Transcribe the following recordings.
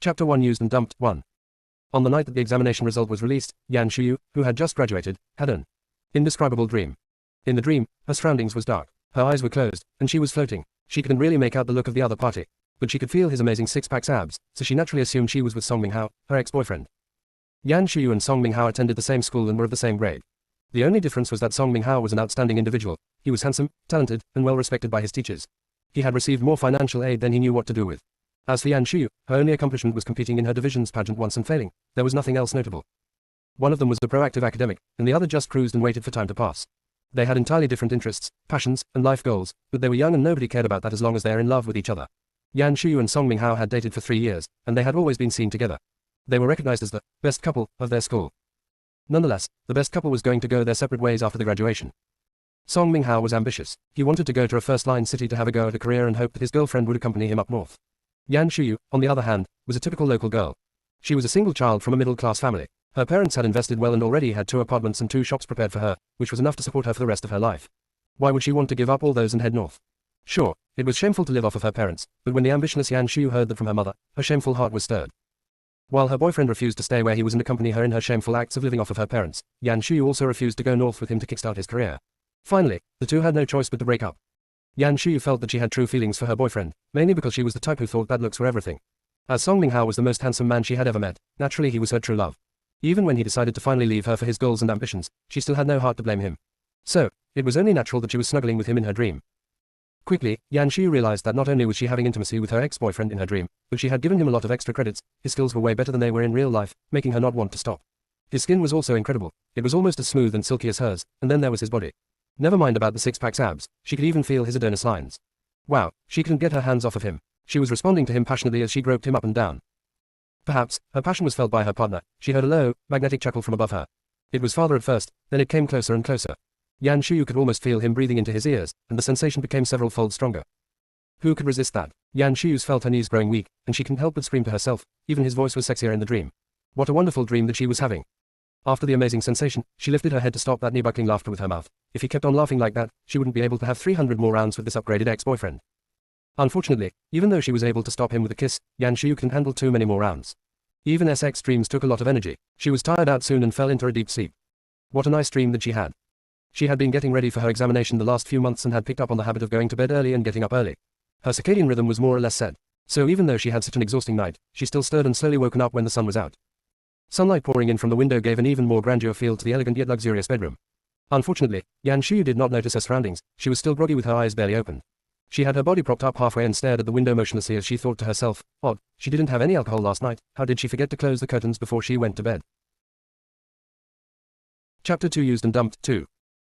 Chapter 1 Used and Dumped 1. On the night that the examination result was released, Yan Shuyu, who had just graduated, had an indescribable dream. In the dream, her surroundings was dark, her eyes were closed, and she was floating. She couldn't really make out the look of the other party, but she could feel his amazing six-pack abs, so she naturally assumed she was with Song Minghao, her ex-boyfriend. Yan Shuyu and Song Minghao attended the same school and were of the same grade. The only difference was that Song Minghao was an outstanding individual. He was handsome, talented, and well respected by his teachers. He had received more financial aid than he knew what to do with. As for Yan Shuyu, her only accomplishment was competing in her division's pageant once and failing. There was nothing else notable. One of them was a proactive academic, and the other just cruised and waited for time to pass. They had entirely different interests, passions, and life goals, but they were young and nobody cared about that as long as they are in love with each other. Yan Shuyu and Song Minghao had dated for 3 years, and they had always been seen together. They were recognized as the best couple of their school. Nonetheless, the best couple was going to go their separate ways after the graduation. Song Minghao was ambitious. He wanted to go to a first-line city to have a go at a career and hoped that his girlfriend would accompany him up north. Yan Shuyu, on the other hand, was a typical local girl. She was a single child from a middle-class family. Her parents had invested well and already had 2 apartments and 2 shops prepared for her, which was enough to support her for the rest of her life. Why would she want to give up all those and head north? Sure, it was shameful to live off of her parents, but when the ambitionless Yan Shuyu heard that from her mother, her shameful heart was stirred. While her boyfriend refused to stay where he was and accompany her in her shameful acts of living off of her parents, Yan Shuyu also refused to go north with him to kickstart his career. Finally, the two had no choice but to break up. Yan Shuyu felt that she had true feelings for her boyfriend, mainly because she was the type who thought bad looks were everything. As Song Minghao was the most handsome man she had ever met, naturally he was her true love. Even when he decided to finally leave her for his goals and ambitions, she still had no heart to blame him. So, it was only natural that she was snuggling with him in her dream. Quickly, Yan Shuyu realized that not only was she having intimacy with her ex-boyfriend in her dream, but she had given him a lot of extra credits. His skills were way better than they were in real life, making her not want to stop. His skin was also incredible. It was almost as smooth and silky as hers, and then there was his body. Never mind about the six-pack abs, she could even feel his Adonis lines. Wow, she couldn't get her hands off of him. She was responding to him passionately as she groped him up and down. Perhaps, her passion was felt by her partner. She heard a low, magnetic chuckle from above her. It was farther at first, then it came closer and closer. Yan Shuyu could almost feel him breathing into his ears, and the sensation became several folds stronger. Who could resist that? Yan Shuyu felt her knees growing weak, and she couldn't help but scream to herself. Even his voice was sexier in the dream. What a wonderful dream that she was having. After the amazing sensation, she lifted her head to stop that knee-buckling laughter with her mouth. If he kept on laughing like that, she wouldn't be able to have 300 more rounds with this upgraded ex-boyfriend. Unfortunately, even though she was able to stop him with a kiss, Yan Shuyu couldn't handle too many more rounds. Even SX dreams took a lot of energy. She was tired out soon and fell into a deep sleep. What a nice dream that she had. She had been getting ready for her examination the last few months and had picked up on the habit of going to bed early and getting up early. Her circadian rhythm was more or less set. So even though she had such an exhausting night, she still stirred and slowly woken up when the sun was out. Sunlight pouring in from the window gave an even more grandeur feel to the elegant yet luxurious bedroom. Unfortunately, Yan Shuyu did not notice her surroundings. She was still groggy with her eyes barely opened. She had her body propped up halfway and stared at the window motionlessly as she thought to herself, odd, she didn't have any alcohol last night. How did she forget to close the curtains before she went to bed? Chapter 2 Used and Dumped 2.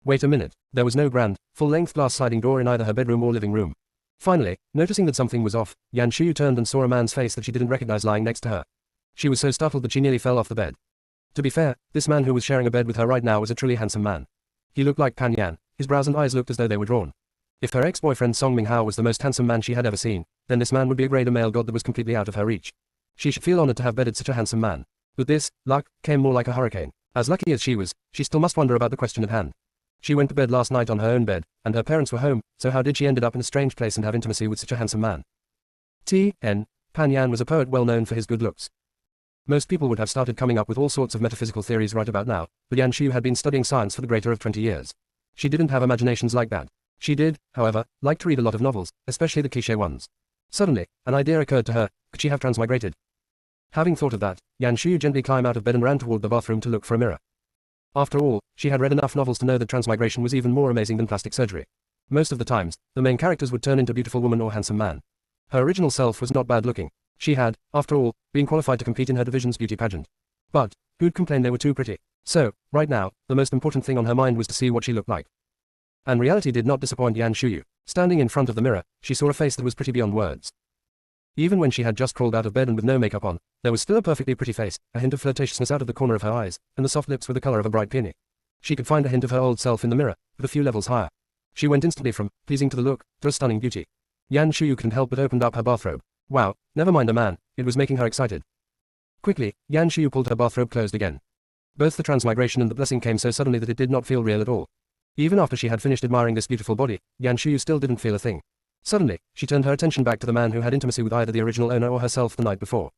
Wait a minute. There was no grand, full-length glass sliding door in either her bedroom or living room. Finally, noticing that something was off, Yan Shuyu turned and saw a man's face that she didn't recognize lying next to her. She was so startled that she nearly fell off the bed. To be fair, this man who was sharing a bed with her right now was a truly handsome man. He looked like Pan Yan. His brows and eyes looked as though they were drawn. If her ex-boyfriend Song Minghao was the most handsome man she had ever seen, then this man would be a greater male god that was completely out of her reach. She should feel honored to have bedded such a handsome man. But this, luck, came more like a hurricane. As lucky as she was, she still must wonder about the question at hand. She went to bed last night on her own bed, and her parents were home, so how did she ended up in a strange place and have intimacy with such a handsome man? T.N. Pan Yan was a poet well known for his good looks. Most people would have started coming up with all sorts of metaphysical theories right about now, but Yan Shuyu had been studying science for the greater of 20 years. She didn't have imaginations like that. She did, however, like to read a lot of novels, especially the cliché ones. Suddenly, an idea occurred to her. Could she have transmigrated? Having thought of that, Yan Shuyu gently climbed out of bed and ran toward the bathroom to look for a mirror. After all, she had read enough novels to know that transmigration was even more amazing than plastic surgery. Most of the times, the main characters would turn into beautiful woman or handsome man. Her original self was not bad looking. She had, after all, been qualified to compete in her division's beauty pageant. But, who'd complain they were too pretty? So, right now, the most important thing on her mind was to see what she looked like. And reality did not disappoint Yan Shuyu. Standing in front of the mirror, she saw a face that was pretty beyond words. Even when she had just crawled out of bed and with no makeup on, there was still a perfectly pretty face, a hint of flirtatiousness out of the corner of her eyes, and the soft lips were the color of a bright peony. She could find a hint of her old self in the mirror, but a few levels higher. She went instantly from pleasing to the look, to a stunning beauty. Yan Shuyu couldn't help but opened up her bathrobe. Wow, never mind a man, it was making her excited. Quickly, Yan Shuyu pulled her bathrobe closed again. Both the transmigration and the blessing came so suddenly that it did not feel real at all. Even after she had finished admiring this beautiful body, Yan Shuyu still didn't feel a thing. Suddenly, she turned her attention back to the man who had intimacy with either the original owner or herself the night before.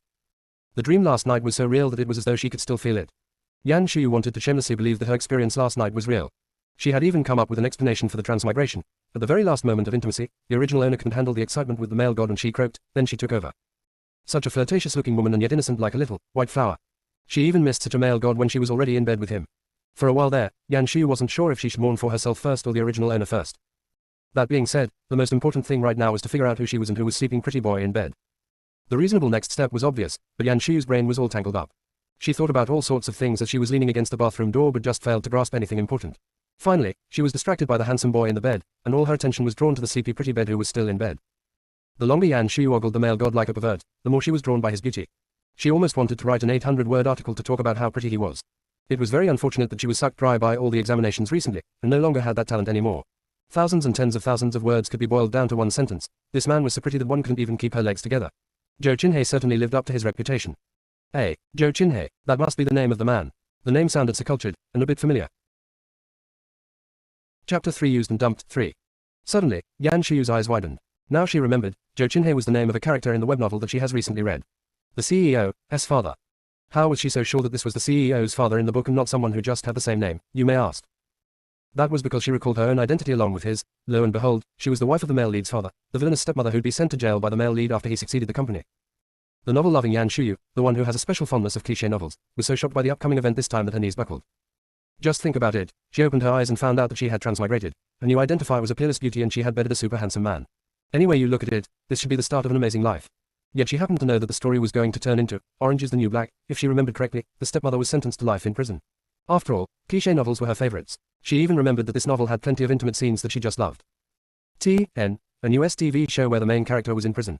The dream last night was so real that it was as though she could still feel it. Yan Shuyu wanted to shamelessly believe that her experience last night was real. She had even come up with an explanation for the transmigration. At the very last moment of intimacy, the original owner couldn't handle the excitement with the male god and she croaked, then she took over. Such a flirtatious-looking woman and yet innocent like a little, white flower. She even missed such a male god when she was already in bed with him. For a while there, Yan Shuyu wasn't sure if she should mourn for herself first or the original owner first. That being said, the most important thing right now was to figure out who she was and who was sleeping pretty boy in bed. The reasonable next step was obvious, but Yan Shuyu's brain was all tangled up. She thought about all sorts of things as she was leaning against the bathroom door but just failed to grasp anything important. Finally, she was distracted by the handsome boy in the bed, and all her attention was drawn to the sleepy pretty bed who was still in bed. The longer Yan Shuyu ogled the male god like a pervert, the more she was drawn by his beauty. She almost wanted to write an 800-word article to talk about how pretty he was. It was very unfortunate that she was sucked dry by all the examinations recently, and no longer had that talent anymore. Thousands and tens of thousands of words could be boiled down to one sentence. This man was so pretty that one couldn't even keep her legs together. Zhou Qinhe certainly lived up to his reputation. Hey, Zhou Qinhe, that must be the name of the man. The name sounded so cultured, and a bit familiar. Chapter 3 Used and Dumped 3. Suddenly, Yan Shuyu's eyes widened. Now she remembered, Zhou Qinhe was the name of a character in the web novel that she has recently read. The CEO's father. How was she so sure that this was the CEO's father in the book and not someone who just had the same name, you may ask? That was because she recalled her own identity along with his. Lo and behold, she was the wife of the male lead's father, the villainous stepmother who'd be sent to jail by the male lead after he succeeded the company. The novel-loving Yan Shuyu, the one who has a special fondness of cliché novels, was so shocked by the upcoming event this time that her knees buckled. Just think about it. She opened her eyes and found out that she had transmigrated. Her new identifier was a peerless beauty and she had bedded a super handsome man. Any way you look at it, this should be the start of an amazing life. Yet she happened to know that the story was going to turn into Orange is the New Black. If she remembered correctly, the stepmother was sentenced to life in prison. After all, cliché novels were her favorites. She even remembered that this novel had plenty of intimate scenes that she just loved. TN, a new TV show where the main character was in prison.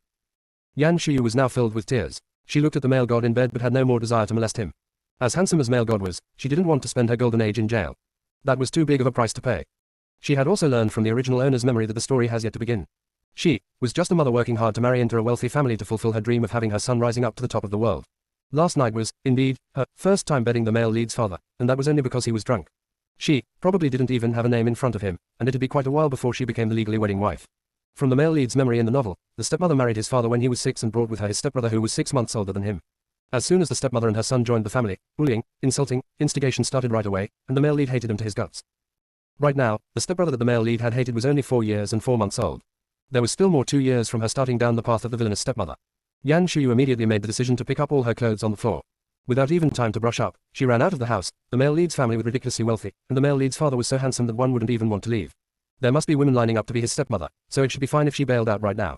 Yan Shuyu was now filled with tears. She looked at the male god in bed but had no more desire to molest him. As handsome as male god was, she didn't want to spend her golden age in jail. That was too big of a price to pay. She had also learned from the original owner's memory that the story has yet to begin. She was just a mother working hard to marry into a wealthy family to fulfill her dream of having her son rising up to the top of the world. Last night was, indeed, her first time bedding the male lead's father, and that was only because he was drunk. She probably didn't even have a name in front of him, and it'd be quite a while before she became the legally wedding wife. From the male lead's memory in the novel, the stepmother married his father when he was 6 and brought with her his stepbrother who was 6 months older than him. As soon as the stepmother and her son joined the family, bullying, insulting, instigation started right away, and the male lead hated him to his guts. Right now, the stepbrother that the male lead had hated was only 4 years and 4 months old. There was still more 2 years from her starting down the path of the villainous stepmother. Yan Shuyu immediately made the decision to pick up all her clothes on the floor. Without even time to brush up, she ran out of the house. The male lead's family was ridiculously wealthy, and the male lead's father was so handsome that one wouldn't even want to leave. There must be women lining up to be his stepmother, so it should be fine if she bailed out right now.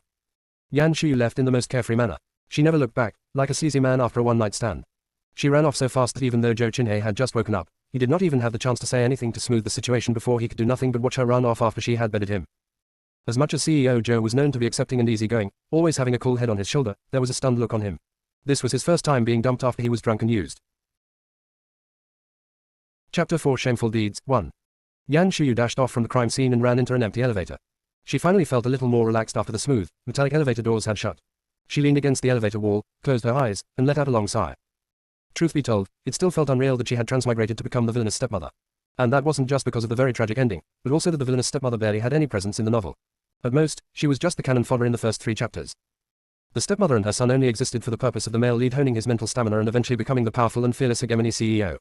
Yan Shuyu left in the most carefree manner. She never looked back, like a sleazy man after a one-night stand. She ran off so fast that even though Zhou Qinhe had just woken up, he did not even have the chance to say anything to smooth the situation before he could do nothing but watch her run off after she had bedded him. As much as CEO Zhou was known to be accepting and easygoing, always having a cool head on his shoulder, there was a stunned look on him. This was his first time being dumped after he was drunk and used. Chapter 4 Shameful Deeds 1. Yan Shuyu dashed off from the crime scene and ran into an empty elevator. She finally felt a little more relaxed after the smooth, metallic elevator doors had shut. She leaned against the elevator wall, closed her eyes, and let out a long sigh. Truth be told, it still felt unreal that she had transmigrated to become the villainous stepmother. And that wasn't just because of the very tragic ending, but also that the villainous stepmother barely had any presence in the novel. At most, she was just the cannon fodder in the first 3 chapters. The stepmother and her son only existed for the purpose of the male lead honing his mental stamina and eventually becoming the powerful and fearless hegemony CEO.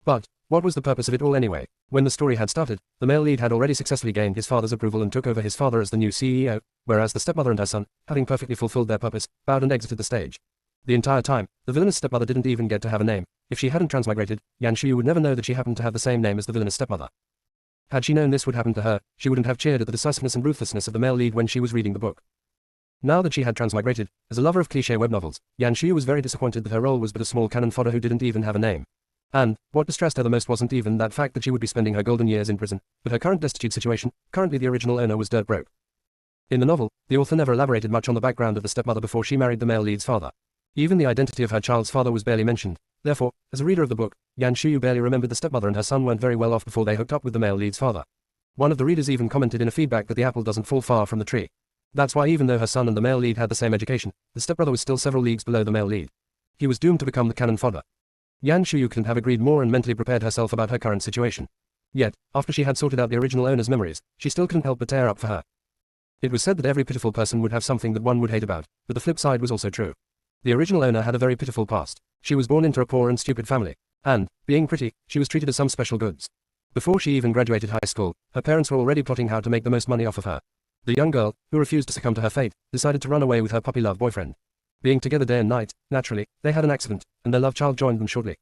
But what was the purpose of it all anyway? When the story had started, the male lead had already successfully gained his father's approval and took over his father as the new CEO, whereas the stepmother and her son, having perfectly fulfilled their purpose, bowed and exited the stage. The entire time, the villainous stepmother didn't even get to have a name. If she hadn't transmigrated, Yan Shuyu would never know that she happened to have the same name as the villainous stepmother. Had she known this would happen to her, she wouldn't have cheered at the decisiveness and ruthlessness of the male lead when she was reading the book. Now that she had transmigrated, as a lover of cliché web novels, Yan Shuyu was very disappointed that her role was but a small cannon fodder who didn't even have a name. And what distressed her the most wasn't even that fact that she would be spending her golden years in prison, but her current destitute situation. Currently the original owner was dirt broke. In the novel, the author never elaborated much on the background of the stepmother before she married the male lead's father. Even the identity of her child's father was barely mentioned. Therefore, as a reader of the book, Yan Shuyu barely remembered the stepmother and her son weren't very well off before they hooked up with the male lead's father. One of the readers even commented in a feedback that the apple doesn't fall far from the tree. That's why even though her son and the male lead had the same education, the stepbrother was still several leagues below the male lead. He was doomed to become the cannon fodder. Yan Shuyu couldn't have agreed more and mentally prepared herself about her current situation. Yet, after she had sorted out the original owner's memories, she still couldn't help but tear up for her. It was said that every pitiful person would have something that one would hate about, but the flip side was also true. The original owner had a very pitiful past. She was born into a poor and stupid family. And, being pretty, she was treated as some special goods. Before she even graduated high school, her parents were already plotting how to make the most money off of her. The young girl, who refused to succumb to her fate, decided to run away with her puppy-love boyfriend. Being together day and night, naturally, they had an accident, and their love child joined them shortly.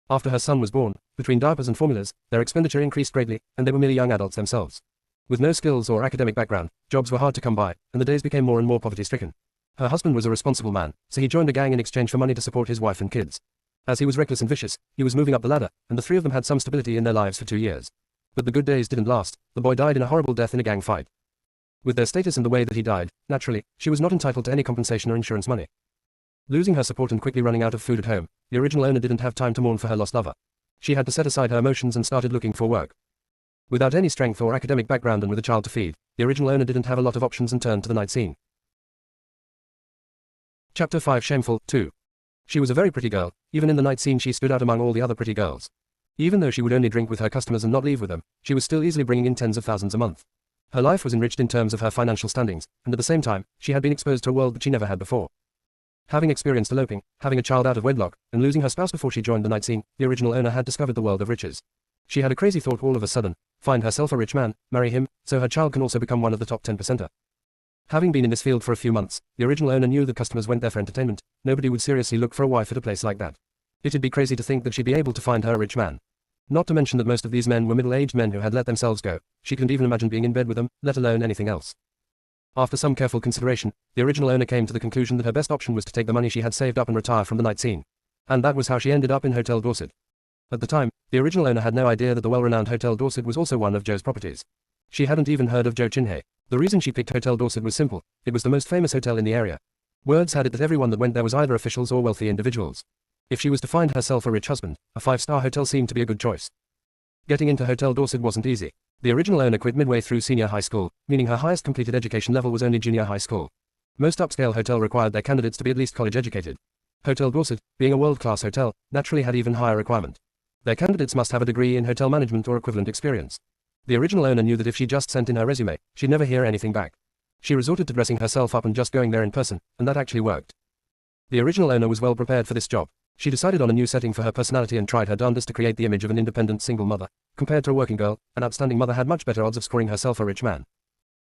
After her son was born, between diapers and formulas, their expenditure increased greatly, and they were merely young adults themselves. With no skills or academic background, jobs were hard to come by, and the days became more and more poverty-stricken. Her husband was a responsible man, so he joined a gang in exchange for money to support his wife and kids. As he was reckless and vicious, he was moving up the ladder, and the three of them had some stability in their lives for 2 years. But the good days didn't last. The boy died in a horrible death in a gang fight. With their status and the way that he died, naturally, she was not entitled to any compensation or insurance money. Losing her support and quickly running out of food at home, the original owner didn't have time to mourn for her lost lover. She had to set aside her emotions and started looking for work. Without any strength or academic background and with a child to feed, the original owner didn't have a lot of options and turned to the night scene. Chapter 5 Shameful 2. She was a very pretty girl. Even in the night scene she stood out among all the other pretty girls. Even though she would only drink with her customers and not leave with them, she was still easily bringing in tens of thousands a month. Her life was enriched in terms of her financial standings, and at the same time, she had been exposed to a world that she never had before. Having experienced eloping, having a child out of wedlock, and losing her spouse before she joined the night scene, the original owner had discovered the world of riches. She had a crazy thought all of a sudden: find herself a rich man, marry him, so her child can also become one of the top 10%er. Having been in this field for a few months, the original owner knew that customers went there for entertainment. Nobody would seriously look for a wife at a place like that. It'd be crazy to think that she'd be able to find her a rich man. Not to mention that most of these men were middle-aged men who had let themselves go. She couldn't even imagine being in bed with them, let alone anything else. After some careful consideration, the original owner came to the conclusion that her best option was to take the money she had saved up and retire from the night scene. And that was how she ended up in Hotel Dorset. At the time, the original owner had no idea that the well-renowned Hotel Dorset was also one of Joe's properties. She hadn't even heard of Joe Chinhay. The reason she picked Hotel Dorset was simple: it was the most famous hotel in the area. Words had it that everyone that went there was either officials or wealthy individuals. If she was to find herself a rich husband, a 5-star hotel seemed to be a good choice. Getting into Hotel Dorset wasn't easy. The original owner quit midway through senior high school, meaning her highest completed education level was only junior high school. Most upscale hotels required their candidates to be at least college educated. Hotel Dorset, being a world-class hotel, naturally had even higher requirement. Their candidates must have a degree in hotel management or equivalent experience. The original owner knew that if she just sent in her resume, she'd never hear anything back. She resorted to dressing herself up and just going there in person, and that actually worked. The original owner was well prepared for this job. She decided on a new setting for her personality and tried her darndest to create the image of an independent single mother. Compared to a working girl, an outstanding mother had much better odds of scoring herself a rich man.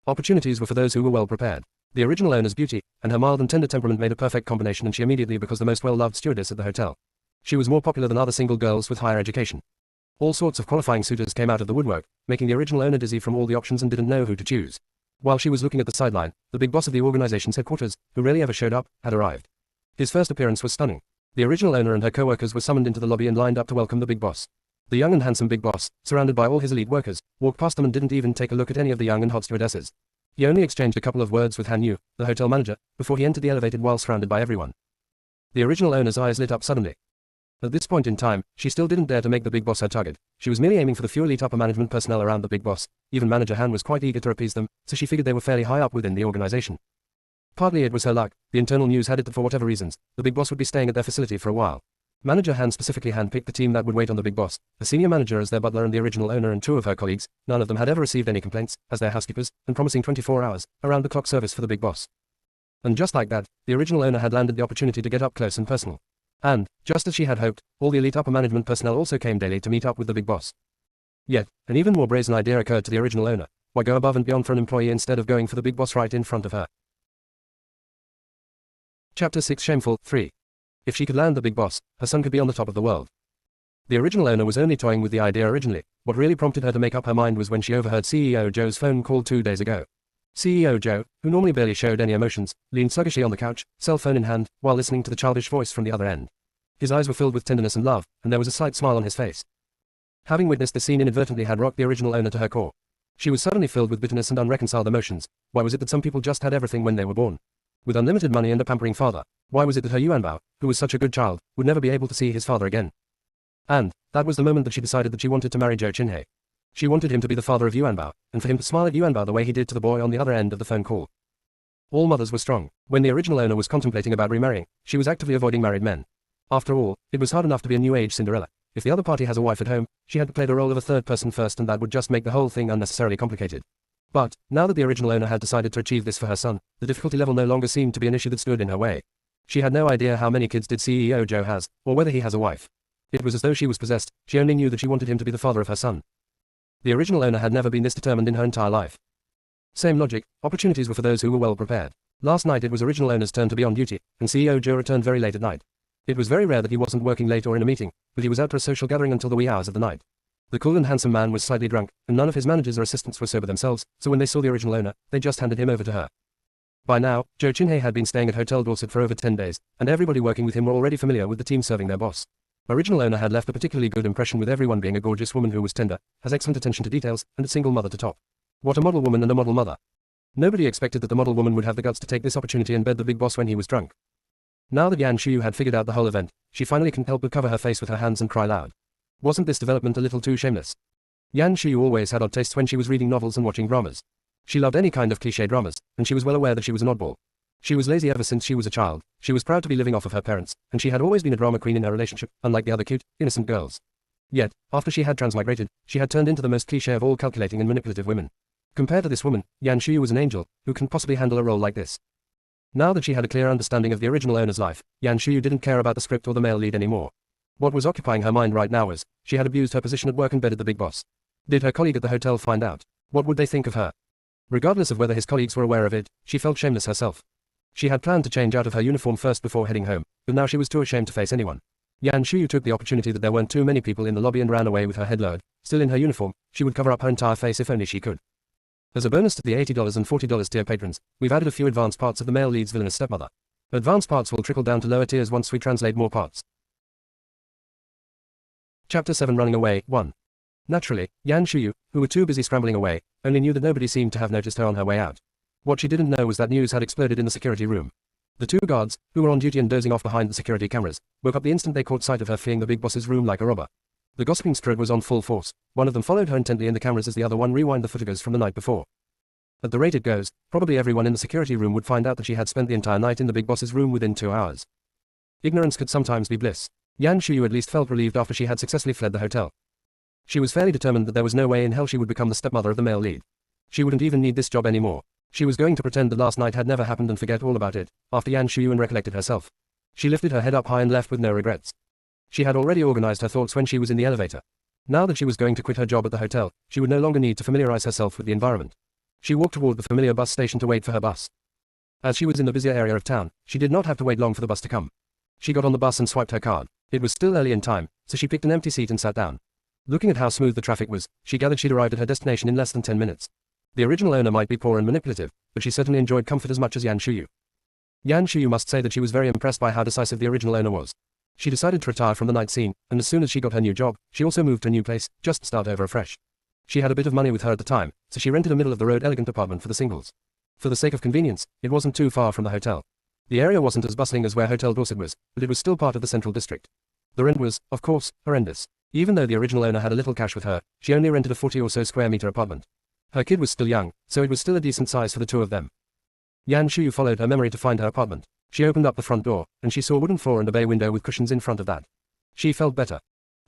Opportunities were for those who were well prepared. The original owner's beauty and her mild and tender temperament made a perfect combination, and she immediately became the most well-loved stewardess at the hotel. She was more popular than other single girls with higher education. All sorts of qualifying suitors came out of the woodwork, making the original owner dizzy from all the options and didn't know who to choose. While she was looking at the sideline, the big boss of the organization's headquarters, who rarely ever showed up, had arrived. His first appearance was stunning. The original owner and her co-workers were summoned into the lobby and lined up to welcome the big boss. The young and handsome big boss, surrounded by all his elite workers, walked past them and didn't even take a look at any of the young and hot stewardesses. He only exchanged a couple of words with Han Yu, the hotel manager, before he entered the elevator while surrounded by everyone. The original owner's eyes lit up suddenly. At this point in time, she still didn't dare to make the big boss her target. She was merely aiming for the few elite upper management personnel around the big boss. Even manager Han was quite eager to appease them, so she figured they were fairly high up within the organization. Partly it was her luck. The internal news had it that for whatever reasons, the big boss would be staying at their facility for a while. Manager Han specifically handpicked the team that would wait on the big boss, the senior manager as their butler and the original owner and 2 of her colleagues. None of them had ever received any complaints, as their housekeepers, and promising 24 hours, around-the-clock service for the big boss. And just like that, the original owner had landed the opportunity to get up close and personal. And, just as she had hoped, all the elite upper management personnel also came daily to meet up with the big boss. Yet, an even more brazen idea occurred to the original owner. Why go above and beyond for an employee instead of going for the big boss right in front of her? Chapter 6 Shameful 3. If she could land the big boss, her son could be on the top of the world. The original owner was only toying with the idea originally. What really prompted her to make up her mind was when she overheard CEO Joe's phone call 2 days ago. CEO Joe, who normally barely showed any emotions, leaned sluggishly on the couch, cell phone in hand, while listening to the childish voice from the other end. His eyes were filled with tenderness and love, and there was a slight smile on his face. Having witnessed the scene inadvertently had rocked the original owner to her core. She was suddenly filled with bitterness and unreconciled emotions. Why was it that some people just had everything when they were born? With unlimited money and a pampering father, why was it that her Yuanbao, who was such a good child, would never be able to see his father again? And, that was the moment that she decided that she wanted to marry Joe Chinhay. She wanted him to be the father of Yuanbao, and for him to smile at Yuanbao the way he did to the boy on the other end of the phone call. All mothers were strong. When the original owner was contemplating about remarrying, she was actively avoiding married men. After all, it was hard enough to be a new age Cinderella. If the other party has a wife at home, she had to play the role of a third person first, and that would just make the whole thing unnecessarily complicated. But, now that the original owner had decided to achieve this for her son, the difficulty level no longer seemed to be an issue that stood in her way. She had no idea how many kids did CEO Joe has, or whether he has a wife. It was as though she was possessed, she only knew that she wanted him to be the father of her son. The original owner had never been this determined in her entire life. Same logic, opportunities were for those who were well prepared. Last night it was original owner's turn to be on duty, and CEO Joe returned very late at night. It was very rare that he wasn't working late or in a meeting, but he was out to a social gathering until the wee hours of the night. The cool and handsome man was slightly drunk, and none of his managers or assistants were sober themselves, so when they saw the original owner, they just handed him over to her. By now, Joe Chinhei had been staying at Hotel Dorset for over 10 days, and everybody working with him were already familiar with the team serving their boss. Original owner had left a particularly good impression with everyone, being a gorgeous woman who was tender, has excellent attention to details, and a single mother to top. What a model woman and a model mother. Nobody expected that the model woman would have the guts to take this opportunity and bed the big boss when he was drunk. Now that Yan Shuyu had figured out the whole event, she finally couldn't help but cover her face with her hands and cry loud. Wasn't this development a little too shameless? Yan Shuyu always had odd tastes when she was reading novels and watching dramas. She loved any kind of cliché dramas, and she was well aware that she was an oddball. She was lazy ever since she was a child, she was proud to be living off of her parents, and she had always been a drama queen in her relationship, unlike the other cute, innocent girls. Yet, after she had transmigrated, she had turned into the most cliché of all calculating and manipulative women. Compared to this woman, Yan Shuyu was an angel, who can possibly handle a role like this. Now that she had a clear understanding of the original owner's life, Yan Shuyu didn't care about the script or the male lead anymore. What was occupying her mind right now was, she had abused her position at work and bedded the big boss. Did her colleague at the hotel find out? What would they think of her? Regardless of whether his colleagues were aware of it, she felt shameless herself. She had planned to change out of her uniform first before heading home, but now she was too ashamed to face anyone. Yan Shuyu took the opportunity that there weren't too many people in the lobby and ran away with her head lowered. Still in her uniform, she would cover up her entire face if only she could. As a bonus to the $80 and $40 tier patrons, we've added a few advanced parts of the male lead's villainous stepmother. Advanced parts will trickle down to lower tiers once we translate more parts. Chapter 7 Running Away 1. Naturally, Yan Shuyu, who were too busy scrambling away, only knew that nobody seemed to have noticed her on her way out. What she didn't know was that news had exploded in the security room. The two guards, who were on duty and dozing off behind the security cameras, woke up the instant they caught sight of her fleeing the big boss's room like a robber. The gossiping spread was on full force. One of them followed her intently in the cameras as the other one rewound the footages from the night before. At the rate it goes, probably everyone in the security room would find out that she had spent the entire night in the big boss's room within 2 hours. Ignorance could sometimes be bliss. Yan Shuyu at least felt relieved after she had successfully fled the hotel. She was fairly determined that there was no way in hell she would become the stepmother of the male lead. She wouldn't even need this job anymore. She was going to pretend that last night had never happened and forget all about it, after Yan Shuyu recollected herself. She lifted her head up high and left with no regrets. She had already organized her thoughts when she was in the elevator. Now that she was going to quit her job at the hotel, she would no longer need to familiarize herself with the environment. She walked toward the familiar bus station to wait for her bus. As she was in the busier area of town, she did not have to wait long for the bus to come. She got on the bus and swiped her card. It was still early in time, so she picked an empty seat and sat down. Looking at how smooth the traffic was, she gathered she'd arrived at her destination in less than 10 minutes. The original owner might be poor and manipulative, but she certainly enjoyed comfort as much as Yan Shuyu. Yan Shuyu must say that she was very impressed by how decisive the original owner was. She decided to retire from the night scene, and as soon as she got her new job, she also moved to a new place, just to start over afresh. She had a bit of money with her at the time, so she rented a middle-of-the-road elegant apartment for the singles. For the sake of convenience, it wasn't too far from the hotel. The area wasn't as bustling as where Hotel Dorset was, but it was still part of the central district. The rent was, of course, horrendous. Even though the original owner had a little cash with her, she only rented a 40 or so square meter apartment. Her kid was still young, so it was still a decent size for the two of them. Yan Shuyu followed her memory to find her apartment. She opened up the front door, and she saw a wooden floor and a bay window with cushions in front of that. She felt better.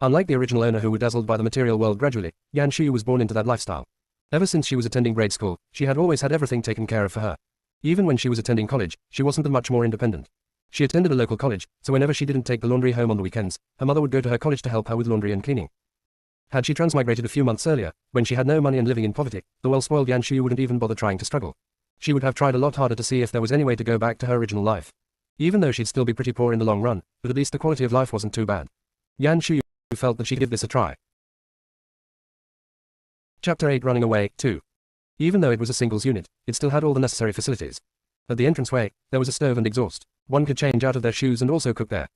Unlike the original owner who were dazzled by the material world gradually, Yan Shuyu was born into that lifestyle. Ever since she was attending grade school, she had always had everything taken care of for her. Even when she was attending college, she wasn't that much more independent. She attended a local college, so whenever she didn't take the laundry home on the weekends, her mother would go to her college to help her with laundry and cleaning. Had she transmigrated a few months earlier, when she had no money and living in poverty, the well-spoiled Yan Shuyu wouldn't even bother trying to struggle. She would have tried a lot harder to see if there was any way to go back to her original life. Even though she'd still be pretty poor in the long run, but at least the quality of life wasn't too bad. Yan Shuyu felt that she'd give this a try. Chapter 8 Running Away 2. Even though it was a singles unit, it still had all the necessary facilities. At the entranceway, there was a stove and exhaust. One could change out of their shoes and also cook there.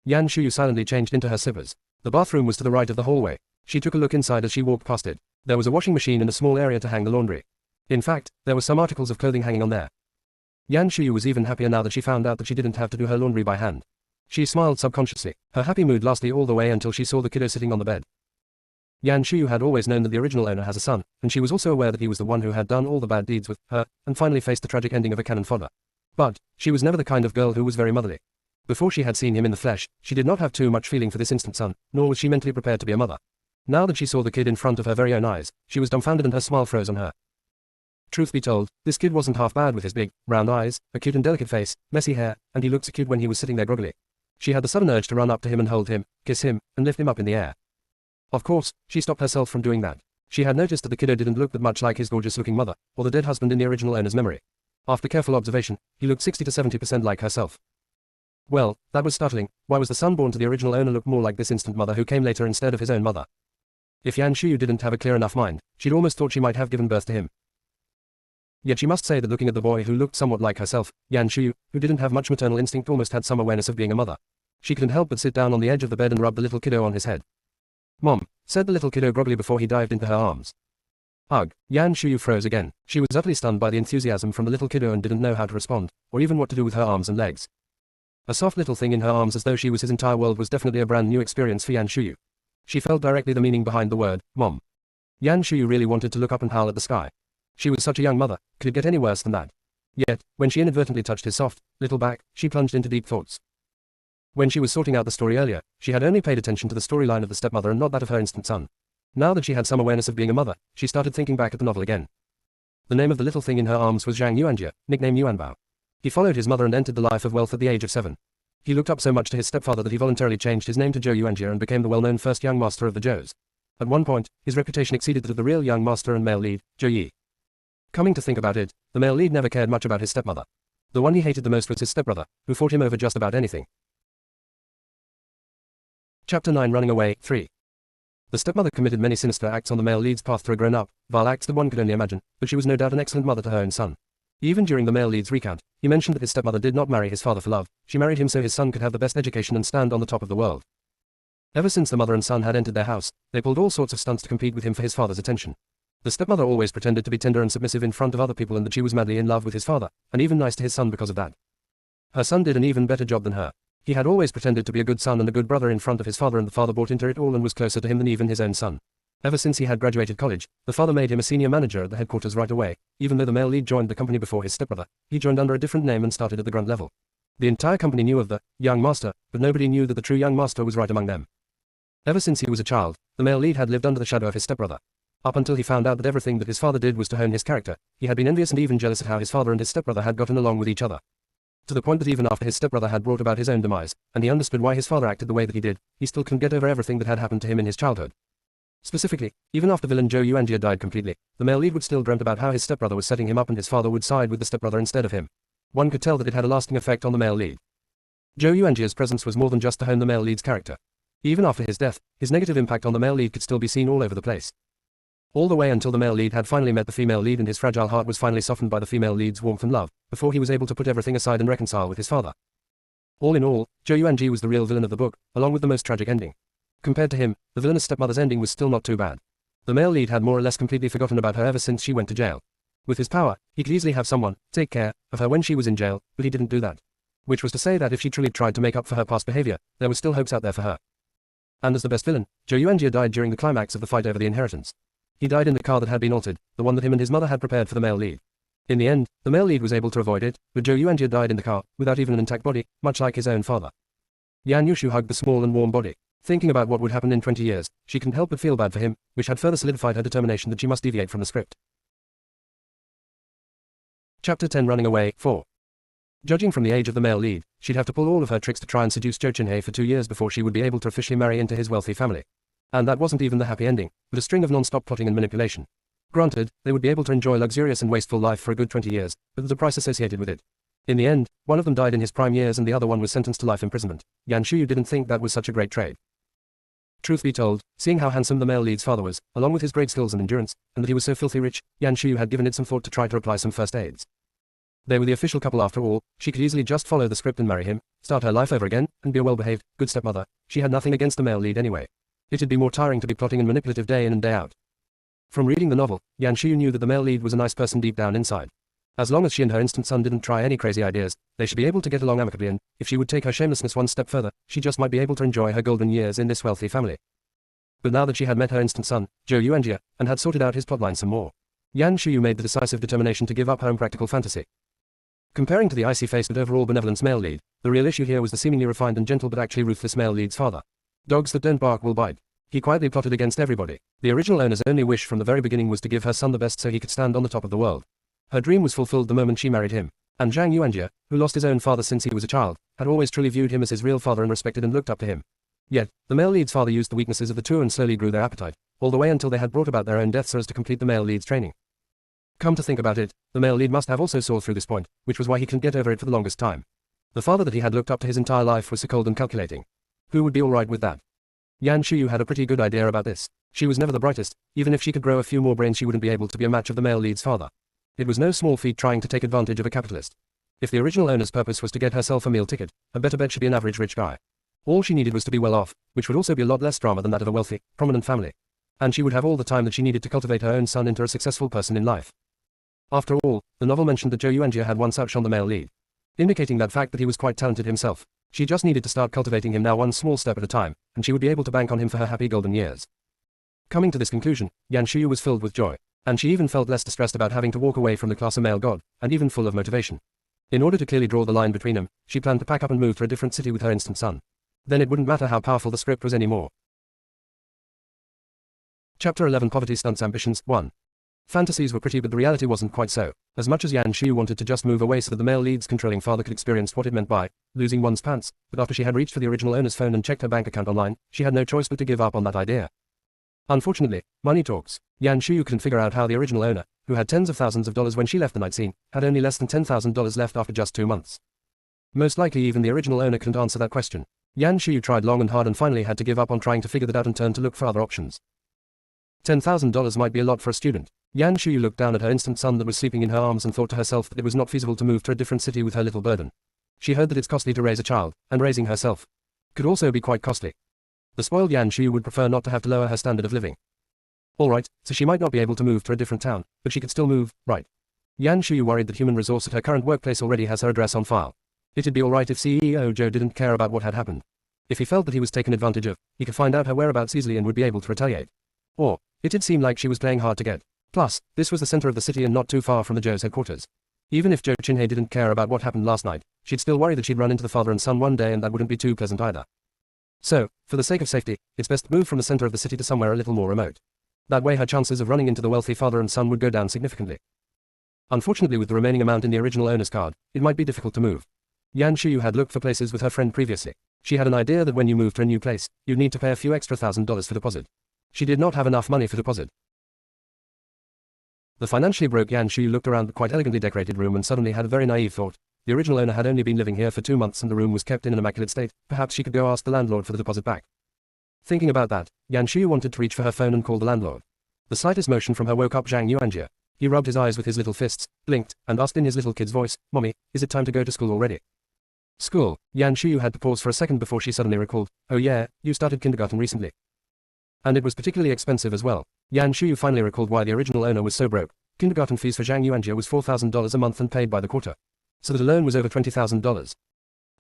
Yan Shuyu silently changed into her slippers. The bathroom was to the right of the hallway. She took a look inside as she walked past it. There was a washing machine and a small area to hang the laundry. In fact, there were some articles of clothing hanging on there. Yan Shuyu was even happier now that she found out that she didn't have to do her laundry by hand. She smiled subconsciously. Her happy mood lasted all the way until she saw the kiddo sitting on the bed. Yan Shuyu had always known that the original owner has a son, and she was also aware that he was the one who had done all the bad deeds with her, and finally faced the tragic ending of a cannon fodder. But she was never the kind of girl who was very motherly. Before she had seen him in the flesh, she did not have too much feeling for this instant son, nor was she mentally prepared to be a mother. Now that she saw the kid in front of her very own eyes, she was dumbfounded and her smile froze on her. Truth be told, this kid wasn't half bad with his big, round eyes, a cute and delicate face, messy hair, and he looked so cute when he was sitting there groggily. She had the sudden urge to run up to him and hold him, kiss him, and lift him up in the air. Of course, she stopped herself from doing that. She had noticed that the kiddo didn't look that much like his gorgeous-looking mother, or the dead husband in the original owner's memory. After careful observation, he looked 60 to 70% like herself. Well, that was startling. Why was the son born to the original owner look more like this instant mother who came later instead of his own mother? If Yan Shuyu didn't have a clear enough mind, she'd almost thought she might have given birth to him. Yet she must say that looking at the boy who looked somewhat like herself, Yan Shuyu, who didn't have much maternal instinct, almost had some awareness of being a mother. She couldn't help but sit down on the edge of the bed and rub the little kiddo on his head. "Mom," said the little kiddo groggily before he dived into her arms. Ugh, Yan Shuyu froze again. She was utterly stunned by the enthusiasm from the little kiddo and didn't know how to respond, or even what to do with her arms and legs. A soft little thing in her arms as though she was his entire world was definitely a brand new experience for Yan Shuyu. She felt directly the meaning behind the word, Mom. Yan Shuyu really wanted to look up and howl at the sky. She was such a young mother, could it get any worse than that? Yet, when she inadvertently touched his soft, little back, she plunged into deep thoughts. When she was sorting out the story earlier, she had only paid attention to the storyline of the stepmother and not that of her instant son. Now that she had some awareness of being a mother, she started thinking back at the novel again. The name of the little thing in her arms was Zhang Yuanjie, nicknamed Yuanbao. He followed his mother and entered the life of wealth at the age of 7. He looked up so much to his stepfather that he voluntarily changed his name to Zhou Yuanjie and became the well-known first young master of the Zhous. At one point, his reputation exceeded that of the real young master and male lead, Zhou Yi. Coming to think about it, the male lead never cared much about his stepmother. The one he hated the most was his stepbrother, who fought him over just about anything. Chapter 9 Running Away, 3. The stepmother committed many sinister acts on the male lead's path to a grown-up, vile acts that one could only imagine, but she was no doubt an excellent mother to her own son. Even during the male lead's recount, he mentioned that his stepmother did not marry his father for love, she married him so his son could have the best education and stand on the top of the world. Ever since the mother and son had entered their house, they pulled all sorts of stunts to compete with him for his father's attention. The stepmother always pretended to be tender and submissive in front of other people and that she was madly in love with his father, and even nice to his son because of that. Her son did an even better job than her. He had always pretended to be a good son and a good brother in front of his father, and the father bought into it all and was closer to him than even his own son. Ever since he had graduated college, the father made him a senior manager at the headquarters right away. Even though the male lead joined the company before his stepbrother, he joined under a different name and started at the grunt level. The entire company knew of the young master, but nobody knew that the true young master was right among them. Ever since he was a child, the male lead had lived under the shadow of his stepbrother. Up until he found out that everything that his father did was to hone his character, he had been envious and even jealous at how his father and his stepbrother had gotten along with each other. To the point that even after his stepbrother had brought about his own demise, and he understood why his father acted the way that he did, he still couldn't get over everything that had happened to him in his childhood. Specifically, even after villain Zhou Yuanjie died completely, the male lead would still dreamt about how his stepbrother was setting him up and his father would side with the stepbrother instead of him. One could tell that it had a lasting effect on the male lead. Zhou Yuanjie's presence was more than just to hone the male lead's character. Even after his death, his negative impact on the male lead could still be seen all over the place. All the way until the male lead had finally met the female lead and his fragile heart was finally softened by the female lead's warmth and love, before he was able to put everything aside and reconcile with his father. All in all, Zhou Yuanjie was the real villain of the book, along with the most tragic ending. Compared to him, the villainous stepmother's ending was still not too bad. The male lead had more or less completely forgotten about her ever since she went to jail. With his power, he could easily have someone take care of her when she was in jail, but he didn't do that. Which was to say that if she truly tried to make up for her past behavior, there were still hopes out there for her. And as the best villain, Zhou Yuanjie died during the climax of the fight over the inheritance. He died in the car that had been altered, the one that him and his mother had prepared for the male lead. In the end, the male lead was able to avoid it, but Zhou Yuanjie died in the car, without even an intact body, much like his own father. Yan Yushu hugged the small and warm body. Thinking about what would happen in 20 years, she couldn't help but feel bad for him, which had further solidified her determination that she must deviate from the script. Chapter 10 Running Away, 4. Judging from the age of the male lead, she'd have to pull all of her tricks to try and seduce Zhou Qinhei for 2 years before she would be able to officially marry into his wealthy family. And that wasn't even the happy ending, but a string of non-stop plotting and manipulation. Granted, they would be able to enjoy luxurious and wasteful life for a good 20 years, but there's a price associated with it. In the end, one of them died in his prime years and the other one was sentenced to life imprisonment. Yan Shuyu didn't think that was such a great trade. Truth be told, seeing how handsome the male lead's father was, along with his great skills and endurance, and that he was so filthy rich, Yan Shuyu had given it some thought to try to apply some first aids. They were the official couple after all, she could easily just follow the script and marry him, start her life over again, and be a well-behaved, good stepmother. She had nothing against the male lead anyway. It'd be more tiring to be plotting and manipulative day in and day out. From reading the novel, Yan Shuyu knew that the male lead was a nice person deep down inside. As long as she and her instant son didn't try any crazy ideas, they should be able to get along amicably, and if she would take her shamelessness one step further, she just might be able to enjoy her golden years in this wealthy family. But now that she had met her instant son, Zhou Yuanjie, and had sorted out his plotline some more, Yan Shuyu made the decisive determination to give up her impractical fantasy. Comparing to the icy-faced but overall benevolent male lead, the real issue here was the seemingly refined and gentle but actually ruthless male lead's father. Dogs that don't bark will bite. He quietly plotted against everybody. The original owner's only wish from the very beginning was to give her son the best so he could stand on the top of the world. Her dream was fulfilled the moment she married him. And Zhang Yuanjie, who lost his own father since he was a child, had always truly viewed him as his real father and respected and looked up to him. Yet, the male lead's father used the weaknesses of the two and slowly grew their appetite, all the way until they had brought about their own death so as to complete the male lead's training. Come to think about it, the male lead must have also saw through this point, which was why he couldn't get over it for the longest time. The father that he had looked up to his entire life was so cold and calculating. Who would be alright with that? Yan Shuyu had a pretty good idea about this. She was never the brightest, even if she could grow a few more brains she wouldn't be able to be a match of the male lead's father. It was no small feat trying to take advantage of a capitalist. If the original owner's purpose was to get herself a meal ticket, a better bet should be an average rich guy. All she needed was to be well off, which would also be a lot less drama than that of a wealthy, prominent family. And she would have all the time that she needed to cultivate her own son into a successful person in life. After all, the novel mentioned that Zhou Yuanjie had one such on the male lead, indicating that fact that he was quite talented himself. She just needed to start cultivating him now one small step at a time, and she would be able to bank on him for her happy golden years. Coming to this conclusion, Yan Shuyu was filled with joy, and she even felt less distressed about having to walk away from the class of male god, and even full of motivation. In order to clearly draw the line between them, she planned to pack up and move to a different city with her instant son. Then it wouldn't matter how powerful the script was anymore. Chapter 11 Poverty Stunts Ambitions 1. Fantasies were pretty but the reality wasn't quite so. As much as Yan Shuyu wanted to just move away so that the male lead's controlling father could experience what it meant by losing one's pants, but after she had reached for the original owner's phone and checked her bank account online, she had no choice but to give up on that idea. Unfortunately, money talks. Yan Shuyu couldn't figure out how the original owner, who had tens of thousands of dollars when she left the night scene, had only less than $10,000 left after just 2 months. Most likely even the original owner couldn't answer that question. Yan Shuyu tried long and hard and finally had to give up on trying to figure that out and turn to look for other options. $10,000 might be a lot for a student. Yan Shuyu looked down at her instant son that was sleeping in her arms and thought to herself that it was not feasible to move to a different city with her little burden. She heard that it's costly to raise a child, and raising herself could also be quite costly. The spoiled Yan Shuyu would prefer not to have to lower her standard of living. Alright, so she might not be able to move to a different town, but she could still move, right? Yan Shuyu worried that human resource at her current workplace already has her address on file. It'd be alright if CEO Joe didn't care about what had happened. If he felt that he was taken advantage of, he could find out her whereabouts easily and would be able to retaliate. Or, it did seem like she was playing hard to get. Plus, this was the center of the city and not too far from the Joe's headquarters. Even if Joe Chinhei didn't care about what happened last night, she'd still worry that she'd run into the father and son one day and that wouldn't be too pleasant either. So, for the sake of safety, it's best to move from the center of the city to somewhere a little more remote. That way her chances of running into the wealthy father and son would go down significantly. Unfortunately, with the remaining amount in the original owner's card, it might be difficult to move. Yan Shuyu had looked for places with her friend previously. She had an idea that when you moved to a new place, you'd need to pay a few extra $1,000s for deposit. She did not have enough money for deposit. The financially broke Yan Shuyu looked around the quite elegantly decorated room and suddenly had a very naive thought. The original owner had only been living here for 2 months and the room was kept in an immaculate state. Perhaps she could go ask the landlord for the deposit back. Thinking about that, Yan Shuyu wanted to reach for her phone and call the landlord. The slightest motion from her woke up Zhang Yuanjie. He rubbed his eyes with his little fists, blinked, and asked in his little kid's voice, "Mommy, is it time to go to school already?" School. Yan Shuyu had to pause for a second before she suddenly recalled, "Oh yeah, you started kindergarten recently. And it was particularly expensive as well." Yan Shuyu finally recalled why the original owner was so broke. Kindergarten fees for Zhang Yuanjie was $4,000 a month and paid by the quarter. So that alone was over $20,000.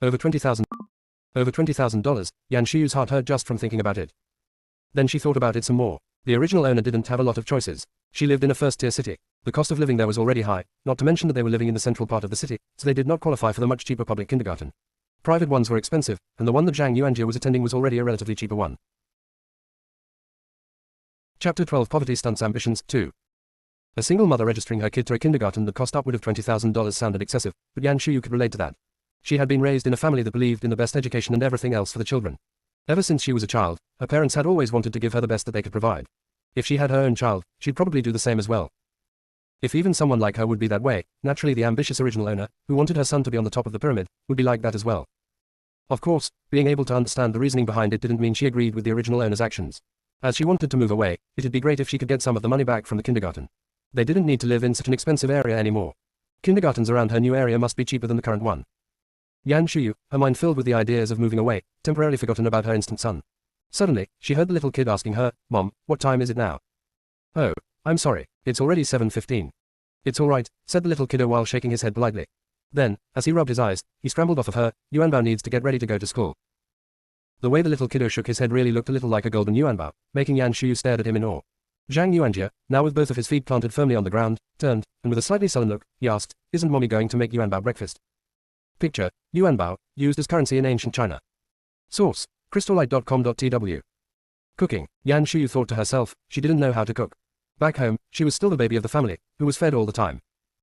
Over $20,000, Yan Shuyu's heart hurt just from thinking about it. Then she thought about it some more. The original owner didn't have a lot of choices. She lived in a first-tier city. The cost of living there was already high, not to mention that they were living in the central part of the city, so they did not qualify for the much cheaper public kindergarten. Private ones were expensive, and the one that Zhang Yuanjie was attending was already a relatively cheaper one. Chapter 12 Poverty Stunts Ambitions 2. A single mother registering her kid to a kindergarten that cost upward of $20,000 sounded excessive, but Yan Shuyu could relate to that. She had been raised in a family that believed in the best education and everything else for the children. Ever since she was a child, her parents had always wanted to give her the best that they could provide. If she had her own child, she'd probably do the same as well. If even someone like her would be that way, naturally the ambitious original owner, who wanted her son to be on the top of the pyramid, would be like that as well. Of course, being able to understand the reasoning behind it didn't mean she agreed with the original owner's actions. As she wanted to move away, it'd be great if she could get some of the money back from the kindergarten. They didn't need to live in such an expensive area anymore. Kindergartens around her new area must be cheaper than the current one. Yan Shuyu, her mind filled with the ideas of moving away, temporarily forgotten about her instant son. Suddenly, she heard the little kid asking her, "Mom, what time is it now?" "Oh, I'm sorry, it's already 7:15. "It's alright," said the little kiddo while shaking his head politely. Then, as he rubbed his eyes, he scrambled off of her. "Yuanbao needs to get ready to go to school." The way the little kiddo shook his head really looked a little like a golden Yuanbao, making Yan Shuyu stared at him in awe. Zhang Yuanjie, now with both of his feet planted firmly on the ground, turned, and with a slightly sullen look, he asked, "Isn't Mommy going to make Yuanbao breakfast?" Picture, Yuanbao, used as currency in ancient China. Source, crystallight.com.tw. Cooking. Yan Shuyu thought to herself, she didn't know how to cook. Back home, she was still the baby of the family, who was fed all the time.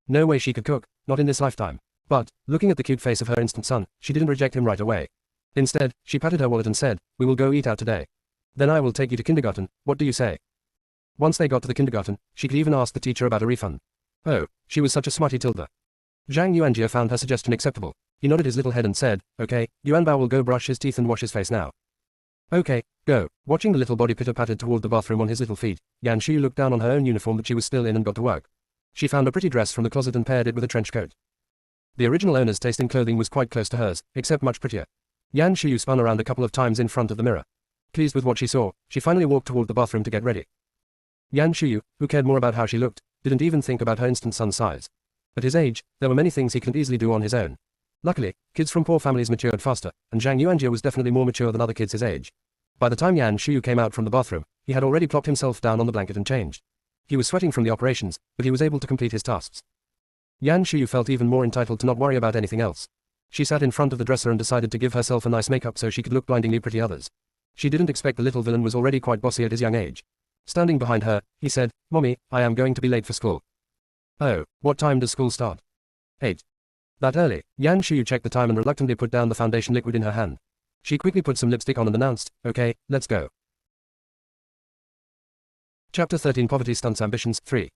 No way she could cook, not in this lifetime. But, looking at the cute face of her instant son, she didn't reject him right away. Instead, she patted her wallet and said, "We will go eat out today. Then I will take you to kindergarten, what do you say?" Once they got to the kindergarten, she could even ask the teacher about a refund. Oh, she was such a smarty Tilda. Zhang Yuanjie found her suggestion acceptable. He nodded his little head and said, "Okay, Yuanbao will go brush his teeth and wash his face now." "Okay, go." Watching the little body pitter-pattered toward the bathroom on his little feet, Yan Shu looked down on her own uniform that she was still in and got to work. She found a pretty dress from the closet and paired it with a trench coat. The original owner's taste in clothing was quite close to hers, except much prettier. Yan Shu spun around a couple of times in front of the mirror. Pleased with what she saw, she finally walked toward the bathroom to get ready. Yan Shu, who cared more about how she looked, didn't even think about her instant son's size. At his age, there were many things he couldn't easily do on his own. Luckily, kids from poor families matured faster, and Zhang Yuanjie was definitely more mature than other kids his age. By the time Yan Shu came out from the bathroom, he had already plopped himself down on the blanket and changed. He was sweating from the operations, but he was able to complete his tasks. Yan Shu felt even more entitled to not worry about anything else. She sat in front of the dresser and decided to give herself a nice makeup so she could look blindingly pretty others. She didn't expect the little villain was already quite bossy at his young age. Standing behind her, he said, "Mommy, I am going to be late for school." "Oh, what time does school start?" 8. That early, Yan Shu checked the time and reluctantly put down the foundation liquid in her hand. She quickly put some lipstick on and announced, "Okay, let's go." Chapter 13 Poverty Stunts Ambitions 3.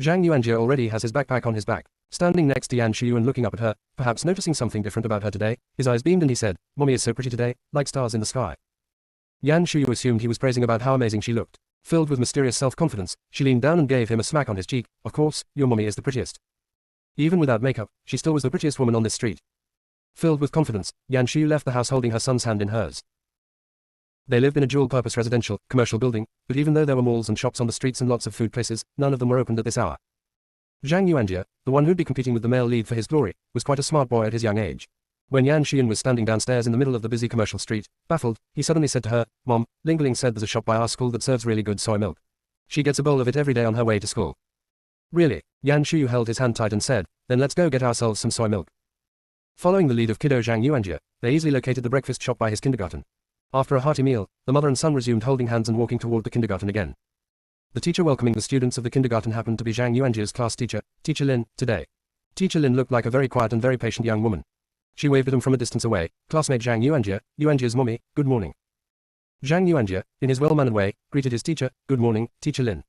Zhang Yuanjie already has his backpack on his back. Standing next to Yan Shu and looking up at her, perhaps noticing something different about her today, his eyes beamed and he said, "Mommy is so pretty today, like stars in the sky." Yan Shu assumed he was praising about how amazing she looked. Filled with mysterious self-confidence, she leaned down and gave him a smack on his cheek. "Of course, your mommy is the prettiest." Even without makeup, she still was the prettiest woman on this street. Filled with confidence, Yan Shu left the house holding her son's hand in hers. They lived in a dual-purpose residential, commercial building, but even though there were malls and shops on the streets and lots of food places, none of them were opened at this hour. Zhang Yuanjie, the one who'd be competing with the male lead for his glory, was quite a smart boy at his young age. When Yan Xian was standing downstairs in the middle of the busy commercial street, baffled, he suddenly said to her, "Mom, Ling Ling said there's a shop by our school that serves really good soy milk. She gets a bowl of it every day on her way to school." "Really?" Yan Shu held his hand tight and said, "Then let's go get ourselves some soy milk." Following the lead of kiddo Zhang Yuanjie, they easily located the breakfast shop by his kindergarten. After a hearty meal, the mother and son resumed holding hands and walking toward the kindergarten again. The teacher welcoming the students of the kindergarten happened to be Zhang Yuanjie's class teacher, Teacher Lin, today. Teacher Lin looked like a very quiet and very patient young woman. She waved at him from a distance away. "Classmate Zhang Yuanjie, Yuanjie's mommy, good morning." Zhang Yuanjie, in his well-mannered way, greeted his teacher, "Good morning, Teacher Lin."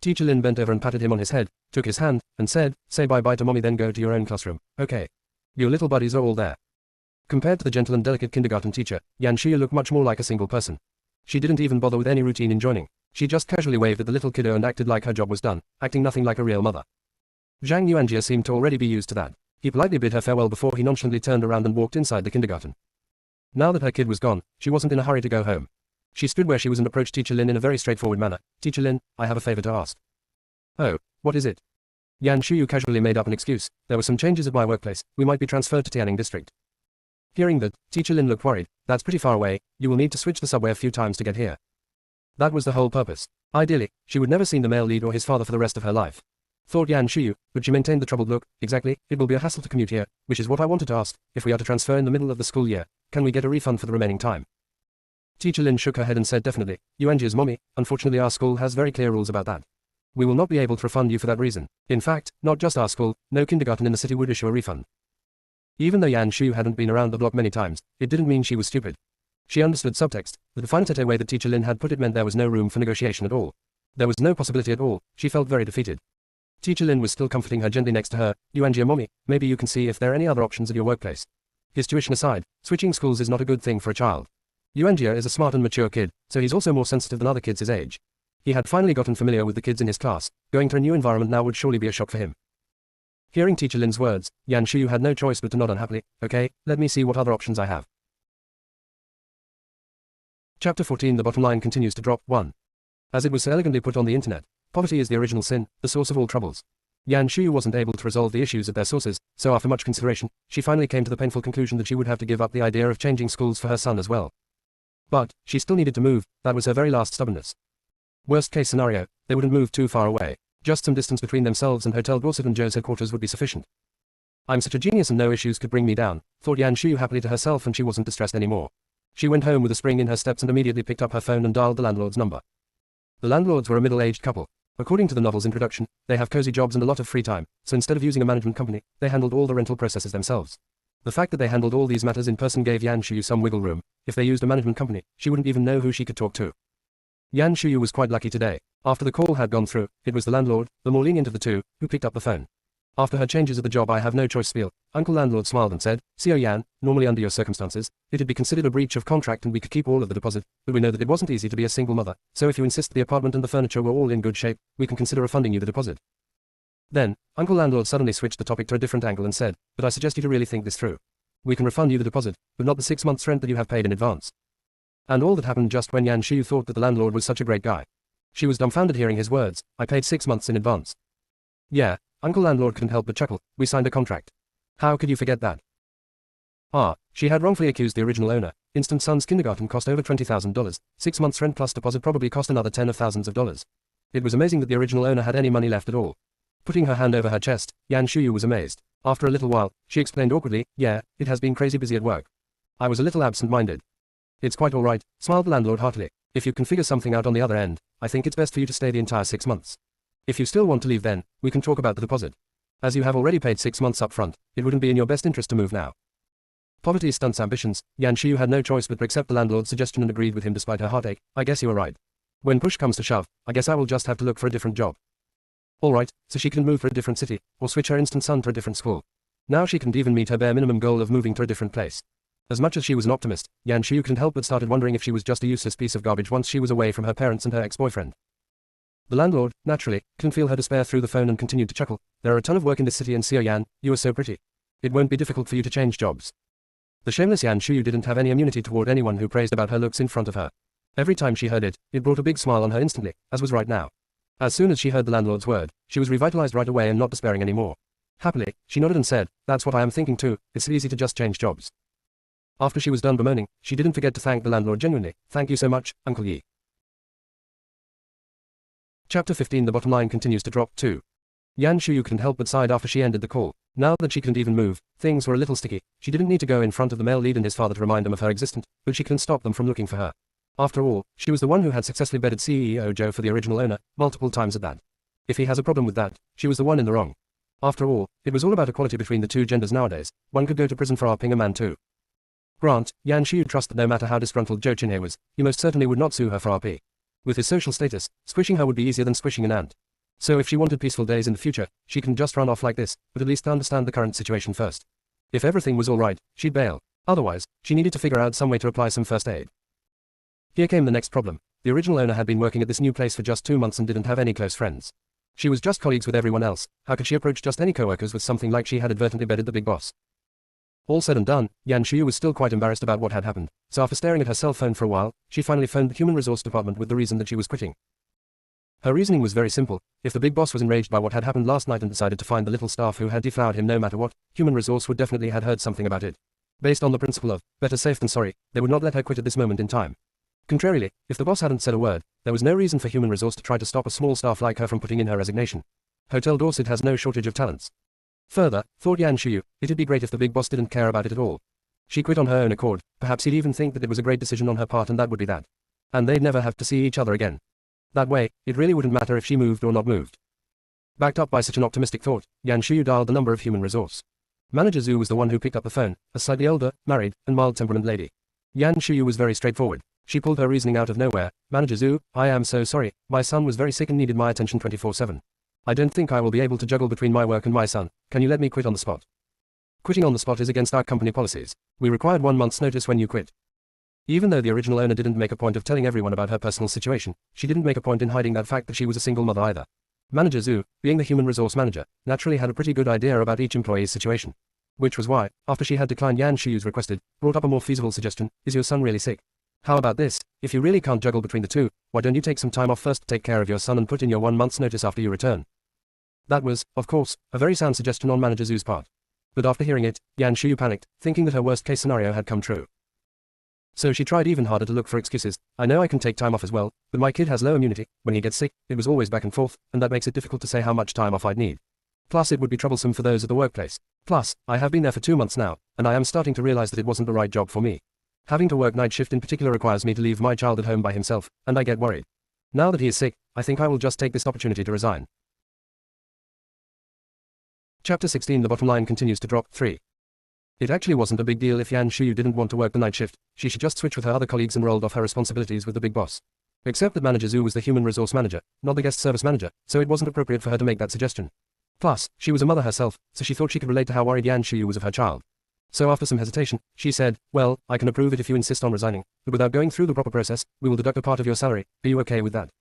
Teacher Lin bent over and patted him on his head, took his hand, and said, "Say bye-bye to mommy then go to your own classroom, okay? Your little buddies are all there." Compared to the gentle and delicate kindergarten teacher, Yan Xia looked much more like a single person. She didn't even bother with any routine in joining. She just casually waved at the little kiddo and acted like her job was done, acting nothing like a real mother. Zhang Yuanjie seemed to already be used to that. He politely bid her farewell before he nonchalantly turned around and walked inside the kindergarten. Now that her kid was gone, she wasn't in a hurry to go home. She stood where she was and approached Teacher Lin in a very straightforward manner. "Teacher Lin, I have a favor to ask." "Oh, what is it?" Yan Shuyu casually made up an excuse. "There were some changes at my workplace. We might be transferred to Tianing District." Hearing that, Teacher Lin looked worried. "That's pretty far away. You will need to switch the subway a few times to get here." That was the whole purpose. Ideally, she would never seen the male lead or his father for the rest of her life. Thought Yan Shuyu, but she maintained the troubled look. "Exactly, it will be a hassle to commute here, which is what I wanted to ask. If we are to transfer in the middle of the school year, can we get a refund for the remaining time?" Teacher Lin shook her head and said, "Definitely, Yuanji's mommy. Unfortunately our school has very clear rules about that. We will not be able to refund you for that reason. In fact, not just our school, no kindergarten in the city would issue a refund." Even though Yan Shu hadn't been around the block many times, it didn't mean she was stupid. She understood subtext. The definite way that Teacher Lin had put it meant there was no room for negotiation at all. There was no possibility at all. She felt very defeated. Teacher Lin was still comforting her gently next to her. "Yuanjie mommy, maybe you can see if there are any other options at your workplace. His tuition aside, switching schools is not a good thing for a child. Yuanjie is a smart and mature kid, so he's also more sensitive than other kids his age. He had finally gotten familiar with the kids in his class. Going to a new environment now would surely be a shock for him." Hearing Teacher Lin's words, Yan Shu had no choice but to nod unhappily. "Okay, let me see what other options I have." Chapter 14 The bottom line continues to drop. 1. As it was so elegantly put on the internet, poverty is the original sin, the source of all troubles. Yan Shu wasn't able to resolve the issues at their sources, so after much consideration, she finally came to the painful conclusion that she would have to give up the idea of changing schools for her son as well. But, she still needed to move. That was her very last stubbornness. Worst case scenario, they wouldn't move too far away. Just some distance between themselves and Hotel Dorset and Joe's headquarters would be sufficient. "I'm such a genius and no issues could bring me down," thought Yan Shu happily to herself, and she wasn't distressed anymore. She went home with a spring in her steps and immediately picked up her phone and dialed the landlord's number. The landlords were a middle-aged couple. According to the novel's introduction, they have cozy jobs and a lot of free time, so instead of using a management company, they handled all the rental processes themselves. The fact that they handled all these matters in person gave Yan Shuyu some wiggle room. If they used a management company, she wouldn't even know who she could talk to. Yan Shuyu was quite lucky today. After the call had gone through, it was the landlord, the more lenient of the two, who picked up the phone. After her changes at the job I have no choice spiel, Uncle Landlord smiled and said, "See Yan, normally under your circumstances, it'd be considered a breach of contract and we could keep all of the deposit, but we know that it wasn't easy to be a single mother, so if you insist the apartment and the furniture were all in good shape, we can consider refunding you the deposit." Then, Uncle Landlord suddenly switched the topic to a different angle and said, "But I suggest you to really think this through. We can refund you the deposit, but not the 6 months rent that you have paid in advance." And all that happened just when Yan Shuyu thought that the landlord was such a great guy. She was dumbfounded hearing his words, "I paid 6 months in advance." Yeah, Uncle Landlord couldn't help but chuckle, "We signed a contract. How could you forget that?" She had wrongfully accused the original owner. Instant Son's kindergarten cost over $20,000, 6 months rent plus deposit probably cost another $10 of thousands of dollars. It was amazing that the original owner had any money left at all. Putting her hand over her chest, Yan Shuyu was amazed. After a little while, she explained awkwardly, "Yeah, it has been crazy busy at work. I was a little absent-minded." "It's quite alright," smiled the landlord heartily. "If you can figure something out on the other end, I think it's best for you to stay the entire 6 months. If you still want to leave then, we can talk about the deposit. As you have already paid 6 months up front, it wouldn't be in your best interest to move now." Poverty stunts ambitions. Yan Shuyu had no choice but to accept the landlord's suggestion and agreed with him despite her heartache. "I guess you are right. When push comes to shove, I guess I will just have to look for a different job." Alright, so she couldn't move for a different city, or switch her instant son to a different school. Now she couldn't even meet her bare minimum goal of moving to a different place. As much as she was an optimist, Yan Shuyu couldn't help but started wondering if she was just a useless piece of garbage once she was away from her parents and her ex-boyfriend. The landlord, naturally, couldn't feel her despair through the phone and continued to chuckle. "There are a ton of work in this city and Yan, you are so pretty. It won't be difficult for you to change jobs." The shameless Yan Shuyu didn't have any immunity toward anyone who praised about her looks in front of her. Every time she heard it, it brought a big smile on her instantly, as was right now. As soon as she heard the landlord's word, she was revitalized right away and not despairing anymore. Happily, she nodded and said, "That's what I am thinking too, it's easy to just change jobs." After she was done bemoaning, she didn't forget to thank the landlord genuinely. "Thank you so much, Uncle Yi." Chapter 15. The bottom line continues to drop too. Yan Shuyu couldn't help but sighed after she ended the call. Now that she couldn't even move, things were a little sticky. She didn't need to go in front of the male lead and his father to remind them of her existence, but she couldn't stop them from looking for her. After all, she was the one who had successfully bedded CEO Joe for the original owner, multiple times at that. If he has a problem with that, she was the one in the wrong. After all, it was all about equality between the two genders nowadays. One could go to prison for RPing a man too. Grant, Yan Shuyu trusted that no matter how disgruntled Joe Chinhe was, he most certainly would not sue her for RP. With his social status, squishing her would be easier than squishing an ant. So if she wanted peaceful days in the future, she couldn't just run off like this, but at least understand the current situation first. If everything was alright, she'd bail. Otherwise, she needed to figure out some way to apply some first aid. Here came the next problem. The original owner had been working at this new place for just 2 months and didn't have any close friends. She was just colleagues with everyone else. How could she approach just any co-workers with something like she had advertently bedded the big boss? All said and done, Yan Shuyu was still quite embarrassed about what had happened, so after staring at her cell phone for a while, she finally phoned the human resource department with the reason that she was quitting. Her reasoning was very simple. If the big boss was enraged by what had happened last night and decided to find the little staff who had deflowered him no matter what, human resource would definitely had heard something about it. Based on the principle of, better safe than sorry, they would not let her quit at this moment in time. Contrarily, if the boss hadn't said a word, there was no reason for human resource to try to stop a small staff like her from putting in her resignation. Hotel Dorset has no shortage of talents. Further, thought Yan Shuyu, it'd be great if the big boss didn't care about it at all. She quit on her own accord, perhaps he'd even think that it was a great decision on her part and that would be that. And they'd never have to see each other again. That way, it really wouldn't matter if she moved or not moved. Backed up by such an optimistic thought, Yan Shuyu dialed the number of human resource. Manager Zhu was the one who picked up the phone, a slightly older, married, and mild-temperament lady. Yan Shuyu was very straightforward. She pulled her reasoning out of nowhere. "Manager Zhu, I am so sorry, my son was very sick and needed my attention 24/7. I don't think I will be able to juggle between my work and my son. Can you let me quit on the spot?" Quitting on the spot is against our company policies. We required 1 month's notice when you quit. Even though the original owner didn't make a point of telling everyone about her personal situation, she didn't make a point in hiding that fact that she was a single mother either. Manager Zhu, being the human resource manager, naturally had a pretty good idea about each employee's situation. Which was why, after she had declined Yan Shuyu's requested, brought up a more feasible suggestion: "Is your son really sick? How about this? If you really can't juggle between the two, why don't you take some time off first to take care of your son and put in your 1 month's notice after you return?" That was, of course, a very sound suggestion on Manager Zhu's part. But after hearing it, Yan Shuyu panicked, thinking that her worst-case scenario had come true. So she tried even harder to look for excuses. "I know I can take time off as well, but my kid has low immunity. When he gets sick, it was always back and forth, and that makes it difficult to say how much time off I'd need. Plus it would be troublesome for those at the workplace. Plus, I have been there for 2 months now, and I am starting to realize that it wasn't the right job for me. Having to work night shift in particular requires me to leave my child at home by himself, and I get worried. Now that he is sick, I think I will just take this opportunity to resign. Chapter 16. The bottom line continues to drop. 3. It actually wasn't a big deal if Yan Shuyu didn't want to work the night shift. She should just switch with her other colleagues and rolled off her responsibilities with the big boss. Except that Manager Zhu was the human resource manager, not the guest service manager, so it wasn't appropriate for her to make that suggestion. Plus, she was a mother herself, so she thought she could relate to how worried Yan Shuyu was of her child. So after some hesitation, she said, "Well, I can approve it if you insist on resigning, but without going through the proper process, we will deduct a part of your salary. Are you okay with that?"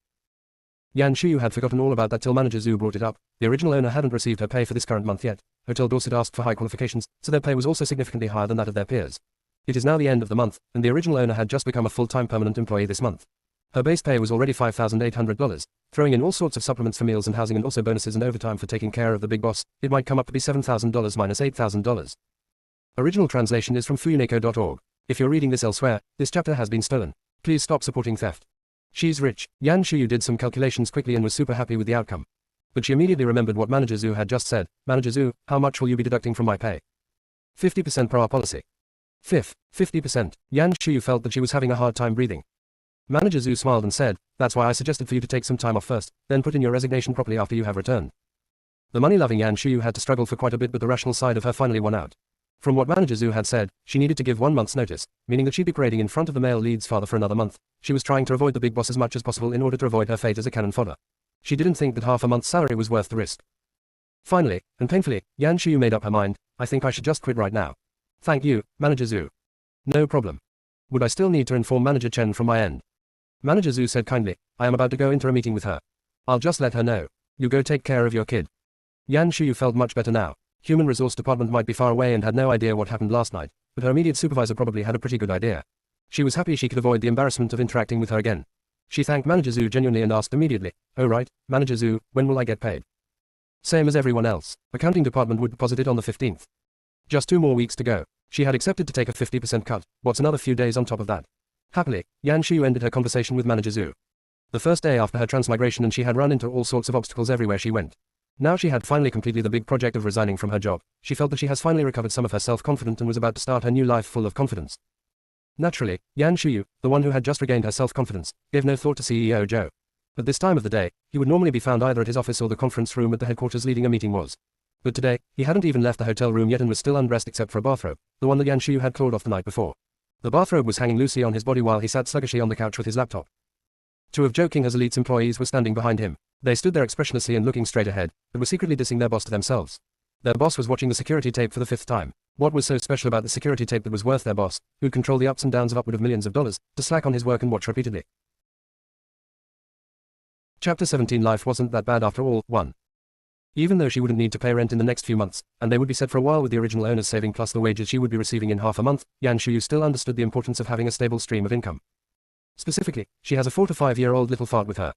Yan Shuyu had forgotten all about that till Manager Zhu brought it up. The original owner hadn't received her pay for this current month yet. Hotel Dorset asked for high qualifications, so their pay was also significantly higher than that of their peers. It is now the end of the month, and the original owner had just become a full-time permanent employee this month. Her base pay was already $5,800, throwing in all sorts of supplements for meals and housing and also bonuses and overtime for taking care of the big boss. It might come up to be $7,000 minus $8,000. Original translation is from fuyuneko.org. If you're reading this elsewhere, this chapter has been stolen. Please stop supporting theft. She's rich. Yan Shuyu did some calculations quickly and was super happy with the outcome. But she immediately remembered what Manager Zhu had just said. "Manager Zhu, how much will you be deducting from my pay?" 50% per hour policy. 50%. Yan Shuyu felt that she was having a hard time breathing. Manager Zhu smiled and said, "That's why I suggested for you to take some time off first, then put in your resignation properly after you have returned." The money-loving Yan Shuyu had to struggle for quite a bit, but the rational side of her finally won out. From what Manager Zhu had said, she needed to give 1 month's notice, meaning that she'd be parading in front of the male lead's father for another month. She was trying to avoid the big boss as much as possible in order to avoid her fate as a cannon fodder. She didn't think that half a month's salary was worth the risk. Finally, and painfully, Yan Shuyu made up her mind. "I think I should just quit right now." "Thank you, Manager Zhu." "No problem. Would I still need to inform Manager Chen from my end?" Manager Zhu said kindly, "I am about to go into a meeting with her. I'll just let her know. You go take care of your kid." Yan Shuyu felt much better now. Human Resource Department might be far away and had no idea what happened last night, but her immediate supervisor probably had a pretty good idea. She was happy she could avoid the embarrassment of interacting with her again. She thanked Manager Zhu genuinely and asked immediately, "Oh right, Manager Zhu, when will I get paid?" Same as everyone else. Accounting department would deposit it on the 15th. Just 2 more weeks to go. She had accepted to take a 50% cut. What's another few days on top of that? Happily, Yan Shuyu ended her conversation with Manager Zhu. The first day after her transmigration, and she had run into all sorts of obstacles everywhere she went. Now she had finally completed the big project of resigning from her job. She felt that she has finally recovered some of her self-confidence and was about to start her new life full of confidence. Naturally, Yan Shuyu, the one who had just regained her self-confidence, gave no thought to CEO Zhou. At this time of the day, he would normally be found either at his office or the conference room at the headquarters leading a meeting was. But today, he hadn't even left the hotel room yet and was still undressed except for a bathrobe, the one that Yan Shuyu had clawed off the night before. The bathrobe was hanging loosely on his body while he sat sluggishly on the couch with his laptop. 2 of Zhou Qinghe's elite's employees were standing behind him. They stood there expressionlessly and looking straight ahead, but were secretly dissing their boss to themselves. Their boss was watching the security tape for the 5th time. What was so special about the security tape that was worth their boss, who'd control the ups and downs of upward of millions of dollars, to slack on his work and watch repeatedly? Chapter 17. Life wasn't that bad after all. 1. Even though she wouldn't need to pay rent in the next few months, and they would be set for a while with the original owner's saving plus the wages she would be receiving in half a month, Yan Shuyu still understood the importance of having a stable stream of income. Specifically, she has a 4 to 5-year-old little fart with her.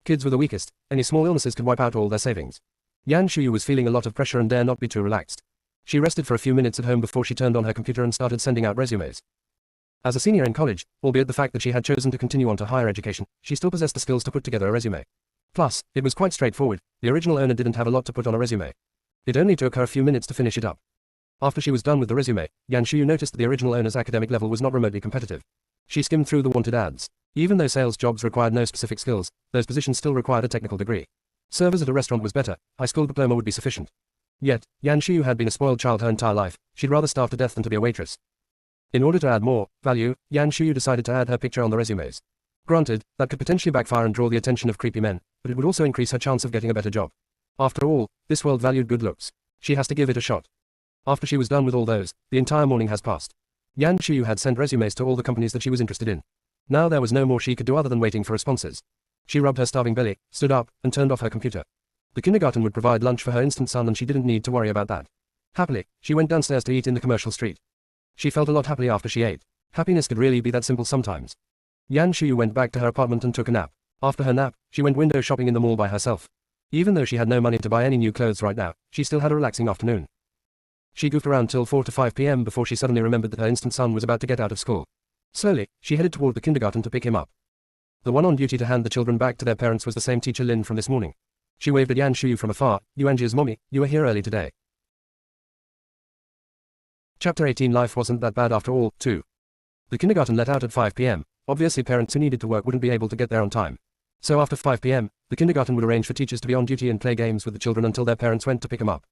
Kids were the weakest. Any small illnesses could wipe out all their savings. Yan Shuyu was feeling a lot of pressure and dare not be too relaxed. She rested for a few minutes at home before she turned on her computer and started sending out resumes. As a senior in college, albeit the fact that she had chosen to continue on to higher education, she still possessed the skills to put together a resume. Plus, it was quite straightforward. The original owner didn't have a lot to put on a resume. It only took her a few minutes to finish it up. After she was done with the resume, Yan Shuyu noticed that the original owner's academic level was not remotely competitive. She skimmed through the wanted ads. Even though sales jobs required no specific skills, those positions still required a technical degree. Servers at a restaurant was better. High school diploma would be sufficient. Yet, Yan Shuyu had been a spoiled child her entire life. She'd rather starve to death than to be a waitress. In order to add more value, Yan Shuyu decided to add her picture on the resumes. Granted, that could potentially backfire and draw the attention of creepy men, but it would also increase her chance of getting a better job. After all, this world valued good looks. She has to give it a shot. After she was done with all those, the entire morning has passed. Yan Shuyu had sent resumes to all the companies that she was interested in. Now there was no more she could do other than waiting for responses. She rubbed her starving belly, stood up, and turned off her computer. The kindergarten would provide lunch for her infant son and she didn't need to worry about that. Happily, she went downstairs to eat in the commercial street. She felt a lot happily after she ate. Happiness could really be that simple sometimes. Yan Shuyu went back to her apartment and took a nap. After her nap, she went window shopping in the mall by herself. Even though she had no money to buy any new clothes right now, she still had a relaxing afternoon. She goofed around till 4 to 5 p.m. before she suddenly remembered that her infant son was about to get out of school. Slowly, she headed toward the kindergarten to pick him up. The one on duty to hand the children back to their parents was the same teacher Lin from this morning. She waved at Yan Shuyu from afar. "Yuanji's mommy, you were here early today." Chapter 18. Life wasn't that bad after all. 2. The kindergarten let out at 5 p.m. Obviously parents who needed to work wouldn't be able to get there on time. So after 5 p.m., the kindergarten would arrange for teachers to be on duty and play games with the children until their parents went to pick them up.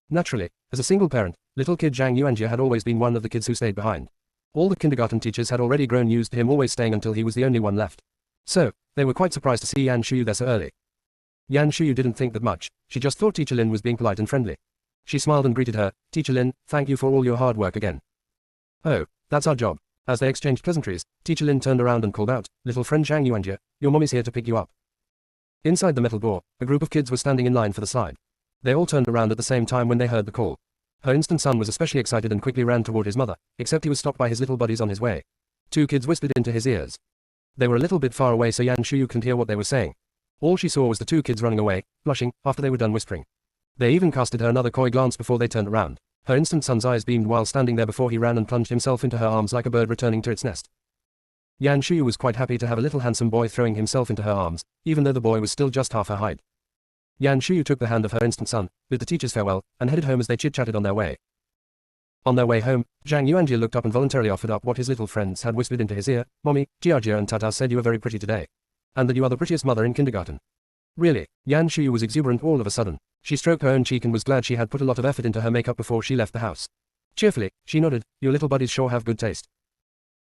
Naturally, as a single parent, little kid Zhang Yuanjie had always been one of the kids who stayed behind. All the kindergarten teachers had already grown used to him always staying until he was the only one left. So, they were quite surprised to see Yan Shuyu there so early. Yan Shuyu didn't think that much, she just thought Teacher Lin was being polite and friendly. She smiled and greeted her, "Teacher Lin, thank you for all your hard work again." "Oh, that's our job." As they exchanged pleasantries, Teacher Lin turned around and called out, "Little friend Zhang Yuanjie, your mommy's here to pick you up." Inside the metal door, a group of kids were standing in line for the slide. They all turned around at the same time when they heard the call. Her instant son was especially excited and quickly ran toward his mother, except he was stopped by his little buddies on his way. Two kids whispered into his ears. They were a little bit far away so Yan Shuyu couldn't hear what they were saying. All she saw was the two kids running away, blushing, after they were done whispering. They even casted her another coy glance before they turned around. Her instant son's eyes beamed while standing there before he ran and plunged himself into her arms like a bird returning to its nest. Yan Shuyu was quite happy to have a little handsome boy throwing himself into her arms, even though the boy was still just half her height. Yan Shuyu took the hand of her instant son, bid the teachers farewell, and headed home as they chit-chatted on their way. On their way home, Zhang Yuanjie looked up and voluntarily offered up what his little friends had whispered into his ear. "Mommy, Jiajia and Tata said you were very pretty today. And that you are the prettiest mother in kindergarten." Really, Yan Shuyu was exuberant all of a sudden. She stroked her own cheek and was glad she had put a lot of effort into her makeup before she left the house. Cheerfully, she nodded, "Your little buddies sure have good taste."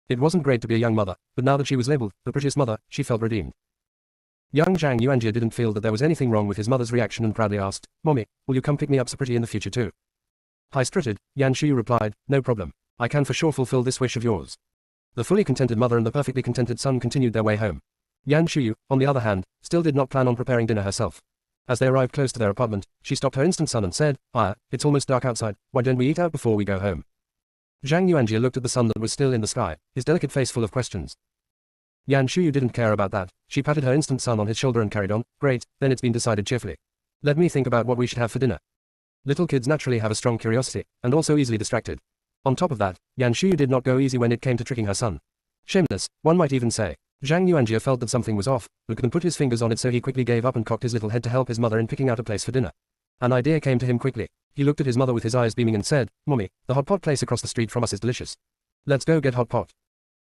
It wasn't great to be a young mother, but now that she was labeled the prettiest mother, she felt redeemed. Young Zhang Yuanjie didn't feel that there was anything wrong with his mother's reaction and proudly asked, "Mommy, will you come pick me up so pretty in the future too?" High-spirited, Yan Shuyu replied, "No problem. I can for sure fulfill this wish of yours." The fully contented mother and the perfectly contented son continued their way home. Yan Shuyu, on the other hand, still did not plan on preparing dinner herself. As they arrived close to their apartment, she stopped her instant son and said, It's almost dark outside, why don't we eat out before we go home?" Zhang Yuanjie looked at the sun that was still in the sky, his delicate face full of questions. Yan Shuyu didn't care about that. She patted her instant son on his shoulder and carried on, "Great, then it's been decided cheerfully. Let me think about what we should have for dinner." Little kids naturally have a strong curiosity, and also easily distracted. On top of that, Yan Shuyu did not go easy when it came to tricking her son. Shameless, one might even say. Zhang Yuanjie felt that something was off, but couldn't put his fingers on it, so he quickly gave up and cocked his little head to help his mother in picking out a place for dinner. An idea came to him quickly. He looked at his mother with his eyes beaming and said, "Mommy, the hot pot place across the street from us is delicious. Let's go get hot pot."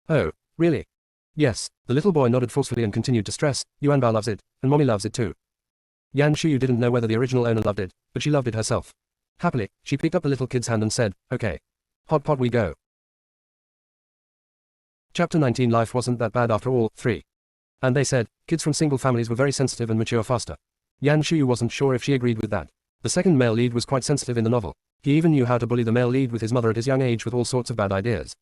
"Oh, really?" "Yes." The little boy nodded forcefully and continued to stress, "Yuanbao loves it, and Mommy loves it too." Yan Shuyu didn't know whether the original owner loved it, but she loved it herself. Happily, she picked up the little kid's hand and said, "Okay. Hot pot we go." Chapter 19 Life wasn't that bad after all, 3. And they said, kids from single families were very sensitive and mature faster. Yan Shuyu wasn't sure if she agreed with that. The second male lead was quite sensitive in the novel. He even knew how to bully the male lead with his mother at his young age with all sorts of bad ideas.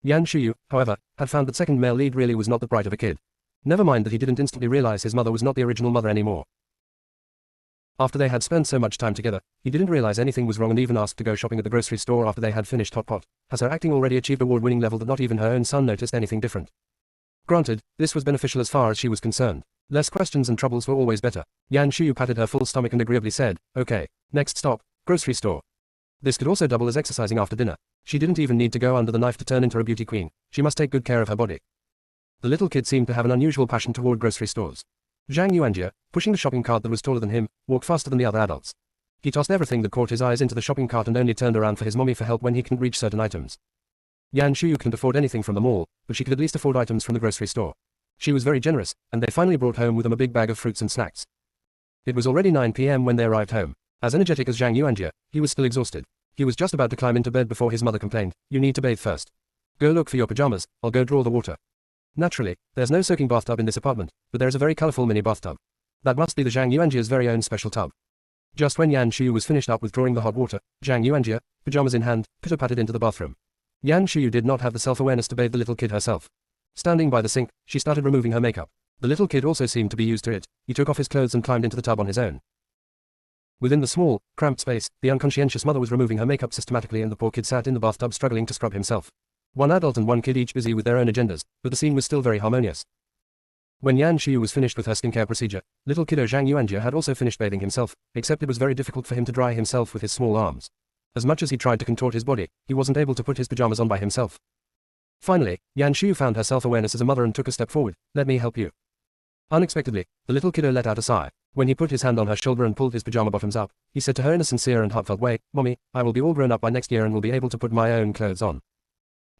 Yan Shuyu, however, had found that second male lead really was not the bright of a kid. Never mind that he didn't instantly realize his mother was not the original mother anymore. After they had spent so much time together, he didn't realize anything was wrong and even asked to go shopping at the grocery store after they had finished hot pot, as her acting already achieved award-winning level that not even her own son noticed anything different. Granted, this was beneficial as far as she was concerned. Less questions and troubles were always better. Yan Shuyu patted her full stomach and agreeably said, "Okay, next stop, grocery store." This could also double as exercising after dinner. She didn't even need to go under the knife to turn into a beauty queen. She must take good care of her body. The little kid seemed to have an unusual passion toward grocery stores. Zhang Yuanjie, pushing the shopping cart that was taller than him, walked faster than the other adults. He tossed everything that caught his eyes into the shopping cart and only turned around for his mommy for help when he couldn't reach certain items. Yan Shuyu couldn't afford anything from the mall, but she could at least afford items from the grocery store. She was very generous, and they finally brought home with them a big bag of fruits and snacks. It was already 9 p.m. when they arrived home. As energetic as Zhang Yuanjie, he was still exhausted. He was just about to climb into bed before his mother complained, "You need to bathe first. Go look for your pajamas, I'll go draw the water." Naturally, there's no soaking bathtub in this apartment, but there is a very colorful mini bathtub. That must be the Zhang Yuanjie's very own special tub. Just when Yan Shuyu was finished up with drawing the hot water, Zhang Yuanjie, pajamas in hand, pitter-pattered into the bathroom. Yan Shuyu did not have the self-awareness to bathe the little kid herself. Standing by the sink, she started removing her makeup. The little kid also seemed to be used to it. He took off his clothes and climbed into the tub on his own. Within the small, cramped space, the unconscientious mother was removing her makeup systematically and the poor kid sat in the bathtub struggling to scrub himself. One adult and one kid each busy with their own agendas, but the scene was still very harmonious. When Yan Shuyu was finished with her skincare procedure, little kiddo Zhang Yuanjie had also finished bathing himself, except it was very difficult for him to dry himself with his small arms. As much as he tried to contort his body, he wasn't able to put his pajamas on by himself. Finally, Yan Shuyu found her self-awareness as a mother and took a step forward. "Let me help you." Unexpectedly, the little kiddo let out a sigh. When he put his hand on her shoulder and pulled his pajama bottoms up, he said to her in a sincere and heartfelt way, "Mommy, I will be all grown up by next year and will be able to put my own clothes on."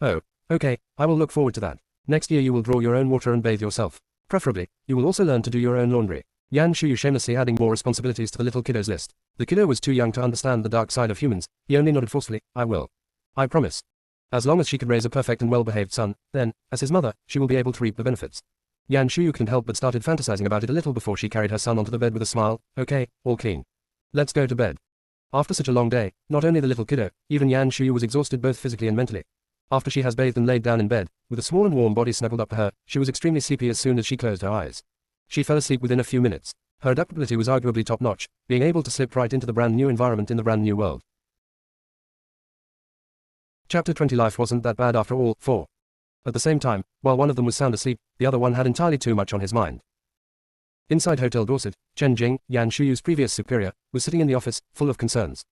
"Oh, okay, I will look forward to that. Next year you will draw your own water and bathe yourself. Preferably, you will also learn to do your own laundry. Yan Shuyu shamelessly adding more responsibilities to the little kiddo's list. The kiddo was too young to understand the dark side of humans. He only nodded forcefully. I will. I promise. As long as she could raise a perfect and well-behaved son, then, as his mother, she will be able to reap the benefits. Yan Shuyu couldn't help but started fantasizing about it a little before she carried her son onto the bed with a smile. Okay, all clean. Let's go to bed. After such a long day, not only the little kiddo, even Yan Shuyu was exhausted both physically and mentally. After she has bathed and laid down in bed, with a small and warm body snuggled up to her, she was extremely sleepy as soon as she closed her eyes. She fell asleep within a few minutes. Her adaptability was arguably top-notch, being able to slip right into the brand new environment in the brand new world. Chapter 20 Life wasn't that bad after all, 4. At the same time, while one of them was sound asleep, the other one had entirely too much on his mind. Inside Hotel Dorset, Chen Jing, Yan Shuyu's previous superior, was sitting in the office, full of concerns.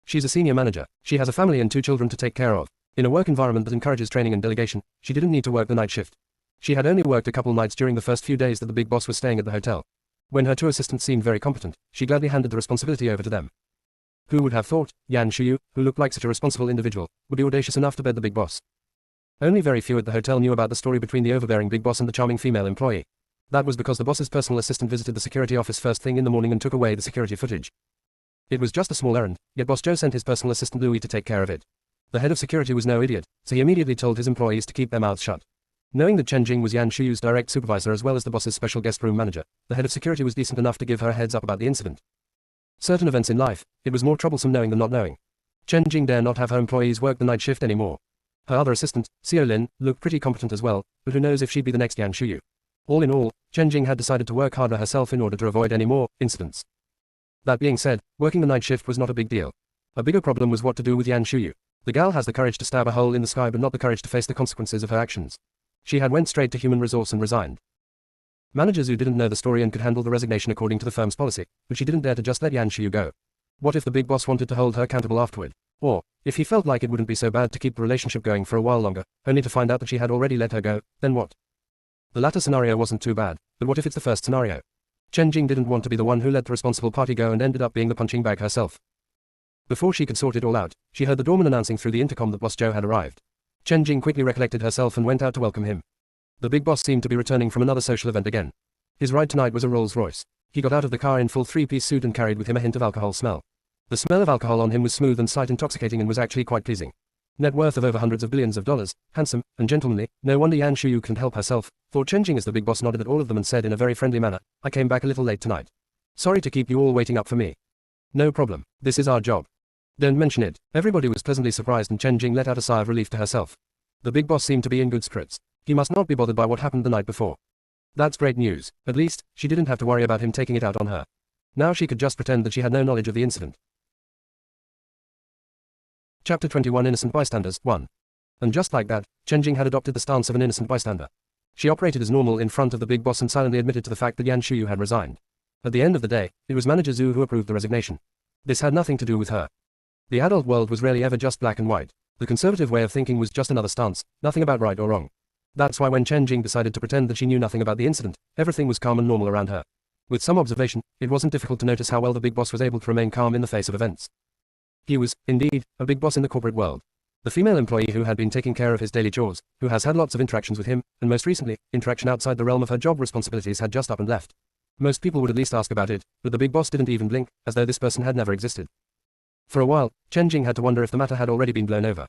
She's a senior manager. She has a family and 2 children to take care of. In a work environment that encourages training and delegation, she didn't need to work the night shift. She had only worked a couple nights during the first few days that the big boss was staying at the hotel. When her 2 assistants seemed very competent, she gladly handed the responsibility over to them. Who would have thought, Yan Shuyu, who looked like such a responsible individual, would be audacious enough to bed the big boss? Only very few at the hotel knew about the story between the overbearing big boss and the charming female employee. That was because the boss's personal assistant visited the security office first thing in the morning and took away the security footage. It was just a small errand, yet Boss Joe sent his personal assistant Louis to take care of it. The head of security was no idiot, so he immediately told his employees to keep their mouths shut. Knowing that Chen Jing was Yan Shuyu's direct supervisor as well as the boss's special guest room manager, the head of security was decent enough to give her a heads up about the incident. Certain events in life, it was more troublesome knowing than not knowing. Chen Jing dare not have her employees work the night shift anymore. Her other assistant, Xiao Lin, looked pretty competent as well, but who knows if she'd be the next Yan Shuyu. All in all, Chen Jing had decided to work harder herself in order to avoid any more incidents. That being said, working the night shift was not a big deal. A bigger problem was what to do with Yan Shuyu. The gal has the courage to stab a hole in the sky but not the courage to face the consequences of her actions. She had went straight to human resource and resigned. Manager Zhu didn't know the story and could handle the resignation according to the firm's policy, but she didn't dare to just let Yan Shuyu go. What if the big boss wanted to hold her accountable afterward? Or, if he felt like it wouldn't be so bad to keep the relationship going for a while longer, only to find out that she had already let her go, then what? The latter scenario wasn't too bad, but what if it's the first scenario? Chen Jing didn't want to be the one who let the responsible party go and ended up being the punching bag herself. Before she could sort it all out, she heard the doorman announcing through the intercom that Boss Joe had arrived. Chen Jing quickly recollected herself and went out to welcome him. The big boss seemed to be returning from another social event again. His ride tonight was a Rolls-Royce. He got out of the car in full 3-piece suit and carried with him a hint of alcohol smell. The smell of alcohol on him was smooth and slight intoxicating and was actually quite pleasing. Net worth of over hundreds of billions of dollars, handsome, and gentlemanly, no wonder Yan Shuyu couldn't help herself, thought Chen Jing as the big boss nodded at all of them and said in a very friendly manner, I came back a little late tonight. Sorry to keep you all waiting up for me. No problem, this is our job. Don't mention it. Everybody was pleasantly surprised and Chen Jing let out a sigh of relief to herself. The big boss seemed to be in good spirits. He must not be bothered by what happened the night before. That's great news. At least, she didn't have to worry about him taking it out on her. Now she could just pretend that she had no knowledge of the incident. Chapter 21 Innocent Bystanders 1. And just like that, Chen Jing had adopted the stance of an innocent bystander. She operated as normal in front of the big boss and silently admitted to the fact that Yan Shuyu had resigned. At the end of the day, it was Manager Zhu who approved the resignation. This had nothing to do with her. The adult world was rarely ever just black and white. The conservative way of thinking was just another stance, nothing about right or wrong. That's why when Chen Jing decided to pretend that she knew nothing about the incident, everything was calm and normal around her. With some observation, it wasn't difficult to notice how well the big boss was able to remain calm in the face of events. He was, indeed, a big boss in the corporate world. The female employee who had been taking care of his daily chores, who has had lots of interactions with him, and most recently, interaction outside the realm of her job responsibilities had just up and left. Most people would at least ask about it, but the big boss didn't even blink, as though this person had never existed. For a while, Chen Jing had to wonder if the matter had already been blown over.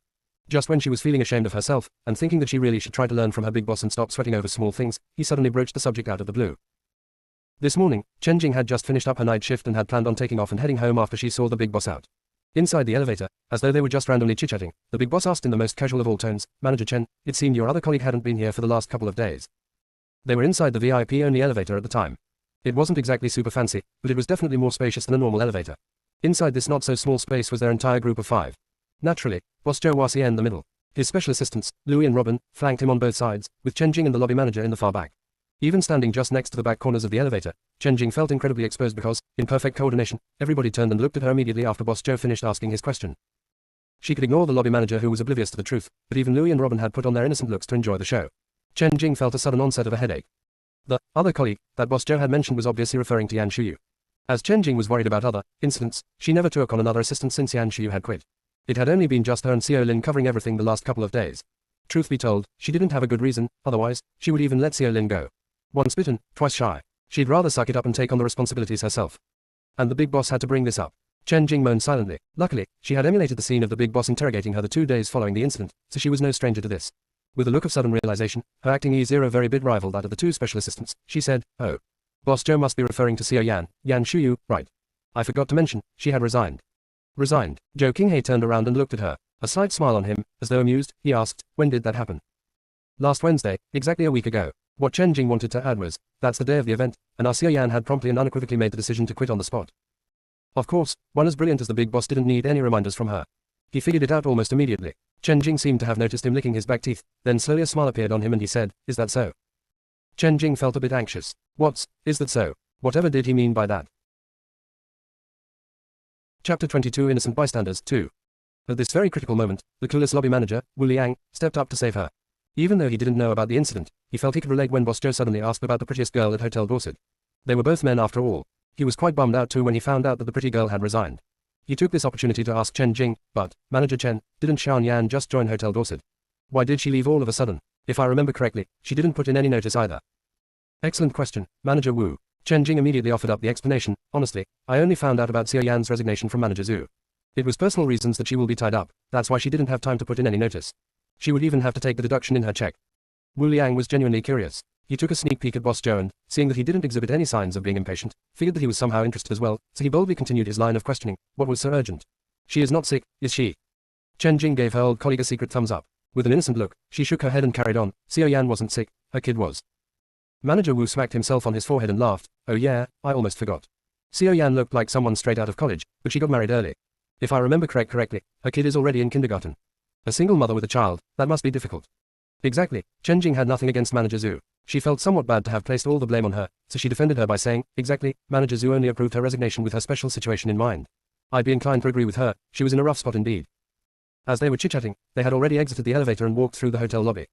Just when she was feeling ashamed of herself, and thinking that she really should try to learn from her big boss and stop sweating over small things, he suddenly broached the subject out of the blue. This morning, Chen Jing had just finished up her night shift and had planned on taking off and heading home after she saw the big boss out. Inside the elevator, as though they were just randomly chit-chatting, the big boss asked in the most casual of all tones, Manager Chen, it seemed your other colleague hadn't been here for the last couple of days. They were inside the VIP-only elevator at the time. It wasn't exactly super fancy, but it was definitely more spacious than a normal elevator. Inside this not-so-small space was their entire group of 5. Naturally, Boss Zhou Huaxia in the middle. His special assistants, Louis and Robin, flanked him on both sides, with Chen Jing and the lobby manager in the far back. Even standing just next to the back corners of the elevator, Chen Jing felt incredibly exposed because, in perfect coordination, everybody turned and looked at her immediately after Boss Zhou finished asking his question. She could ignore the lobby manager who was oblivious to the truth, but even Louis and Robin had put on their innocent looks to enjoy the show. Chen Jing felt a sudden onset of a headache. The other colleague that Boss Zhou had mentioned was obviously referring to Yan Shuyu. As Chen Jing was worried about other incidents, she never took on another assistant since Yan Shuyu had quit. It had only been just her and Xiao Lin covering everything the last couple of days. Truth be told, she didn't have a good reason, otherwise, she would even let Xiao Lin go. Once bitten, twice shy. She'd rather suck it up and take on the responsibilities herself. And the big boss had to bring this up. Chen Jing moaned silently. Luckily, she had emulated the scene of the big boss interrogating her the 2 days following the incident, so she was no stranger to this. With a look of sudden realization, her acting E0 very bit rivaled that of the 2 special assistants, she said, "Oh. Boss Joe must be referring to Xiao Yan Shuyu, right. I forgot to mention, she had resigned." Resigned? Zhou Qinghe turned around and looked at her. A slight smile on him, as though amused, he asked, "When did that happen?" "Last Wednesday, exactly a week ago." What Chen Jing wanted to add was, "That's the day of the event," and our Xiao Yan had promptly and unequivocally made the decision to quit on the spot. Of course, one as brilliant as the big boss didn't need any reminders from her. He figured it out almost immediately. Chen Jing seemed to have noticed him licking his back teeth, then slowly a smile appeared on him and he said, "Is that so?" Chen Jing felt a bit anxious. Is that so? Whatever did he mean by that? Chapter 22 Innocent Bystanders 2. At this very critical moment, the clueless lobby manager, Wu Liang, stepped up to save her. Even though he didn't know about the incident, he felt he could relate when Boss Joe suddenly asked about the prettiest girl at Hotel Dorset. They were both men after all. He was quite bummed out too when he found out that the pretty girl had resigned. He took this opportunity to ask Chen Jing, but, Manager Chen, didn't Xiao Yan just join Hotel Dorset? Why did she leave all of a sudden? If I remember correctly, she didn't put in any notice either. Excellent question, Manager Wu. Chen Jing immediately offered up the explanation. Honestly, I only found out about Xiao Yan's resignation from Manager Zhu. It was personal reasons that she will be tied up, that's why she didn't have time to put in any notice. She would even have to take the deduction in her check. Wu Liang was genuinely curious. He took a sneak peek at Boss Joe and, seeing that he didn't exhibit any signs of being impatient, figured that he was somehow interested as well, so he boldly continued his line of questioning. What was so urgent? She is not sick, is she? Chen Jing gave her old colleague a secret thumbs up. With an innocent look, she shook her head and carried on. Xiao Yan wasn't sick, her kid was. Manager Wu smacked himself on his forehead and laughed. Oh yeah, I almost forgot. Xiao Yan looked like someone straight out of college, but she got married early. If I remember correctly, her kid is already in kindergarten. A single mother with a child, that must be difficult. Exactly, Chen Jing had nothing against Manager Zhu. She felt somewhat bad to have placed all the blame on her, so she defended her by saying, exactly, Manager Zhu only approved her resignation with her special situation in mind. I'd be inclined to agree with her, she was in a rough spot indeed. As they were chit-chatting, they had already exited the elevator and walked through the hotel lobby.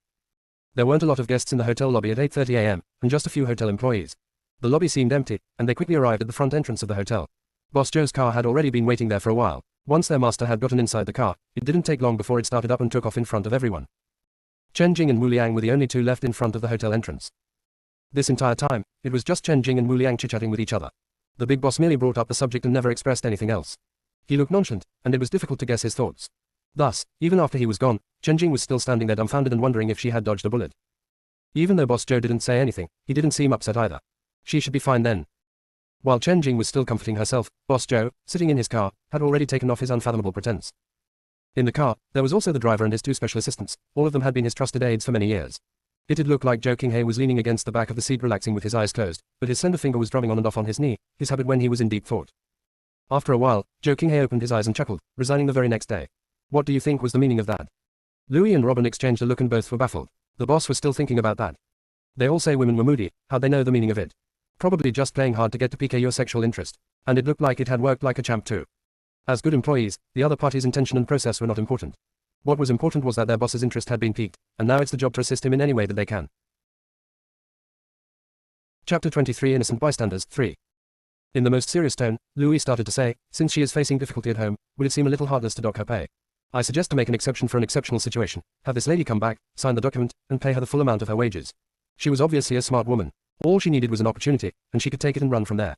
There weren't a lot of guests in the hotel lobby at 8:30 a.m., and just a few hotel employees. The lobby seemed empty, and they quickly arrived at the front entrance of the hotel. Boss Joe's car had already been waiting there for a while. Once their master had gotten inside the car, it didn't take long before it started up and took off in front of everyone. Chen Jing and Wu Liang were the only two left in front of the hotel entrance. This entire time, it was just Chen Jing and Wu Liang chit-chatting with each other. The big boss merely brought up the subject and never expressed anything else. He looked nonchalant, and it was difficult to guess his thoughts. Thus, even after he was gone, Chen Jing was still standing there dumbfounded and wondering if she had dodged a bullet. Even though Boss Joe didn't say anything, he didn't seem upset either. She should be fine then. While Chen Jing was still comforting herself, Boss Joe, sitting in his car, had already taken off his unfathomable pretense. In the car, there was also the driver and his two special assistants. All of them had been his trusted aides for many years. It did look like Zhou Qinghe was leaning against the back of the seat relaxing with his eyes closed, but his slender finger was drumming on and off on his knee, his habit when he was in deep thought. After a while, Zhou Qinghe opened his eyes and chuckled, resigning the very next day. What do you think was the meaning of that? Louis and Robin exchanged a look and both were baffled. The boss was still thinking about that. They all say women were moody, how'd they know the meaning of it? Probably just playing hard to get to pique your sexual interest. And it looked like it had worked like a champ too. As good employees, the other party's intention and process were not important. What was important was that their boss's interest had been piqued, and now it's the job to assist him in any way that they can. Chapter 23 Innocent Bystanders 3. In the most serious tone, Louis started to say, since she is facing difficulty at home, would it seem a little heartless to dock her pay? I suggest to make an exception for an exceptional situation, have this lady come back, sign the document, and pay her the full amount of her wages. She was obviously a smart woman. All she needed was an opportunity, and she could take it and run from there.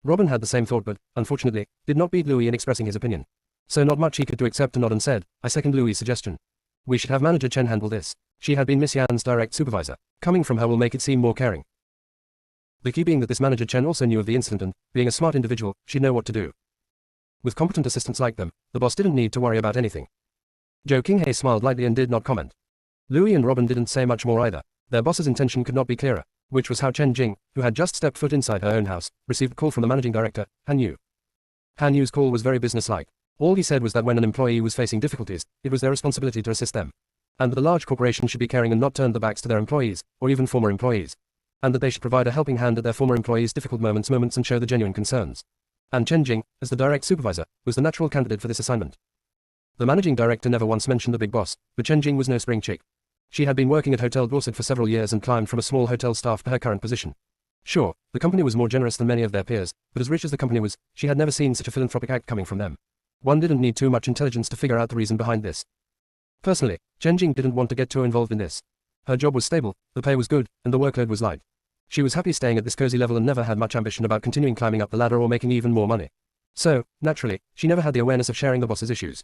Robin had the same thought but, unfortunately, did not beat Louis in expressing his opinion. So not much he could do except to nod and said, I second Louis' suggestion. We should have Manager Chen handle this. She had been Miss Yan's direct supervisor. Coming from her will make it seem more caring. The key being that this Manager Chen also knew of the incident and, being a smart individual, she'd know what to do. With competent assistants like them, the boss didn't need to worry about anything. Zhou Qinghe smiled lightly and did not comment. Louis and Robin didn't say much more either. Their boss's intention could not be clearer, which was how Chen Jing, who had just stepped foot inside her own house, received a call from the managing director, Han Yu. Han Yu's call was very businesslike. All he said was that when an employee was facing difficulties, it was their responsibility to assist them. And that a large corporation should be caring and not turn their backs to their employees, or even former employees. And that they should provide a helping hand at their former employees' difficult moments and show the genuine concerns. And Chen Jing, as the direct supervisor, was the natural candidate for this assignment. The managing director never once mentioned the big boss, but Chen Jing was no spring chick. She had been working at Hotel Dorset for several years and climbed from a small hotel staff to her current position. Sure, the company was more generous than many of their peers, but as rich as the company was, she had never seen such a philanthropic act coming from them. One didn't need too much intelligence to figure out the reason behind this. Personally, Chen Jing didn't want to get too involved in this. Her job was stable, the pay was good, and the workload was light. She was happy staying at this cozy level and never had much ambition about continuing climbing up the ladder or making even more money. So, naturally, she never had the awareness of sharing the boss's issues.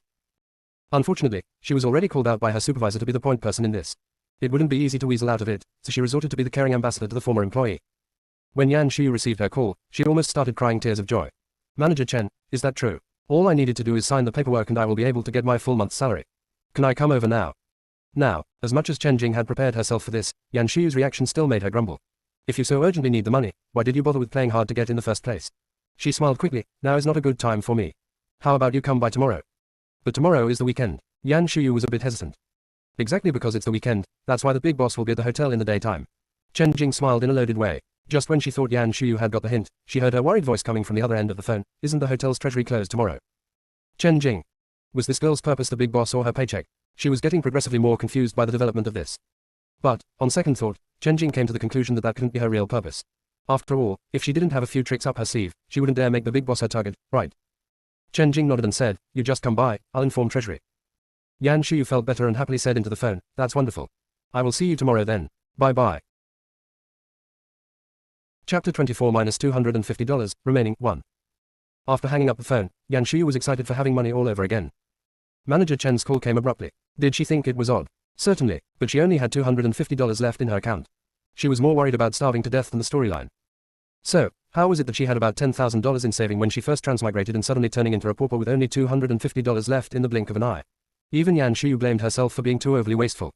Unfortunately, she was already called out by her supervisor to be the point person in this. It wouldn't be easy to weasel out of it, so she resorted to be the caring ambassador to the former employee. When Yan Shuyu received her call, she almost started crying tears of joy. Manager Chen, is that true? All I needed to do is sign the paperwork and I will be able to get my full month's salary. Can I come over now? Now, as much as Chen Jing had prepared herself for this, Yan Shuyu's reaction still made her grumble. If you so urgently need the money, why did you bother with playing hard to get in the first place? She smiled quickly. Now is not a good time for me. How about you come by tomorrow? But tomorrow is the weekend. Yan Shuyu was a bit hesitant. Exactly because it's the weekend, that's why the big boss will be at the hotel in the daytime. Chen Jing smiled in a loaded way. Just when she thought Yan Shuyu had got the hint, she heard her worried voice coming from the other end of the phone. Isn't the hotel's treasury closed tomorrow? Chen Jing. Was this girl's purpose the big boss or her paycheck? She was getting progressively more confused by the development of this. But, on second thought, Chen Jing came to the conclusion that that couldn't be her real purpose. After all, if she didn't have a few tricks up her sleeve, she wouldn't dare make the big boss her target, right? Chen Jing nodded and said, you just come by, I'll inform treasury. Yan Shuyu felt better and happily said into the phone, that's wonderful. I will see you tomorrow then. Bye-bye. Chapter 24-$250, remaining 1. After hanging up the phone, Yan Shuyu was excited for having money all over again. Manager Chen's call came abruptly. Did she think it was odd? Certainly, but she only had $250 left in her account. She was more worried about starving to death than the storyline. So, how was it that she had about $10,000 in saving when she first transmigrated and suddenly turning into a pauper with only $250 left in the blink of an eye? Even Yan Shuyu blamed herself for being too overly wasteful.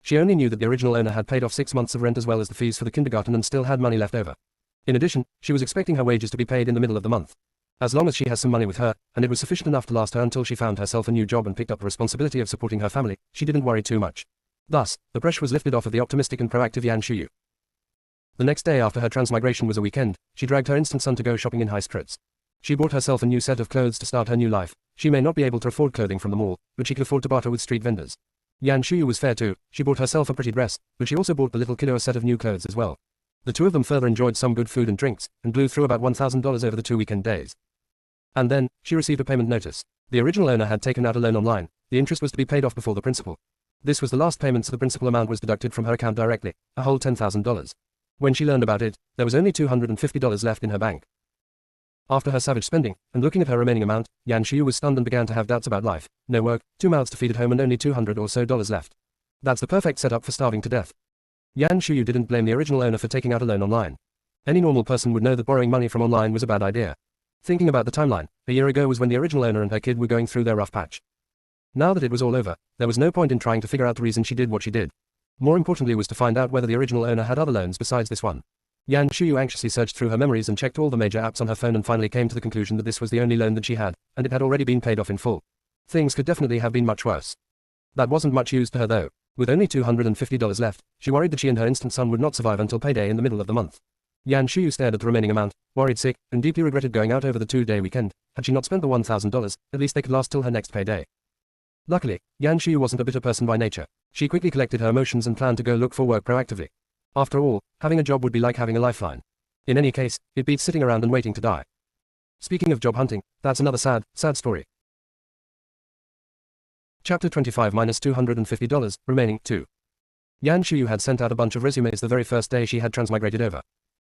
She only knew that the original owner had paid off 6 months of rent as well as the fees for the kindergarten and still had money left over. In addition, she was expecting her wages to be paid in the middle of the month. As long as she has some money with her, and it was sufficient enough to last her until she found herself a new job and picked up the responsibility of supporting her family, she didn't worry too much. Thus, the pressure was lifted off of the optimistic and proactive Yan Shuyu. The next day after her transmigration was a weekend, she dragged her instant son to go shopping in high streets. She bought herself a new set of clothes to start her new life. She may not be able to afford clothing from the mall, but she could afford to barter with street vendors. Yan Shuyu was fair too. She bought herself a pretty dress, but she also bought the little kiddo a set of new clothes as well. The two of them further enjoyed some good food and drinks, and blew through about $1,000 over the 2 weekend days. And then, she received a payment notice. The original owner had taken out a loan online. The interest was to be paid off before the principal. This was the last payment, so the principal amount was deducted from her account directly, a whole $10,000. When she learned about it, there was only $250 left in her bank. After her savage spending, and looking at her remaining amount, Yan Shuyu was stunned and began to have doubts about life. No work, 2 mouths to feed at home and only $200 or so left. That's the perfect setup for starving to death. Yan Shuyu didn't blame the original owner for taking out a loan online. Any normal person would know that borrowing money from online was a bad idea. Thinking about the timeline, a year ago was when the original owner and her kid were going through their rough patch. Now that it was all over, there was no point in trying to figure out the reason she did what she did. More importantly was to find out whether the original owner had other loans besides this one. Yan Shuyu anxiously searched through her memories and checked all the major apps on her phone and finally came to the conclusion that this was the only loan that she had, and it had already been paid off in full. Things could definitely have been much worse. That wasn't much use to her though. With only $250 left, she worried that she and her instant son would not survive until payday in the middle of the month. Yan Shuyu stared at the remaining amount, worried sick, and deeply regretted going out over the 2-day weekend. Had she not spent the $1,000, at least they could last till her next payday. Luckily, Yan Shuyu wasn't a bitter person by nature. She quickly collected her emotions and planned to go look for work proactively. After all, having a job would be like having a lifeline. In any case, it beats sitting around and waiting to die. Speaking of job hunting, that's another sad story. Chapter 25-$250, remaining 2. Yan Shuyu had sent out a bunch of resumes the very first day she had transmigrated over.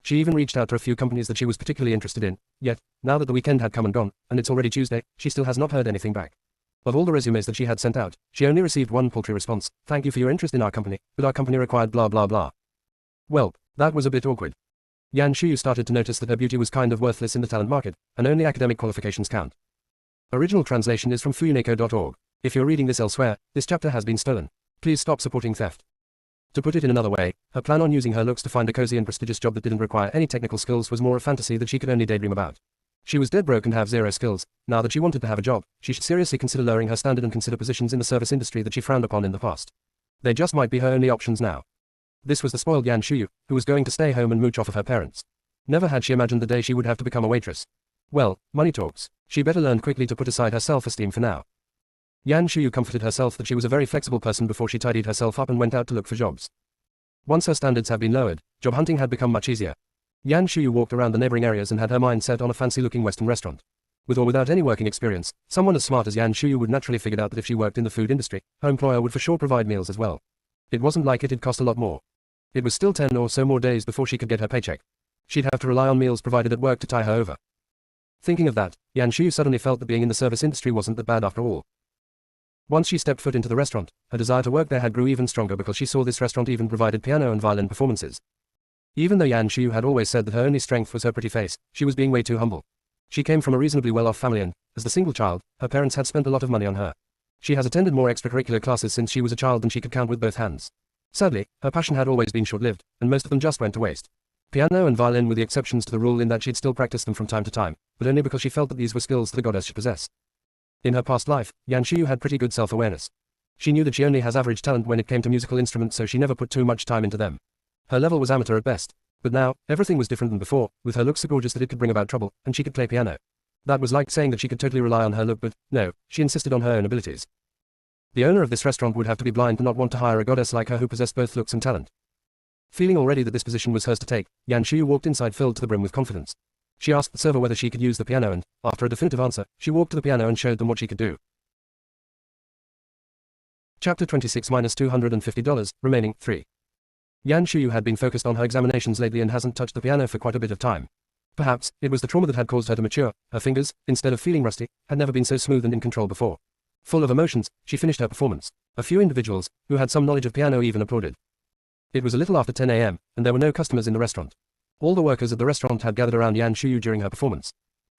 She even reached out to a few companies that she was particularly interested in, yet, now that the weekend had come and gone, and it's already Tuesday, she still has not heard anything back. Of all the resumes that she had sent out, she only received one paltry response: thank you for your interest in our company, but our company required blah blah blah. Well, that was a bit awkward. Yan Shuyu started to notice that her beauty was kind of worthless in the talent market, and only academic qualifications count. Original translation is from fuyuneko.org. If you're reading this elsewhere, this chapter has been stolen. Please stop supporting theft. To put it in another way, her plan on using her looks to find a cozy and prestigious job that didn't require any technical skills was more a fantasy that she could only daydream about. She was dead broke and have zero skills. Now that she wanted to have a job, she should seriously consider lowering her standard and consider positions in the service industry that she frowned upon in the past. They just might be her only options now. This was the spoiled Yan Shuyu, who was going to stay home and mooch off of her parents. Never had she imagined the day she would have to become a waitress. Well, money talks. She better learn quickly to put aside her self-esteem for now. Yan Shuyu comforted herself that she was a very flexible person before she tidied herself up and went out to look for jobs. Once her standards had been lowered, job hunting had become much easier. Yan Shuyu walked around the neighboring areas and had her mind set on a fancy-looking Western restaurant. With or without any working experience, someone as smart as Yan Shuyu would naturally figured out that if she worked in the food industry, her employer would for sure provide meals as well. It wasn't like it'd cost a lot more. It was still 10 or so more days before she could get her paycheck. She'd have to rely on meals provided at work to tie her over. Thinking of that, Yan Shu suddenly felt that being in the service industry wasn't that bad after all. Once she stepped foot into the restaurant, her desire to work there had grew even stronger because she saw this restaurant even provided piano and violin performances. Even though Yan Shu had always said that her only strength was her pretty face, she was being way too humble. She came from a reasonably well-off family and, as the single child, her parents had spent a lot of money on her. She has attended more extracurricular classes since she was a child than she could count with both hands. Sadly, her passion had always been short-lived, and most of them just went to waste. Piano and violin were the exceptions to the rule in that she'd still practice them from time to time, but only because she felt that these were skills that the goddess should possess. In her past life, Yan Shu had pretty good self-awareness. She knew that she only has average talent when it came to musical instruments, so she never put too much time into them. Her level was amateur at best. But now, everything was different than before, with her looks so gorgeous that it could bring about trouble, and she could play piano. That was like saying that she could totally rely on her look, but no, she insisted on her own abilities. The owner of this restaurant would have to be blind to not want to hire a goddess like her who possessed both looks and talent. Feeling already that this position was hers to take, Yan Shu walked inside filled to the brim with confidence. She asked the server whether she could use the piano and, after a definitive answer, she walked to the piano and showed them what she could do. Chapter 26-$250, remaining 3. Yan Shu had been focused on her examinations lately and hasn't touched the piano for quite a bit of time. Perhaps, it was the trauma that had caused her to mature. Her fingers, instead of feeling rusty, had never been so smooth and in control before. Full of emotions, she finished her performance. A few individuals, who had some knowledge of piano, even applauded. It was a little after 10 a.m., and there were no customers in the restaurant. All the workers at the restaurant had gathered around Yan Shu during her performance.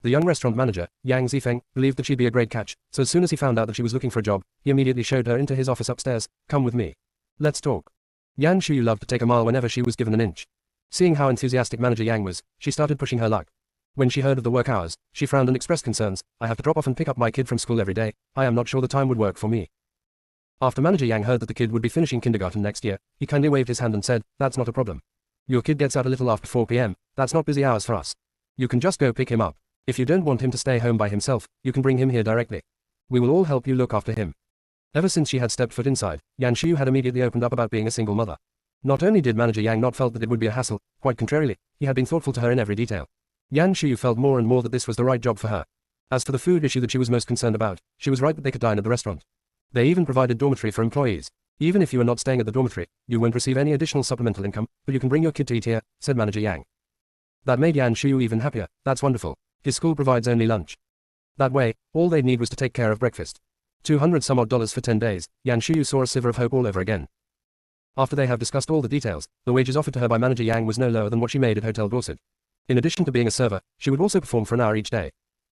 The young restaurant manager, Yang Zifeng, believed that she'd be a great catch, so as soon as he found out that she was looking for a job, he immediately showed her into his office upstairs. Come with me. Let's talk. Yan Shu loved to take a mile whenever she was given an inch. Seeing how enthusiastic manager Yang was, she started pushing her luck. When she heard of the work hours, she frowned and expressed concerns. I have to drop off and pick up my kid from school every day. I am not sure the time would work for me. After manager Yang heard that the kid would be finishing kindergarten next year, he kindly waved his hand and said, that's not a problem. Your kid gets out a little after 4 p.m. That's not busy hours for us. You can just go pick him up. If you don't want him to stay home by himself, you can bring him here directly. We will all help you look after him. Ever since she had stepped foot inside, Yan Shu had immediately opened up about being a single mother. Not only did manager Yang not felt that it would be a hassle, quite contrarily, he had been thoughtful to her in every detail. Yan Shu felt more and more that this was the right job for her. As for the food issue that she was most concerned about, she was right that they could dine at the restaurant. They even provided dormitory for employees. Even if you are not staying at the dormitory, you won't receive any additional supplemental income, but you can bring your kid to eat here, said manager Yang. That made Yan Shu even happier. That's wonderful. His school provides only lunch. That way, all they'd need was to take care of breakfast. $200 some odd for 10 days, Yan Shu saw a sliver of hope all over again. After they have discussed all the details, the wages offered to her by manager Yang was no lower than what she made at Hotel Dorset. In addition to being a server, she would also perform for an hour each day.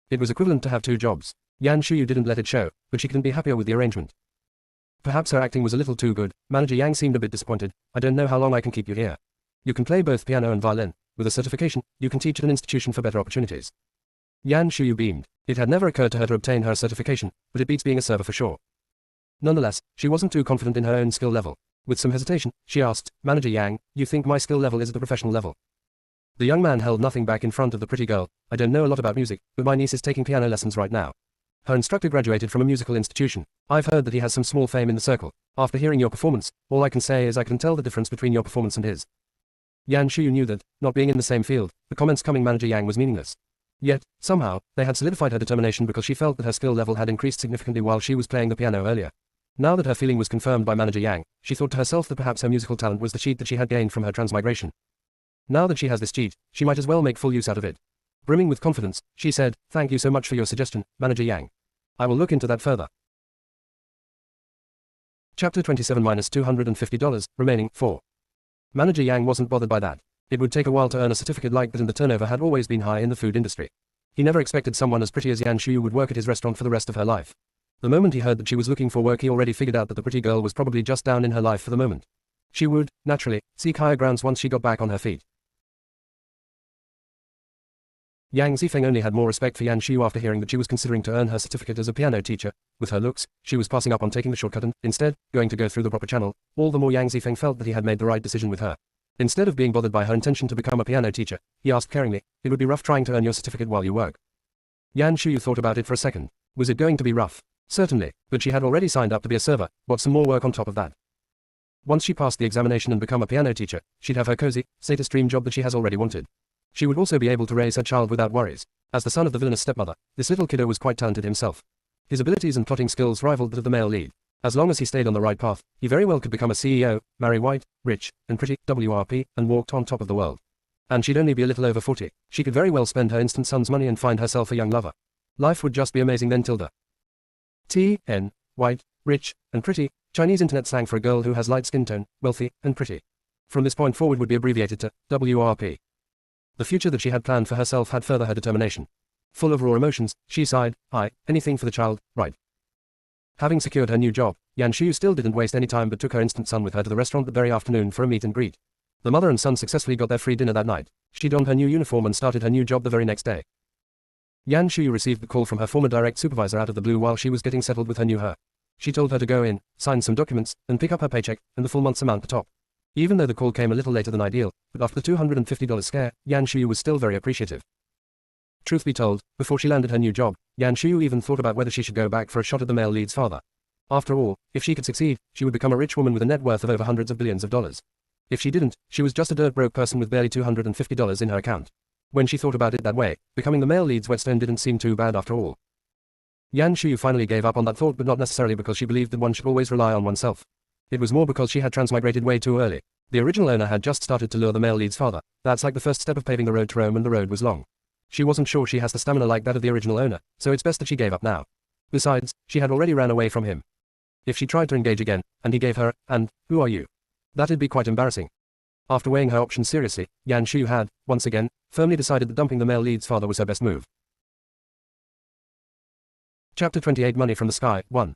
It was equivalent to have 2 jobs. Yan Shu didn't let it show, but she couldn't be happier with the arrangement. Perhaps her acting was a little too good. Manager Yang seemed a bit disappointed. I don't know how long I can keep you here. You can play both piano and violin. With a certification, you can teach at an institution for better opportunities. Yan Shu beamed. It had never occurred to her to obtain her certification, but it beats being a server for sure. Nonetheless, she wasn't too confident in her own skill level. With some hesitation, she asked, Manager Yang, you think my skill level is at the professional level? The young man held nothing back in front of the pretty girl. I don't know a lot about music, but my niece is taking piano lessons right now. Her instructor graduated from a musical institution. I've heard that he has some small fame in the circle. After hearing your performance, all I can say is I can tell the difference between your performance and his. Yan Shu knew that, not being in the same field, the comments coming manager Yang was meaningless. Yet, somehow, they had solidified her determination because she felt that her skill level had increased significantly while she was playing the piano earlier. Now that her feeling was confirmed by manager Yang, she thought to herself that perhaps her musical talent was the cheat that she had gained from her transmigration. Now that she has this cheat, she might as well make full use out of it. Brimming with confidence, she said, thank you so much for your suggestion, manager Yang. I will look into that further. Chapter 27-$250, remaining 4. Manager Yang wasn't bothered by that. It would take a while to earn a certificate like that, and the turnover had always been high in the food industry. He never expected someone as pretty as Yan Shu would work at his restaurant for the rest of her life. The moment he heard that she was looking for work, he already figured out that the pretty girl was probably just down in her life for the moment. She would, naturally, seek higher grounds once she got back on her feet. Yang Zifeng only had more respect for Yan Shu after hearing that she was considering to earn her certificate as a piano teacher. With her looks, she was passing up on taking the shortcut and, instead, going to go through the proper channel. All the more Yang Zifeng felt that he had made the right decision with her. Instead of being bothered by her intention to become a piano teacher, he asked caringly, it would be rough trying to earn your certificate while you work. Yan Shu thought about it for a second. Was it going to be rough? Certainly, but she had already signed up to be a server. What's some more work on top of that? Once she passed the examination and become a piano teacher, she'd have her cozy, status dream job that she has already wanted. She would also be able to raise her child without worries. As the son of the villainous stepmother, this little kiddo was quite talented himself. His abilities and plotting skills rivaled that of the male lead. As long as he stayed on the right path, he very well could become a CEO, marry white, rich, and pretty, WRP, and walked on top of the world. And she'd only be a little over 40. She could very well spend her instant son's money and find herself a young lover. Life would just be amazing then tilde. T.N. White, rich, and pretty, Chinese internet slang for a girl who has light skin tone, wealthy, and pretty. From this point forward would be abbreviated to WRP. The future that she had planned for herself had further her determination. Full of raw emotions, she sighed, anything for the child, right? Having secured her new job, Yan Shuyu still didn't waste any time but took her instant son with her to the restaurant that very afternoon for a meet and greet. The mother and son successfully got their free dinner that night. She donned her new uniform and started her new job the very next day. Yan Shuyu received the call from her former direct supervisor out of the blue while she was getting settled with her new her. She told her to go in, sign some documents, and pick up her paycheck, and the full month's amount to top. Even though the call came a little later than ideal, but after the $250 scare, Yan Shuyu was still very appreciative. Truth be told, before she landed her new job, Yan Shuyu even thought about whether she should go back for a shot at the male lead's father. After all, if she could succeed, she would become a rich woman with a net worth of over hundreds of billions of dollars. If she didn't, she was just a dirt-broke person with barely $250 in her account. When she thought about it that way, becoming the male lead's whetstone didn't seem too bad after all. Yan Shuyu finally gave up on that thought, but not necessarily because she believed that one should always rely on oneself. It was more because she had transmigrated way too early. The original owner had just started to lure the male lead's father. That's like the first step of paving the road to Rome, and the road was long. She wasn't sure she has the stamina like that of the original owner, so it's best that she gave up now. Besides, she had already ran away from him. If she tried to engage again, and he gave her, and, who are you? That'd be quite embarrassing. After weighing her options seriously, Yan Shuyu had, once again, firmly decided that dumping the male lead's father was her best move. Chapter 28 Money from the Sky, 1.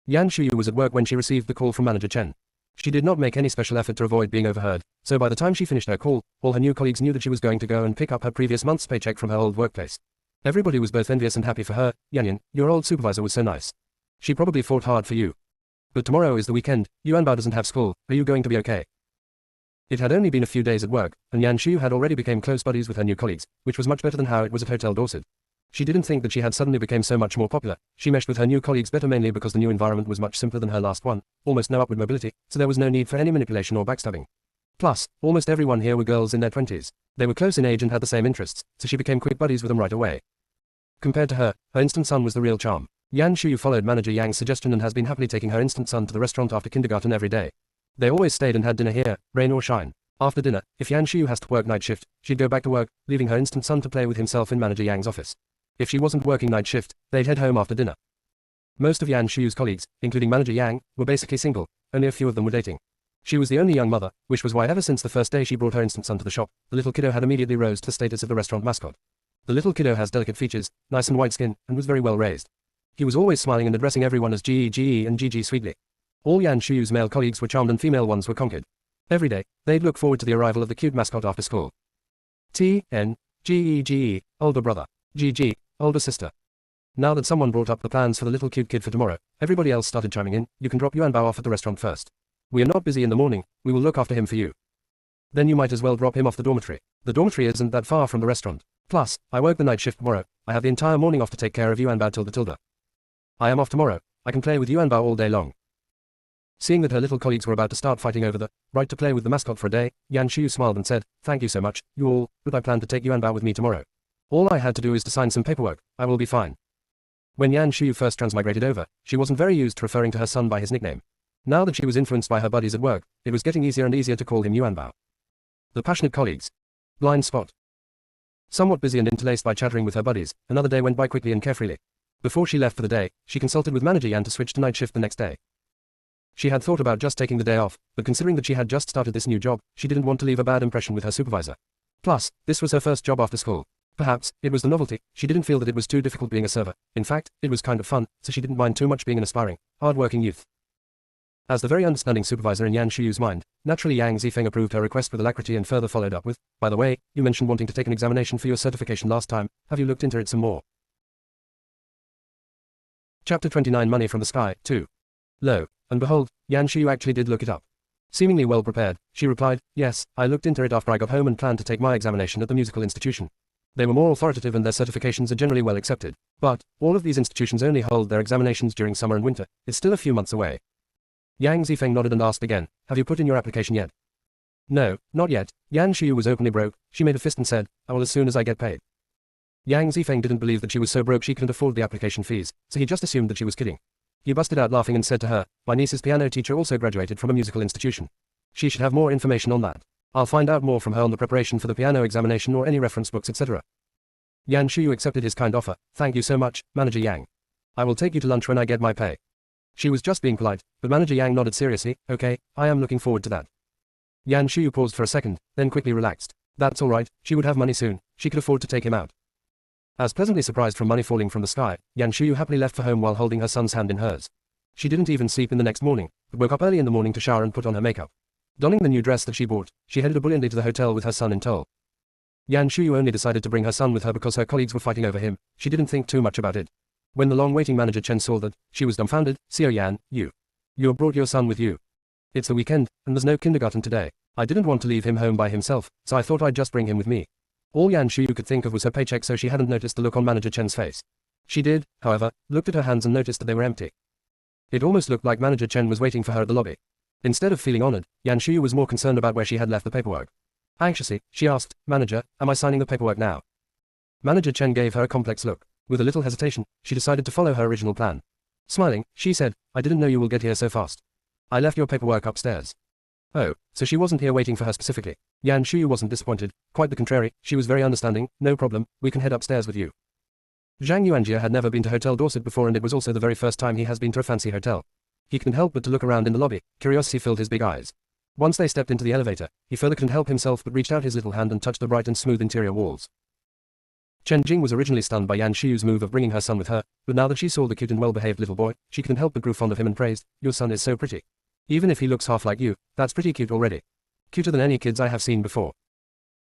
Yan Shuyu was at work when she received the call from Manager Chen. She did not make any special effort to avoid being overheard, so by the time she finished her call, all her new colleagues knew that she was going to go and pick up her previous month's paycheck from her old workplace. Everybody was both envious and happy for her. Yan, your old supervisor was so nice. She probably fought hard for you. But tomorrow is the weekend, Yuanbao doesn't have school, are you going to be okay? It had only been a few days at work, and Yan Shuyu had already become close buddies with her new colleagues, which was much better than how it was at Hotel Dorset. She didn't think that she had suddenly become so much more popular. She meshed with her new colleagues better mainly because the new environment was much simpler than her last one, almost no upward mobility, so there was no need for any manipulation or backstabbing. Plus, almost everyone here were girls in their 20s. They were close in age and had the same interests, so she became quick buddies with them right away. Compared to her instant son was the real charm. Yan Shuyu followed Manager Yang's suggestion and has been happily taking her instant son to the restaurant after kindergarten every day. They always stayed and had dinner here, rain or shine. After dinner, if Yan Shuyu has to work night shift, she'd go back to work, leaving her instant son to play with himself in Manager Yang's office. If she wasn't working night shift, they'd head home after dinner. Most of Yan Shuyu's colleagues, including Manager Yang, were basically single, only a few of them were dating. She was the only young mother, which was why ever since the first day she brought her instant son to the shop, the little kiddo had immediately rose to the status of the restaurant mascot. The little kiddo has delicate features, nice and white skin, and was very well raised. He was always smiling and addressing everyone as GE and GG sweetly. All Yan Shuyu's male colleagues were charmed and female ones were conquered. Every day, they'd look forward to the arrival of the cute mascot after school. T.N. GE, older brother. GG, older sister. Now that someone brought up the plans for the little cute kid for tomorrow, everybody else started chiming in. You can drop Yuanbao off at the restaurant first. We are not busy in the morning, we will look after him for you. Then you might as well drop him off the dormitory. The dormitory isn't that far from the restaurant. Plus, I work the night shift tomorrow. I have the entire morning off to take care of Yuanbao tilde. I am off tomorrow. I can play with Yuanbao all day long. Seeing that her little colleagues were about to start fighting over the right to play with the mascot for a day, Yan Shuyu smiled and said, thank you so much, you all, but I plan to take Yuanbao with me tomorrow. All I had to do is to sign some paperwork, I will be fine. When Yan Shuyu first transmigrated over, she wasn't very used to referring to her son by his nickname. Now that she was influenced by her buddies at work, it was getting easier and easier to call him Yuanbao. The passionate colleagues. Blind spot. Somewhat busy and interlaced by chattering with her buddies, another day went by quickly and carefreely. Before she left for the day, she consulted with Manager Yan to switch to night shift the next day. She had thought about just taking the day off, but considering that she had just started this new job, she didn't want to leave a bad impression with her supervisor. Plus, this was her first job after school. Perhaps, it was the novelty, she didn't feel that it was too difficult being a server. In fact, it was kind of fun, so she didn't mind too much being an aspiring, hard-working youth. As the very understanding supervisor in Yan Shuyu's mind, naturally Yang Zifeng approved her request with alacrity and further followed up with, by the way, you mentioned wanting to take an examination for your certification last time, have you looked into it some more? Chapter 29 Money from the Sky, 2. Lo, and behold, Yan Shuyu actually did look it up. Seemingly well prepared, she replied, yes, I looked into it after I got home and planned to take my examination at the musical institution. They were more authoritative and their certifications are generally well accepted. But, all of these institutions only hold their examinations during summer and winter. It's still a few months away. Yang Zifeng nodded and asked again, have you put in your application yet? No, not yet. Yan Shuyu was openly broke. She made a fist and said, I will as soon as I get paid. Yang Zifeng didn't believe that she was so broke she couldn't afford the application fees, so he just assumed that she was kidding. He busted out laughing and said to her, my niece's piano teacher also graduated from a musical institution. She should have more information on that. I'll find out more from her on the preparation for the piano examination or any reference books etc. Yan Shuyu accepted his kind offer. Thank you so much, Manager Yang. I will take you to lunch when I get my pay. She was just being polite, but Manager Yang nodded seriously. Okay, I am looking forward to that. Yan Shuyu paused for a second, then quickly relaxed. That's alright, she would have money soon, she could afford to take him out. As pleasantly surprised from money falling from the sky, Yan Shuyu happily left for home while holding her son's hand in hers. She didn't even sleep in the next morning, but woke up early in the morning to shower and put on her makeup. Donning the new dress that she bought, she headed buoyantly to the hotel with her son in tow. Yan Shuyu only decided to bring her son with her because her colleagues were fighting over him. She didn't think too much about it. When the long-waiting Manager Chen saw that, she was dumbfounded. Seo Yan, you brought your son with you. It's the weekend, and there's no kindergarten today. I didn't want to leave him home by himself, so I thought I'd just bring him with me. All Yan Shuyu could think of was her paycheck, so she hadn't noticed the look on Manager Chen's face. She did, however, looked at her hands and noticed that they were empty. It almost looked like Manager Chen was waiting for her at the lobby. Instead of feeling honored, Yan Shuyu was more concerned about where she had left the paperwork. Anxiously, she asked, Manager, am I signing the paperwork now? Manager Chen gave her a complex look. With a little hesitation, she decided to follow her original plan. Smiling, she said, I didn't know you will get here so fast. I left your paperwork upstairs. Oh, so she wasn't here waiting for her specifically. Yan Shuyu wasn't disappointed, quite the contrary, she was very understanding. No problem, we can head upstairs with you. Zhang Yuanjie had never been to Hotel Dorset before, and it was also the very first time he has been to a fancy hotel. He couldn't help but to look around in the lobby. Curiosity filled his big eyes. Once they stepped into the elevator, he further couldn't help himself but reached out his little hand and touched the bright and smooth interior walls. Chen Jing was originally stunned by Yan Shuyu's move of bringing her son with her, but now that she saw the cute and well-behaved little boy, she couldn't help but grew fond of him and praised, your son is so pretty. Even if he looks half like you, that's pretty cute already. Cuter than any kids I have seen before.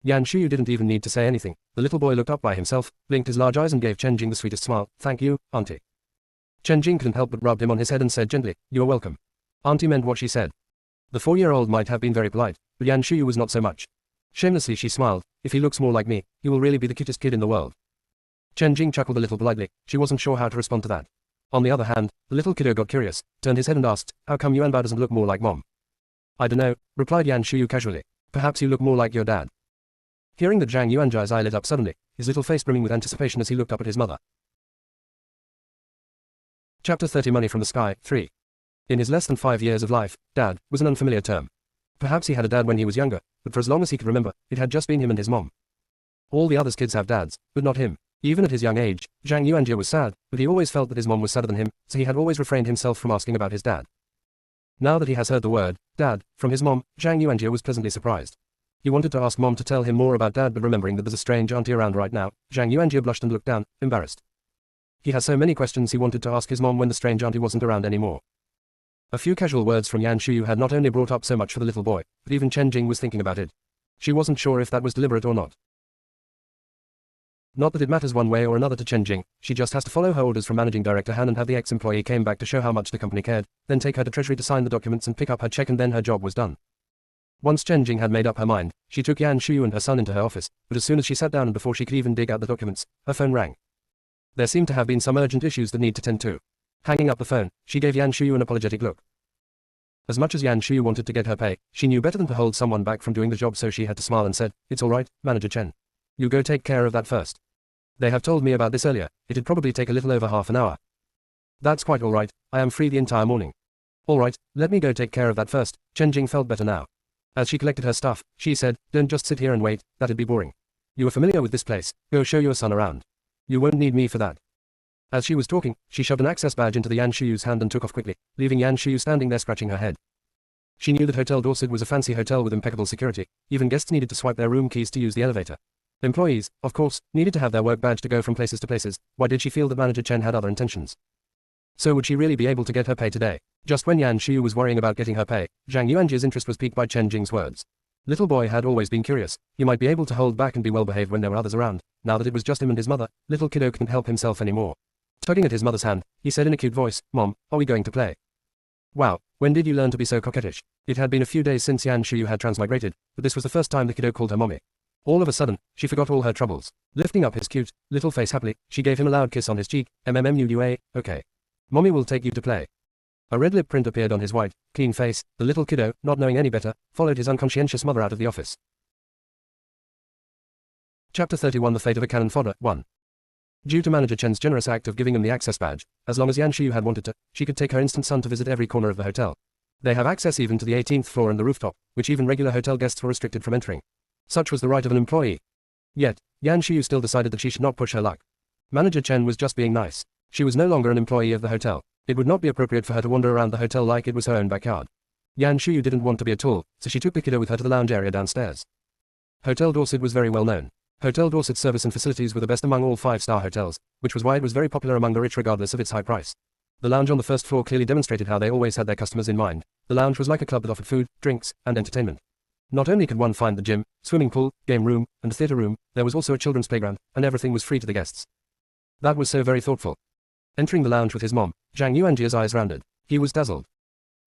Yan Shuyu didn't even need to say anything. The little boy looked up by himself, blinked his large eyes and gave Chen Jing the sweetest smile. Thank you, Auntie. Chen Jing couldn't help but rubbed him on his head and said gently, you are welcome. Auntie meant what she said. The 4-year-old might have been very polite, but Yan Shuyu was not so much. Shamelessly she smiled, if he looks more like me, he will really be the cutest kid in the world. Chen Jing chuckled a little politely, she wasn't sure how to respond to that. On the other hand, the little kiddo got curious, turned his head and asked, how come Yuanbao doesn't look more like Mom? I don't know, replied Yan Shuyu casually. Perhaps you look more like your dad. Hearing that, Zhang Yuanjie's eye lit up suddenly, his little face brimming with anticipation as he looked up at his mother. Chapter 30 Money from the Sky, 3. In his less than 5 years of life, dad was an unfamiliar term. Perhaps he had a dad when he was younger, but for as long as he could remember, it had just been him and his mom. All the others kids have dads, but not him. Even at his young age, Zhang Yuanjie was sad, but he always felt that his mom was sadder than him, so he had always refrained himself from asking about his dad. Now that he has heard the word, dad, from his mom, Zhang Yuanjie was pleasantly surprised. He wanted to ask Mom to tell him more about Dad, but remembering that there's a strange auntie around right now, Zhang Yuanjie blushed and looked down, embarrassed. He had so many questions he wanted to ask his mom when the strange auntie wasn't around anymore. A few casual words from Yan Shuyu had not only brought up so much for the little boy, but even Chen Jing was thinking about it. She wasn't sure if that was deliberate or not. Not that it matters one way or another to Chen Jing, she just has to follow her orders from Managing Director Han and have the ex-employee came back to show how much the company cared, then take her to Treasury to sign the documents and pick up her check, and then her job was done. Once Chen Jing had made up her mind, she took Yan Shuyu and her son into her office, but as soon as she sat down and before she could even dig out the documents, her phone rang. There seemed to have been some urgent issues that need to tend to. Hanging up the phone, she gave Yan Shuyu an apologetic look. As much as Yan Shuyu wanted to get her pay, she knew better than to hold someone back from doing the job, so she had to smile and said, it's alright, Manager Chen. You go take care of that first. They have told me about this earlier, it'd probably take a little over half an hour. That's quite alright, I am free the entire morning. Alright, let me go take care of that first. Chen Jing felt better now. As she collected her stuff, she said, don't just sit here and wait, that'd be boring. You are familiar with this place, go show your son around. You won't need me for that. As she was talking, she shoved an access badge into the Yan Shuyu's hand and took off quickly, leaving Yan Shuyu standing there scratching her head. She knew that Hotel Dorset was a fancy hotel with impeccable security, even guests needed to swipe their room keys to use the elevator. Employees, of course, needed to have their work badge to go from places to places. Why did she feel that Manager Chen had other intentions? So would she really be able to get her pay today? Just when Yan Shuyu was worrying about getting her pay, Zhang Yuanjie's interest was piqued by Chen Jing's words. Little boy had always been curious. He might be able to hold back and be well behaved when there were others around. Now that it was just him and his mother, little kiddo couldn't help himself anymore. Tugging at his mother's hand, he said in a cute voice, Mom, are we going to play? Wow, when did you learn to be so coquettish? It had been a few days since Yan Shuyu had transmigrated, but this was the first time the kiddo called her mommy. All of a sudden, she forgot all her troubles. Lifting up his cute, little face happily, she gave him a loud kiss on his cheek. MMMUUA, okay. Mommy will take you to play. A red lip print appeared on his white, clean face. The little kiddo, not knowing any better, followed his unconscientious mother out of the office. Chapter 31 The Fate of a Cannon Fodder, 1. Due to Manager Chen's generous act of giving him the access badge, as long as Yan Shiyu had wanted to, she could take her instant son to visit every corner of the hotel. They have access even to the 18th floor and the rooftop, which even regular hotel guests were restricted from entering. Such was the right of an employee. Yet, Yan Shiyu still decided that she should not push her luck. Manager Chen was just being nice. She was no longer an employee of the hotel. It would not be appropriate for her to wander around the hotel like it was her own backyard. Yan Shiyu didn't want to be at all, so she took the kiddo with her to the lounge area downstairs. Hotel Dorset was very well known. Hotel Dorset's service and facilities were the best among all 5-star hotels, which was why it was very popular among the rich regardless of its high price. The lounge on the first floor clearly demonstrated how they always had their customers in mind. The lounge was like a club that offered food, drinks, and entertainment. Not only could one find the gym, swimming pool, game room, and theater room, there was also a children's playground, and everything was free to the guests. That was so very thoughtful. Entering the lounge with his mom, Zhang Yuanjia's eyes rounded. He was dazzled.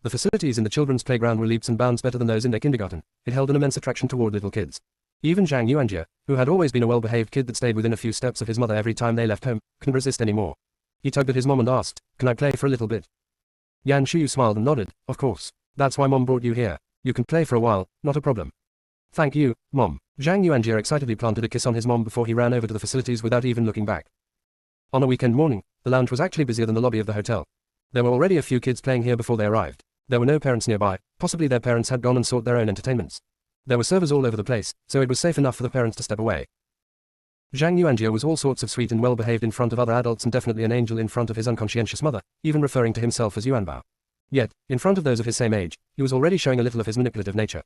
The facilities in the children's playground were leaps and bounds better than those in their kindergarten. It held an immense attraction toward little kids. Even Zhang Yuanjia, who had always been a well-behaved kid that stayed within a few steps of his mother every time they left home, couldn't resist anymore. He tugged at his mom and asked, "Can I play for a little bit?" Yan Shiyu smiled and nodded, "Of course. That's why Mom brought you here. You can play for a while, not a problem." "Thank you, Mom." Zhang Yuanjia excitedly planted a kiss on his mom before he ran over to the facilities without even looking back. On a weekend morning, the lounge was actually busier than the lobby of the hotel. There were already a few kids playing here before they arrived. There were no parents nearby, possibly their parents had gone and sought their own entertainments. There were servers all over the place, so it was safe enough for the parents to step away. Zhang Yuanjia was all sorts of sweet and well-behaved in front of other adults and definitely an angel in front of his unconscientious mother, even referring to himself as Yuanbao. Yet, in front of those of his same age, he was already showing a little of his manipulative nature.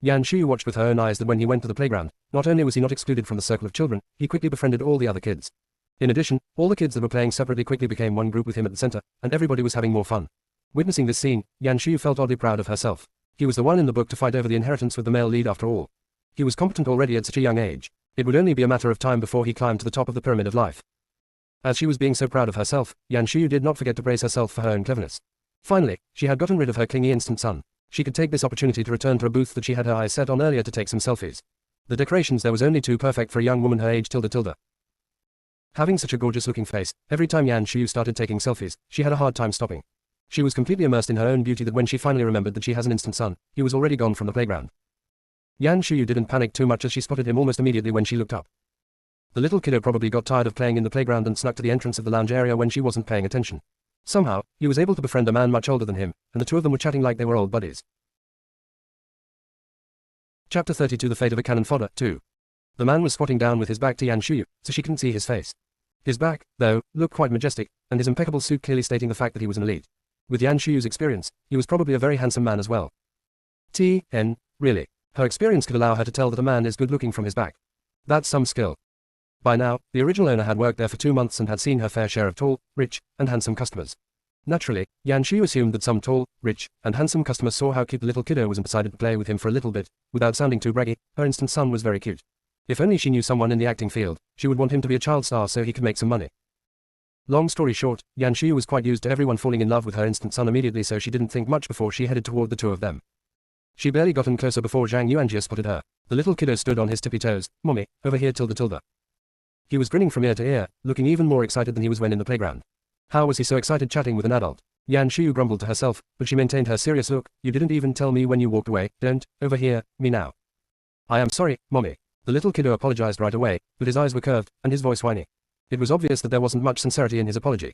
Yan Shiyu watched with her own eyes that when he went to the playground, not only was he not excluded from the circle of children, he quickly befriended all the other kids. In addition, all the kids that were playing separately quickly became one group with him at the center, and everybody was having more fun. Witnessing this scene, Yan Shiyu felt oddly proud of herself. He was the one in the book to fight over the inheritance with the male lead after all. He was competent already at such a young age. It would only be a matter of time before he climbed to the top of the pyramid of life. As she was being so proud of herself, Yan Shiyu did not forget to praise herself for her own cleverness. Finally, she had gotten rid of her clingy instant son. She could take this opportunity to return to a booth that she had her eyes set on earlier to take some selfies. The decorations there was only too perfect for a young woman her age tilde. Having such a gorgeous looking face, every time Yan Shiyu started taking selfies, she had a hard time stopping. She was completely immersed in her own beauty that when she finally remembered that she has an instant son, he was already gone from the playground. Yan Shiyu didn't panic too much as she spotted him almost immediately when she looked up. The little kiddo probably got tired of playing in the playground and snuck to the entrance of the lounge area when she wasn't paying attention. Somehow, he was able to befriend a man much older than him, and the two of them were chatting like they were old buddies. Chapter 32 The Fate of a Cannon Fodder 2. The man was squatting down with his back to Yan Shiyu, so she couldn't see his face. His back, though, looked quite majestic, and his impeccable suit clearly stating the fact that he was an elite. With Yan Shiyu's experience, he was probably a very handsome man as well. Really. Her experience could allow her to tell that a man is good looking from his back. That's some skill. By now, the original owner had worked there for 2 months and had seen her fair share of tall, rich, and handsome customers. Naturally, Yan Shiyu assumed that some tall, rich, and handsome customers saw how cute the little kiddo was and decided to play with him for a little bit. Without sounding too braggy, her instant son was very cute. If only she knew someone in the acting field, she would want him to be a child star so he could make some money. Long story short, Yan Shiyu was quite used to everyone falling in love with her instant son immediately, so she didn't think much before she headed toward the two of them. She barely gotten closer before Zhang Yuanjia spotted her. The little kiddo stood on his tippy toes. "Mommy, over here tilde." He was grinning from ear to ear, looking even more excited than he was when in the playground. How was he so excited chatting with an adult? Yan Shiyu grumbled to herself, but she maintained her serious look. "You didn't even tell me when you walked away. Don't, over here, me now." "I am sorry, Mommy." The little kiddo apologized right away, but his eyes were curved, and his voice whiny. It was obvious that there wasn't much sincerity in his apology.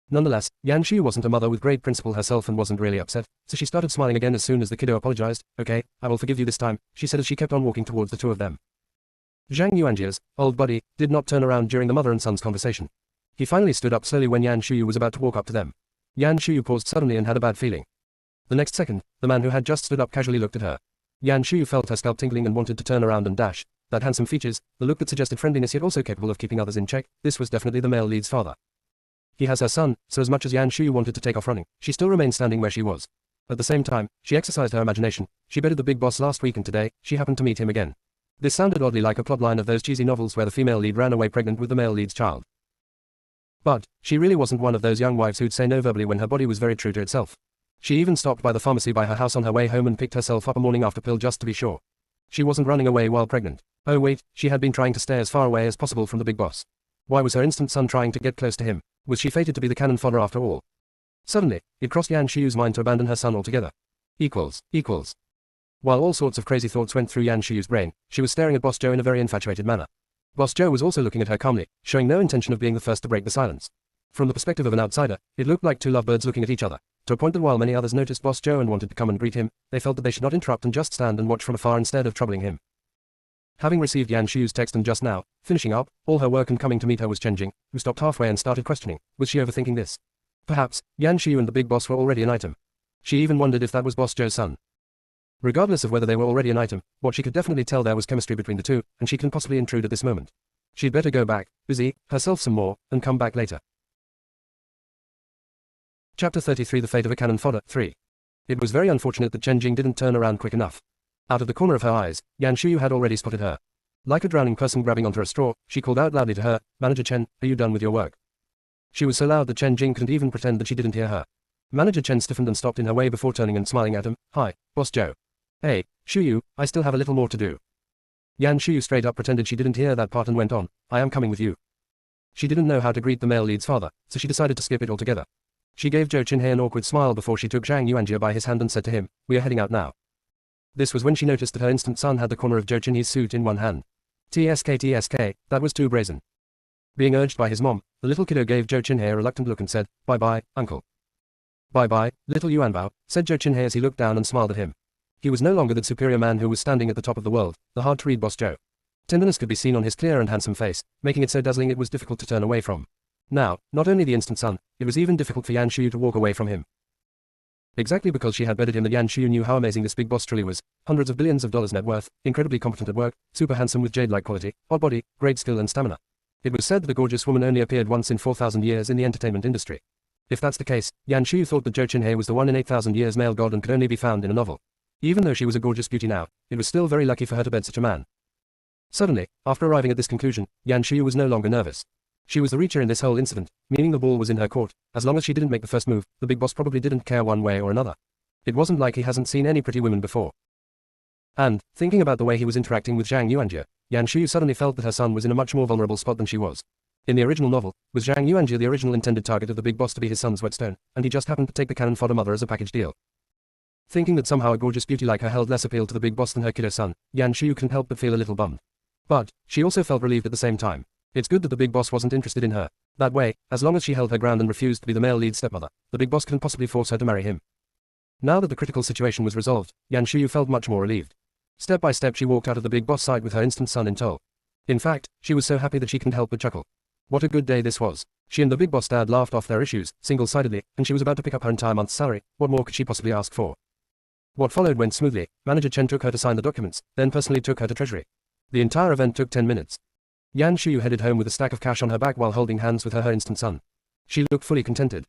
Nonetheless, Yan Shiyu wasn't a mother with great principle herself and wasn't really upset, so she started smiling again as soon as the kiddo apologized. "Okay, I will forgive you this time," she said as she kept on walking towards the two of them. Zhang Yuanjia's old buddy did not turn around during the mother and son's conversation. He finally stood up slowly when Yan Shiyu was about to walk up to them. Yan Shiyu paused suddenly and had a bad feeling. The next second, the man who had just stood up casually looked at her. Yan Shiyu felt her scalp tingling and wanted to turn around and dash. That handsome features, the look that suggested friendliness yet also capable of keeping others in check, this was definitely the male lead's father. He has her son, so as much as Yan Shiyu wanted to take off running, she still remained standing where she was. At the same time, she exercised her imagination. She betted the big boss last week and today, she happened to meet him again. This sounded oddly like a plotline of those cheesy novels where the female lead ran away pregnant with the male lead's child. But, she really wasn't one of those young wives who'd say no verbally when her body was very true to itself. She even stopped by the pharmacy by her house on her way home and picked herself up a morning after pill just to be sure. She wasn't running away while pregnant. Oh wait, she had been trying to stay as far away as possible from the big boss. Why was her instant son trying to get close to him? Was she fated to be the cannon fodder after all? Suddenly, it crossed Yan Shiyu's mind to abandon her son altogether. Equals. While all sorts of crazy thoughts went through Yan Shiyu's brain, she was staring at Boss Joe in a very infatuated manner. Boss Joe was also looking at her calmly, showing no intention of being the first to break the silence. From the perspective of an outsider, it looked like two lovebirds looking at each other, to a point that while many others noticed Boss Joe and wanted to come and greet him, they felt that they should not interrupt and just stand and watch from afar instead of troubling him. Having received Yan Shuyu's text and just now, finishing up, all her work and coming to meet her was Chen Jing, who stopped halfway and started questioning, was she overthinking this? Perhaps, Yan Shuyu and the big boss were already an item. She even wondered if that was Boss Joe's son. Regardless of whether they were already an item, what she could definitely tell there was chemistry between the two, and she couldn't possibly intrude at this moment. She'd better go back, busy herself some more, and come back later. Chapter 33 The Fate of a Cannon Fodder 3. It was very unfortunate that Chen Jing didn't turn around quick enough. Out of the corner of her eyes, Yan Shuyu had already spotted her. Like a drowning person grabbing onto a straw, she called out loudly to her, "Manager Chen, are you done with your work?" She was so loud that Chen Jing couldn't even pretend that she didn't hear her. Manager Chen stiffened and stopped in her way before turning and smiling at him. "Hi, Boss Joe." "Hey, Shuyu, I still have a little more to do." Yan Shuyu straight up pretended she didn't hear that part and went on, "I am coming with you." She didn't know how to greet the male lead's father, so she decided to skip it altogether. She gave Zhou Qinhe an awkward smile before she took Zhang Yuanjie by his hand and said to him, "We are heading out now." This was when she noticed that her instant son had the corner of Zhou Qinhe's suit in one hand. TSK, that was too brazen. Being urged by his mom, the little kiddo gave Zhou Qinhe a reluctant look and said, "Bye-bye, uncle." "Bye-bye, little Yuanbao," said Zhou Qinhe as he looked down and smiled at him. He was no longer the superior man who was standing at the top of the world, the hard-to-read Boss Joe. Tenderness could be seen on his clear and handsome face, making it so dazzling it was difficult to turn away from. Now, not only the instant son, it was even difficult for Yan Shuyu to walk away from him. Exactly because she had betted him that Yan Shuyu knew how amazing this big boss truly was, hundreds of billions of dollars net worth, incredibly competent at work, super handsome with jade-like quality, odd body, great skill and stamina. It was said that a gorgeous woman only appeared once in 4,000 years in the entertainment industry. If that's the case, Yan Shuyu thought that Zhou Qinhe was the one in 8,000 years male god and could only be found in a novel. Even though she was a gorgeous beauty now, it was still very lucky for her to bed such a man. Suddenly, after arriving at this conclusion, Yan Shuyu was no longer nervous. She was the reacher in this whole incident, meaning the ball was in her court. As long as she didn't make the first move, the big boss probably didn't care one way or another. It wasn't like he hasn't seen any pretty women before. And, thinking about the way he was interacting with Zhang Yuanjie, Yan Shuyu suddenly felt that her son was in a much more vulnerable spot than she was. In the original novel, was Zhang Yuanjie the original intended target of the big boss to be his son's whetstone, and he just happened to take the cannon fodder mother as a package deal. Thinking that somehow a gorgeous beauty like her held less appeal to the big boss than her kiddo son, Yan Shuyu couldn't help but feel a little bummed. But, she also felt relieved at the same time. It's good that the big boss wasn't interested in her. That way, as long as she held her ground and refused to be the male lead stepmother, the big boss couldn't possibly force her to marry him. Now that the critical situation was resolved, Yan Shuyu felt much more relieved. Step by step she walked out of the big boss side with her instant son in tow. In fact, she was so happy that she couldn't help but chuckle. What a good day this was. She and the big boss dad laughed off their issues, single-sidedly, and she was about to pick up her entire month's salary. What more could she possibly ask for? What followed went smoothly. Manager Chen took her to sign the documents, then personally took her to treasury. The entire event took 10 minutes. Yan Shuyu headed home with a stack of cash on her back while holding hands with her instant son. She looked fully contented.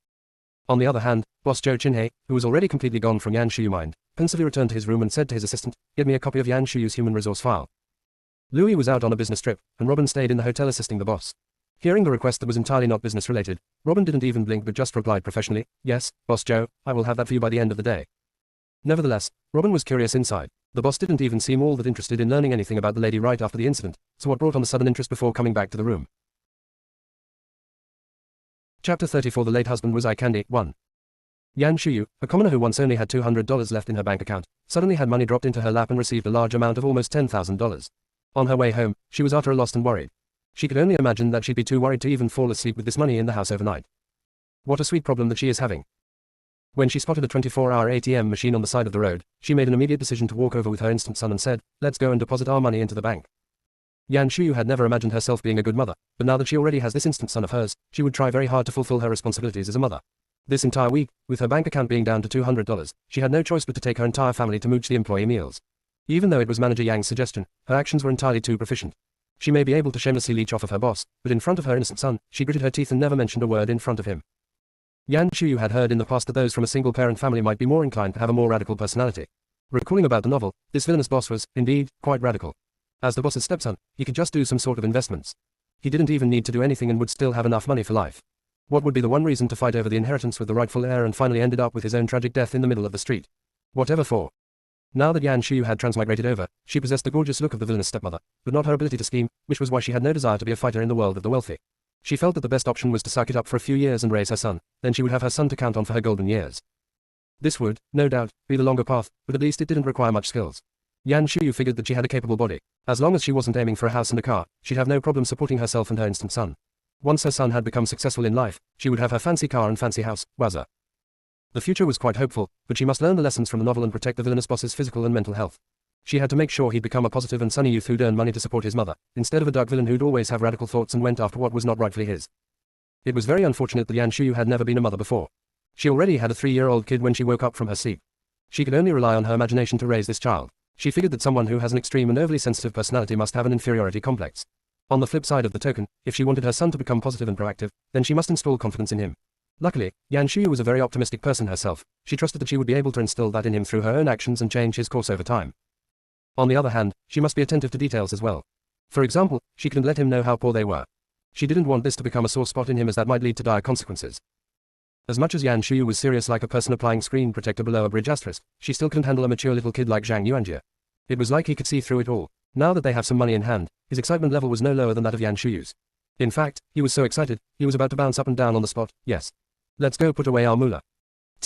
On the other hand, Boss Zhou Qinhe, who was already completely gone from Yan Shuyu's mind, pensively returned to his room and said to his assistant, "Get me a copy of Yan Shuyu's human resource file." Louis was out on a business trip, and Robin stayed in the hotel assisting the boss. Hearing the request that was entirely not business related, Robin didn't even blink but just replied professionally, "Yes, Boss Joe, I will have that for you by the end of the day." Nevertheless, Robin was curious inside. The boss didn't even seem all that interested in learning anything about the lady right after the incident, so what brought on the sudden interest before coming back to the room? Chapter 34 The late husband was eye candy 1. Yan Shuyu, a commoner who once only had $200 left in her bank account, suddenly had money dropped into her lap and received a large amount of almost $10,000. On her way home, she was utter lost and worried. She could only imagine that she'd be too worried to even fall asleep with this money in the house overnight. What a sweet problem that she is having. When she spotted a 24-hour ATM machine on the side of the road, she made an immediate decision to walk over with her instant son and said, "Let's go and deposit our money into the bank." Yan Shuyu had never imagined herself being a good mother, but now that she already has this instant son of hers, she would try very hard to fulfill her responsibilities as a mother. This entire week, with her bank account being down to $200, she had no choice but to take her entire family to mooch the employee meals. Even though it was Manager Yang's suggestion, her actions were entirely too proficient. She may be able to shamelessly leech off of her boss, but in front of her innocent son, she gritted her teeth and never mentioned a word in front of him. Yan Shuyu had heard in the past that those from a single-parent family might be more inclined to have a more radical personality. Recalling about the novel, this villainous boss was, indeed, quite radical. As the boss's stepson, he could just do some sort of investments. He didn't even need to do anything and would still have enough money for life. What would be the one reason to fight over the inheritance with the rightful heir and finally ended up with his own tragic death in the middle of the street? Whatever for. Now that Yan Shuyu had transmigrated over, she possessed the gorgeous look of the villainous stepmother, but not her ability to scheme, which was why she had no desire to be a fighter in the world of the wealthy. She felt that the best option was to suck it up for a few years and raise her son, then she would have her son to count on for her golden years. This would, no doubt, be the longer path, but at least it didn't require much skills. Yan Shuyu figured that she had a capable body. As long as she wasn't aiming for a house and a car, she'd have no problem supporting herself and her instant son. Once her son had become successful in life, she would have her fancy car and fancy house, wazza. The future was quite hopeful, but she must learn the lessons from the novel and protect the villainous boss's physical and mental health. She had to make sure he'd become a positive and sunny youth who'd earn money to support his mother, instead of a dark villain who'd always have radical thoughts and went after what was not rightfully his. It was very unfortunate that Yan Shuyu had never been a mother before. She already had a 3-year-old kid when she woke up from her sleep. She could only rely on her imagination to raise this child. She figured that someone who has an extreme and overly sensitive personality must have an inferiority complex. On the flip side of the token, if she wanted her son to become positive and proactive, then she must install confidence in him. Luckily, Yan Shuyu was a very optimistic person herself. She trusted that she would be able to instill that in him through her own actions and change his course over time. On the other hand, she must be attentive to details as well. For example, she couldn't let him know how poor they were. She didn't want this to become a sore spot in him, as that might lead to dire consequences. As much as Yan Shuyu was serious like a person applying screen protector below a bridge asterisk, she still couldn't handle a mature little kid like Zhang Yuanjie. It was like he could see through it all. Now that they have some money in hand, his excitement level was no lower than that of Yan Shuyu's. In fact, he was so excited, he was about to bounce up and down on the spot. Yes. Let's go put away our moolah.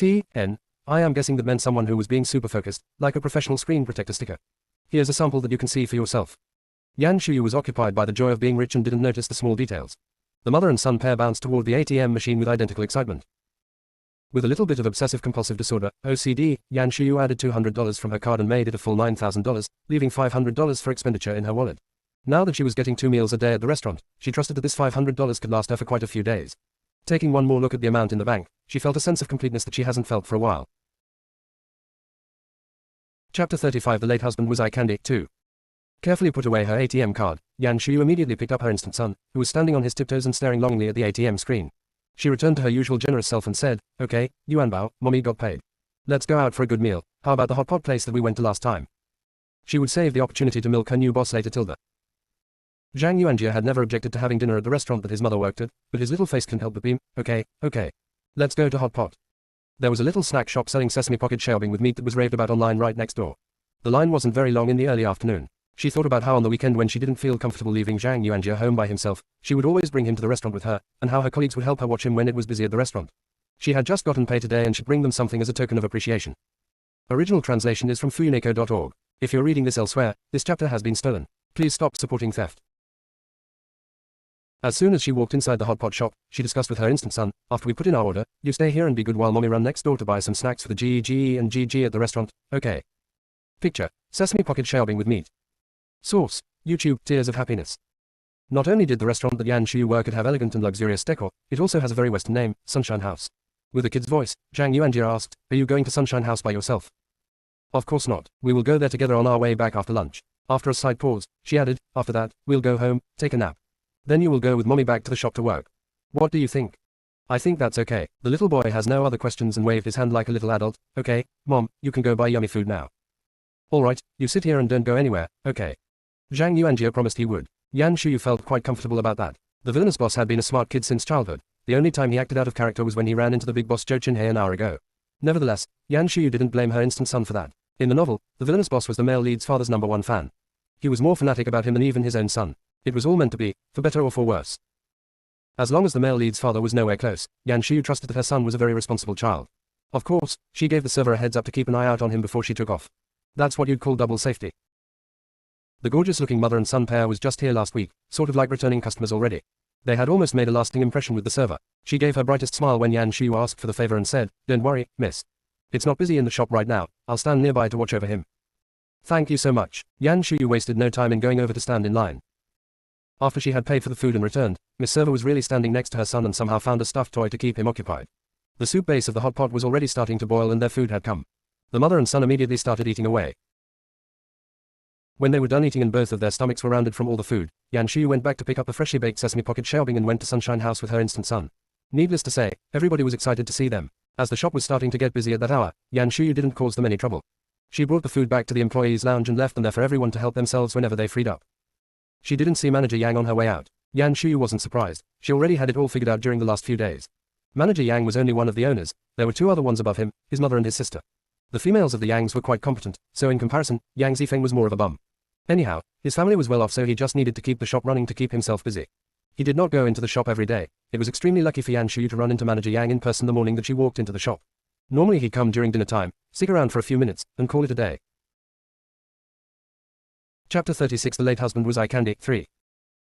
I am guessing that meant someone who was being super focused, like a professional screen protector sticker. Here's a sample that you can see for yourself. Yan Shuyu was occupied by the joy of being rich and didn't notice the small details. The mother and son pair bounced toward the ATM machine with identical excitement. With a little bit of obsessive-compulsive disorder, OCD, Yan Shuyu added $200 from her card and made it a full $9,000, leaving $500 for expenditure in her wallet. Now that she was getting 2 meals a day at the restaurant, she trusted that this $500 could last her for quite a few days. Taking one more look at the amount in the bank, she felt a sense of completeness that she hasn't felt for a while. Chapter 35. The late husband was eye candy, too. Carefully put away her ATM card, Yan Shuyu immediately picked up her instant son, who was standing on his tiptoes and staring longingly at the ATM screen. She returned to her usual generous self and said, "Okay, Yuanbao, mommy got paid. Let's go out for a good meal. How about the hot pot place that we went to last time?" She would save the opportunity to milk her new boss later. Tilda. Zhang Yuanjie had never objected to having dinner at the restaurant that his mother worked at, but his little face couldn't help but beam. Okay. Let's go to hot pot. There was a little snack shop selling sesame pocket xiaobing with meat that was raved about online right next door. The line wasn't very long in the early afternoon. She thought about how on the weekend when she didn't feel comfortable leaving Zhang Yuanjie home by himself, she would always bring him to the restaurant with her, and how her colleagues would help her watch him when it was busy at the restaurant. She had just gotten paid today and should bring them something as a token of appreciation. Original translation is from fuyuneko.org. If you're reading this elsewhere, this chapter has been stolen. Please stop supporting theft. As soon as she walked inside the hot pot shop, she discussed with her instant son, "After we put in our order, you stay here and be good while mommy run next door to buy some snacks for the GG and GG at the restaurant, okay?" Picture: sesame pocket xiaobing with meat. Source: YouTube, Tears of Happiness. Not only did the restaurant that Yan Shuyu work at have elegant and luxurious decor, it also has a very Western name, Sunshine House. With a kid's voice, Zhang Yuanjie asked, "Are you going to Sunshine House by yourself?" "Of course not. We will go there together on our way back after lunch." After a slight pause, she added, "After that, we'll go home, take a nap. Then you will go with mommy back to the shop to work. What do you think?" "I think that's okay." The little boy has no other questions and waved his hand like a little adult. "Okay, Mom, you can go buy yummy food now." "Alright, you sit here and don't go anywhere, okay?" Zhang Yuanjie promised he would. Yan Shuyu felt quite comfortable about that. The villainous boss had been a smart kid since childhood. The only time he acted out of character was when he ran into the big boss Zhou Qinhe an hour ago. Nevertheless, Yan Shuyu didn't blame her instant son for that. In the novel, the villainous boss was the male lead's father's #1 fan. He was more fanatic about him than even his own son. It was all meant to be, for better or for worse. As long as the male lead's father was nowhere close, Yan Shuyu trusted that her son was a very responsible child. Of course, she gave the server a heads up to keep an eye out on him before she took off. That's what you'd call double safety. The gorgeous-looking mother and son pair was just here last week, sort of like returning customers already. They had almost made a lasting impression with the server. She gave her brightest smile when Yan Shuyu asked for the favor and said, "Don't worry, miss. It's not busy in the shop right now, I'll stand nearby to watch over him." "Thank you so much." Yan Shuyu wasted no time in going over to stand in line. After she had paid for the food and returned, Miss Server was really standing next to her son and somehow found a stuffed toy to keep him occupied. The soup base of the hot pot was already starting to boil and their food had come. The mother and son immediately started eating away. When they were done eating and both of their stomachs were rounded from all the food, Yan Shuyu went back to pick up the freshly baked sesame pocket xiaobing and went to Sunshine House with her instant son. Needless to say, everybody was excited to see them. As the shop was starting to get busy at that hour, Yan Shuyu didn't cause them any trouble. She brought the food back to the employees' lounge and left them there for everyone to help themselves whenever they freed up. She didn't see Manager Yang on her way out. Yan Shuyu wasn't surprised. She already had it all figured out during the last few days. Manager Yang was only one of the owners. There were 2 other ones above him, his mother and his sister. The females of the Yangs were quite competent, so in comparison, Yang Zifeng was more of a bum. Anyhow, his family was well off, so he just needed to keep the shop running to keep himself busy. He did not go into the shop every day. It was extremely lucky for Yan Shuyu to run into Manager Yang in person the morning that she walked into the shop. Normally he'd come during dinner time, stick around for a few minutes, and call it a day. Chapter 36 The late husband was eye candy. 3.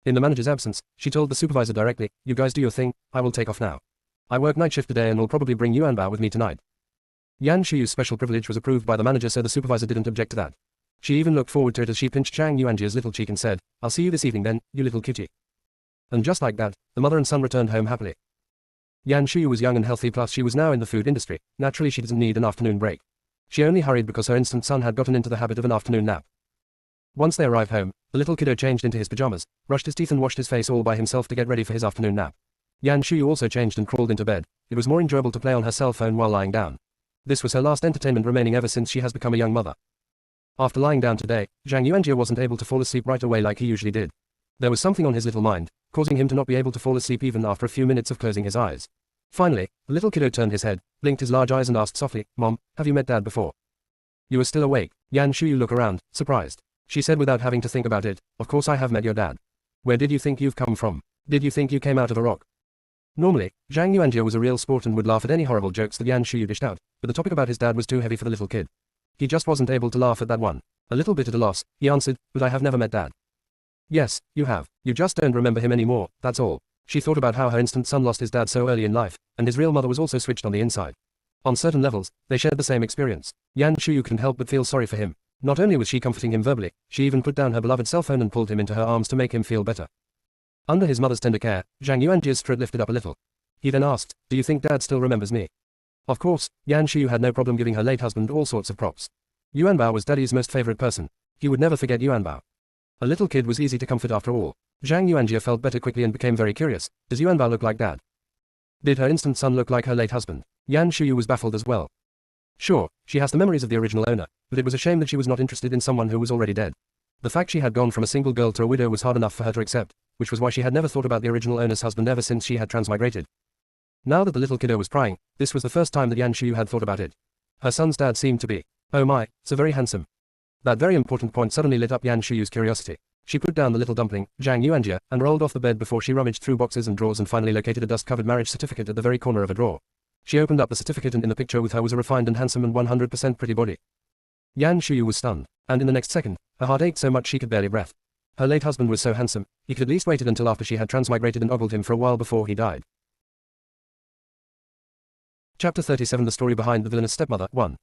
In the manager's absence, she told the supervisor directly, "You guys do your thing, I will take off now. I work night shift today and will probably bring Yuanbao with me tonight." Yan Shuyu's special privilege was approved by the manager, so the supervisor didn't object to that. She even looked forward to it as she pinched Zhang Yuanjia's little cheek and said, "I'll see you this evening then, you little cutie." And just like that, the mother and son returned home happily. Yan Shuyu was young and healthy, plus she was now in the food industry. Naturally she didn't need an afternoon break. She only hurried because her instant son had gotten into the habit of an afternoon nap. Once they arrived home, the little kiddo changed into his pajamas, brushed his teeth and washed his face all by himself to get ready for his afternoon nap. Yan Shuyu also changed and crawled into bed. It was more enjoyable to play on her cell phone while lying down. This was her last entertainment remaining ever since she has become a young mother. After lying down today, Zhang Yuanjia wasn't able to fall asleep right away like he usually did. There was something on his little mind, causing him to not be able to fall asleep even after a few minutes of closing his eyes. Finally, the little kiddo turned his head, blinked his large eyes and asked softly, "Mom, have you met Dad before?" "You are still awake?" Yan Shuyu looked around, surprised. She said without having to think about it, "Of course I have met your dad. Where did you think you've come from? Did you think you came out of a rock?" Normally, Zhang Yuanjia was a real sport and would laugh at any horrible jokes that Yan Shuyu dished out, but the topic about his dad was too heavy for the little kid. He just wasn't able to laugh at that one. A little bit at a loss, he answered, "But I have never met Dad." "Yes, you have. You just don't remember him anymore, that's all." She thought about how her instant son lost his dad so early in life, and his real mother was also switched on the inside. On certain levels, they shared the same experience. Yan Shuyu couldn't help but feel sorry for him. Not only was she comforting him verbally, she even put down her beloved cell phone and pulled him into her arms to make him feel better. Under his mother's tender care, Zhang Yuanjia's throat lifted up a little. He then asked, "Do you think Dad still remembers me?" Of course, Yan Shuyu had no problem giving her late husband all sorts of props. Yuanbao was Daddy's most favorite person. He would never forget Yuanbao. A little kid was easy to comfort after all. Zhang Yuanjia felt better quickly and became very curious. Does Yuanbao look like Dad? Did her instant son look like her late husband? Yan Shuyu was baffled as well. Sure, she has the memories of the original owner, but it was a shame that she was not interested in someone who was already dead. The fact she had gone from a single girl to a widow was hard enough for her to accept, which was why she had never thought about the original owner's husband ever since she had transmigrated. Now that the little kiddo was crying, this was the first time that Yan Shuyu had thought about it. Her son's dad seemed to be, oh my, so very handsome. That very important point suddenly lit up Yan Shuyu's curiosity. She put down the little dumpling, Zhang Yuanjia, and rolled off the bed before she rummaged through boxes and drawers and finally located a dust-covered marriage certificate at the very corner of a drawer. She opened up the certificate and in the picture with her was a refined and handsome and 100% pretty body. Yan Shuyu was stunned, and in the next second, her heart ached so much she could barely breathe. Her late husband was so handsome, he could at least waited until after she had transmigrated and ogled him for a while before he died. Chapter 37 The Story Behind the Villainous Stepmother 1.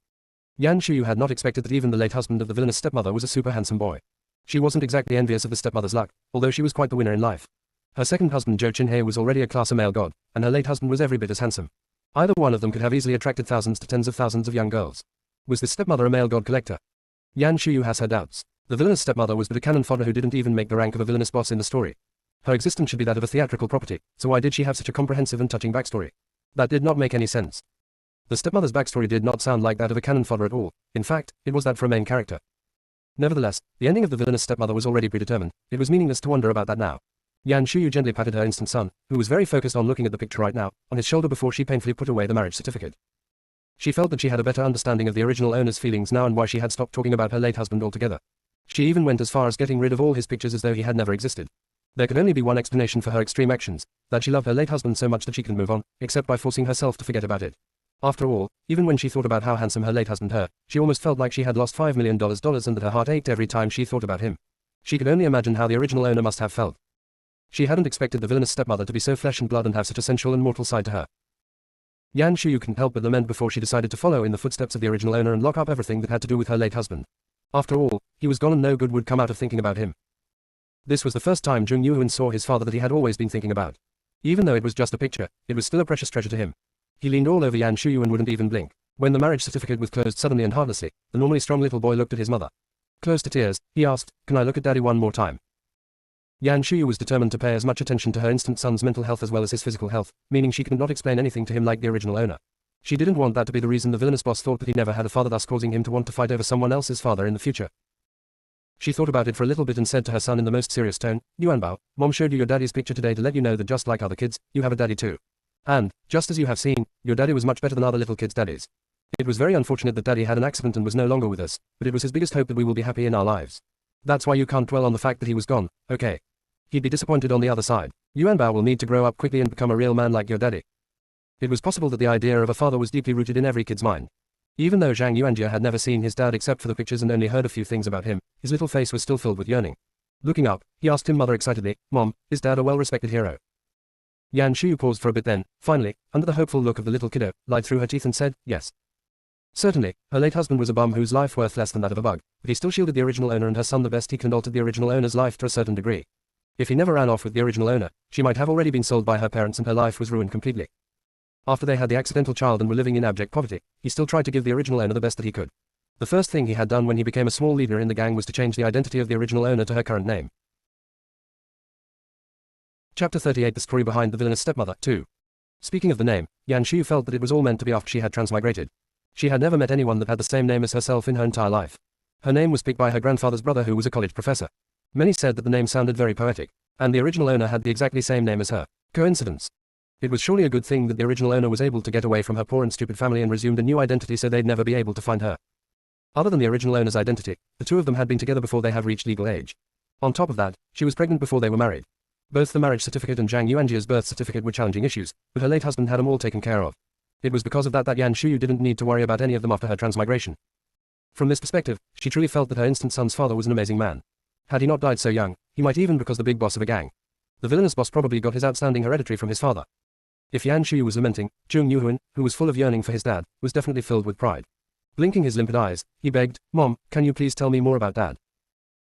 Yan Shuyu had not expected that even the late husband of the villainous stepmother was a super handsome boy. She wasn't exactly envious of the stepmother's luck, although she was quite the winner in life. Her second husband Zhou Qinhe was already a class A male god, and her late husband was every bit as handsome. Either one of them could have easily attracted thousands to tens of thousands of young girls. Was this stepmother a male god collector? Yan Shuyu has her doubts. The villainous stepmother was but a cannon fodder who didn't even make the rank of a villainous boss in the story. Her existence should be that of a theatrical property, so why did she have such a comprehensive and touching backstory? That did not make any sense. The stepmother's backstory did not sound like that of a cannon fodder at all. In fact, it was that for a main character. Nevertheless, the ending of the villainous stepmother was already predetermined. It was meaningless to wonder about that now. Yan Shuyu gently patted her instant son, who was very focused on looking at the picture right now, on his shoulder before she painfully put away the marriage certificate. She felt that she had a better understanding of the original owner's feelings now and why she had stopped talking about her late husband altogether. She even went as far as getting rid of all his pictures as though he had never existed. There could only be one explanation for her extreme actions, that she loved her late husband so much that she couldn't move on, except by forcing herself to forget about it. After all, even when she thought about how handsome her late husband her, she almost felt like she had lost $5 million and that her heart ached every time she thought about him. She could only imagine how the original owner must have felt. She hadn't expected the villainous stepmother to be so flesh and blood and have such a sensual and mortal side to her. Yan Shuyu couldn't help but lament before she decided to follow in the footsteps of the original owner and lock up everything that had to do with her late husband. After all, he was gone and no good would come out of thinking about him. This was the first time Jung Yuan saw his father that he had always been thinking about. Even though it was just a picture, it was still a precious treasure to him. He leaned all over Yan Shuyu and wouldn't even blink. When the marriage certificate was closed suddenly and heartlessly, the normally strong little boy looked at his mother. Close to tears, he asked, "Can I look at Daddy one more time?" Yan Shuyu was determined to pay as much attention to her instant son's mental health as well as his physical health, meaning she could not explain anything to him like the original owner. She didn't want that to be the reason the villainous boss thought that he never had a father, thus causing him to want to fight over someone else's father in the future. She thought about it for a little bit and said to her son in the most serious tone, "Yuanbao, Mom showed you your daddy's picture today to let you know that just like other kids, you have a daddy too. And, just as you have seen, your daddy was much better than other little kids' daddies. It was very unfortunate that Daddy had an accident and was no longer with us, but it was his biggest hope that we will be happy in our lives. That's why you can't dwell on the fact that he was gone, okay? He'd be disappointed on the other side. Yuanbao will need to grow up quickly and become a real man like your daddy." It was possible that the idea of a father was deeply rooted in every kid's mind. Even though Zhang Yuanjie had never seen his dad except for the pictures and only heard a few things about him, his little face was still filled with yearning. Looking up, he asked his mother excitedly, "Mom, is Dad a well-respected hero?" Yan Shuyu paused for a bit then, finally, under the hopeful look of the little kiddo, lied through her teeth and said, "Yes." Certainly, her late husband was a bum whose life worth less than that of a bug, but he still shielded the original owner and her son the best he could and altered the original owner's life to a certain degree. If he never ran off with the original owner, she might have already been sold by her parents and her life was ruined completely. After they had the accidental child and were living in abject poverty, he still tried to give the original owner the best that he could. The first thing he had done when he became a small leader in the gang was to change the identity of the original owner to her current name. Chapter 38 The Story Behind the Villainous Stepmother 2. Speaking of the name, Yan Shu felt that it was all meant to be after she had transmigrated. She had never met anyone that had the same name as herself in her entire life. Her name was picked by her grandfather's brother who was a college professor. Many said that the name sounded very poetic, and the original owner had the exactly same name as her. Coincidence? It was surely a good thing that the original owner was able to get away from her poor and stupid family and resumed a new identity so they'd never be able to find her. Other than the original owner's identity, the two of them had been together before they have reached legal age. On top of that, she was pregnant before they were married. Both the marriage certificate and Zhang Yuanjie's birth certificate were challenging issues, but her late husband had them all taken care of. It was because of that Yan Shuyu didn't need to worry about any of them after her transmigration. From this perspective, she truly felt that her instant son's father was an amazing man. Had he not died so young, he might even become the big boss of a gang. The villainous boss probably got his outstanding hereditary from his father. If Yan Shuyu was lamenting, Zheng Yuhuan, who was full of yearning for his dad, was definitely filled with pride. Blinking his limpid eyes, he begged, "Mom, can you please tell me more about Dad?"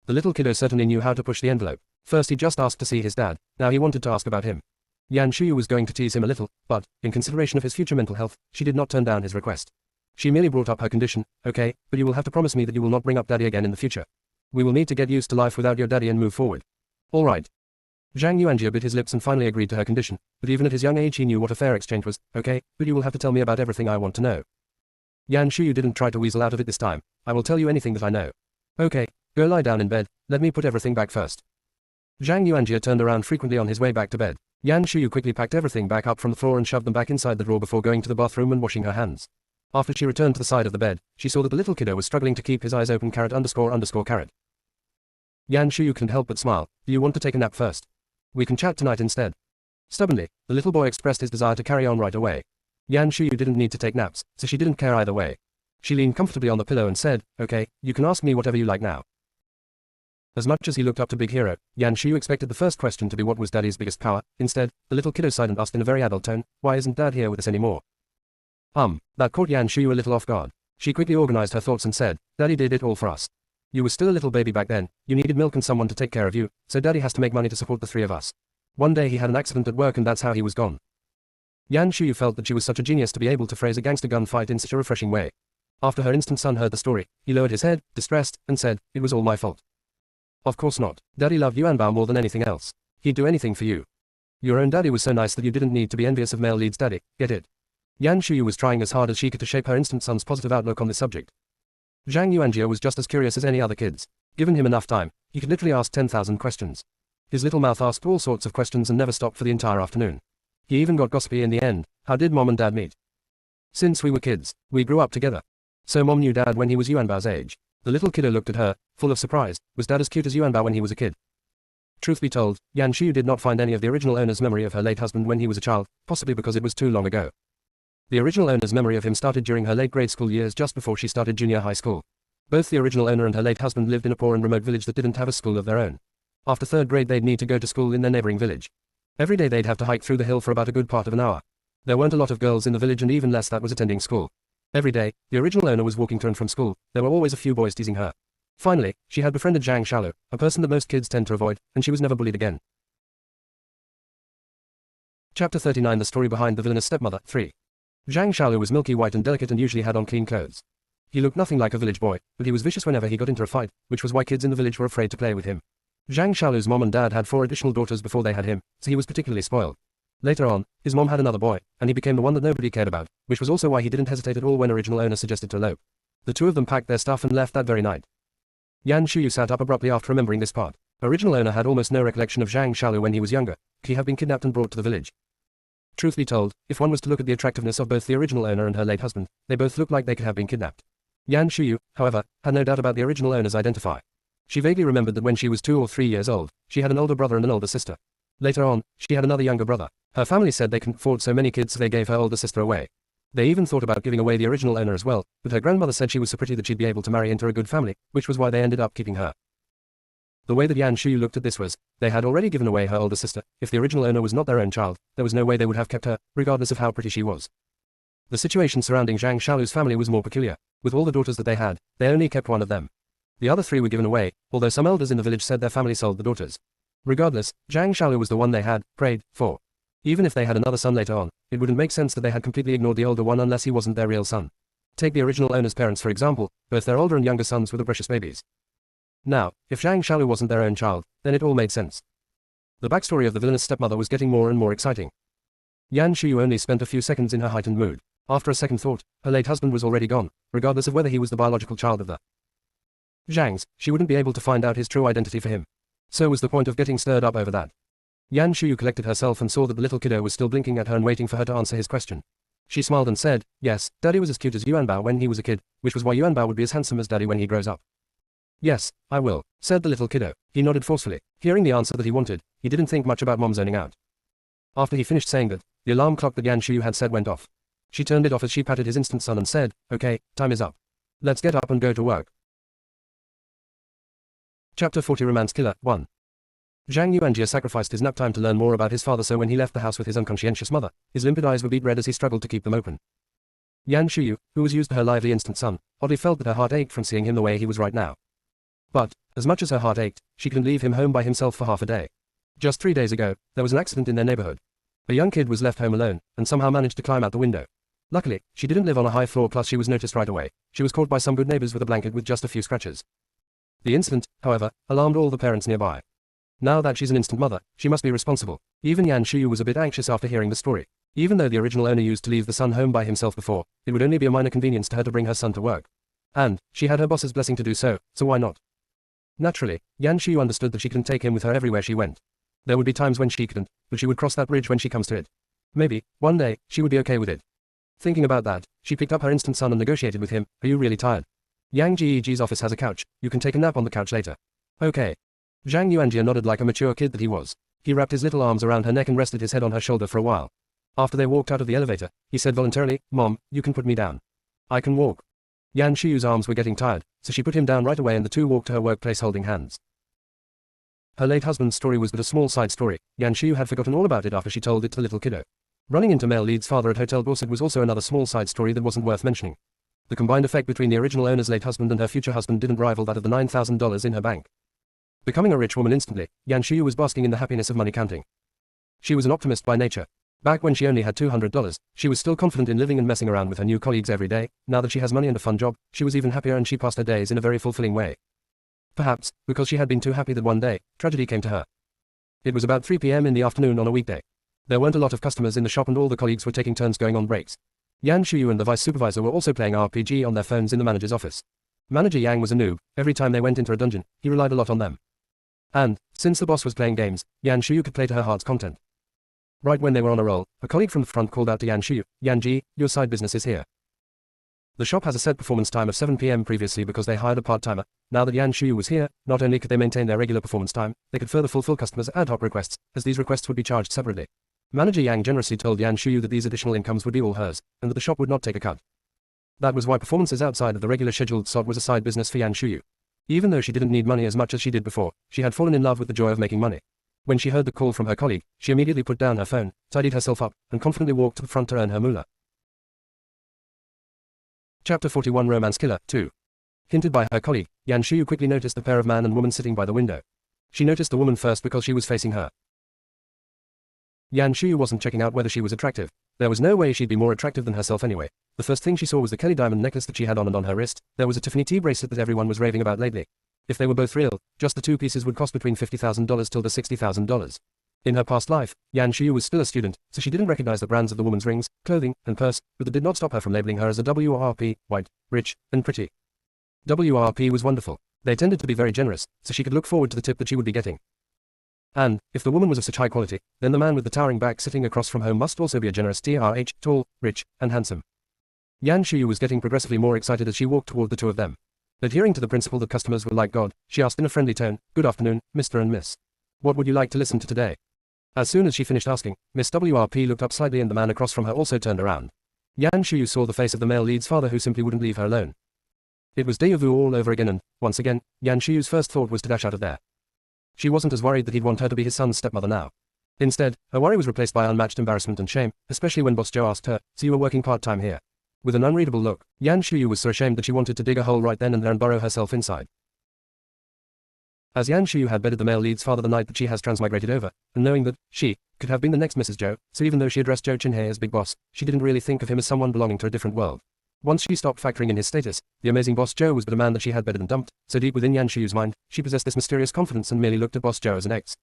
The little kiddo certainly knew how to push the envelope. First he just asked to see his dad, now he wanted to ask about him. Yan Shuyu was going to tease him a little, but, in consideration of his future mental health, she did not turn down his request. She merely brought up her condition, "Okay, but you will have to promise me that you will not bring up Daddy again in the future. We will need to get used to life without your daddy and move forward." "All right." Zhang Yuanjie bit his lips and finally agreed to her condition, but even at his young age he knew what a fair exchange was. "Okay, but you will have to tell me about everything I want to know." Yan Shuyu didn't try to weasel out of it this time. "I will tell you anything that I know." "Okay, go lie down in bed, let me put everything back first." Zhang Yuanjie turned around frequently on his way back to bed. Yan Shuyu quickly packed everything back up from the floor and shoved them back inside the drawer before going to the bathroom and washing her hands. After she returned to the side of the bed, she saw that the little kiddo was struggling to keep his eyes open. ___. Yan Shuyu couldn't help but smile. "Do you want to take a nap first? We can chat tonight instead." Stubbornly, the little boy expressed his desire to carry on right away. Yan Shuyu didn't need to take naps, so she didn't care either way. She leaned comfortably on the pillow and said, "Okay, you can ask me whatever you like now." As much as he looked up to Big Hero, Yan Shuyu expected the first question to be what was Daddy's biggest power. Instead, the little kiddo sighed and asked in a very adult tone, "Why isn't Dad here with us anymore?" That caught Yan Shuyu a little off guard. She quickly organized her thoughts and said, "Daddy did it all for us. You were still a little baby back then, you needed milk and someone to take care of you, so Daddy has to make money to support the three of us. One day he had an accident at work and that's how he was gone." Yan Shuyu felt that she was such a genius to be able to phrase a gangster gunfight in such a refreshing way. After her instant son heard the story, he lowered his head, distressed, and said, "It was all my fault." "Of course not. Daddy loved Yuanbao more than anything else. He'd do anything for you. Your own daddy was so nice that you didn't need to be envious of male lead's daddy, get it?" Yan Shuyu was trying as hard as she could to shape her instant son's positive outlook on this subject. Zhang Yuanjie was just as curious as any other kids. Given him enough time, he could literally ask 10,000 questions. His little mouth asked all sorts of questions and never stopped for the entire afternoon. He even got gossipy in the end. "How did Mom and Dad meet?" "Since we were kids, we grew up together." "So Mom knew Dad when he was Yuanbao's age?" The little kiddo looked at her, full of surprise. "Was Dad as cute as Yuanbao when he was a kid?" Truth be told, Yan Shuyu did not find any of the original owner's memory of her late husband when he was a child, possibly because it was too long ago. The original owner's memory of him started during her late grade school years just before she started junior high school. Both the original owner and her late husband lived in a poor and remote village that didn't have a school of their own. After third grade they'd need to go to school in their neighboring village. Every day they'd have to hike through the hill for about a good part of an hour. There weren't a lot of girls in the village and even less that was attending school. Every day, the original owner was walking to and from school. There were always a few boys teasing her. Finally, she had befriended Zhang Shaolu, a person that most kids tend to avoid, and she was never bullied again. Chapter 39 The Story Behind the Villainous Stepmother 3. Zhang Shaolu was milky white and delicate and usually had on clean clothes. He looked nothing like a village boy, but he was vicious whenever he got into a fight, which was why kids in the village were afraid to play with him. Zhang Shaolu's mom and dad had 4 additional daughters before they had him, so he was particularly spoiled. Later on, his mom had another boy, and he became the one that nobody cared about, which was also why he didn't hesitate at all when original owner suggested to elope. The two of them packed their stuff and left that very night. Yan Shuyu sat up abruptly after remembering this part. Original owner had almost no recollection of Zhang Shaolu when he was younger. Could he have been kidnapped and brought to the village? Truth be told, if one was to look at the attractiveness of both the original owner and her late husband, they both looked like they could have been kidnapped. Yan Shuyu, however, had no doubt about the original owner's identity. She vaguely remembered that when she was 2 or 3 years old, she had an older brother and an older sister. Later on, she had another younger brother. Her family said they couldn't afford so many kids so they gave her older sister away. They even thought about giving away the original owner as well, but her grandmother said she was so pretty that she'd be able to marry into a good family, which was why they ended up keeping her. The way that Yan Shuyu looked at this was, they had already given away her older sister. If the original owner was not their own child, there was no way they would have kept her, regardless of how pretty she was. The situation surrounding Zhang Shaolu's family was more peculiar. With all the daughters that they had, they only kept one of them. The other three were given away, although some elders in the village said their family sold the daughters. Regardless, Zhang Shaolu was the one they had prayed for. Even if they had another son later on, it wouldn't make sense that they had completely ignored the older one unless he wasn't their real son. Take the original owner's parents for example, both their older and younger sons were the precious babies. Now, if Zhang Shaolu wasn't their own child, then it all made sense. The backstory of the villainous stepmother was getting more and more exciting. Yan Shuyu only spent a few seconds in her heightened mood. After a second thought, her late husband was already gone, regardless of whether he was the biological child of the Zhangs, she wouldn't be able to find out his true identity for him. So was the point of getting stirred up over that. Yan Shuyu collected herself and saw that the little kiddo was still blinking at her and waiting for her to answer his question. She smiled and said, yes, Daddy was as cute as Yuanbao when he was a kid, which was why Yuanbao would be as handsome as Daddy when he grows up. Yes, I will, said the little kiddo. He nodded forcefully. Hearing the answer that he wanted, he didn't think much about Mom zoning out. After he finished saying that, the alarm clock that Yan Shuyu had set went off. She turned it off as she patted his instant son and said, okay, time is up. Let's get up and go to work. Chapter 40 Romance Killer 1. Zhang Yuanjie sacrificed his nap time to learn more about his father, so when he left the house with his unconscientious mother, his limpid eyes were beet red as he struggled to keep them open. Yan Shuyu, who was used to her lively instant son, oddly felt that her heart ached from seeing him the way he was right now. But, as much as her heart ached, she couldn't leave him home by himself for half a day. Just 3 days ago, there was an accident in their neighborhood. A young kid was left home alone, and somehow managed to climb out the window. Luckily, she didn't live on a high floor, plus she was noticed right away. She was caught by some good neighbors with a blanket with just a few scratches. The incident, however, alarmed all the parents nearby. Now that she's an instant mother, she must be responsible. Even Yan Shuyu was a bit anxious after hearing the story. Even though the original owner used to leave the son home by himself before, it would only be a minor convenience to her to bring her son to work. And, she had her boss's blessing to do so why not? Naturally, Yan Shuyu understood that she couldn't take him with her everywhere she went. There would be times when she couldn't, but she would cross that bridge when she comes to it. Maybe, one day, she would be okay with it. Thinking about that, she picked up her instant son and negotiated with him. Are you really tired? Yang Jiyiji's office has a couch. You can take a nap on the couch later. Okay. Zhang Yuanjie nodded like a mature kid that he was. He wrapped his little arms around her neck and rested his head on her shoulder for a while. After they walked out of the elevator, he said voluntarily, Mom, you can put me down. I can walk. Yan Shuyu's arms were getting tired, so she put him down right away and the two walked to her workplace holding hands. Her late husband's story was but a small side story. Yan Shuyu had forgotten all about it after she told it to the little kiddo. Running into male lead's father at Hotel Dorset was also another small side story that wasn't worth mentioning. The combined effect between the original owner's late husband and her future husband didn't rival that of the $9,000 in her bank. Becoming a rich woman instantly, Yan Shuyu was basking in the happiness of money counting. She was an optimist by nature. Back when she only had $200, she was still confident in living and messing around with her new colleagues every day. Now that she has money and a fun job, she was even happier and she passed her days in a very fulfilling way. Perhaps, because she had been too happy that one day, tragedy came to her. It was about 3 p.m. in the afternoon on a weekday. There weren't a lot of customers in the shop and all the colleagues were taking turns going on breaks. Yan Shuyu and the vice supervisor were also playing RPG on their phones in the manager's office. Manager Yang was a noob. Every time they went into a dungeon, he relied a lot on them. And, since the boss was playing games, Yan Shuyu could play to her heart's content. Right when they were on a roll, a colleague from the front called out to Yan Shuyu, Yanji, your side business is here. The shop has a set performance time of 7 p.m. previously because they hired a part-timer. Now that Yan Shuyu was here, not only could they maintain their regular performance time, they could further fulfill customers' ad hoc requests, as these requests would be charged separately. Manager Yang generously told Yan Shuyu that these additional incomes would be all hers, and that the shop would not take a cut. That was why performances outside of the regular scheduled slot was a side business for Yan Shuyu. Even though she didn't need money as much as she did before, she had fallen in love with the joy of making money. When she heard the call from her colleague, she immediately put down her phone, tidied herself up, and confidently walked to the front to earn her moolah. Chapter 41 Romance Killer 2. Hinted by her colleague, Yan Shuyu quickly noticed the pair of man and woman sitting by the window. She noticed the woman first because she was facing her. Yan Shuyu wasn't checking out whether she was attractive. There was no way she'd be more attractive than herself anyway. The first thing she saw was the Kelly diamond necklace that she had on and on her wrist. There was a Tiffany T bracelet that everyone was raving about lately. If they were both real, just the two pieces would cost between $50,000 to $60,000. In her past life, Yan Shuyu was still a student, so she didn't recognize the brands of the woman's rings, clothing, and purse, but that did not stop her from labeling her as a WRP, white, rich, and pretty. WRP was wonderful. They tended to be very generous, so she could look forward to the tip that she would be getting. And, if the woman was of such high quality, then the man with the towering back sitting across from her must also be a generous TRH, tall, rich, and handsome. Yan Shuyu was getting progressively more excited as she walked toward the two of them. Adhering to the principle that customers were like God, she asked in a friendly tone, "Good afternoon, Mr. and Miss. What would you like to listen to today?" As soon as she finished asking, Miss WRP looked up slightly and the man across from her also turned around. Yan Shuyu saw the face of the male lead's father who simply wouldn't leave her alone. It was deja vu all over again and, once again, Yan Shuyu's first thought was to dash out of there. She wasn't as worried that he'd want her to be his son's stepmother now. Instead, her worry was replaced by unmatched embarrassment and shame, especially when Boss Joe asked her, "So you were working part-time here?" With an unreadable look, Yan Shuyu was so ashamed that she wanted to dig a hole right then and there and burrow herself inside. As Yan Shuyu had bedded the male lead's father the night that she has transmigrated over, and knowing that she could have been the next Mrs. Joe, so even though she addressed Joe Chinhei as Big Boss, she didn't really think of him as someone belonging to a different world. Once she stopped factoring in his status, the amazing Boss Joe was but a man that she had bedded and dumped, so deep within Yan Shuyu's mind, she possessed this mysterious confidence and merely looked at Boss Joe as an ex.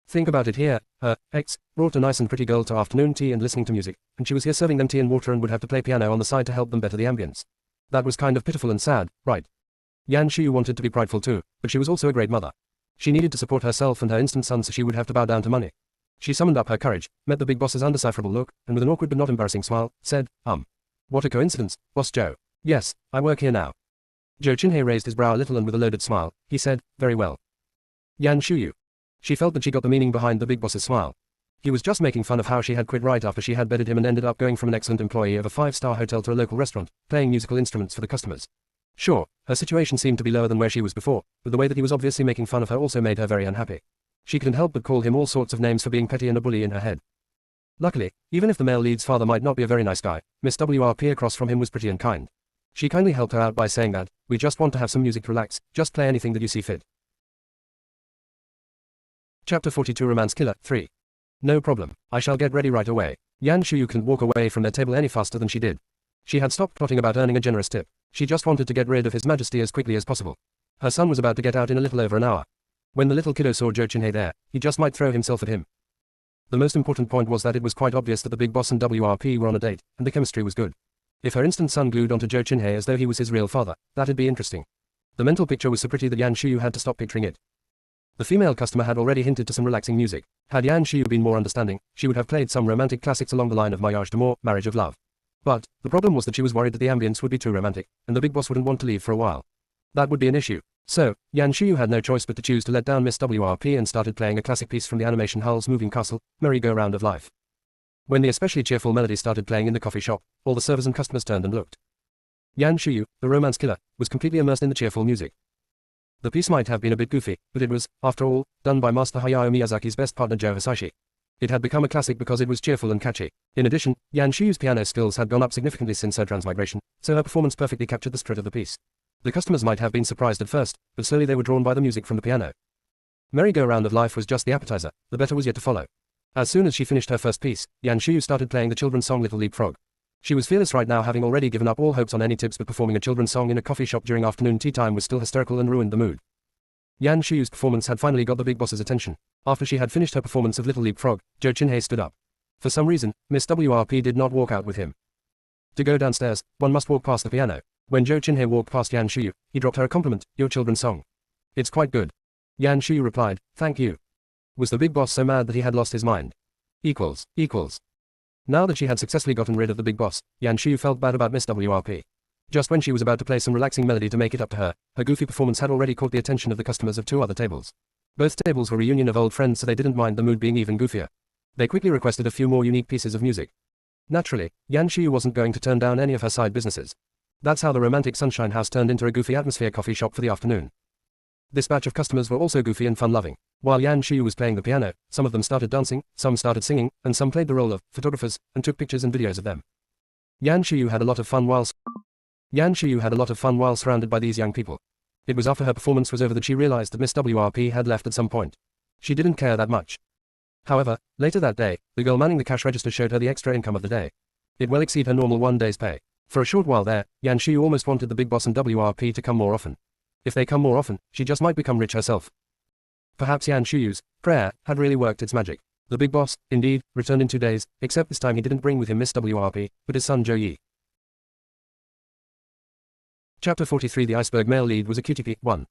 Think about it here, her ex brought a nice and pretty girl to afternoon tea and listening to music, and she was here serving them tea and water and would have to play piano on the side to help them better the ambience. That was kind of pitiful and sad, right? Yan Shuyu wanted to be prideful too, but she was also a great mother. She needed to support herself and her instant son, so she would have to bow down to money. She summoned up her courage, met the big boss's undecipherable look, and with an awkward but not embarrassing smile, said, What a coincidence, Boss Joe. Yes, I work here now. Joe Chinhei raised his brow a little and with a loaded smile, he said, very well. Yan Shuyu. She felt that she got the meaning behind the big boss's smile. He was just making fun of how she had quit right after she had bedded him and ended up going from an excellent employee of a 5-star hotel to a local restaurant, playing musical instruments for the customers. Sure, her situation seemed to be lower than where she was before, but the way that he was obviously making fun of her also made her very unhappy. She couldn't help but call him all sorts of names for being petty and a bully in her head. Luckily, even if the male lead's father might not be a very nice guy, Miss WRP across from him was pretty and kind. She kindly helped her out by saying that, "We just want to have some music to relax, just play anything that you see fit." Chapter 42 Romance Killer 3. No problem, I shall get ready right away. Yan Shuyu couldn't walk away from their table any faster than she did. She had stopped plotting about earning a generous tip. She just wanted to get rid of His Majesty as quickly as possible. Her son was about to get out in a little over an hour. When the little kiddo saw Joe Chinhei there, he just might throw himself at him. The most important point was that it was quite obvious that the big boss and WRP were on a date, and the chemistry was good. If her instant son glued onto Joe Chinhei as though he was his real father, that'd be interesting. The mental picture was so pretty that Yan Shuyu had to stop picturing it. The female customer had already hinted to some relaxing music. Had Yan Shuyu been more understanding, she would have played some romantic classics along the line of Mariage d'amour, Marriage of Love. But, the problem was that she was worried that the ambience would be too romantic, and the big boss wouldn't want to leave for a while. That would be an issue. So, Yan Shuyu had no choice but to choose to let down Miss WRP and started playing a classic piece from the animation Hull's moving castle, Merry-Go-Round of Life. When the especially cheerful melody started playing in the coffee shop, all the servers and customers turned and looked. Yan Shuyu, the romance killer, was completely immersed in the cheerful music. The piece might have been a bit goofy, but it was, after all, done by Master Hayao Miyazaki's best partner Joe Hisaishi. It had become a classic because it was cheerful and catchy. In addition, Yan Shuyu's piano skills had gone up significantly since her transmigration, so her performance perfectly captured the spirit of the piece. The customers might have been surprised at first, but slowly they were drawn by the music from the piano. Merry-Go-Round of Life was just the appetizer, the better was yet to follow. As soon as she finished her first piece, Yan Shuyu started playing the children's song Little Leapfrog. She was fearless right now, having already given up all hopes on any tips, but performing a children's song in a coffee shop during afternoon tea time was still hysterical and ruined the mood. Yan Shuyu's performance had finally got the big boss's attention. After she had finished her performance of Little Leapfrog, Joe Chinhei stood up. For some reason, Miss WRP did not walk out with him. To go downstairs, one must walk past the piano. When Joe Chinhei walked past Yan Shuyu, he dropped her a compliment, "Your children's song. It's quite good." Yan Shuyu replied, "Thank you." Was the big boss so mad that he had lost his mind? Equals. Now that she had successfully gotten rid of the big boss, Yan Shuyu felt bad about Miss WRP. Just when she was about to play some relaxing melody to make it up to her, her goofy performance had already caught the attention of the customers of 2 other tables. Both tables were a reunion of old friends, so they didn't mind the mood being even goofier. They quickly requested a few more unique pieces of music. Naturally, Yan Shuyu wasn't going to turn down any of her side businesses. That's how the romantic Sunshine House turned into a goofy atmosphere coffee shop for the afternoon. This batch of customers were also goofy and fun-loving. While Yan Shuyu was playing the piano, some of them started dancing, some started singing, and some played the role of photographers and took pictures and videos of them. Yan Shuyu had a lot of fun while surrounded by these young people. It was after her performance was over that she realized that Miss WRP had left at some point. She didn't care that much. However, later that day, the girl manning the cash register showed her the extra income of the day. It well exceeded her normal one day's pay. For a short while there, Yan Shuyu almost wanted the big boss and WRP to come more often. If they come more often, she just might become rich herself. Perhaps Yan Shuyu's prayer had really worked its magic. The big boss, indeed, returned in 2 days, except this time he didn't bring with him Miss WRP, but his son Joe Yi. Chapter 43 The Iceberg Male Lead was a QTP 1.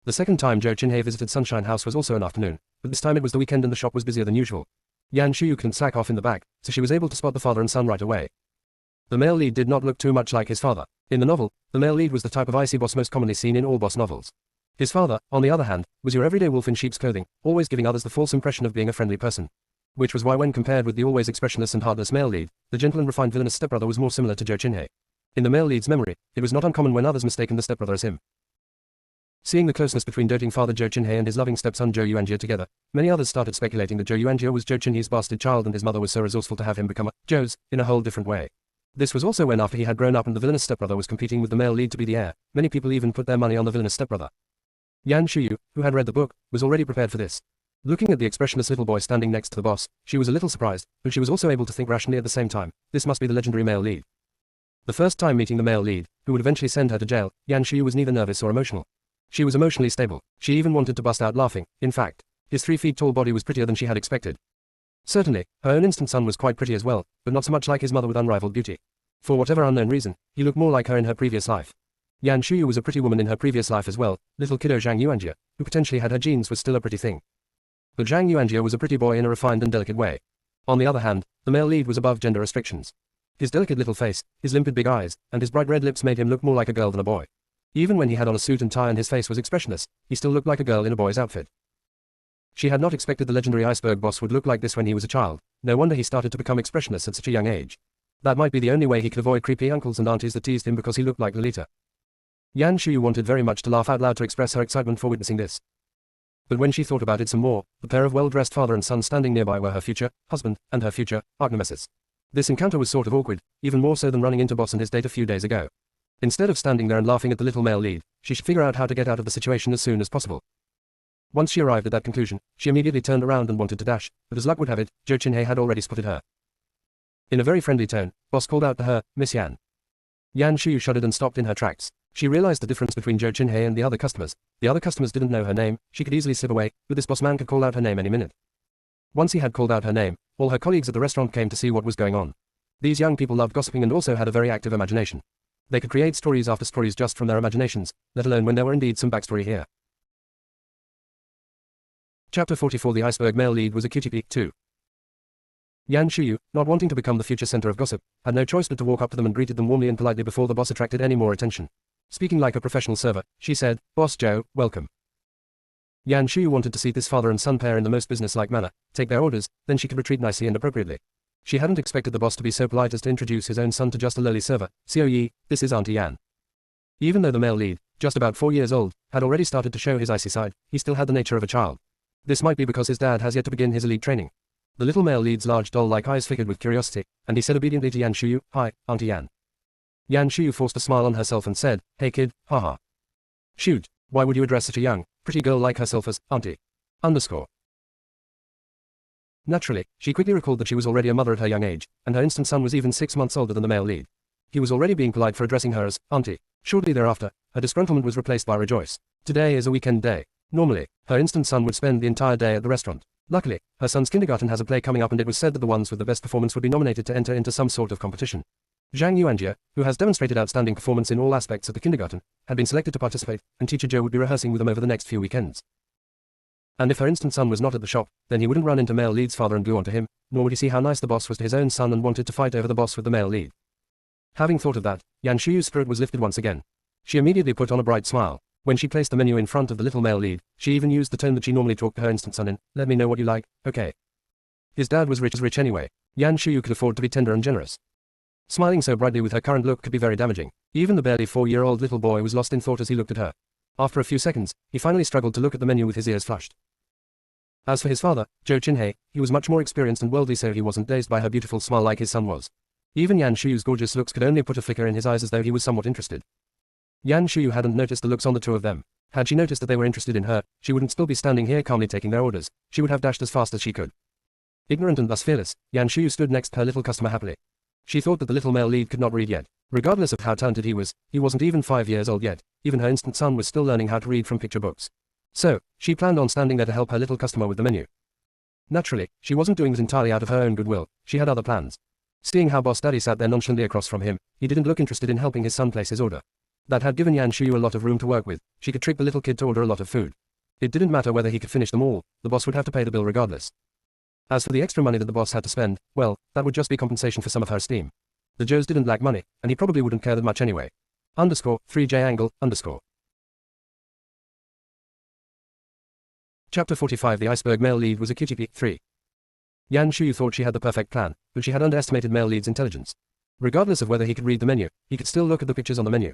The second time Joe Chinhei visited Sunshine House was also an afternoon, but this time it was the weekend and the shop was busier than usual. Yan Shuyu couldn't slack off in the back, so she was able to spot the father and son right away. The male lead did not look too much like his father. In the novel, the male lead was the type of icy boss most commonly seen in all boss novels. His father, on the other hand, was your everyday wolf in sheep's clothing, always giving others the false impression of being a friendly person. which was why when compared with the always expressionless and heartless male lead, the gentle and refined villainous stepbrother was more similar to Zhou Qinhei. In the male lead's memory, it was not uncommon when others mistaken the stepbrother as him. Seeing the closeness between doting father Zhou Qinhei and his loving stepson Zhou Yuanjie together, many others started speculating that Zhou Yuanjie was Zhou Qinhei's bastard child and his mother was so resourceful to have him become a Zhou's in a whole different way. This was also when after he had grown up and the villainous stepbrother was competing with the male lead to be the heir, many people even put their money on the villainous stepbrother. Yan Shuyu, who had read the book, was already prepared for this. Looking at the expressionless little boy standing next to the boss, she was a little surprised, but she was also able to think rationally at the same time. This must be the legendary male lead. The first time meeting the male lead, who would eventually send her to jail, Yan Shuyu was neither nervous or emotional. She was emotionally stable. She even wanted to bust out laughing. In fact, his 3 feet tall body was prettier than she had expected. Certainly, her own instant son was quite pretty as well, but not so much like his mother with unrivaled beauty. For whatever unknown reason, he looked more like her in her previous life. Yan Shuyu was a pretty woman in her previous life as well. Little kiddo Zhang Yuanjie, who potentially had her genes, was still a pretty thing. But Zhang Yuanjie was a pretty boy in a refined and delicate way. On the other hand, the male lead was above gender restrictions. His delicate little face, his limpid big eyes, and his bright red lips made him look more like a girl than a boy. Even when he had on a suit and tie and his face was expressionless, he still looked like a girl in a boy's outfit. She had not expected the legendary iceberg boss would look like this when he was a child. No wonder he started to become expressionless at such a young age. That might be the only way he could avoid creepy uncles and aunties that teased him because he looked like Lolita. Yan Shuyu wanted very much to laugh out loud to express her excitement for witnessing this. But when she thought about it some more, the pair of well-dressed father and son standing nearby were her future husband and her future arch-nemesis. This encounter was sort of awkward, even more so than running into boss and his date a few days ago. Instead of standing there and laughing at the little male lead, she should figure out how to get out of the situation as soon as possible. Once she arrived at that conclusion, she immediately turned around and wanted to dash, but as luck would have it, Zhou Qinhei had already spotted her. In a very friendly tone, boss called out to her, "Miss Yan." Yan Shuyu shuddered and stopped in her tracks. She realized the difference between Zhou Qinhei and the other customers. The other customers didn't know her name, she could easily slip away, but this boss man could call out her name any minute. Once he had called out her name, all her colleagues at the restaurant came to see what was going on. These young people loved gossiping and also had a very active imagination. They could create stories after stories just from their imaginations, let alone when there were indeed some backstory here. Chapter 44. The iceberg male lead was a cutie pie, too. Yan Shuyu, not wanting to become the future center of gossip, had no choice but to walk up to them and greeted them warmly and politely before the boss attracted any more attention. Speaking like a professional server, she said, "Boss Zhou, welcome." Yan Shuyu wanted to see this father and son pair in the most business-like manner, take their orders, then she could retreat nicely and appropriately. She hadn't expected the boss to be so polite as to introduce his own son to just a lowly server. "Xiao Yi, this is Auntie Yan." Even though the male lead, just about 4 years old, had already started to show his icy side, he still had the nature of a child. This might be because his dad has yet to begin his elite training. The little male lead's large doll-like eyes flickered with curiosity, and he said obediently to Yan Shuyu, "Hi, Auntie Yan." Yan Shuyu forced a smile on herself and said, "Hey kid, haha. Shoot, why would you address such a young, pretty girl like herself as Auntie? Underscore. Naturally, she quickly recalled that she was already a mother at her young age, and her instant son was even 6 months older than the male lead. He was already being polite for addressing her as Auntie. Shortly thereafter, her disgruntlement was replaced by rejoice. Today is a weekend day. Normally, her instant son would spend the entire day at the restaurant. Luckily, her son's kindergarten has a play coming up and it was said that the ones with the best performance would be nominated to enter into some sort of competition. Zhang Yuanjie, who has demonstrated outstanding performance in all aspects of the kindergarten, had been selected to participate, and teacher Zhou would be rehearsing with them over the next few weekends. And if her instant son was not at the shop, then he wouldn't run into male lead's father and glue onto him, nor would he see how nice the boss was to his own son and wanted to fight over the boss with the male lead. Having thought of that, Yan Shuyu's spirit was lifted once again. She immediately put on a bright smile. When she placed the menu in front of the little male lead, she even used the tone that she normally talked to her instant son in, "Let me know what you like, okay?" His dad was rich anyway. Yan Shuyu could afford to be tender and generous. Smiling so brightly with her current look could be very damaging. Even the barely 4-year-old little boy was lost in thought as he looked at her. After a few seconds, he finally struggled to look at the menu with his ears flushed. As for his father, Zhou Qinhei, he was much more experienced and worldly, so he wasn't dazed by her beautiful smile like his son was. Even Yan Shuyu's gorgeous looks could only put a flicker in his eyes as though he was somewhat interested. Yan Shuyu hadn't noticed the looks on the two of them. Had she noticed that they were interested in her, she wouldn't still be standing here calmly taking their orders. She would have dashed as fast as she could. Ignorant and thus fearless, Yan Shuyu stood next to her little customer happily. She thought that the little male lead could not read yet. Regardless of how talented he wasn't even 5 years old yet. Even her instant son was still learning how to read from picture books. So, she planned on standing there to help her little customer with the menu. Naturally, she wasn't doing this entirely out of her own goodwill. She had other plans. Seeing how Boss Daddy sat there nonchalantly across from him, he didn't look interested in helping his son place his order. That had given Yan Shuyu a lot of room to work with. She could trick the little kid to order a lot of food. It didn't matter whether he could finish them all, the boss would have to pay the bill regardless. As for the extra money that the boss had to spend, well, that would just be compensation for some of her esteem. The Joes didn't lack money, and he probably wouldn't care that much anyway. Underscore, 3J angle, underscore. Chapter 45. The iceberg male lead was a cutie pie, 3. Yan Shuyu thought she had the perfect plan, but she had underestimated male lead's intelligence. Regardless of whether he could read the menu, he could still look at the pictures on the menu.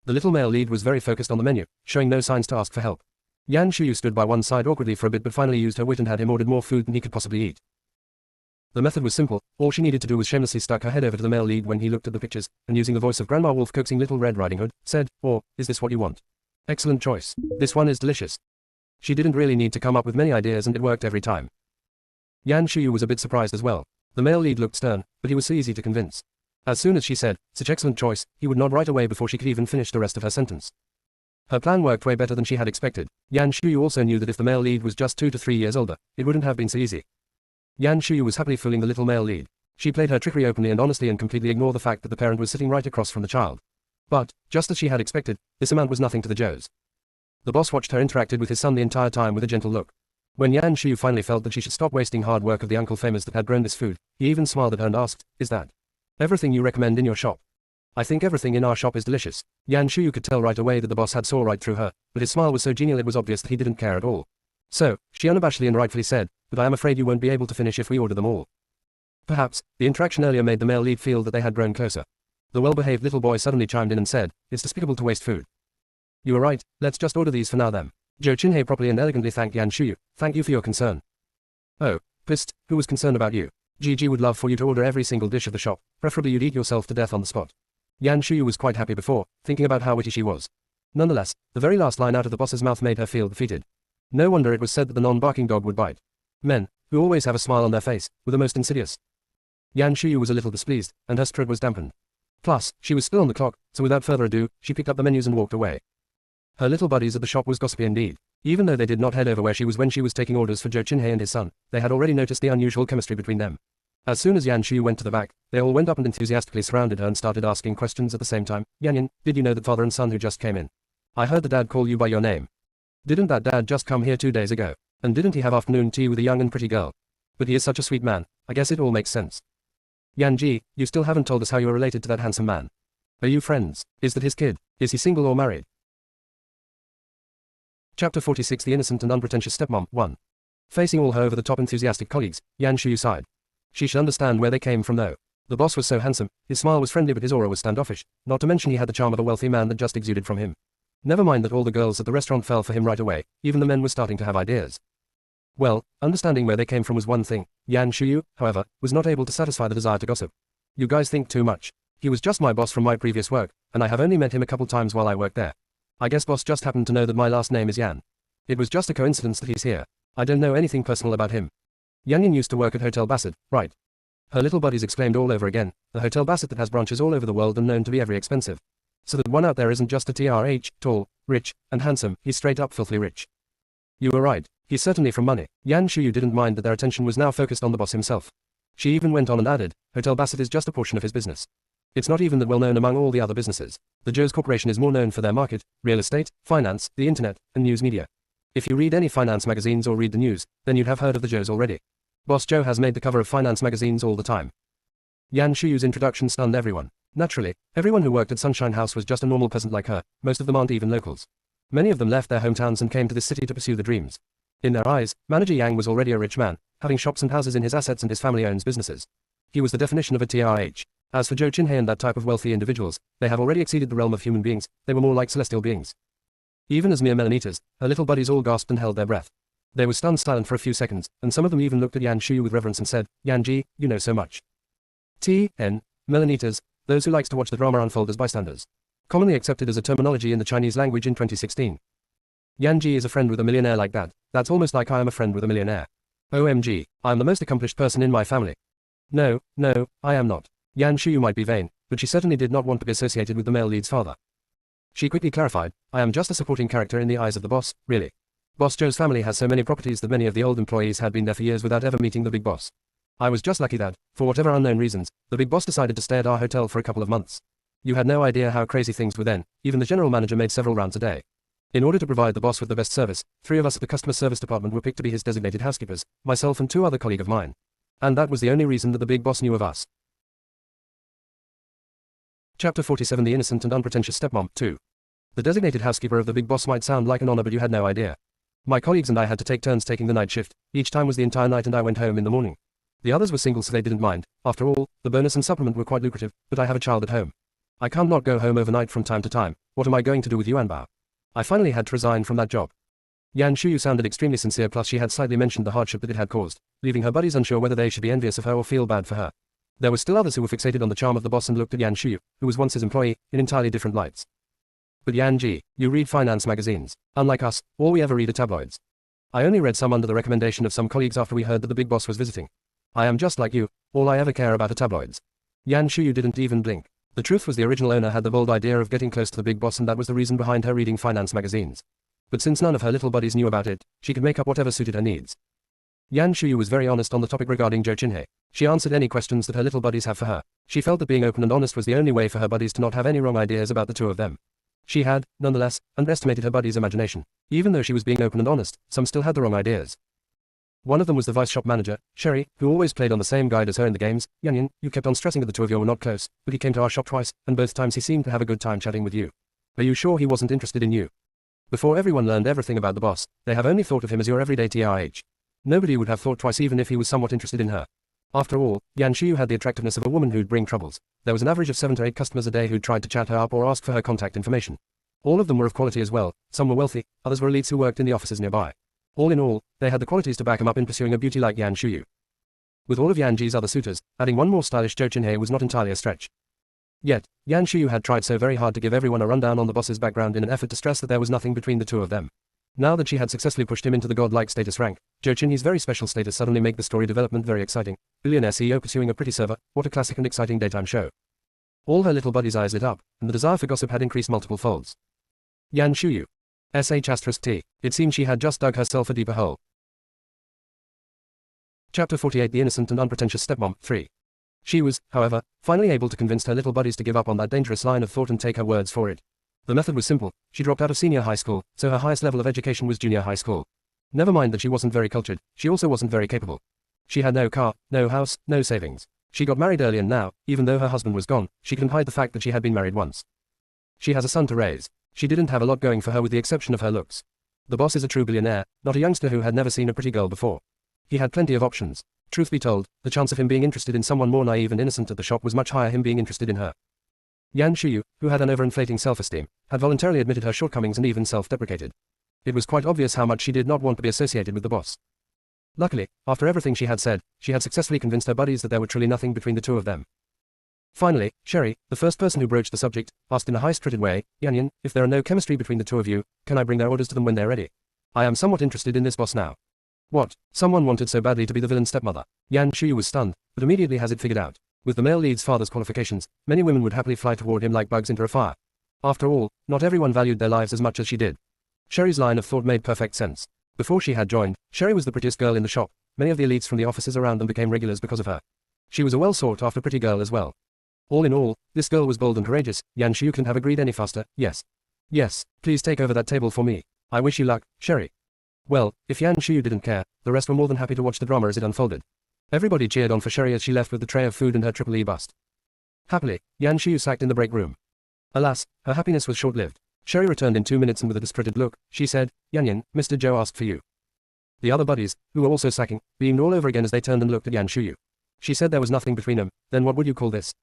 The little male lead was very focused on the menu, showing no signs to ask for help. Yan Shuyu stood by one side awkwardly for a bit but finally used her wit and had him ordered more food than he could possibly eat. The method was simple. All she needed to do was shamelessly stuck her head over to the male lead when he looked at the pictures, and using the voice of Grandma Wolf coaxing Little Red Riding Hood, said, "Or, is this what you want? Excellent choice. This one is delicious." She didn't really need to come up with many ideas and it worked every time. Yan Shuyu was a bit surprised as well. The male lead looked stern, but he was so easy to convince. As soon as she said, "Such excellent choice," he would nod right away before she could even finish the rest of her sentence. Her plan worked way better than she had expected. Yan Shuyu also knew that if the male lead was just 2 to 3 years older, it wouldn't have been so easy. Yan Shuyu was happily fooling the little male lead. She played her trickery openly and honestly and completely ignored the fact that the parent was sitting right across from the child. But, just as she had expected, this amount was nothing to the Joes. The boss watched her interacted with his son the entire time with a gentle look. When Yan Shuyu finally felt that she should stop wasting hard work of the Uncle Famous that had grown this food, he even smiled at her and asked, "Is that everything you recommend in your shop?" "I think everything in our shop is delicious." Yan Shuyu could tell right away that the boss had saw right through her, but his smile was so genial it was obvious that he didn't care at all. So, she unabashedly and rightfully said, "But I am afraid you won't be able to finish if we order them all." Perhaps, the interaction earlier made the male lead feel that they had grown closer. The well-behaved little boy suddenly chimed in and said, "It's despicable to waste food." "You are right, let's just order these for now then." Zhou Qinhe properly and elegantly thanked Yan Shuyu. "Thank you for your concern." "Oh, psst, who was concerned about you? Gigi would love for you to order every single dish of the shop, preferably you'd eat yourself to death on the spot." Yan Shuyu was quite happy before, thinking about how witty she was. Nonetheless, the very last line out of the boss's mouth made her feel defeated. No wonder it was said that the non-barking dog would bite. Men, who always have a smile on their face, were the most insidious. Yan Shuyu was a little displeased, and her spirit was dampened. Plus, she was still on the clock, so without further ado, she picked up the menus and walked away. Her little buddies at the shop was gossipy indeed. Even though they did not head over where she was when she was taking orders for Zhou Qinhe and his son, they had already noticed the unusual chemistry between them. As soon as Yan Shuyu went to the back, they all went up and enthusiastically surrounded her and started asking questions at the same time. "Yan, did you know that father and son who just came in? I heard the dad call you by your name. Didn't that dad just come here 2 days ago? And didn't he have afternoon tea with a young and pretty girl? But he is such a sweet man, I guess it all makes sense. Yan Ji, you still haven't told us how you are related to that handsome man. Are you friends? Is that his kid? Is he single or married?" Chapter 46 The Innocent and Unpretentious Stepmom 1. Facing all her over-the-top enthusiastic colleagues, Yan Shuyu sighed. She should understand where they came from though. The boss was so handsome, his smile was friendly but his aura was standoffish, not to mention he had the charm of a wealthy man that just exuded from him. Never mind that all the girls at the restaurant fell for him right away, even the men were starting to have ideas. Well, understanding where they came from was one thing. Yan Shuyu, however, was not able to satisfy the desire to gossip. "You guys think too much. He was just my boss from my previous work, and I have only met him a couple times while I worked there. I guess boss just happened to know that my last name is Yan. It was just a coincidence that he's here. I don't know anything personal about him." Yan Yin used to work at Hotel Bassett, right? Her little buddies exclaimed all over again, the Hotel Bassett that has branches all over the world and known to be very expensive. So that one out there isn't just a TRH, tall, rich, and handsome, he's straight up filthily rich. You were right, he's certainly from money. Yan Shuyu didn't mind that their attention was now focused on the boss himself. She even went on and added, Hotel Bassett is just a portion of his business. It's not even that well known among all the other businesses. The Joe's Corporation is more known for their market, real estate, finance, the internet, and news media. If you read any finance magazines or read the news, then you'd have heard of the Joes already. Boss Joe has made the cover of finance magazines all the time. Yan Shuyu's introduction stunned everyone. Naturally, everyone who worked at Sunshine House was just a normal peasant like her, most of them aren't even locals. Many of them left their hometowns and came to this city to pursue their dreams. In their eyes, Manager Yang was already a rich man, having shops and houses in his assets and his family owns businesses. He was the definition of a TRH. As for Zhou Qinhe and that type of wealthy individuals, they have already exceeded the realm of human beings, they were more like celestial beings. Even as mere Melanitas, her little buddies all gasped and held their breath. They were stunned silent for a few seconds, and some of them even looked at Yan Shuyu with reverence and said, Yan Ji, you know so much. T.N. Melanitas, those who likes to watch the drama unfold as bystanders. Commonly accepted as a terminology in the Chinese language in 2016. Yan Ji is a friend with a millionaire like that, that's almost like I am a friend with a millionaire. OMG, I am the most accomplished person in my family. No, I am not. Yan Shuyu might be vain, but she certainly did not want to be associated with the male lead's father. She quickly clarified, I am just a supporting character in the eyes of the boss, really. Boss Joe's family has so many properties that many of the old employees had been there for years without ever meeting the big boss. I was just lucky that, for whatever unknown reasons, the big boss decided to stay at our hotel for a couple of months. You had no idea how crazy things were then, even the general manager made several rounds a day. In order to provide the boss with the best service, 3 of us at the customer service department were picked to be his designated housekeepers, myself and 2 other colleagues of mine. And that was the only reason that the big boss knew of us. Chapter 47 The Innocent and Unpretentious Stepmom 2. The designated housekeeper of the big boss might sound like an honor, but you had no idea. My colleagues and I had to take turns taking the night shift, each time was the entire night and I went home in the morning. The others were single so they didn't mind. After all, the bonus and supplement were quite lucrative, but I have a child at home. I can't not go home overnight from time to time. What am I going to do with Yuanbao? I finally had to resign from that job. Yan Shuyu sounded extremely sincere, plus she had slightly mentioned the hardship that it had caused, leaving her buddies unsure whether they should be envious of her or feel bad for her. There were still others who were fixated on the charm of the boss and looked at Yan Shuyu, who was once his employee, in entirely different lights. But Yan Ji, you read finance magazines. Unlike us, all we ever read are tabloids. I only read some under the recommendation of some colleagues after we heard that the big boss was visiting. I am just like you, all I ever care about are tabloids. Yan Shuyu didn't even blink. The truth was the original owner had the bold idea of getting close to the big boss, and that was the reason behind her reading finance magazines. But since none of her little buddies knew about it, she could make up whatever suited her needs. Yan Shuyu was very honest on the topic regarding Zhou Qinhe. She answered any questions that her little buddies have for her. She felt that being open and honest was the only way for her buddies to not have any wrong ideas about the two of them. She had, nonetheless, underestimated her buddies' imagination. Even though she was being open and honest, some still had the wrong ideas. One of them was the vice shop manager, Sherry, who always played on the same guide as her in the games. Yanyan, you kept on stressing that the two of you were not close, but he came to our shop twice, and both times he seemed to have a good time chatting with you. Are you sure he wasn't interested in you? Before everyone learned everything about the boss, they have only thought of him as your everyday TRH. Nobody would have thought twice even if he was somewhat interested in her. After all, Yan Shuyu had the attractiveness of a woman who'd bring troubles. There was an average of 7 to 8 customers a day who'd tried to chat her up or ask for her contact information. All of them were of quality as well. Some were wealthy, others were elites who worked in the offices nearby. All in all, they had the qualities to back him up in pursuing a beauty like Yan Shuyu. With all of Yan Ji's other suitors, adding one more stylish Zhou Qinhe was not entirely a stretch. Yet, Yan Shuyu had tried so very hard to give everyone a rundown on the boss's background in an effort to stress that there was nothing between the two of them. Now that she had successfully pushed him into the godlike status rank, Zhou Qinhe's very special status suddenly made the story development very exciting. Villainess CEO pursuing a pretty server, what a classic and exciting daytime show. All her little buddies' eyes lit up, and the desire for gossip had increased multiple folds. Yan Shuyu. *T. It seemed she had just dug herself a deeper hole. Chapter 48 The Innocent and Unpretentious Stepmom, 3. She was, however, finally able to convince her little buddies to give up on that dangerous line of thought and take her words for it. The method was simple. She dropped out of senior high school, so her highest level of education was junior high school. Never mind that she wasn't very cultured, she also wasn't very capable. She had no car, no house, no savings. She got married early and now, even though her husband was gone, she couldn't hide the fact that she had been married once. She has a son to raise. She didn't have a lot going for her with the exception of her looks. The boss is a true billionaire, not a youngster who had never seen a pretty girl before. He had plenty of options. Truth be told, the chance of him being interested in someone more naive and innocent at the shop was much higher him being interested in her. Yan Shuyu, who had an overinflating self-esteem, had voluntarily admitted her shortcomings and even self-deprecated. It was quite obvious how much she did not want to be associated with the boss. Luckily, after everything she had said, she had successfully convinced her buddies that there were truly nothing between the two of them. Finally, Sherry, the first person who broached the subject, asked in a high-spirited way, Yanyan, if there are no chemistry between the two of you, can I bring their orders to them when they're ready? I am somewhat interested in this boss now. What? Someone wanted so badly to be the villain stepmother. Yan Shuyu was stunned, but immediately has it figured out. With the male lead's father's qualifications, many women would happily fly toward him like bugs into a fire. After all, not everyone valued their lives as much as she did. Sherry's line of thought made perfect sense. Before she had joined, Sherry was the prettiest girl in the shop. Many of the elites from the offices around them became regulars because of her. She was a well-sought-after pretty girl as well. All in all, this girl was bold and courageous. Yan Shuyu couldn't have agreed any faster. Yes. Yes, please take over that table for me. I wish you luck, Sherry. Well, if Yan Shuyu didn't care, the rest were more than happy to watch the drama as it unfolded. Everybody cheered on for Sherry as she left with the tray of food and her Triple E bust. Happily, Yan Shuyu sacked in the break room. Alas, her happiness was short-lived. Sherry returned in 2 minutes and with a dispirited look, she said, Yanyan, Mr. Zhou asked for you. The other buddies, who were also sacking, beamed all over again as they turned and looked at Yan Shuyu. She said there was nothing between them. Then what would you call this?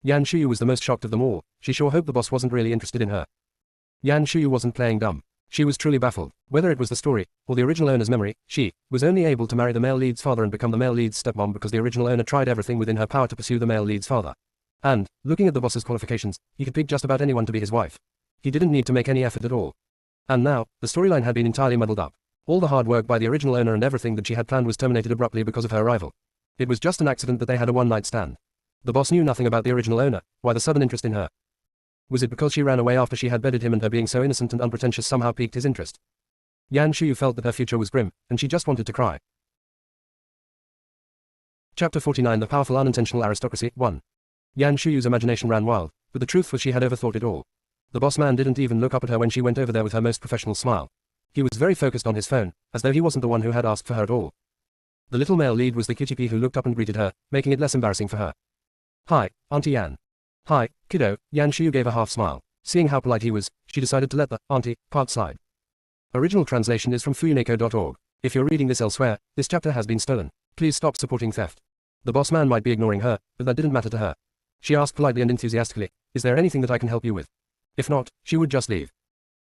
Yan Shuyu was the most shocked of them all. She sure hoped the boss wasn't really interested in her. Yan Shuyu wasn't playing dumb. She was truly baffled. Whether it was the story, or the original owner's memory, she was only able to marry the male lead's father and become the male lead's stepmom because the original owner tried everything within her power to pursue the male lead's father. And, looking at the boss's qualifications, he could pick just about anyone to be his wife. He didn't need to make any effort at all. And now, the storyline had been entirely muddled up. All the hard work by the original owner and everything that she had planned was terminated abruptly because of her arrival. It was just an accident that they had a one-night stand. The boss knew nothing about the original owner. Why the sudden interest in her? Was it because she ran away after she had bedded him and her being so innocent and unpretentious somehow piqued his interest? Yan Shuyu felt that her future was grim, and she just wanted to cry. Chapter 49 The Powerful Unintentional Aristocracy, 1. Yan Shuyu's imagination ran wild, but the truth was she had overthought it all. The boss man didn't even look up at her when she went over there with her most professional smile. He was very focused on his phone, as though he wasn't the one who had asked for her at all. The little male lead was the cutie pea who looked up and greeted her, making it less embarrassing for her. Hi, Auntie Yan. Hi, kiddo. Yan Shuyu gave a half smile. Seeing how polite he was, she decided to let the auntie part slide. Original translation is from fuyuneko.org. If you're reading this elsewhere, this chapter has been stolen. Please stop supporting theft. The boss man might be ignoring her, but that didn't matter to her. She asked politely and enthusiastically, "Is there anything that I can help you with?" If not, she would just leave.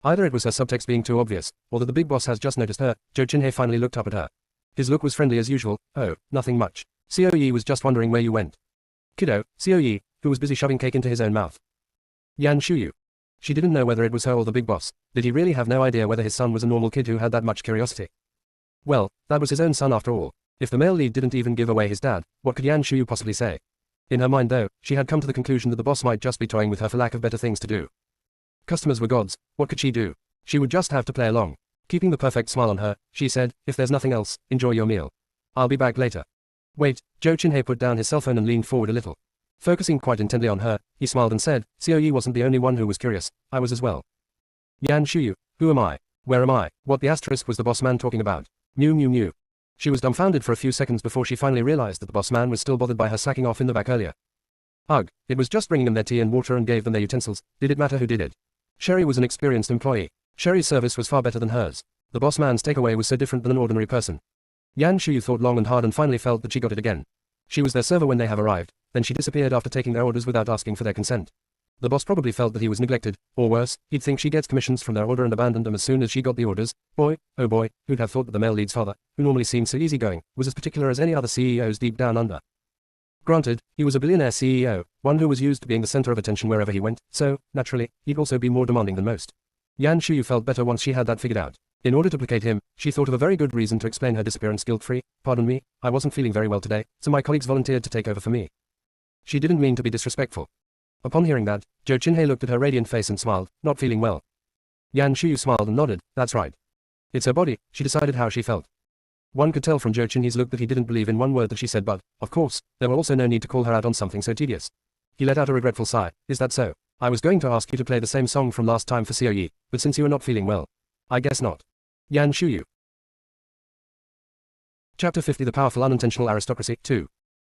Either it was her subtext being too obvious, or that the big boss has just noticed her. Zhou Qinhe finally looked up at her. His look was friendly as usual. "Oh, nothing much. Xiao Yi was just wondering where you went." "Kiddo," Xiao Yi, who was busy shoving cake into his own mouth. Yan Shuyu. She didn't know whether it was her or the big boss. Did he really have no idea whether his son was a normal kid who had that much curiosity? Well, that was his own son after all. If the male lead didn't even give away his dad, what could Yan Shuyu possibly say? In her mind though, she had come to the conclusion that the boss might just be toying with her for lack of better things to do. Customers were gods. What could she do? She would just have to play along. Keeping the perfect smile on her, she said, "If there's nothing else, enjoy your meal. I'll be back later." Wait, Zhou Qinhe put down his cell phone and leaned forward a little. Focusing quite intently on her, he smiled and said, "Xiao Yi wasn't the only one who was curious, I was as well." Yan Shuyu, who am I? Where am I? What the asterisk was the boss man talking about? Mew. She was dumbfounded for a few seconds before she finally realized that the boss man was still bothered by her slacking off in the back earlier. Ugh, it was just bringing them their tea and water and gave them their utensils. Did it matter who did it? Sherry was an experienced employee. Sherry's service was far better than hers. The boss man's takeaway was so different than an ordinary person. Yan Shuyu thought long and hard and finally felt that she got it again. She was their server when they have arrived, then she disappeared after taking their orders without asking for their consent. The boss probably felt that he was neglected, or worse, he'd think she gets commissions from their order and abandoned them as soon as she got the orders. Boy, oh boy, who'd have thought that the male lead's father, who normally seemed so easygoing, was as particular as any other CEOs deep down under. Granted, he was a billionaire CEO, one who was used to being the center of attention wherever he went, so, naturally, he'd also be more demanding than most. Yan Shuyu felt better once she had that figured out. In order to placate him, she thought of a very good reason to explain her disappearance guilt-free. "Pardon me, I wasn't feeling very well today, so my colleagues volunteered to take over for me." She didn't mean to be disrespectful. Upon hearing that, Zhou Qinhe looked at her radiant face and smiled, "Not feeling well." Yan Shuyu smiled and nodded, "That's right." It's her body, she decided how she felt. One could tell from Zhou Qinhe's look that he didn't believe in one word that she said, but, of course, there were also no need to call her out on something so tedious. He let out a regretful sigh. "Is that so? I was going to ask you to play the same song from last time for Xiao Yi, but since you are not feeling well, I guess not." Yan Shuyu. Chapter 50 The Powerful Unintentional Aristocracy, 2.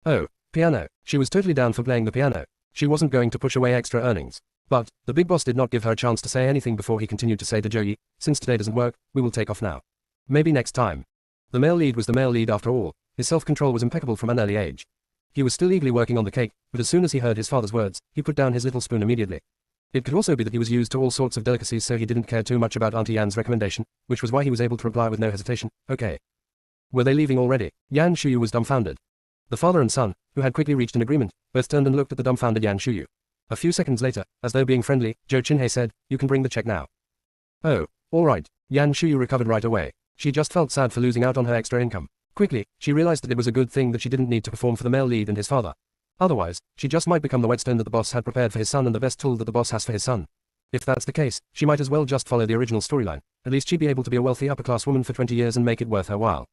Oh, piano. She was totally down for playing the piano. She wasn't going to push away extra earnings. But, the big boss did not give her a chance to say anything before he continued to say to Zhou Yi, "Since today doesn't work, we will take off now. Maybe next time." The male lead was the male lead after all. His self-control was impeccable from an early age. He was still eagerly working on the cake, but as soon as he heard his father's words, he put down his little spoon immediately. It could also be that he was used to all sorts of delicacies, so he didn't care too much about Auntie Yan's recommendation, which was why he was able to reply with no hesitation, "Okay." Were they leaving already? Yan Shuyu was dumbfounded. The father and son, who had quickly reached an agreement, both turned and looked at the dumbfounded Yan Shuyu. A few seconds later, as though being friendly, Zhou Qinhe said, "You can bring the check now." "Oh, all right." Yan Shuyu recovered right away. She just felt sad for losing out on her extra income. Quickly, she realized that it was a good thing that she didn't need to perform for the male lead and his father. Otherwise, she just might become the whetstone that the boss had prepared for his son and the best tool that the boss has for his son. If that's the case, she might as well just follow the original storyline. At least she'd be able to be a wealthy upper-class woman for 20 years and make it worth her while.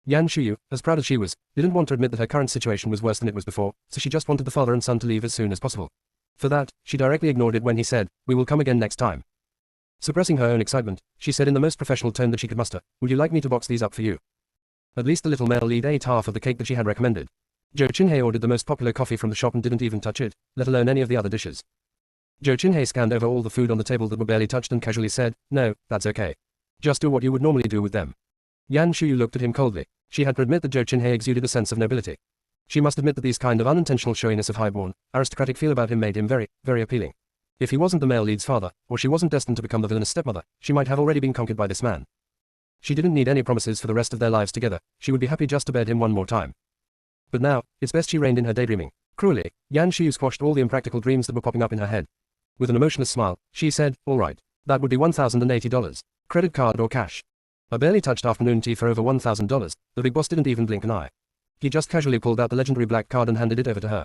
Yan Shuyu, as proud as she was, didn't want to admit that her current situation was worse than it was before, so she just wanted the father and son to leave as soon as possible. For that, she directly ignored it when he said, "We will come again next time." Suppressing her own excitement, she said in the most professional tone that she could muster, "Would you like me to box these up for you?" At least the little male lead ate half of the cake that she had recommended. Zhou Qinhe ordered the most popular coffee from the shop and didn't even touch it, let alone any of the other dishes. Zhou Qinhe scanned over all the food on the table that were barely touched and casually said, "No, that's okay. Just do what you would normally do with them." Yan Shuyu looked at him coldly. She had to admit that Zhou Qinhe exuded a sense of nobility. She must admit that these kind of unintentional showiness of highborn, aristocratic feel about him made him very, very appealing. If he wasn't the male lead's father, or she wasn't destined to become the villainous stepmother, she might have already been conquered by this man. She didn't need any promises for the rest of their lives together, she would be happy just to bed him one more time. But now, it's best she reined in her daydreaming. Cruelly, Yan Shuyu squashed all the impractical dreams that were popping up in her head. With an emotionless smile, she said, "All right. That would be $1,080. Credit card or cash." A barely touched afternoon tea for over $1,000, the big boss didn't even blink an eye. He just casually pulled out the legendary black card and handed it over to her.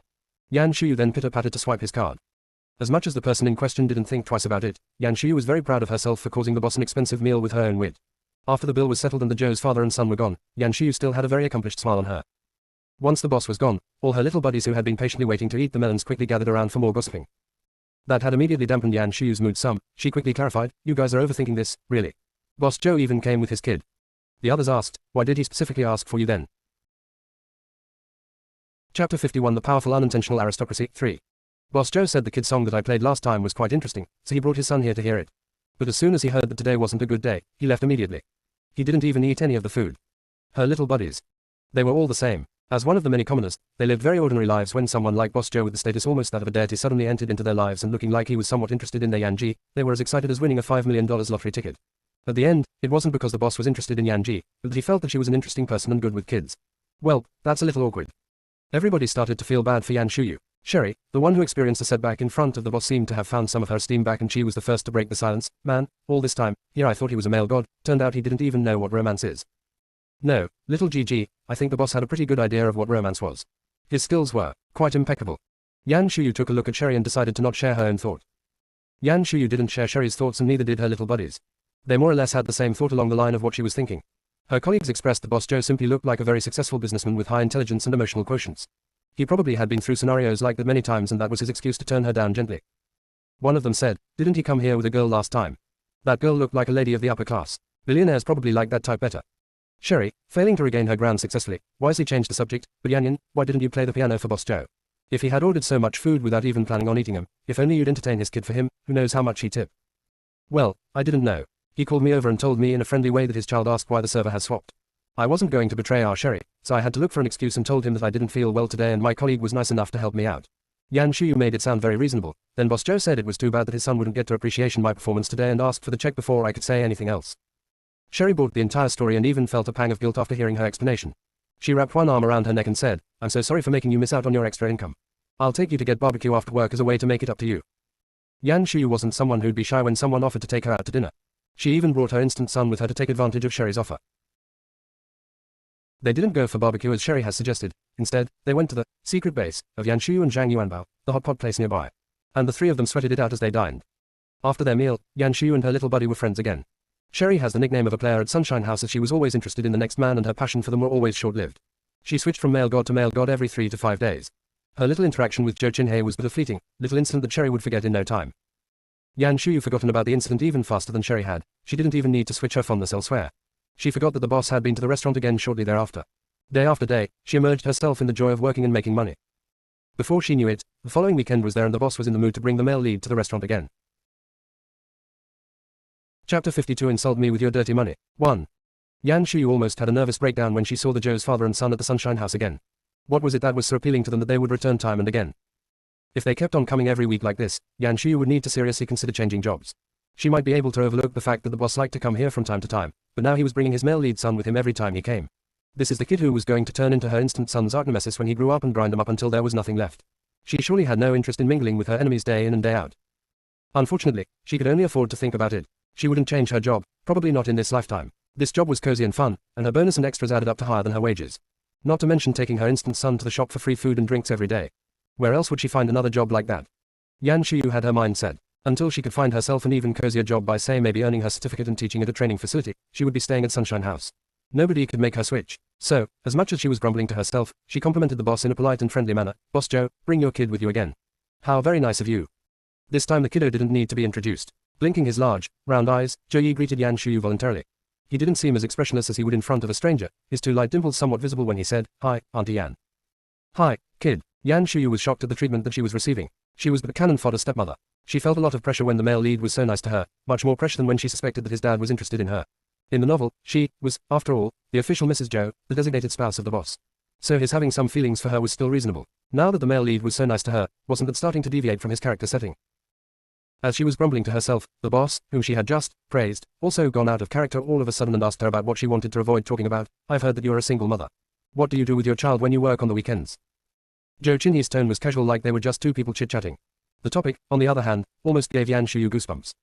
Yan Shuyu then pitter-pattered to swipe his card. As much as the person in question didn't think twice about it, Yan Shuyu was very proud of herself for causing the boss an expensive meal with her own wit. After the bill was settled and the Zhou's father and son were gone, Yan Shuyu still had a very accomplished smile on her. Once the boss was gone, all her little buddies who had been patiently waiting to eat the melons quickly gathered around for more gossiping. That had immediately dampened Yan Shuyu's mood some. She quickly clarified, "You guys are overthinking this, really. Boss Zhou even came with his kid." The others asked, "Why did he specifically ask for you then?" Chapter 51 The Powerful Unintentional Aristocracy, 3. Boss Zhou said the kid song that I played last time was quite interesting, so he brought his son here to hear it. But as soon as he heard that today wasn't a good day, he left immediately. He didn't even eat any of the food. Her little buddies. They were all the same. As one of the many commoners, they lived very ordinary lives when someone like Boss Joe with the status almost that of a deity suddenly entered into their lives and looking like he was somewhat interested in their Yanji, they were as excited as winning a $5 million lottery ticket. At the end, it wasn't because the boss was interested in Yanji, but that he felt that she was an interesting person and good with kids. Well, that's a little awkward. Everybody started to feel bad for Yan Shuyu. Sherry, the one who experienced a setback in front of the boss, seemed to have found some of her steam back and she was the first to break the silence. Man, all this time, here I thought he was a male god, turned out he didn't even know what romance is. No, little GG, I think the boss had a pretty good idea of what romance was. His skills were quite impeccable. Yan Shuyu took a look at Sherry and decided to not share her own thought. Yan Shuyu didn't share Sherry's thoughts and neither did her little buddies. They more or less had the same thought along the line of what she was thinking. Her colleagues expressed that Boss Joe simply looked like a very successful businessman with high intelligence and emotional quotients. He probably had been through scenarios like that many times and that was his excuse to turn her down gently. One of them said, "Didn't he come here with a girl last time? That girl looked like a lady of the upper class. Billionaires probably like that type better." Sherry, failing to regain her ground successfully, wisely changed the subject. "But Yanyan, why didn't you play the piano for Boss Joe? If he had ordered so much food without even planning on eating him, if only you'd entertain his kid for him, who knows how much he tip." "Well, I didn't know. He called me over and told me in a friendly way that his child asked why the server has swapped. I wasn't going to betray our Sherry, so I had to look for an excuse and told him that I didn't feel well today and my colleague was nice enough to help me out." Yan Shuyu made it sound very reasonable. Then Boss Joe said it was too bad that his son wouldn't get to appreciation my performance today and asked for the check before I could say anything else. Sherry bought the entire story and even felt a pang of guilt after hearing her explanation. She wrapped one arm around her neck and said, "I'm so sorry for making you miss out on your extra income. I'll take you to get barbecue after work as a way to make it up to you." Yan Shuyu wasn't someone who'd be shy when someone offered to take her out to dinner. She even brought her instant son with her to take advantage of Sherry's offer. They didn't go for barbecue as Sherry has suggested. Instead, they went to the secret base of Yan Shuyu and Zhang Yuanbao, the hot pot place nearby. And the three of them sweated it out as they dined. After their meal, Yan Shuyu and her little buddy were friends again. Sherry has the nickname of a player at Sunshine House as she was always interested in the next man and her passion for them were always short-lived. She switched from male god to male god every 3 to 5 days. Her little interaction with Zhou Qinhe was but a fleeting, little incident that Sherry would forget in no time. Yan Shuyu forgotten about the incident even faster than Sherry had. She didn't even need to switch her fondness elsewhere. She forgot that the boss had been to the restaurant again shortly thereafter. Day after day, she immersed herself in the joy of working and making money. Before she knew it, the following weekend was there and the boss was in the mood to bring the male lead to the restaurant again. Chapter 52 Insult Me with Your Dirty Money. 1. Yan Shuyu almost had a nervous breakdown when she saw the Joe's father and son at the Sunshine House again. What was it that was so appealing to them that they would return time and again? If they kept on coming every week like this, Yan Shuyu would need to seriously consider changing jobs. She might be able to overlook the fact that the boss liked to come here from time to time, but now he was bringing his male lead son with him every time he came. This is the kid who was going to turn into her instant son's arch-nemesis when he grew up and grind him up until there was nothing left. She surely had no interest in mingling with her enemies day in and day out. Unfortunately, she could only afford to think about it. She wouldn't change her job, probably not in this lifetime. This job was cozy and fun, and her bonus and extras added up to higher than her wages. Not to mention taking her instant son to the shop for free food and drinks every day. Where else would she find another job like that? Yan Shuyu had her mind set. Until she could find herself an even cozier job by say maybe earning her certificate and teaching at a training facility, she would be staying at Sunshine House. Nobody could make her switch. So, as much as she was grumbling to herself, she complimented the boss in a polite and friendly manner. "Boss Joe, bring your kid with you again. How very nice of you." This time the kiddo didn't need to be introduced. Blinking his large, round eyes, Zhou Yi greeted Yan Shuyu voluntarily. He didn't seem as expressionless as he would in front of a stranger, his 2 light dimples somewhat visible when he said, "Hi, Auntie Yan." "Hi, kid." Yan Shuyu was shocked at the treatment that she was receiving. She was but a cannon fodder stepmother. She felt a lot of pressure when the male lead was so nice to her, much more pressure than when she suspected that his dad was interested in her. In the novel, she was, after all, the official Mrs. Joe, the designated spouse of the boss. So his having some feelings for her was still reasonable. Now that the male lead was so nice to her, wasn't that starting to deviate from his character setting? As she was grumbling to herself, the boss, whom she had just praised, also gone out of character all of a sudden and asked her about what she wanted to avoid talking about. "I've heard that you're a single mother. What do you do with your child when you work on the weekends?" Zhou Qinhe's tone was casual, like they were just 2 people chit-chatting. The topic, on the other hand, almost gave Yan Shuyu goosebumps.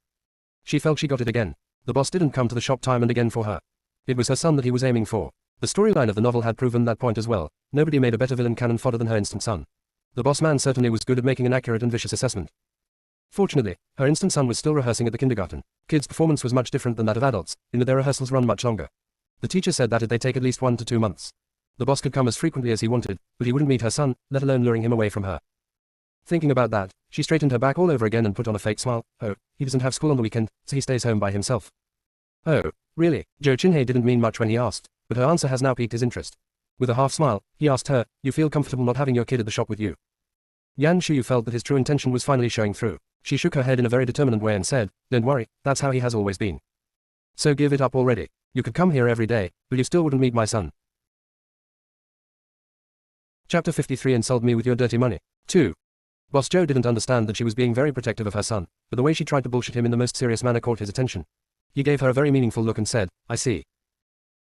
She felt she got it again. The boss didn't come to the shop time and again for her. It was her son that he was aiming for. The storyline of the novel had proven that point as well. Nobody made a better villain cannon fodder than her instant son. The boss man certainly was good at making an accurate and vicious assessment. Fortunately, her instant son was still rehearsing at the kindergarten. Kids' performance was much different than that of adults, in that their rehearsals run much longer. The teacher said that they take at least 1 to 2 months. The boss could come as frequently as he wanted, but he wouldn't meet her son, let alone luring him away from her. Thinking about that, she straightened her back all over again and put on a fake smile. "Oh, he doesn't have school on the weekend, so he stays home by himself." "Oh, really?" Zhou Qinhe didn't mean much when he asked, but her answer has now piqued his interest. With a half smile, he asked her, "You feel comfortable not having your kid at the shop with you?" Yan Shuyu felt that his true intention was finally showing through. She shook her head in a very determined way and said, "Don't worry, that's how he has always been. So give it up already. You could come here every day, but you still wouldn't meet my son." Chapter 53 Insult me with your dirty money. 2. Boss Joe didn't understand that she was being very protective of her son, but the way she tried to bullshit him in the most serious manner caught his attention. He gave her a very meaningful look and said, I see.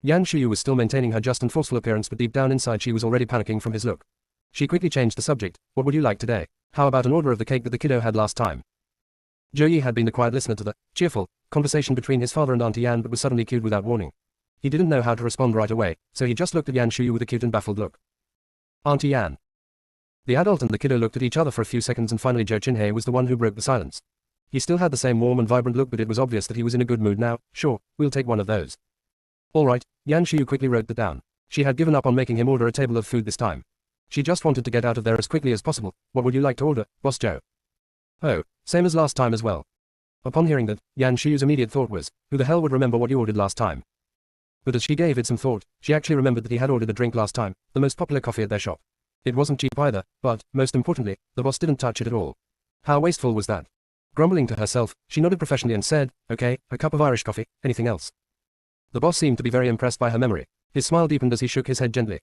Yan Shuyu was still maintaining her just and forceful appearance, but deep down inside she was already panicking from his look. She quickly changed the subject. What would you like today? How about an order of the cake that the kiddo had last time? Zhou Yi had been the quiet listener to the cheerful conversation between his father and Auntie Yan, but was suddenly cued without warning. He didn't know how to respond right away, so he just looked at Yan Shuyu with a cute and baffled look. Auntie Yan. The adult and the kiddo looked at each other for a few seconds, and finally Zhou Qinhei was the one who broke the silence. He still had the same warm and vibrant look, but it was obvious that he was in a good mood now. Sure, we'll take one of those. All right, Yan Shuyu quickly wrote that down. She had given up on making him order a table of food this time. She just wanted to get out of there as quickly as possible. What would you like to order, Boss Joe? Oh, same as last time as well. Upon hearing that, Yan Shuyu's immediate thought was, who the hell would remember what you ordered last time? But as she gave it some thought, she actually remembered that he had ordered a drink last time, the most popular coffee at their shop. It wasn't cheap either, but, most importantly, the boss didn't touch it at all. How wasteful was that? Grumbling to herself, she nodded professionally and said, okay, a cup of Irish coffee, anything else? The boss seemed to be very impressed by her memory. His smile deepened as he shook his head gently.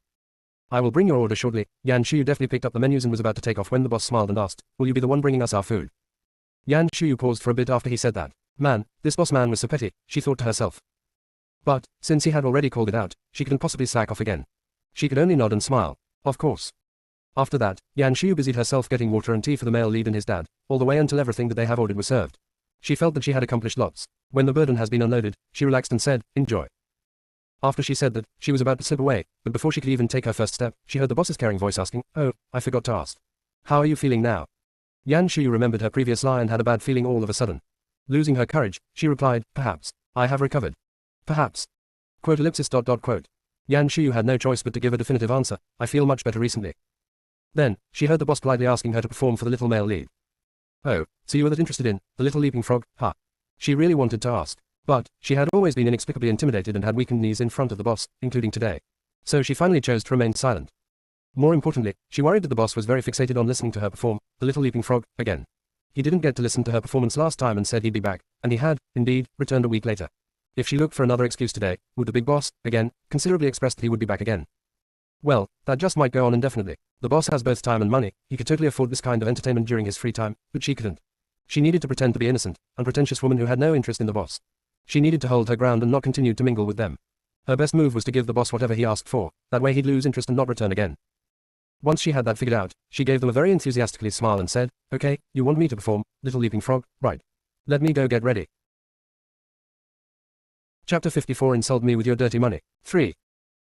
I will bring your order shortly. Yan Shuyu deftly picked up the menus and was about to take off when the boss smiled and asked, will you be the one bringing us our food? Yan Shuyu paused for a bit after he said that. Man, this boss man was so petty, she thought to herself. But, since he had already called it out, she couldn't possibly slack off again. She could only nod and smile. Of course. After that, Yan Shuyu busied herself getting water and tea for the male lead and his dad, all the way until everything that they have ordered was served. She felt that she had accomplished lots. When the burden has been unloaded, she relaxed and said, enjoy. After she said that, she was about to slip away, but before she could even take her first step, she heard the boss's caring voice asking, oh, I forgot to ask. How are you feeling now? Yan Shuyu remembered her previous lie and had a bad feeling all of a sudden. Losing her courage, she replied, perhaps. I have recovered. Perhaps. Quote ellipsis dot dot quote. Yan Shuyu had no choice but to give a definitive answer, I feel much better recently. Then, she heard the boss politely asking her to perform for the little male lead. Oh, so you were that interested in, the little leaping frog, huh? She really wanted to ask. But, she had always been inexplicably intimidated and had weakened knees in front of the boss, including today. So she finally chose to remain silent. More importantly, she worried that the boss was very fixated on listening to her perform, the little leaping frog, again. He didn't get to listen to her performance last time and said he'd be back, and he had, indeed, returned a week later. If she looked for another excuse today, would the big boss, again, considerably express that he would be back again? Well, that just might go on indefinitely. The boss has both time and money, he could totally afford this kind of entertainment during his free time, but she couldn't. She needed to pretend to be innocent, unpretentious woman who had no interest in the boss. She needed to hold her ground and not continue to mingle with them. Her best move was to give the boss whatever he asked for, that way he'd lose interest and not return again. Once she had that figured out, she gave them a very enthusiastically smile and said, okay, you want me to perform, little leaping frog, right. Let me go get ready. Chapter 54 Insult me with your dirty money. 3.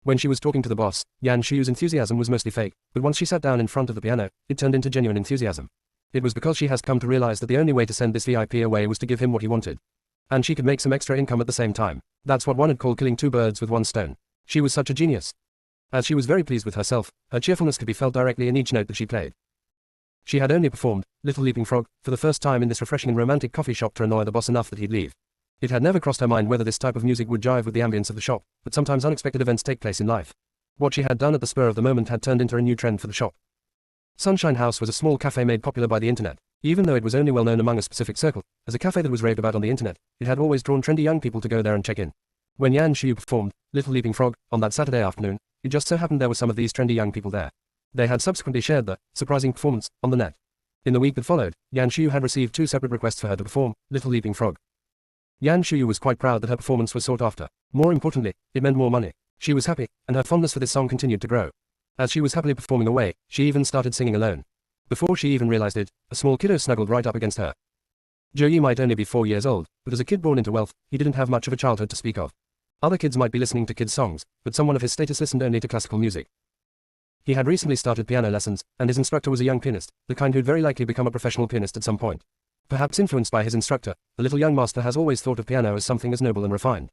When she was talking to the boss, Yan Shuyu's enthusiasm was mostly fake, but once she sat down in front of the piano, it turned into genuine enthusiasm. It was because she has come to realize that the only way to send this VIP away was to give him what he wanted. And she could make some extra income at the same time. That's what one would call killing two birds with one stone. She was such a genius. As she was very pleased with herself, her cheerfulness could be felt directly in each note that she played. She had only performed, Little Leaping Frog, for the first time in this refreshing and romantic coffee shop to annoy the boss enough that he'd leave. It had never crossed her mind whether this type of music would jive with the ambience of the shop, but sometimes unexpected events take place in life. What she had done at the spur of the moment had turned into a new trend for the shop. Sunshine House was a small cafe made popular by the internet. Even though it was only well known among a specific circle, as a cafe that was raved about on the internet, it had always drawn trendy young people to go there and check in. When Yan Shuyu performed, Little Leaping Frog, on that Saturday afternoon, it just so happened there were some of these trendy young people there. They had subsequently shared the surprising performance on the net. In the week that followed, Yan Shuyu had received 2 separate requests for her to perform, Little Leaping Frog. Yan Shuyu was quite proud that her performance was sought after. More importantly, it meant more money. She was happy, and her fondness for this song continued to grow. As she was happily performing away, she even started singing alone. Before she even realized it, a small kiddo snuggled right up against her. Zhou Yi might only be 4 years old, but as a kid born into wealth, he didn't have much of a childhood to speak of. Other kids might be listening to kids' songs, but someone of his status listened only to classical music. He had recently started piano lessons, and his instructor was a young pianist, the kind who'd very likely become a professional pianist at some point. Perhaps influenced by his instructor, the little young master has always thought of piano as something as noble and refined.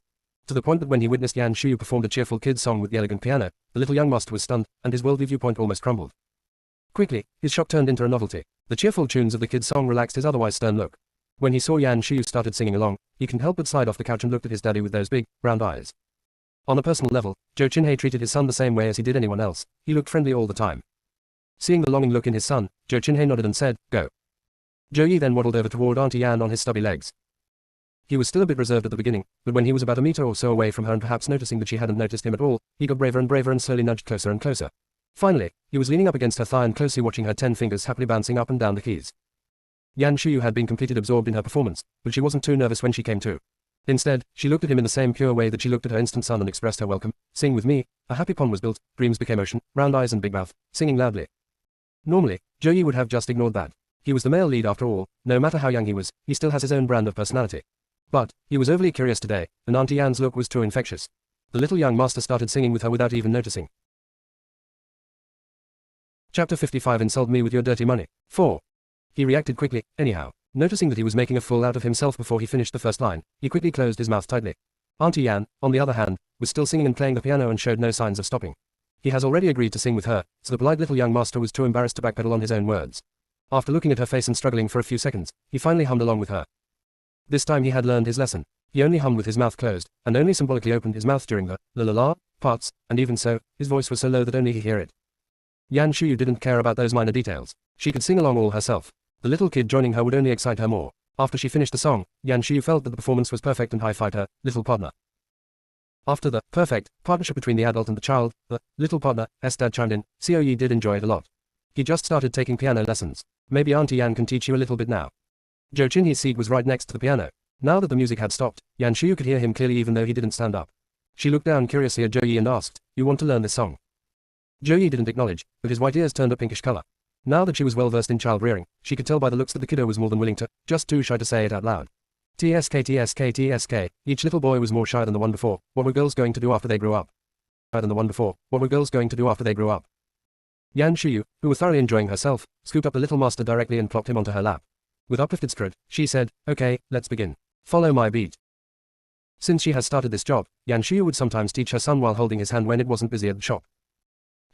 To the point that when he witnessed Yan Shuyu performed a cheerful kid's song with the elegant piano, the little young master was stunned, and his worldly viewpoint almost crumbled. Quickly, his shock turned into a novelty. The cheerful tunes of the kid's song relaxed his otherwise stern look. When he saw Yan Shuyu started singing along, he couldn't help but slide off the couch and looked at his daddy with those big, round eyes. On a personal level, Zhou Qinhei treated his son the same way as he did anyone else. He looked friendly all the time. Seeing the longing look in his son, Zhou Qinhei nodded and said, go. Zhou Yi then waddled over toward Auntie Yan on his stubby legs. He was still a bit reserved at the beginning, but when he was about a meter or so away from her and perhaps noticing that she hadn't noticed him at all, he got braver and braver and slowly nudged closer and closer. Finally, he was leaning up against her thigh and closely watching her 10 fingers happily bouncing up and down the keys. Yan Shuyu had been completely absorbed in her performance, but she wasn't too nervous when she came to. Instead, she looked at him in the same pure way that she looked at her instant son and expressed her welcome. Sing with me. A happy pond was built, dreams became ocean, round eyes and big mouth, singing loudly. Normally, Zhou Yi would have just ignored that. He was the male lead after all, no matter how young he was, he still has his own brand of personality. But, he was overly curious today, and Auntie Yan's look was too infectious. The little young master started singing with her without even noticing. Chapter 55 Insult me with your dirty money. 4. He reacted quickly, anyhow. Noticing that he was making a fool out of himself before he finished the first line, he quickly closed his mouth tightly. Auntie Yan, on the other hand, was still singing and playing the piano and showed no signs of stopping. He has already agreed to sing with her, so the polite little young master was too embarrassed to backpedal on his own words. After looking at her face and struggling for a few seconds, he finally hummed along with her. This time he had learned his lesson. He only hummed with his mouth closed, and only symbolically opened his mouth during the la-la-la parts, and even so, his voice was so low that only he hear it. Yan Shuyu didn't care about those minor details. She could sing along all herself. The little kid joining her would only excite her more. After she finished the song, Yan Shuyu felt that the performance was perfect and high-fived her little partner. After the perfect partnership between the adult and the child, the little partner's dad chimed in. Xiao Yi did enjoy it a lot. He just started taking piano lessons. Maybe Auntie Yan can teach you a little bit now. Zhou Qinhe's seat was right next to the piano. Now that the music had stopped, Yan Shuyu could hear him clearly even though he didn't stand up. She looked down curiously at Zhou Yi and asked, "You want to learn this song?" Zhou Yi didn't acknowledge, but his white ears turned a pinkish color. Now that she was well versed in child rearing, she could tell by the looks that the kiddo was more than willing to, just too shy to say it out loud. TSK TSK TSK, each little boy was more shy than the one before. What were girls going to do after they grew up? Shy than the one before. What were girls going to do after they grew up? Yan Shuyu, who was thoroughly enjoying herself, scooped up the little master directly and plopped him onto her lap. With uplifted skirt, she said, "Okay, let's begin. Follow my beat." Since she has started this job, Yan Shuyu would sometimes teach her son while holding his hand when it wasn't busy at the shop.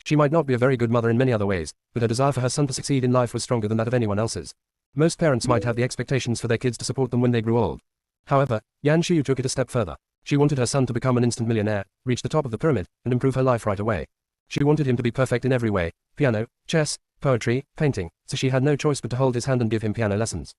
She might not be a very good mother in many other ways, but her desire for her son to succeed in life was stronger than that of anyone else's. Most parents might have the expectations for their kids to support them when they grew old. However, Yan Shuyu took it a step further. She wanted her son to become an instant millionaire, reach the top of the pyramid, and improve her life right away. She wanted him to be perfect in every way, piano, chess, poetry, painting, so she had no choice but to hold his hand and give him piano lessons.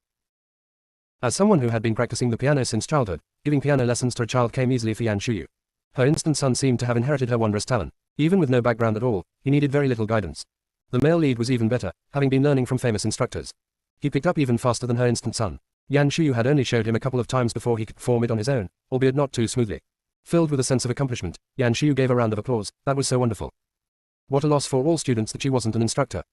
As someone who had been practicing the piano since childhood, giving piano lessons to a child came easily for Yan Shuyu. Her instant son seemed to have inherited her wondrous talent. Even with no background at all, he needed very little guidance. The male lead was even better, having been learning from famous instructors. He picked up even faster than her instant son. Yan Shuyu had only showed him a couple of times before he could perform it on his own, albeit not too smoothly. Filled with a sense of accomplishment, Yan Shuyu gave a round of applause. That was so wonderful. What a loss for all students that she wasn't an instructor.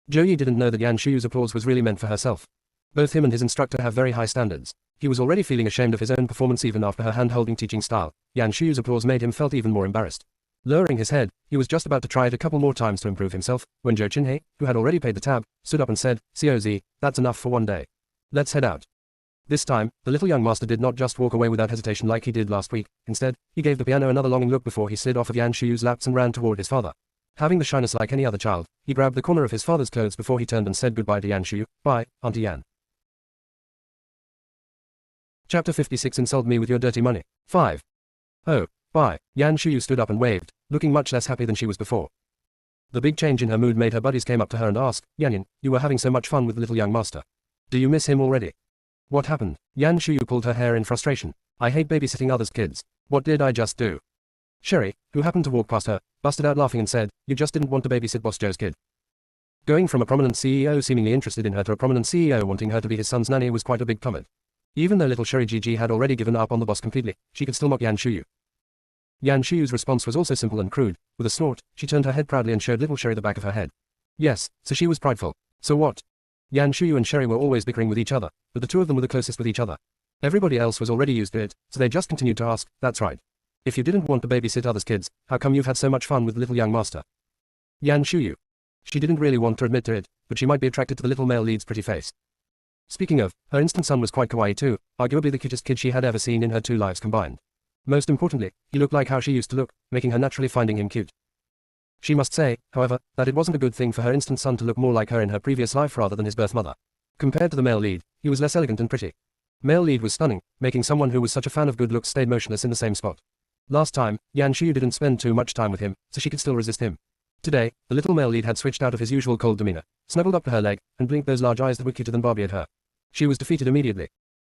Zhou Yi didn't know that Yan Shuyu's applause was really meant for herself. Both him and his instructor have very high standards. He was already feeling ashamed of his own performance even after her hand-holding teaching style. Yan Shuyu's applause made him felt even more embarrassed. Lowering his head, he was just about to try it a couple more times to improve himself, when Zhou Qinhe, who had already paid the tab, stood up and said, "COZ, that's enough for one day. Let's head out." This time, the little young master did not just walk away without hesitation like he did last week. Instead, he gave the piano another longing look before he slid off of Yan Shuyu's laps and ran toward his father. Having the shyness like any other child, he grabbed the corner of his father's clothes before he turned and said goodbye to Yan Shuyu. "Bye, Auntie Yan." Chapter 56 Insult me with your dirty money. 5. Oh, bye. Yan Shuyu stood up and waved, looking much less happy than she was before. The big change in her mood made her buddies came up to her and asked, "Yanyan, you were having so much fun with the little young master. Do you miss him already?" "What happened?" Yan Shuyu pulled her hair in frustration. "I hate babysitting others' kids. What did I just do?" Sherry, who happened to walk past her, busted out laughing and said, "You just didn't want to babysit Boss Joe's kid." Going from a prominent CEO seemingly interested in her to a prominent CEO wanting her to be his son's nanny was quite a big plummet. Even though little Sherry Gigi had already given up on the boss completely, she could still mock Yan Shuyu. Yan Shuyu's response was also simple and crude. With a snort, she turned her head proudly and showed little Sherry the back of her head. Yes, so she was prideful. So what? Yan Shuyu and Sherry were always bickering with each other, but the two of them were the closest with each other. Everybody else was already used to it, so they just continued to ask, "That's right. If you didn't want to babysit others' kids, how come you've had so much fun with the little young master?" Yan Shuyu. She didn't really want to admit to it, but she might be attracted to the little male lead's pretty face. Speaking of, her instant son was quite kawaii too, arguably the cutest kid she had ever seen in her two lives combined. Most importantly, he looked like how she used to look, making her naturally finding him cute. She must say, however, that it wasn't a good thing for her instant son to look more like her in her previous life rather than his birth mother. Compared to the male lead, he was less elegant and pretty. Male lead was stunning, making someone who was such a fan of good looks stayed motionless in the same spot. Last time, Yan Shuyu didn't spend too much time with him, so she could still resist him. Today, the little male lead had switched out of his usual cold demeanor, snuggled up to her leg, and blinked those large eyes that were cuter than Barbie at her. She was defeated immediately.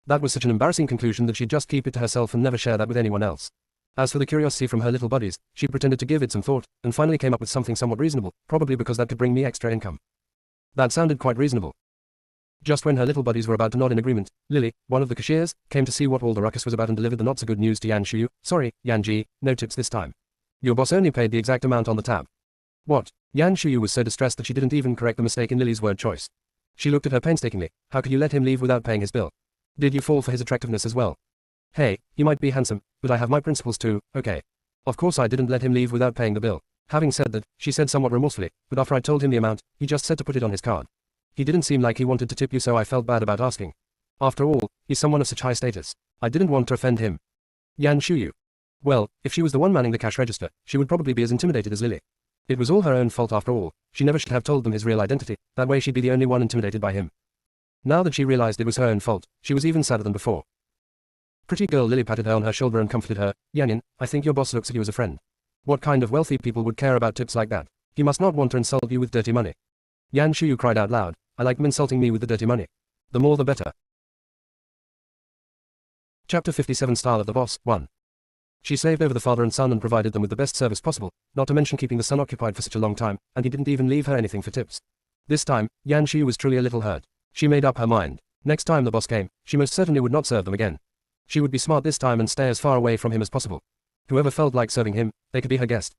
That was such an embarrassing conclusion that she'd just keep it to herself and never share that with anyone else. As for the curiosity from her little buddies, she pretended to give it some thought, and finally came up with something somewhat reasonable, probably because that could bring me extra income. That sounded quite reasonable. Just when her little buddies were about to nod in agreement, Lily, one of the cashiers, came to see what all the ruckus was about and delivered the not-so-good news to Yan Shuyu. Sorry, Yan Ji, no tips this time. Your boss only paid the exact amount on the tab. What? Yan Shuyu was so distressed that she didn't even correct the mistake in Lily's word choice. She looked at her painstakingly. How could you let him leave without paying his bill? Did you fall for his attractiveness as well? Hey, he might be handsome, but I have my principles too, okay? Of course I didn't let him leave without paying the bill. Having said that, she said somewhat remorsefully, but after I told him the amount, he just said to put it on his card. He didn't seem like he wanted to tip you, so I felt bad about asking. After all, he's someone of such high status. I didn't want to offend him. Yan Shuyu. Well, if she was the one manning the cash register, she would probably be as intimidated as Lily. It was all her own fault after all. She never should have told them his real identity, that way she'd be the only one intimidated by him. Now that she realized it was her own fault, she was even sadder than before. Pretty girl Lily patted her on her shoulder and comforted her. Yanyan, I think your boss looks at you as a friend. What kind of wealthy people would care about tips like that? He must not want to insult you with dirty money. Yan Shuyu cried out loud. I like them insulting me with the dirty money. The more the better. Chapter 57 Style of the Boss, 1. She slaved over the father and son and provided them with the best service possible, not to mention keeping the son occupied for such a long time, and he didn't even leave her anything for tips. This time, Yan Shuyu was truly a little hurt. She made up her mind. Next time the boss came, she most certainly would not serve them again. She would be smart this time and stay as far away from him as possible. Whoever felt like serving him, they could be her guest.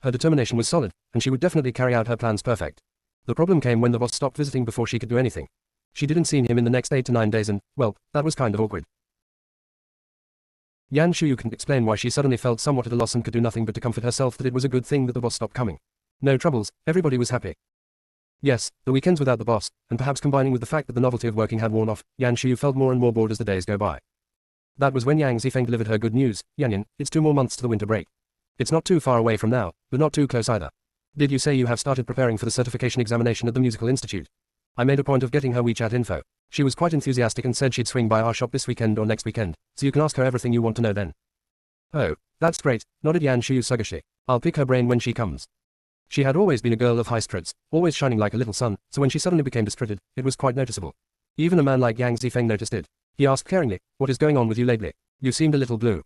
Her determination was solid, and she would definitely carry out her plans perfect. The problem came when the boss stopped visiting before she could do anything. She didn't see him in the next 8 to 9 days and, well, that was kind of awkward. Yan Shuyu couldn't explain why she suddenly felt somewhat at a loss and could do nothing but to comfort herself that it was a good thing that the boss stopped coming. No troubles, everybody was happy. Yes, the weekends without the boss, and perhaps combining with the fact that the novelty of working had worn off, Yan Shuyu felt more and more bored as the days go by. That was when Yang Zifeng delivered her good news. Yanyan, it's 2 more months to the winter break. It's not too far away from now, but not too close either. Did you say you have started preparing for the certification examination at the Musical Institute? I made a point of getting her WeChat info. She was quite enthusiastic and said she'd swing by our shop this weekend or next weekend, so you can ask her everything you want to know then. Oh, that's great, nodded Yan Shuyu sluggishly. I'll pick her brain when she comes. She had always been a girl of high spirits, always shining like a little sun, so when she suddenly became distracted, it was quite noticeable. Even a man like Yang Zifeng noticed it. He asked caringly, what is going on with you lately? You seemed a little blue.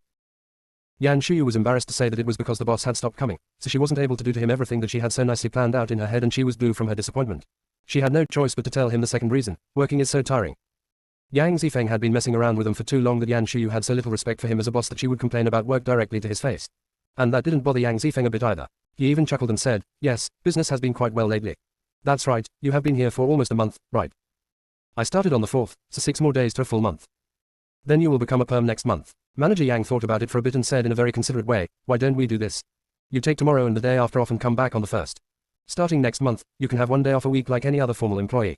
Yan Shuyu was embarrassed to say that it was because the boss had stopped coming, so she wasn't able to do to him everything that she had so nicely planned out in her head, and she was blue from her disappointment. She had no choice but to tell him the second reason. Working is so tiring. Yang Zifeng had been messing around with him for too long that Yan Shuyu had so little respect for him as a boss that she would complain about work directly to his face. And that didn't bother Yang Zifeng a bit either. He even chuckled and said, yes, business has been quite well lately. That's right, you have been here for almost a month, right? I started on the 4th, so 6 more days to a full month. Then you will become a perm next month. Manager Yang thought about it for a bit and said in a very considerate way, why don't we do this? You take tomorrow and the day after off and come back on the 1st. Starting next month, you can have 1 day off a week like any other formal employee.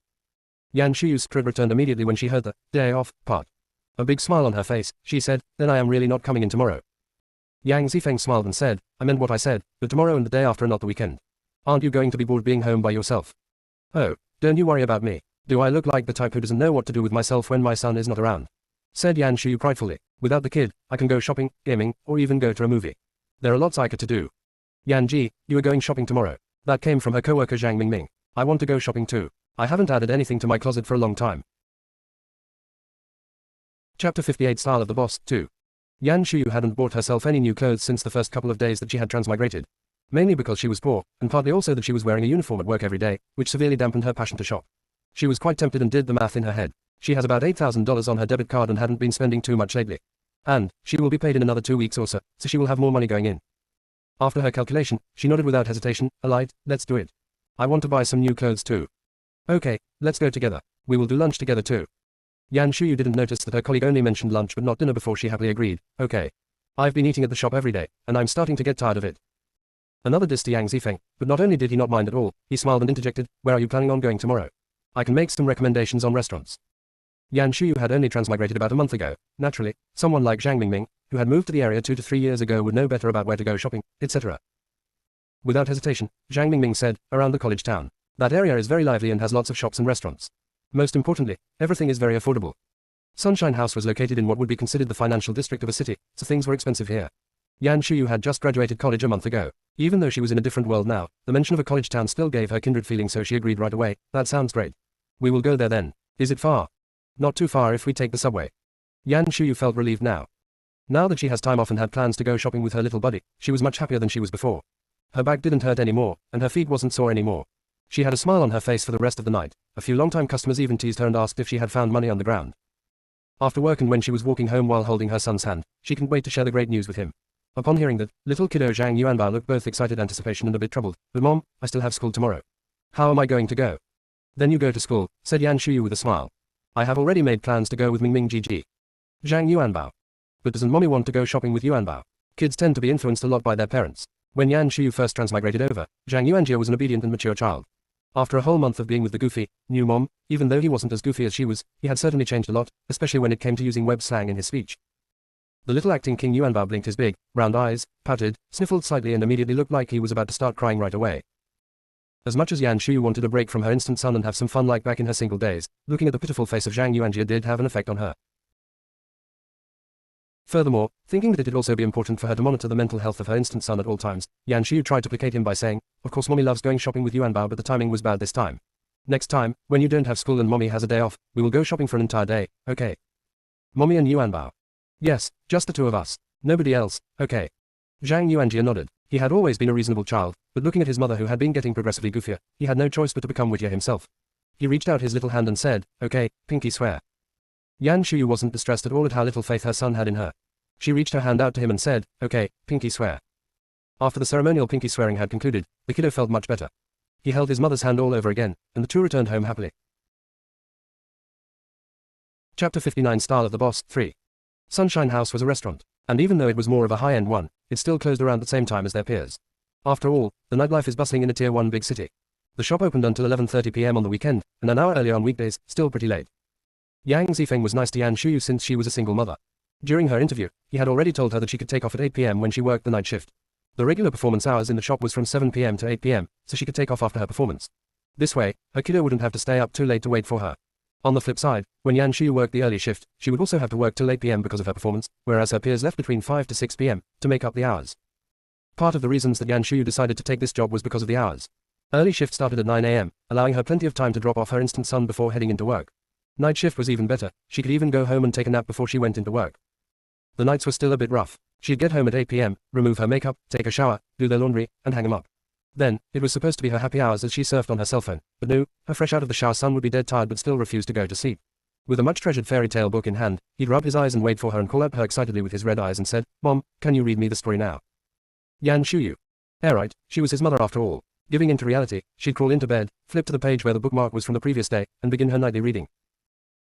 Yan Shuyu's crib returned immediately when she heard the day off part. A big smile on her face, she said, then I am really not coming in tomorrow. Yang Zifeng smiled and said, I meant what I said, but tomorrow and the day after are not the weekend. Aren't you going to be bored being home by yourself? Oh, don't you worry about me. Do I look like the type who doesn't know what to do with myself when my son is not around? Said Yan Shuyu pridefully. Without the kid, I can go shopping, gaming, or even go to a movie. There are lots I could to do. Yan Ji, you are going shopping tomorrow. That came from her coworker Zhang Mingming. I want to go shopping too. I haven't added anything to my closet for a long time. Chapter 58 Style of the Boss, 2. Yan Shuyu hadn't bought herself any new clothes since the first couple of days that she had transmigrated. Mainly because she was poor, and partly also that she was wearing a uniform at work every day, which severely dampened her passion to shop. She was quite tempted and did the math in her head. She has about $8,000 on her debit card and hadn't been spending too much lately. And, she will be paid in another 2 weeks or so she will have more money going in. After her calculation, she nodded without hesitation, alright, let's do it. I want to buy some new clothes too. Okay, let's go together. We will do lunch together too. Yan Shuyu didn't notice that her colleague only mentioned lunch but not dinner before she happily agreed, okay. I've been eating at the shop every day, and I'm starting to get tired of it. Another diss to Yang Zifeng, but not only did he not mind at all, he smiled and interjected, where are you planning on going tomorrow? I can make some recommendations on restaurants. Yan Shuyu had only transmigrated about a month ago. Naturally, someone like Zhang Mingming, who had moved to the area 2 to 3 years ago would know better about where to go shopping, etc. Without hesitation, Zhang Mingming said, around the college town. That area is very lively and has lots of shops and restaurants. Most importantly, everything is very affordable. Sunshine House was located in what would be considered the financial district of a city, so things were expensive here. Yan Shuyu had just graduated college a month ago. Even though she was in a different world now, the mention of a college town still gave her kindred feeling, so she agreed right away. That sounds great. We will go there then. Is it far? Not too far if we take the subway. Yan Shuyu felt relieved now. Now that she has time off and had plans to go shopping with her little buddy, she was much happier than she was before. Her back didn't hurt anymore, and her feet wasn't sore anymore. She had a smile on her face for the rest of the night. A few long-time customers even teased her and asked if she had found money on the ground. After work and when she was walking home while holding her son's hand, she couldn't wait to share the great news with him. Upon hearing that, little kiddo Zhang Yuanbao looked both excited anticipation and a bit troubled. But Mom, I still have school tomorrow. How am I going to go? Then you go to school, said Yan Shuyu with a smile. I have already made plans to go with Mingming Gigi. Zhang Yuanbao. But doesn't Mommy want to go shopping with Yuanbao? Kids tend to be influenced a lot by their parents. When Yan Shuyu first transmigrated over, Zhang Yuanjia was an obedient and mature child. After a whole month of being with the goofy, new mom, even though he wasn't as goofy as she was, he had certainly changed a lot, especially when it came to using web slang in his speech. The little acting King Yuanbao blinked his big, round eyes, pouted, sniffled slightly and immediately looked like he was about to start crying right away. As much as Yan Shuyu wanted a break from her instant son and have some fun like back in her single days, looking at the pitiful face of Zhang Yuanjia did have an effect on her. Furthermore, thinking that it'd also be important for her to monitor the mental health of her instant son at all times, Yan Shuyu tried to placate him by saying, of course Mommy loves going shopping with Yuanbao but the timing was bad this time. Next time, when you don't have school and Mommy has a day off, we will go shopping for an entire day, okay? Mommy and Yuanbao. Yes, just the two of us. Nobody else, okay. Zhang Yuanjia nodded. He had always been a reasonable child, but looking at his mother who had been getting progressively goofier, he had no choice but to become wittier himself. He reached out his little hand and said, okay, pinky swear. Yan Shuyu wasn't distressed at all at how little faith her son had in her. She reached her hand out to him and said, okay, pinky swear. After the ceremonial pinky swearing had concluded, the kiddo felt much better. He held his mother's hand all over again, and the two returned home happily. Chapter 59 Style of the Boss 3. Sunshine House was a restaurant, and even though it was more of a high-end one, it still closed around the same time as their peers. After all, the nightlife is bustling in a Tier 1 big city. The shop opened until 11:30 p.m. on the weekend, and an hour early on weekdays, still pretty late. Yang Zifeng was nice to Yan Shuyu since she was a single mother. During her interview, he had already told her that she could take off at 8 p.m. when she worked the night shift. The regular performance hours in the shop was from 7 p.m. to 8 p.m., so she could take off after her performance. This way, her kiddo wouldn't have to stay up too late to wait for her. On the flip side, when Yan Shuyu worked the early shift, she would also have to work till 8 p.m. because of her performance, whereas her peers left between 5 to 6 p.m. to make up the hours. Part of the reasons that Yan Shuyu decided to take this job was because of the hours. Early shift started at 9 a.m., allowing her plenty of time to drop off her instant son before heading into work. Night shift was even better, she could even go home and take a nap before she went into work. The nights were still a bit rough. She'd get home at 8 p.m., remove her makeup, take a shower, do their laundry, and hang them up. Then, it was supposed to be her happy hours as she surfed on her cell phone, but no, her fresh out of the shower son would be dead tired but still refused to go to sleep. With a much-treasured fairy tale book in hand, he'd rub his eyes and wait for her and call out her excitedly with his red eyes and said, Mom, can you read me the story now? Yan Shuyu. Right, she was his mother after all. Giving into reality, she'd crawl into bed, flip to the page where the bookmark was from the previous day, and begin her nightly reading.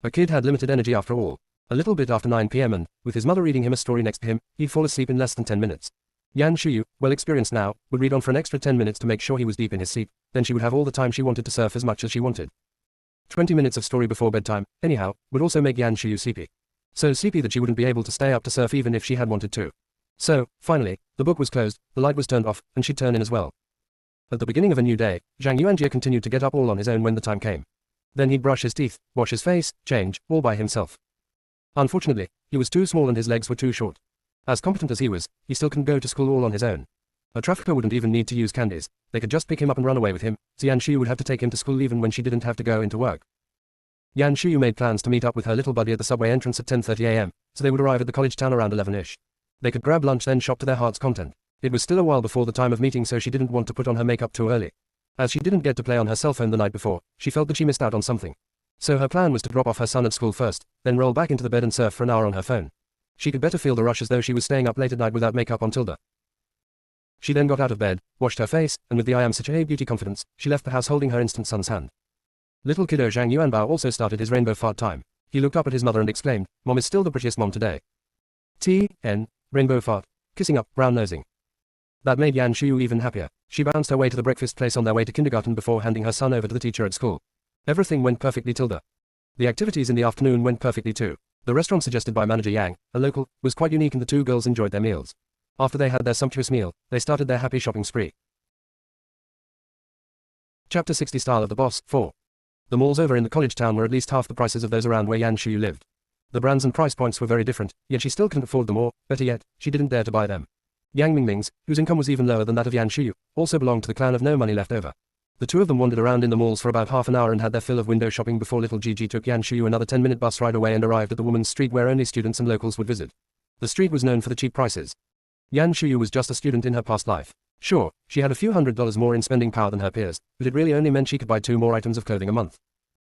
A kid had limited energy after all. A little bit after 9 p.m. and, with his mother reading him a story next to him, he'd fall asleep in less than 10 minutes. Yan Shuyu, well experienced now, would read on for an extra 10 minutes to make sure he was deep in his sleep, then she would have all the time she wanted to surf as much as she wanted. 20 minutes of story before bedtime, anyhow, would also make Yan Shuyu sleepy. So sleepy that she wouldn't be able to stay up to surf even if she had wanted to. So, finally, the book was closed, the light was turned off, and she'd turn in as well. At the beginning of a new day, Zhang Yuanjia continued to get up all on his own when the time came. Then he'd brush his teeth, wash his face, change, all by himself. Unfortunately, he was too small and his legs were too short. As competent as he was, he still couldn't go to school all on his own. A trafficker wouldn't even need to use candies, they could just pick him up and run away with him, so Yan Shuyu would have to take him to school even when she didn't have to go into work. Yan Shuyu made plans to meet up with her little buddy at the subway entrance at 10:30 a.m., so they would arrive at the college town around 11ish. They could grab lunch then shop to their heart's content. It was still a while before the time of meeting so she didn't want to put on her makeup too early. As she didn't get to play on her cell phone the night before, she felt that she missed out on something. So her plan was to drop off her son at school first, then roll back into the bed and surf for an hour on her phone. She could better feel the rush as though she was staying up late at night without makeup on Tilda. She then got out of bed, washed her face, and with the I am such a beauty confidence, she left the house holding her instant son's hand. Little kiddo Zhang Yuanbao also started his rainbow fart time. He looked up at his mother and exclaimed, Mom is still the prettiest mom today. T.N. Rainbow fart. Kissing up, brown nosing. That made Yan Shuyu even happier. She bounced her way to the breakfast place on their way to kindergarten before handing her son over to the teacher at school. Everything went perfectly Tilda. The activities in the afternoon went perfectly too. The restaurant suggested by manager Yang, a local, was quite unique and the two girls enjoyed their meals. After they had their sumptuous meal, they started their happy shopping spree. Chapter 60 Style of the Boss 4. The malls over in the college town were at least half the prices of those around where Yan Shuyu lived. The brands and price points were very different, yet she still couldn't afford them or, better yet, she didn't dare to buy them. Yang Mingming's, whose income was even lower than that of Yan Shuyu, also belonged to the clan of no money left over. The two of them wandered around in the malls for about half an hour and had their fill of window shopping before little Gigi took Yan Shuyu another 10-minute bus ride away and arrived at the woman's street where only students and locals would visit. The street was known for the cheap prices. Yan Shuyu was just a student in her past life. Sure, she had a few $100s more in spending power than her peers, but it really only meant she could buy 2 more items of clothing a month.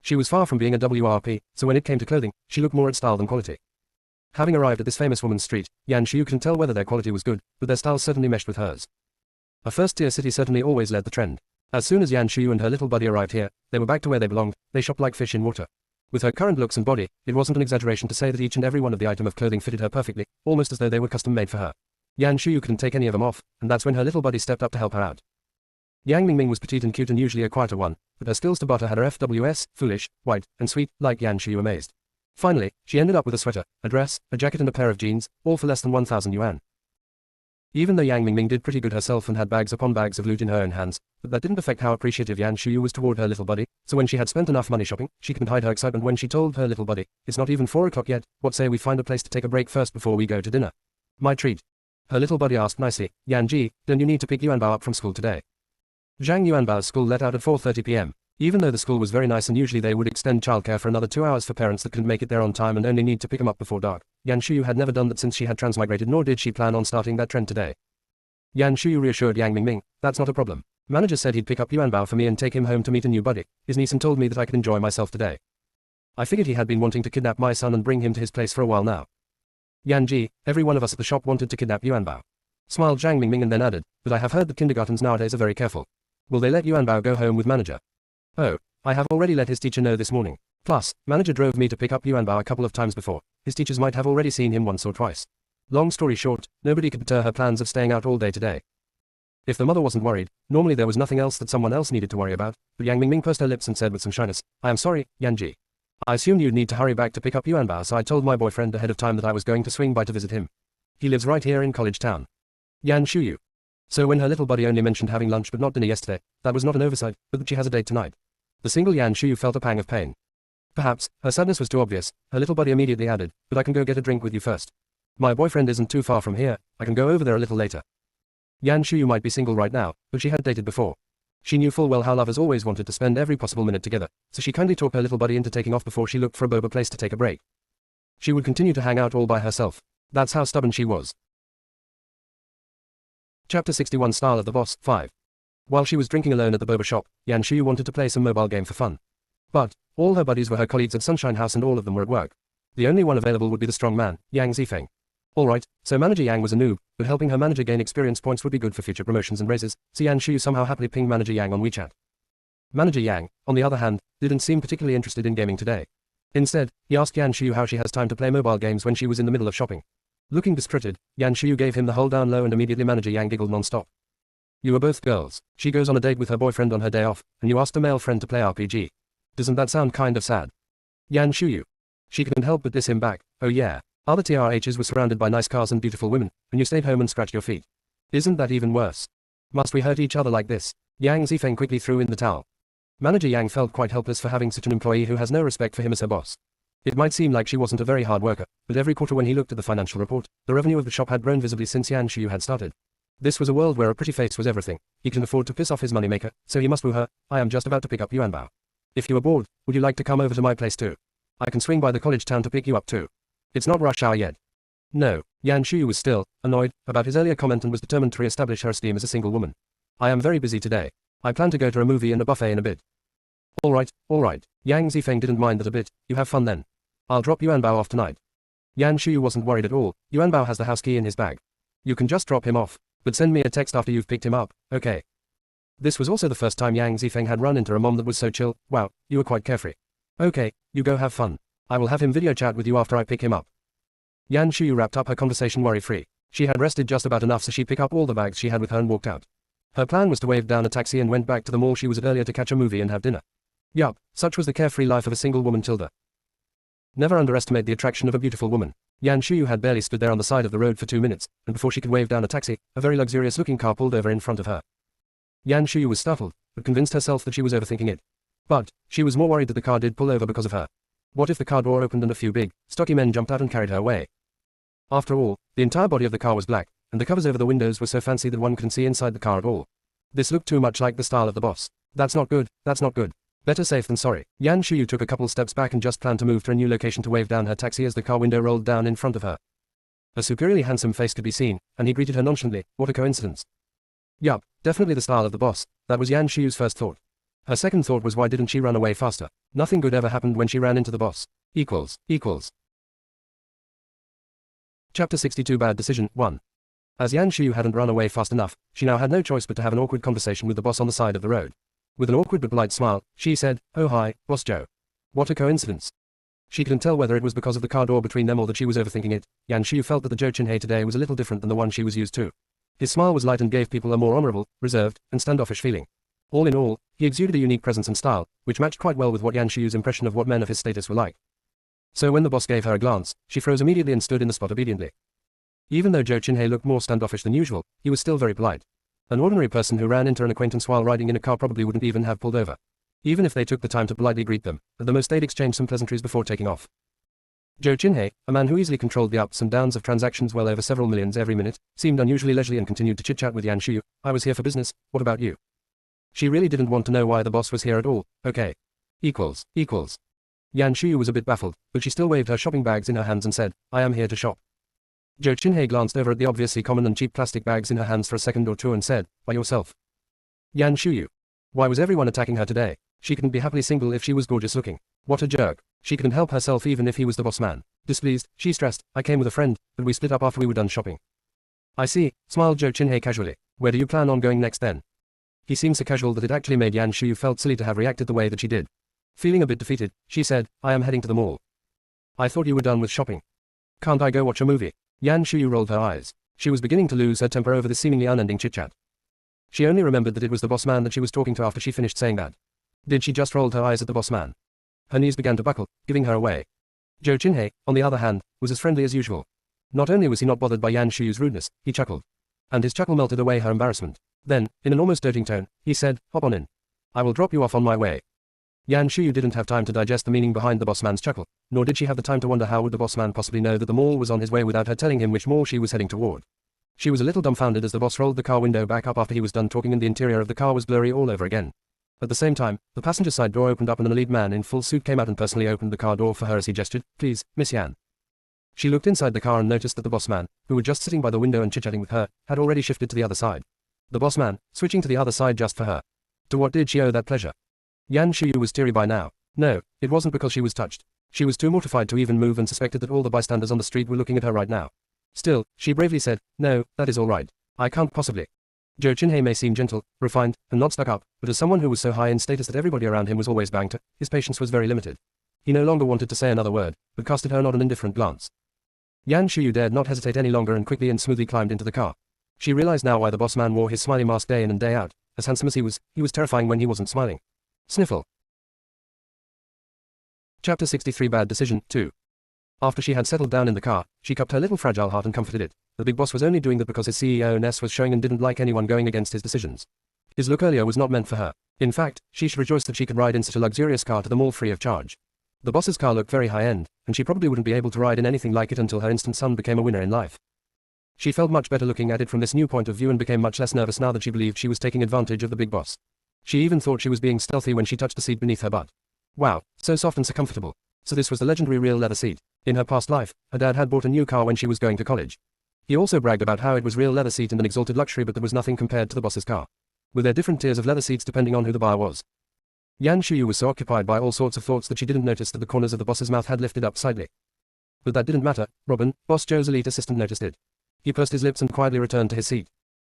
She was far from being a WRP, so when it came to clothing, she looked more at style than quality. Having arrived at this famous woman's street, Yan Shuyu couldn't tell whether their quality was good, but their style certainly meshed with hers. A first-tier city certainly always led the trend. As soon as Yan Shuyu and her little buddy arrived here, they were back to where they belonged. They shopped like fish in water. With her current looks and body, it wasn't an exaggeration to say that each and every one of the item of clothing fitted her perfectly, almost as though they were custom-made for her. Yan Shuyu couldn't take any of them off, and that's when her little buddy stepped up to help her out. Yang Mingming was petite and cute and usually a quieter one, but her skills to barter had her FWS, foolish, white, and sweet, like Yan Shuyu amazed. Finally, she ended up with a sweater, a dress, a jacket and a pair of jeans, all for less than 1,000 yuan. Even though Yang Mingming did pretty good herself and had bags upon bags of loot in her own hands, but that didn't affect how appreciative Yan Shuyu was toward her little buddy, so when she had spent enough money shopping, she couldn't hide her excitement when she told her little buddy, "It's not even 4 o'clock yet, what say we find a place to take a break first before we go to dinner?" "My treat." Her little buddy asked nicely, "Yan Ji, don't you need to pick Yuanbao up from school today?" Zhang Yuanbao's school let out at 4:30 p.m. Even though the school was very nice and usually they would extend childcare for another 2 hours for parents that couldn't make it there on time and only need to pick them up before dark, Yan Shuyu had never done that since she had transmigrated, nor did she plan on starting that trend today. Yan Shuyu reassured Yang Mingming, "That's not a problem. Manager said he'd pick up Yuanbao for me and take him home to meet a new buddy, his niece, and told me that I could enjoy myself today. I figured he had been wanting to kidnap my son and bring him to his place for a while now." "Yan Ji, every one of us at the shop wanted to kidnap Yuanbao," smiled Zhang Mingming and then added, "but I have heard that kindergartens nowadays are very careful. Will they let Yuanbao go home with manager?" "Oh, I have already let his teacher know this morning. Plus, manager drove me to pick up Yuanbao a couple of times before. His teachers might have already seen him once or twice." Long story short, nobody could deter her plans of staying out all day today. If the mother wasn't worried, normally there was nothing else that someone else needed to worry about, but Yang Mingming pursed her lips and said with some shyness, "I am sorry, Yan Ji. I assumed you'd need to hurry back to pick up Yuanbao, so I told my boyfriend ahead of time that I was going to swing by to visit him. He lives right here in College Town." Yan Shuyu. So when her little buddy only mentioned having lunch but not dinner yesterday, that was not an oversight, but that she has a date tonight. The single Yan Shuyu felt a pang of pain. Perhaps, her sadness was too obvious. Her little buddy immediately added, "But I can go get a drink with you first. My boyfriend isn't too far from here, I can go over there a little later." Yan Shuyu might be single right now, but she had dated before. She knew full well how lovers always wanted to spend every possible minute together, so she kindly talked her little buddy into taking off before she looked for a boba place to take a break. She would continue to hang out all by herself. That's how stubborn she was. Chapter 61 Style of the Boss 5. While she was drinking alone at the boba shop, Yan Shuyu wanted to play some mobile game for fun. But, all her buddies were her colleagues at Sunshine House and all of them were at work. The only one available would be the strong man, Yang Zifeng. Alright, so Manager Yang was a noob, but helping her manager gain experience points would be good for future promotions and raises, so Yan Shuyu somehow happily pinged Manager Yang on WeChat. Manager Yang, on the other hand, didn't seem particularly interested in gaming today. Instead, he asked Yan Shuyu how she has time to play mobile games when she was in the middle of shopping. Looking distraught, Yan Shuyu gave him the hold down low and immediately Manager Yang giggled non-stop. "You are both girls. She goes on a date with her boyfriend on her day off, and you asked a male friend to play RPG. Doesn't that sound kind of sad?" Yan Shuyu. She couldn't help but diss him back. "Oh yeah. Other TRHs were surrounded by nice cars and beautiful women, and you stayed home and scratched your feet. Isn't that even worse? Must we hurt each other like this?" Yang Zifeng quickly threw in the towel. Manager Yang felt quite helpless for having such an employee who has no respect for him as her boss. It might seem like she wasn't a very hard worker, but every quarter when he looked at the financial report, the revenue of the shop had grown visibly since Yan Shuyu had started. This was a world where a pretty face was everything. He couldn't afford to piss off his moneymaker, so he must woo her. "I am just about to pick up Yuanbao. If you are bored, would you like to come over to my place too? I can swing by the college town to pick you up too. It's not rush hour yet." No, Yan Shuyu was still annoyed about his earlier comment and was determined to re-establish her esteem as a single woman. "I am very busy today. I plan to go to a movie and a buffet in a bit." Alright. Yang Zifeng didn't mind that a bit. "You have fun then. I'll drop Yuanbao off tonight." Yan Shuyu wasn't worried at all. Yuanbao has the house key in his bag. "You can just drop him off, but send me a text after you've picked him up, okay?" This was also the first time Yang Zifeng had run into a mom that was so chill. "Wow, you were quite carefree. Okay, you go have fun. I will have him video chat with you after I pick him up." Yan Shuyu wrapped up her conversation worry-free. She had rested just about enough so she picked up all the bags she had with her and walked out. Her plan was to wave down a taxi and went back to the mall she was at earlier to catch a movie and have dinner. Yup, such was the carefree life of a single woman Tilda. Never underestimate the attraction of a beautiful woman. Yan Shuyu had barely stood there on the side of the road for 2 minutes, and before she could wave down a taxi, a very luxurious-looking car pulled over in front of her. Yan Shuyu was startled, but convinced herself that she was overthinking it. But, she was more worried that the car did pull over because of her. What if the car door opened and a few big, stocky men jumped out and carried her away? After all, the entire body of the car was black, and the covers over the windows were so fancy that one couldn't see inside the car at all. This looked too much like the style of the boss. That's not good. Better safe than sorry. Yan Shuyu took a couple steps back and just planned to move to a new location to wave down her taxi as the car window rolled down in front of her. A superiorly handsome face could be seen, and he greeted her nonchalantly. What a coincidence. Yup, definitely the style of the boss. That was Yan Shuyu's first thought. Her second thought was, why didn't she run away faster? Nothing good ever happened when she ran into the boss. Chapter 62 Bad Decision 1. As Yan Shuyu hadn't run away fast enough, she now had no choice but to have an awkward conversation with the boss on the side of the road. With an awkward but polite smile, she said, "Oh hi, Boss Joe. What a coincidence." She couldn't tell whether it was because of the car door between them or that she was overthinking it. Yan Shuyu felt that the Joe Chinhei today was a little different than the one she was used to. His smile was light and gave people a more honorable, reserved, and standoffish feeling. All in all, he exuded a unique presence and style, which matched quite well with what Yan Shuyu's impression of what men of his status were like. So when the boss gave her a glance, she froze immediately and stood in the spot obediently. Even though Joe Chinhei looked more standoffish than usual, he was still very polite. An ordinary person who ran into an acquaintance while riding in a car probably wouldn't even have pulled over. Even if they took the time to politely greet them, at the most they'd exchange some pleasantries before taking off. Joe Chinhei, a man who easily controlled the ups and downs of transactions well over several millions every minute, seemed unusually leisurely and continued to chit-chat with Yan Shuyu. "I was here for business, what about you?" She really didn't want to know why the boss was here at all. Okay. Equals. Yan Shuyu was a bit baffled, but she still waved her shopping bags in her hands and said, "I am here to shop." Joe Chinhei glanced over at the obviously common and cheap plastic bags in her hands for a second or two and said, "By yourself?" Yan Shuyu. Why was everyone attacking her today? She couldn't be happily single if she was gorgeous looking. What a jerk. She couldn't help herself even if he was the boss man. Displeased, she stressed, "I came with a friend, but we split up after we were done shopping." "I see," smiled Joe Chinhei casually. "Where do you plan on going next then?" He seemed so casual that it actually made Yan Shuyu felt silly to have reacted the way that she did. Feeling a bit defeated, she said, "I am heading to the mall." "I thought you were done with shopping." "Can't I go watch a movie?" Yan Shuyu rolled her eyes. She was beginning to lose her temper over this seemingly unending chit-chat. She only remembered that it was the boss man that she was talking to after she finished saying that. Did she just roll her eyes at the boss man? Her knees began to buckle, giving her away. Joe Chinhei, on the other hand, was as friendly as usual. Not only was he not bothered by Yan Shuyu's rudeness, he chuckled. And his chuckle melted away her embarrassment. Then, in an almost doting tone, he said, "Hop on in. I will drop you off on my way." Yan Shuyu didn't have time to digest the meaning behind the boss man's chuckle, nor did she have the time to wonder how would the boss man possibly know that the mall was on his way without her telling him which mall she was heading toward. She was a little dumbfounded as the boss rolled the car window back up after he was done talking and the interior of the car was blurry all over again. At the same time, the passenger side door opened up and an elite man in full suit came out and personally opened the car door for her as he gestured, "Please, Miss Yan." She looked inside the car and noticed that the boss man, who was just sitting by the window and chit-chatting with her, had already shifted to the other side. The boss man, switching to the other side just for her. To what did she owe that pleasure? Yan Shuyu was teary by now. No, it wasn't because she was touched. She was too mortified to even move and suspected that all the bystanders on the street were looking at her right now. Still, she bravely said, "No, that is all right. I can't possibly." Joe Chinhei may seem gentle, refined, and not stuck up, but as someone who was so high in status that everybody around him was always bowing to, his patience was very limited. He no longer wanted to say another word, but casted her not an indifferent glance. Yan Shuyu dared not hesitate any longer and quickly and smoothly climbed into the car. She realized now why the boss man wore his smiley mask day in and day out. As handsome as he was terrifying when he wasn't smiling. Sniffle. Chapter 63 Bad Decision 2. After she had settled down in the car, she cupped her little fragile heart and comforted it. The big boss was only doing that because his CEO-ness was showing and didn't like anyone going against his decisions. His look earlier was not meant for her. In fact, she should rejoice that she could ride in such a luxurious car to the mall free of charge. The boss's car looked very high-end, and she probably wouldn't be able to ride in anything like it until her instant son became a winner in life. She felt much better looking at it from this new point of view and became much less nervous now that she believed she was taking advantage of the big boss. She even thought she was being stealthy when she touched the seat beneath her butt. Wow, so soft and so comfortable. So this was the legendary real leather seat. In her past life, her dad had bought a new car when she was going to college. He also bragged about how it was real leather seat and an exalted luxury, but there was nothing compared to the boss's car. With their different tiers of leather seats depending on who the buyer was. Yan Shuyu was so occupied by all sorts of thoughts that she didn't notice that the corners of the boss's mouth had lifted up slightly. But that didn't matter. Robin, Boss Joe's elite assistant, noticed it. He pursed his lips and quietly returned to his seat.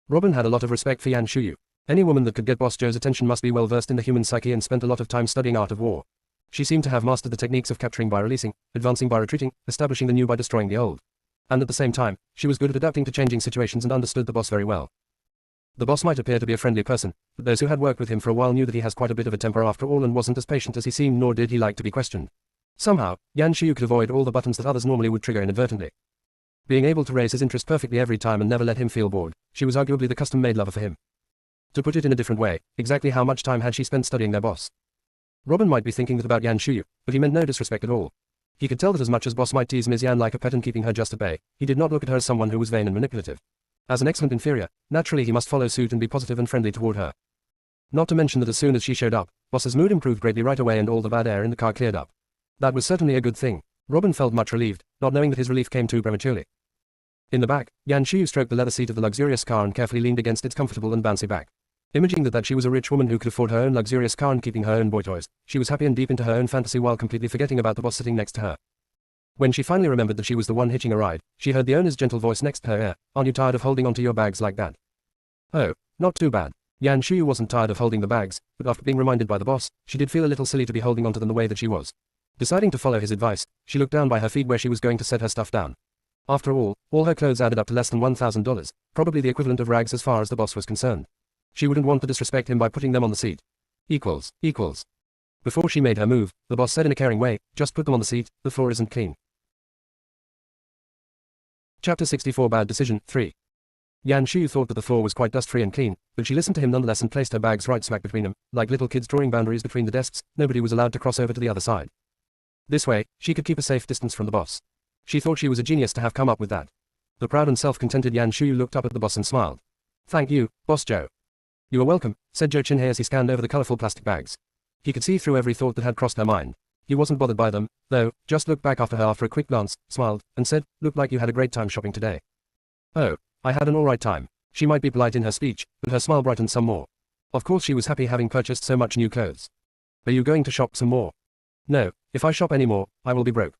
Robin had a lot of respect for Yan Shuyu. Any woman that could get Boss Joe's attention must be well versed in the human psyche and spent a lot of time studying art of war. She seemed to have mastered the techniques of capturing by releasing, advancing by retreating, establishing the new by destroying the old. And at the same time, she was good at adapting to changing situations and understood the boss very well. The boss might appear to be a friendly person, but those who had worked with him for a while knew that he has quite a bit of a temper after all and wasn't as patient as he seemed, nor did he like to be questioned. Somehow, Yan Shuyu could avoid all the buttons that others normally would trigger inadvertently. Being able to raise his interest perfectly every time and never let him feel bored, she was arguably the custom-made lover for him. To put it in a different way, exactly how much time had she spent studying their boss? Robin might be thinking that about Yan Shuyu, but he meant no disrespect at all. He could tell that as much as boss might tease Ms. Yan like a pet and keeping her just at bay, he did not look at her as someone who was vain and manipulative. As an excellent inferior, naturally he must follow suit and be positive and friendly toward her. Not to mention that as soon as she showed up, boss's mood improved greatly right away and all the bad air in the car cleared up. That was certainly a good thing. Robin felt much relieved, not knowing that his relief came too prematurely. In the back, Yan Shuyu stroked the leather seat of the luxurious car and carefully leaned against its comfortable and bouncy back. Imagining that she was a rich woman who could afford her own luxurious car and keeping her own boy toys, she was happy and deep into her own fantasy while completely forgetting about the boss sitting next to her. When she finally remembered that she was the one hitching a ride, she heard the owner's gentle voice next to her ear. Aren't you tired of holding onto your bags like that? Oh, not too bad. Yan Shuyu wasn't tired of holding the bags, but after being reminded by the boss, she did feel a little silly to be holding onto them the way that she was. Deciding to follow his advice, she looked down by her feet where she was going to set her stuff down. After all her clothes added up to less than $1,000, probably the equivalent of rags as far as the boss was concerned. She wouldn't want to disrespect him by putting them on the seat. Equals. Before she made her move, the boss said in a caring way, just put them on the seat, the floor isn't clean. Chapter 64 Bad Decision 3. Yan Shuyu thought that the floor was quite dust-free and clean, but she listened to him nonetheless and placed her bags right smack between them. Like little kids drawing boundaries between the desks, nobody was allowed to cross over to the other side. This way, she could keep a safe distance from the boss. She thought she was a genius to have come up with that. The proud and self-contented Yan Shuyu looked up at the boss and smiled. Thank you, Boss Joe. You are welcome, said Zhou Qinhei as he scanned over the colorful plastic bags. He could see through every thought that had crossed her mind. He wasn't bothered by them, though, just looked back after her after a quick glance, smiled, and said, looked like you had a great time shopping today. Oh, I had an alright time. She might be polite in her speech, but her smile brightened some more. Of course she was happy having purchased so much new clothes. Are you going to shop some more? No, if I shop any more, I will be broke.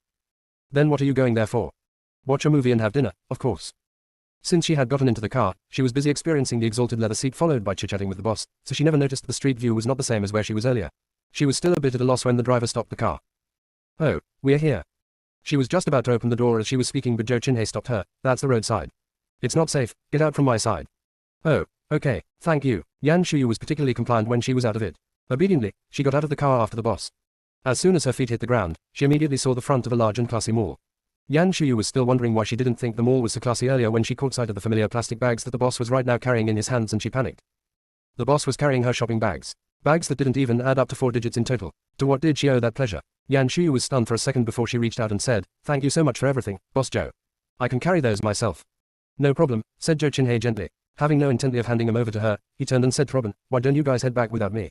Then what are you going there for? Watch a movie and have dinner, of course. Since she had gotten into the car, she was busy experiencing the exalted leather seat followed by chit-chatting with the boss, so she never noticed the street view was not the same as where she was earlier. She was still a bit at a loss when the driver stopped the car. Oh, we're here. She was just about to open the door as she was speaking but Zhou Qinhei stopped her. That's the roadside. It's not safe, get out from my side. Oh, okay, thank you. Yan Shuyu was particularly compliant when she was out of it. Obediently, she got out of the car after the boss. As soon as her feet hit the ground, she immediately saw the front of a large and classy mall. Yan Shuyu was still wondering why she didn't think the mall was so classy earlier when she caught sight of the familiar plastic bags that the boss was right now carrying in his hands and she panicked. The boss was carrying her shopping bags. Bags that didn't even add up to 4 digits in total. To what did she owe that pleasure? Yan Shuyu was stunned for a second before she reached out and said, thank you so much for everything, Boss Joe. I can carry those myself. No problem, said Zhou Qinhei gently. Having no intent of handing them over to her, he turned and said to Robin, why don't you guys head back without me?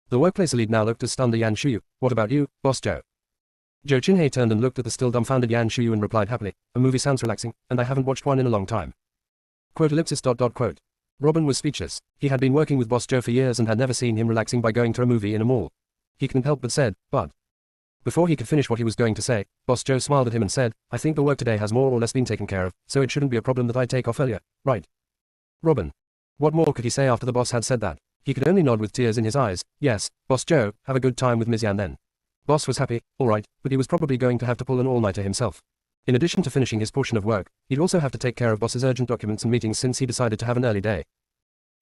The workplace elite now looked as stunned as Yan Shuyu. What about you, Boss Joe? Zhou Qinhei turned and looked at the still dumbfounded Yan Shuyu and replied happily, a movie sounds relaxing, and I haven't watched one in a long time. Quote. Robin was speechless. He had been working with Boss Joe for years and had never seen him relaxing by going to a movie in a mall. He couldn't help but said, but. Before he could finish what he was going to say, Boss Joe smiled at him and said, I think the work today has more or less been taken care of, so it shouldn't be a problem that I take off earlier, right? Robin. What more could he say after the boss had said that? He could only nod with tears in his eyes. Yes, Boss Joe, have a good time with Ms. Yan then. Boss was happy, alright, but he was probably going to have to pull an all-nighter himself. In addition to finishing his portion of work, he'd also have to take care of Boss's urgent documents and meetings since he decided to have an early day.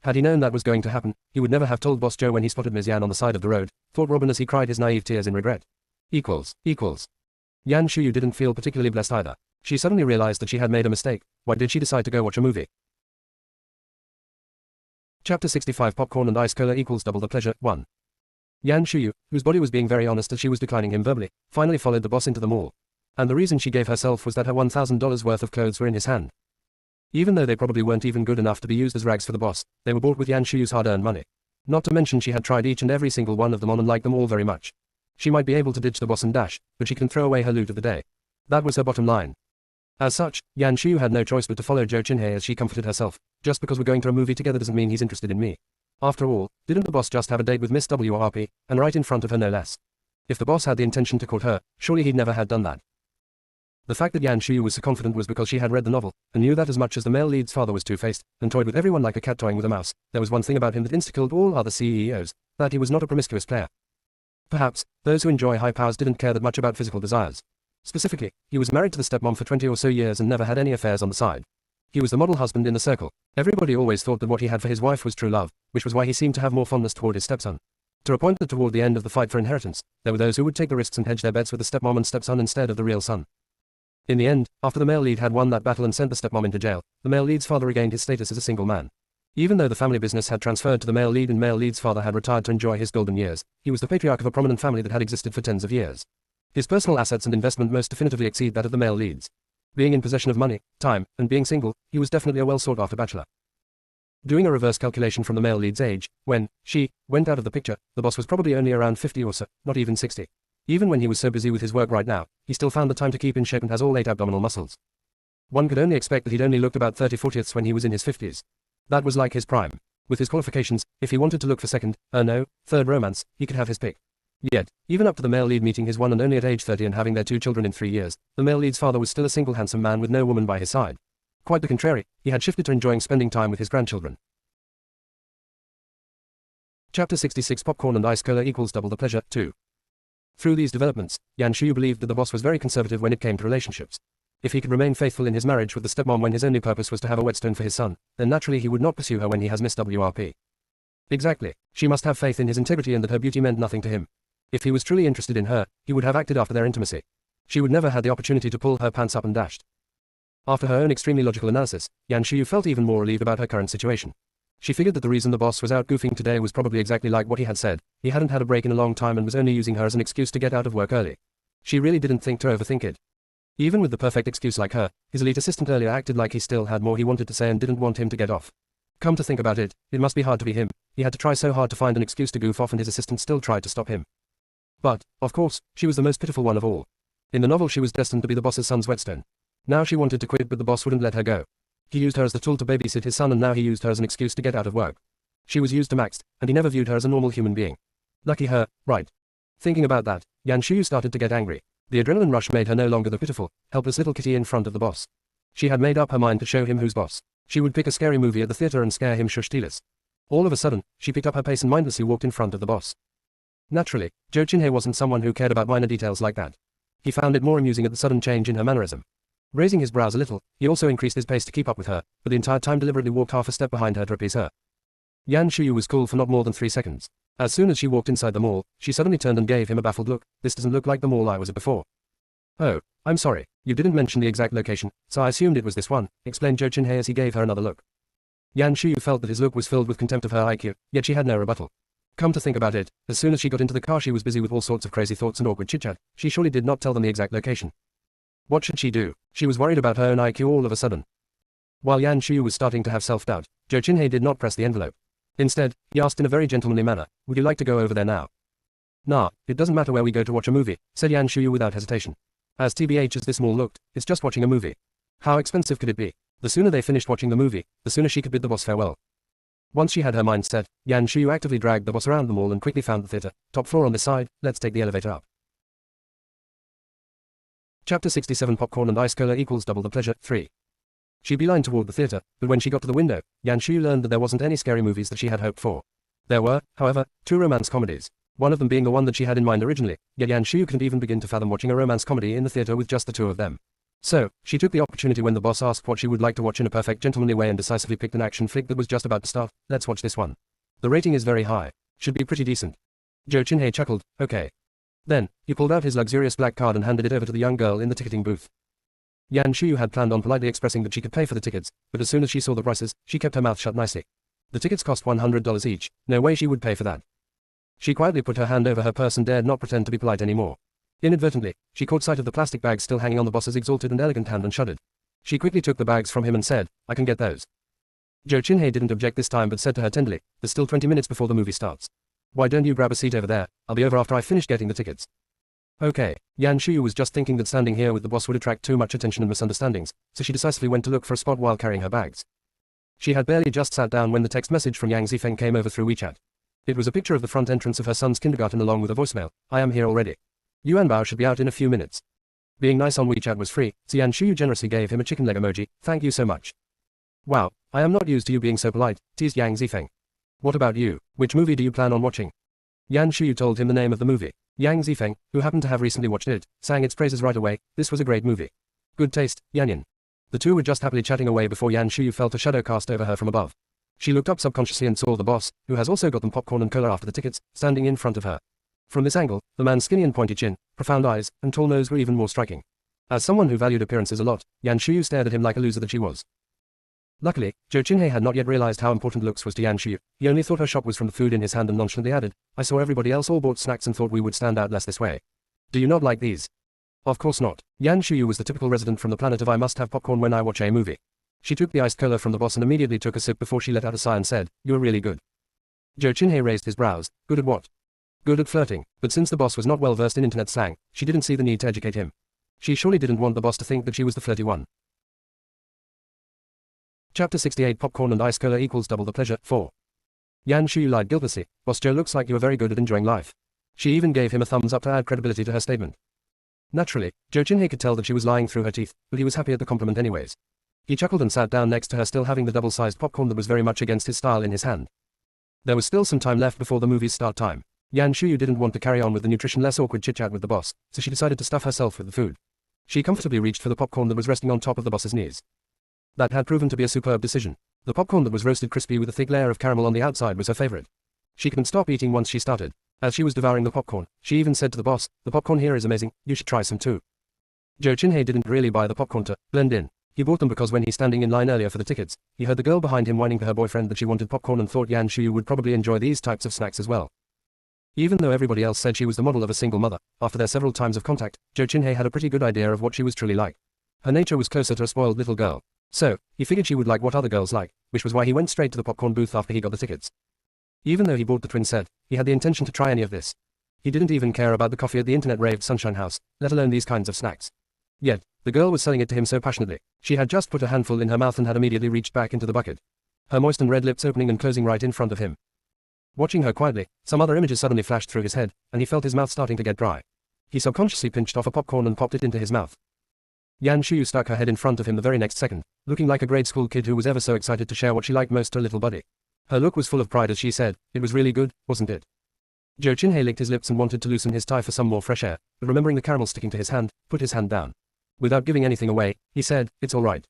Had he known that was going to happen, he would never have told Boss Joe when he spotted Ms. Yan on the side of the road, thought Robin as he cried his naive tears in regret. Equals. Yan Shuyu didn't feel particularly blessed either. She suddenly realized that she had made a mistake. Why did she decide to go watch a movie? Chapter 65 Popcorn and Ice Cola equals double the pleasure, 1. Yan Shuyu, whose body was being very honest as she was declining him verbally, finally followed the boss into the mall. And the reason she gave herself was that her $1,000 worth of clothes were in his hand. Even though they probably weren't even good enough to be used as rags for the boss, they were bought with Yan Shuyu's hard-earned money. Not to mention she had tried each and every single one of them on and liked them all very much. She might be able to ditch the boss and dash, but she can throw away her loot of the day. That was her bottom line. As such, Yan Shuyu had no choice but to follow Zhou Qinhei as she comforted herself. Just because we're going to a movie together doesn't mean he's interested in me. After all, didn't the boss just have a date with Miss WRP, and right in front of her no less? If the boss had the intention to court her, surely he'd never had done that. The fact that Yan Shuyu was so confident was because she had read the novel, and knew that as much as the male lead's father was two-faced, and toyed with everyone like a cat toying with a mouse, there was one thing about him that insta-killed all other CEOs, that he was not a promiscuous player. Perhaps, those who enjoy high powers didn't care that much about physical desires. Specifically, he was married to the stepmom for 20 or so years and never had any affairs on the side. He was the model husband in the circle. Everybody always thought that what he had for his wife was true love, which was why he seemed to have more fondness toward his stepson. To a point that toward the end of the fight for inheritance, there were those who would take the risks and hedge their bets with the stepmom and stepson instead of the real son. In the end, after the male lead had won that battle and sent the stepmom into jail, the male lead's father regained his status as a single man. Even though the family business had transferred to the male lead and male lead's father had retired to enjoy his golden years, he was the patriarch of a prominent family that had existed for tens of years. His personal assets and investment most definitively exceed that of the male leads. Being in possession of money, time, and being single, he was definitely a well-sought-after bachelor. Doing a reverse calculation from the male lead's age, when she went out of the picture, the boss was probably only around 50 or so, not even 60. Even when he was so busy with his work right now, he still found the time to keep in shape and has all 8 abdominal muscles. One could only expect that he'd only looked about 30/40ths when he was in his 50s. That was like his prime. With his qualifications, if he wanted to look for second, no, third romance, he could have his pick. Yet, even up to the male lead meeting his one and only at age 30 and having their 2 children in 3 years, the male lead's father was still a single handsome man with no woman by his side. Quite the contrary, he had shifted to enjoying spending time with his grandchildren. Chapter 66 Popcorn and Ice Cola equals double the pleasure, 2. Through these developments, Yan Shuyu believed that the boss was very conservative when it came to relationships. If he could remain faithful in his marriage with the stepmom when his only purpose was to have a whetstone for his son, then naturally he would not pursue her when he has Miss WRP. Exactly, she must have faith in his integrity and that her beauty meant nothing to him. If he was truly interested in her, he would have acted after their intimacy. She would never had the opportunity to pull her pants up and dashed. After her own extremely logical analysis, Yan Shuyu felt even more relieved about her current situation. She figured that the reason the boss was out goofing today was probably exactly like what he had said. He hadn't had a break in a long time and was only using her as an excuse to get out of work early. She really didn't think to overthink it. Even with the perfect excuse like her, his elite assistant earlier acted like he still had more he wanted to say and didn't want him to get off. Come to think about it, it must be hard to be him. He had to try so hard to find an excuse to goof off and his assistant still tried to stop him. But, of course, she was the most pitiful one of all. In the novel she was destined to be the boss's son's whetstone. Now she wanted to quit but the boss wouldn't let her go. He used her as the tool to babysit his son and now he used her as an excuse to get out of work. She was used to maxed, and he never viewed her as a normal human being. Lucky her, right? Thinking about that, Yan Shuyu started to get angry. The adrenaline rush made her no longer the pitiful, helpless little kitty in front of the boss. She had made up her mind to show him who's boss. She would pick a scary movie at the theater and scare him shush-teeless. All of a sudden, she picked up her pace and mindlessly walked in front of the boss. Naturally, Zhou Qinhe wasn't someone who cared about minor details like that. He found it more amusing at the sudden change in her mannerism. Raising his brows a little, he also increased his pace to keep up with her, but the entire time deliberately walked half a step behind her to appease her. Yan Shuyu was cool for not more than 3 seconds. As soon as she walked inside the mall, she suddenly turned and gave him a baffled look. This doesn't look like the mall I was at before. Oh, I'm sorry, you didn't mention the exact location, so I assumed it was this one, explained Zhou Qinhe as he gave her another look. Yan Shuyu felt that his look was filled with contempt of her IQ, yet she had no rebuttal. Come to think about it, as soon as she got into the car she was busy with all sorts of crazy thoughts and awkward chit-chat. She surely did not tell them the exact location. What should she do? She was worried about her own IQ all of a sudden. While Yan Shuyu was starting to have self-doubt, Zhou Qinhe did not press the envelope. Instead, he asked in a very gentlemanly manner, would you like to go over there now? Nah, it doesn't matter where we go to watch a movie, said Yan Shuyu without hesitation. As TBH as this mall looked, it's just watching a movie. How expensive could it be? The sooner they finished watching the movie, the sooner she could bid the boss farewell. Once she had her mind set, Yan Shuyu actively dragged the boss around the mall and quickly found the theater. Top floor on this side, let's take the elevator up. Chapter 67 Popcorn and Ice Cola equals double the pleasure, 3. She beelined toward the theater, but when she got to the window, Yan Shuyu learned that there wasn't any scary movies that she had hoped for. There were, however, 2 romance comedies. One of them being the one that she had in mind originally, yet Yan Shuyu couldn't even begin to fathom watching a romance comedy in the theater with just the 2 of them. So, she took the opportunity when the boss asked what she would like to watch in a perfect gentlemanly way and decisively picked an action flick that was just about to start. Let's watch this one. The rating is very high. Should be pretty decent. Zhou Qinhe chuckled, okay. Then, he pulled out his luxurious black card and handed it over to the young girl in the ticketing booth. Yan Shuyu had planned on politely expressing that she could pay for the tickets, but as soon as she saw the prices, she kept her mouth shut nicely. The tickets cost $100 each, no way she would pay for that. She quietly put her hand over her purse and dared not pretend to be polite anymore. Inadvertently, she caught sight of the plastic bags still hanging on the boss's exalted and elegant hand and shuddered. She quickly took the bags from him and said, I can get those. Zhou Qinhe didn't object this time but said to her tenderly, there's still 20 minutes before the movie starts. Why don't you grab a seat over there, I'll be over after I finish getting the tickets. Okay, Yan Shuyu was just thinking that standing here with the boss would attract too much attention and misunderstandings, so she decisively went to look for a spot while carrying her bags. She had barely just sat down when the text message from Yang Zifeng came over through WeChat. It was a picture of the front entrance of her son's kindergarten along with a voicemail, I am here already. Yuan Bao should be out in a few minutes. Being nice on WeChat was free, so Yan Shuyu generously gave him a chicken leg emoji, thank you so much. Wow, I am not used to you being so polite, teased Yang Zifeng. What about you, which movie do you plan on watching? Yan Shuyu told him the name of the movie. Yang Zifeng, who happened to have recently watched it, sang its praises right away, this was a great movie. Good taste, Yanyan. The two were just happily chatting away before Yan Shuyu felt a shadow cast over her from above. She looked up subconsciously and saw the boss, who has also got them popcorn and cola after the tickets, standing in front of her. From this angle, the man's skinny and pointy chin, profound eyes, and tall nose were even more striking. As someone who valued appearances a lot, Yan Shuyu stared at him like a loser that she was. Luckily, Zhou Qinhe had not yet realized how important looks was to Yan Shuyu. He only thought her shock was from the food in his hand and nonchalantly added, I saw everybody else all bought snacks and thought we would stand out less this way. Do you not like these? Of course not. Yan Shuyu was the typical resident from the planet of I must have popcorn when I watch a movie. She took the iced cola from the boss and immediately took a sip before she let out a sigh and said, you are really good. Zhou Qinhe raised his brows. Good at what? Good at flirting, but since the boss was not well versed in internet slang, she didn't see the need to educate him. She surely didn't want the boss to think that she was the flirty one. Chapter 68 Popcorn and Ice Cola equals double the pleasure. 4. Yan Shuyu lied guiltlessly. Boss Joe looks like you are very good at enjoying life. She even gave him a thumbs up to add credibility to her statement. Naturally, Zhou Qinhei could tell that she was lying through her teeth, but he was happy at the compliment anyways. He chuckled and sat down next to her, still having the double-sized popcorn that was very much against his style in his hand. There was still some time left before the movie's start time. Yan Shuyu didn't want to carry on with the nutrition-less awkward chit-chat with the boss, so she decided to stuff herself with the food. She comfortably reached for the popcorn that was resting on top of the boss's knees. That had proven to be a superb decision. The popcorn that was roasted crispy with a thick layer of caramel on the outside was her favorite. She couldn't stop eating once she started. As she was devouring the popcorn, she even said to the boss, "The popcorn here is amazing, you should try some too." Zhou Qinhei didn't really buy the popcorn to blend in. He bought them because when he standing in line earlier for the tickets, he heard the girl behind him whining to her boyfriend that she wanted popcorn and thought Yan Shuyu would probably enjoy these types of snacks as well. Even though everybody else said she was the model of a single mother, after their several times of contact, Zhou Qinhei had a pretty good idea of what she was truly like. Her nature was closer to a spoiled little girl. So, he figured she would like what other girls like, which was why he went straight to the popcorn booth after he got the tickets. Even though he bought the twin set, he had the intention to try any of this. He didn't even care about the coffee at the internet-raved Sunshine House, let alone these kinds of snacks. Yet, the girl was selling it to him so passionately. She had just put a handful in her mouth and had immediately reached back into the bucket. Her moistened red lips opening and closing right in front of him. Watching her quietly, some other images suddenly flashed through his head, and he felt his mouth starting to get dry. He subconsciously pinched off a popcorn and popped it into his mouth. Yan Shuyu stuck her head in front of him the very next second, looking like a grade school kid who was ever so excited to share what she liked most to her little buddy. Her look was full of pride as she said, "It was really good, wasn't it?" Zhou Qinhei licked his lips and wanted to loosen his tie for some more fresh air, but remembering the caramel sticking to his hand, put his hand down. Without giving anything away, he said, "It's all right.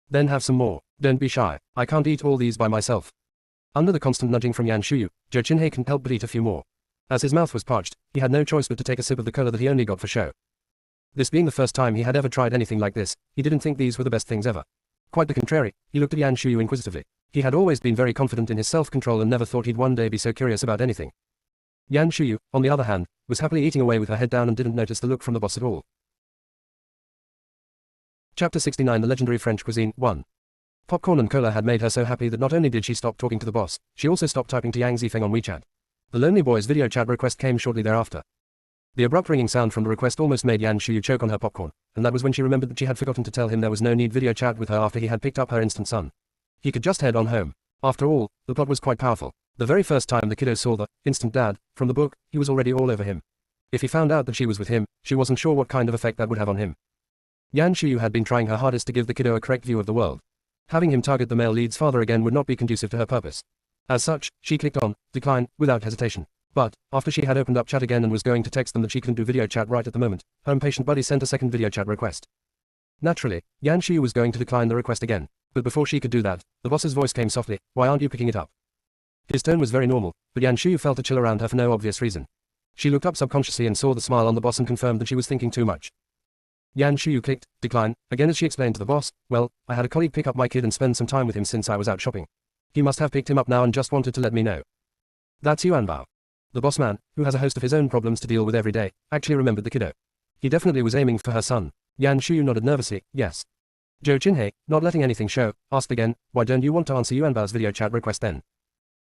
Then have some more. Don't be shy. I can't eat all these by myself." Under the constant nudging from Yan Shuyu, Zhou Qinhei couldn't help but eat a few more. As his mouth was parched, he had no choice but to take a sip of the cola that he only got for show. This being the first time he had ever tried anything like this, he didn't think these were the best things ever. Quite the contrary, he looked at Yan Shuyu inquisitively. He had always been very confident in his self-control and never thought he'd one day be so curious about anything. Yan Shuyu, on the other hand, was happily eating away with her head down and didn't notice the look from the boss at all. Chapter 69 The Legendary French Cuisine 1. Popcorn and cola had made her so happy that not only did she stop talking to the boss, she also stopped typing to Yang Zifeng on WeChat. The Lonely Boy's video chat request came shortly thereafter. The abrupt ringing sound from the request almost made Yan Shuyu choke on her popcorn, and that was when she remembered that she had forgotten to tell him there was no need video chat with her after he had picked up her instant son. He could just head on home. After all, the plot was quite powerful. The very first time the kiddo saw the instant dad from the book, he was already all over him. If he found out that she was with him, she wasn't sure what kind of effect that would have on him. Yan Shuyu had been trying her hardest to give the kiddo a correct view of the world. Having him target the male lead's father again would not be conducive to her purpose. As such, she clicked on decline without hesitation. But, after she had opened up chat again and was going to text them that she couldn't do video chat right at the moment, her impatient buddy sent a second video chat request. Naturally, Yan Shuyu was going to decline the request again, but before she could do that, the boss's voice came softly, "Why aren't you picking it up?" His tone was very normal, but Yan Shuyu felt a chill around her for no obvious reason. She looked up subconsciously and saw the smile on the boss and confirmed that she was thinking too much. Yan Shuyu clicked decline again as she explained to the boss, "Well, I had a colleague pick up my kid and spend some time with him since I was out shopping. He must have picked him up now and just wanted to let me know." "That's Yuan Bao." The boss man, who has a host of his own problems to deal with every day, actually remembered the kiddo. He definitely was aiming for her son. Yan Shuyu nodded nervously, yes. Zhou Qinhei, not letting anything show, asked again, "Why don't you want to answer Yuan Bao's video chat request then?"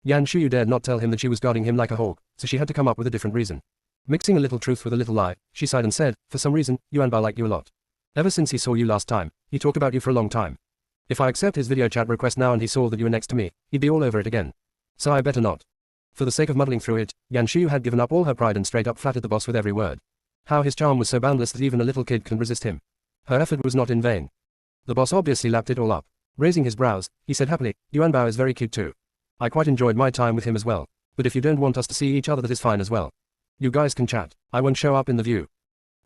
Yan Shuyu dared not tell him that she was guarding him like a hawk, so she had to come up with a different reason. Mixing a little truth with a little lie, she sighed and said, "For some reason, Yuan Bao liked you a lot. Ever since he saw you last time, he talked about you for a long time. If I accept his video chat request now and he saw that you were next to me, he'd be all over it again. So I better not." For the sake of muddling through it, Yan Shuyu had given up all her pride and straight up flattered the boss with every word. How his charm was so boundless that even a little kid couldn't resist him. Her effort was not in vain. The boss obviously lapped it all up. Raising his brows, he said happily, "Yuan Bao is very cute too. I quite enjoyed my time with him as well. But if you don't want us to see each other, that is fine as well. You guys can chat. I won't show up in the view."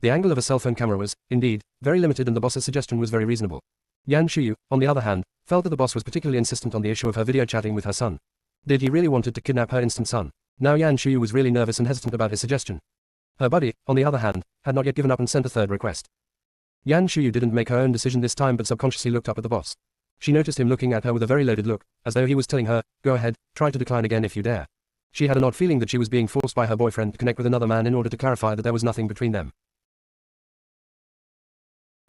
The angle of a cell phone camera was, indeed, very limited and the boss's suggestion was very reasonable. Yan Shuyu, on the other hand, felt that the boss was particularly insistent on the issue of her video chatting with her son. Did he really wanted to kidnap her instant son? Now Yan Shuyu was really nervous and hesitant about his suggestion. Her buddy, on the other hand, had not yet given up and sent a third request. Yan Shuyu didn't make her own decision this time but subconsciously looked up at the boss. She noticed him looking at her with a very loaded look, as though he was telling her, "Go ahead, try to decline again if you dare." She had an odd feeling that she was being forced by her boyfriend to connect with another man in order to clarify that there was nothing between them.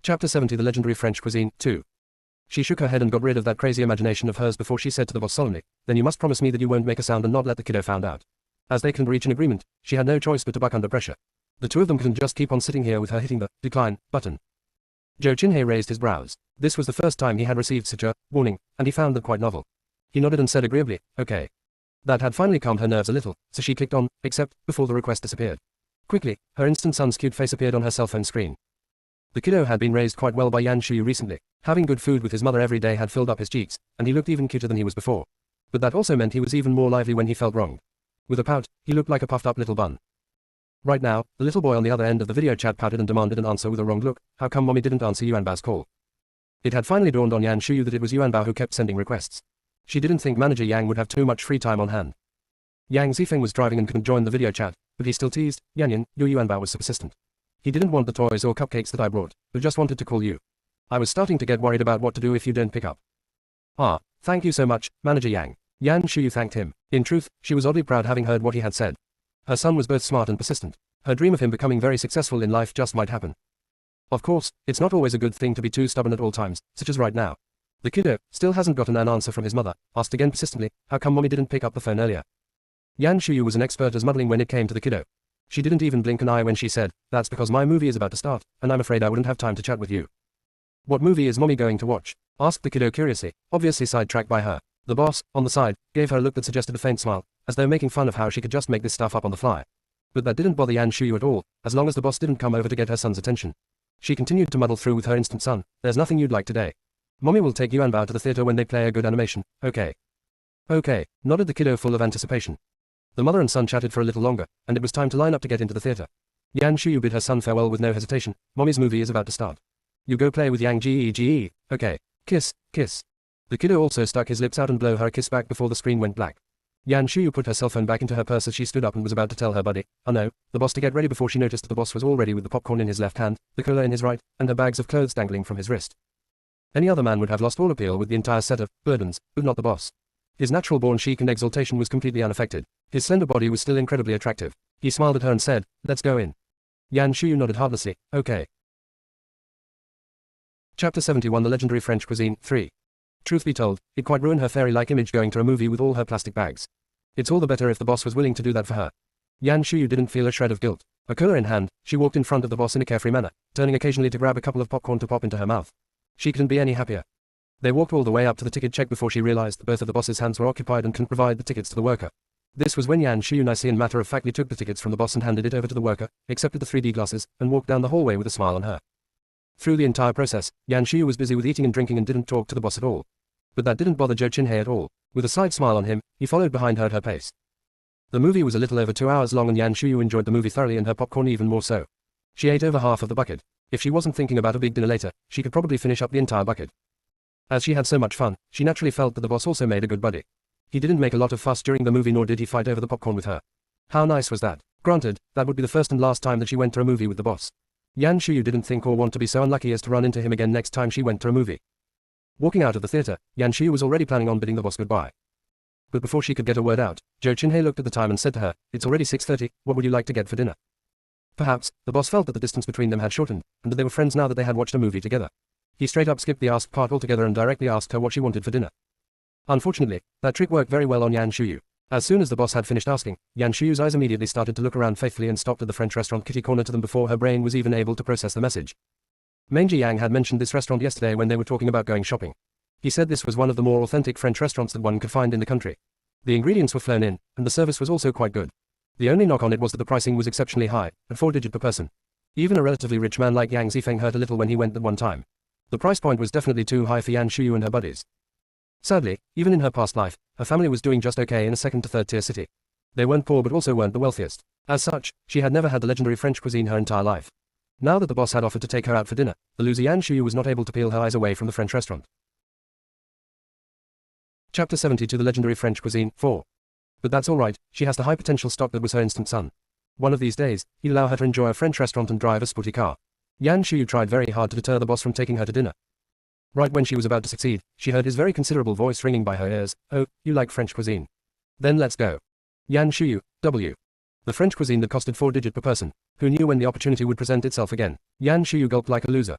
Chapter 70 The Legendary French Cuisine 2. She shook her head and got rid of that crazy imagination of hers before she said to the boss solemnly, "Then you must promise me that you won't make a sound and not let the kiddo found out." As they couldn't reach an agreement, she had no choice but to buck under pressure. The two of them couldn't just keep on sitting here with her hitting the decline button. Zhou Qinhe raised his brows. This was the first time he had received such a warning, and he found that quite novel. He nodded and said agreeably, okay. That had finally calmed her nerves a little, so she clicked on, accept, before the request disappeared. Quickly, her instant son's cute face appeared on her cell phone screen. The kiddo had been raised quite well by Yan Shuyu recently. Having good food with his mother every day had filled up his cheeks, and he looked even cuter than he was before. But that also meant he was even more lively when he felt wronged. With a pout, he looked like a puffed up little bun. Right now, the little boy on the other end of the video chat pouted and demanded an answer with a wronged look. How come mommy didn't answer Yuanbao's call? It had finally dawned on Yan Shuyu that it was Yuanbao who kept sending requests. She didn't think manager Yang would have too much free time on hand. Yang Zifeng was driving and couldn't join the video chat, but he still teased, Yanyan, your Yuanbao was so persistent. He didn't want the toys or cupcakes that I brought, but just wanted to call you. I was starting to get worried about what to do if you don't pick up. Ah, thank you so much, Manager Yang. Yan Shuyu thanked him. In truth, she was oddly proud having heard what he had said. Her son was both smart and persistent. Her dream of him becoming very successful in life just might happen. Of course, it's not always a good thing to be too stubborn at all times, such as right now. The kiddo still hasn't gotten an answer from his mother, asked again persistently, how come mommy didn't pick up the phone earlier? Yan Shuyu was an expert as muddling when it came to the kiddo. She didn't even blink an eye when she said, that's because my movie is about to start, and I'm afraid I wouldn't have time to chat with you. What movie is mommy going to watch? Asked the kiddo curiously, obviously sidetracked by her. The boss, on the side, gave her a look that suggested a faint smile, as though making fun of how she could just make this stuff up on the fly. But that didn't bother Yan Shuyu at all, as long as the boss didn't come over to get her son's attention. She continued to muddle through with her instant son, there's nothing you'd like today. Mommy will take Yuanbao to the theater when they play a good animation, okay. Okay, nodded the kiddo full of anticipation. The mother and son chatted for a little longer, and it was time to line up to get into the theater. Yan Shuyu bid her son farewell with no hesitation, Mommy's movie is about to start. You go play with Yang Ge, okay. Kiss, kiss. The kiddo also stuck his lips out and blew her a kiss back before the screen went black. Yan Shuyu put her cell phone back into her purse as she stood up and was about to tell her buddy, oh no, the boss to get ready before she noticed that the boss was all ready with the popcorn in his left hand, the cola in his right, and her bags of clothes dangling from his wrist. Any other man would have lost all appeal with the entire set of burdens, but not the boss. His natural-born chic and exaltation was completely unaffected. His slender body was still incredibly attractive. He smiled at her and said, let's go in. Yan Shuyu nodded heartlessly, okay. Chapter 71 The Legendary French Cuisine, 3. Truth be told, it quite ruined her fairy-like image going to a movie with all her plastic bags. It's all the better if the boss was willing to do that for her. Yan Shuyu didn't feel a shred of guilt. A cola in hand, she walked in front of the boss in a carefree manner, turning occasionally to grab a couple of popcorn to pop into her mouth. She couldn't be any happier. They walked all the way up to the ticket check before she realized that both of the boss's hands were occupied and couldn't provide the tickets to the worker. This was when Yan Shuyu nicely and matter-of-factly took the tickets from the boss and handed it over to the worker, accepted the 3D glasses, and walked down the hallway with a smile on her. Through the entire process, Yan Shuyu was busy with eating and drinking and didn't talk to the boss at all. But that didn't bother Zhou Qinhe at all. With a side smile on him, he followed behind her at her pace. The movie was a little over 2 hours long and Yan Shuyu enjoyed the movie thoroughly and her popcorn even more so. She ate over half of the bucket. If she wasn't thinking about a big dinner later, she could probably finish up the entire bucket. As she had so much fun, she naturally felt that the boss also made a good buddy. He didn't make a lot of fuss during the movie nor did he fight over the popcorn with her. How nice was that? Granted, that would be the first and last time that she went to a movie with the boss. Yan Shuyu didn't think or want to be so unlucky as to run into him again next time she went to a movie. Walking out of the theater, Yan Shuyu was already planning on bidding the boss goodbye. But before she could get a word out, Zhou Qinhe looked at the time and said to her, it's already 6:30, what would you like to get for dinner? Perhaps, the boss felt that the distance between them had shortened, and that they were friends now that they had watched a movie together. He straight up skipped the ask part altogether and directly asked her what she wanted for dinner. Unfortunately, that trick worked very well on Yan Shuyu. As soon as the boss had finished asking, Yan Shuyu's eyes immediately started to look around faithfully and stopped at the French restaurant kitty corner to them before her brain was even able to process the message. Mangy Yang had mentioned this restaurant yesterday when they were talking about going shopping. He said this was one of the more authentic French restaurants that one could find in the country. The ingredients were flown in, and the service was also quite good. The only knock on it was that the pricing was exceptionally high, at 4-digit per person. Even a relatively rich man like Yang Zifeng hurt a little when he went at one time. The price point was definitely too high for Yan Shuyu and her buddies. Sadly, even in her past life, her family was doing just okay in a second to third tier city. They weren't poor but also weren't the wealthiest. As such, she had never had the legendary French cuisine her entire life. Now that the boss had offered to take her out for dinner, the loser Yan Shuyu was not able to peel her eyes away from the French restaurant. Chapter 72 The Legendary French Cuisine, 4. But that's alright, she has the high potential stock that was her instant son. One of these days, he'd allow her to enjoy a French restaurant and drive a sporty car. Yan Shuyu tried very hard to deter the boss from taking her to dinner. Right when she was about to succeed, she heard his very considerable voice ringing by her ears, oh, you like French cuisine? Then let's go. Yan Shuyu, W. The French cuisine that costed 4-digit per person. Who knew when the opportunity would present itself again? Yan Shuyu gulped like a loser.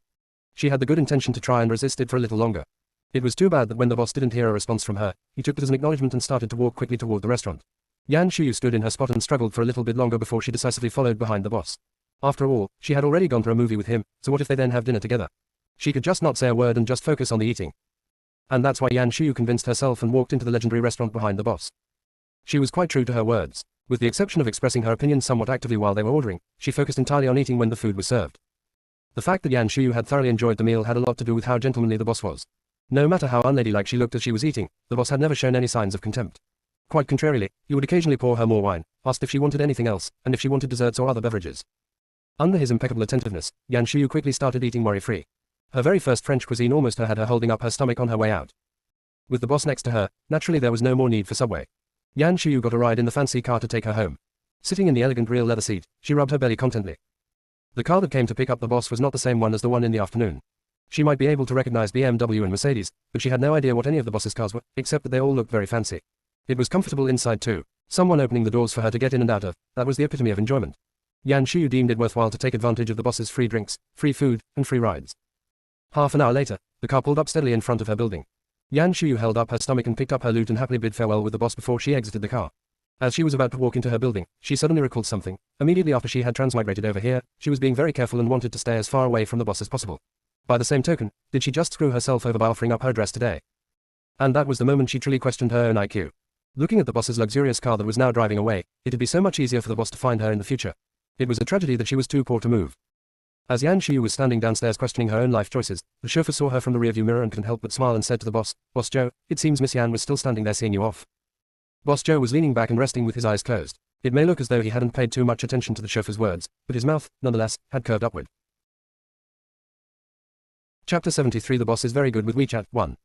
She had the good intention to try and resist it for a little longer. It was too bad that when the boss didn't hear a response from her, he took it as an acknowledgement and started to walk quickly toward the restaurant. Yan Shuyu stood in her spot and struggled for a little bit longer before she decisively followed behind the boss. After all, she had already gone to a movie with him, so what if they then have dinner together? She could just not say a word and just focus on the eating. And that's why Yan Shuyu convinced herself and walked into the legendary restaurant behind the boss. She was quite true to her words. With the exception of expressing her opinion somewhat actively while they were ordering, she focused entirely on eating when the food was served. The fact that Yan Shuyu had thoroughly enjoyed the meal had a lot to do with how gentlemanly the boss was. No matter how unladylike she looked as she was eating, the boss had never shown any signs of contempt. Quite contrarily, he would occasionally pour her more wine, asked if she wanted anything else, and if she wanted desserts or other beverages. Under his impeccable attentiveness, Yan Shuyu quickly started eating worry-free. Her very first French cuisine almost had her holding up her stomach on her way out. With the boss next to her, naturally there was no more need for subway. Yan Shuyu got a ride in the fancy car to take her home. Sitting in the elegant real leather seat, she rubbed her belly contently. The car that came to pick up the boss was not the same one as the one in the afternoon. She might be able to recognize BMW and Mercedes, but she had no idea what any of the boss's cars were, except that they all looked very fancy. It was comfortable inside too. Someone opening the doors for her to get in and out of, that was the epitome of enjoyment. Yan Shuyu deemed it worthwhile to take advantage of the boss's free drinks, free food, and free rides. Half an hour later, the car pulled up steadily in front of her building. Yan Shuyu held up her stomach and picked up her loot and happily bid farewell with the boss before she exited the car. As she was about to walk into her building, she suddenly recalled something. Immediately after she had transmigrated over here, she was being very careful and wanted to stay as far away from the boss as possible. By the same token, did she just screw herself over by offering up her dress today? And that was the moment she truly questioned her own IQ. Looking at the boss's luxurious car that was now driving away, it'd be so much easier for the boss to find her in the future. It was a tragedy that she was too poor to move. As Yan Shuyu was standing downstairs questioning her own life choices, the chauffeur saw her from the rearview mirror and couldn't help but smile and said to the boss, "Boss Joe, it seems Miss Yan was still standing there seeing you off." Boss Joe was leaning back and resting with his eyes closed. It may look as though he hadn't paid too much attention to the chauffeur's words, but his mouth, nonetheless, had curved upward. Chapter 73 The boss is very good with WeChat. 1.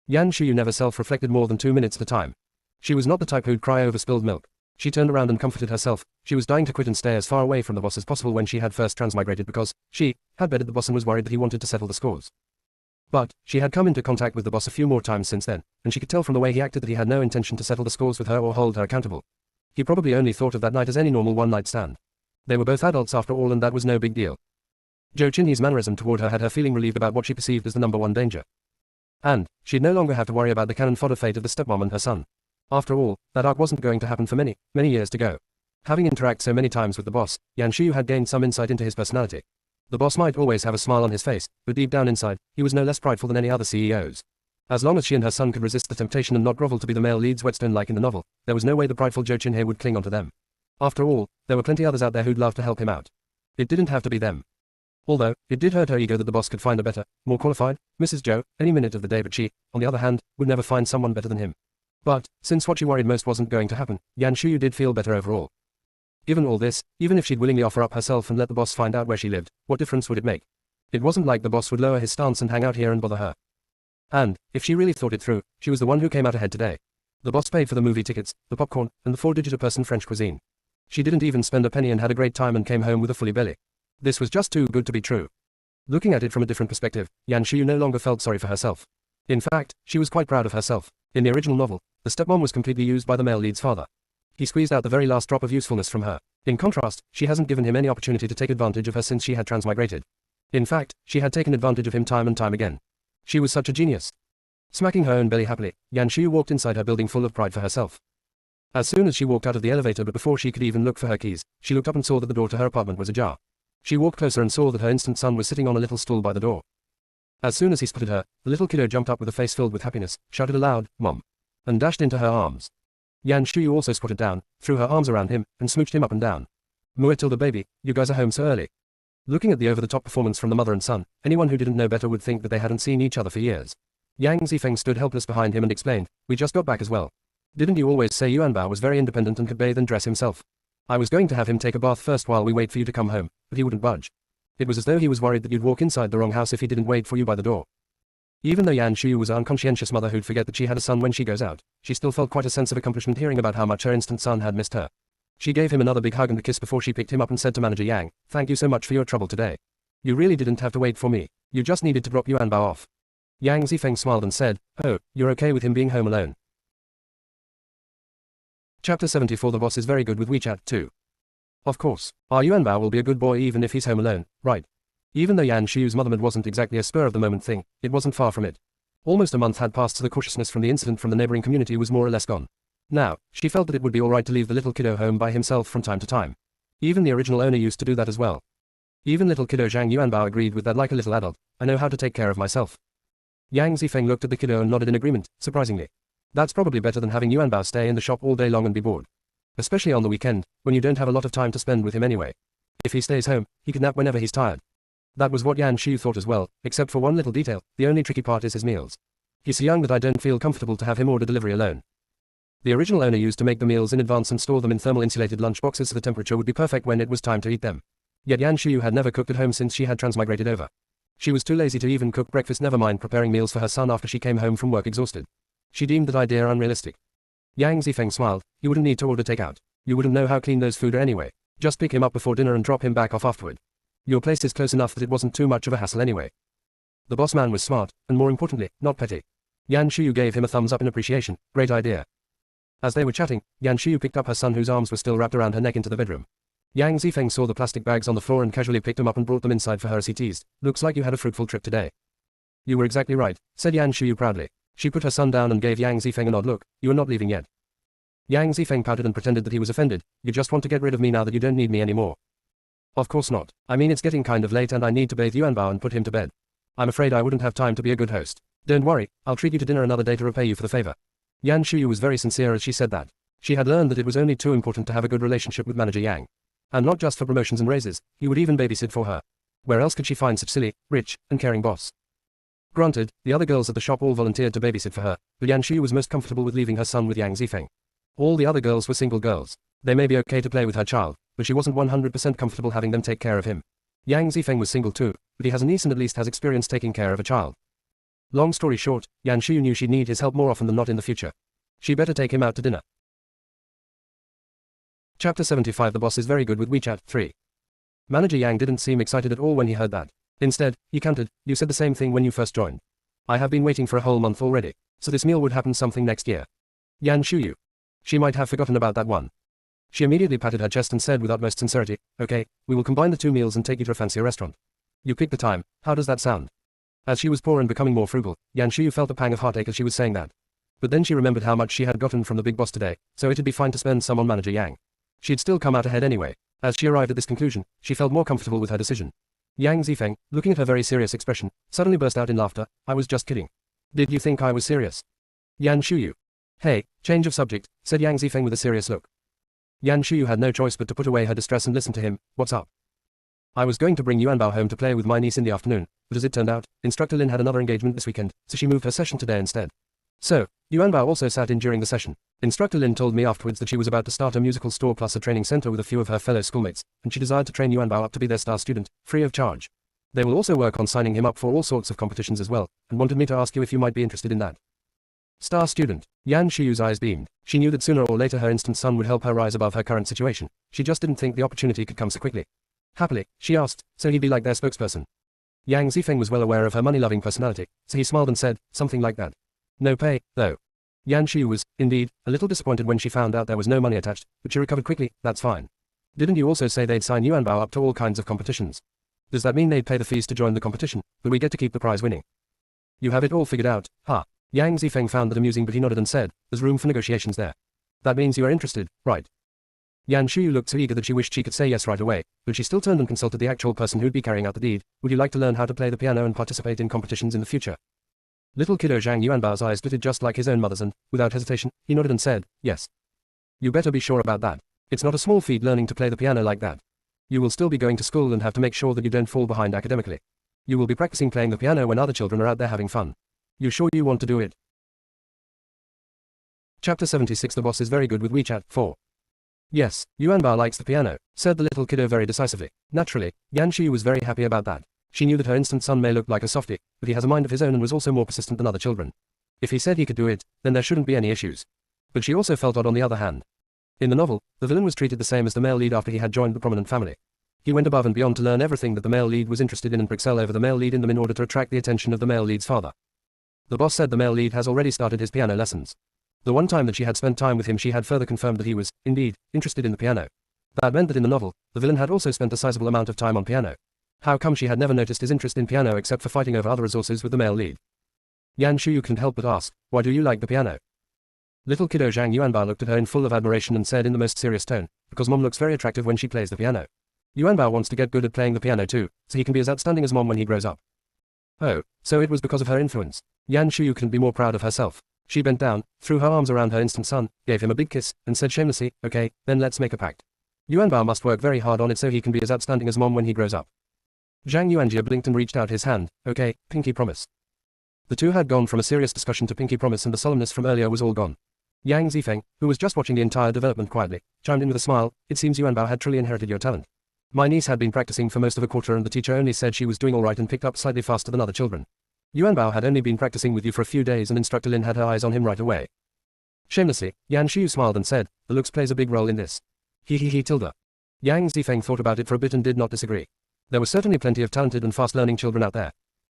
Yan Shuyu never self-reflected more than 2 minutes at a time. She was not the type who'd cry over spilled milk. She turned around and comforted herself. She was dying to quit and stay as far away from the boss as possible when she had first transmigrated because she had bedded the boss and was worried that he wanted to settle the scores. But she had come into contact with the boss a few more times since then, and she could tell from the way he acted that he had no intention to settle the scores with her or hold her accountable. He probably only thought of that night as any normal one-night stand. They were both adults after all, and that was no big deal. Zhou Qinhe's mannerism toward her had her feeling relieved about what she perceived as the number one danger. And she'd no longer have to worry about the cannon fodder fate of the stepmom and her son. After all, that arc wasn't going to happen for many, many years to go. Having interacted so many times with the boss, Yan Shuyu had gained some insight into his personality. The boss might always have a smile on his face, but deep down inside, he was no less prideful than any other CEOs. As long as she and her son could resist the temptation and not grovel to be the male lead's whetstone like in the novel, there was no way the prideful Zhou Qinhe would cling onto them. After all, there were plenty others out there who'd love to help him out. It didn't have to be them. Although, it did hurt her ego that the boss could find a better, more qualified, Mrs. Zhou, any minute of the day, but she, on the other hand, would never find someone better than him. But, since what she worried most wasn't going to happen, Yan Shuyu did feel better overall. Given all this, even if she'd willingly offer up herself and let the boss find out where she lived, what difference would it make? It wasn't like the boss would lower his stance and hang out here and bother her. And, if she really thought it through, she was the one who came out ahead today. The boss paid for the movie tickets, the popcorn, and the 4-digit person French cuisine. She didn't even spend a penny and had a great time and came home with a fully belly. This was just too good to be true. Looking at it from a different perspective, Yan Shuyu no longer felt sorry for herself. In fact, she was quite proud of herself. In the original novel, the stepmom was completely used by the male lead's father. He squeezed out the very last drop of usefulness from her. In contrast, she hasn't given him any opportunity to take advantage of her since she had transmigrated. In fact, she had taken advantage of him time and time again. She was such a genius. Smacking her own belly happily, Yan Shuyu walked inside her building full of pride for herself. As soon as she walked out of the elevator, but before she could even look for her keys, she looked up and saw that the door to her apartment was ajar. She walked closer and saw that her instant son was sitting on a little stool by the door. As soon as he spotted her, the little kiddo jumped up with a face filled with happiness, shouted aloud, "Mom," and dashed into her arms. Yan Shuyu also squatted down, threw her arms around him, and smooched him up and down. "Muetilda baby, you guys are home so early." Looking at the over-the-top performance from the mother and son, anyone who didn't know better would think that they hadn't seen each other for years. Yang Zifeng stood helpless behind him and explained, "We just got back as well. Didn't you always say Yuanbao was very independent and could bathe and dress himself? I was going to have him take a bath first while we wait for you to come home, but he wouldn't budge. It was as though he was worried that you'd walk inside the wrong house if he didn't wait for you by the door." Even though Yan Shuyu was an unconscientious mother who'd forget that she had a son when she goes out, she still felt quite a sense of accomplishment hearing about how much her instant son had missed her. She gave him another big hug and a kiss before she picked him up and said to Manager Yang, "Thank you so much for your trouble today. You really didn't have to wait for me. You just needed to drop Yuanbao off." Yang Zifeng smiled and said, "Oh, you're okay with him being home alone." Chapter 74 The boss is very good with WeChat too. Of course, our Yuanbao will be a good boy even if he's home alone, right? Even though Yan Shuyu's motherhood wasn't exactly a spur-of-the-moment thing, it wasn't far from it. Almost a month had passed, so the cautiousness from the incident from the neighboring community was more or less gone. Now, she felt that it would be alright to leave the little kiddo home by himself from time to time. Even the original owner used to do that as well. Even little kiddo Zhang Yuanbao agreed with that like a little adult, I know how to take care of myself. Yang Zifeng looked at the kiddo and nodded in agreement, surprisingly. That's probably better than having Yuanbao stay in the shop all day long and be bored. Especially on the weekend, when you don't have a lot of time to spend with him anyway. If he stays home, he can nap whenever he's tired. That was what Yan Shu thought as well, except for one little detail, the only tricky part is his meals. He's so young that I don't feel comfortable to have him order delivery alone. The original owner used to make the meals in advance and store them in thermal insulated lunch boxes so the temperature would be perfect when it was time to eat them. Yet Yan Shu had never cooked at home since she had transmigrated over. She was too lazy to even cook breakfast, never mind preparing meals for her son after she came home from work exhausted. She deemed that idea unrealistic. Yang Zifeng smiled. You wouldn't need to order takeout. You wouldn't know how clean those food are anyway. Just pick him up before dinner and drop him back off afterward. Your place is close enough that it wasn't too much of a hassle anyway. The boss man was smart, and more importantly, not petty. Yan Shuyu gave him a thumbs up in appreciation. Great idea. As they were chatting, Yan Shuyu picked up her son whose arms were still wrapped around her neck into the bedroom. Yang Zifeng saw the plastic bags on the floor and casually picked them up and brought them inside for her as he teased. Looks like you had a fruitful trip today. You were exactly right, said Yan Shuyu proudly. She put her son down and gave Yang Zifeng an odd look. You are not leaving yet. Yang Zifeng pouted and pretended that he was offended. You just want to get rid of me now that you don't need me anymore. Of course not. I mean, it's getting kind of late and I need to bathe Yuanbao and put him to bed. I'm afraid I wouldn't have time to be a good host. Don't worry, I'll treat you to dinner another day to repay you for the favor. Yan Shuyu was very sincere as she said that. She had learned that it was only too important to have a good relationship with Manager Yang. And not just for promotions and raises, he would even babysit for her. Where else could she find such silly, rich, and caring boss? Granted, the other girls at the shop all volunteered to babysit for her, but Yan Shuyu was most comfortable with leaving her son with Yang Zifeng. All the other girls were single girls. They may be okay to play with her child, but she wasn't 100% comfortable having them take care of him. Yang Zifeng was single too, but he has a niece and at least has experience taking care of a child. Long story short, Yan Shuyu knew she'd need his help more often than not in the future. She better take him out to dinner. Chapter 75. The boss is very good with WeChat. 3. Manager Yang didn't seem excited at all when he heard that. Instead, he countered, you said the same thing when you first joined. I have been waiting for a whole month already, so this meal would happen something next year. Yan Shuyu. She might have forgotten about that one. She immediately patted her chest and said with utmost sincerity, okay, we will combine the two meals and take you to a fancier restaurant. You pick the time, how does that sound? As she was poor and becoming more frugal, Yan Shuyu felt a pang of heartache as she was saying that. But then she remembered how much she had gotten from the big boss today, so it'd be fine to spend some on Manager Yang. She'd still come out ahead anyway. As she arrived at this conclusion, she felt more comfortable with her decision. Yang Zifeng, looking at her very serious expression, suddenly burst out in laughter. I was just kidding. Did you think I was serious? Yan Shuyu. Hey, change of subject, said Yang Zifeng with a serious look. Yan Shuyu had no choice but to put away her distress and listen to him. What's up? I was going to bring Yuanbao home to play with my niece in the afternoon, but as it turned out, Instructor Lin had another engagement this weekend, so she moved her session today instead. So, Yuanbao also sat in during the session. Instructor Lin told me afterwards that she was about to start a musical store plus a training center with a few of her fellow schoolmates, and she desired to train Yuanbao up to be their star student, free of charge. They will also work on signing him up for all sorts of competitions as well, and wanted me to ask you if you might be interested in that. Star student. Yan Shuyu's eyes beamed. She knew that sooner or later her instant son would help her rise above her current situation. She just didn't think the opportunity could come so quickly. Happily, she asked, so he'd be like their spokesperson. Yang Zifeng was well aware of her money-loving personality, so he smiled and said, something like that. No pay, though. Yan Shuyu was, indeed, a little disappointed when she found out there was no money attached, but she recovered quickly. That's fine. Didn't you also say they'd sign Yuanbao up to all kinds of competitions? Does that mean they'd pay the fees to join the competition, but we get to keep the prize winning? You have it all figured out, huh? Yang Zifeng found that amusing, but he nodded and said, there's room for negotiations there. That means you are interested, right? Yan Shuyu looked so eager that she wished she could say yes right away, but she still turned and consulted the actual person who'd be carrying out the deed. Would you like to learn how to play the piano and participate in competitions in the future? Little kiddo Zhang Yuanbao's eyes glittered just like his own mother's and, without hesitation, he nodded and said, yes. You better be sure about that. It's not a small feat learning to play the piano like that. You will still be going to school and have to make sure that you don't fall behind academically. You will be practicing playing the piano when other children are out there having fun. You sure you want to do it? Chapter 76. The boss is very good with WeChat. 4. Yes, Yuanbao likes the piano, said the little kiddo very decisively. Naturally, Yan Shuyu was very happy about that. She knew that her instant son may look like a softie, but he has a mind of his own and was also more persistent than other children. If he said he could do it, then there shouldn't be any issues. But she also felt odd on the other hand. In the novel, the villain was treated the same as the male lead after he had joined the prominent family. He went above and beyond to learn everything that the male lead was interested in and excel over the male lead in them in order to attract the attention of the male lead's father. The boss said the male lead has already started his piano lessons. The one time that she had spent time with him, she had further confirmed that he was, indeed, interested in the piano. That meant that in the novel, the villain had also spent a sizable amount of time on piano. How come she had never noticed his interest in piano except for fighting over other resources with the male lead? Yan Shuyu couldn't help but ask, why do you like the piano? Little kiddo Zhang Yuanbao looked at her in full of admiration and said in the most serious tone, because mom looks very attractive when she plays the piano. Yuanbao wants to get good at playing the piano too, so he can be as outstanding as mom when he grows up. Oh, so it was because of her influence. Yan Shuyu couldn't be more proud of herself. She bent down, threw her arms around her instant son, gave him a big kiss, and said shamelessly, okay, then let's make a pact. Yuanbao must work very hard on it so he can be as outstanding as Mom when he grows up. Zhang Yuanjie blinked and reached out his hand. Okay, pinky promise. The two had gone from a serious discussion to pinky promise, and the solemnness from earlier was all gone. Yang Zifeng, who was just watching the entire development quietly, chimed in with a smile. It seems Yuanbao had truly inherited your talent. My niece had been practicing for most of a quarter and the teacher only said she was doing alright and picked up slightly faster than other children. Yuanbao had only been practicing with you for a few days and Instructor Lin had her eyes on him right away. Shamelessly, Yan Shuyu smiled and said, the looks plays a big role in this. He tilde. Yang Zifeng thought about it for a bit and did not disagree. There were certainly plenty of talented and fast-learning children out there.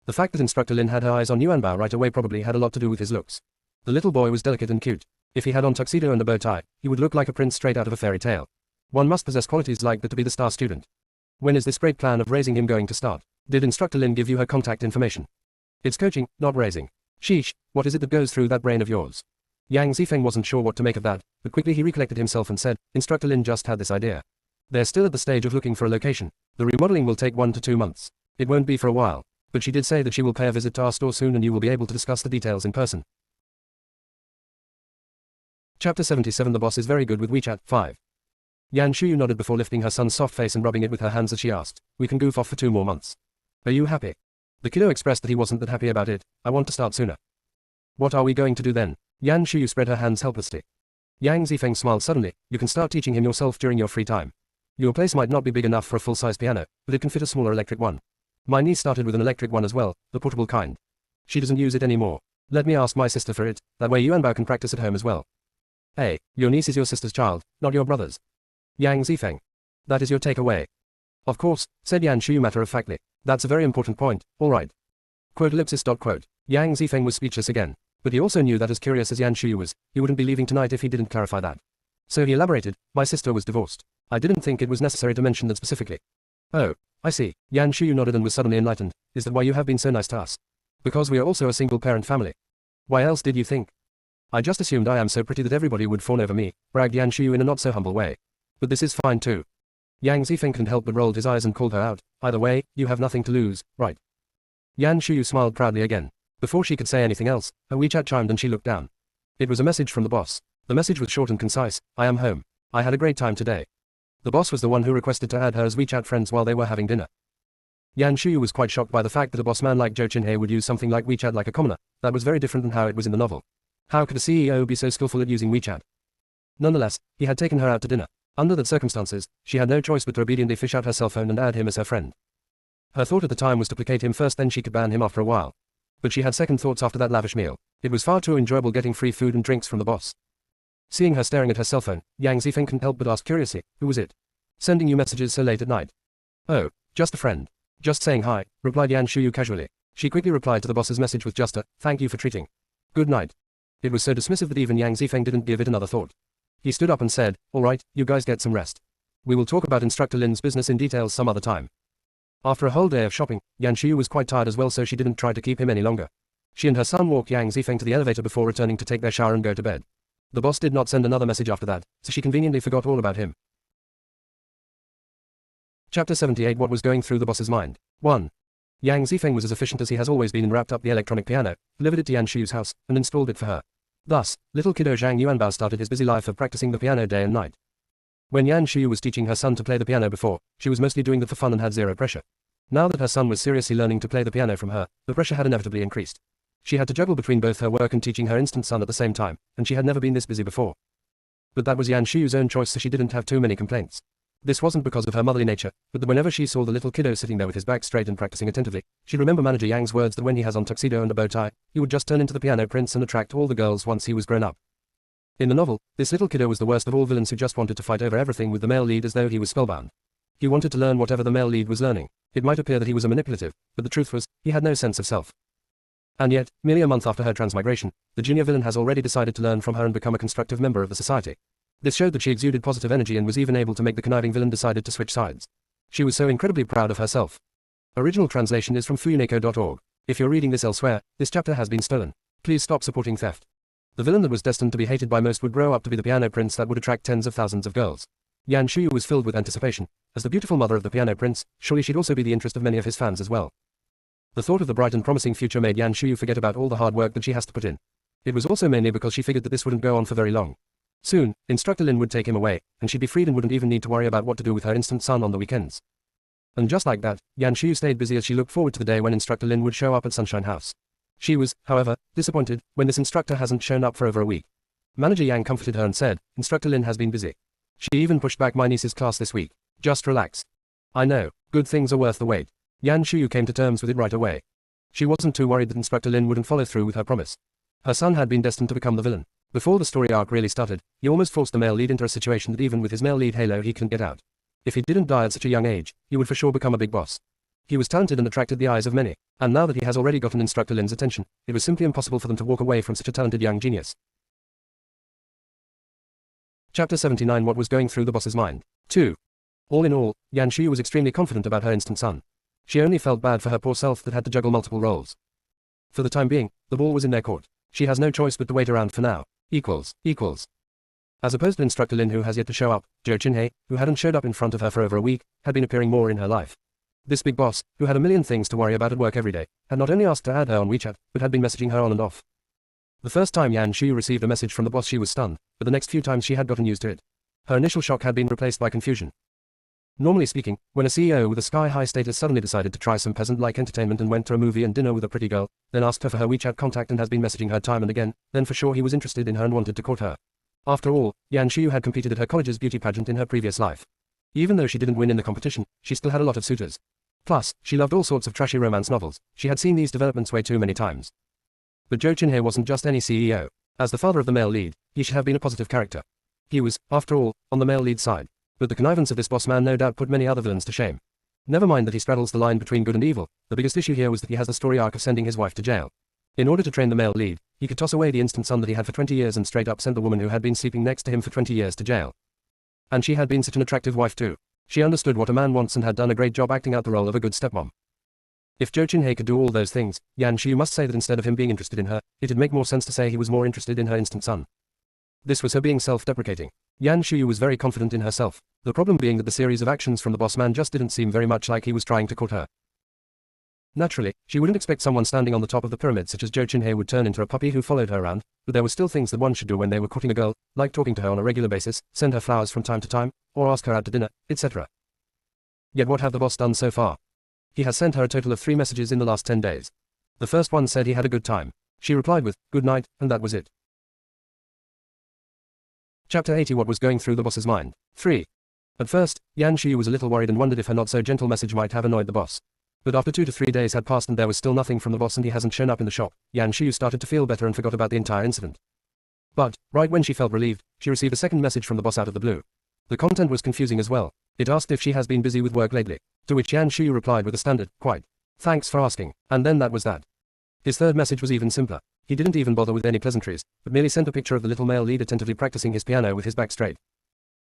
The fact that Instructor Lin had her eyes on Yuanbao right away probably had a lot to do with his looks. The little boy was delicate and cute. If he had on tuxedo and a bow tie, he would look like a prince straight out of a fairy tale. One must possess qualities like that to be the star student. When is this great plan of raising him going to start? Did Instructor Lin give you her contact information? It's coaching, not raising. Sheesh, what is it that goes through that brain of yours? Yang Zifeng wasn't sure what to make of that, but quickly he recollected himself and said, Instructor Lin just had this idea. They're still at the stage of looking for a location. The remodeling will take 1 to 2 months. It won't be for a while. But she did say that she will pay a visit to our store soon and you will be able to discuss the details in person. Chapter 77 The boss is very good with WeChat. 5. Yan Shuyu nodded before lifting her son's soft face and rubbing it with her hands as she asked, we can goof off for 2 more months. Are you happy? The kiddo expressed that he wasn't that happy about it. I want to start sooner. What are we going to do then? Yan Shuyu spread her hands helplessly. Yang Zifeng smiled suddenly. You can start teaching him yourself during your free time. Your place might not be big enough for a full-size piano, but it can fit a smaller electric one. My niece started with an electric one as well, the portable kind. She doesn't use it anymore. Let me ask my sister for it, that way Yuanbao can practice at home as well. Hey, your niece is your sister's child, not your brother's. Yang Zifeng. That is your takeaway. Of course, said Yan Shuyu matter-of-factly. That's a very important point, alright. Quote ellipsis. Quote. Yang Zifeng was speechless again. But he also knew that as curious as Yan Shuyu was, he wouldn't be leaving tonight if he didn't clarify that. So he elaborated, my sister was divorced. I didn't think it was necessary to mention that specifically. Oh, I see. Yan Shuyu nodded and was suddenly enlightened. Is that why you have been so nice to us? Because we are also a single-parent family. Why else did you think? I just assumed I am so pretty that everybody would fawn over me, bragged Yan Shuyu in a not-so-humble way. But this is fine too. Yang Zifeng couldn't help but rolled his eyes and called her out. Either way, you have nothing to lose, right? Yan Shuyu smiled proudly again. Before she could say anything else, her WeChat chimed and she looked down. It was a message from the boss. The message was short and concise. I am home. I had a great time today. The boss was the one who requested to add her as WeChat friends while they were having dinner. Yan Shuyu was quite shocked by the fact that a boss man like Zhou Qinhe would use something like WeChat like a commoner. That was very different than how it was in the novel. How could a CEO be so skillful at using WeChat? Nonetheless, he had taken her out to dinner. Under the circumstances, she had no choice but to obediently fish out her cell phone and add him as her friend. Her thought at the time was to placate him first, then she could ban him after a while. But she had second thoughts after that lavish meal. It was far too enjoyable getting free food and drinks from the boss. Seeing her staring at her cell phone, Yang Zifeng couldn't help but ask curiously, who was it? Sending you messages so late at night? Oh, just a friend. Just saying hi, replied Yan Shuyu casually. She quickly replied to the boss's message with just a, thank you for treating. Good night. It was so dismissive that even Yang Zifeng didn't give it another thought. He stood up and said, alright, you guys get some rest. We will talk about Instructor Lin's business in details some other time. After a whole day of shopping, Yan Shuyu was quite tired as well, so she didn't try to keep him any longer. She and her son walked Yang Zifeng to the elevator before returning to take their shower and go to bed. The boss did not send another message after that, so she conveniently forgot all about him. Chapter 78 What was going through the boss's mind? 1. Yang Zifeng was as efficient as he has always been and wrapped up the electronic piano, delivered it to Yan Shuyu's house, and installed it for her. Thus, little kiddo Zhang Yuanbao started his busy life of practicing the piano day and night. When Yan Shuyu was teaching her son to play the piano before, she was mostly doing that for fun and had zero pressure. Now that her son was seriously learning to play the piano from her, the pressure had inevitably increased. She had to juggle between both her work and teaching her instant son at the same time, and she had never been this busy before. But that was Yan Shuyu's own choice, so she didn't have too many complaints. This wasn't because of her motherly nature, but that whenever she saw the little kiddo sitting there with his back straight and practicing attentively, she'd remember Manager Yang's words that when he has on tuxedo and a bow tie, he would just turn into the piano prince and attract all the girls once he was grown up. In the novel, this little kiddo was the worst of all villains who just wanted to fight over everything with the male lead as though he was spellbound. He wanted to learn whatever the male lead was learning. It might appear that he was a manipulative, but the truth was, he had no sense of self. And yet, merely a month after her transmigration, the junior villain has already decided to learn from her and become a constructive member of the society. This showed that she exuded positive energy and was even able to make the conniving villain decided to switch sides. She was so incredibly proud of herself. Original translation is from fuyuneko.org. If you're reading this elsewhere, this chapter has been stolen. Please stop supporting theft. The villain that was destined to be hated by most would grow up to be the piano prince that would attract tens of thousands of girls. Yan Shuyu was filled with anticipation. As the beautiful mother of the piano prince, surely she'd also be the interest of many of his fans as well. The thought of the bright and promising future made Yan Shuyu forget about all the hard work that she has to put in. It was also mainly because she figured that this wouldn't go on for very long. Soon, Instructor Lin would take him away, and she'd be freed and wouldn't even need to worry about what to do with her instant son on the weekends. And just like that, Yan Shuyu stayed busy as she looked forward to the day when Instructor Lin would show up at Sunshine House. She was, however, disappointed when this instructor hasn't shown up for over a week. Manager Yang comforted her and said, Instructor Lin has been busy. She even pushed back my niece's class this week. Just relax. I know, good things are worth the wait. Yan Shuyu came to terms with it right away. She wasn't too worried that Instructor Lin wouldn't follow through with her promise. Her son had been destined to become the villain. Before the story arc really started, he almost forced the male lead into a situation that even with his male lead halo he couldn't get out. If he didn't die at such a young age, he would for sure become a big boss. He was talented and attracted the eyes of many, and now that he has already gotten Instructor Lin's attention, it was simply impossible for them to walk away from such a talented young genius. Chapter 79. What was going through the boss's mind? 2. All in all, Yan Shuyu was extremely confident about her instant son. She only felt bad for her poor self that had to juggle multiple roles. For the time being, the ball was in their court. She has no choice but to wait around for now. Equals. As opposed to Instructor Lin who has yet to show up, Zhou Qinhei, who hadn't showed up in front of her for over a week, had been appearing more in her life. This big boss, who had a million things to worry about at work every day, had not only asked to add her on WeChat, but had been messaging her on and off. The first time Yan Shuyu received a message from the boss she was stunned, but the next few times she had gotten used to it. Her initial shock had been replaced by confusion. Normally speaking, when a CEO with a sky-high status suddenly decided to try some peasant-like entertainment and went to a movie and dinner with a pretty girl, then asked her for her WeChat contact and has been messaging her time and again, then for sure he was interested in her and wanted to court her. After all, Yan Shuyu had competed at her college's beauty pageant in her previous life. Even though she didn't win in the competition, she still had a lot of suitors. Plus, she loved all sorts of trashy romance novels. She had seen these developments way too many times. But Zhou Qinhei wasn't just any CEO. As the father of the male lead, he should have been a positive character. He was, after all, on the male lead side. But the connivance of this boss man no doubt put many other villains to shame. Never mind that he straddles the line between good and evil, the biggest issue here was that he has the story arc of sending his wife to jail. In order to train the male lead, he could toss away the instant son that he had for 20 years and straight up send the woman who had been sleeping next to him for 20 years to jail. And she had been such an attractive wife too. She understood what a man wants and had done a great job acting out the role of a good stepmom. If Zhou Qinhei could do all those things, Yan Shuyu must say that instead of him being interested in her, it'd make more sense to say he was more interested in her instant son. This was her being self-deprecating. Yan Shuyu was very confident in herself, the problem being that the series of actions from the boss man just didn't seem very much like he was trying to court her. Naturally, she wouldn't expect someone standing on the top of the pyramid such as Zhou Qinhei would turn into a puppy who followed her around, but there were still things that one should do when they were courting a girl, like talking to her on a regular basis, send her flowers from time to time, or ask her out to dinner, etc. Yet what have the boss done so far? He has sent her a total of 3 messages in the last 10 days. The first one said he had a good time. She replied with, good night, and that was it. Chapter 80. What was going through the boss's mind? 3. At first, Yan Shuyu was a little worried and wondered if her not-so-gentle message might have annoyed the boss. But after 2 to 3 days had passed and there was still nothing from the boss and he hasn't shown up in the shop, Yan Shuyu started to feel better and forgot about the entire incident. But, right when she felt relieved, she received a second message from the boss out of the blue. The content was confusing as well. It asked if she has been busy with work lately, to which Yan Shuyu replied with a standard, quite. Thanks for asking, and then that was that. His third message was even simpler. He didn't even bother with any pleasantries, but merely sent a picture of the little male lead attentively practicing his piano with his back straight.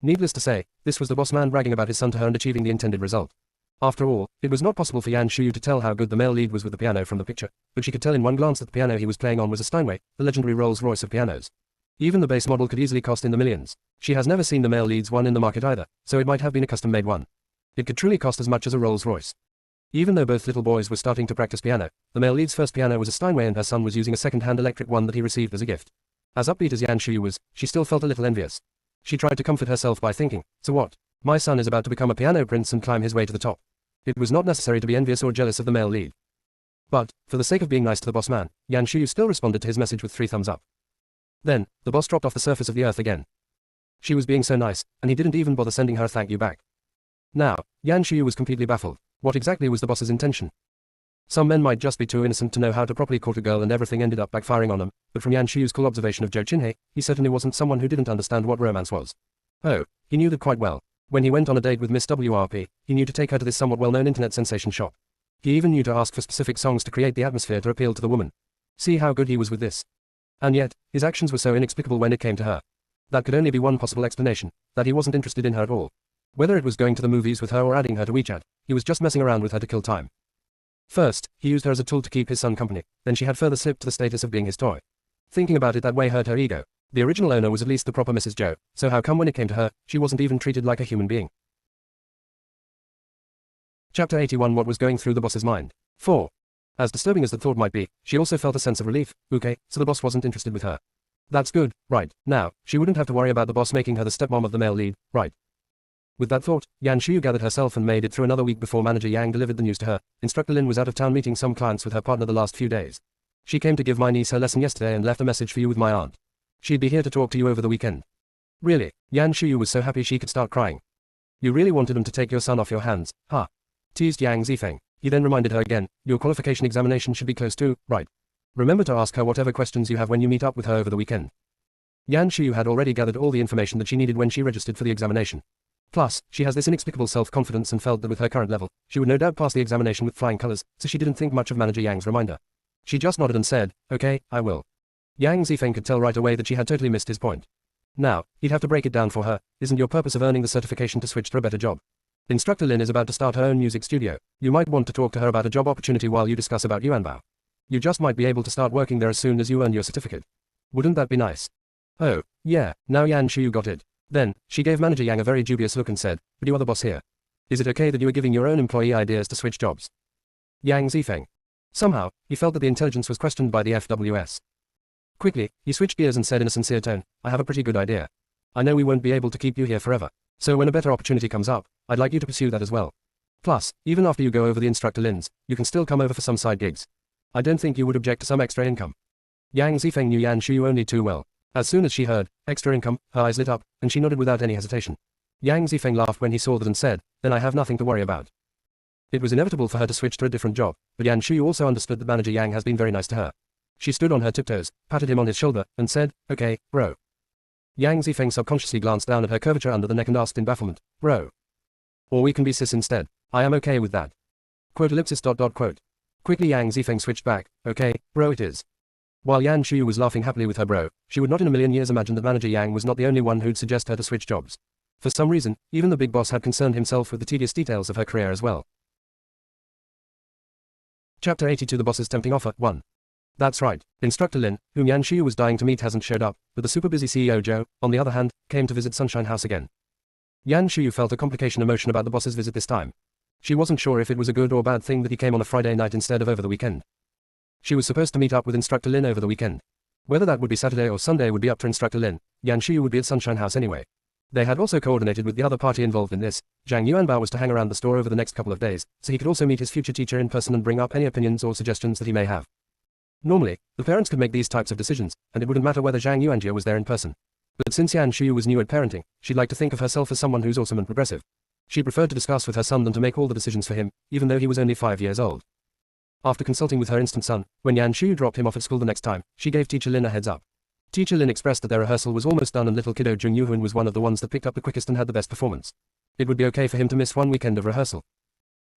Needless to say, this was the boss man bragging about his son to her and achieving the intended result. After all, it was not possible for Yan Shuyu to tell how good the male lead was with the piano from the picture, but she could tell in one glance that the piano he was playing on was a Steinway, the legendary Rolls-Royce of pianos. Even the base model could easily cost in the millions. She has never seen the male lead's one in the market either, so it might have been a custom-made one. It could truly cost as much as a Rolls-Royce. Even though both little boys were starting to practice piano, the male lead's first piano was a Steinway and her son was using a second-hand electric one that he received as a gift. As upbeat as Yan Shuyu was, she still felt a little envious. She tried to comfort herself by thinking, so what? My son is about to become a piano prince and climb his way to the top. It was not necessary to be envious or jealous of the male lead. But, for the sake of being nice to the boss man, Yan Shuyu still responded to his message with 3 thumbs up. Then, the boss dropped off the surface of the earth again. She was being so nice, and he didn't even bother sending her a thank you back. Now, Yan Shuyu was completely baffled. What exactly was the boss's intention? Some men might just be too innocent to know how to properly court a girl and everything ended up backfiring on them, but from Yan Shuyu's cool observation of Zhou Qinhei, he certainly wasn't someone who didn't understand what romance was. Oh, he knew that quite well. When he went on a date with Miss WRP, he knew to take her to this somewhat well-known internet sensation shop. He even knew to ask for specific songs to create the atmosphere to appeal to the woman. See how good he was with this. And yet, his actions were so inexplicable when it came to her. That could only be one possible explanation, that he wasn't interested in her at all. Whether it was going to the movies with her or adding her to WeChat, he was just messing around with her to kill time. First, he used her as a tool to keep his son company, then she had further slipped to the status of being his toy. Thinking about it that way hurt her ego. The original owner was at least the proper Mrs. Zhou, so how come when it came to her, she wasn't even treated like a human being? Chapter 81. What was going through the boss's mind? 4. As disturbing as the thought might be, she also felt a sense of relief. Okay, so the boss wasn't interested with her. That's good, right? Now, she wouldn't have to worry about the boss making her the stepmom of the male lead, right? With that thought, Yan Shuyu gathered herself and made it through another week before Manager Yang delivered the news to her. Instructor Lin was out of town meeting some clients with her partner the last few days. She came to give my niece her lesson yesterday and left a message for you with my aunt. She'd be here to talk to you over the weekend. Really? Yan Shuyu was so happy she could start crying. You really wanted him to take your son off your hands, huh? Teased Yang Zifeng. He then reminded her again, your qualification examination should be close too, right? Remember to ask her whatever questions you have when you meet up with her over the weekend. Yan Shuyu had already gathered all the information that she needed when she registered for the examination. Plus, she has this inexplicable self-confidence and felt that with her current level, she would no doubt pass the examination with flying colors, so she didn't think much of Manager Yang's reminder. She just nodded and said, okay, I will. Yang Zifeng could tell right away that she had totally missed his point. Now, he'd have to break it down for her. Isn't your purpose of earning the certification to switch to a better job? Instructor Lin is about to start her own music studio. You might want to talk to her about a job opportunity while you discuss about Yuanbao. You just might be able to start working there as soon as you earn your certificate. Wouldn't that be nice? Oh, yeah, now Yan Shuyu got it. Then, she gave Manager Yang a very dubious look and said, but you are the boss here. Is it okay that you are giving your own employee ideas to switch jobs? Yang Zifeng. Somehow, he felt that the intelligence was questioned by the FWS. Quickly, he switched gears and said in a sincere tone, I have a pretty good idea. I know we won't be able to keep you here forever. So when a better opportunity comes up, I'd like you to pursue that as well. Plus, even after you go over the Instructor Lins, you can still come over for some side gigs. I don't think you would object to some extra income. Yang Zifeng knew Yan Shuyu only too well. As soon as she heard, extra income, her eyes lit up, and she nodded without any hesitation. Yang Zifeng laughed when he saw that and said, then I have nothing to worry about. It was inevitable for her to switch to a different job, but Yan Shuyu also understood that Manager Yang has been very nice to her. She stood on her tiptoes, patted him on his shoulder, and said, okay, bro. Yang Zifeng subconsciously glanced down at her curvature under the neck and asked in bafflement, bro. Or we can be sis instead. I am okay with that. Quote ellipsis ... Quote. Quickly Yang Zifeng switched back, okay, bro it is. While Yan Shuyu was laughing happily with her bro, she would not in a million years imagine that Manager Yang was not the only one who'd suggest her to switch jobs. For some reason, even the big boss had concerned himself with the tedious details of her career as well. Chapter 82 The Boss's Tempting Offer 1. That's right, Instructor Lin, whom Yan Shuyu was dying to meet hasn't showed up, but the super busy CEO Zhou, on the other hand, came to visit Sunshine House again. Yan Shuyu felt a complication emotion about the boss's visit this time. She wasn't sure if it was a good or bad thing that he came on a Friday night instead of over the weekend. She was supposed to meet up with Instructor Lin over the weekend. Whether that would be Saturday or Sunday would be up to Instructor Lin. Yan Shuyu would be at Sunshine House anyway. They had also coordinated with the other party involved in this. Zhang Yuanbao was to hang around the store over the next couple of days, so he could also meet his future teacher in person and bring up any opinions or suggestions that he may have. Normally, the parents could make these types of decisions, and it wouldn't matter whether Zhang Yuanjia was there in person. But since Yan Shuyu was new at parenting, she'd like to think of herself as someone who's awesome and progressive. She preferred to discuss with her son than to make all the decisions for him, even though he was only 5 years old. After consulting with her instant son, when Yan Shuyu dropped him off at school the next time, she gave Teacher Lin a heads up. Teacher Lin expressed that their rehearsal was almost done and little kiddo Jung Yuhun was one of the ones that picked up the quickest and had the best performance. It would be okay for him to miss one weekend of rehearsal.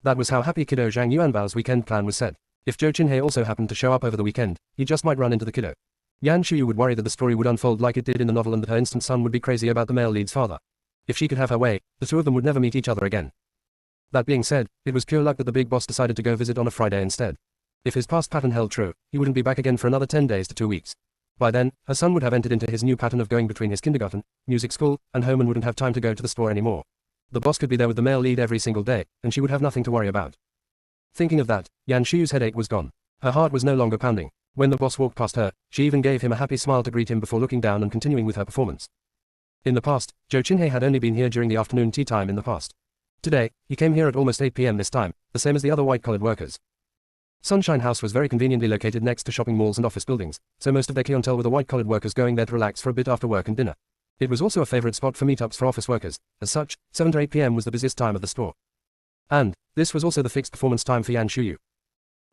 That was how happy kiddo Zhang Yuanbao's weekend plan was set. If Zhou Qinhei also happened to show up over the weekend, he just might run into the kiddo. Yan Shuyu would worry that the story would unfold like it did in the novel and that her instant son would be crazy about the male lead's father. If she could have her way, the two of them would never meet each other again. That being said, it was pure luck that the big boss decided to go visit on a Friday instead. If his past pattern held true, he wouldn't be back again for another 10 days to 2 weeks. By then, her son would have entered into his new pattern of going between his kindergarten, music school, and home and wouldn't have time to go to the store anymore. The boss could be there with the male lead every single day, and she would have nothing to worry about. Thinking of that, Yan Shuyu's headache was gone. Her heart was no longer pounding. When the boss walked past her, she even gave him a happy smile to greet him before looking down and continuing with her performance. In the past, Zhou Qinhei had only been here during the afternoon tea time in the past. Today, he came here at almost 8 p.m. this time, the same as the other white-collared workers. Sunshine House was very conveniently located next to shopping malls and office buildings, so most of their clientele were the white-collared workers going there to relax for a bit after work and dinner. It was also a favorite spot for meetups for office workers. As such, 7 to 8 p.m. was the busiest time of the store. And this was also the fixed performance time for Yan Shuyu.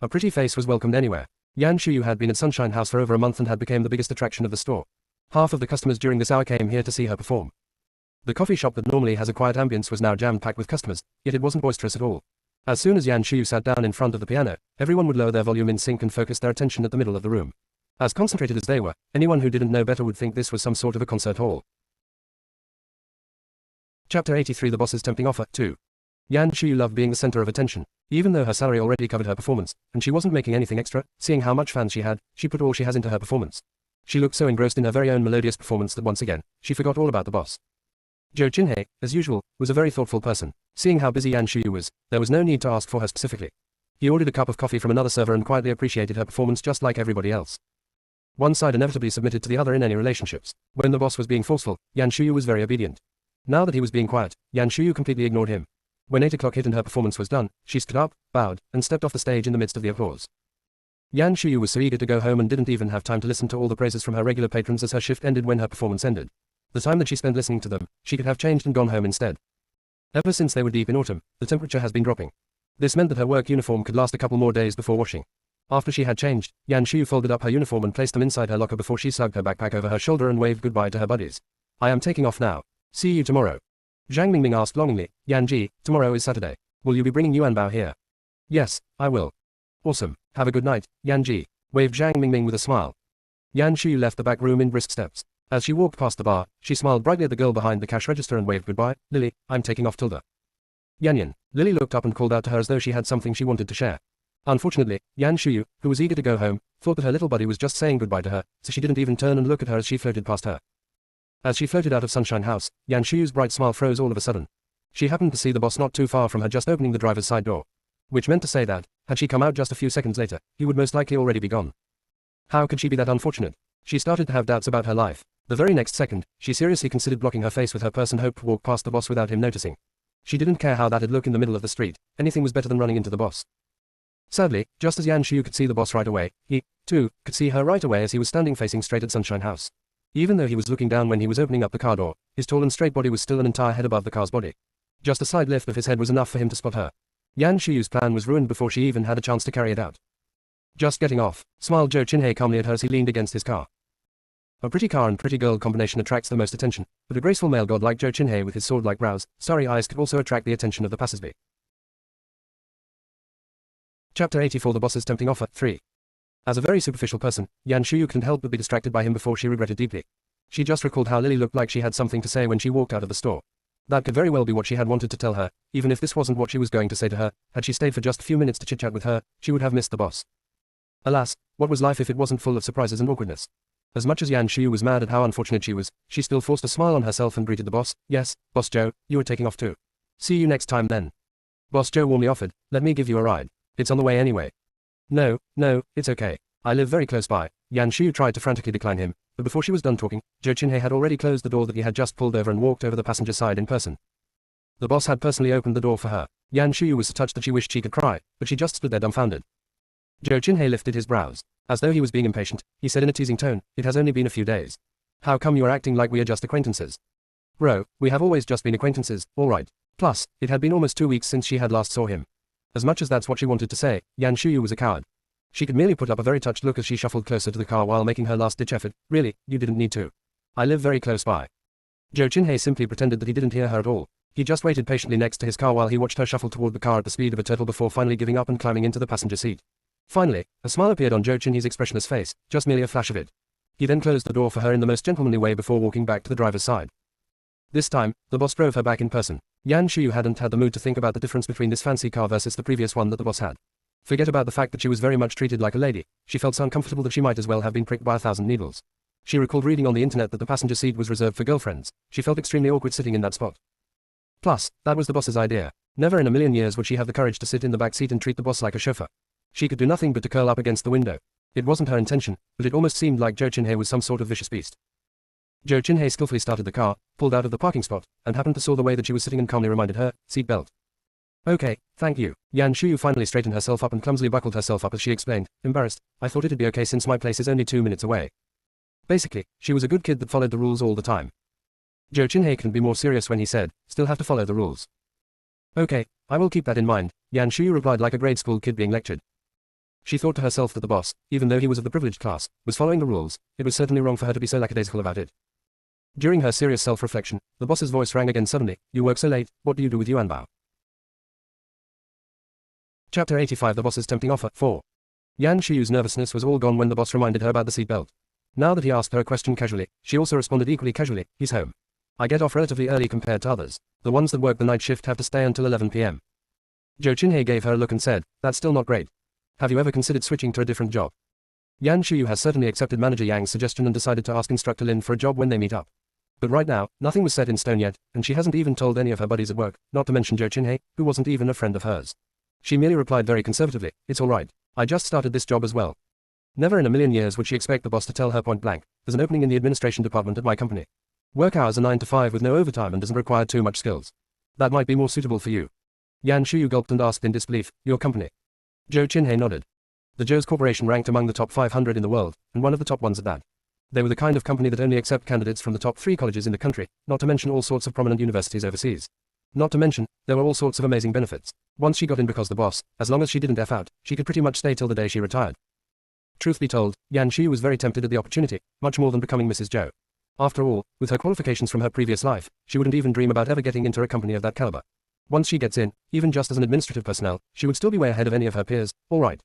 A pretty face was welcomed anywhere. Yan Shuyu had been at Sunshine House for over a month and had become the biggest attraction of the store. Half of the customers during this hour came here to see her perform. The coffee shop that normally has a quiet ambience was now jam-packed with customers, yet it wasn't boisterous at all. As soon as Yan Shuyu sat down in front of the piano, everyone would lower their volume in sync and focus their attention at the middle of the room. As concentrated as they were, anyone who didn't know better would think this was some sort of a concert hall. Chapter 83 The Boss's Tempting Offer 2. Yan Shuyu loved being the center of attention. Even though her salary already covered her performance, and she wasn't making anything extra, seeing how much fans she had, she put all she has into her performance. She looked so engrossed in her very own melodious performance that once again, she forgot all about the boss. Zhou Qinhei, as usual, was a very thoughtful person. Seeing how busy Yan Shuyu was, there was no need to ask for her specifically. He ordered a cup of coffee from another server and quietly appreciated her performance just like everybody else. One side inevitably submitted to the other in any relationships. When the boss was being forceful, Yan Shuyu was very obedient. Now that he was being quiet, Yan Shuyu completely ignored him. When 8 o'clock hit and her performance was done, she stood up, bowed, and stepped off the stage in the midst of the applause. Yan Shuyu was so eager to go home and didn't even have time to listen to all the praises from her regular patrons as her shift ended when her performance ended. The time that she spent listening to them, she could have changed and gone home instead. Ever since they were deep in autumn, the temperature has been dropping. This meant that her work uniform could last a couple more days before washing. After she had changed, Yan Shuyu folded up her uniform and placed them inside her locker before she slugged her backpack over her shoulder and waved goodbye to her buddies. I am taking off now. See you tomorrow. Zhang Mingming asked longingly, Yan-ji, tomorrow is Saturday. Will you be bringing Yuanbao here? Yes, I will. Awesome, have a good night, Yan-ji, waved Zhang Mingming with a smile. Yan Shuyu left the back room in brisk steps. As she walked past the bar, she smiled brightly at the girl behind the cash register and waved goodbye. Lily, I'm taking off Tilda. Yan. Lily looked up and called out to her as though she had something she wanted to share. Unfortunately, Yan Shuyu, who was eager to go home, thought that her little buddy was just saying goodbye to her, so she didn't even turn and look at her as she floated past her. As she floated out of Sunshine House, Yan Shuyu's bright smile froze all of a sudden. She happened to see the boss not too far from her just opening the driver's side door. Which meant to say that, had she come out just a few seconds later, he would most likely already be gone. How could she be that unfortunate? She started to have doubts about her life. The very next second, she seriously considered blocking her face with her purse and hoped to walk past the boss without him noticing. She didn't care how that'd look in the middle of the street, anything was better than running into the boss. Sadly, just as Yan Shuyu could see the boss right away, he, too, could see her right away as he was standing facing straight at Sunshine House. Even though he was looking down when he was opening up the car door, his tall and straight body was still an entire head above the car's body. Just a slight lift of his head was enough for him to spot her. Yan Shuyu's plan was ruined before she even had a chance to carry it out. Just getting off, smiled Zhou Qinhei calmly at her as he leaned against his car. A pretty car and pretty girl combination attracts the most attention, but a graceful male god like Zhou Qinhei with his sword-like brows, starry eyes could also attract the attention of the passersby. Chapter 84 The Boss's Tempting Offer, 3. As a very superficial person, Yan Shuyu couldn't help but be distracted by him before she regretted deeply. She just recalled how Lily looked like she had something to say when she walked out of the store. That could very well be what she had wanted to tell her, even if this wasn't what she was going to say to her. Had she stayed for just a few minutes to chit-chat with her, she would have missed the boss. Alas, what was life if it wasn't full of surprises and awkwardness? As much as Yan Shuyu was mad at how unfortunate she was, she still forced a smile on herself and greeted the boss. Yes, Boss Joe, you are taking off too. See you next time then. Boss Joe warmly offered, let me give you a ride. It's on the way anyway. No, it's okay. I live very close by. Yan Shuyu tried to frantically decline him, but before she was done talking, Zhou Qinhei had already closed the door that he had just pulled over and walked over the passenger side in person. The boss had personally opened the door for her. Yan Shuyu was so touched that she wished she could cry, but she just stood there dumbfounded. Zhou Qinhei lifted his brows. As though he was being impatient, he said in a teasing tone, it has only been a few days. How come you are acting like we are just acquaintances? Bro, we have always just been acquaintances, alright. Plus, it had been almost 2 weeks since she had last saw him. As much as that's what she wanted to say, Yan Shuyu was a coward. She could merely put up a very touched look as she shuffled closer to the car while making her last-ditch effort. Really, you didn't need to. I live very close by. Zhou Qinhei simply pretended that he didn't hear her at all. He just waited patiently next to his car while he watched her shuffle toward the car at the speed of a turtle before finally giving up and climbing into the passenger seat. Finally, a smile appeared on Zhou Qinhei's expressionless face, just merely a flash of it. He then closed the door for her in the most gentlemanly way before walking back to the driver's side. This time, the boss drove her back in person. Yan Shuyu hadn't had the mood to think about the difference between this fancy car versus the previous one that the boss had. Forget about the fact that she was very much treated like a lady, she felt so uncomfortable that she might as well have been pricked by 1,000 needles. She recalled reading on the internet that the passenger seat was reserved for girlfriends. She felt extremely awkward sitting in that spot. Plus, that was the boss's idea. Never in a million years would she have the courage to sit in the back seat and treat the boss like a chauffeur. She could do nothing but to curl up against the window. It wasn't her intention, but it almost seemed like Zhou Qinhei was some sort of vicious beast. Zhou Qinhei skillfully started the car, pulled out of the parking spot, and happened to saw the way that she was sitting and calmly reminded her, seat belt. Okay, thank you. Yan Shuyu finally straightened herself up and clumsily buckled herself up as she explained, embarrassed, I thought it'd be okay since my place is only 2 minutes away. Basically, she was a good kid that followed the rules all the time. Zhou Qinhei couldn't be more serious when he said, still have to follow the rules. Okay, I will keep that in mind, Yan Shuyu replied like a grade school kid being lectured. She thought to herself that the boss, even though he was of the privileged class, was following the rules. It was certainly wrong for her to be so lackadaisical about it. During her serious self-reflection, the boss's voice rang again suddenly, you work so late, what do you do with Yuanbao? Chapter 85 The Boss's Tempting Offer, 4. Yan Shuyu's nervousness was all gone when the boss reminded her about the seatbelt. Now that he asked her a question casually, she also responded equally casually, he's home. I get off relatively early compared to others. The ones that work the night shift have to stay until 11 p.m. Zhou Qinhei gave her a look and said, that's still not great. Have you ever considered switching to a different job? Yan Shuyu has certainly accepted Manager Yang's suggestion and decided to ask Instructor Lin for a job when they meet up. But right now, nothing was set in stone yet, and she hasn't even told any of her buddies at work, not to mention Zhou Qinhei, who wasn't even a friend of hers. She merely replied very conservatively, "It's all right. I just started this job as well." Never in a million years would she expect the boss to tell her point blank, "There's an opening in the administration department at my company. Work hours are 9 to 5 with no overtime and doesn't require too much skills. That might be more suitable for you." Yan Shuyu gulped and asked in disbelief, "Your company?" Zhou Qinhei nodded. The Zhou's corporation ranked among the top 500 in the world, and one of the top ones at that. They were the kind of company that only accept candidates from the top 3 colleges in the country, not to mention all sorts of prominent universities overseas. Not to mention, there were all sorts of amazing benefits. Once she got in because the boss, as long as she didn't F out, she could pretty much stay till the day she retired. Truth be told, Yan Shuyu was very tempted at the opportunity, much more than becoming Mrs. Zhou. After all, with her qualifications from her previous life, she wouldn't even dream about ever getting into a company of that caliber. Once she gets in, even just as an administrative personnel, she would still be way ahead of any of her peers, alright.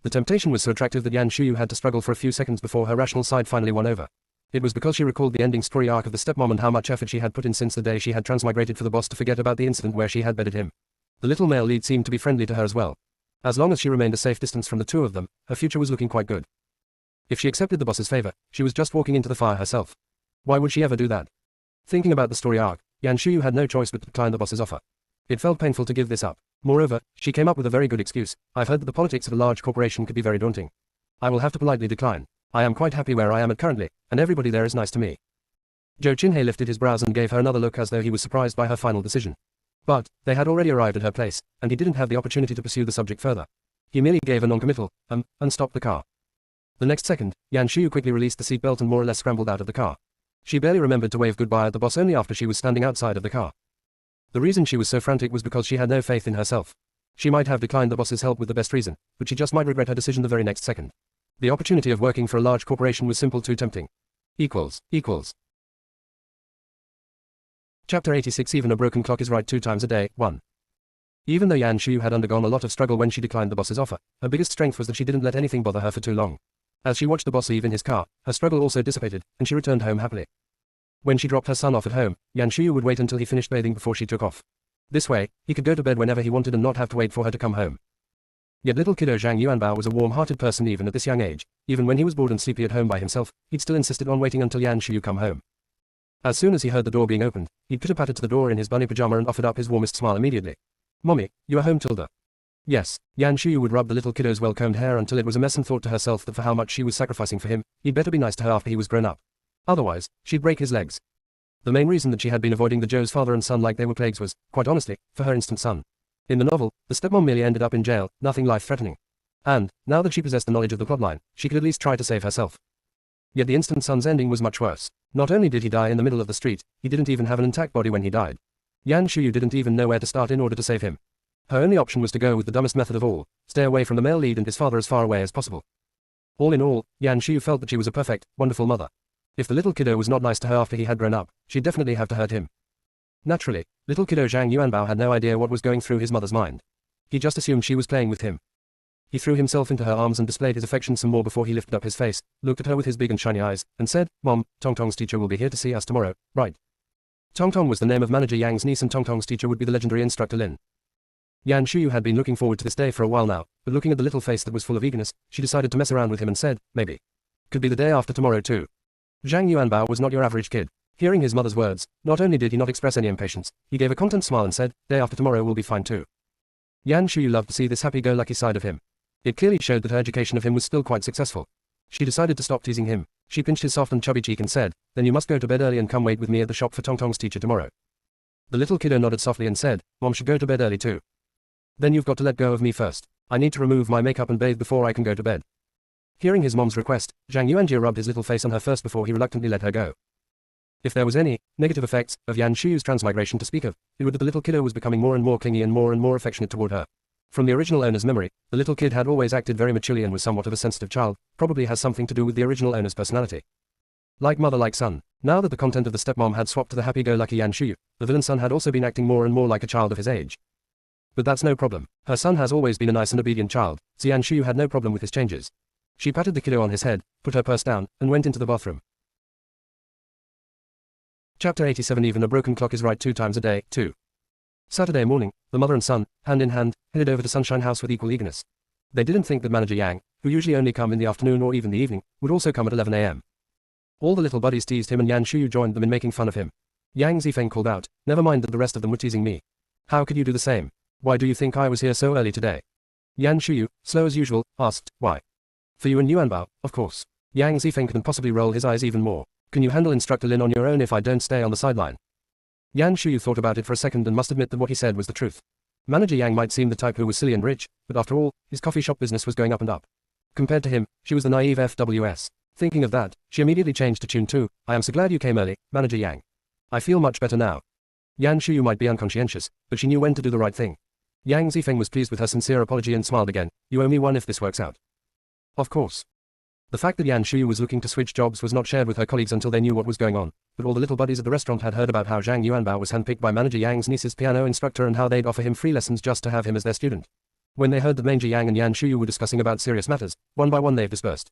The temptation was so attractive that Yan Shuyu had to struggle for a few seconds before her rational side finally won over. It was because she recalled the ending story arc of the stepmom and how much effort she had put in since the day she had transmigrated for the boss to forget about the incident where she had bedded him. The little male lead seemed to be friendly to her as well. As long as she remained a safe distance from the two of them, her future was looking quite good. If she accepted the boss's favor, she was just walking into the fire herself. Why would she ever do that? Thinking about the story arc, Yan Shuyu had no choice but to decline the boss's offer. It felt painful to give this up. Moreover, she came up with a very good excuse. "I've heard that the politics of a large corporation could be very daunting. I will have to politely decline. I am quite happy where I am at currently, and everybody there is nice to me." Zhou Qinhei lifted his brows and gave her another look as though he was surprised by her final decision. But, they had already arrived at her place, and he didn't have the opportunity to pursue the subject further. He merely gave a non-committal, and stopped the car. The next second, Yan Shuyu quickly released the seatbelt and more or less scrambled out of the car. She barely remembered to wave goodbye at the boss only after she was standing outside of the car. The reason she was so frantic was because she had no faith in herself. She might have declined the boss's help with the best reason, but she just might regret her decision the very next second. The opportunity of working for a large corporation was simple too tempting. Equals. Chapter 86 Even a broken clock is right 2 times a day, 1. Even though Yan Shuyu had undergone a lot of struggle when she declined the boss's offer, her biggest strength was that she didn't let anything bother her for too long. As she watched the boss leave in his car, her struggle also dissipated, and she returned home happily. When she dropped her son off at home, Yan Shuyu would wait until he finished bathing before she took off. This way, he could go to bed whenever he wanted and not have to wait for her to come home. Yet little kiddo Zhang Yuanbao was a warm-hearted person even at this young age. Even when he was bored and sleepy at home by himself, he'd still insisted on waiting until Yan Shuyu come home. As soon as he heard the door being opened, he'd pitter-pattered to the door in his bunny pajama and offered up his warmest smile immediately. "Mommy, you are home, Tilda?" Yes. Yan Shuyu would rub the little kiddo's well-combed hair until it was a mess and thought to herself that for how much she was sacrificing for him, he'd better be nice to her after he was grown up. Otherwise, she'd break his legs. The main reason that she had been avoiding the Zhou's father and son like they were plagues was, quite honestly, for her instant son. In the novel, the stepmom merely ended up in jail, nothing life-threatening. And, now that she possessed the knowledge of the plotline, she could at least try to save herself. Yet the instant son's ending was much worse. Not only did he die in the middle of the street, he didn't even have an intact body when he died. Yan Shuyu didn't even know where to start in order to save him. Her only option was to go with the dumbest method of all, stay away from the male lead and his father as far away as possible. All in all, Yan Shuyu felt that she was a perfect, wonderful mother. If the little kiddo was not nice to her after he had grown up, she'd definitely have to hurt him. Naturally, little kiddo Zhang Yuanbao had no idea what was going through his mother's mind. He just assumed she was playing with him. He threw himself into her arms and displayed his affection some more before he lifted up his face, looked at her with his big and shiny eyes, and said, "Mom, Tongtong's teacher will be here to see us tomorrow, right?" Tongtong was the name of manager Yang's niece and Tongtong's teacher would be the legendary instructor Lin. Yan Shuyu had been looking forward to this day for a while now, but looking at the little face that was full of eagerness, she decided to mess around with him and said, "Maybe. Could be the day after tomorrow too." Zhang Yuanbao was not your average kid. Hearing his mother's words, not only did he not express any impatience, he gave a content smile and said, "Day after tomorrow will be fine too." Yan Shuyu loved to see this happy-go-lucky side of him. It clearly showed that her education of him was still quite successful. She decided to stop teasing him. She pinched his soft and chubby cheek and said, "Then you must go to bed early and come wait with me at the shop for Tongtong's teacher tomorrow." The little kiddo nodded softly and said, "Mom should go to bed early too." "Then you've got to let go of me first. I need to remove my makeup and bathe before I can go to bed." Hearing his mom's request, Zhang Yuanjie rubbed his little face on her first before he reluctantly let her go. If there was any negative effects of Yan Shuyu's transmigration to speak of, it would that the little kiddo was becoming more and more clingy and more affectionate toward her. From the original owner's memory, the little kid had always acted very maturely and was somewhat of a sensitive child, probably has something to do with the original owner's personality. Like mother like son. Now that the content of the stepmom had swapped to the happy-go-lucky Yan Shuyu, the villain son had also been acting more and more like a child of his age. But that's no problem. Her son has always been a nice and obedient child, so Yan Shuyu had no problem with his changes. She patted the kiddo on his head, put her purse down, and went into the bathroom. Chapter 87 Even a broken clock is right 2 times a day, 2. Saturday morning, the mother and son, hand in hand, headed over to Sunshine House with equal eagerness. They didn't think that Manager Yang, who usually only come in the afternoon or even the evening, would also come at 11 a.m. All the little buddies teased him and Yan Shuyu joined them in making fun of him. Yang Zifeng called out, "Never mind that the rest of them were teasing me. How could you do the same? Why do you think I was here so early today? Yan Shuyu, slow as usual, asked, why? For you and Yuanbao, of course. Yang Zifeng couldn't possibly roll his eyes even more. Can you handle Instructor Lin on your own if I don't stay on the sideline? Yan Shuyu thought about it for a second and must admit that what he said was the truth. Manager Yang might seem the type who was silly and rich, but after all, his coffee shop business was going up and up. Compared to him, she was the naive FWS. Thinking of that, she immediately changed to tune 2. I am so glad you came early, Manager Yang. I feel much better now. Yan Shuyu might be unconscientious, but she knew when to do the right thing. Yang Zifeng was pleased with her sincere apology and smiled again. You owe me one if this works out. Of course. The fact that Yan Shuyu was looking to switch jobs was not shared with her colleagues until they knew what was going on, but all the little buddies at the restaurant had heard about how Zhang Yuanbao was handpicked by Manager Yang's niece's piano instructor and how they'd offer him free lessons just to have him as their student. When they heard that Manager Yang and Yan Shuyu were discussing about serious matters, one by one they've dispersed.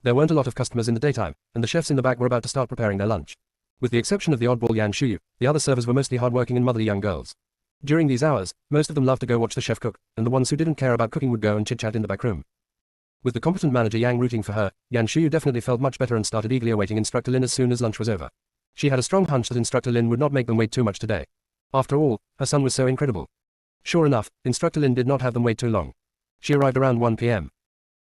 There weren't a lot of customers in the daytime, and the chefs in the back were about to start preparing their lunch. With the exception of the oddball Yan Shuyu, the other servers were mostly hardworking and motherly young girls. During these hours, most of them loved to go watch the chef cook, and the ones who didn't care about cooking would go and chit-chat in the back room. With the competent Manager Yang rooting for her, Yan Shuyu definitely felt much better and started eagerly awaiting Instructor Lin as soon as lunch was over. She had a strong hunch that Instructor Lin would not make them wait too much today. After all, her son was so incredible. Sure enough, Instructor Lin did not have them wait too long. She arrived around 1 p.m.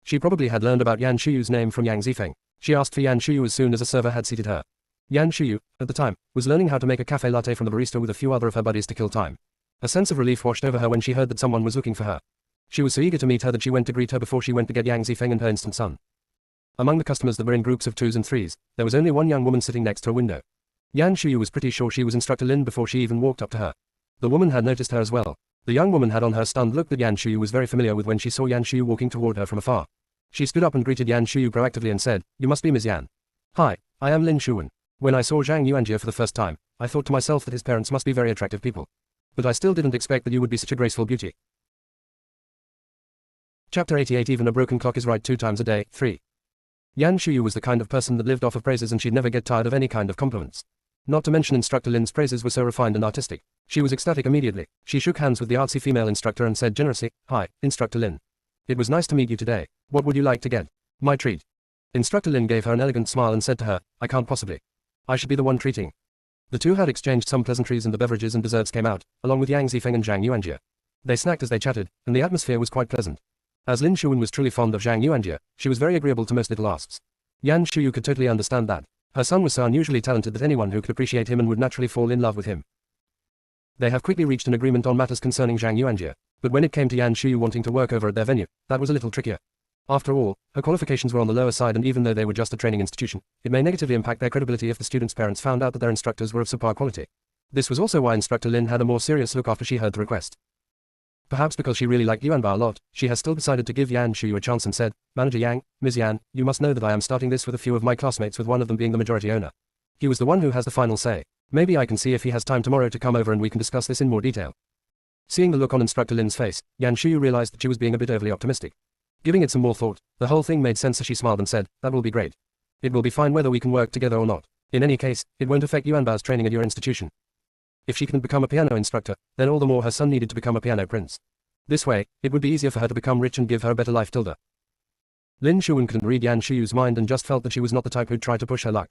She probably had learned about Yan Shuyu's name from Yang Zifeng. She asked for Yan Shuyu as soon as a server had seated her. Yan Shuyu, at the time, was learning how to make a cafe latte from the barista with a few other of her buddies to kill time. A sense of relief washed over her when she heard that someone was looking for her. She was so eager to meet her that she went to greet her before she went to get Yang Zifeng and her instant son. Among the customers that were in groups of 2s and 3s, there was only one young woman sitting next to a window. Yan Shuyu was pretty sure she was Instructor Lin before she even walked up to her. The woman had noticed her as well. The young woman had on her stunned look that Yan Shuyu was very familiar with when she saw Yan Shuyu walking toward her from afar. She stood up and greeted Yan Shuyu proactively and said, "You must be Ms. Yan." "Hi, I am Lin Shuwen. When I saw Zhang Yuanjie for the first time, I thought to myself that his parents must be very attractive people. But I still didn't expect that you would be such a graceful beauty." Chapter 88 Even a broken clock is right 2 times a day, 3. Yan Shuyu was the kind of person that lived off of praises and she'd never get tired of any kind of compliments. Not to mention Instructor Lin's praises were so refined and artistic. She was ecstatic immediately. She shook hands with the artsy female instructor and said generously, "Hi, Instructor Lin. It was nice to meet you today. What would you like to get?" "My treat." Instructor Lin gave her an elegant smile and said to her, "I can't possibly. I should be the one treating." The two had exchanged some pleasantries and the beverages and desserts came out, along with Yang Zifeng and Zhang Yuanjie. They snacked as they chatted, and the atmosphere was quite pleasant. As Lin Shuwen was truly fond of Zhang Yuanjie, she was very agreeable to most little asks. Yan Shuyu could totally understand that. Her son was so unusually talented that anyone who could appreciate him and would naturally fall in love with him. They have quickly reached an agreement on matters concerning Zhang Yuanjie, but when it came to Yan Shuyu wanting to work over at their venue, that was a little trickier. After all, her qualifications were on the lower side and even though they were just a training institution, it may negatively impact their credibility if the students' parents found out that their instructors were of subpar quality. This was also why Instructor Lin had a more serious look after she heard the request. Perhaps because she really liked Yuanbao a lot, she has still decided to give Yan Shuyu a chance and said, "Manager Yang, Ms. Yan, you must know that I am starting this with a few of my classmates with one of them being the majority owner. He was the one who has the final say. Maybe I can see if he has time tomorrow to come over and we can discuss this in more detail." Seeing the look on Instructor Lin's face, Yan Shuyu realized that she was being a bit overly optimistic. Giving it some more thought, the whole thing made sense as she smiled and said, "That will be great. It will be fine whether we can work together or not. In any case, it won't affect Yuanbao's training at your institution. If she couldn't become a piano instructor, then all the more her son needed to become a piano prince. This way, it would be easier for her to become rich and give her a better life. Lin Shuwen couldn't read Yan Shuyu's mind and just felt that she was not the type who'd try to push her luck.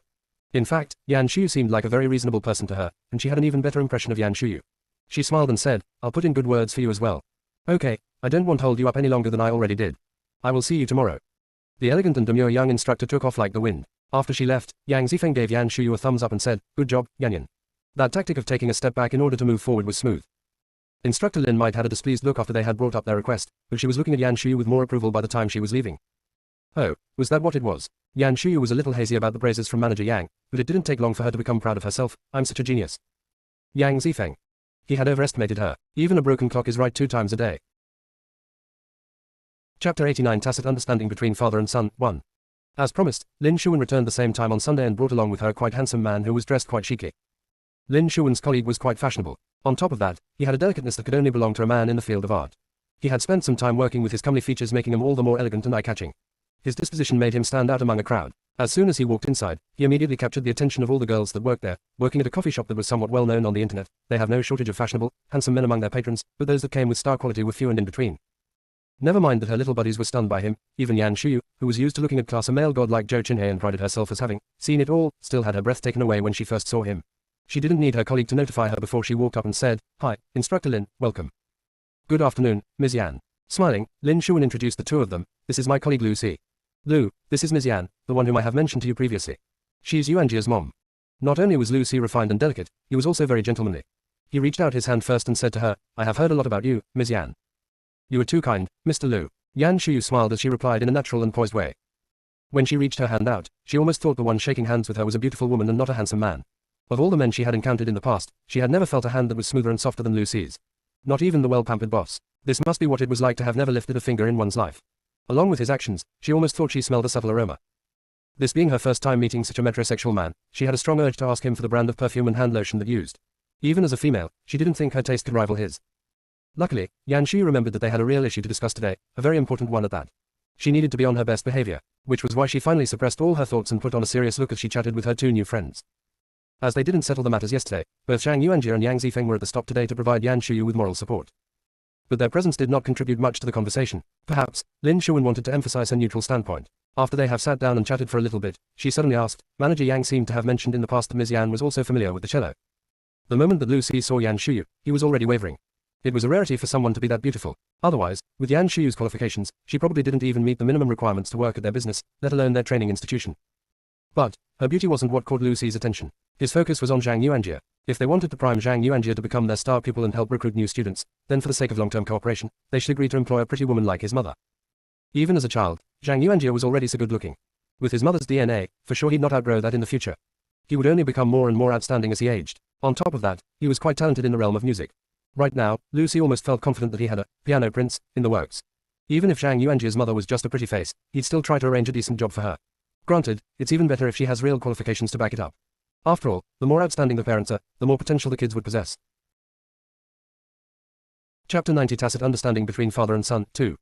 In fact, Yan Shuyu seemed like a very reasonable person to her, and she had an even better impression of Yan Shuyu. She smiled and said, "I'll put in good words for you as well. Okay, I don't want to hold you up any longer than I already did. I will see you tomorrow." The elegant and demure young instructor took off like the wind. After she left, Yang Zifeng gave Yan Shuyu a thumbs up and said, "Good job, Yanyan." That tactic of taking a step back in order to move forward was smooth. Instructor Lin might had a displeased look after they had brought up their request, but she was looking at Yan Shuyu with more approval by the time she was leaving. Oh, was that what it was? Yan Shuyu was a little hazy about the praises from Manager Yang, but it didn't take long for her to become proud of herself. "I'm such a genius." Yang Zifeng. He had overestimated her. Even a broken clock is right 2 times a day. Chapter 89 Tacit Understanding Between Father and Son, 1. As promised, Lin Shuwen returned the same time on Sunday and brought along with her a quite handsome man who was dressed quite chicly. Lin Shuwen's colleague was quite fashionable. On top of that, he had a delicateness that could only belong to a man in the field of art. He had spent some time working with his comely features, making him all the more elegant and eye-catching. His disposition made him stand out among a crowd. As soon as he walked inside, he immediately captured the attention of all the girls that worked there. Working at a coffee shop that was somewhat well known on the internet, they have no shortage of fashionable, handsome men among their patrons, but those that came with star quality were few and in between. Never mind that her little buddies were stunned by him. Even Yan Shuyu, who was used to looking at class a male god like Zhou Qinhe and prided herself as having seen it all, still had her breath taken away when she first saw him. She didn't need her colleague to notify her before she walked up and said, "Hi, Instructor Lin, welcome." Good afternoon, Ms. Yan. Smiling, Lin Shuwen introduced the two of them. This is my colleague Lu Si. Lu, this is Ms. Yan, the one whom I have mentioned to you previously. She's Yuanjia's mom. Not only was Lu Si refined and delicate, he was also very gentlemanly. He reached out his hand first and said to her, I have heard a lot about you, Ms. Yan. You are too kind, Mr. Lu. Yan Shuyu smiled as she replied in a natural and poised way. When she reached her hand out, she almost thought the one shaking hands with her was a beautiful woman and not a handsome man. Of all the men she had encountered in the past, she had never felt a hand that was smoother and softer than Lu Si's. Not even the well-pampered boss. This must be what it was like to have never lifted a finger in one's life. Along with his actions, she almost thought she smelled a subtle aroma. This being her first time meeting such a metrosexual man, she had a strong urge to ask him for the brand of perfume and hand lotion that used. Even as a female, she didn't think her taste could rival his. Luckily, Yan Shuyu remembered that they had a real issue to discuss today, a very important one at that. She needed to be on her best behavior, which was why she finally suppressed all her thoughts and put on a serious look as she chatted with her two new friends. As they didn't settle the matters yesterday, both Zhang Yuanjia and Yang Zifeng were at the stop today to provide Yan Shuyu with moral support. But their presence did not contribute much to the conversation. Perhaps, Lin Shuwen wanted to emphasize her neutral standpoint. After they have sat down and chatted for a little bit, she suddenly asked, Manager Yang seemed to have mentioned in the past that Ms. Yan was also familiar with the cello. The moment that Lu Si saw Yan Shuyu, he was already wavering. It was a rarity for someone to be that beautiful. Otherwise, with Yan Shuyu's qualifications, she probably didn't even meet the minimum requirements to work at their business, let alone their training institution. But, her beauty wasn't what caught Lu Si's attention. His focus was on Zhang Yuanjia. If they wanted to prime Zhang Yuanjia to become their star pupil and help recruit new students, then for the sake of long-term cooperation, they should agree to employ a pretty woman like his mother. Even as a child, Zhang Yuanjia was already so good-looking. With his mother's DNA, for sure he'd not outgrow that in the future. He would only become more and more outstanding as he aged. On top of that, he was quite talented in the realm of music. Right now, Lu Si almost felt confident that he had a piano prince in the works. Even if Zhang Yuanjia's mother was just a pretty face, he'd still try to arrange a decent job for her. Granted, it's even better if she has real qualifications to back it up. After all, the more outstanding the parents are, the more potential the kids would possess. Chapter 90 Tacit Understanding Between Father and Son, 2.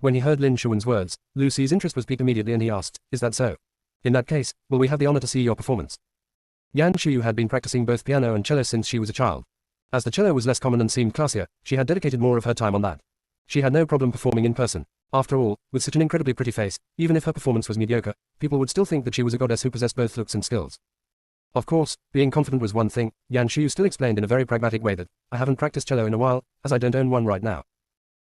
When he heard Lin Shuwen's words, Lu Si's interest was piqued immediately and he asked, Is that so? In that case, will we have the honor to see your performance? Yan Shuyu had been practicing both piano and cello since she was a child. As the cello was less common and seemed classier, she had dedicated more of her time on that. She had no problem performing in person. After all, with such an incredibly pretty face, even if her performance was mediocre, people would still think that she was a goddess who possessed both looks and skills. Of course, being confident was one thing. Yan Shuyu still explained in a very pragmatic way that, I haven't practiced cello in a while, as I don't own one right now.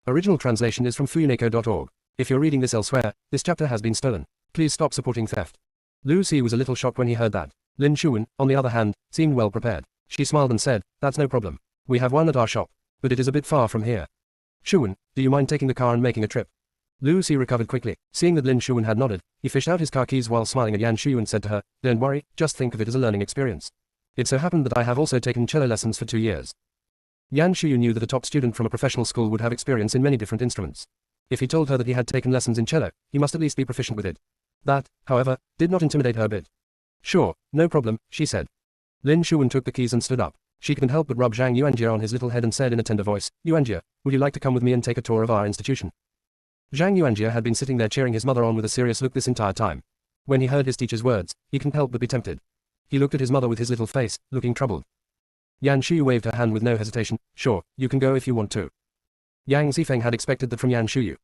Original translation is from fuyuneko.org. If you're reading this elsewhere, this chapter has been stolen. Please stop supporting theft. Lu Si was a little shocked when he heard that. Lin Shuwen, on the other hand, seemed well prepared. She smiled and said, That's no problem. We have one at our shop, but it is a bit far from here. Shuwen, do you mind taking the car and making a trip? Lu Si recovered quickly. Seeing that Lin Shuwen had nodded, he fished out his car keys while smiling at Yan Shuyu and said to her, Don't worry, just think of it as a learning experience. It so happened that I have also taken cello lessons for 2 years. Yan Shuyu knew that a top student from a professional school would have experience in many different instruments. If he told her that he had taken lessons in cello, he must at least be proficient with it. That, however, did not intimidate her a bit. Sure, no problem, she said. Lin Shuwen took the keys and stood up. She couldn't help but rub Zhang Yuanjia on his little head and said in a tender voice, Yuanjia, would you like to come with me and take a tour of our institution? Zhang Yuanjia had been sitting there cheering his mother on with a serious look this entire time. When he heard his teacher's words, he couldn't help but be tempted. He looked at his mother with his little face, looking troubled. Yan Shuyu waved her hand with no hesitation, Sure, you can go if you want to. Yang Zifeng had expected that from Yan Shuyu.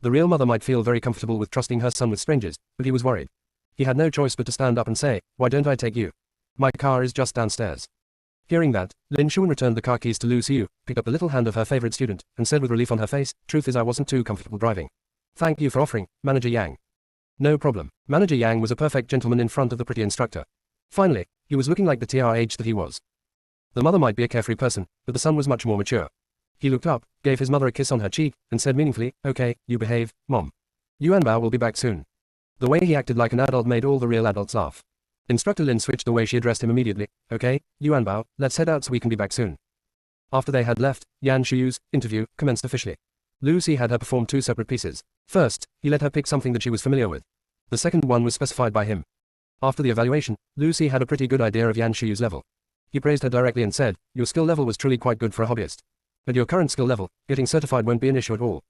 The real mother might feel very comfortable with trusting her son with strangers, but he was worried. He had no choice but to stand up and say, Why don't I take you? My car is just downstairs. Hearing that, Lin Shuwen returned the car keys to Lu Siyu, picked up the little hand of her favorite student, and said with relief on her face, Truth is I wasn't too comfortable driving. Thank you for offering, Manager Yang. No problem. Manager Yang was a perfect gentleman in front of the pretty instructor. Finally, he was looking like the TR that he was. The mother might be a carefree person, but the son was much more mature. He looked up, gave his mother a kiss on her cheek, and said meaningfully, Okay, you behave, Mom. Yuanbao will be back soon. The way he acted like an adult made all the real adults laugh. Instructor Lin switched the way she addressed him immediately. Okay, Yuanbao, let's head out so we can be back soon. After they had left, Yan Shuyu's interview commenced officially. Lu Si had her perform 2 separate pieces. First, he let her pick something that she was familiar with. The second one was specified by him. After the evaluation, Lu Si had a pretty good idea of Yan Shuyu's level. He praised her directly and said, Your skill level was truly quite good for a hobbyist. At your current skill level, getting certified won't be an issue at all.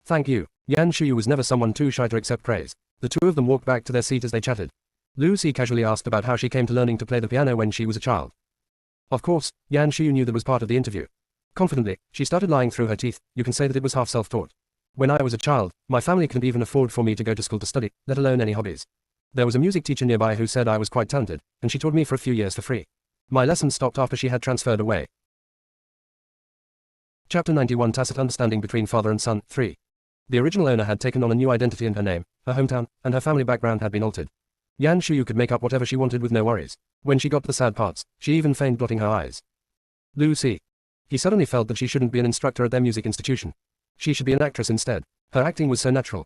Thank you. Yan Shuyu was never someone too shy to accept praise. The two of them walked back to their seat as they chatted. Lu Si casually asked about how she came to learning to play the piano when she was a child. Of course, Yan Shuyu knew that was part of the interview. Confidently, she started lying through her teeth. You can say that it was half self-taught. When I was a child, my family couldn't even afford for me to go to school to study, let alone any hobbies. There was a music teacher nearby who said I was quite talented, and she taught me for a few years for free. My lessons stopped after she had transferred away. Chapter 91 Tacit Understanding Between Father and Son 3. The original owner had taken on a new identity, and her name, her hometown, and her family background had been altered. Yan Shuyu could make up whatever she wanted with no worries. When she got to the sad parts, she even feigned blotting her eyes. Lucy. He suddenly felt that she shouldn't be an instructor at their music institution. She should be an actress instead. Her acting was so natural.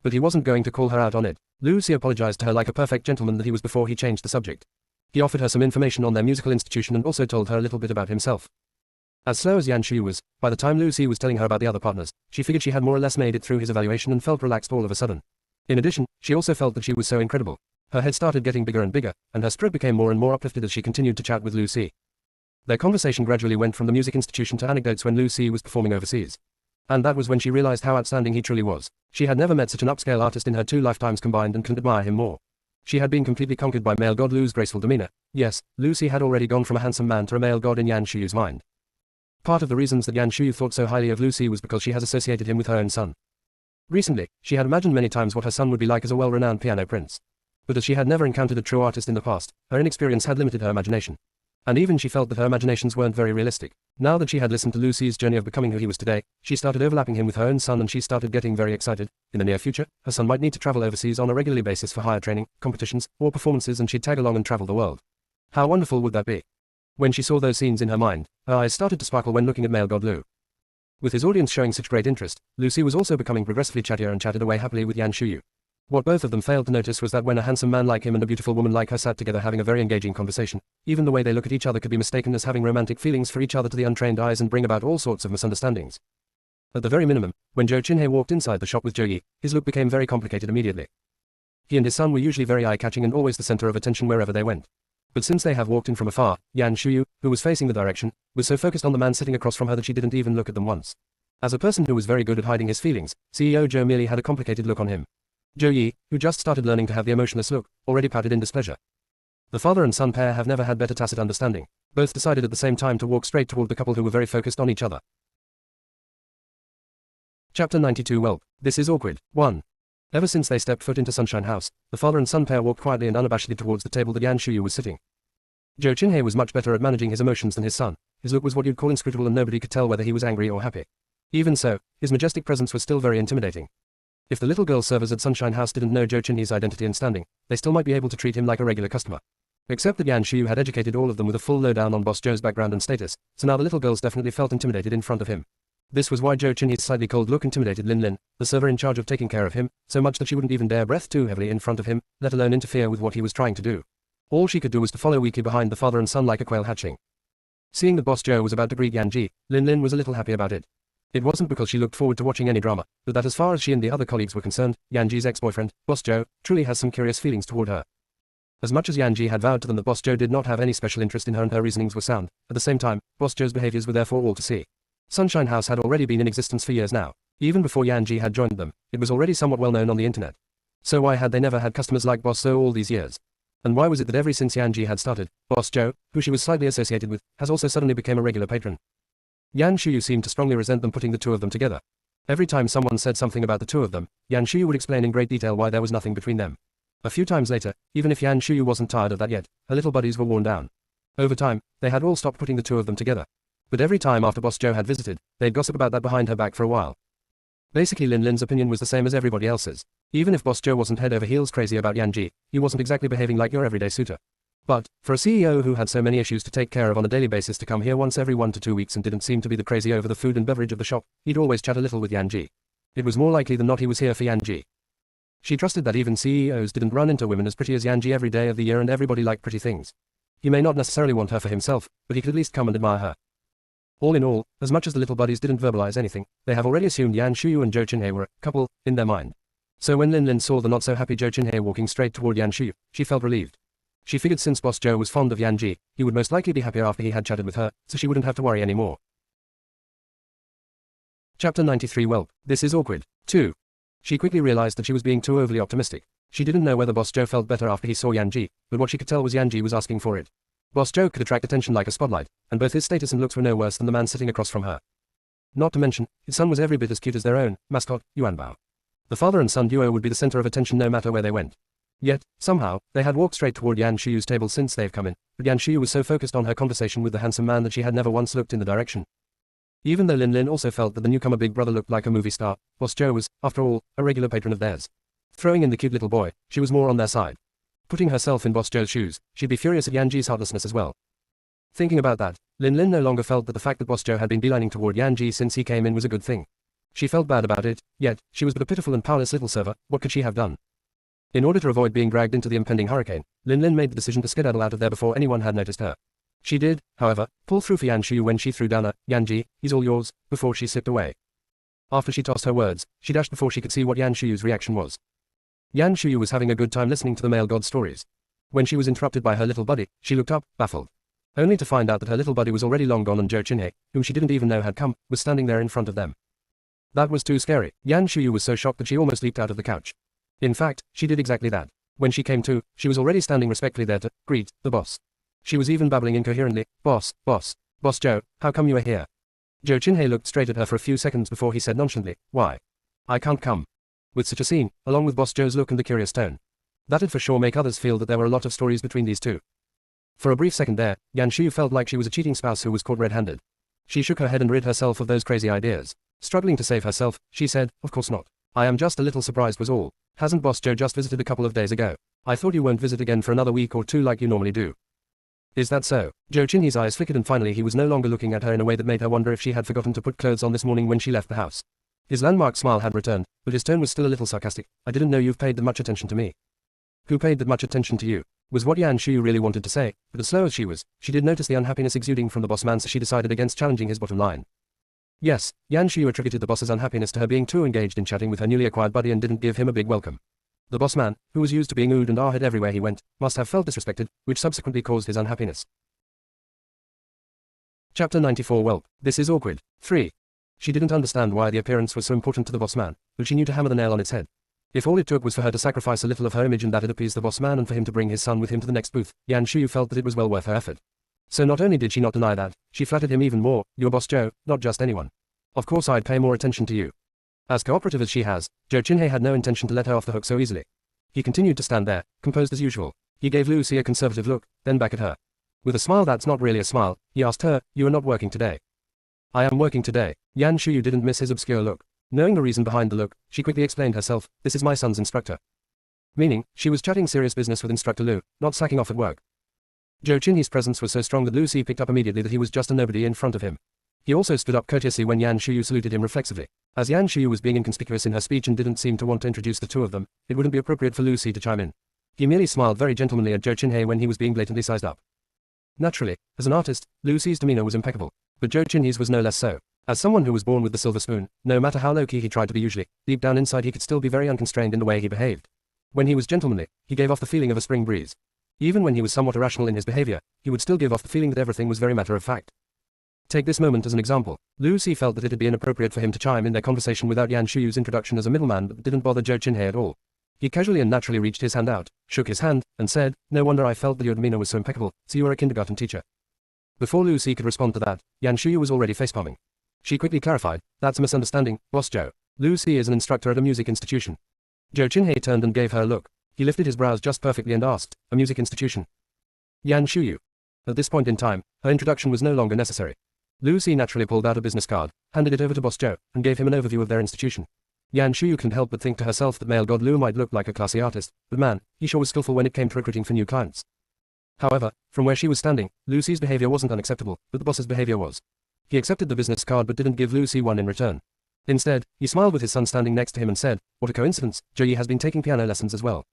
But he wasn't going to call her out on it. Lucy apologized to her like a perfect gentleman that he was before he changed the subject. He offered her some information on their musical institution and also told her a little bit about himself. As slow as Yan Shuyu was, by the time Lucy was telling her about the other partners, she figured she had more or less made it through his evaluation and felt relaxed all of a sudden. In addition, she also felt that she was so incredible. Her head started getting bigger and bigger, and her spirit became more and more uplifted as she continued to chat with Lucy. Their conversation gradually went from the music institution to anecdotes when Lucy was performing overseas. And that was when she realized how outstanding he truly was. She had never met such an upscale artist in her 2 lifetimes combined and couldn't admire him more. She had been completely conquered by male god Lu's graceful demeanor. Yes, Lucy had already gone from a handsome man to a male god in Yan Shuyu's mind. Part of the reasons that Yan Shuyu thought so highly of Lucy was because she has associated him with her own son. Recently, she had imagined many times what her son would be like as a well-renowned piano prince. But as she had never encountered a true artist in the past, her inexperience had limited her imagination. And even she felt that her imaginations weren't very realistic. Now that she had listened to Lucy's journey of becoming who he was today, she started overlapping him with her own son, and she started getting very excited. In the near future, her son might need to travel overseas on a regular basis for higher training, competitions, or performances, and she'd tag along and travel the world. How wonderful would that be? When she saw those scenes in her mind, her eyes started to sparkle when looking at male god Lu. With his audience showing such great interest, Lucy was also becoming progressively chattier and chatted away happily with Yan Shuyu. What both of them failed to notice was that when a handsome man like him and a beautiful woman like her sat together having a very engaging conversation, even the way they look at each other could be mistaken as having romantic feelings for each other to the untrained eyes and bring about all sorts of misunderstandings. At the very minimum, when Zhou Qinhe walked inside the shop with Zhou Yi, his look became very complicated immediately. He and his son were usually very eye-catching and always the center of attention wherever they went. But since they have walked in from afar, Yan Shuyu, who was facing the direction, was so focused on the man sitting across from her that she didn't even look at them once. As a person who was very good at hiding his feelings, CEO Zhou merely had a complicated look on him. Zhou Yi, who just started learning to have the emotionless look, already pouted in displeasure. The father and son pair have never had better tacit understanding. Both decided at the same time to walk straight toward the couple who were very focused on each other. Chapter 92 Welp. This is awkward. 1. Ever since they stepped foot into Sunshine House, the father and son pair walked quietly and unabashedly towards the table that Yan Shuyu was sitting. Zhou Qinhe was much better at managing his emotions than his son. His look was what you'd call inscrutable and nobody could tell whether he was angry or happy. Even so, his majestic presence was still very intimidating. If the little girl servers at Sunshine House didn't know Zhou Qinhe's identity and standing, they still might be able to treat him like a regular customer. Except that Yan Shuyu had educated all of them with a full lowdown on Boss Zhou's background and status, so now the little girls definitely felt intimidated in front of him. This was why Zhou Qinhe's slightly cold look intimidated Lin Lin, the server in charge of taking care of him, so much that she wouldn't even dare breath too heavily in front of him, let alone interfere with what he was trying to do. All she could do was to follow weakly behind the father and son like a quail hatching. Seeing that Boss Zhou was about to greet Yan Ji, Lin Lin was a little happy about it. It wasn't because she looked forward to watching any drama, but that as far as she and the other colleagues were concerned, Yan Ji's ex-boyfriend, Boss Zhou, truly has some curious feelings toward her. As much as Yan Ji had vowed to them that Boss Zhou did not have any special interest in her and her reasonings were sound, at the same time, Boss Zhou's behaviors were therefore all to see. Sunshine House had already been in existence for years now. Even before Yan Ji had joined them, it was already somewhat well known on the internet. So why had they never had customers like Boss Zhou all these years? And why was it that ever since Yan Ji had started, Boss Zhou, who she was slightly associated with, has also suddenly become a regular patron? Yan Shuyu seemed to strongly resent them putting the two of them together. Every time someone said something about the two of them, Yan Shuyu would explain in great detail why there was nothing between them. A few times later, even if Yan Shuyu wasn't tired of that yet, her little buddies were worn down. Over time, they had all stopped putting the two of them together. But every time after Boss Zhou had visited, they'd gossip about that behind her back for a while. Basically Lin Lin's opinion was the same as everybody else's. Even if Boss Zhou wasn't head over heels crazy about Yan Ji, he wasn't exactly behaving like your everyday suitor. But, for a CEO who had so many issues to take care of on a daily basis to come here once every 1 to 2 weeks and didn't seem to be the crazy over the food and beverage of the shop, he'd always chat a little with Yan Ji. It was more likely than not he was here for Yan Ji. She trusted that even CEOs didn't run into women as pretty as Yan Ji every day of the year and everybody liked pretty things. He may not necessarily want her for himself, but he could at least come and admire her. All in all, as much as the little buddies didn't verbalize anything, they have already assumed Yan Shuyu and Zhou Qinhe were a couple, in their mind. So when Lin Lin saw the not-so-happy Zhou Qinhe walking straight toward Yan Shuyu, she felt relieved. She figured since Boss Zhou was fond of Yan Ji, he would most likely be happier after he had chatted with her, so she wouldn't have to worry anymore. Chapter 93 Welp. This is awkward. 2. She quickly realized that she was being too overly optimistic. She didn't know whether Boss Zhou felt better after he saw Yan Ji, but what she could tell was Yan Ji was asking for it. Boss Zhou could attract attention like a spotlight, and both his status and looks were no worse than the man sitting across from her. Not to mention, his son was every bit as cute as their own mascot, Yuanbao. The father and son duo would be the center of attention no matter where they went. Yet, somehow, they had walked straight toward Yan Shuyu's table since they've come in, but Yan Shuyu was so focused on her conversation with the handsome man that she had never once looked in the direction. Even though Lin Lin also felt that the newcomer big brother looked like a movie star, Boss Joe was, after all, a regular patron of theirs. Throwing in the cute little boy, she was more on their side. Putting herself in Boss Joe's shoes, she'd be furious at Yan Ji's heartlessness as well. Thinking about that, Lin Lin no longer felt that the fact that Boss Joe had been beelining toward Yan Ji since he came in was a good thing. She felt bad about it, yet, she was but a pitiful and powerless little server. What could she have done? In order to avoid being dragged into the impending hurricane, Lin Lin made the decision to skedaddle out of there before anyone had noticed her. She did, however, pull through for Yan Shuyu when she threw down a, "Yan Ji, he's all yours," before she slipped away. After she tossed her words, she dashed before she could see what Yan Shuyu's reaction was. Yan Shuyu was having a good time listening to the male god stories. When she was interrupted by her little buddy, she looked up, baffled. Only to find out that her little buddy was already long gone and Zhou Qinhe, whom she didn't even know had come, was standing there in front of them. That was too scary. Yan Shuyu was so shocked that she almost leaped out of the couch. In fact, she did exactly that. When she came to, she was already standing respectfully there to greet the boss. She was even babbling incoherently, Boss Joe, how come you are here?" Zhou Qinhe looked straight at her for a few seconds before he said nonchalantly, "Why? I can't come." With such a scene, along with Boss Joe's look and the curious tone, that'd for sure make others feel that there were a lot of stories between these two. For a brief second there, Yan Shuyu felt like she was a cheating spouse who was caught red-handed. She shook her head and rid herself of those crazy ideas. Struggling to save herself, she said, "Of course not. I am just a little surprised was all. Hasn't Boss Joe just visited a couple of days ago? I thought you won't visit again for another week or two like you normally do." "Is that so?" Zhou Qinhe's eyes flickered and finally he was no longer looking at her in a way that made her wonder if she had forgotten to put clothes on this morning when she left the house. His landmark smile had returned, but his tone was still a little sarcastic. "I didn't know you've paid that much attention to me." "Who paid that much attention to you?" was what Yan Shuyu really wanted to say, but as slow as she was, she did notice the unhappiness exuding from the boss man, so she decided against challenging his bottom line. Yes, Yan Shuyu attributed the boss's unhappiness to her being too engaged in chatting with her newly acquired buddy and didn't give him a big welcome. The boss man, who was used to being oohed and ahed everywhere he went, must have felt disrespected, which subsequently caused his unhappiness. Chapter 94 Welp, this is awkward. 3. She didn't understand why the appearance was so important to the boss man, but she knew to hammer the nail on its head. If all it took was for her to sacrifice a little of her image and that it appeased the boss man and for him to bring his son with him to the next booth, Yan Shuyu felt that it was well worth her effort. So not only did she not deny that, she flattered him even more. "You're Boss Joe, not just anyone. Of course I'd pay more attention to you." As cooperative as she has, Zhou Qinhe had no intention to let her off the hook so easily. He continued to stand there, composed as usual. He gave Lucy a conservative look, then back at her. With a smile that's not really a smile, he asked her, "You are not working today?" "I am working today." Yan Shuyu didn't miss his obscure look. Knowing the reason behind the look, she quickly explained herself, "This is my son's instructor." Meaning, she was chatting serious business with Instructor Lu, not slacking off at work. Zhou Qinhe's presence was so strong that Lucy picked up immediately that he was just a nobody in front of him. He also stood up courteously when Yan Shuyu saluted him reflexively. As Yan Shuyu was being inconspicuous in her speech and didn't seem to want to introduce the two of them, it wouldn't be appropriate for Lucy to chime in. He merely smiled very gentlemanly at Zhou Qinhe when he was being blatantly sized up. Naturally, as an artist, Lucy's demeanor was impeccable, but Zhou Qinhe's was no less so. As someone who was born with the silver spoon, no matter how low-key he tried to be usually, deep down inside he could still be very unconstrained in the way he behaved. When he was gentlemanly, he gave off the feeling of a spring breeze. Even when he was somewhat irrational in his behavior, he would still give off the feeling that everything was very matter of fact. Take this moment as an example. Lucy felt that it would be inappropriate for him to chime in their conversation without Yan Shuyu's introduction as a middleman, but didn't bother Zhou Qinhe at all. He casually and naturally reached his hand out, shook his hand, and said, "No wonder I felt that your demeanor was so impeccable, so you are a kindergarten teacher." Before Lucy could respond to that, Yan Shuyu was already facepalming. She quickly clarified, "That's a misunderstanding, Boss Joe. Lucy is an instructor at a music institution." Zhou Qinhe turned and gave her a look. He lifted his brows just perfectly and asked, "A music institution?" Yan Shuyu. At this point in time, her introduction was no longer necessary. Lucy naturally pulled out a business card, handed it over to Boss Joe, and gave him an overview of their institution. Yan Shuyu couldn't help but think to herself that male god Lu might look like a classy artist, but man, he sure was skillful when it came to recruiting for new clients. However, from where she was standing, Lucy's behavior wasn't unacceptable, but the boss's behavior was. He accepted the business card but didn't give Lucy one in return. Instead, he smiled with his son standing next to him and said, "What a coincidence, Zhou Yi has been taking piano lessons as well."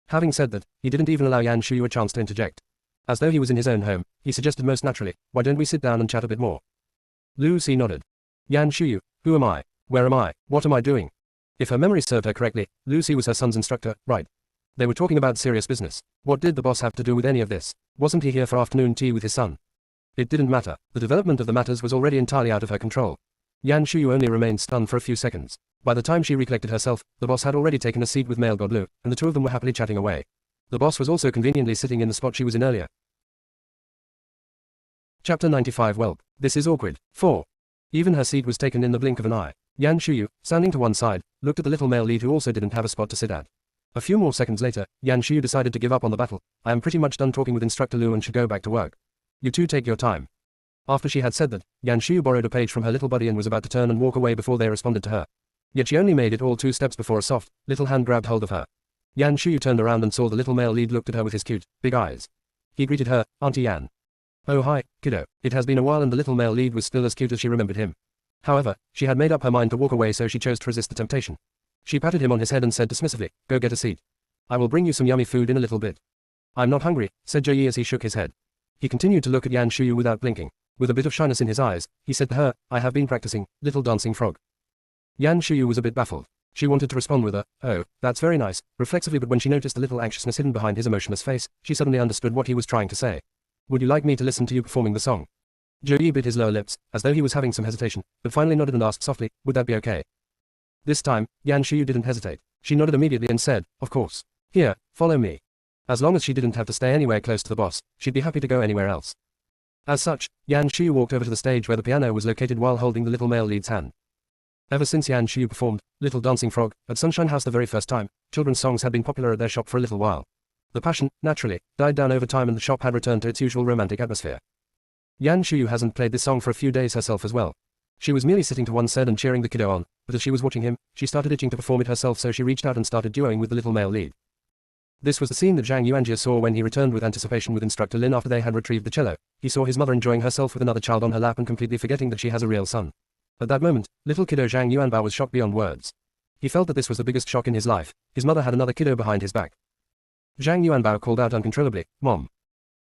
Having said that, he didn't even allow Yan Shuyu a chance to interject. As though he was in his own home, he suggested most naturally, "Why don't we sit down and chat a bit more?" Lucy nodded. Yan Shuyu, who am I? Where am I? What am I doing? If her memory served her correctly, Lucy was her son's instructor, right? They were talking about serious business. What did the boss have to do with any of this? Wasn't he here for afternoon tea with his son? It didn't matter. The development of the matters was already entirely out of her control. Yan Shuyu only remained stunned for a few seconds. By the time she recollected herself, the boss had already taken a seat with male god Lu, and the two of them were happily chatting away. The boss was also conveniently sitting in the spot she was in earlier. Chapter 95 Welp, this is awkward. 4. Even her seat was taken in the blink of an eye. Yan Shuyu, standing to one side, looked at the little male lead who also didn't have a spot to sit at. A few more seconds later, Yan Shuyu decided to give up on the battle. "I am pretty much done talking with Instructor Lu and should go back to work. You two take your time." After she had said that, Yan Shuyu borrowed a page from her little buddy and was about to turn and walk away before they responded to her. Yet she only made it all 2 steps before a soft, little hand grabbed hold of her. Yan Shuyu turned around and saw the little male lead looked at her with his cute, big eyes. He greeted her, Auntie Yan. Oh hi, kiddo. It has been a while and the little male lead was still as cute as she remembered him. However, she had made up her mind to walk away, so she chose to resist the temptation. She patted him on his head and said dismissively, go get a seat. I will bring you some yummy food in a little bit. I'm not hungry, said Zhou Yi as he shook his head. He continued to look at Yan Shuyu without blinking. With a bit of shyness in his eyes, he said to her, I have been practicing, little dancing frog. Yan Shuyu was a bit baffled. She wanted to respond with a, oh, that's very nice, reflexively, but when she noticed the little anxiousness hidden behind his emotionless face, she suddenly understood what he was trying to say. Would you like me to listen to you performing the song? Zhou Yi bit his lower lips, as though he was having some hesitation, but finally nodded and asked softly, would that be okay? This time, Yan Shuyu didn't hesitate. She nodded immediately and said, of course. Here, follow me. As long as she didn't have to stay anywhere close to the boss, she'd be happy to go anywhere else. As such, Yan Shuyu walked over to the stage where the piano was located while holding the little male lead's hand. Ever since Yan Shuyu performed Little Dancing Frog at Sunshine House the very first time, children's songs had been popular at their shop for a little while. The passion, naturally, died down over time and the shop had returned to its usual romantic atmosphere. Yan Shuyu hasn't played this song for a few days herself as well. She was merely sitting to one side and cheering the kiddo on, but as she was watching him, she started itching to perform it herself, so she reached out and started duoing with the little male lead. This was the scene that Zhang Yuanjia saw when he returned with anticipation with instructor Lin after they had retrieved the cello. He saw his mother enjoying herself with another child on her lap and completely forgetting that she has a real son. At that moment, little kiddo Zhang Yuanbao was shocked beyond words. He felt that this was the biggest shock in his life. His mother had another kiddo behind his back. Zhang Yuanbao called out uncontrollably, Mom.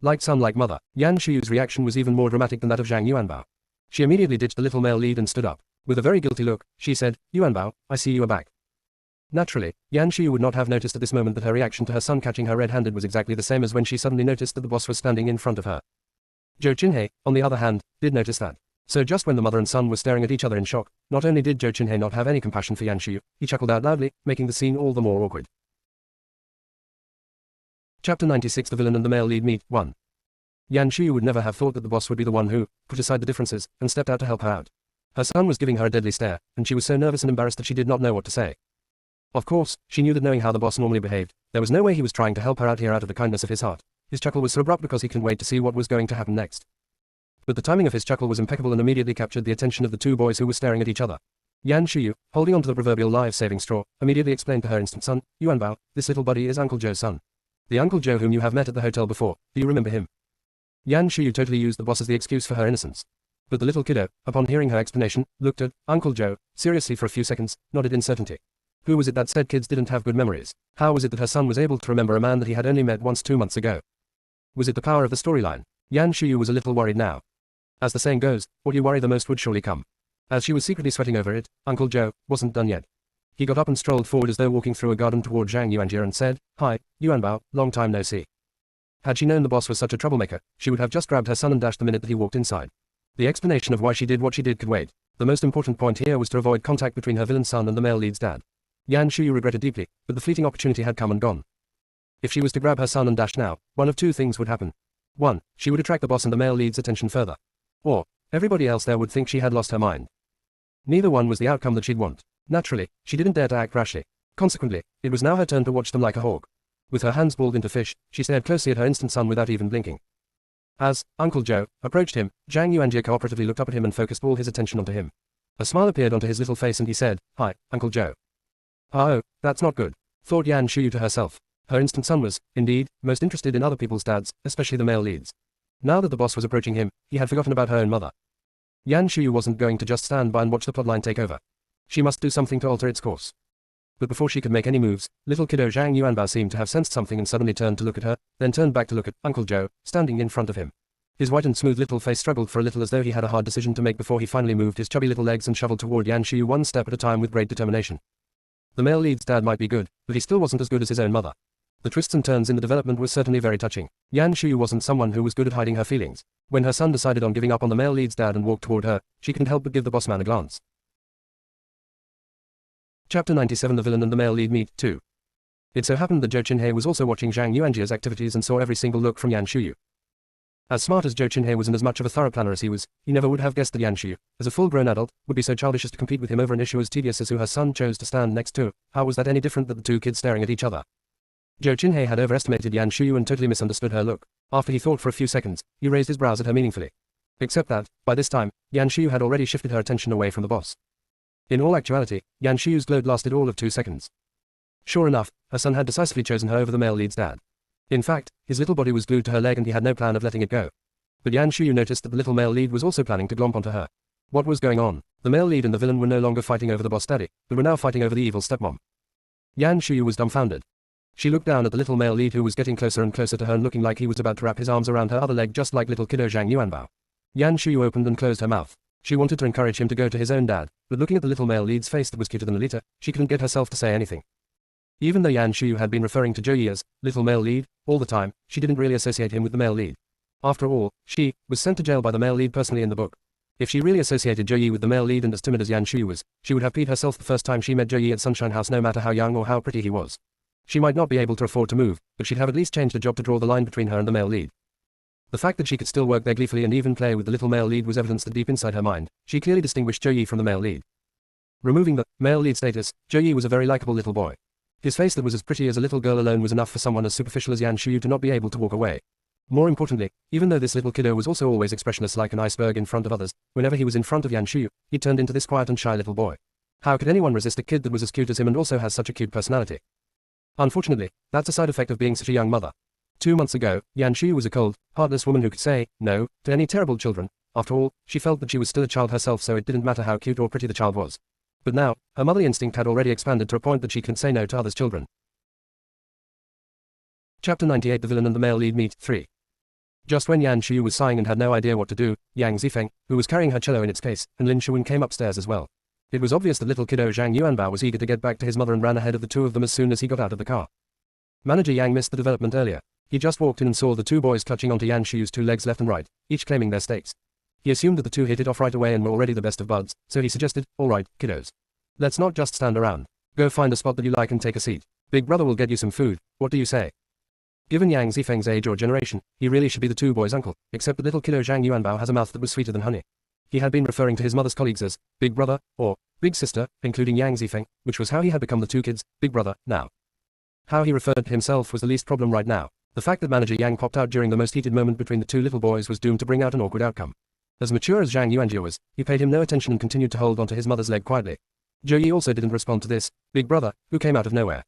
Like son like mother. Yan Shuyu's reaction was even more dramatic than that of Zhang Yuanbao. She immediately ditched the little male lead and stood up. With a very guilty look, she said, Yuanbao, I see you are back. Naturally, Yan Shuyu would not have noticed at this moment that her reaction to her son catching her red-handed was exactly the same as when she suddenly noticed that the boss was standing in front of her. Zhou Qinhe, on the other hand, did notice that. So just when the mother and son were staring at each other in shock, not only did Zhou Qinhe not have any compassion for Yan Shuyu, he chuckled out loudly, making the scene all the more awkward. Chapter 96 The Villain and the Male Lead Meet 1. Yan Shuyu would never have thought that the boss would be the one who put aside the differences and stepped out to help her out. Her son was giving her a deadly stare, and she was so nervous and embarrassed that she did not know what to say. Of course, she knew that knowing how the boss normally behaved, there was no way he was trying to help her out here out of the kindness of his heart. His chuckle was so abrupt because he couldn't wait to see what was going to happen next. But the timing of his chuckle was impeccable and immediately captured the attention of the two boys who were staring at each other. Yan Shuyu, holding onto the proverbial life-saving straw, immediately explained to her instant son, Yuanbao, this little buddy is Uncle Joe's son. The Uncle Joe whom you have met at the hotel before, do you remember him? Yan Shuyu totally used the boss as the excuse for her innocence. But the little kiddo, upon hearing her explanation, looked at Uncle Joe seriously for a few seconds, nodded in certainty. Who was it that said kids didn't have good memories? How was it that her son was able to remember a man that he had only met once 2 months ago? Was it the power of the storyline? Yan Shuyu was a little worried now. As the saying goes, what you worry the most would surely come. As she was secretly sweating over it, Uncle Joe wasn't done yet. He got up and strolled forward as though walking through a garden toward Zhang Yuanjia and said, Hi, Yuanbao, long time no see. Had she known the boss was such a troublemaker, she would have just grabbed her son and dashed the minute that he walked inside. The explanation of why she did what she did could wait. The most important point here was to avoid contact between her villain son and the male lead's dad. Yan Shuyu regretted deeply, but the fleeting opportunity had come and gone. If she was to grab her son and dash now, one of two things would happen. 1. She would attract the boss and the male lead's attention further. Or, everybody else there would think she had lost her mind. Neither one was the outcome that she'd want. Naturally, she didn't dare to act rashly. Consequently, it was now her turn to watch them like a hawk. With her hands balled into fish, she stared closely at her instant son without even blinking. As Uncle Joe approached him, Zhang Yuanjia cooperatively looked up at him and focused all his attention onto him. A smile appeared onto his little face and he said, Hi, Uncle Joe. Oh, that's not good, thought Yan Shuyu to herself. Her instant son was, indeed, most interested in other people's dads, especially the male leads. Now that the boss was approaching him, he had forgotten about her own mother. Yan Shuyu wasn't going to just stand by and watch the plotline take over. She must do something to alter its course. But before she could make any moves, little kiddo Zhang Yuanbao seemed to have sensed something and suddenly turned to look at her, then turned back to look at Uncle Joe, standing in front of him. His white and smooth little face struggled for a little as though he had a hard decision to make before he finally moved his chubby little legs and shuffled toward Yan Shuyu one step at a time with great determination. The male lead's dad might be good, but he still wasn't as good as his own mother. The twists and turns in the development were certainly very touching. Yan Shuyu wasn't someone who was good at hiding her feelings. When her son decided on giving up on the male lead's dad and walked toward her, she couldn't help but give the boss man a glance. Chapter 97 The Villain and the Male Lead Meet 2. It so happened that Zhou Qinhe was also watching Zhang Yuanjia's activities and saw every single look from Yan Shuyu. As smart as Zhou Qinhe was and as much of a thorough planner as he was, he never would have guessed that Yan Shuyu, as a full-grown adult, would be so childish as to compete with him over an issue as tedious as who her son chose to stand next to. How was that any different than the two kids staring at each other? Zhou Qinhe had overestimated Yan Shuyu and totally misunderstood her look. After he thought for a few seconds, he raised his brows at her meaningfully. Except that, by this time, Yan Shiyu had already shifted her attention away from the boss. In all actuality, Yan Shiyu's glow lasted all of 2 seconds. Sure enough, her son had decisively chosen her over the male lead's dad. In fact, his little body was glued to her leg and he had no plan of letting it go. But Yan Shiyu noticed that the little male lead was also planning to glomp onto her. What was going on? The male lead and the villain were no longer fighting over the boss daddy, but were now fighting over the evil stepmom. Yan Shiyu was dumbfounded. She looked down at the little male lead who was getting closer and closer to her and looking like he was about to wrap his arms around her other leg just like little kiddo Zhang Yuanbao. Yan Shiyu opened and closed her mouth. She wanted to encourage him to go to his own dad, but looking at the little male lead's face that was cuter than Lolita, she couldn't get herself to say anything. Even though Yan Shiyu had been referring to Zhou as little male lead all the time, she didn't really associate him with the male lead. After all, she was sent to jail by the male lead personally in the book. If she really associated Zhou with the male lead and as timid as Yan Shiyu was, she would have peed herself the first time she met Zhou at Sunshine House no matter how young or how pretty he was. She might not be able to afford to move, but she'd have at least changed a job to draw the line between her and the male lead. The fact that she could still work there gleefully and even play with the little male lead was evidence that deep inside her mind, she clearly distinguished Zhou from the male lead. Removing the male lead status, Zhou was a very likable little boy. His face that was as pretty as a little girl alone was enough for someone as superficial as Yan Shiyu to not be able to walk away. More importantly, even though this little kiddo was also always expressionless like an iceberg in front of others, whenever he was in front of Yan Shiyu, he turned into this quiet and shy little boy. How could anyone resist a kid that was as cute as him and also has such a cute personality? Unfortunately, that's a side effect of being such a young mother. 2 months ago, Yan Shiyu was a cold, heartless woman who could say no to any terrible children. After all, she felt that she was still a child herself, so it didn't matter how cute or pretty the child was. But now, her motherly instinct had already expanded to a point that she couldn't say no to others' children. Chapter 98 The Villain and the Male Lead Meet 3. Just when Yan Shiyu was sighing and had no idea what to do, Yang Zifeng, who was carrying her cello in its case, and Lin Shuwen came upstairs as well. It was obvious that little kiddo Zhang Yuanbao was eager to get back to his mother and ran ahead of the two of them as soon as he got out of the car. Manager Yang missed the development earlier. He just walked in and saw the two boys clutching onto Yan Shiyu's 2 legs left and right, each claiming their stakes. He assumed that the two hit it off right away and were already the best of buds, so he suggested, "Alright, kiddos. Let's not just stand around. Go find a spot that you like and take a seat. Big brother will get you some food, what do you say?" Given Yang Zifeng's age or generation, he really should be the two boys' uncle, except that little kiddo Zhang Yuanbao has a mouth that was sweeter than honey. He had been referring to his mother's colleagues as big brother or big sister, including Yang Zifeng, which was how he had become the two kids' big brother now. How he referred to himself was the least problem right now. The fact that Manager Yang popped out during the most heated moment between the two little boys was doomed to bring out an awkward outcome. As mature as Zhang Yuanjia was, he paid him no attention and continued to hold onto his mother's leg quietly. Zhou Yi also didn't respond to this big brother, who came out of nowhere.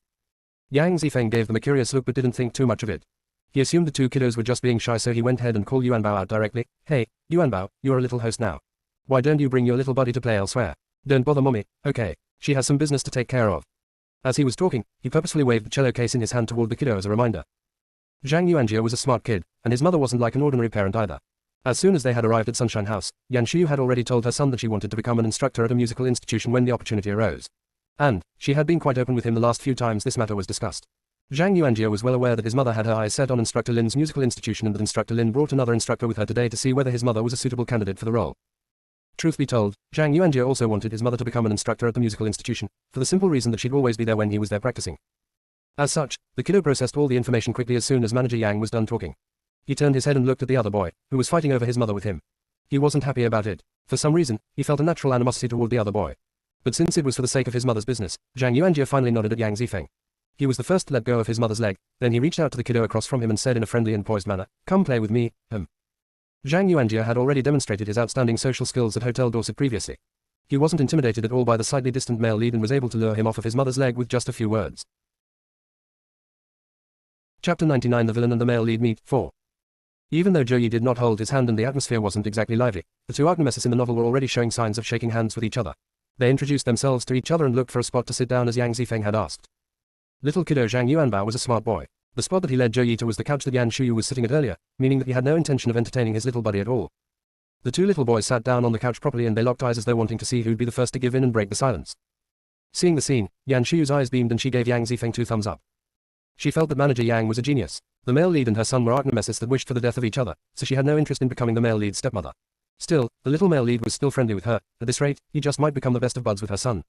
Yang Zifeng gave them a curious look but didn't think too much of it. He assumed the two kiddos were just being shy, so he went ahead and called Yuanbao out directly. "Hey, Yuanbao, you're a little host now. Why don't you bring your little buddy to play elsewhere? Don't bother mommy, okay? She has some business to take care of." As he was talking, he purposefully waved the cello case in his hand toward the kiddo as a reminder. Zhang Yuanjia was a smart kid, and his mother wasn't like an ordinary parent either. As soon as they had arrived at Sunshine House, Yan Shiyu had already told her son that she wanted to become an instructor at a musical institution when the opportunity arose. And she had been quite open with him the last few times this matter was discussed. Zhang Yuanjia was well aware that his mother had her eyes set on Instructor Lin's musical institution and that Instructor Lin brought another instructor with her today to see whether his mother was a suitable candidate for the role. Truth be told, Zhang Yuanjia also wanted his mother to become an instructor at the musical institution, for the simple reason that she'd always be there when he was there practicing. As such, the kiddo processed all the information quickly as soon as Manager Yang was done talking. He turned his head and looked at the other boy, who was fighting over his mother with him. He wasn't happy about it. For some reason, he felt a natural animosity toward the other boy. But since it was for the sake of his mother's business, Zhang Yuanjia finally nodded at Yang Zifeng. He was the first to let go of his mother's leg, then he reached out to the kiddo across from him and said in a friendly and poised manner, "Come play with me, Zhang Yuanjia had already demonstrated his outstanding social skills at Hotel Dorset previously. He wasn't intimidated at all by the slightly distant male lead and was able to lure him off of his mother's leg with just a few words. Chapter 99 The Villain and the Male Lead Meet 4. Even though Zhou Yi did not hold his hand and the atmosphere wasn't exactly lively, the two archnemesis in the novel were already showing signs of shaking hands with each other. They introduced themselves to each other and looked for a spot to sit down as Yang Zifeng had asked. Little kiddo Zhang Yuanbao was a smart boy. The spot that he led Zhou Yi to was the couch that Yan Shiyu was sitting at earlier, meaning that he had no intention of entertaining his little buddy at all. The two little boys sat down on the couch properly and they locked eyes as though wanting to see who'd be the first to give in and break the silence. Seeing the scene, Yan Shiyu's eyes beamed and she gave Yang Zifeng 2 thumbs up. She felt that Manager Yang was a genius. The male lead and her son were archnemesis that wished for the death of each other, so she had no interest in becoming the male lead's stepmother. Still, the little male lead was still friendly with her. At this rate, he just might become the best of buds with her son.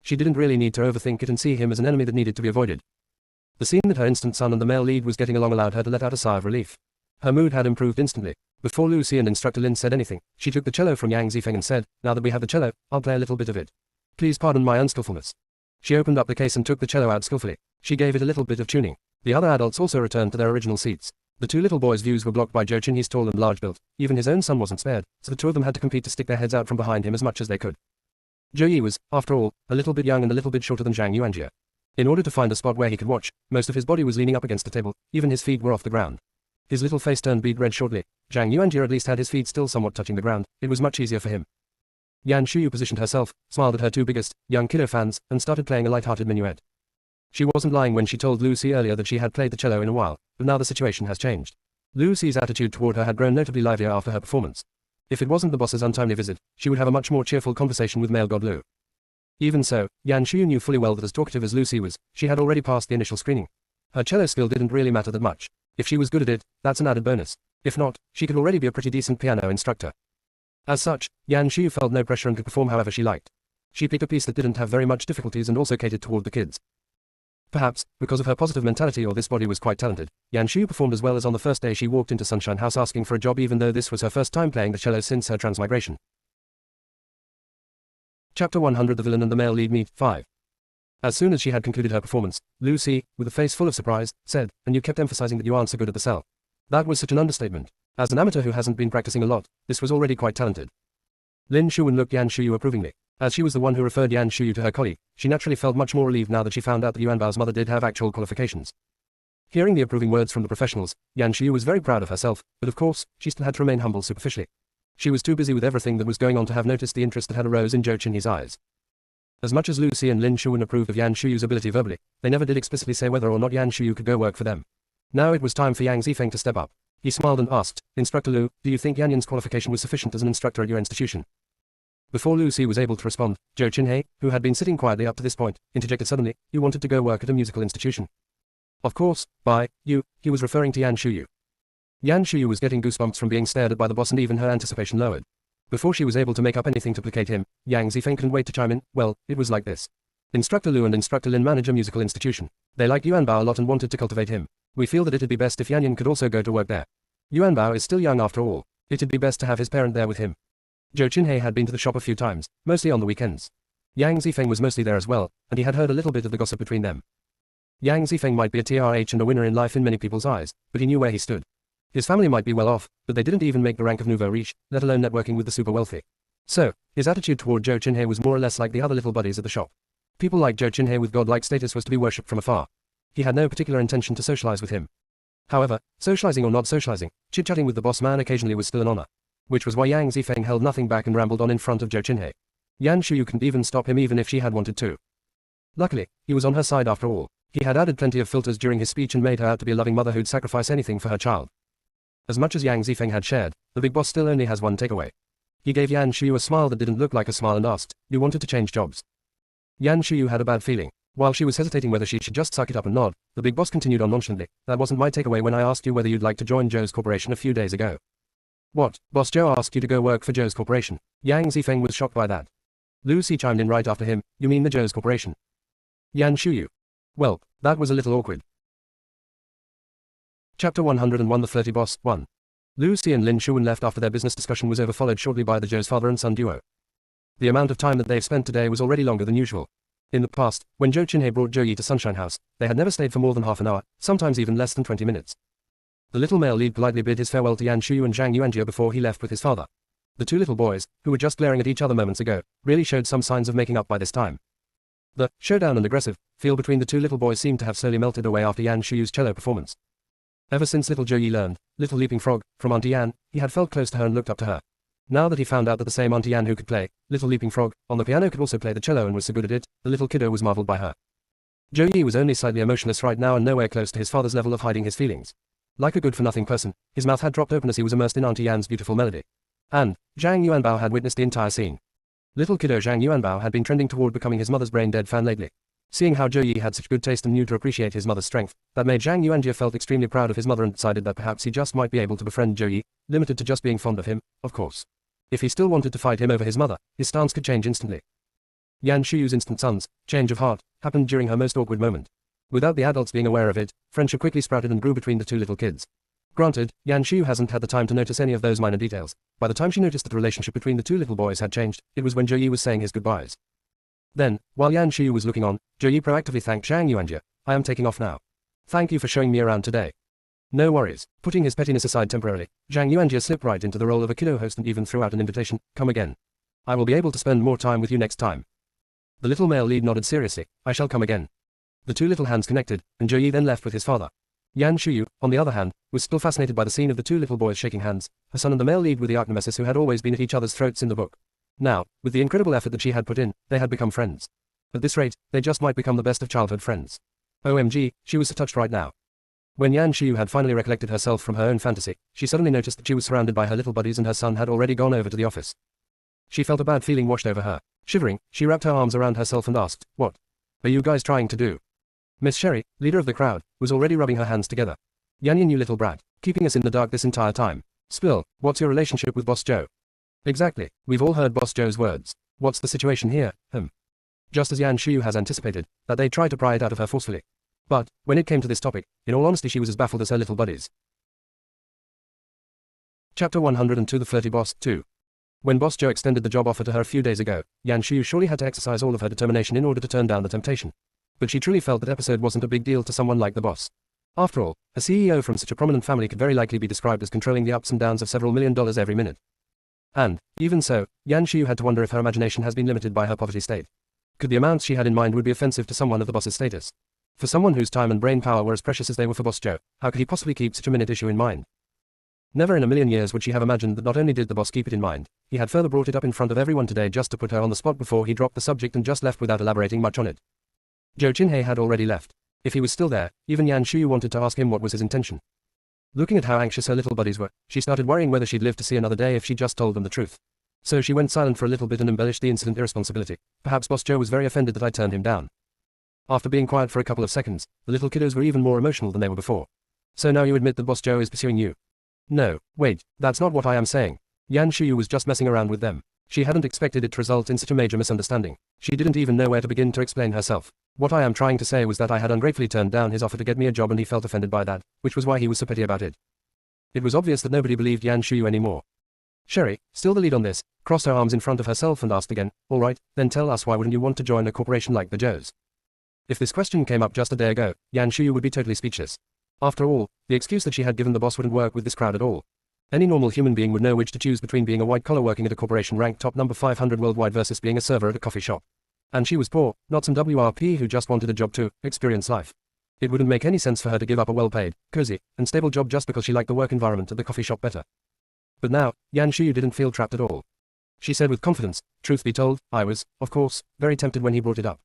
She didn't really need to overthink it and see him as an enemy that needed to be avoided. The scene that her instant son and the male lead was getting along allowed her to let out a sigh of relief. Her mood had improved instantly. Before Lucy and Instructor Lin said anything, she took the cello from Yang Zifeng and said, "Now that we have the cello, I'll play a little bit of it. Please pardon my unskillfulness." She opened up the case and took the cello out skillfully. She gave it a little bit of tuning. The other adults also returned to their original seats. The two little boys' views were blocked by Zhou Qinhe's tall and large build. Even his own son wasn't spared, so the two of them had to compete to stick their heads out from behind him as much as they could. Zhou Yi was, after all, a little bit young and a little bit shorter than Zhang Yuanjie. In order to find a spot where he could watch, most of his body was leaning up against the table, even his feet were off the ground. His little face turned bead red shortly. Zhang Yuanjie at least had his feet still somewhat touching the ground. It was much easier for him. Yan Shuyu positioned herself, smiled at her two biggest, young kiddo fans, and started playing a light-hearted minuet. She wasn't lying when she told Lucy earlier that she had played the cello in a while, but now the situation has changed. Lucy's attitude toward her had grown notably livelier after her performance. If it wasn't the boss's untimely visit, she would have a much more cheerful conversation with male god Lu. Even so, Yan Shuyu knew fully well that as talkative as Lucy was, she had already passed the initial screening. Her cello skill didn't really matter that much. If she was good at it, that's an added bonus. If not, she could already be a pretty decent piano instructor. As such, Yan Shuyu felt no pressure and could perform however she liked. She picked a piece that didn't have very much difficulties and also catered toward the kids. Perhaps, because of her positive mentality or this body was quite talented, Yan Shuyu performed as well as on the first day she walked into Sunshine House asking for a job even though this was her first time playing the cello since her transmigration. Chapter 100 The Villain and the Male Lead Meet 5. As soon as she had concluded her performance, Lucy, with a face full of surprise, said, "And you kept emphasizing that you aren't so good at the cell." That was such an understatement. As an amateur who hasn't been practicing a lot, this was already quite talented. Lin Shuwen looked Yan Shuyu approvingly. As she was the one who referred Yan Shuyu to her colleague, she naturally felt much more relieved now that she found out that Yuan Bao's mother did have actual qualifications. Hearing the approving words from the professionals, Yan Shuyu was very proud of herself, but of course, she still had to remain humble superficially. She was too busy with everything that was going on to have noticed the interest that had arose in Zhou Qinhe's eyes. As much as Lucy and Lin Shuwen approved of Yan Shuyu's ability verbally, they never did explicitly say whether or not Yan Shuyu could go work for them. Now it was time for Yang Zifeng to step up. He smiled and asked, "Instructor Lu, do you think Yan Yan's qualification was sufficient as an instructor at your institution?" Before Lucy was able to respond, Zhou Qinhe, who had been sitting quietly up to this point, interjected suddenly, "You wanted to go work at a musical institution." Of course, by you, he was referring to Yan Shuyu. Yan Shuyu was getting goosebumps from being stared at by the boss and even her anticipation lowered. Before she was able to make up anything to placate him, Yang Zifeng couldn't wait to chime in. "Well, it was like this. Instructor Lu and Instructor Lin manage a musical institution. They like Yuan Bao a lot and wanted to cultivate him. We feel that it'd be best if Yan Yan could also go to work there. Yuan Bao is still young after all. It'd be best to have his parent there with him." Zhou Qinhe had been to the shop a few times, mostly on the weekends. Yang Zifeng was mostly there as well, and he had heard a little bit of the gossip between them. Yang Zifeng might be a TRH and a winner in life in many people's eyes, but he knew where he stood. His family might be well off, but they didn't even make the rank of nouveau riche, let alone networking with the super wealthy. So, his attitude toward Zhou Qinhe was more or less like the other little buddies at the shop. People like Zhou Qinhe with godlike status was to be worshipped from afar. He had no particular intention to socialize with him. However, socializing or not socializing, chit-chatting with the boss man occasionally was still an honor. Which was why Yang Zifeng held nothing back and rambled on in front of Zhou Qinhe. Yan Shuyu couldn't even stop him even if she had wanted to. Luckily, he was on her side after all. He had added plenty of filters during his speech and made her out to be a loving mother who'd sacrifice anything for her child. As much as Yang Zifeng had shared, the big boss still only has one takeaway. He gave Yan Shuyu a smile that didn't look like a smile and asked, "You wanted to change jobs?" Yan Shuyu had a bad feeling. While she was hesitating whether she should just suck it up and nod, the big boss continued on nonchalantly, "That wasn't my takeaway when I asked you whether you'd like to join Zhou's corporation a few days ago." "What, Boss Zhou asked you to go work for Zhou's corporation?" Yang Zifeng was shocked by that. Lucy chimed in right after him, "You mean the Zhou's corporation?" Yan Shuyu. Well, that was a little awkward. Chapter 101 The Flirty Boss 1. Lucy and Lin Shuwen left after their business discussion was over, followed shortly by the Zhou's father and son duo. The amount of time that they've spent today was already longer than usual. In the past, when Zhou Qinhe brought Zhou Yi to Sunshine House, they had never stayed for more than half an hour, sometimes even less than 20 minutes. The little male lead politely bid his farewell to Yan Shuyu and Zhang Yuanjie before he left with his father. The two little boys, who were just glaring at each other moments ago, really showed some signs of making up by this time. The showdown and aggressive feel between the two little boys seemed to have slowly melted away after Yan Shuyu's cello performance. Ever since little Zhou Yi learned, Little Leaping Frog, from Auntie Yan, he had felt close to her and looked up to her. Now that he found out that the same Auntie Yan who could play Little Leaping Frog on the piano could also play the cello and was so good at it, the little kiddo was marveled by her. Zhou Yi was only slightly emotionless right now and nowhere close to his father's level of hiding his feelings. Like a good-for-nothing person, his mouth had dropped open as he was immersed in Auntie Yan's beautiful melody. And Zhang Yuanbao had witnessed the entire scene. Little kiddo Zhang Yuanbao had been trending toward becoming his mother's brain-dead fan lately. Seeing how Zhou Yi had such good taste and knew to appreciate his mother's strength, that made Zhang Yuanjie felt extremely proud of his mother and decided that perhaps he just might be able to befriend Zhou Yi, limited to just being fond of him, of course. If he still wanted to fight him over his mother, his stance could change instantly. Yan Shuyu's instant son's change of heart happened during her most awkward moment. Without the adults being aware of it, friendship quickly sprouted and grew between the two little kids. Granted, Yan Shuyu hasn't had the time to notice any of those minor details. By the time she noticed that the relationship between the two little boys had changed, it was when Zhou Yi was saying his goodbyes. Then, while Yan Shuyu was looking on, Zhou Yi proactively thanked Zhang Yuanjie. "I am taking off now. Thank you for showing me around today." No worries. Putting his pettiness aside temporarily, Zhang Yuanjie slipped right into the role of a kiddo host and even threw out an invitation, come again. I will be able to spend more time with you next time. The little male lead nodded seriously, I shall come again. The two little hands connected, and Zhou Yi then left with his father. Yan Shuyu, on the other hand, was still fascinated by the scene of the two little boys shaking hands, her son and the male lead with the arch-nemesis who had always been at each other's throats in the book. Now, with the incredible effort that she had put in, they had become friends. At this rate, they just might become the best of childhood friends. OMG, she was so touched right now. When Yan Shuyu had finally recollected herself from her own fantasy, she suddenly noticed that she was surrounded by her little buddies and her son had already gone over to the office. She felt a bad feeling washed over her. Shivering, she wrapped her arms around herself and asked, what are you guys trying to do? Miss Sherry, leader of the crowd, was already rubbing her hands together. Yan, you little brat, keeping us in the dark this entire time. Spill, what's your relationship with Boss Joe? Exactly, we've all heard Boss Joe's words. What's the situation here, Just as Yan Shuyu has anticipated, that they tried to pry it out of her forcefully. But, when it came to this topic, in all honesty she was as baffled as her little buddies. Chapter 102 The Flirty Boss, 2. When Boss Joe extended the job offer to her a few days ago, Yan Shuyu surely had to exercise all of her determination in order to turn down the temptation. But she truly felt that episode wasn't a big deal to someone like the boss. After all, a CEO from such a prominent family could very likely be described as controlling the ups and downs of several $1 million every minute. And, even so, Yan Shuyu had to wonder if her imagination has been limited by her poverty state. Could the amounts she had in mind would be offensive to someone of the boss's status? For someone whose time and brain power were as precious as they were for Boss Joe, how could he possibly keep such a minute issue in mind? Never in a million years would she have imagined that not only did the boss keep it in mind, he had further brought it up in front of everyone today just to put her on the spot before he dropped the subject and just left without elaborating much on it. Zhou Qinhei had already left. If he was still there, even Yan Shuyu wanted to ask him what was his intention. Looking at how anxious her little buddies were, she started worrying whether she'd live to see another day if she just told them the truth. So she went silent for a little bit and embellished the incident irresponsibility. Perhaps Boss Joe was very offended that I turned him down. After being quiet for a couple of seconds, the little kiddos were even more emotional than they were before. So now you admit that Boss Joe is pursuing you? No, wait, that's not what I am saying. Yan Shuyu was just messing around with them. She hadn't expected it to result in such a major misunderstanding. She didn't even know where to begin to explain herself. What I am trying to say was that I had ungratefully turned down his offer to get me a job and he felt offended by that, which was why he was so petty about it. It was obvious that nobody believed Yan Shuyu anymore. Sherry, still the lead on this, crossed her arms in front of herself and asked again, alright, then tell us why wouldn't you want to join a corporation like the Joes? If this question came up just a day ago, Yan Shuyu would be totally speechless. After all, the excuse that she had given the boss wouldn't work with this crowd at all. Any normal human being would know which to choose between being a white-collar working at a corporation ranked top number 500 worldwide versus being a server at a coffee shop. And she was poor, not some WRP who just wanted a job to experience life. It wouldn't make any sense for her to give up a well-paid, cozy, and stable job just because she liked the work environment at the coffee shop better. But now, Yan Shuyu didn't feel trapped at all. She said with confidence, truth be told, I was, of course, very tempted when he brought it up.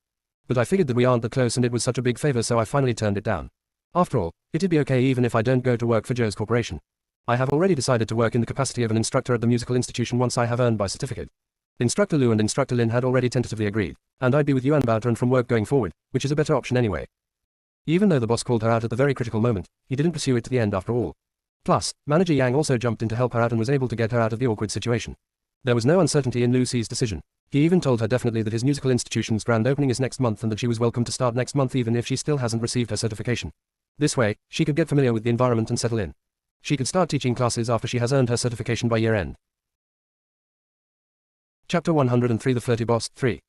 But I figured that we aren't that close and it was such a big favor so I finally turned it down. After all, it'd be okay even if I don't go to work for Joe's corporation. I have already decided to work in the capacity of an instructor at the musical institution once I have earned my certificate. Instructor Lu and Instructor Lin had already tentatively agreed, and I'd be with Yuan Baotuan from work going forward, which is a better option anyway. Even though the boss called her out at the very critical moment, he didn't pursue it to the end after all. Plus, Manager Yang also jumped in to help her out and was able to get her out of the awkward situation. There was no uncertainty in Lucy's decision. He even told her definitely that his musical institution's grand opening is next month and that she was welcome to start next month even if she still hasn't received her certification. This way, she could get familiar with the environment and settle in. She could start teaching classes after she has earned her certification by year end. Chapter 103 The Flirty Boss, 3.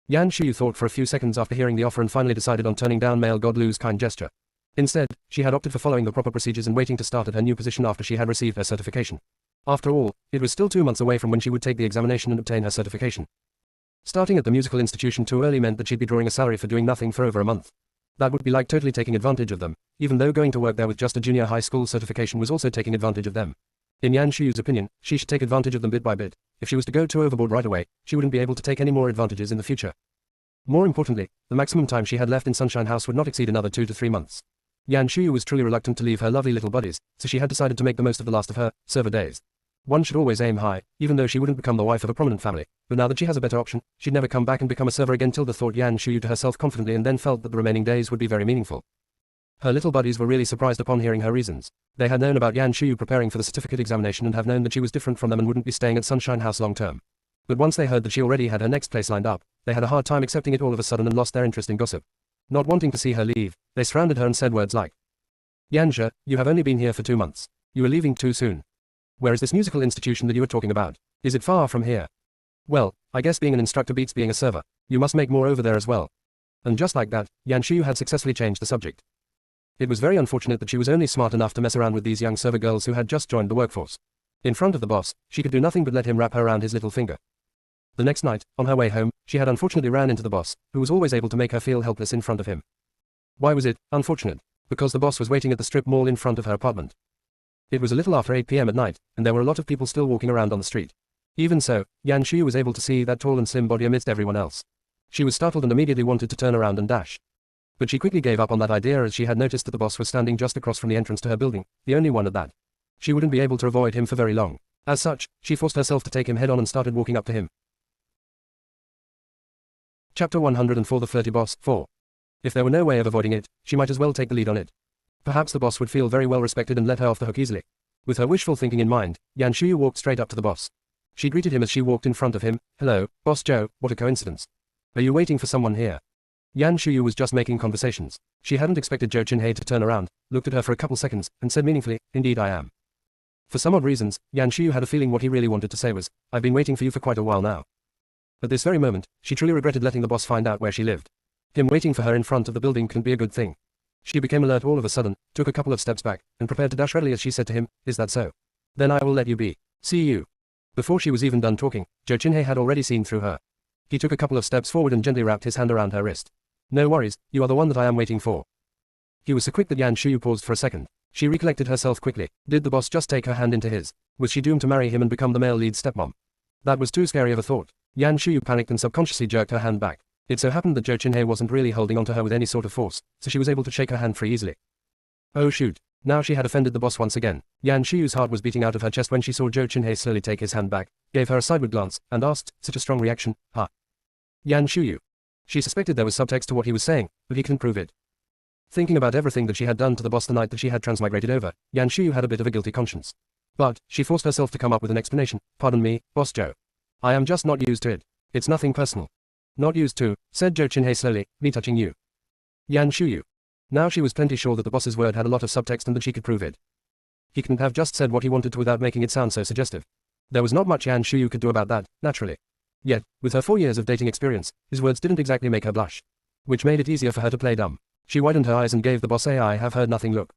Yan Shuyu thought for a few seconds after hearing the offer and finally decided on turning down male god Lu's kind gesture. Instead, she had opted for following the proper procedures and waiting to start at her new position after she had received her certification. After all, it was still 2 months away from when she would take the examination and obtain her certification. Starting at the musical institution too early meant that she'd be drawing a salary for doing nothing for over a month. That would be like totally taking advantage of them, even though going to work there with just a junior high school certification was also taking advantage of them. In Yan Shuyu's opinion, she should take advantage of them bit by bit. If she was to go too overboard right away, she wouldn't be able to take any more advantages in the future. More importantly, the maximum time she had left in Sunshine House would not exceed another 2 to 3 months. Yan Shuyu was truly reluctant to leave her lovely little buddies, so she had decided to make the most of the last of her server days. One should always aim high, even though she wouldn't become the wife of a prominent family, but now that she has a better option, she'd never come back and become a server again. Tilda thought Yan Shuyu to herself confidently and then felt that the remaining days would be very meaningful. Her little buddies were really surprised upon hearing her reasons. They had known about Yan Shuyu preparing for the certificate examination and have known that she was different from them and wouldn't be staying at Sunshine House long term. But once they heard that she already had her next place lined up, they had a hard time accepting it all of a sudden and lost their interest in gossip. Not wanting to see her leave, they surrounded her and said words like, Yanja, you have only been here for 2 months. You are leaving too soon. Where is this musical institution that you are talking about? Is it far from here? Well, I guess being an instructor beats being a server. You must make more over there as well. And just like that, Yan Shuyu had successfully changed the subject. It was very unfortunate that she was only smart enough to mess around with these young server girls who had just joined the workforce. In front of the boss, she could do nothing but let him wrap her around his little finger. The next night, on her way home, she had unfortunately ran into the boss, who was always able to make her feel helpless in front of him. Why was it unfortunate? Because the boss was waiting at the strip mall in front of her apartment. It was a little after 8 p.m. at night, and there were a lot of people still walking around on the street. Even so, Yan Shuyu was able to see that tall and slim body amidst everyone else. She was startled and immediately wanted to turn around and dash. But she quickly gave up on that idea as she had noticed that the boss was standing just across from the entrance to her building, the only one at that. She wouldn't be able to avoid him for very long. As such, she forced herself to take him head on and started walking up to him. Chapter 104 The Flirty Boss 4. If there were no way of avoiding it, she might as well take the lead on it. Perhaps the boss would feel very well respected and let her off the hook easily. With her wishful thinking in mind, Yan Shuyu walked straight up to the boss. She greeted him as she walked in front of him. Hello, Boss Joe, what a coincidence. Are you waiting for someone here? Yan Shuyu was just making conversations. She hadn't expected Zhou Qinhei to turn around, looked at her for a couple seconds, and said meaningfully, indeed I am. For some odd reasons, Yan Shuyu had a feeling what he really wanted to say was, I've been waiting for you for quite a while now. At this very moment, she truly regretted letting the boss find out where she lived. Him waiting for her in front of the building couldn't be a good thing. She became alert all of a sudden, took a couple of steps back, and prepared to dash readily as she said to him, is that so? Then I will let you be. See you. Before she was even done talking, Zhou Qinhei had already seen through her. He took a couple of steps forward and gently wrapped his hand around her wrist. No worries, you are the one that I am waiting for. He was so quick that Yan Shuyu paused for a second. She recollected herself quickly. Did the boss just take her hand into his? Was she doomed to marry him and become the male lead stepmom? That was too scary of a thought. Yan Shuyu panicked and subconsciously jerked her hand back. It so happened that Zhou Qinhei wasn't really holding onto her with any sort of force, so she was able to shake her hand free easily. Oh shoot. Now she had offended the boss once again. Yan Shuyu's heart was beating out of her chest when she saw Zhou Qinhei slowly take his hand back, gave her a sideward glance, and asked, such a strong reaction, huh? Yan Shuyu. She suspected there was subtext to what he was saying, but he couldn't prove it. Thinking about everything that she had done to the boss the night that she had transmigrated over, Yan Shuyu had a bit of a guilty conscience. But, she forced herself to come up with an explanation. Pardon me, Boss Joe. I am just not used to it. It's nothing personal. Not used to, said Zhou Qinhei slowly, me touching you. Yan Shuyu. Now she was plenty sure that the boss's word had a lot of subtext and that she could prove it. He couldn't have just said what he wanted to without making it sound so suggestive. There was not much Yan Shuyu could do about that, naturally. Yet, with her 4 years of dating experience, his words didn't exactly make her blush. Which made it easier for her to play dumb. She widened her eyes and gave the boss a I have heard nothing look.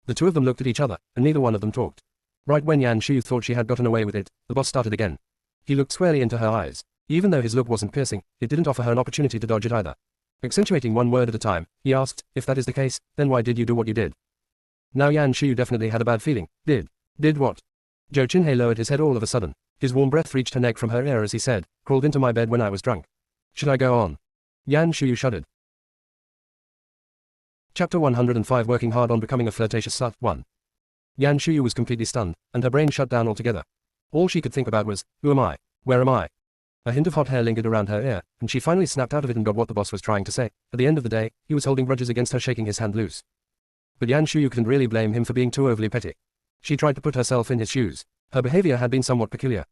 The two of them looked at each other, and neither one of them talked. Right when Yan Shuyu thought she had gotten away with it, the boss started again. He looked squarely into her eyes. Even though his look wasn't piercing, it didn't offer her an opportunity to dodge it either. Accentuating one word at a time, he asked, if that is the case, then why did you do what you did? Now Yan Shuyu definitely had a bad feeling. Did what? Zhou Qinhei lowered his head all of a sudden. His warm breath reached her neck from her ear as he said, crawled into my bed when I was drunk. Should I go on? Yan Shuyu shuddered. Chapter 105 Working Hard on Becoming a Flirtatious Slut 1. Yan Shuyu was completely stunned, and her brain shut down altogether. All she could think about was, who am I? Where am I? A hint of hot hair lingered around her ear, and she finally snapped out of it and got what the boss was trying to say. At the end of the day, he was holding grudges against her, shaking his hand loose. But Yan Shuyu couldn't really blame him for being too overly petty. She tried to put herself in his shoes. Her behavior had been somewhat peculiar.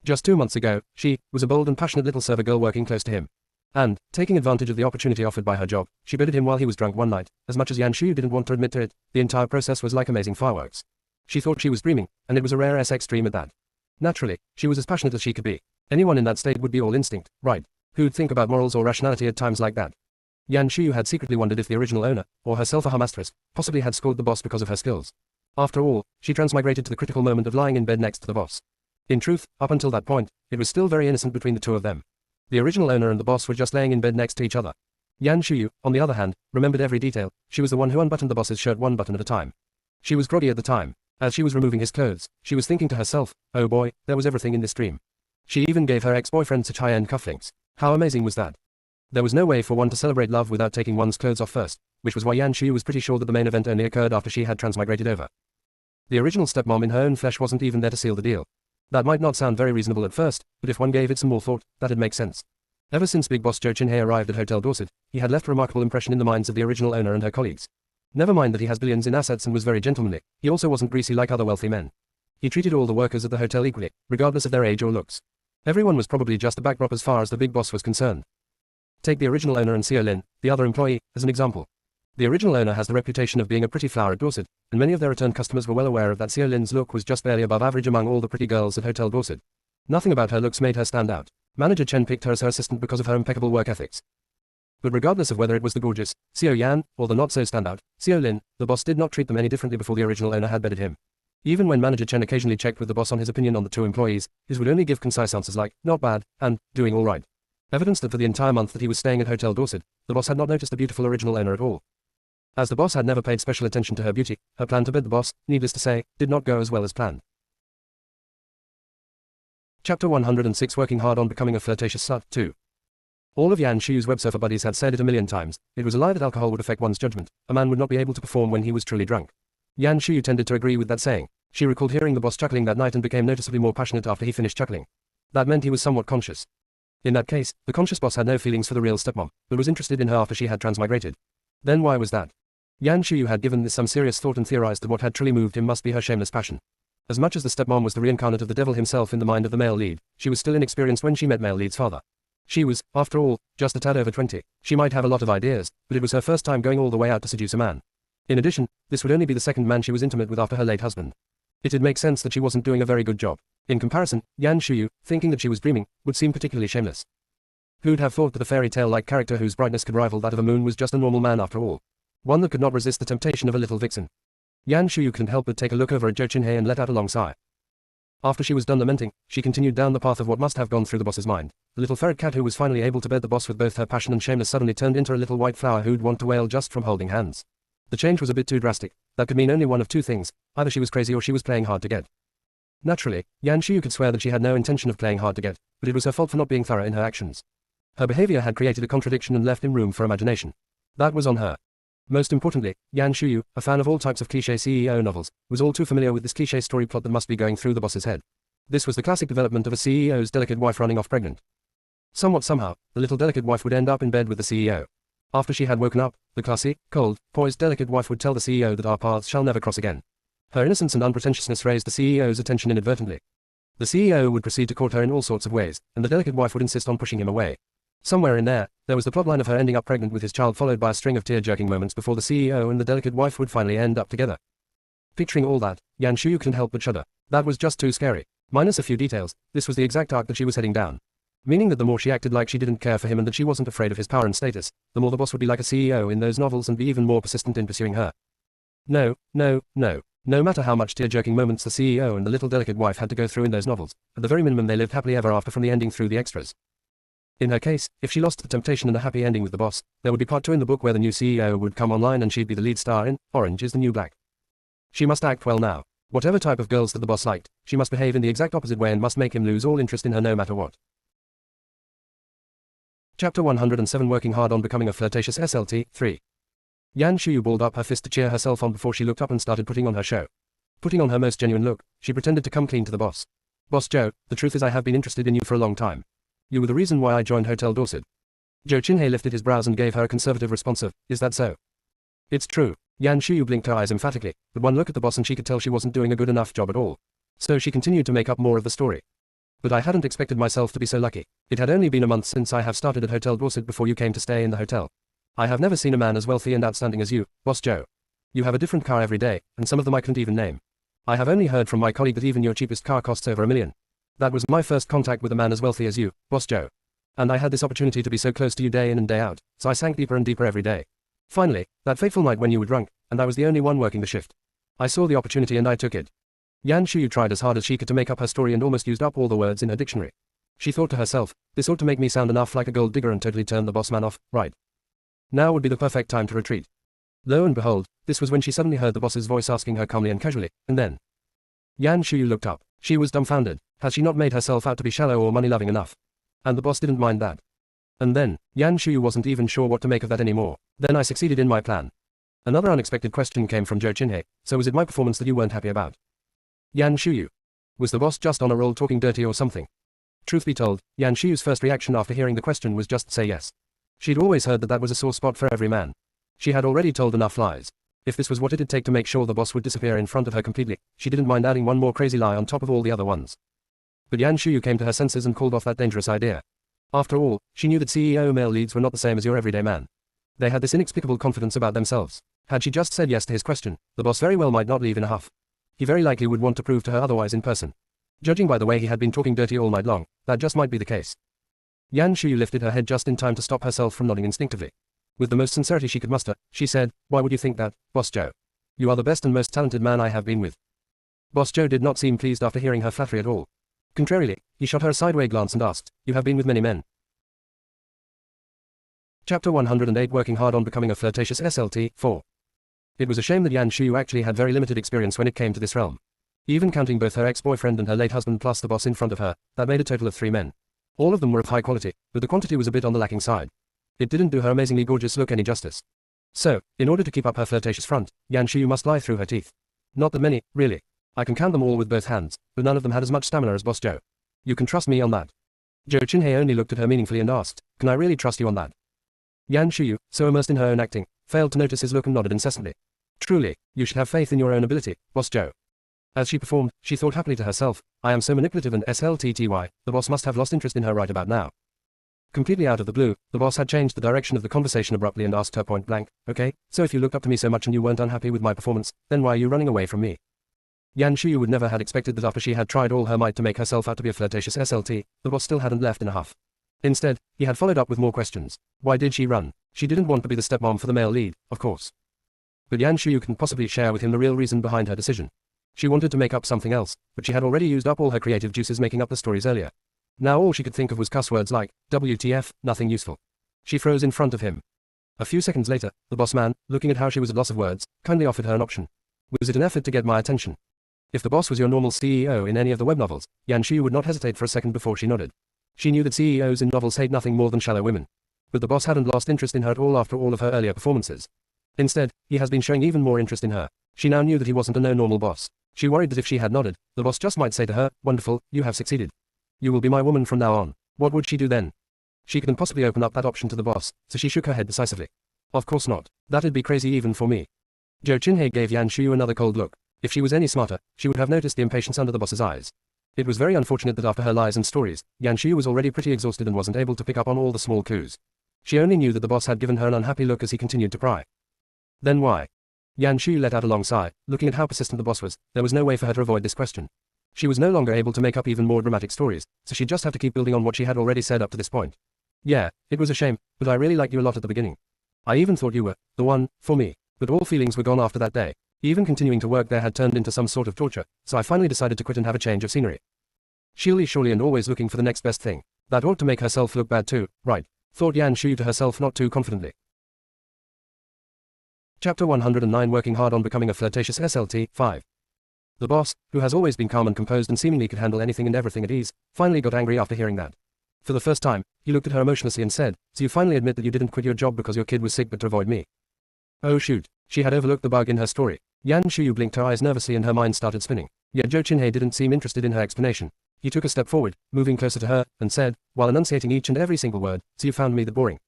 Just 2 months ago, she was a bold and passionate little server girl working close to him. And, taking advantage of the opportunity offered by her job, she bedded him while he was drunk one night. As much as Yan Shuyu didn't want to admit to it, the entire process was like amazing fireworks. She thought she was dreaming, and it was a rare sex dream at that. Naturally, she was as passionate as she could be. Anyone in that state would be all instinct, right? Who'd think about morals or rationality at times like that? Yan Shuyu had secretly wondered if the original owner, or herself a harmastress, possibly had scored the boss because of her skills. After all, she transmigrated to the critical moment of lying in bed next to the boss. In truth, up until that point, it was still very innocent between the two of them. The original owner and the boss were just laying in bed next to each other. Yan Shuyu, on the other hand, remembered every detail. She was the one who unbuttoned the boss's shirt one button at a time. She was groggy at the time. As she was removing his clothes, she was thinking to herself, oh boy, there was everything in this dream. She even gave her ex-boyfriend such high-end cufflinks. How amazing was that? There was no way for one to celebrate love without taking one's clothes off first, which was why Yan Shuyu was pretty sure that the main event only occurred after she had transmigrated over. The original stepmom in her own flesh wasn't even there to seal the deal. That might not sound very reasonable at first, but if one gave it some more thought, that'd make sense. Ever since Big Boss Zhou Qinhei arrived at Hotel Dorset, he had left a remarkable impression in the minds of the original owner and her colleagues. Never mind that he has billions in assets and was very gentlemanly, he also wasn't greasy like other wealthy men. He treated all the workers at the hotel equally, regardless of their age or looks. Everyone was probably just a backdrop as far as the big boss was concerned. Take the original owner and Xiao Lin, the other employee, as an example. The original owner has the reputation of being a pretty flower at Dorset, and many of their return customers were well aware of that Xiao Lin's look was just barely above average among all the pretty girls at Hotel Dorset. Nothing about her looks made her stand out. Manager Chen picked her as her assistant because of her impeccable work ethics. But regardless of whether it was the gorgeous Xiao Yan or the not-so-standout Xiao Lin, the boss did not treat them any differently before the original owner had bedded him. Even when Manager Chen occasionally checked with the boss on his opinion on the two employees, his would only give concise answers like, not bad, and, doing all right. Evidence that for the entire month that he was staying at Hotel Dorset, the boss had not noticed the beautiful original owner at all. As the boss had never paid special attention to her beauty, her plan to bed the boss, needless to say, did not go as well as planned. Chapter 106 Working Hard on Becoming a Flirtatious Slut 2. All of Yan Shuyu's web surfer buddies had said it a million times, it was a lie that alcohol would affect one's judgment, a man would not be able to perform when he was truly drunk. Yan Shuyu tended to agree with that saying. She recalled hearing the boss chuckling that night and became noticeably more passionate after he finished chuckling. That meant he was somewhat conscious. In that case, the conscious boss had no feelings for the real stepmom, but was interested in her after she had transmigrated. Then why was that? Yan Shuyu had given this some serious thought and theorized that what had truly moved him must be her shameless passion. As much as the stepmom was the reincarnate of the devil himself in the mind of the male lead, she was still inexperienced when she met male lead's father. She was, after all, just a tad over 20. She might have a lot of ideas, but it was her first time going all the way out to seduce a man. In addition, this would only be the second man she was intimate with after her late husband. It'd make sense that she wasn't doing a very good job. In comparison, Yan Shuyu, thinking that she was dreaming, would seem particularly shameless. Who'd have thought that a fairy tale-like character whose brightness could rival that of a moon was just a normal man after all? One that could not resist the temptation of a little vixen. Yan Shuyu couldn't help but take a look over at Zhou Qinhei and let out a long sigh. After she was done lamenting, she continued down the path of what must have gone through the boss's mind. The little ferret cat who was finally able to bed the boss with both her passion and shameless suddenly turned into a little white flower who'd want to wail just from holding hands. The change was a bit too drastic. That could mean only one of two things, either she was crazy or she was playing hard to get. Naturally, Yan Shuyu could swear that she had no intention of playing hard to get, but it was her fault for not being thorough in her actions. Her behavior had created a contradiction and left him room for imagination. That was on her. Most importantly, Yan Shuyu, a fan of all types of cliché CEO novels, was all too familiar with this cliché story plot that must be going through the boss's head. This was the classic development of a CEO's delicate wife running off pregnant. Somewhat somehow, the little delicate wife would end up in bed with the CEO. After she had woken up, the classy, cold, poised delicate wife would tell the CEO that our paths shall never cross again. Her innocence and unpretentiousness raised the CEO's attention inadvertently. The CEO would proceed to court her in all sorts of ways, and the delicate wife would insist on pushing him away. Somewhere in there was the plotline of her ending up pregnant with his child followed by a string of tear-jerking moments before the CEO and the delicate wife would finally end up together. Picturing all that, Yan Shuyu couldn't help but shudder. That was just too scary. Minus a few details, this was the exact arc that she was heading down. Meaning that the more she acted like she didn't care for him and that she wasn't afraid of his power and status, the more the boss would be like a CEO in those novels and be even more persistent in pursuing her. No. No matter how much tear-jerking moments the CEO and the little delicate wife had to go through in those novels, at the very minimum they lived happily ever after from the ending through the extras. In her case, if she lost the temptation and a happy ending with the boss, there would be part 2 in the book where the new CEO would come online and she'd be the lead star in Orange is the New Black. She must act well now. Whatever type of girls that the boss liked, she must behave in the exact opposite way and must make him lose all interest in her no matter what. Chapter 107 Working Hard on Becoming a Flirtatious SLT 3. Yan Shuyu balled up her fist to cheer herself on before she looked up and started putting on her show. Putting on her most genuine look, she pretended to come clean to the boss. Boss Joe, the truth is I have been interested in you for a long time. You were the reason why I joined Hotel Dorset. Zhou Qinhei lifted his brows and gave her a conservative response of, is that so? It's true. Yan Shuyu blinked her eyes emphatically, but one look at the boss and she could tell she wasn't doing a good enough job at all. So she continued to make up more of the story. But I hadn't expected myself to be so lucky. It had only been a month since I have started at Hotel Dorset before you came to stay in the hotel. I have never seen a man as wealthy and outstanding as you, Boss Joe. You have a different car every day, and some of them I couldn't even name. I have only heard from my colleague that even your cheapest car costs over $1 million. That was my first contact with a man as wealthy as you, Boss Joe. And I had this opportunity to be so close to you day in and day out, so I sank deeper and deeper every day. Finally, that fateful night when you were drunk, and I was the only one working the shift. I saw the opportunity and I took it. Yan Shuyu tried as hard as she could to make up her story and almost used up all the words in her dictionary. She thought to herself, this ought to make me sound enough like a gold digger and totally turn the boss man off, right? Now would be the perfect time to retreat. Lo and behold, this was when she suddenly heard the boss's voice asking her calmly and casually, and then. Yan Shuyu looked up. She was dumbfounded. Had she not made herself out to be shallow or money-loving enough? And the boss didn't mind that. And then, Yan Shuyu wasn't even sure what to make of that anymore. Then I succeeded in my plan. Another unexpected question came from Zhou Qinhei. So was it my performance that you weren't happy about? Yan Shuyu. Was the boss just on a roll talking dirty or something? Truth be told, Yan Shuyu's first reaction after hearing the question was just to say yes. She'd always heard that was a sore spot for every man. She had already told enough lies. If this was what it'd take to make sure the boss would disappear in front of her completely, she didn't mind adding one more crazy lie on top of all the other ones. But Yan Shuyu came to her senses and called off that dangerous idea. After all, she knew that CEO male leads were not the same as your everyday man. They had this inexplicable confidence about themselves. Had she just said yes to his question, the boss very well might not leave in a huff. He very likely would want to prove to her otherwise in person. Judging by the way he had been talking dirty all night long, that just might be the case. Yan Shuyu lifted her head just in time to stop herself from nodding instinctively. With the most sincerity she could muster, she said, "Why would you think that, Boss Joe? You are the best and most talented man I have been with." Boss Joe did not seem pleased after hearing her flattery at all. Contrarily, he shot her a sideways glance and asked, "You have been with many men?" Chapter 108 Working Hard on Becoming a Flirtatious SLT, 4. It was a shame that Yan Shuyu actually had very limited experience when it came to this realm. Even counting both her ex-boyfriend and her late husband plus the boss in front of her, that made a total of 3 men. All of them were of high quality, but the quantity was a bit on the lacking side. It didn't do her amazingly gorgeous look any justice. So, in order to keep up her flirtatious front, Yan Shuyu must lie through her teeth. Not that many, really. I can count them all with both hands, but none of them had as much stamina as Boss Joe. You can trust me on that. Zhou Qinhei only looked at her meaningfully and asked, "Can I really trust you on that?" Yan Shuyu, so immersed in her own acting, failed to notice his look and nodded incessantly. "Truly, you should have faith in your own ability, Boss Joe." As she performed, she thought happily to herself, "I am so manipulative and SLTTY, the boss must have lost interest in her right about now." Completely out of the blue, the boss had changed the direction of the conversation abruptly and asked her point blank, "Okay, so if you looked up to me so much and you weren't unhappy with my performance, then why are you running away from me?" Yan Shuyu would never had expected that after she had tried all her might to make herself out to be a flirtatious SLT, the boss still hadn't left in a huff. Instead, he had followed up with more questions. Why did she run? She didn't want to be the stepmom for the male lead, of course. But Yan Shuyu couldn't possibly share with him the real reason behind her decision. She wanted to make up something else, but she had already used up all her creative juices making up the stories earlier. Now all she could think of was cuss words like, WTF, nothing useful. She froze in front of him. A few seconds later, the boss man, looking at how she was at loss of words, kindly offered her an option. Was it an effort to get my attention? If the boss was your normal CEO in any of the web novels, Yan Shuyu would not hesitate for a second before she nodded. She knew that CEOs in novels hate nothing more than shallow women. But the boss hadn't lost interest in her at all after all of her earlier performances. Instead, he has been showing even more interest in her. She now knew that he wasn't a no-normal boss. She worried that if she had nodded, the boss just might say to her, "Wonderful, you have succeeded. You will be my woman from now on." What would she do then? She couldn't possibly open up that option to the boss, so she shook her head decisively. "Of course not. That'd be crazy even for me." Zhou Qinhei gave Yan Shuyu another cold look. If she was any smarter, she would have noticed the impatience under the boss's eyes. It was very unfortunate that after her lies and stories, Yan Shuyu was already pretty exhausted and wasn't able to pick up on all the small clues. She only knew that the boss had given her an unhappy look as he continued to pry. Then why? Yan Shuyu let out a long sigh. Looking at how persistent the boss was, there was no way for her to avoid this question. She was no longer able to make up even more dramatic stories, so she'd just have to keep building on what she had already said up to this point. "Yeah, it was a shame, but I really liked you a lot at the beginning. I even thought you were the one for me, but all feelings were gone after that day. Even continuing to work there had turned into some sort of torture, so I finally decided to quit and have a change of scenery." Surely and always looking for the next best thing. That ought to make herself look bad too, right? Thought Yan Shuyu to herself not too confidently. Chapter 109 Working Hard on Becoming a Flirtatious SLT, 5. The boss, who has always been calm and composed and seemingly could handle anything and everything at ease, finally got angry after hearing that. For the first time, he looked at her emotionlessly and said, "So you finally admit that you didn't quit your job because your kid was sick but to avoid me?" Oh shoot, she had overlooked the bug in her story. Yan Shuyu blinked her eyes nervously and her mind started spinning. Yet Zhou Qinhei didn't seem interested in her explanation. He took a step forward, moving closer to her, and said, while enunciating each and every single word, "So you found me that boring."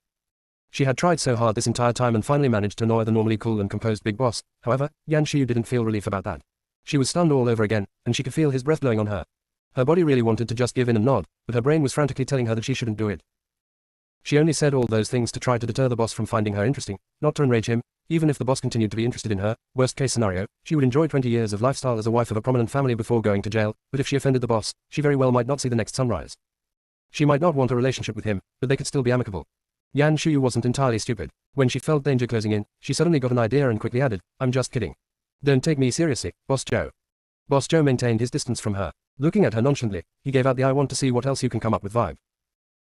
She had tried so hard this entire time and finally managed to annoy the normally cool and composed big boss. However, Yan Shuyu didn't feel relief about that. She was stunned all over again, and she could feel his breath blowing on her. Her body really wanted to just give in and nod, but her brain was frantically telling her that she shouldn't do it. She only said all those things to try to deter the boss from finding her interesting, not to enrage him. Even if the boss continued to be interested in her, worst case scenario, she would enjoy 20 years of lifestyle as a wife of a prominent family before going to jail, but if she offended the boss, she very well might not see the next sunrise. She might not want a relationship with him, but they could still be amicable. Yan Shuyu wasn't entirely stupid. When she felt danger closing in, she suddenly got an idea and quickly added, "I'm just kidding. Don't take me seriously, Boss Joe." Boss Joe maintained his distance from her. Looking at her nonchalantly, he gave out the "I want to see what else you can come up with" vibe.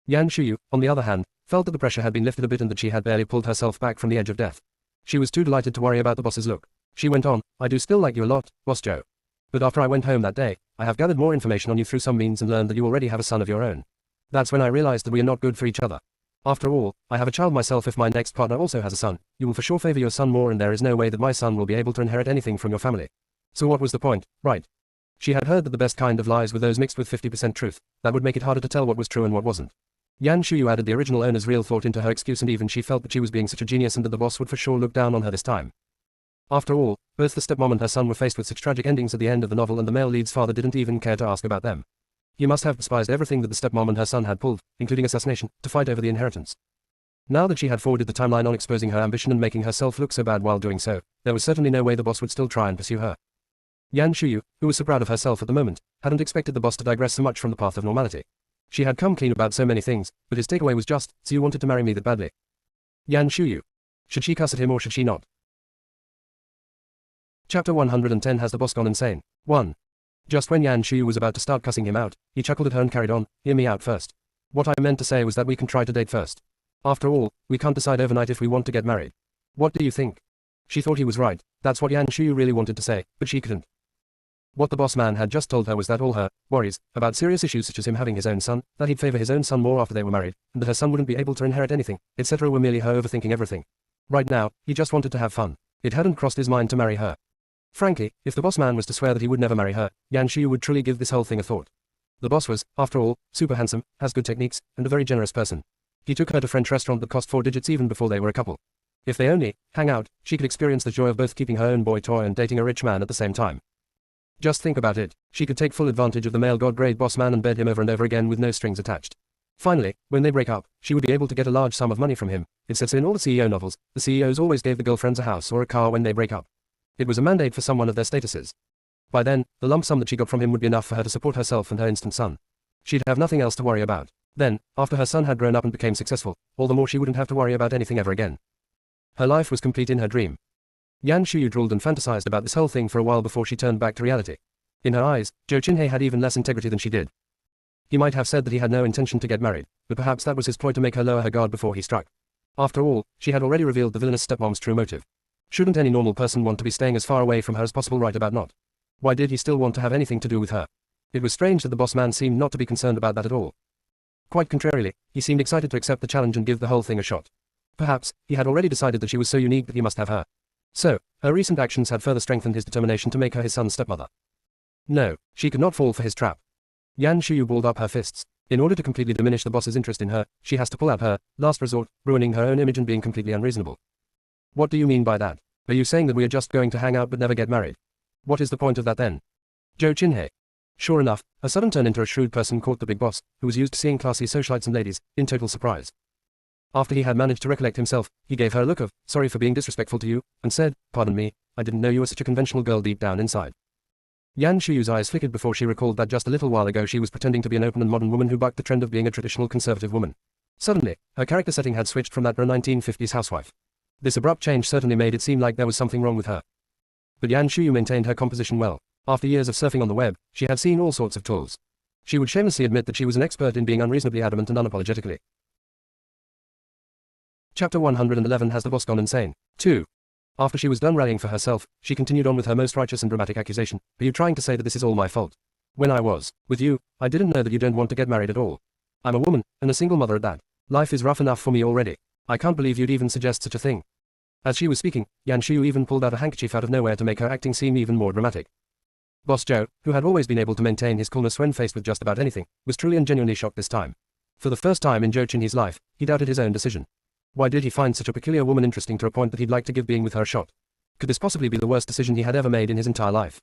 Yan Shuyu, on the other hand, felt that the pressure had been lifted a bit and that she had barely pulled herself back from the edge of death. She was too delighted to worry about the boss's look. She went on, "I do still like you a lot, Boss Joe. But after I went home that day, I have gathered more information on you through some means and learned that you already have a son of your own. That's when I realized that we are not good for each other. After all, I have a child myself. If my next partner also has a son, you will for sure favor your son more and there is no way that my son will be able to inherit anything from your family. So what was the point, right?" She had heard that the best kind of lies were those mixed with 50% truth. That would make it harder to tell what was true and what wasn't. Yan Shuyu added the original owner's real thought into her excuse and even she felt that she was being such a genius and that the boss would for sure look down on her this time. After all, both the stepmom and her son were faced with such tragic endings at the end of the novel and the male lead's father didn't even care to ask about them. He must have despised everything that the stepmom and her son had pulled, including assassination, to fight over the inheritance. Now that she had forwarded the timeline on exposing her ambition and making herself look so bad while doing so, there was certainly no way the boss would still try and pursue her. Yan Shuyu, who was so proud of herself at the moment, hadn't expected the boss to digress so much from the path of normality. She had come clean about so many things, but his takeaway was just, so you wanted to marry me that badly. Yan Shuyu. Should she cuss at him or should she not? Chapter 110 Has the boss gone insane? 1. Just when Yan Shuyu was about to start cussing him out, he chuckled at her and carried on, hear me out first. What I meant to say was that we can try to date first. After all, we can't decide overnight if we want to get married. What do you think? She thought he was right, that's what Yan Shuyu really wanted to say, but she couldn't. What the boss man had just told her was that all her worries about serious issues such as him having his own son, that he'd favor his own son more after they were married, and that her son wouldn't be able to inherit anything, etc. were merely her overthinking everything. Right now, he just wanted to have fun. It hadn't crossed his mind to marry her. Frankly, if the boss man was to swear that he would never marry her, Yan Shuyu would truly give this whole thing a thought. The boss was, after all, super handsome, has good techniques, and a very generous person. He took her to a French restaurant that cost 4 digits even before they were a couple. If they only hang out, she could experience the joy of both keeping her own boy toy and dating a rich man at the same time. Just think about it. She could take full advantage of the male god-grade boss man and bed him over and over again with no strings attached. Finally, when they break up, she would be able to get a large sum of money from him. It says in all the CEO novels, the CEOs always gave the girlfriends a house or a car when they break up. It was a mandate for someone of their statuses. By then, the lump sum that she got from him would be enough for her to support herself and her instant son. She'd have nothing else to worry about. Then, after her son had grown up and became successful, all the more she wouldn't have to worry about anything ever again. Her life was complete in her dream. Yan Shuyu drooled and fantasized about this whole thing for a while before she turned back to reality. In her eyes, Zhou Qinhe had even less integrity than she did. He might have said that he had no intention to get married, but perhaps that was his ploy to make her lower her guard before he struck. After all, she had already revealed the villainous stepmom's true motive. Shouldn't any normal person want to be staying as far away from her as possible right about not? Why did he still want to have anything to do with her? It was strange that the boss man seemed not to be concerned about that at all. Quite contrarily, he seemed excited to accept the challenge and give the whole thing a shot. Perhaps, he had already decided that she was so unique that he must have her. So, her recent actions had further strengthened his determination to make her his son's stepmother. No, she could not fall for his trap. Yan Shuyu balled up her fists. In order to completely diminish the boss's interest in her, she has to pull out her last resort, ruining her own image and being completely unreasonable. What do you mean by that? Are you saying that we are just going to hang out but never get married? What is the point of that then? Zhou Qinhe. Sure enough, a sudden turn into a shrewd person caught the big boss, who was used to seeing classy socialites and ladies, in total surprise. After he had managed to recollect himself, he gave her a look of, sorry for being disrespectful to you, and said, pardon me, I didn't know you were such a conventional girl deep down inside. Yan Shuyu's eyes flickered before she recalled that just a little while ago she was pretending to be an open and modern woman who bucked the trend of being a traditional conservative woman. Suddenly, her character setting had switched from that for a 1950s housewife. This abrupt change certainly made it seem like there was something wrong with her. But Yan Shuyu maintained her composition well. After years of surfing on the web, she had seen all sorts of tools. She would shamelessly admit that she was an expert in being unreasonably adamant and unapologetically. Chapter 111 Has the boss gone insane? 2. After she was done rallying for herself, she continued on with her most righteous and dramatic accusation. Are you trying to say that this is all my fault? When I was with you, I didn't know that you don't want to get married at all. I'm a woman, and a single mother at that. Life is rough enough for me already. I can't believe you'd even suggest such a thing. As she was speaking, Yan Shuyu even pulled out a handkerchief out of nowhere to make her acting seem even more dramatic. Boss Zhou, who had always been able to maintain his coolness when faced with just about anything, was truly and genuinely shocked this time. For the first time in Zhou Qinhe's life, he doubted his own decision. Why did he find such a peculiar woman interesting to a point that he'd like to give being with her a shot? Could this possibly be the worst decision he had ever made in his entire life?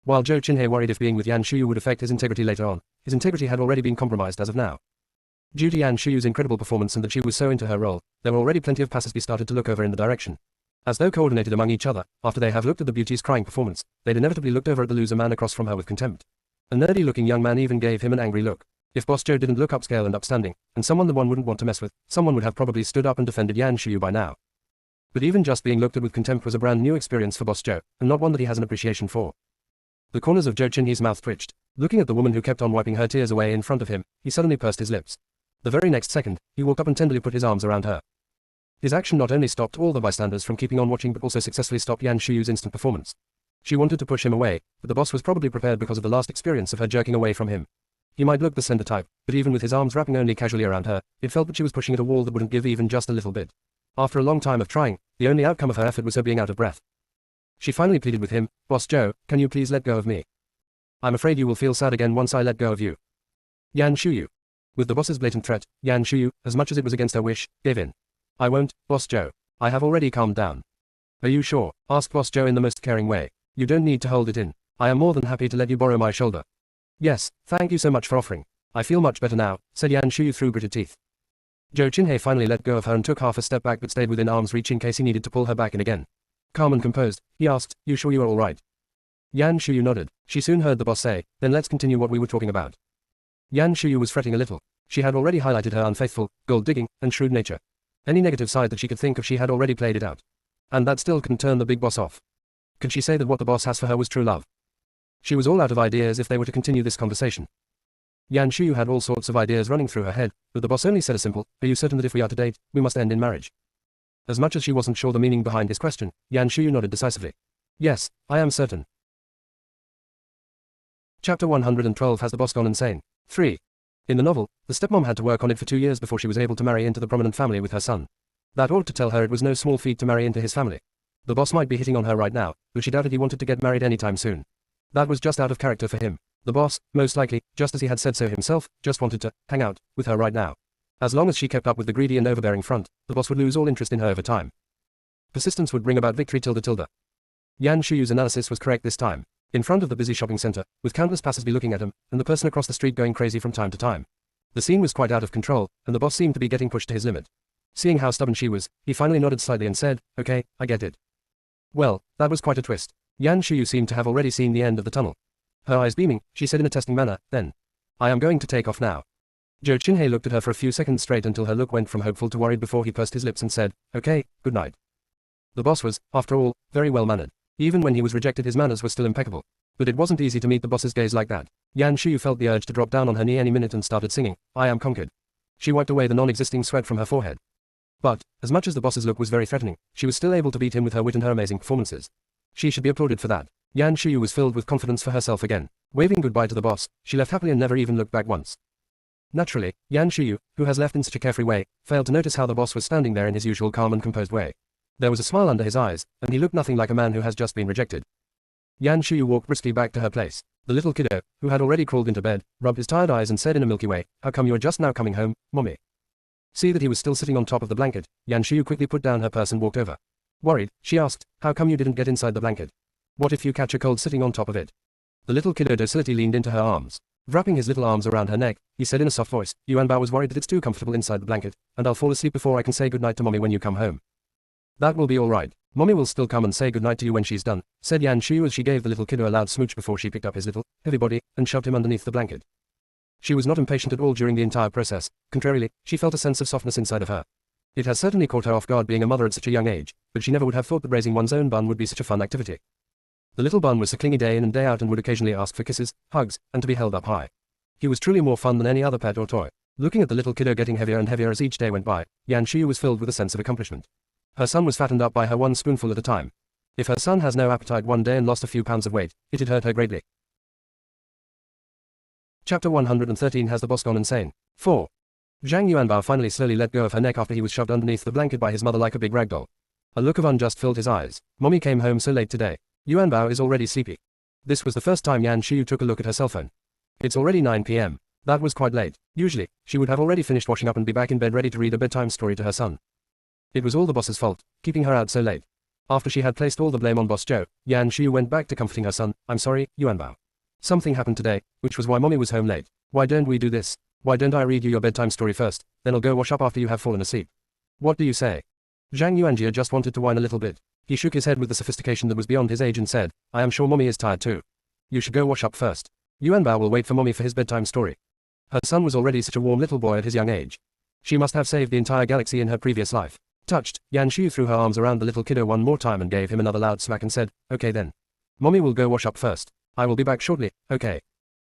While Zhou Qinhe worried if being with Yan Shuyu would affect his integrity later on, his integrity had already been compromised as of now. Due to Yan Shuyu's incredible performance and that she was so into her role, there were already plenty of passersby started to look over in the direction. As though coordinated among each other, after they have looked at the beauty's crying performance, they'd inevitably looked over at the loser man across from her with contempt. A nerdy-looking young man even gave him an angry look. If Boss Zhou didn't look upscale and upstanding, and someone that one wouldn't want to mess with, someone would have probably stood up and defended Yan Shuyu by now. But even just being looked at with contempt was a brand new experience for Boss Zhou, and not one that he has an appreciation for. The corners of Zhou Qinhe's mouth twitched. Looking at the woman who kept on wiping her tears away in front of him, he suddenly pursed his lips. The very next second, he walked up and tenderly put his arms around her. His action not only stopped all the bystanders from keeping on watching but also successfully stopped Yan Shuyu's instant performance. She wanted to push him away, but the boss was probably prepared because of the last experience of her jerking away from him. He might look the slender type, but even with his arms wrapping only casually around her, it felt that she was pushing at a wall that wouldn't give even just a little bit. After a long time of trying, the only outcome of her effort was her being out of breath. She finally pleaded with him, Boss Zhou, can you please let go of me? I'm afraid you will feel sad again once I let go of you. Yan Shuyu. With the boss's blatant threat, Yan Shuyu, as much as it was against her wish, gave in. I won't, Boss Zhou. I have already calmed down. Are you sure? Asked Boss Zhou in the most caring way. You don't need to hold it in. I am more than happy to let you borrow my shoulder. Yes, thank you so much for offering. I feel much better now, said Yan Shuyu through gritted teeth. Zhou Qinhe finally let go of her and took half a step back but stayed within arm's reach in case he needed to pull her back in again. Calm and composed, he asked, you sure you are all right? Yan Shuyu nodded. She soon heard the boss say, then let's continue what we were talking about. Yan Shuyu was fretting a little. She had already highlighted her unfaithful, gold-digging, and shrewd nature. Any negative side that she could think of she had already played it out. And that still couldn't turn the big boss off. Could she say that what the boss has for her was true love? She was all out of ideas if they were to continue this conversation. Yan Shuyu had all sorts of ideas running through her head, but the boss only said a simple, "Are you certain that if we are to date, we must end in marriage?" As much as she wasn't sure the meaning behind his question, Yan Shuyu nodded decisively. "Yes, I am certain." Chapter 112 Has the Boss Gone Insane? 3. In the novel, the stepmom had to work on it for 2 years before she was able to marry into the prominent family with her son. That ought to tell her it was no small feat to marry into his family. The boss might be hitting on her right now, but she doubted he wanted to get married anytime soon. That was just out of character for him. The boss, most likely, just as he had said so himself, just wanted to hang out with her right now. As long as she kept up with the greedy and overbearing front, the boss would lose all interest in her over time. Persistence would bring about victory tilde. Yan Shuyu's analysis was correct this time. In front of the busy shopping center, with countless passersby looking at him, and the person across the street going crazy from time to time. The scene was quite out of control, and the boss seemed to be getting pushed to his limit. Seeing how stubborn she was, he finally nodded slightly and said, "Okay, I get it." Well, that was quite a twist. Yan Shuyu seemed to have already seen the end of the tunnel. Her eyes beaming, she said in a testing manner, then, "I am going to take off now." Zhou Qinhei looked at her for a few seconds straight until her look went from hopeful to worried before he pursed his lips and said, "Okay, good night." The boss was, after all, very well mannered. Even when he was rejected his manners were still impeccable. But it wasn't easy to meet the boss's gaze like that. Yan Shuyu felt the urge to drop down on her knee any minute and started singing, "I am conquered." She wiped away the non-existing sweat from her forehead. But, as much as the boss's look was very threatening, she was still able to beat him with her wit and her amazing performances. She should be applauded for that. Yan Shuyu was filled with confidence for herself again. Waving goodbye to the boss, she left happily and never even looked back once. Naturally, Yan Shuyu, who has left in such a carefree way, failed to notice how the boss was standing there in his usual calm and composed way. There was a smile under his eyes, and he looked nothing like a man who has just been rejected. Yan Shuyu walked briskly back to her place. The little kiddo, who had already crawled into bed, rubbed his tired eyes and said in a milky way, "How come you are just now coming home, mommy?" See that he was still sitting on top of the blanket, Yan Shuyu quickly put down her purse and walked over. Worried, she asked, "How come you didn't get inside the blanket? What if you catch a cold sitting on top of it?" The little kiddo docility leaned into her arms. Wrapping his little arms around her neck, he said in a soft voice, "Yuanbao was worried that it's too comfortable inside the blanket, and I'll fall asleep before I can say goodnight to mommy when you come home." "That will be all right. Mommy will still come and say goodnight to you when she's done," said Yan Shuyu as she gave the little kiddo a loud smooch before she picked up his little, heavy body, and shoved him underneath the blanket. She was not impatient at all during the entire process. Contrarily, she felt a sense of softness inside of her. It had certainly caught her off guard being a mother at such a young age, but she never would have thought that raising one's own bun would be such a fun activity. The little bun was so clingy day in and day out and would occasionally ask for kisses, hugs, and to be held up high. He was truly more fun than any other pet or toy. Looking at the little kiddo getting heavier and heavier as each day went by, Yan Shuyu was filled with a sense of accomplishment. Her son was fattened up by her one spoonful at a time. If her son has no appetite one day and lost a few pounds of weight, it'd hurt her greatly. Chapter 113 Has the Boss Gone Insane? 4. Zhang Yuanbao finally slowly let go of her neck after he was shoved underneath the blanket by his mother like a big rag doll. A look of unjust filled his eyes. Mommy came home so late today. Yuanbao is already sleepy. This was the first time Yan Shuyu took a look at her cell phone. It's already 9 p.m. That was quite late. Usually, she would have already finished washing up and be back in bed ready to read a bedtime story to her son. It was all the boss's fault, keeping her out so late. After she had placed all the blame on Boss Joe, Yan Shuyu went back to comforting her son. "I'm sorry, Yuanbao. Something happened today, which was why mommy was home late. Why don't we do this? Why don't I read you your bedtime story first, then I'll go wash up after you have fallen asleep. What do you say?" Zhang Yuanjia just wanted to whine a little bit. He shook his head with the sophistication that was beyond his age and said, "I am sure mommy is tired too. You should go wash up first. Yuanbao will wait for mommy for his bedtime story." Her son was already such a warm little boy at his young age. She must have saved the entire galaxy in her previous life. Touched, Yan Shuyu threw her arms around the little kiddo one more time and gave him another loud smack and said, "Okay then. Mommy will go wash up first. I will be back shortly, okay?"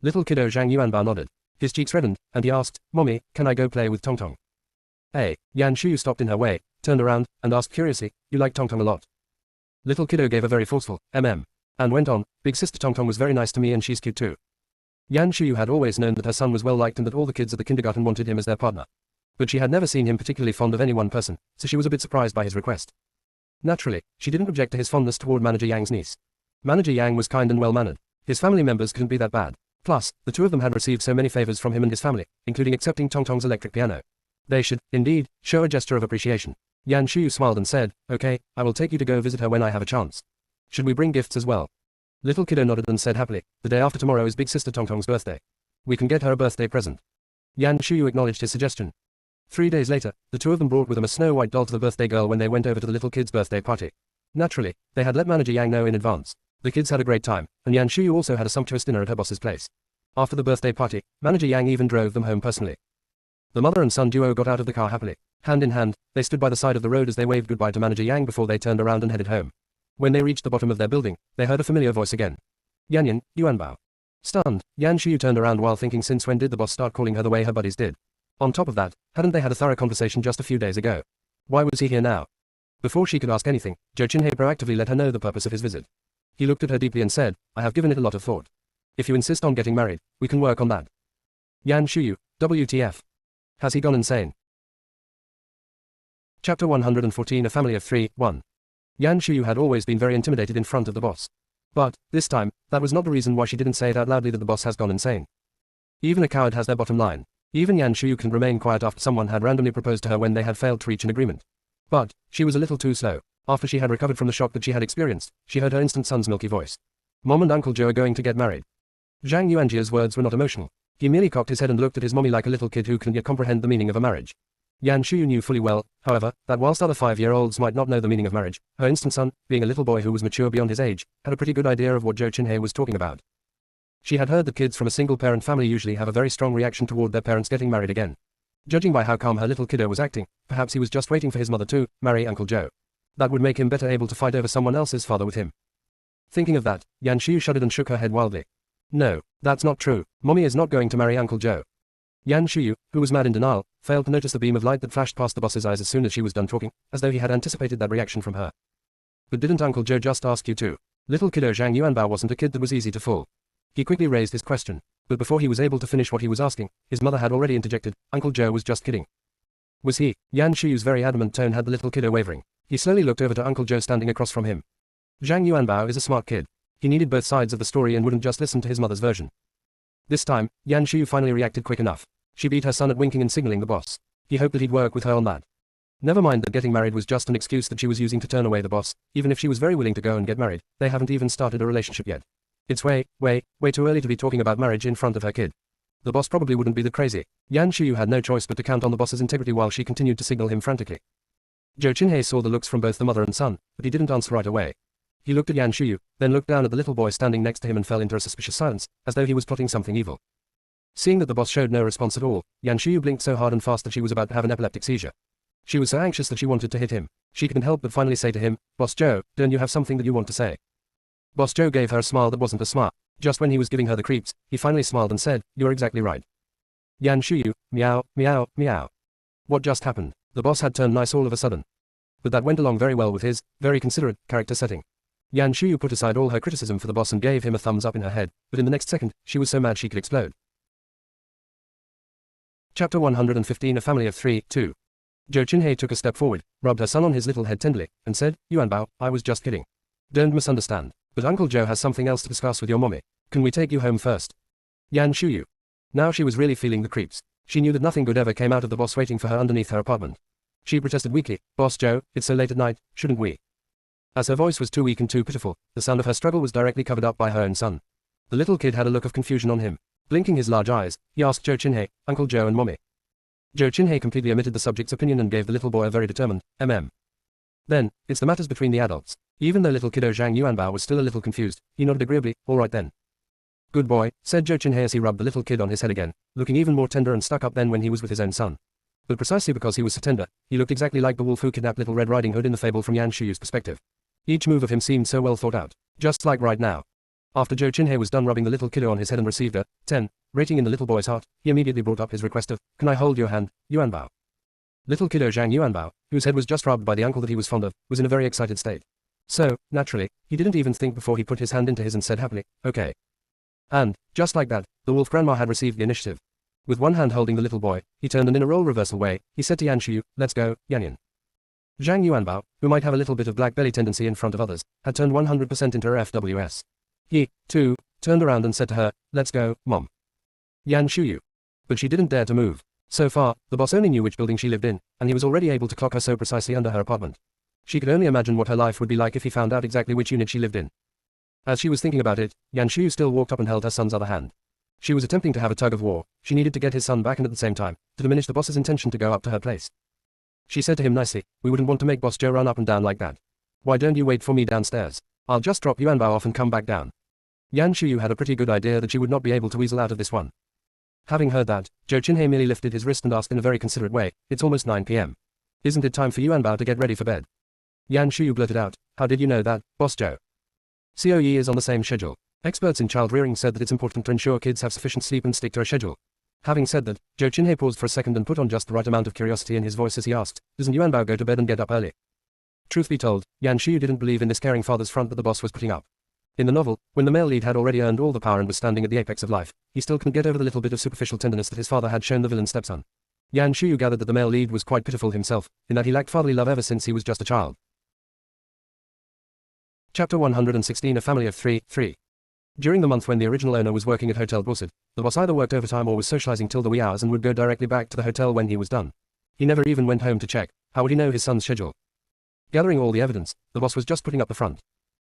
Little kiddo Zhang Yuanbao nodded. His cheeks reddened, and he asked, "Mommy, can I go play with Tong Tong?" Hey, Yan Shuyu stopped in her way, turned around, and asked curiously, "You like Tong Tong a lot?" Little kiddo gave a very forceful, and went on, "Big sister Tong Tong was very nice to me and she's cute too." Yan Shuyu had always known that her son was well liked and that all the kids at the kindergarten wanted him as their partner. But she had never seen him particularly fond of any one person, so she was a bit surprised by his request. Naturally, she didn't object to his fondness toward Manager Yang's niece. Manager Yang was kind and well-mannered. His family members couldn't be that bad. Plus, the two of them had received so many favors from him and his family, including accepting Tong Tong's electric piano. They should, indeed, show a gesture of appreciation. Yan Shuyu smiled and said, "Okay, I will take you to go visit her when I have a chance. Should we bring gifts as well?" Little kiddo nodded and said happily, "The day after tomorrow is big sister Tong Tong's birthday. We can get her a birthday present." Yan Shuyu acknowledged his suggestion. 3 days later, the two of them brought with them a snow-white doll to the birthday girl when they went over to the little kid's birthday party. Naturally, they had let Manager Yang know in advance. The kids had a great time, and Yan Shuyu also had a sumptuous dinner at her boss's place. After the birthday party, Manager Yang even drove them home personally. The mother and son duo got out of the car happily. Hand in hand, they stood by the side of the road as they waved goodbye to Manager Yang before they turned around and headed home. When they reached the bottom of their building, they heard a familiar voice again. Yan Yuanbao. Stunned, Yan Shuyu turned around while thinking, since when did the boss start calling her the way her buddies did? On top of that, hadn't they had a thorough conversation just a few days ago? Why was he here now? Before she could ask anything, Zhou Qinhe proactively let her know the purpose of his visit. He looked at her deeply and said, I have given it a lot of thought. If you insist on getting married, we can work on that. Yan Shuyu, WTF. Has he gone insane? Chapter 114 A Family of 3, 1. Yan Shuyu had always been very intimidated in front of the boss. But, this time, that was not the reason why she didn't say it out loudly that the boss has gone insane. Even a coward has their bottom line. Even Yan Shuyu couldn't remain quiet after someone had randomly proposed to her when they had failed to reach an agreement. But, she was a little too slow. After she had recovered from the shock that she had experienced, she heard her instant son's milky voice. Mom and Uncle Joe are going to get married. Zhang Yuanjia's words were not emotional. He merely cocked his head and looked at his mommy like a little kid who can yet comprehend the meaning of a marriage. Yan Shuyu knew fully well, however, that whilst other 5-year-olds might not know the meaning of marriage, her instant son, being a little boy who was mature beyond his age, had a pretty good idea of what Zhou Qinhe was talking about. She had heard that kids from a single-parent family usually have a very strong reaction toward their parents getting married again. Judging by how calm her little kiddo was acting, perhaps he was just waiting for his mother to marry Uncle Joe. That would make him better able to fight over someone else's father with him. Thinking of that, Yan Shuyu shuddered and shook her head wildly. No, that's not true. Mommy is not going to marry Uncle Joe. Yan Shuyu, who was mad in denial, failed to notice the beam of light that flashed past the boss's eyes as soon as she was done talking, as though he had anticipated that reaction from her. But didn't Uncle Joe just ask you to? Little kiddo Zhang Yuanbao wasn't a kid that was easy to fool. He quickly raised his question, but before he was able to finish what he was asking, his mother had already interjected, Uncle Joe was just kidding. Was he? Yan Shuyu's very adamant tone had the little kiddo wavering. He slowly looked over to Uncle Joe standing across from him. Zhang Yuanbao is a smart kid. He needed both sides of the story and wouldn't just listen to his mother's version. This time, Yan Shuyu finally reacted quick enough. She beat her son at winking and signaling the boss. He hoped that he'd work with her on that. Never mind that getting married was just an excuse that she was using to turn away the boss. Even if she was very willing to go and get married, they haven't even started a relationship yet. It's way too early to be talking about marriage in front of her kid. The boss probably wouldn't be that crazy. Yan Shuyu had no choice but to count on the boss's integrity while she continued to signal him frantically. Zhou Qinhe saw the looks from both the mother and son, but he didn't answer right away. He looked at Yan Shuyu, then looked down at the little boy standing next to him and fell into a suspicious silence, as though he was plotting something evil. Seeing that the boss showed no response at all, Yan Shuyu blinked so hard and fast that she was about to have an epileptic seizure. She was so anxious that she wanted to hit him. She couldn't help but finally say to him, Boss Joe, don't you have something that you want to say? Boss Joe gave her a smile that wasn't a smile. Just when he was giving her the creeps, he finally smiled and said, You're exactly right. Yan Shuyu, meow, meow, meow. What just happened? The boss had turned nice all of a sudden. But that went along very well with his, very considerate, character setting. Yan Shuyu put aside all her criticism for the boss and gave him a thumbs up in her head, but in the next second, she was so mad she could explode. Chapter 115 A Family of 3, 2. Zhou Qinhe took a step forward, rubbed her son on his little head tenderly, and said, Yuanbao, I was just kidding. Don't misunderstand. But Uncle Joe has something else to discuss with your mommy. Can we take you home first? Yan Shuyu. Now she was really feeling the creeps. She knew that nothing good ever came out of the boss waiting for her underneath her apartment. She protested weakly, Boss Joe, it's so late at night, shouldn't we? As her voice was too weak and too pitiful, the sound of her struggle was directly covered up by her own son. The little kid had a look of confusion on him. Blinking his large eyes, he asked Zhou Qinhe, Uncle Joe and Mommy. Zhou Qinhe completely omitted the subject's opinion and gave the little boy a very determined, Then, it's the matters between the adults. Even though little kiddo Zhang Yuanbao was still a little confused, he nodded agreeably, all right then. Good boy, said Zhou Qinhe as he rubbed the little kid on his head again, looking even more tender and stuck up than when he was with his own son. But precisely because he was so tender, he looked exactly like the wolf who kidnapped Little Red Riding Hood in the fable from Yan Shuyu's perspective. Each move of him seemed so well thought out, just like right now. After Zhou Qinhe was done rubbing the little kiddo on his head and received a 10 rating in the little boy's heart, he immediately brought up his request of, Can I hold your hand, Yuanbao? Little kiddo Zhang Yuanbao, whose head was just rubbed by the uncle that he was fond of, was in a very excited state. So, naturally, he didn't even think before he put his hand into his and said happily, okay. And, just like that, the wolf grandma had received the initiative. With one hand holding the little boy, he turned and in a role reversal way, he said to Yan Shuyu, let's go, Yanyan. Zhang Yuanbao, who might have a little bit of black belly tendency in front of others, had turned 100% into her FWS. He, too, turned around and said to her, let's go, Mom. Yan Shuyu. But she didn't dare to move. So far, the boss only knew which building she lived in, and he was already able to clock her so precisely under her apartment. She could only imagine what her life would be like if he found out exactly which unit she lived in. As she was thinking about it, Yan Shuyu still walked up and held her son's other hand. She was attempting to have a tug of war. She needed to get his son back and at the same time, to diminish the boss's intention to go up to her place. She said to him nicely, we wouldn't want to make Boss Joe run up and down like that. Why don't you wait for me downstairs? I'll just drop Yuanbao off and come back down. Yan Shuyu had a pretty good idea that she would not be able to weasel out of this one. Having heard that, Zhou Qinhe merely lifted his wrist and asked in a very considerate way, "It's almost 9 p.m. Isn't it time for Yuanbao to get ready for bed?" Yan Shuyu blurted out, "How did you know that, Boss Zhou?" Xiao Yi is on the same schedule. Experts in child rearing said that it's important to ensure kids have sufficient sleep and stick to a schedule. Having said that, Zhou Qinhe paused for a second and put on just the right amount of curiosity in his voice as he asked, "Doesn't Yuanbao go to bed and get up early?" Truth be told, Yan Shuyu didn't believe in this caring father's front that the boss was putting up. In the novel, when the male lead had already earned all the power and was standing at the apex of life, he still couldn't get over the little bit of superficial tenderness that his father had shown the villain stepson. Yan Shuyu gathered that the male lead was quite pitiful himself, in that he lacked fatherly love ever since he was just a child. Chapter 116 A Family of 3. During the month when the original owner was working at Hotel Dorset, the boss either worked overtime or was socializing till the wee hours and would go directly back to the hotel when he was done. He never even went home to check. How would he know his son's schedule? Gathering all the evidence, the boss was just putting up the front.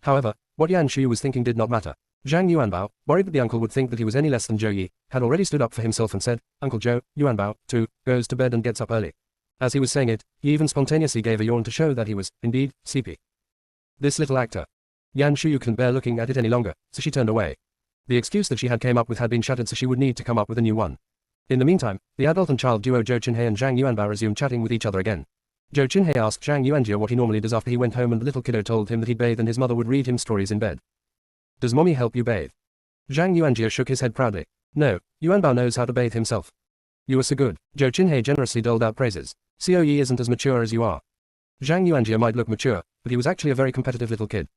However, what Yan Shuyu was thinking did not matter. Zhang Yuanbao, worried that the uncle would think that he was any less than Zhou Yi, had already stood up for himself and said, "Uncle Zhou, Yuanbao, too, goes to bed and gets up early." As he was saying it, he even spontaneously gave a yawn to show that he was, indeed, sleepy. This little actor. Yan Shuyu couldn't bear looking at it any longer, so she turned away. The excuse that she had came up with had been shattered, so she would need to come up with a new one. In the meantime, the adult and child duo Zhou Qinhe and Zhang Yuanbao resumed chatting with each other again. Zhou Qinhe asked Zhang Yuanjia what he normally does after he went home, and the little kiddo told him that he bathed and his mother would read him stories in bed. "Does mommy help you bathe?" Zhang Yuanjia shook his head proudly. "No, Yuanbao knows how to bathe himself." "You are so good." Zhou Qinhe generously doled out praises. "Xiao Yi isn't as mature as you are." Zhang Yuanjia might look mature, but he was actually a very competitive little kid.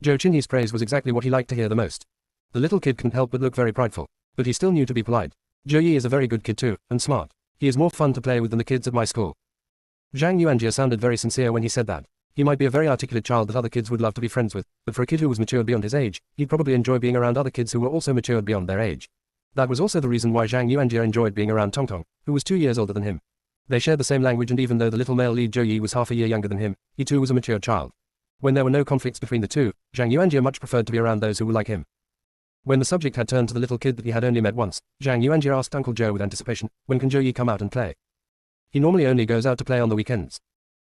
Zhou Qinhe's praise was exactly what he liked to hear the most. The little kid couldn't help but look very prideful, but he still knew to be polite. Zhou Yi is a very good kid too, and smart. He is more fun to play with than the kids at my school. Zhang Yuanjia sounded very sincere when he said that. He might be a very articulate child that other kids would love to be friends with, but for a kid who was matured beyond his age, he'd probably enjoy being around other kids who were also matured beyond their age. That was also the reason why Zhang Yuanjia enjoyed being around Tongtong, who was 2 years older than him. They shared the same language, and even though the little male lead Zhou Yi was half a year younger than him, he too was a mature child. When there were no conflicts between the two, Zhang Yuanjia much preferred to be around those who were like him. When the subject had turned to the little kid that he had only met once, Zhang Yuanjia asked Uncle Zhou with anticipation, "When can Zhou Yi come out and play?" "He normally only goes out to play on the weekends."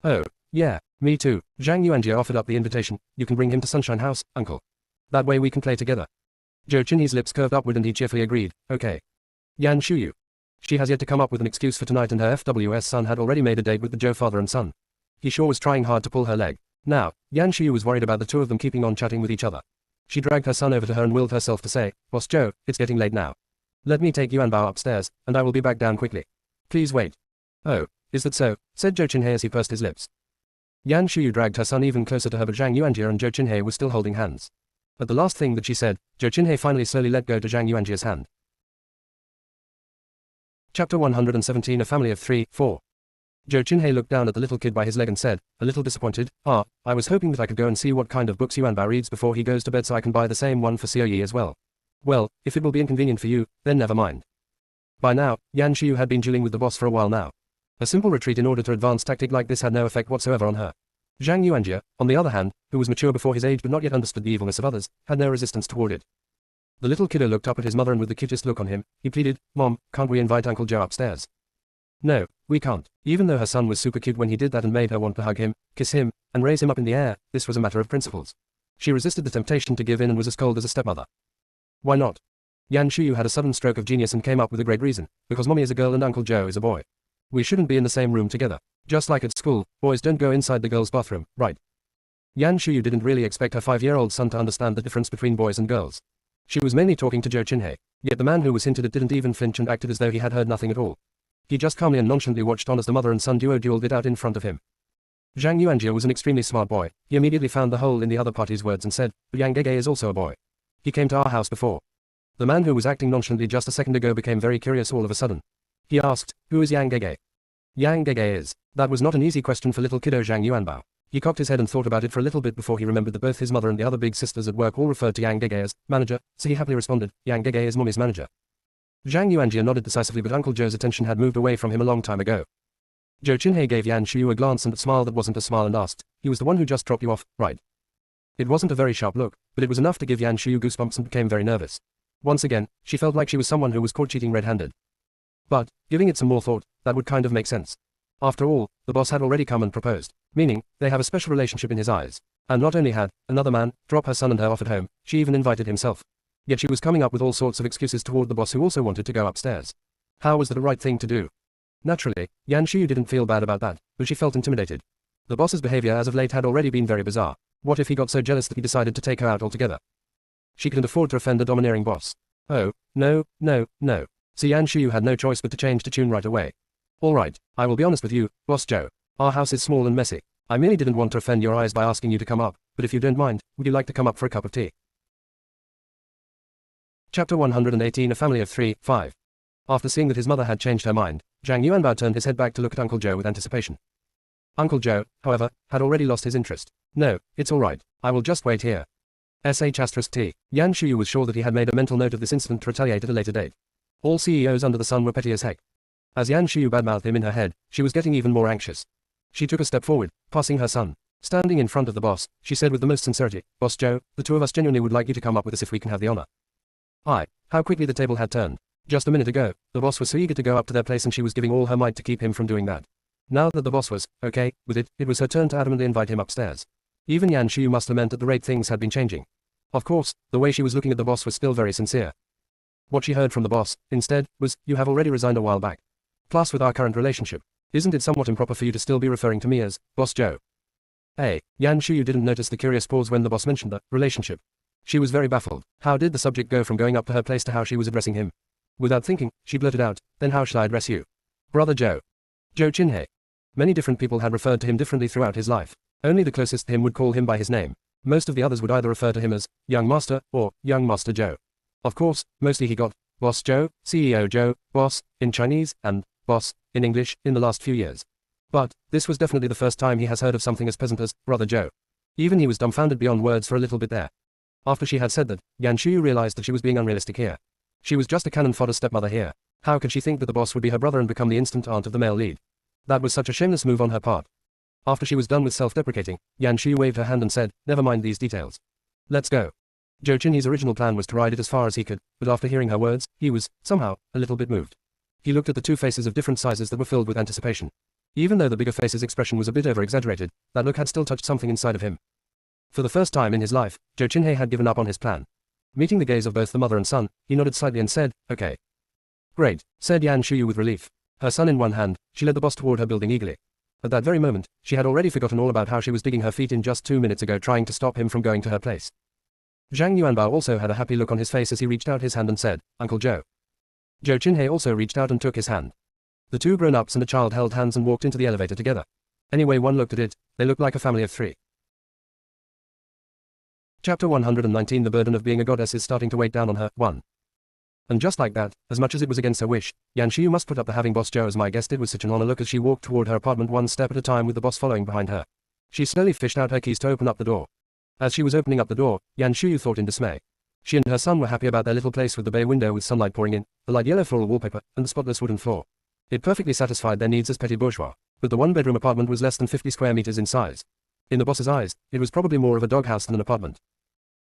"Oh, yeah, me too." Zhang Yuanjia offered up the invitation, "You can bring him to Sunshine House, uncle. That way we can play together." Zhou Qinhe's lips curved upward and he cheerfully agreed, "Okay." Yan Shuyu. She has yet to come up with an excuse for tonight, and her FWS son had already made a date with the Zhou father and son. He sure was trying hard to pull her leg. Now, Yan Shuyu was worried about the two of them keeping on chatting with each other. She dragged her son over to her and willed herself to say, "Boss Zhou, it's getting late now. Let me take Yuanbao upstairs, and I will be back down quickly. Please wait." "Oh, is that so?" said Zhou Qinhe as he pursed his lips. Yan Shuyu dragged her son even closer to her, but Zhang Yuanjia and Zhou Qinhe were still holding hands. At the last thing that she said, Zhou Qinhe finally slowly let go to Zhang Yuanjia's hand. Chapter 117 A Family of 3. Zhou Qinhe looked down at the little kid by his leg and said, a little disappointed, I was hoping that I could go and see what kind of books Yuanbao reads before he goes to bed, so I can buy the same one for Xiao Yi as well. Well, if it will be inconvenient for you, then never mind." By now, Yan Shuyu had been dueling with the boss for a while now. A simple retreat in order to advance tactic like this had no effect whatsoever on her. Zhang Yuanjia, on the other hand, who was mature before his age but not yet understood the evilness of others, had no resistance toward it. The little kiddo looked up at his mother and with the cutest look on him, he pleaded, "Mom, can't we invite Uncle Zhou upstairs?" "No, we can't." Even though her son was super cute when he did that and made her want to hug him, kiss him, and raise him up in the air, this was a matter of principles. She resisted the temptation to give in and was as cold as a stepmother. Why not? Yan Shuyu had a sudden stroke of genius and came up with a great reason, because Mommy is a girl and Uncle Zhou is a boy. We shouldn't be in the same room together. Just like at school, boys don't go inside the girls' bathroom, right? Yan Shuyu didn't really expect her 5-year-old son to understand the difference between boys and girls. She was mainly talking to Zhou Qinhe, yet the man who was hinted at didn't even flinch and acted as though he had heard nothing at all. He just calmly and nonchalantly watched on as the mother and son duo dueled it out in front of him. Zhang Yuanjia was an extremely smart boy. He immediately found the hole in the other party's words and said, "But Yang Gege is also a boy. He came to our house before." The man who was acting nonchalantly just a second ago became very curious all of a sudden. He asked, "Who is Yang Gege?" Yang Gege is. That was not an easy question for little kiddo Zhang Yuanbao. He cocked his head and thought about it for a little bit before he remembered that both his mother and the other big sisters at work all referred to Yang Gege as manager, so he happily responded, "Yang Gege is Mommy's manager." Zhang Yuanjia nodded decisively, but Uncle Zhou's attention had moved away from him a long time ago. Zhou Qinhe gave Yan Shuyu a glance and a smile that wasn't a smile and asked, "He was the one who just dropped you off, right?" It wasn't a very sharp look, but it was enough to give Yan Shuyu goosebumps and became very nervous. Once again, she felt like she was someone who was caught cheating red-handed. But, giving it some more thought, that would kind of make sense. After all, the boss had already come and proposed, meaning, they have a special relationship in his eyes. And not only had another man drop her son and her off at home, she even invited himself. Yet she was coming up with all sorts of excuses toward the boss who also wanted to go upstairs. How was that the right thing to do? Naturally, Yan Shuyu didn't feel bad about that, but she felt intimidated. The boss's behavior as of late had already been very bizarre. What if he got so jealous that he decided to take her out altogether? She couldn't afford to offend the domineering boss. Oh, no. So Yan Shuyu had no choice but to change to tune right away. Alright, I will be honest with you, Boss Joe. Our house is small and messy. I merely didn't want to offend your eyes by asking you to come up, but if you don't mind, would you like to come up for a cup of tea? Chapter 118 A Family of 3, 5. After seeing that his mother had changed her mind, Zhang Yuanbao turned his head back to look at Uncle Joe with anticipation. Uncle Joe, however, had already lost his interest. No, it's alright, I will just wait here. *T. Yan Shuyu was sure that he had made a mental note of this incident to retaliate at a later date. All CEOs under the sun were petty as heck. As Yan Shuyu badmouthed him in her head, she was getting even more anxious. She took a step forward, passing her son. Standing in front of the boss, she said with the most sincerity, Boss Joe, the two of us genuinely would like you to come up with us if we can have the honor. How quickly the table had turned. Just a minute ago, the boss was so eager to go up to their place and she was giving all her might to keep him from doing that. Now that the boss was, okay, with it, it was her turn to adamantly invite him upstairs. Even Yan Shuyu must lament at the rate things had been changing. Of course, the way she was looking at the boss was still very sincere. What she heard from the boss, instead, was, you have already resigned a while back. Plus with our current relationship, isn't it somewhat improper for you to still be referring to me as, Boss Joe? Yan Shuyu didn't notice the curious pause when the boss mentioned the relationship. She was very baffled. How did the subject go from going up to her place to how she was addressing him? Without thinking, she blurted out, then how shall I address you? Brother Joe. Joe Chinhei. Many different people had referred to him differently throughout his life. Only the closest to him would call him by his name. Most of the others would either refer to him as Young Master or Young Master Joe. Of course, mostly he got Boss Joe, CEO Joe, Boss, in Chinese, and Boss, in English, in the last few years. But, this was definitely the first time he has heard of something as pleasant as Brother Joe. Even he was dumbfounded beyond words for a little bit there. After she had said that, Yan Shuyu realized that she was being unrealistic here. She was just a cannon fodder stepmother here. How could she think that the boss would be her brother and become the instant aunt of the male lead? That was such a shameless move on her part. After she was done with self-deprecating, Yan Shuyu waved her hand and said, never mind these details. Let's go. Joe Chinhei's original plan was to ride it as far as he could, but after hearing her words, he was, somehow, a little bit moved. He looked at the two faces of different sizes that were filled with anticipation. Even though the bigger face's expression was a bit over-exaggerated, that look had still touched something inside of him. For the first time in his life, Joe Chinhei had given up on his plan. Meeting the gaze of both the mother and son, he nodded slightly and said, okay. Great, said Yan Shuyu with relief. Her son in one hand, she led the boss toward her building eagerly. At that very moment, she had already forgotten all about how she was digging her feet in just 2 minutes ago trying to stop him from going to her place. Zhang Yuanbao also had a happy look on his face as he reached out his hand and said, Uncle Joe. Joe Chinhei also reached out and took his hand. The two grown-ups and a child held hands and walked into the elevator together. Anyway, one looked at it, they looked like a family of 3. Chapter 119 The burden of being a goddess is starting to weigh down on her, 1. And just like that, as much as it was against her wish, Yan Shuyu must put up the having Boss Joe as my guest did with such an honor look as she walked toward her apartment one step at a time with the boss following behind her. She slowly fished out her keys to open up the door. As she was opening up the door, Yan Shuyu thought in dismay. She and her son were happy about their little place with the bay window with sunlight pouring in, the light yellow floral wallpaper, and the spotless wooden floor. It perfectly satisfied their needs as petty bourgeois, but the one-bedroom apartment was less than 50 square meters in size. In the boss's eyes, it was probably more of a doghouse than an apartment.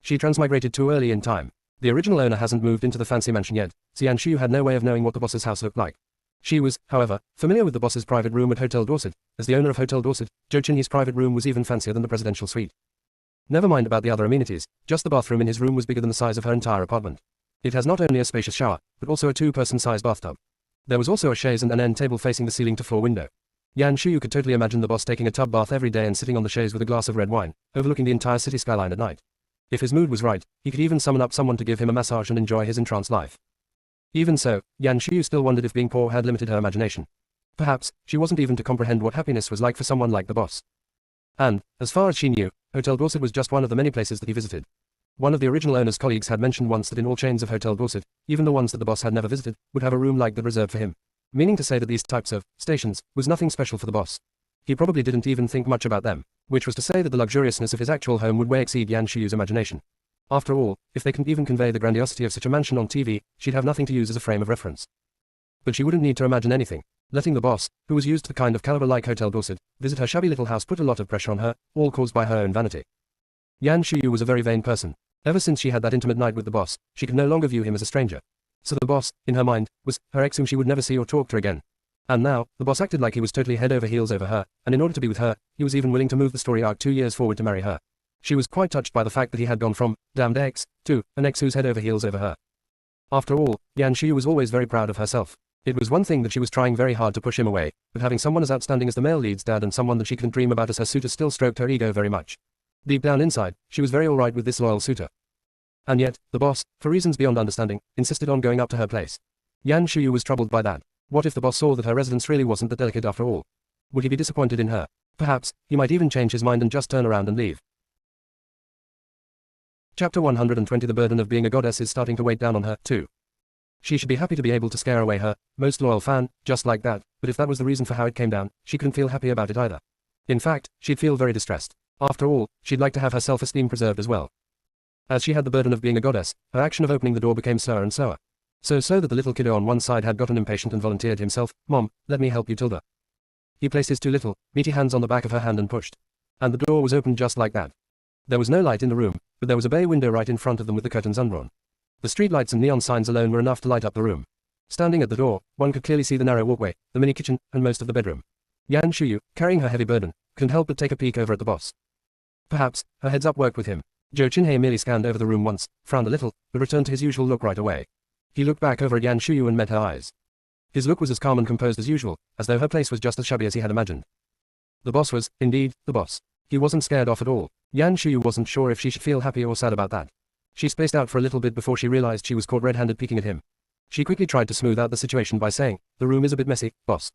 She transmigrated too early in time. The original owner hasn't moved into the fancy mansion yet, so Yan Shuyu had no way of knowing what the boss's house looked like. She was, however, familiar with the boss's private room at Hotel Dorset. As the owner of Hotel Dorset, Joe Chinhei's private room was even fancier than the presidential suite. Never mind about the other amenities, just the bathroom in his room was bigger than the size of her entire apartment. It has not only a spacious shower, but also a two-person-sized bathtub. There was also a chaise and an end table facing the ceiling-to-floor window. Yan Shuyu could totally imagine the boss taking a tub bath every day and sitting on the chaise with a glass of red wine, overlooking the entire city skyline at night. If his mood was right, he could even summon up someone to give him a massage and enjoy his entranced life. Even so, Yan Shuyu still wondered if being poor had limited her imagination. Perhaps, she wasn't even to comprehend what happiness was like for someone like the boss. And, as far as she knew, Hotel Dorset was just one of the many places that he visited. One of the original owner's colleagues had mentioned once that in all chains of Hotel Dorset, even the ones that the boss had never visited, would have a room like that reserved for him. Meaning to say that these types of stations was nothing special for the boss. He probably didn't even think much about them, which was to say that the luxuriousness of his actual home would way exceed Yan Shuyu's imagination. After all, if they couldn't even convey the grandiosity of such a mansion on TV, she'd have nothing to use as a frame of reference. But she wouldn't need to imagine anything. Letting the boss, who was used to the kind of caliber like Hotel Dorset, visit her shabby little house put a lot of pressure on her, all caused by her own vanity. Yan Shuyu was a very vain person. Ever since she had that intimate night with the boss, she could no longer view him as a stranger. So the boss, in her mind, was her ex whom she would never see or talk to again. And now, the boss acted like he was totally head over heels over her, and in order to be with her, he was even willing to move the story arc 2 years forward to marry her. She was quite touched by the fact that he had gone from damned ex to an ex who's head over heels over her. After all, Yan Shuyu was always very proud of herself. It was one thing that she was trying very hard to push him away, but having someone as outstanding as the male lead's dad and someone that she couldn't dream about as her suitor still stroked her ego very much. Deep down inside, she was very alright with this loyal suitor. And yet, the boss, for reasons beyond understanding, insisted on going up to her place. Yan Shuyu was troubled by that. What if the boss saw that her residence really wasn't that delicate after all? Would he be disappointed in her? Perhaps, he might even change his mind and just turn around and leave. Chapter 120 The burden of being a goddess is starting to weigh down on her, too. She should be happy to be able to scare away her most loyal fan, just like that, but if that was the reason for how it came down, she couldn't feel happy about it either. In fact, she'd feel very distressed. After all, she'd like to have her self-esteem preserved as well. As she had the burden of being a goddess, her action of opening the door became slower and slower. So that the little kiddo on one side had gotten impatient and volunteered himself. Mom, let me help you, Tilda. He placed his two little, meaty hands on the back of her hand and pushed. And the door was opened just like that. There was no light in the room, but there was a bay window right in front of them with the curtains undrawn. The streetlights and neon signs alone were enough to light up the room. Standing at the door, one could clearly see the narrow walkway, the mini kitchen, and most of the bedroom. Yan Shuyu, carrying her heavy burden, couldn't help but take a peek over at the boss. Perhaps, her heads-up work with him. Zhou Qinhei merely scanned over the room once, frowned a little, but returned to his usual look right away. He looked back over at Yan Shuyu and met her eyes. His look was as calm and composed as usual, as though her place was just as shabby as he had imagined. The boss was, indeed, the boss. He wasn't scared off at all. Yan Shuyu wasn't sure if she should feel happy or sad about that. She spaced out for a little bit before she realized she was caught red-handed peeking at him. She quickly tried to smooth out the situation by saying, "The room is a bit messy, boss.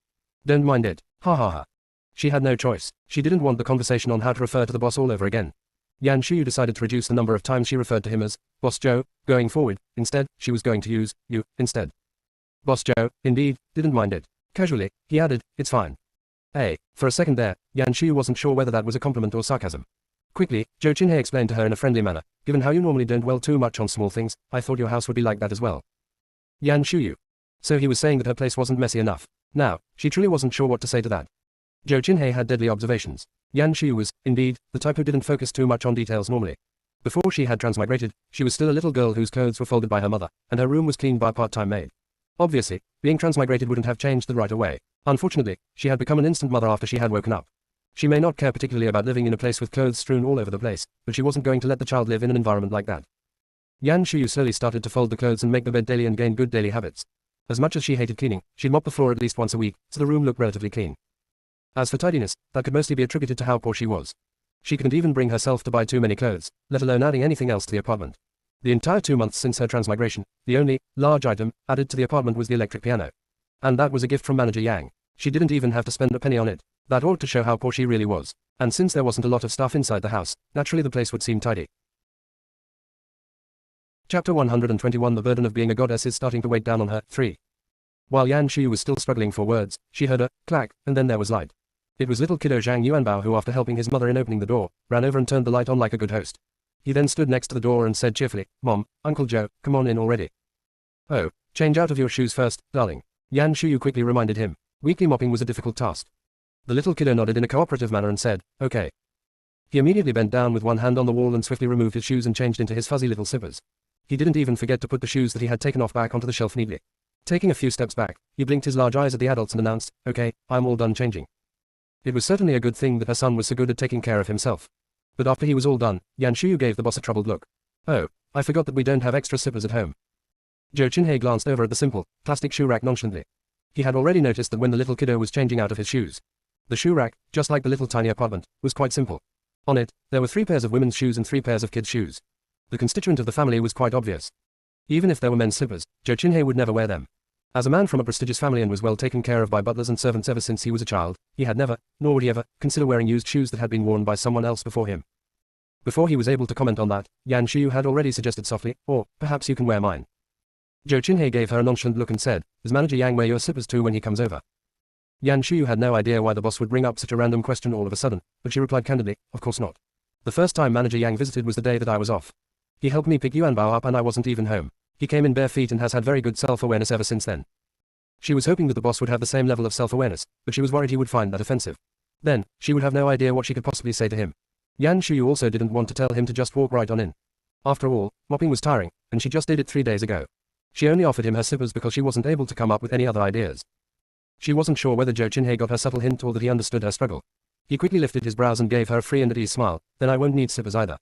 Don't mind it, ha ha ha." She had no choice. She didn't want the conversation on how to refer to the boss all over again. Yan Shuyu decided to reduce the number of times she referred to him as Boss Joe, going forward. Instead, she was going to use you instead. Boss Joe, indeed, didn't mind it. Casually, he added, "It's fine." Hey, for a second there, Yan Shuyu wasn't sure whether that was a compliment or sarcasm. Quickly, Zhou Qinhei explained to her in a friendly manner, "Given how you normally don't dwell too much on small things, I thought your house would be like that as well." Yan Shuyu. So he was saying that her place wasn't messy enough. Now, she truly wasn't sure what to say to that. Zhou Qinhei had deadly observations. Yan Shuyu was, indeed, the type who didn't focus too much on details normally. Before she had transmigrated, she was still a little girl whose clothes were folded by her mother, and her room was cleaned by a part-time maid. Obviously, being transmigrated wouldn't have changed that right away. Unfortunately, she had become an instant mother after she had woken up. She may not care particularly about living in a place with clothes strewn all over the place, but she wasn't going to let the child live in an environment like that. Yan Shuyu slowly started to fold the clothes and make the bed daily and gain good daily habits. As much as she hated cleaning, she'd mop the floor at least once a week, so the room looked relatively clean. As for tidiness, that could mostly be attributed to how poor she was. She couldn't even bring herself to buy too many clothes, let alone adding anything else to the apartment. The entire 2 months since her transmigration, the only large item added to the apartment was the electric piano. And that was a gift from Manager Yang. She didn't even have to spend a penny on it. That ought to show how poor she really was. And since there wasn't a lot of stuff inside the house, naturally the place would seem tidy. Chapter 121 The burden of being a goddess is starting to weigh down on her. 3. While Yan Shuyu was still struggling for words, she heard a clack, and then there was light. It was little kiddo Zhang Yuanbao who, after helping his mother in opening the door, ran over and turned the light on like a good host. He then stood next to the door and said cheerfully, "Mom, Uncle Joe, come on in already." "Oh, change out of your shoes first, darling," Yan Shuyu quickly reminded him. Weekly mopping was a difficult task. The little kiddo nodded in a cooperative manner and said, "Okay." He immediately bent down with one hand on the wall and swiftly removed his shoes and changed into his fuzzy little slippers. He didn't even forget to put the shoes that he had taken off back onto the shelf neatly. Taking a few steps back, he blinked his large eyes at the adults and announced, "Okay, I'm all done changing." It was certainly a good thing that her son was so good at taking care of himself. But after he was all done, Yan Shuyu gave the boss a troubled look. "Oh, I forgot that we don't have extra slippers at home." Zhou Qinhei glanced over at the simple, plastic shoe rack nonchalantly. He had already noticed that when the little kiddo was changing out of his shoes. The shoe rack, just like the little tiny apartment, was quite simple. On it, there were 3 pairs of women's shoes and 3 pairs of kids' shoes. The constituent of the family was quite obvious. Even if there were men's slippers, Zhou Qinhei would never wear them. As a man from a prestigious family and was well taken care of by butlers and servants ever since he was a child, he had never, nor would he ever, consider wearing used shoes that had been worn by someone else before him. Before he was able to comment on that, Yan Shuyu had already suggested softly, "Or, perhaps you can wear mine." Zhou Qinhei gave her a nonchalant look and said, "Does Manager Yang wear your slippers too when he comes over?" Yan Shuyu had no idea why the boss would bring up such a random question all of a sudden, but she replied candidly, "Of course not. The first time Manager Yang visited was the day that I was off. He helped me pick Yuanbao up and I wasn't even home. He came in bare feet and has had very good self-awareness ever since then." She was hoping that the boss would have the same level of self-awareness, but she was worried he would find that offensive. Then, she would have no idea what she could possibly say to him. Yan Shuyu also didn't want to tell him to just walk right on in. After all, mopping was tiring, and she just did it 3 days ago. She only offered him her slippers because she wasn't able to come up with any other ideas. She wasn't sure whether Zhou Qinhei got her subtle hint or that he understood her struggle. He quickly lifted his brows and gave her a free and at ease smile. Then I won't need slippers either.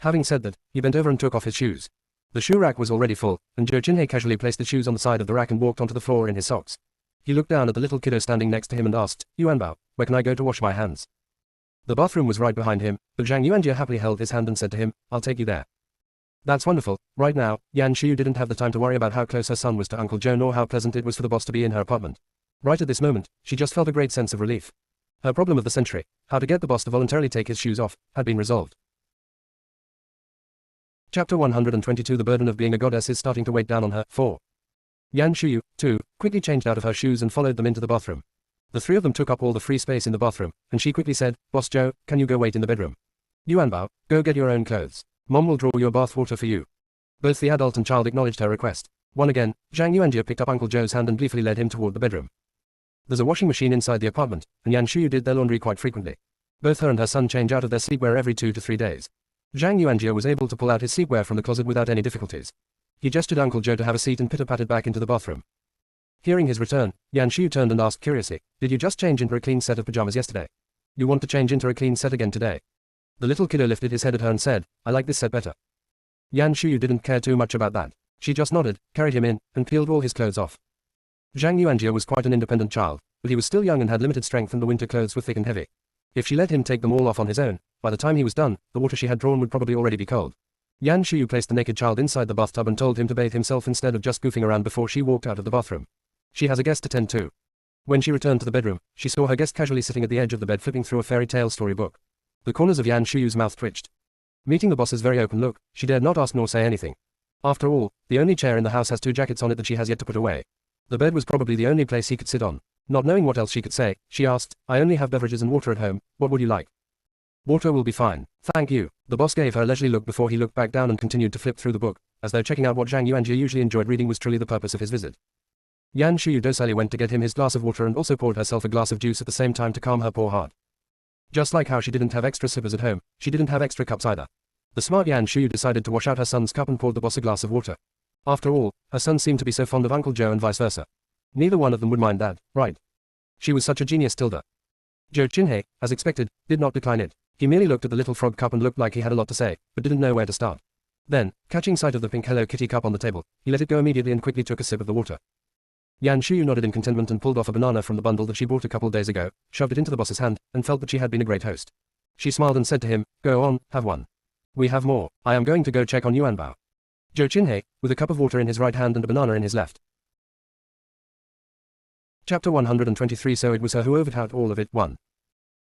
Having said that, he bent over and took off his shoes. The shoe rack was already full, and Zhou Qinhe casually placed the shoes on the side of the rack and walked onto the floor in his socks. He looked down at the little kiddo standing next to him and asked, Yuanbao, where can I go to wash my hands? The bathroom was right behind him, but Zhang Yuanjie happily held his hand and said to him, I'll take you there. That's wonderful. Right now, Yan Shuyu didn't have the time to worry about how close her son was to Uncle Joe nor how pleasant it was for the boss to be in her apartment. Right at this moment, she just felt a great sense of relief. Her problem of the century, how to get the boss to voluntarily take his shoes off, had been resolved. Chapter 122 The burden of being a goddess is starting to weigh down on her. 4. Yan Shuyu, too, quickly changed out of her shoes and followed them into the bathroom. The three of them took up all the free space in the bathroom, and she quickly said, Boss Joe, can you go wait in the bedroom? Yuanbao, go get your own clothes. Mom will draw your bath water for you. Both the adult and child acknowledged her request. One again, Zhang Yuanjie picked up Uncle Joe's hand and gleefully led him toward the bedroom. There's a washing machine inside the apartment, and Yan Shuyu did their laundry quite frequently. Both her and her son change out of their sleepwear every 2 to 3 days. Zhang Yuanjie was able to pull out his sleepwear from the closet without any difficulties. He gestured Uncle Joe to have a seat and pitter-pattered back into the bathroom. Hearing his return, Yan Shuyu turned and asked curiously, did you just change into a clean set of pajamas yesterday? You want to change into a clean set again today? The little kiddo lifted his head at her and said, I like this set better. Yan Shuyu didn't care too much about that. She just nodded, carried him in, and peeled all his clothes off. Zhang Yuanjie was quite an independent child, but he was still young and had limited strength and the winter clothes were thick and heavy. If she let him take them all off on his own, by the time he was done, the water she had drawn would probably already be cold. Yan Shuyu placed the naked child inside the bathtub and told him to bathe himself instead of just goofing around before she walked out of the bathroom. She has a guest to tend to. When she returned to the bedroom, she saw her guest casually sitting at the edge of the bed flipping through a fairy tale storybook. The corners of Yan Shuyu's mouth twitched. Meeting the boss's very open look, she dared not ask nor say anything. After all, the only chair in the house has 2 jackets on it that she has yet to put away. The bed was probably the only place he could sit on. Not knowing what else she could say, she asked, I only have beverages and water at home, what would you like? Water will be fine, thank you. The boss gave her a leisurely look before he looked back down and continued to flip through the book, as though checking out what Zhang Yuanjie usually enjoyed reading was truly the purpose of his visit. Yan Shuyu docilely went to get him his glass of water and also poured herself a glass of juice at the same time to calm her poor heart. Just like how she didn't have extra slippers at home, she didn't have extra cups either. The smart Yan Shuyu decided to wash out her son's cup and poured the boss a glass of water. After all, her son seemed to be so fond of Uncle Joe and vice versa. Neither one of them would mind that, right? She was such a genius Tilda. Zhou Qinhe, as expected, did not decline it. He merely looked at the little frog cup and looked like he had a lot to say, but didn't know where to start. Then, catching sight of the pink Hello Kitty cup on the table, he let it go immediately and quickly took a sip of the water. Yan Shuyu nodded in contentment and pulled off a banana from the bundle that she bought a couple days ago, shoved it into the boss's hand, and felt that she had been a great host. She smiled and said to him, go on, have one. We have more. I am going to go check on Yuanbao. Zhou Qinhe, with a cup of water in his right hand and a banana in his left. Chapter 123 So it was her who overthought all of it. 1.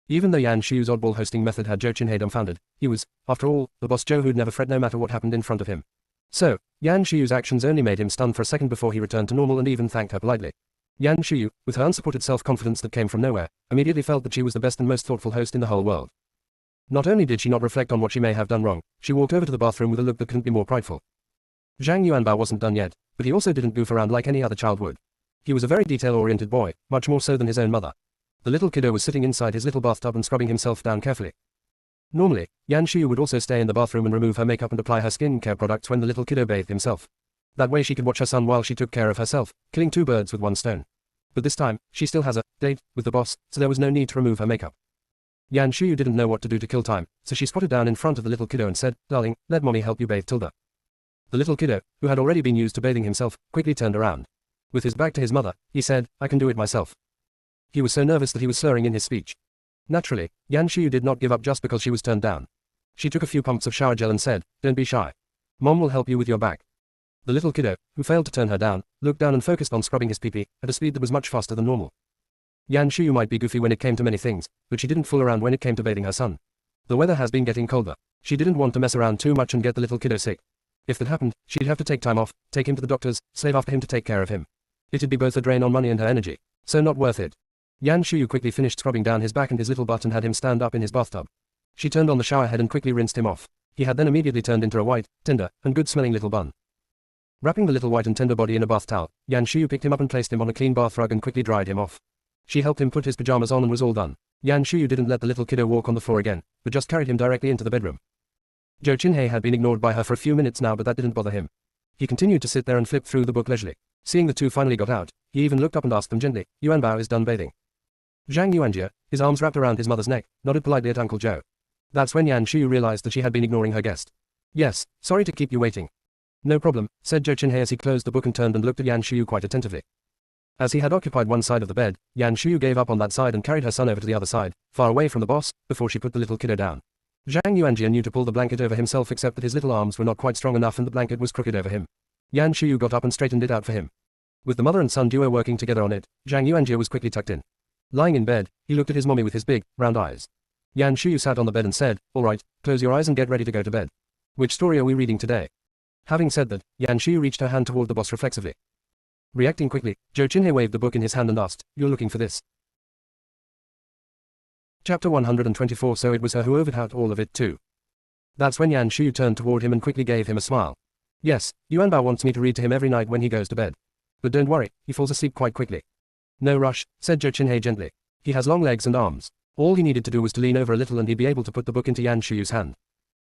Even though Yan Shuyu's oddball hosting method had Zhou Qinhe dumbfounded, he was, after all, the boss Joe who'd never fret no matter what happened in front of him. So, Yan Shuyu's actions only made him stunned for a second before he returned to normal and even thanked her politely. Yan Shuyu, with her unsupported self-confidence that came from nowhere, immediately felt that she was the best and most thoughtful host in the whole world. Not only did she not reflect on what she may have done wrong, she walked over to the bathroom with a look that couldn't be more prideful. Zhang Yuanbao wasn't done yet, but he also didn't goof around like any other child would. He was a very detail-oriented boy, much more so than his own mother. The little kiddo was sitting inside his little bathtub and scrubbing himself down carefully. Normally, Yan Shuyu would also stay in the bathroom and remove her makeup and apply her skincare products when the little kiddo bathed himself. That way she could watch her son while she took care of herself, killing 2 birds with 1 stone. But this time, she still has a date with the boss, so there was no need to remove her makeup. Yan Shuyu didn't know what to do to kill time, so she squatted down in front of the little kiddo and said, darling, let mommy help you bathe Tilda. The little kiddo, who had already been used to bathing himself, quickly turned around. With his back to his mother, he said, I can do it myself. He was so nervous that he was slurring in his speech. Naturally, Yan Shuyu did not give up just because she was turned down. She took a few pumps of shower gel and said, don't be shy. Mom will help you with your back. The little kiddo, who failed to turn her down, looked down and focused on scrubbing his pee-pee, at a speed that was much faster than normal. Yan Shuyu might be goofy when it came to many things, but she didn't fool around when it came to bathing her son. The weather has been getting colder. She didn't want to mess around too much and get the little kiddo sick. If that happened, she'd have to take time off, take him to the doctors, slave after him to take care of him. It'd be both a drain on money and her energy, so not worth it. Yan Shuyu quickly finished scrubbing down his back and his little butt and had him stand up in his bathtub. She turned on the shower head and quickly rinsed him off. He had then immediately turned into a white, tender, and good-smelling little bun. Wrapping the little white and tender body in a bath towel, Yan Shuyu picked him up and placed him on a clean bath rug and quickly dried him off. She helped him put his pajamas on and was all done. Yan Shuyu didn't let the little kiddo walk on the floor again, but just carried him directly into the bedroom. Zhou Qinhe had been ignored by her for a few minutes now, but that didn't bother him. He continued to sit there and flip through the book leisurely. Seeing the 2 finally got out, he even looked up and asked them gently, Yuanbao is done bathing. Zhang Yuanjie, his arms wrapped around his mother's neck, nodded politely at Uncle Joe. That's when Yan Shuyu realized that she had been ignoring her guest. Yes, sorry to keep you waiting. No problem, said Zhou Qinhe as he closed the book and turned and looked at Yan Shuyu quite attentively. As he had occupied one side of the bed, Yan Shuyu gave up on that side and carried her son over to the other side, far away from the boss, before she put the little kiddo down. Zhang Yuanjie knew to pull the blanket over himself except that his little arms were not quite strong enough and the blanket was crooked over him. Yan Shuyu got up and straightened it out for him. With the mother and son duo working together on it, Zhang Yuanjie was quickly tucked in. Lying in bed, he looked at his mommy with his big, round eyes. Yan Shuyu sat on the bed and said, "All right, close your eyes and get ready to go to bed. Which story are we reading today?" Having said that, Yan Shuyu reached her hand toward the boss reflexively. Reacting quickly, Zhou Qinhe waved the book in his hand and asked, "You're looking for this?" Chapter 124. So it was her who overthought all of it too. That's when Yan Shuyu turned toward him and quickly gave him a smile. "Yes, Yuanbao wants me to read to him every night when he goes to bed. But don't worry, he falls asleep quite quickly." "No rush," said Zhou Qinhe gently. "He has long legs and arms. All he needed to do was to lean over a little and he'd be able to put the book into Yan Shuyu's hand."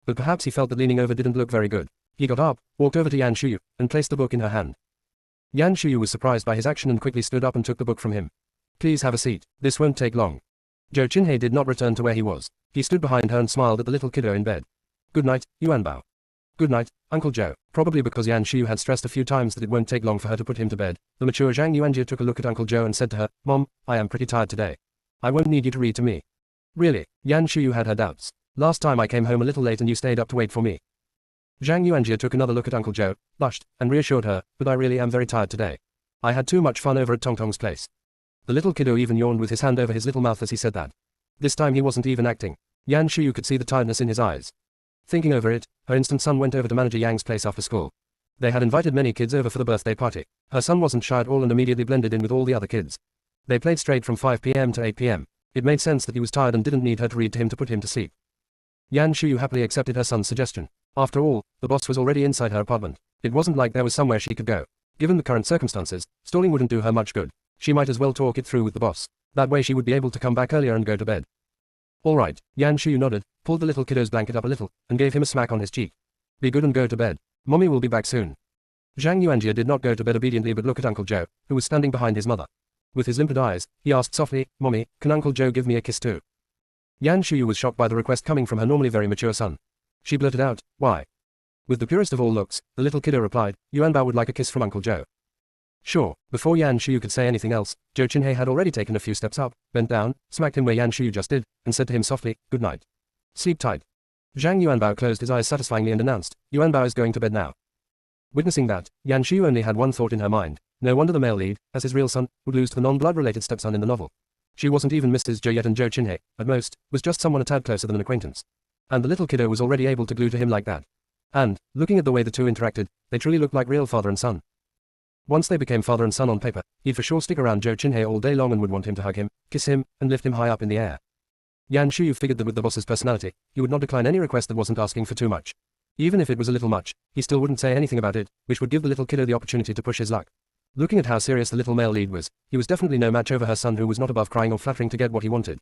But perhaps he felt that leaning over didn't look very good. He got up, walked over to Yan Shuyu, and placed the book in her hand. Yan Shuyu was surprised by his action and quickly stood up and took the book from him. "Please have a seat, this won't take long." Zhou Qinhe did not return to where he was. He stood behind her and smiled at the little kiddo in bed. "Good night, Yuanbao." "Good night, Uncle Joe." Probably because Yan Shuyu had stressed a few times that it won't take long for her to put him to bed, the mature Zhang Yuanjie took a look at Uncle Joe and said to her, "Mom, I am pretty tired today. I won't need you to read to me." "Really?" Yan Shuyu had her doubts. "Last time I came home a little late and you stayed up to wait for me." Zhang Yuanjie took another look at Uncle Joe, blushed, and reassured her, "But I really am very tired today. I had too much fun over at Tong Tong's place." The little kiddo even yawned with his hand over his little mouth as he said that. This time he wasn't even acting. Yan Shuyu could see the tiredness in his eyes. Thinking over it, her instant son went over to Manager Yang's place after school. They had invited many kids over for the birthday party. Her son wasn't shy at all and immediately blended in with all the other kids. They played straight from 5 p.m. to 8 p.m. It made sense that he was tired and didn't need her to read to him to put him to sleep. Yan Shuyu happily accepted her son's suggestion. After all, the boss was already inside her apartment. It wasn't like there was somewhere she could go. Given the current circumstances, stalling wouldn't do her much good. She might as well talk it through with the boss. That way she would be able to come back earlier and go to bed. "All right," Yan Shuyu nodded, pulled the little kiddo's blanket up a little, and gave him a smack on his cheek. "Be good and go to bed. Mommy will be back soon." Zhang Yuanjie did not go to bed obediently but look at Uncle Joe, who was standing behind his mother. With his limpid eyes, he asked softly, "Mommy, can Uncle Joe give me a kiss too?" Yan Shuyu was shocked by the request coming from her normally very mature son. She blurted out, "Why?" With the purest of all looks, the little kiddo replied, "Yuanbao would like a kiss from Uncle Joe." Sure. Before Yan Shuyu could say anything else, Zhou Qinhe had already taken a few steps up, bent down, smacked him where Yan Shuyu just did, and said to him softly, "Good night. Sleep tight." Zhang Yuanbao closed his eyes satisfyingly and announced, "Yuanbao is going to bed now." Witnessing that, Yan Shuyu only had one thought in her mind. No wonder the male lead, as his real son, would lose to the non-blood related stepson in the novel. She wasn't even Mrs. Zhou yet and Zhou Qinhe, at most, was just someone a tad closer than an acquaintance. And the little kiddo was already able to glue to him like that. And, looking at the way the two interacted, they truly looked like real father and son. Once they became father and son on paper, he'd for sure stick around Zhou Qinhe all day long and would want him to hug him, kiss him, and lift him high up in the air. Yan Shuyu figured that with the boss's personality, he would not decline any request that wasn't asking for too much. Even if it was a little much, he still wouldn't say anything about it, which would give the little kiddo the opportunity to push his luck. Looking at how serious the little male lead was, he was definitely no match over her son who was not above crying or flattering to get what he wanted.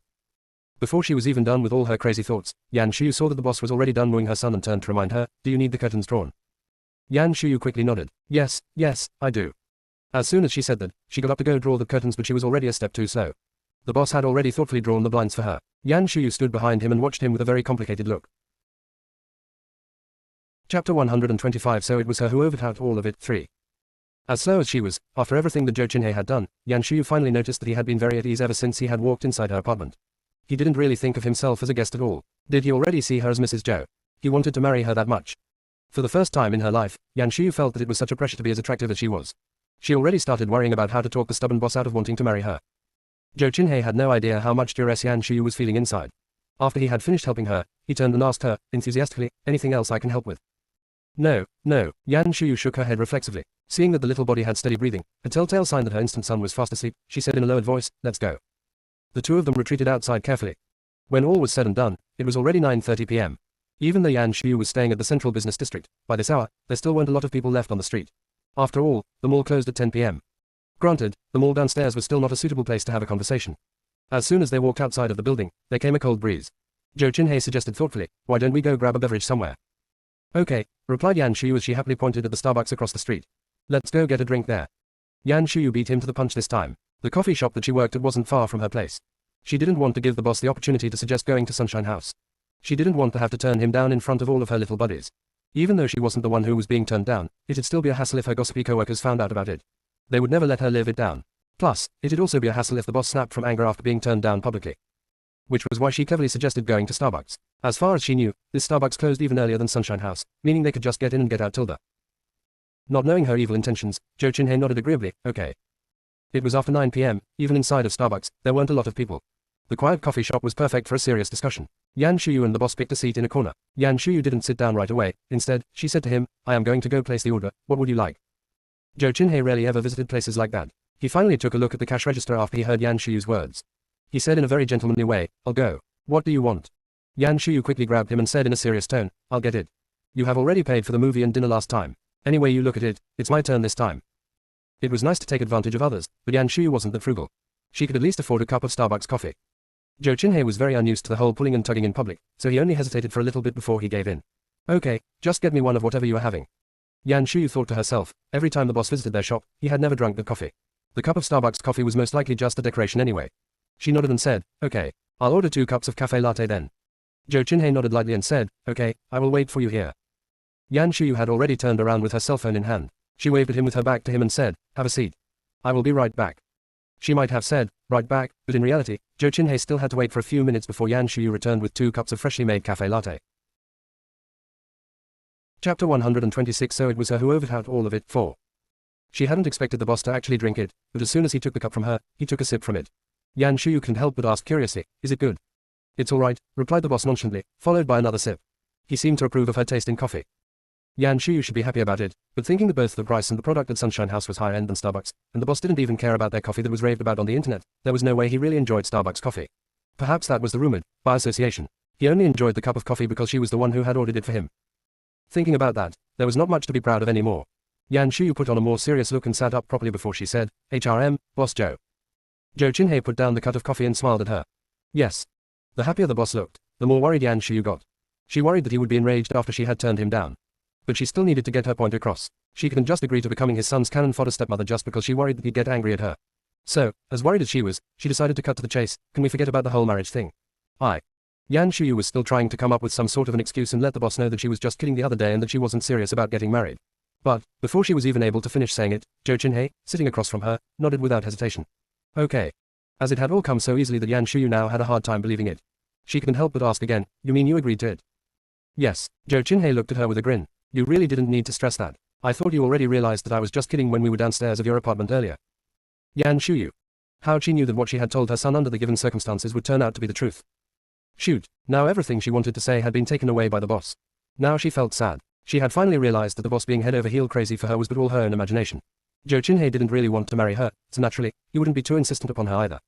Before she was even done with all her crazy thoughts, Yan Shuyu saw that the boss was already done wooing her son and turned to remind her, "Do you need the curtains drawn?" Yan Shuyu quickly nodded. Yes, I do." As soon as she said that, she got up to go draw the curtains but she was already a step too slow. The boss had already thoughtfully drawn the blinds for her. Yan Shuyu stood behind him and watched him with a very complicated look. Chapter 125. So it was her who overthought all of it. 3. As slow as she was, after everything that Zhou Qinhe had done, Yan Shuyu finally noticed that he had been very at ease ever since he had walked inside her apartment. He didn't really think of himself as a guest at all. Did he already see her as Mrs. Zhou? He wanted to marry her that much. For the first time in her life, Yan Shuyu felt that it was such a pressure to be as attractive as she was. She already started worrying about how to talk the stubborn boss out of wanting to marry her. Zhou Qinhe had no idea how much duress Yan Shuyu was feeling inside. After he had finished helping her, he turned and asked her, enthusiastically, "Anything else I can help with?" No. Yan Shuyu shook her head reflexively. Seeing that the little body had steady breathing, a telltale sign that her instant son was fast asleep, she said in a lowered voice, "Let's go." The two of them retreated outside carefully. When all was said and done, it was already 9:30 p.m. Even though Yan Shuyu was staying at the central business district, by this hour, there still weren't a lot of people left on the street. After all, the mall closed at 10 p.m. Granted, the mall downstairs was still not a suitable place to have a conversation. As soon as they walked outside of the building, there came a cold breeze. Zhou Qinhe suggested thoughtfully, "Why don't we go grab a beverage somewhere?" "Okay," replied Yan Shuyu as she happily pointed at the Starbucks across the street. "Let's go get a drink there." Yan Shuyu beat him to the punch this time. The coffee shop that she worked at wasn't far from her place. She didn't want to give the boss the opportunity to suggest going to Sunshine House. She didn't want to have to turn him down in front of all of her little buddies. Even though she wasn't the one who was being turned down, it'd still be a hassle if her gossipy coworkers found out about it. They would never let her live it down. Plus, it'd also be a hassle if the boss snapped from anger after being turned down publicly. Which was why she cleverly suggested going to Starbucks. As far as she knew, this Starbucks closed even earlier than Sunshine House, meaning they could just get in and get out Tilda. Not knowing her evil intentions, Jo Chin-hye nodded agreeably, okay. It was after 9 p.m, even inside of Starbucks, there weren't a lot of people. The quiet coffee shop was perfect for a serious discussion. Yan Shuyu and the boss picked a seat in a corner. Yan Shuyu didn't sit down right away. Instead, she said to him, I am going to go place the order, what would you like? Jo Chin-hye rarely ever visited places like that. He finally took a look at the cash register after he heard Yan Shuyu's words. He said in a very gentlemanly way, I'll go. What do you want? Yan Shuyu quickly grabbed him and said in a serious tone, I'll get it. You have already paid for the movie and dinner last time. Any way you look at it, it's my turn this time. It was nice to take advantage of others, but Yan Shuyu wasn't that frugal. She could at least afford a cup of Starbucks coffee. Jo Chin-hye was very unused to the whole pulling and tugging in public, so he only hesitated for a little bit before he gave in. Okay, just get me one of whatever you are having. Yan Shuyu thought to herself, every time the boss visited their shop, he had never drunk the coffee. The cup of Starbucks coffee was most likely just a decoration anyway. She nodded and said, okay, I'll order 2 cups of cafe latte then. Jo Chin-hye nodded lightly and said, okay, I will wait for you here. Yan Shuyu had already turned around with her cell phone in hand. She waved at him with her back to him and said, have a seat. I will be right back. She might have said, right back, but in reality, Jo Chin-hye still had to wait for a few minutes before Yan Shuyu returned with 2 cups of freshly made cafe latte. Chapter 126. So it was her who overthought all of it, 4. She hadn't expected the boss to actually drink it, but as soon as he took the cup from her, he took a sip from it. Yan Shuyu couldn't help but ask curiously, is it good? It's alright, replied the boss nonchalantly, followed by another sip. He seemed to approve of her taste in coffee. Yan Shuyu should be happy about it, but thinking that both the price and the product at Sunshine House was higher end than Starbucks, and the boss didn't even care about their coffee that was raved about on the internet, there was no way he really enjoyed Starbucks coffee. Perhaps that was the rumored, by association. He only enjoyed the cup of coffee because she was the one who had ordered it for him. Thinking about that, there was not much to be proud of anymore. Yan Shuyu put on a more serious look and sat up properly before she said, HRM, Boss Joe. Jo Chin-hye put down the cup of coffee and smiled at her. Yes. The happier the boss looked, the more worried Yan Shuyu got. She worried that he would be enraged after she had turned him down. But she still needed to get her point across. She couldn't just agree to becoming his son's cannon fodder stepmother just because she worried that he'd get angry at her. So, as worried as she was, she decided to cut to the chase. Can we forget about the whole marriage thing? Yan Shuyu was still trying to come up with some sort of an excuse and let the boss know that she was just kidding the other day and that she wasn't serious about getting married. But, before she was even able to finish saying it, Jo Chin-hye, sitting across from her, nodded without hesitation. Okay. As it had all come so easily that Yan Shuyu now had a hard time believing it. She couldn't help but ask again, you mean you agreed to it? Yes. Jo Chin-hye looked at her with a grin. You really didn't need to stress that. I thought you already realized that I was just kidding when we were downstairs of your apartment earlier. Yan Shuyu. How'd she knew that what she had told her son under the given circumstances would turn out to be the truth? Shoot, now everything she wanted to say had been taken away by the boss. Now she felt sad. She had finally realized that the boss being head over heel crazy for her was but all her own imagination. Jo Chin-hye didn't really want to marry her, so naturally, he wouldn't be too insistent upon her either.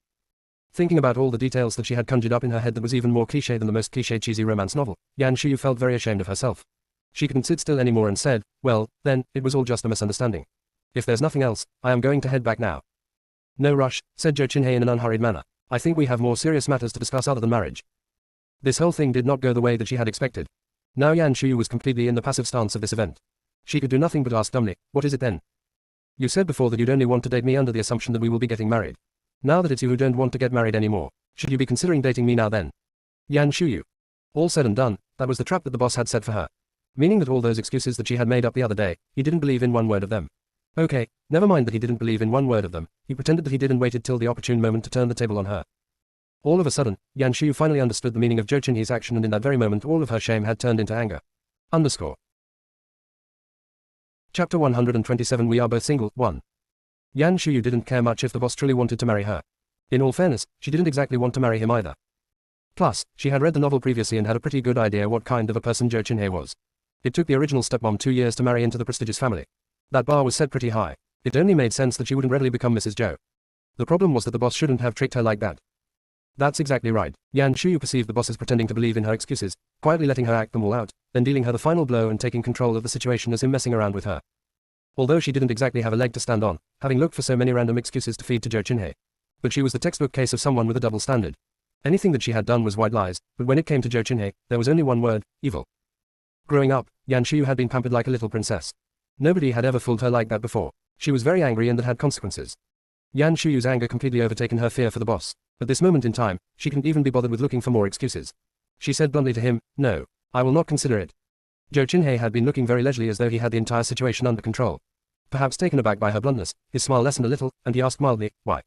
Thinking about all the details that she had conjured up in her head that was even more cliché than the most cliché cheesy romance novel, Yan Shuyu felt very ashamed of herself. She couldn't sit still anymore and said, well, then, it was all just a misunderstanding. If there's nothing else, I am going to head back now. No rush, said Jo Chin-hye in an unhurried manner. I think we have more serious matters to discuss other than marriage. This whole thing did not go the way that she had expected. Now Yan Shuyu was completely in the passive stance of this event. She could do nothing but ask dumbly, what is it then? You said before that you'd only want to date me under the assumption that we will be getting married. Now that it's you who don't want to get married anymore, should you be considering dating me now then? Yan Shuyu. All said and done, that was the trap that the boss had set for her. Meaning that all those excuses that she had made up the other day, he didn't believe in one word of them. Okay, never mind that he didn't believe in one word of them, he pretended that he did and waited till the opportune moment to turn the table on her. All of a sudden, Yan Shuyu finally understood the meaning of Jo Chin-hye's action, and in that very moment all of her shame had turned into anger. Chapter 127. We are both single, 1. Yan Shuyu didn't care much if the boss truly wanted to marry her. In all fairness, she didn't exactly want to marry him either. Plus, she had read the novel previously and had a pretty good idea what kind of a person Jo Chin-hye was. It took the original stepmom 2 years to marry into the prestigious family. That bar was set pretty high. It only made sense that she wouldn't readily become Mrs. Joe. The problem was that the boss shouldn't have tricked her like that. That's exactly right. Yan Shuyu perceived the boss as pretending to believe in her excuses, quietly letting her act them all out, then dealing her the final blow and taking control of the situation as him messing around with her. Although she didn't exactly have a leg to stand on, having looked for so many random excuses to feed to Jo Chin-hye. But she was the textbook case of someone with a double standard. Anything that she had done was white lies, but when it came to Jo Chin-hye, there was only one word, evil. Growing up, Yan Shuyu had been pampered like a little princess. Nobody had ever fooled her like that before. She was very angry and that had consequences. Yan Shuyu's anger completely overtaken her fear for the boss. At this moment in time, she couldn't even be bothered with looking for more excuses. She said bluntly to him, "No. I will not consider it." Zhou Qinhe had been looking very leisurely as though he had the entire situation under control. Perhaps taken aback by her bluntness, his smile lessened a little, and he asked mildly, "Why?"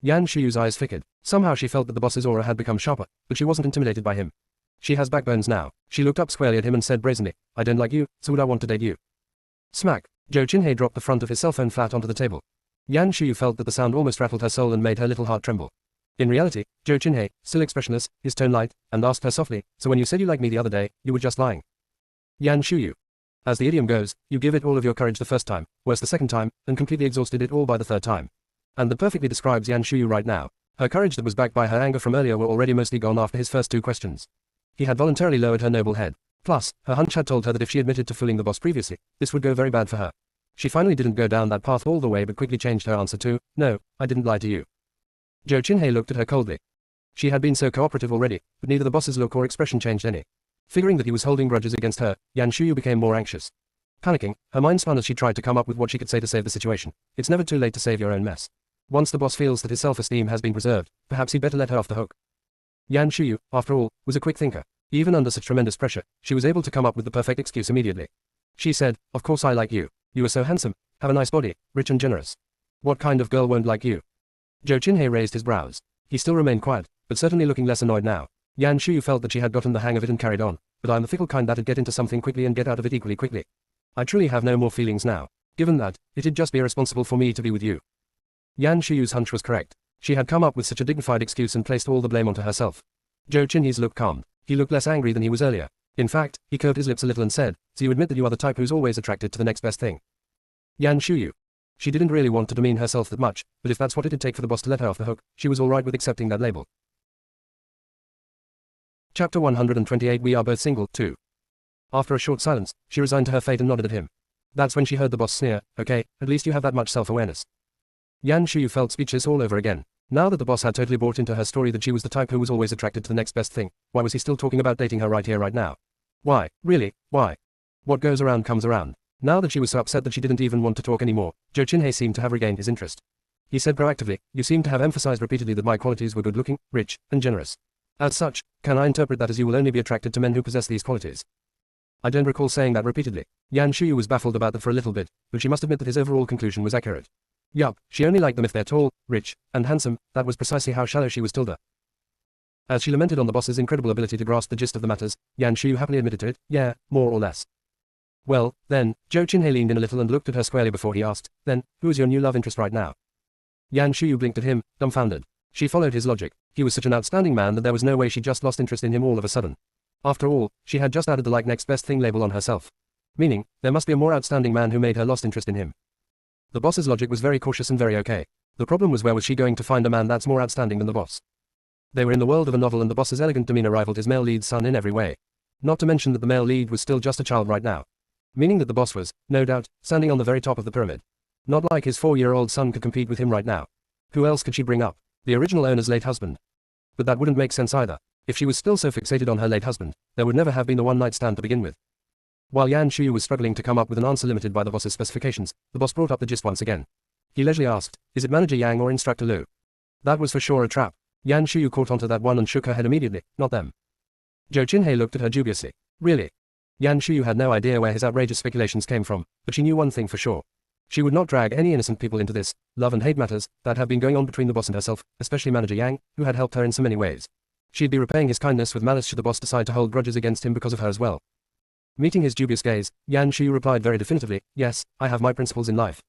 Yan Shuyu's eyes flickered. Somehow she felt that the boss's aura had become sharper, but she wasn't intimidated by him. She has backbones now. She looked up squarely at him and said brazenly, "I don't like you, so would I want to date you?" Smack! Zhou Qinhe dropped the front of his cell phone flat onto the table. Yan Shuyu felt that the sound almost rattled her soul and made her little heart tremble. In reality, Zhou Qinhe, still expressionless, his tone light, and asked her softly, "So when you said you liked me the other day, you were just lying?" Yan Shuyu. As the idiom goes, you give it all of your courage the first time, worse the second time, and completely exhausted it all by the third time. And that perfectly describes Yan Shuyu right now. Her courage that was backed by her anger from earlier were already mostly gone after his first two questions. He had voluntarily lowered her noble head. Plus, her hunch had told her that if she admitted to fooling the boss previously, this would go very bad for her. She finally didn't go down that path all the way but quickly changed her answer to, "No, I didn't lie to you." Zhou Qinhe looked at her coldly. She had been so cooperative already, but neither the boss's look or expression changed any. Figuring that he was holding grudges against her, Yan Shuyu became more anxious. Panicking, her mind spun as she tried to come up with what she could say to save the situation. It's never too late to save your own mess. Once the boss feels that his self-esteem has been preserved, perhaps he'd better let her off the hook. Yan Shuyu, after all, was a quick thinker. Even under such tremendous pressure, she was able to come up with the perfect excuse immediately. She said, "Of course I like you. You are so handsome, have a nice body, rich and generous. What kind of girl won't like you?" Zhou Qinhe raised his brows. He still remained quiet, but certainly looking less annoyed now. Yan Shuyu felt that she had gotten the hang of it and carried on, but I'm the fickle kind that'd get into something quickly and get out of it equally quickly. I truly have no more feelings now. Given that, it'd just be irresponsible for me to be with you. Yan Shuyu's hunch was correct. She had come up with such a dignified excuse and placed all the blame onto herself. Zhou Qinhe's look calmed. He looked less angry than he was earlier. In fact, he curved his lips a little and said, "So you admit that you are the type who's always attracted to the next best thing?" Yan Shuyu. She didn't really want to demean herself that much, but if that's what it'd take for the boss to let her off the hook, she was alright with accepting that label. Chapter 128 We Are Both Single, 2. After a short silence, she resigned to her fate and nodded at him. That's when she heard the boss sneer, "Okay, at least you have that much self-awareness." Yan Shuyu felt speechless all over again. Now that the boss had totally bought into her story that she was the type who was always attracted to the next best thing, why was he still talking about dating her right here right now? Why, really, why? What goes around comes around. Now that she was so upset that she didn't even want to talk anymore, Zhou Qinhe seemed to have regained his interest. He said proactively, "You seem to have emphasized repeatedly that my qualities were good-looking, rich, and generous. As such, can I interpret that as you will only be attracted to men who possess these qualities?" I don't recall saying that repeatedly. Yan Shuyu was baffled about that for a little bit, but she must admit that his overall conclusion was accurate. Yup, she only liked them if they're tall, rich, and handsome. That was precisely how shallow she was told her. As she lamented on the boss's incredible ability to grasp the gist of the matters, Yan Shuyu happily admitted to it, "Yeah, more or less." "Well, then," Zhou Qinhe leaned in a little and looked at her squarely before he asked, "Then, who is your new love interest right now?" Yan Shuyu blinked at him, dumbfounded. She followed his logic. He was such an outstanding man that there was no way she just lost interest in him all of a sudden. After all, she had just added the like next best thing label on herself. Meaning, there must be a more outstanding man who made her lost interest in him. The boss's logic was very cautious and very okay. The problem was where was she going to find a man that's more outstanding than the boss? They were in the world of a novel and the boss's elegant demeanor rivaled his male lead's son in every way. Not to mention that the male lead was still just a child right now. Meaning that the boss was, no doubt, standing on the very top of the pyramid. Not like his 4-year-old son could compete with him right now. Who else could she bring up? The original owner's late husband. But that wouldn't make sense either. If she was still so fixated on her late husband, there would never have been the one-night stand to begin with. While Yan Shuyu was struggling to come up with an answer limited by the boss's specifications, the boss brought up the gist once again. He leisurely asked, "Is it Manager Yang or Instructor Lu?" That was for sure a trap. Yan Shuyu caught onto that one and shook her head immediately, "Not them." Zhou Qinhe looked at her dubiously. Really? Yan Shuyu had no idea where his outrageous speculations came from, but she knew one thing for sure. She would not drag any innocent people into this love and hate matters that have been going on between the boss and herself, especially Manager Yang, who had helped her in so many ways. She'd be repaying his kindness with malice should the boss decide to hold grudges against him because of her as well. Meeting his dubious gaze, Yan Shuyu replied very definitively, "Yes, I have my principles in life.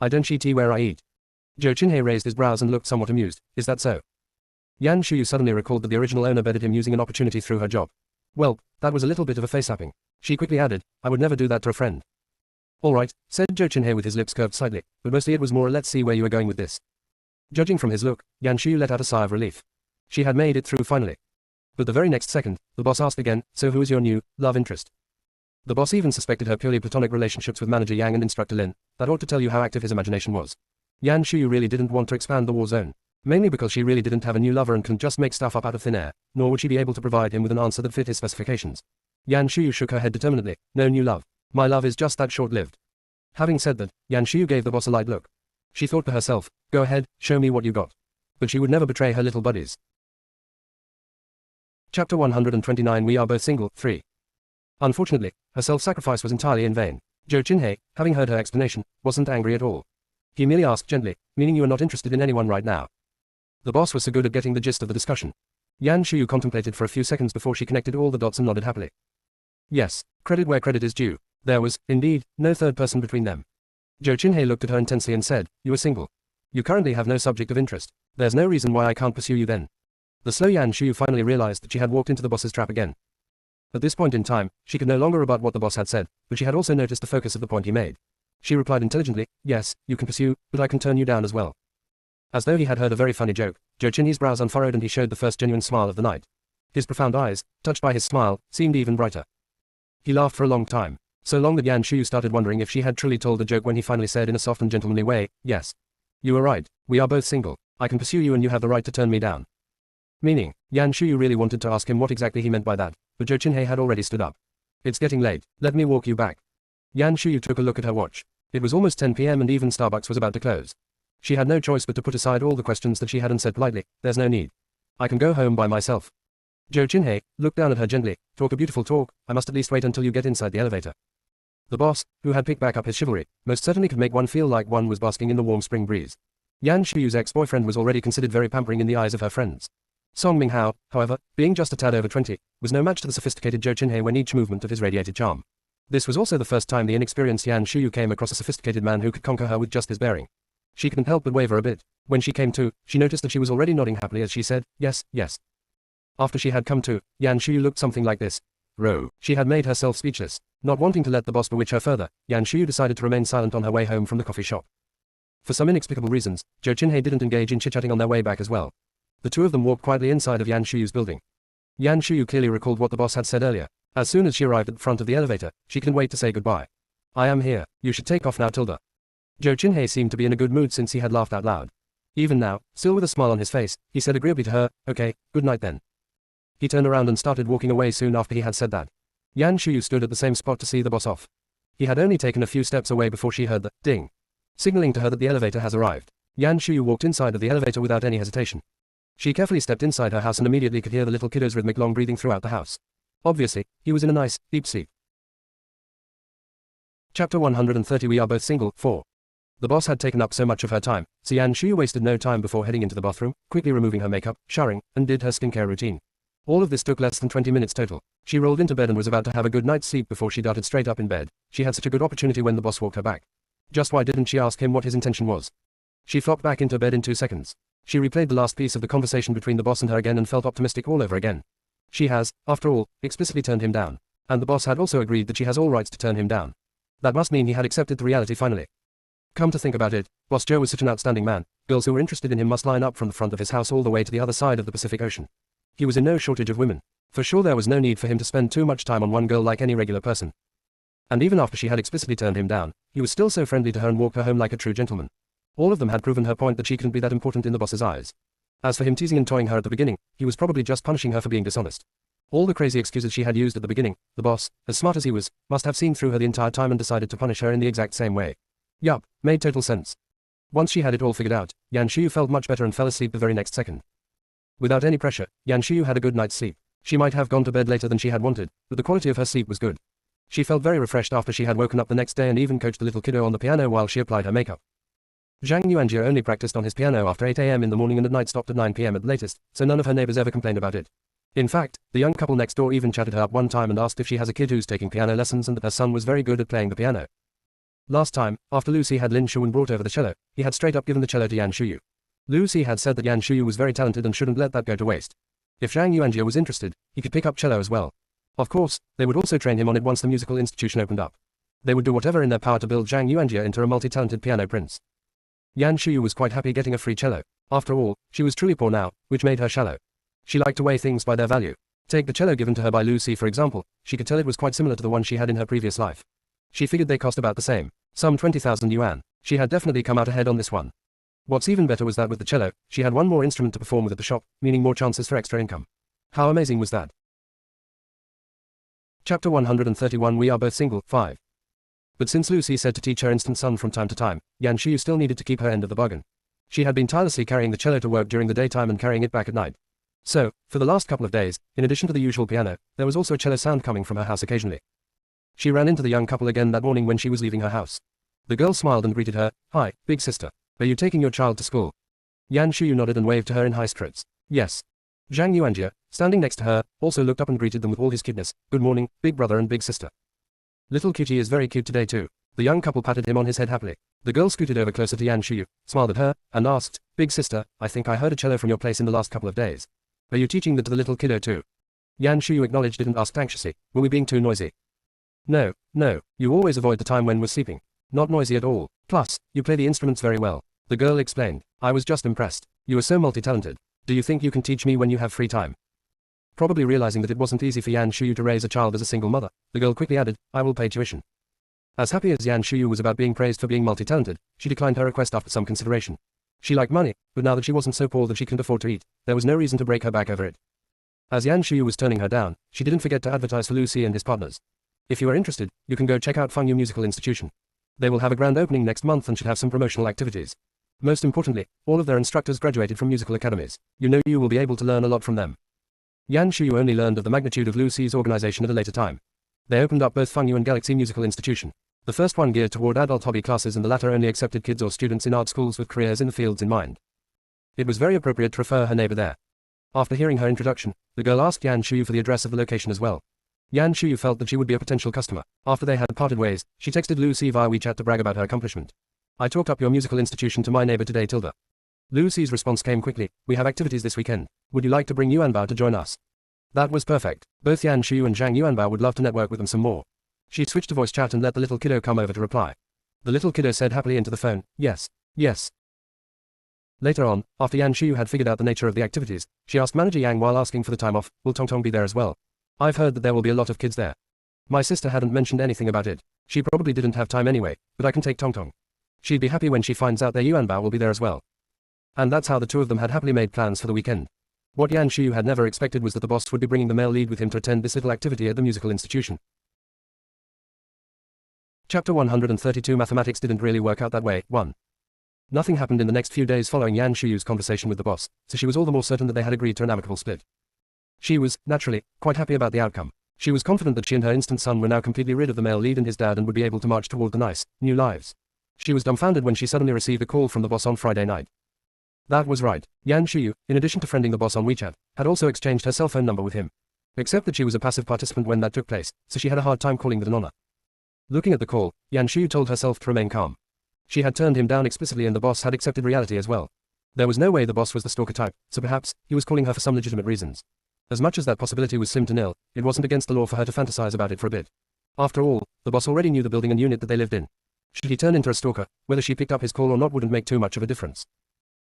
I don't cheat where I eat." Zhou Qinhe raised his brows and looked somewhat amused. "Is that so?" Yan Shuyu suddenly recalled that the original owner bedded him using an opportunity through her job. Well, that was a little bit of a face-slapping. She quickly added, "I would never do that to a friend." "Alright," said Zhou Qinhe with his lips curved slightly, but mostly it was more a let's see where you are going with this. Judging from his look, Yan Shuyu let out a sigh of relief. She had made it through finally. But the very next second, the boss asked again, "So who is your new love interest?" The boss even suspected her purely platonic relationships with Manager Yang and Instructor Lin. That ought to tell you how active his imagination was. Yan Shuyu really didn't want to expand the war zone. Mainly because she really didn't have a new lover and couldn't just make stuff up out of thin air, nor would she be able to provide him with an answer that fit his specifications. Yan Shuyu shook her head determinedly. "No new love. My love is just that short-lived." Having said that, Yan Shuyu gave the boss a light look. She thought to herself, "Go ahead, show me what you got." but she would never betray her little buddies. Chapter 129 We Are Both Single, 3. Unfortunately, her self-sacrifice was entirely in vain. Zhou Qinhei, having heard her explanation, wasn't angry at all. He merely asked gently, meaning you are not interested in anyone right now. The boss was so good at getting the gist of the discussion. Yan Shuyu contemplated for a few seconds before she connected all the dots and nodded happily. Yes, credit where credit is due. There was, indeed, no third person between them. Zhou Qinhei looked at her intensely and said, you are single. You currently have no subject of interest. There's no reason why I can't pursue you then. The slow Yan Shuyu finally realized that she had walked into the boss's trap again. At this point in time, she could no longer rebut what the boss had said, but she had also noticed the focus of the point he made. She replied intelligently, yes, you can pursue, but I can turn you down as well. As though he had heard a very funny joke, Zhou Qinhei's brows unfurrowed and he showed the first genuine smile of the night. His profound eyes, touched by his smile, seemed even brighter. He laughed for a long time, so long that Yan Shuyu started wondering if she had truly told the joke when he finally said in a soft and gentlemanly way, yes. You are right, we are both single, I can pursue you and you have the right to turn me down. Meaning, Yan Shuyu really wanted to ask him what exactly he meant by that, but Zhou Qinhei had already stood up. It's getting late, let me walk you back. Yan Shuyu took a look at her watch. It was almost 10 p.m. and even Starbucks was about to close. She had no choice but to put aside all the questions that she had and said politely, there's no need. I can go home by myself. Zhou Qinhei looked down at her gently, talk a beautiful talk, I must at least wait until you get inside the elevator. The boss, who had picked back up his chivalry, most certainly could make one feel like one was basking in the warm spring breeze. Yan Shuyu's ex-boyfriend was already considered very pampering in the eyes of her friends. Song Minghao, however, being just a tad over 20, was no match to the sophisticated Zhou Qinhei when each movement of his radiated charm. This was also the first time the inexperienced Yan Shuyu came across a sophisticated man who could conquer her with just his bearing. She couldn't help but waver a bit. When she came to, she noticed that she was already nodding happily as she said, yes, yes. After she had come to, Yan Shuyu looked something like this. Row. She had made herself speechless. Not wanting to let the boss bewitch her further, Yan Shuyu decided to remain silent on her way home from the coffee shop. For some inexplicable reasons, Zhou Qinhei didn't engage in chit-chatting on their way back as well. The two of them walked quietly inside of Yan Shuyu's building. Yan Shuyu clearly recalled what the boss had said earlier. As soon as she arrived at the front of the elevator, she couldn't wait to say goodbye. I am here, you should take off now Tilda. Zhou Qinhei seemed to be in a good mood since he had laughed out loud. Even now, still with a smile on his face, he said agreeably to her, okay, good night then. He turned around and started walking away soon after he had said that. Yan Shuyu stood at the same spot to see the boss off. He had only taken a few steps away before she heard the ding, signaling to her that the elevator has arrived. Yan Shuyu walked inside of the elevator without any hesitation. She carefully stepped inside her house and immediately could hear the little kiddo's rhythmic long breathing throughout the house. Obviously, he was in a nice, deep sleep. Chapter 130 We Are Both Single, 4. The boss had taken up so much of her time, so Yan Shuyu wasted no time before heading into the bathroom, quickly removing her makeup, showering, and did her skincare routine. All of this took less than 20 minutes total. She rolled into bed and was about to have a good night's sleep before she darted straight up in bed. She had such a good opportunity when the boss walked her back. Just why didn't she ask him what his intention was? She flopped back into bed in 2 seconds. She replayed the last piece of the conversation between the boss and her again and felt optimistic all over again. She has, after all, explicitly turned him down. And the boss had also agreed that she has all rights to turn him down. That must mean he had accepted the reality finally. Come to think about it, Boss Joe was such an outstanding man. Girls who were interested in him must line up from the front of his house all the way to the other side of the Pacific Ocean. He was in no shortage of women. For sure there was no need for him to spend too much time on one girl like any regular person. And even after she had explicitly turned him down, he was still so friendly to her and walked her home like a true gentleman. All of them had proven her point that she couldn't be that important in the boss's eyes. As for him teasing and toying her at the beginning, he was probably just punishing her for being dishonest. All the crazy excuses she had used at the beginning, the boss, as smart as he was, must have seen through her the entire time and decided to punish her in the exact same way. Yup, made total sense. Once she had it all figured out, Yan Shuyu felt much better and fell asleep the very next second. Without any pressure, Yan Shuyu had a good night's sleep. She might have gone to bed later than she had wanted, but the quality of her sleep was good. She felt very refreshed after she had woken up the next day and even coached the little kiddo on the piano while she applied her makeup. Zhang Yuanjie only practiced on his piano after 8 a.m. in the morning and at night stopped at 9 p.m. at the latest, so none of her neighbors ever complained about it. In fact, the young couple next door even chatted her up one time and asked if she has a kid who's taking piano lessons and that her son was very good at playing the piano. Last time, after Lucy had Lin Shuwen brought over the cello, he had straight up given the cello to Yan Shuyu. Lucy had said that Yan Shuyu was very talented and shouldn't let that go to waste. If Zhang Yuanjie was interested, he could pick up cello as well. Of course, they would also train him on it once the musical institution opened up. They would do whatever in their power to build Zhang Yuanjie into a multi-talented piano prince. Yan Shuyu was quite happy getting a free cello. After all, she was truly poor now, which made her shallow. She liked to weigh things by their value. Take the cello given to her by Lucy for example, she could tell it was quite similar to the one she had in her previous life. She figured they cost about the same, some 20,000 yuan. She had definitely come out ahead on this one. What's even better was that with the cello, she had one more instrument to perform with at the shop, meaning more chances for extra income. How amazing was that? Chapter 131 We Are Both Single, 5. But since Lucy said to teach her instant son from time to time, Yan Shuyu still needed to keep her end of the bargain. She had been tirelessly carrying the cello to work during the daytime and carrying it back at night. So, for the last couple of days, in addition to the usual piano, there was also a cello sound coming from her house occasionally. She ran into the young couple again that morning when she was leaving her house. The girl smiled and greeted her. "Hi, big sister. Are you taking your child to school?" Yan Shuyu nodded and waved to her in high spirits. "Yes." Zhang Yuanjie, standing next to her, also looked up and greeted them with all his cuteness. "Good morning, big brother and big sister." "Little cutie is very cute today too." The young couple patted him on his head happily. The girl scooted over closer to Yan Shuyu, smiled at her, and asked, "Big sister, I think I heard a cello from your place in the last couple of days. Are you teaching that to the little kiddo too?" Yan Shuyu acknowledged it and asked anxiously, "Were we being too noisy?" No, you always avoid the time when we're sleeping. Not noisy at all. Plus, you play the instruments very well." The girl explained. "I was just impressed. You are so multi-talented. Do you think you can teach me when you have free time?" Probably realizing that it wasn't easy for Yan Shuyu to raise a child as a single mother, the girl quickly added, "I will pay tuition." As happy as Yan Shuyu was about being praised for being multi-talented, she declined her request after some consideration. She liked money, but now that she wasn't so poor that she couldn't afford to eat, there was no reason to break her back over it. As Yan Shuyu was turning her down, she didn't forget to advertise for Lucy and his partners. "If you are interested, you can go check out Fengyu Musical Institution. They will have a grand opening next month and should have some promotional activities. Most importantly, all of their instructors graduated from musical academies. You know you will be able to learn a lot from them." Yan Shuyu only learned of the magnitude of Lucy's organization at a later time. They opened up both Fengyu and Galaxy Musical Institution. The first one geared toward adult hobby classes and the latter only accepted kids or students in art schools with careers in the fields in mind. It was very appropriate to refer her neighbor there. After hearing her introduction, the girl asked Yan Shuyu for the address of the location as well. Yan Shuyu felt that she would be a potential customer. After they had parted ways, she texted Lucy via WeChat to brag about her accomplishment. "I talked up your musical institution to my neighbor today, Tilda." Lucy's response came quickly. "We have activities this weekend. Would you like to bring Yuanbao to join us?" That was perfect. Both Yan Shuyu and Zhang Yuanbao would love to network with them some more. She switched to voice chat and let the little kiddo come over to reply. The little kiddo said happily into the phone, "Yes. Yes." Later on, after Yan Shuyu had figured out the nature of the activities, she asked Manager Yang while asking for the time off, "Will Tong Tong be there as well? I've heard that there will be a lot of kids there." My sister hadn't mentioned anything about it. She probably didn't have time anyway, but I can take Tong Tong. She'd be happy when she finds out their Yuanbao will be there as well. And that's how the two of them had happily made plans for the weekend. What Yan Shuyu had never expected was that the boss would be bringing the male lead with him to attend this little activity at the musical institution. Chapter 132 Mathematics didn't really work out that way. 1. Nothing happened in the next few days following Yan Shuyu's conversation with the boss, so she was all the more certain that they had agreed to an amicable split. She was, naturally, quite happy about the outcome. She was confident that she and her instant son were now completely rid of the male lead and his dad and would be able to march toward the nice, new lives. She was dumbfounded when she suddenly received a call from the boss on Friday night. That was right. Yan Shuyu, in addition to friending the boss on WeChat, had also exchanged her cell phone number with him. Except that she was a passive participant when that took place, so she had a hard time calling that an honor. Looking at the call, Yan Shuyu told herself to remain calm. She had turned him down explicitly and the boss had accepted reality as well. There was no way the boss was the stalker type, so perhaps, he was calling her for some legitimate reasons. As much as that possibility was slim to nil, it wasn't against the law for her to fantasize about it for a bit. After all, the boss already knew the building and unit that they lived in. Should he turn into a stalker, whether she picked up his call or not wouldn't make too much of a difference.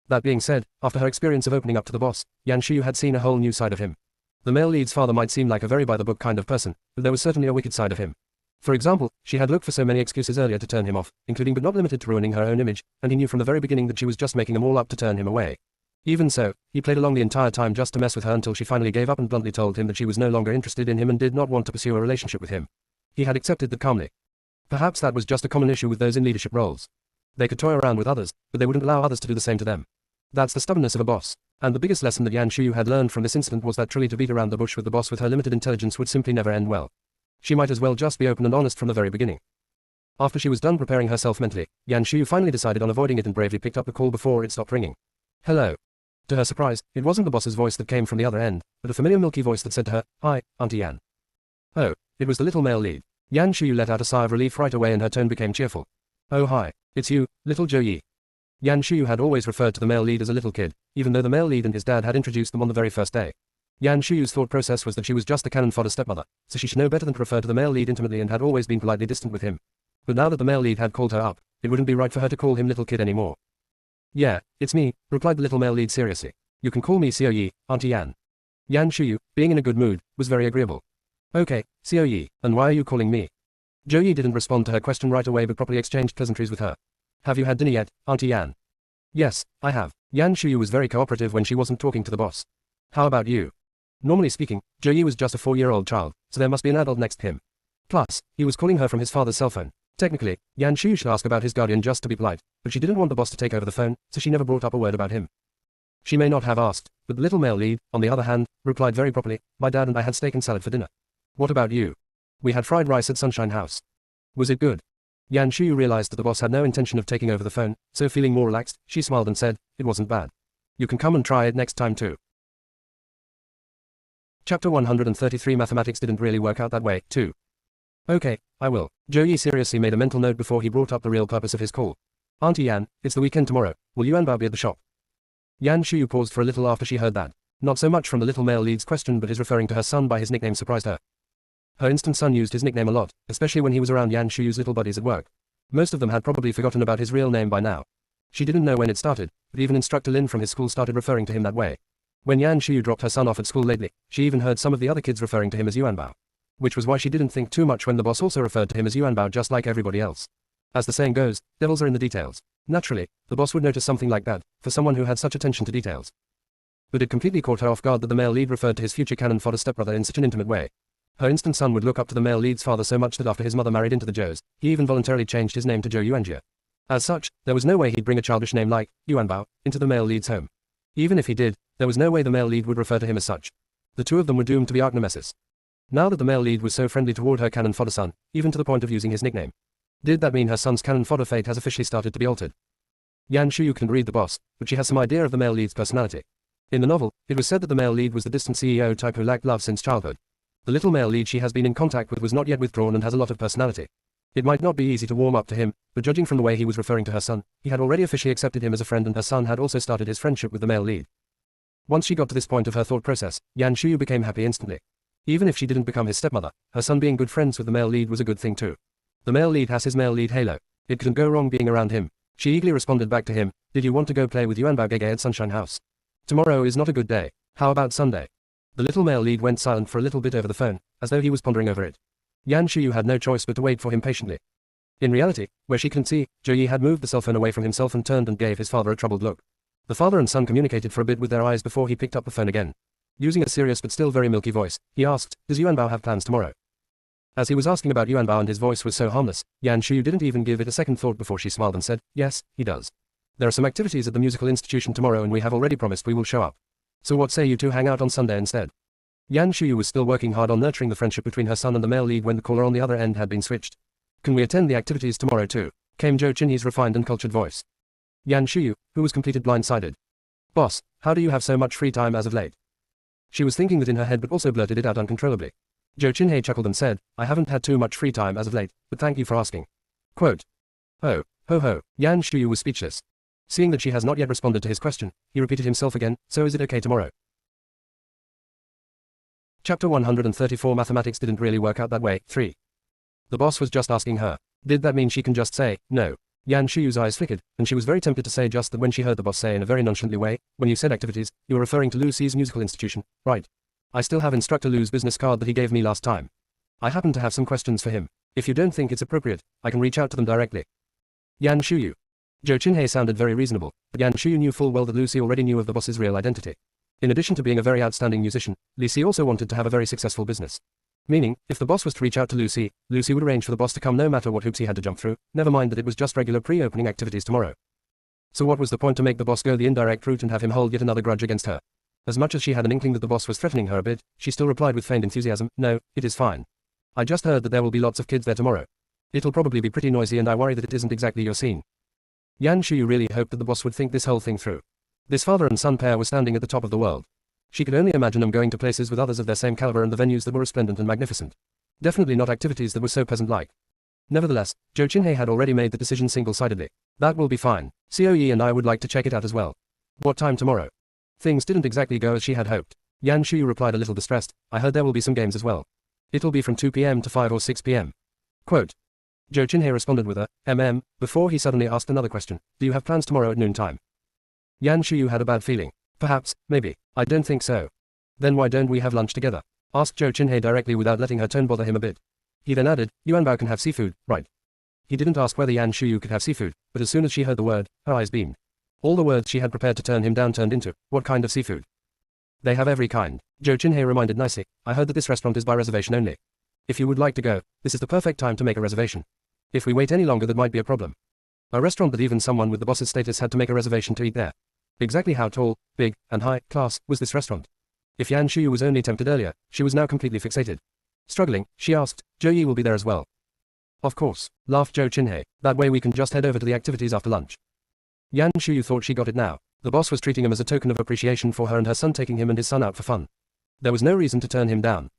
That being said, after her experience of opening up to the boss, Yan Shuyu had seen a whole new side of him. The male lead's father might seem like a very by-the-book kind of person, but there was certainly a wicked side of him. For example, she had looked for so many excuses earlier to turn him off, including but not limited to ruining her own image, and he knew from the very beginning that she was just making them all up to turn him away. Even so, he played along the entire time just to mess with her until she finally gave up and bluntly told him that she was no longer interested in him and did not want to pursue a relationship with him. He had accepted that calmly. Perhaps that was just a common issue with those in leadership roles. They could toy around with others, but they wouldn't allow others to do the same to them. That's the stubbornness of a boss. And the biggest lesson that Yan Shuyu had learned from this incident was that truly to beat around the bush with the boss with her limited intelligence would simply never end well. She might as well just be open and honest from the very beginning. After she was done preparing herself mentally, Yan Shuyu finally decided on avoiding it and bravely picked up the call before it stopped ringing. "Hello." To her surprise, it wasn't the boss's voice that came from the other end, but a familiar milky voice that said to her, "Hi, Auntie Yan." Oh, it was the little male lead. Yan Shuyu let out a sigh of relief right away and her tone became cheerful. "Oh hi, it's you, little Zhou Yi." Yan Shuyu had always referred to the male lead as a little kid, even though the male lead and his dad had introduced them on the very first day. Yan Shuyu's thought process was that she was just a cannon fodder stepmother, so she should know better than to refer to the male lead intimately and had always been politely distant with him. But now that the male lead had called her up, it wouldn't be right for her to call him little kid anymore. "Yeah, it's me," replied the little male lead seriously. "You can call me Xiao Yi, Auntie Yan." Yan Shuyu, being in a good mood, was very agreeable. "Okay, Xiao Yi, and why are you calling me?" Zhou Yi didn't respond to her question right away but properly exchanged pleasantries with her. "Have you had dinner yet, Auntie Yan?" "Yes, I have." Yan Shuyu was very cooperative when she wasn't talking to the boss. "How about you?" Normally speaking, Zhou Yi was just a 4-year-old child, so there must be an adult next to him. Plus, he was calling her from his father's cell phone, Technically, Yan Shuyu should ask about his guardian just to be polite, but she didn't want the boss to take over the phone, so she never brought up a word about him. She may not have asked, but the little male lead, on the other hand, replied very properly, my dad and I had steak and salad for dinner. What about you? We had fried rice at Sunshine House. Was it good? Yan Shuyu realized that the boss had no intention of taking over the phone, so feeling more relaxed, she smiled and said, it wasn't bad. You can come and try it next time too. Chapter 133 Mathematics didn't really work out that way, too. Okay, I will. Zhou Yi seriously made a mental note before he brought up the real purpose of his call. Auntie Yan, it's the weekend tomorrow. Will you and Bao be at the shop? Yan Shuyu paused for a little after she heard that. Not so much from the little male lead's question, but his referring to her son by his nickname surprised her. Her instant son used his nickname a lot, especially when he was around Yan Shuyu's little buddies at work. Most of them had probably forgotten about his real name by now. She didn't know when it started, but even Instructor Lin from his school started referring to him that way. When Yan Shuyu dropped her son off at school lately, she even heard some of the other kids referring to him as Yuanbao. Which was why she didn't think too much when the boss also referred to him as Yuanbao just like everybody else. As the saying goes, devils are in the details. Naturally, the boss would notice something like that, for someone who had such attention to details. But it completely caught her off guard that the male lead referred to his future cannon fodder stepbrother in such an intimate way. Her instant son would look up to the male lead's father so much that after his mother married into the Zhous, he even voluntarily changed his name to Zhou Yuanjie. As such, there was no way he'd bring a childish name like Yuanbao into the male lead's home. Even if he did, there was no way the male lead would refer to him as such. The two of them were doomed to be arch-nemesis. Now that the male lead was so friendly toward her cannon fodder son, even to the point of using his nickname. Did that mean her son's cannon fodder fate has officially started to be altered? Yan Shuyu couldn't read the boss, but she has some idea of the male lead's personality. In the novel, it was said that the male lead was the distant CEO type who lacked love since childhood. The little male lead she has been in contact with was not yet withdrawn and has a lot of personality. It might not be easy to warm up to him, but judging from the way he was referring to her son, he had already officially accepted him as a friend and her son had also started his friendship with the male lead. Once she got to this point of her thought process, Yan Shuyu became happy instantly. Even if she didn't become his stepmother, her son being good friends with the male lead was a good thing too. The male lead has his male lead halo. It couldn't go wrong being around him. She eagerly responded back to him, did you want to go play with Yuanbao Gege at Sunshine House? Tomorrow is not a good day. How about Sunday? The little male lead went silent for a little bit over the phone, as though he was pondering over it. Yan Shuyu had no choice but to wait for him patiently. In reality, where she couldn't see, Zhou Yi had moved the cell phone away from himself and turned and gave his father a troubled look. The father and son communicated for a bit with their eyes before he picked up the phone again. Using a serious but still very milky voice, he asked, does Yuanbao have plans tomorrow? As he was asking about Yuanbao and his voice was so harmless, Yan Shuyu didn't even give it a second thought before she smiled and said, yes, he does. There are some activities at the musical institution tomorrow and we have already promised we will show up. So what say you two hang out on Sunday instead? Yan Shuyu was still working hard on nurturing the friendship between her son and the male lead when the caller on the other end had been switched. Can we attend the activities tomorrow too? Came Zhou Qinhe's refined and cultured voice. Yan Shuyu, who was completed blindsided. Boss, how do you have so much free time as of late? She was thinking that in her head but also blurted it out uncontrollably. Zhou Qinhe chuckled and said, I haven't had too much free time as of late, but thank you for asking. Quote. Oh, ho ho, Yan Shuyu was speechless. Seeing that she has not yet responded to his question, he repeated himself again, so is it okay tomorrow? Chapter 134 Mathematics didn't really work out that way, 3. The boss was just asking her. Did that mean she can just say, no? Yan Shuyu's eyes flickered, and she was very tempted to say just that when she heard the boss say in a very nonchalantly way, when you said activities, you were referring to Lucy's musical institution, right? I still have Instructor Lu's business card that he gave me last time. I happen to have some questions for him. If you don't think it's appropriate, I can reach out to them directly. Yan Shuyu. Zhou Qinhe sounded very reasonable, but Yan Shuyu knew full well that Lucy already knew of the boss's real identity. In addition to being a very outstanding musician, Lucy also wanted to have a very successful business. Meaning, if the boss was to reach out to Lucy, Lucy would arrange for the boss to come no matter what hoops he had to jump through, never mind that it was just regular pre-opening activities tomorrow. So what was the point to make the boss go the indirect route and have him hold yet another grudge against her? As much as she had an inkling that the boss was threatening her a bit, she still replied with feigned enthusiasm, no, it is fine. I just heard that there will be lots of kids there tomorrow. It'll probably be pretty noisy and I worry that it isn't exactly your scene. Yan Shuyu really hoped that the boss would think this whole thing through. This father and son pair were standing at the top of the world. She could only imagine them going to places with others of their same caliber and the venues that were resplendent and magnificent. Definitely not activities that were so peasant-like. Nevertheless, Zhou Qinhe had already made the decision single-sidedly. That will be fine. COE and I would like to check it out as well. What time tomorrow? Things didn't exactly go as she had hoped. Yan Shuyu replied a little distressed, I heard there will be some games as well. It'll be from 2 p.m. to 5 or 6 p.m. Quote. Zhou Qinhe responded with a, before he suddenly asked another question, do you have plans tomorrow at noontime? Yan Shuyu had a bad feeling. Perhaps, maybe. I don't think so. Then why don't we have lunch together? Asked Zhou Qinhe directly without letting her tone bother him a bit. He then added, Yuanbao can have seafood, right? He didn't ask whether Yan Shuyu could have seafood, but as soon as she heard the word, her eyes beamed. All the words she had prepared to turn him down turned into, what kind of seafood? They have every kind. Zhou Qinhe reminded nicely, I heard that this restaurant is by reservation only. If you would like to go, this is the perfect time to make a reservation. If we wait any longer, that might be a problem. A restaurant that even someone with the boss's status had to make a reservation to eat there. Exactly how tall, big, and high class was this restaurant? If Yan Shuyu was only tempted earlier, she was now completely fixated. Struggling, she asked, Zhou Yi will be there as well. Of course, laughed Zhou Qinhei, that way we can just head over to the activities after lunch. Yan Shuyu thought she got it now. The boss was treating him as a token of appreciation for her and her son, taking him and his son out for fun. There was no reason to turn him down.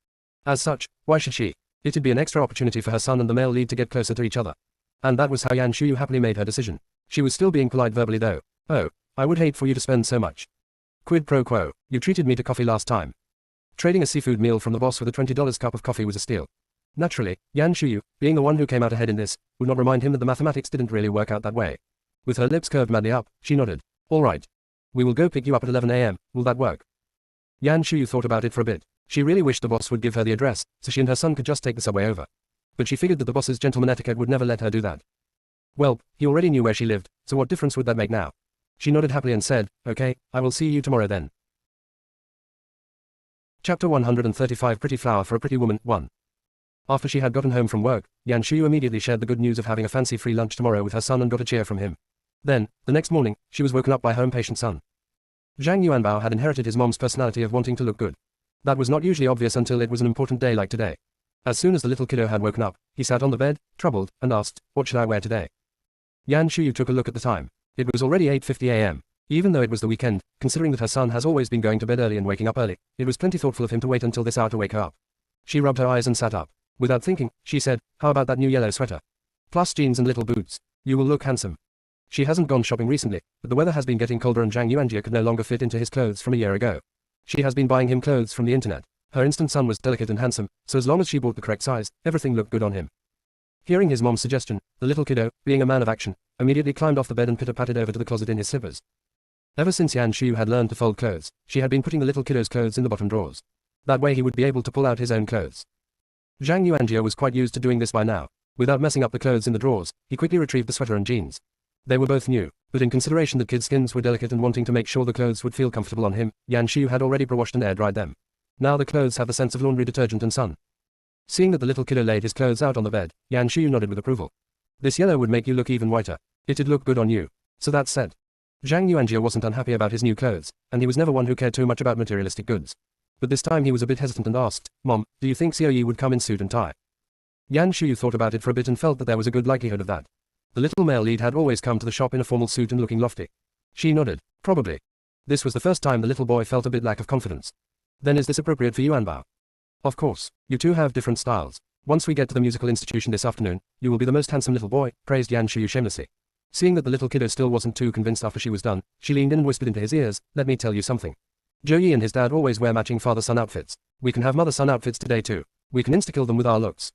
As such, why should she? It'd be an extra opportunity for her son and the male lead to get closer to each other. And that was how Yan Shuyu happily made her decision. She was still being polite verbally though. Oh, I would hate for you to spend so much. Quid pro quo, you treated me to coffee last time. Trading a seafood meal from the boss with a $20 cup of coffee was a steal. Naturally, Yan Shuyu, being the one who came out ahead in this, would not remind him that the mathematics didn't really work out that way. With her lips curved madly up, she nodded. All right. We will go pick you up at 11 a.m, will that work? Yan Shuyu thought about it for a bit. She really wished the boss would give her the address, so she and her son could just take the subway over. But she figured that the boss's gentleman etiquette would never let her do that. Well, he already knew where she lived, so what difference would that make now? She nodded happily and said, okay, I will see you tomorrow then. Chapter 135 Pretty Flower for a Pretty Woman 1. After she had gotten home from work, Yan Shuyu immediately shared the good news of having a fancy free lunch tomorrow with her son and got a cheer from him. Then, the next morning, she was woken up by her impatient son. Zhang Yuanbao had inherited his mom's personality of wanting to look good. That was not usually obvious until it was an important day like today. As soon as the little kiddo had woken up, he sat on the bed, troubled, and asked, what should I wear today? Yan Shuyu took a look at the time. It was already 8:50 a.m. Even though it was the weekend, considering that her son has always been going to bed early and waking up early, it was plenty thoughtful of him to wait until this hour to wake her up. She rubbed her eyes and sat up. Without thinking, she said, how about that new yellow sweater? Plus jeans and little boots. You will look handsome. She hasn't gone shopping recently, but the weather has been getting colder and Zhang Yuanjia could no longer fit into his clothes from a year ago. She has been buying him clothes from the internet. Her instant son was delicate and handsome, so as long as she bought the correct size, everything looked good on him. Hearing his mom's suggestion, the little kiddo, being a man of action, immediately climbed off the bed and pitter-pattered over to the closet in his slippers. Ever since Yan Shuyu had learned to fold clothes, she had been putting the little kiddo's clothes in the bottom drawers. That way he would be able to pull out his own clothes. Zhang Yuanjia was quite used to doing this by now. Without messing up the clothes in the drawers, he quickly retrieved the sweater and jeans. They were both new, but in consideration that kids' skins were delicate and wanting to make sure the clothes would feel comfortable on him, Yan Shuyu had already pre-washed and air-dried them. Now the clothes have the sense of laundry detergent and sun. Seeing that the little kiddo laid his clothes out on the bed, Yan Shuyu nodded with approval. This yellow would make you look even whiter. It'd look good on you. So that's said. Zhang Yuanjia wasn't unhappy about his new clothes, and he was never one who cared too much about materialistic goods. But this time he was a bit hesitant and asked, Mom, do you think Xiao Yi would come in suit and tie? Yan Shuyu thought about it for a bit and felt that there was a good likelihood of that. The little male lead had always come to the shop in a formal suit and looking lofty. She nodded. Probably. This was the first time the little boy felt a bit lack of confidence. Then is this appropriate for Yuanbao? Of course. You two have different styles. Once we get to the musical institution this afternoon, you will be the most handsome little boy, praised Yan Shuyu shamelessly. Seeing that the little kiddo still wasn't too convinced after she was done, she leaned in and whispered into his ears, let me tell you something. Zhou Yi and his dad always wear matching father-son outfits. We can have mother-son outfits today too. We can insta-kill them with our looks.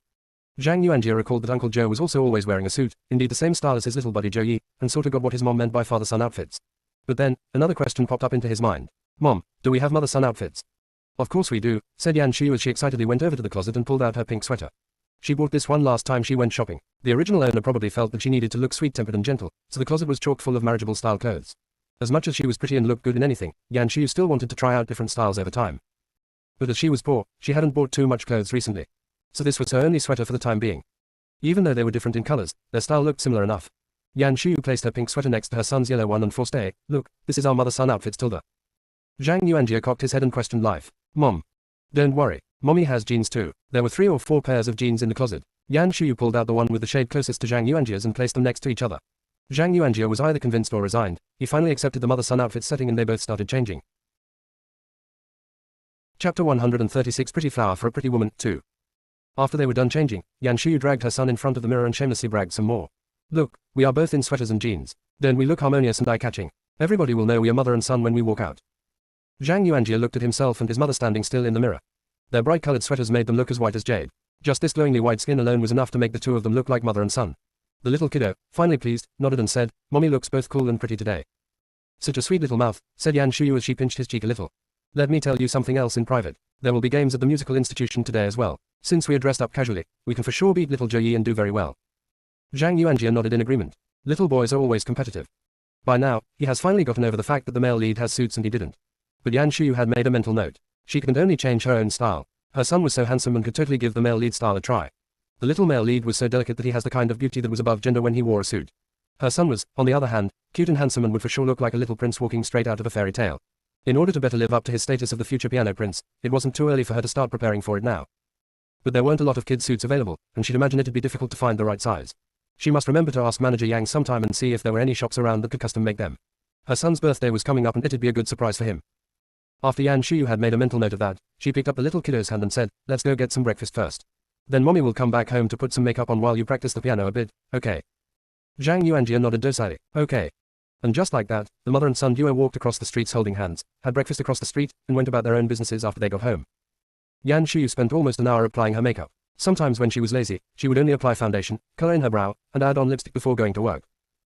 Zhang Yuanjia recalled that Uncle Joe was also always wearing a suit, indeed the same style as his little buddy Zhou Yi, and sorta got what his mom meant by father-son outfits. But then, another question popped up into his mind. Mom, do we have mother-son outfits? Of course we do, said Yan Shuyu as she excitedly went over to the closet and pulled out her pink sweater. She bought this one last time she went shopping. The original owner probably felt that she needed to look sweet-tempered and gentle, so the closet was chock full of marriageable style clothes. As much as she was pretty and looked good in anything, Yan Shuyu still wanted to try out different styles over time. But as she was poor, she hadn't bought too much clothes recently. So this was her only sweater for the time being. Even though they were different in colors, their style looked similar enough. Yan Shuyu placed her pink sweater next to her son's yellow one and forced a, look, this is our mother-son outfits tilde. Zhang Yuanjia cocked his head and questioned life. Mom. Don't worry, Mommy has jeans too. There were 3 or 4 pairs of jeans in the closet. Yan Shuyu pulled out the one with the shade closest to Zhang Yuanjia's and placed them next to each other. Zhang Yuanjia was either convinced or resigned. He finally accepted the mother-son outfit setting and they both started changing. Chapter 136 Pretty Flower for a Pretty Woman 2. After they were done changing, Yan Shuyu dragged her son in front of the mirror and shamelessly bragged some more. Look, we are both in sweaters and jeans. Don't we look harmonious and eye-catching? Everybody will know we are mother and son when we walk out. Zhang Yuanjia looked at himself and his mother standing still in the mirror. Their bright-colored sweaters made them look as white as jade. Just this glowingly white skin alone was enough to make the two of them look like mother and son. The little kiddo, finally pleased, nodded and said, Mommy looks both cool and pretty today. Such a sweet little mouth, said Yan Shuyu as she pinched his cheek a little. Let me tell you something else in private. There will be games at the musical institution today as well. Since we are dressed up casually, we can for sure beat little Zhou Yi and do very well. Zhang Yuanjia nodded in agreement. Little boys are always competitive. By now, he has finally gotten over the fact that the male lead has suits and he didn't. But Yan Shuyu had made a mental note. She could only change her own style. Her son was so handsome and could totally give the male lead style a try. The little male lead was so delicate that he has the kind of beauty that was above gender when he wore a suit. Her son was, on the other hand, cute and handsome and would for sure look like a little prince walking straight out of a fairy tale. In order to better live up to his status of the future piano prince, it wasn't too early for her to start preparing for it now. But there weren't a lot of kid suits available, and she'd imagine it'd be difficult to find the right size. She must remember to ask manager Yang sometime and see if there were any shops around that could custom make them. Her son's birthday was coming up and it'd be a good surprise for him. After Yan Shuyu had made a mental note of that, she picked up the little kiddo's hand and said, "Let's go get some breakfast first. Then mommy will come back home to put some makeup on while you practice the piano a bit, okay?" Zhang Yuanjia nodded docilely, "Okay." And just like that, the mother and son duo walked across the streets holding hands, had breakfast across the street, and went about their own businesses after they got home. Yan Shuyu spent almost an hour applying her makeup. Sometimes when she was lazy, she would only apply foundation, color in her brow, and add on lipstick before going to work.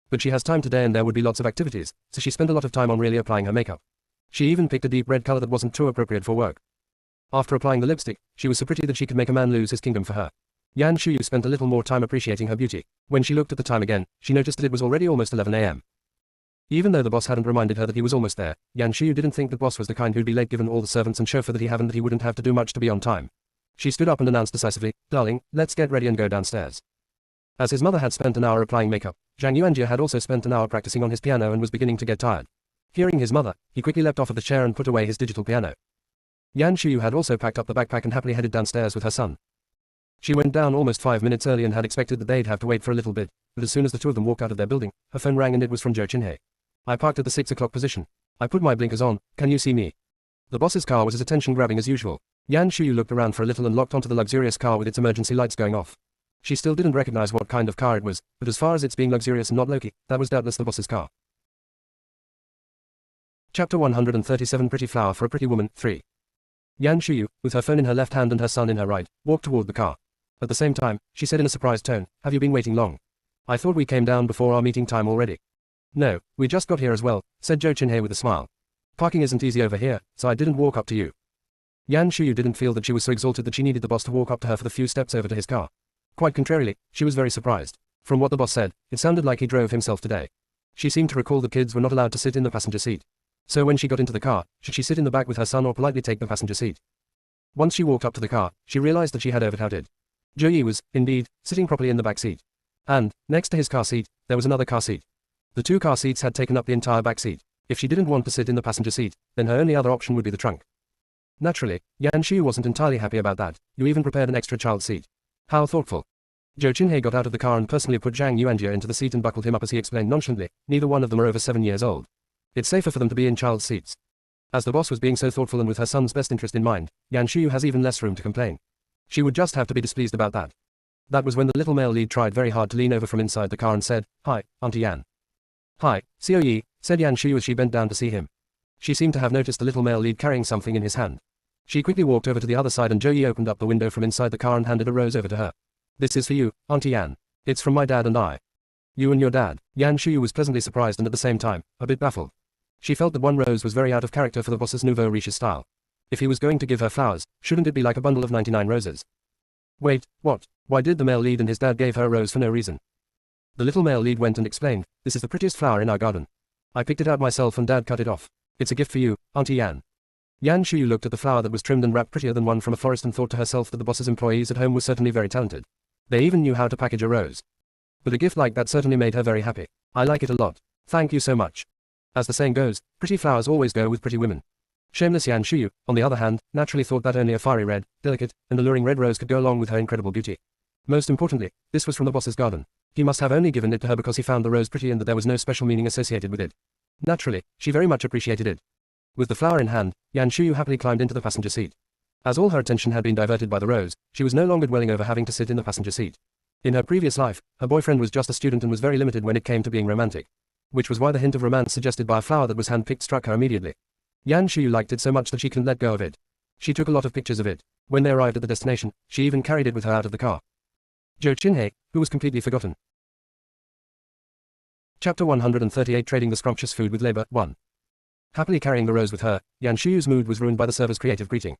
But she has time today and there would be lots of activities, so she spent a lot of time on really applying her makeup. She even picked a deep red color that wasn't too appropriate for work. After applying the lipstick, she was so pretty that she could make a man lose his kingdom for her. Yan Shuyu spent a little more time appreciating her beauty. When she looked at the time again, she noticed that it was already almost 11 a.m. Even though the boss hadn't reminded her that he was almost there, Yan Shuyu didn't think the boss was the kind who'd be late given all the servants and chauffeur that he had and that he wouldn't have to do much to be on time. She stood up and announced decisively, "Darling, let's get ready and go downstairs." As his mother had spent an hour applying makeup, Zhang Yuanjia had also spent an hour practicing on his piano and was beginning to get tired. Hearing his mother, he quickly leapt off of the chair and put away his digital piano. Yan Shuyu had also packed up the backpack and happily headed downstairs with her son. She went down almost 5 minutes early and had expected that they'd have to wait for a little bit, but as soon as the two of them walked out of their building, her phone rang and it was from Zhou Qinhe. "I parked at the 6 o'clock position. I put my blinkers on, can you see me?" The boss's car was as attention-grabbing as usual. Yan Shuyu looked around for a little and locked onto the luxurious car with its emergency lights going off. She still didn't recognize what kind of car it was, but as far as it's being luxurious and not low-key, that was doubtless the boss's car. Chapter 137 Pretty Flower for a Pretty Woman, 3. Yan Shuyu, with her phone in her left hand and her son in her right, walked toward the car. At the same time, she said in a surprised tone, "Have you been waiting long? I thought we came down before our meeting time already." "No, we just got here as well," said Zhou Qinhe with a smile. "Parking isn't easy over here, so I didn't walk up to you." Yan Shuyu didn't feel that she was so exalted that she needed the boss to walk up to her for the few steps over to his car. Quite contrarily, she was very surprised. From what the boss said, it sounded like he drove himself today. She seemed to recall that kids were not allowed to sit in the passenger seat. So when she got into the car, should she sit in the back with her son or politely take the passenger seat? Once she walked up to the car, she realized that she had overdoubted. Zhou Yi was, indeed, sitting properly in the back seat. And, next to his car seat, there was another car seat. The two car seats had taken up the entire back seat. If she didn't want to sit in the passenger seat, then her only other option would be the trunk. Naturally, Yan Shuyu wasn't entirely happy about that. "You even prepared an extra child seat. How thoughtful." Zhou Qinhe got out of the car and personally put Zhang Yuanjia into the seat and buckled him up as he explained nonchalantly, "Neither one of them are over 7 years old. It's safer for them to be in child seats." As the boss was being so thoughtful and with her son's best interest in mind, Yan Shuyu has even less room to complain. She would just have to be displeased about that. That was when the little male lead tried very hard to lean over from inside the car and said, "Hi, Auntie Yan." "Hi, Xiao Yi," said Yan Shuyu as she bent down to see him. She seemed to have noticed the little male lead carrying something in his hand. She quickly walked over to the other side and Zhou Yi opened up the window from inside the car and handed a rose over to her. "This is for you, Auntie Yan. It's from my dad and I." "You and your dad?" Yan Shuyu was pleasantly surprised and at the same time, a bit baffled. She felt that one rose was very out of character for the boss's nouveau riche style. If he was going to give her flowers, shouldn't it be like a bundle of 99 roses? Wait, what? Why did the male lead and his dad gave her a rose for no reason? The little male lead went and explained, "This is the prettiest flower in our garden. I picked it out myself and dad cut it off. It's a gift for you, Auntie Yan." Yan Shuyu looked at the flower that was trimmed and wrapped prettier than one from a florist and thought to herself that the boss's employees at home were certainly very talented. They even knew how to package a rose. But a gift like that certainly made her very happy. "I like it a lot. Thank you so much." As the saying goes, pretty flowers always go with pretty women. Shameless Yan Shuyu, on the other hand, naturally thought that only a fiery red, delicate, and alluring red rose could go along with her incredible beauty. Most importantly, this was from the boss's garden. He must have only given it to her because he found the rose pretty and that there was no special meaning associated with it. Naturally, she very much appreciated it. With the flower in hand, Yan Shuyu happily climbed into the passenger seat. As all her attention had been diverted by the rose, she was no longer dwelling over having to sit in the passenger seat. In her previous life, her boyfriend was just a student and was very limited when it came to being romantic. Which was why the hint of romance suggested by a flower that was hand-picked struck her immediately. Yan Shuyu liked it so much that she couldn't let go of it. She took a lot of pictures of it. When they arrived at the destination, she even carried it with her out of the car. Zhou Qinhe, who was completely forgotten. Chapter 138 Trading the Scrumptious Food with Labor, 1. Happily carrying the rose with her, Yan Shuyu's mood was ruined by the server's creative greeting.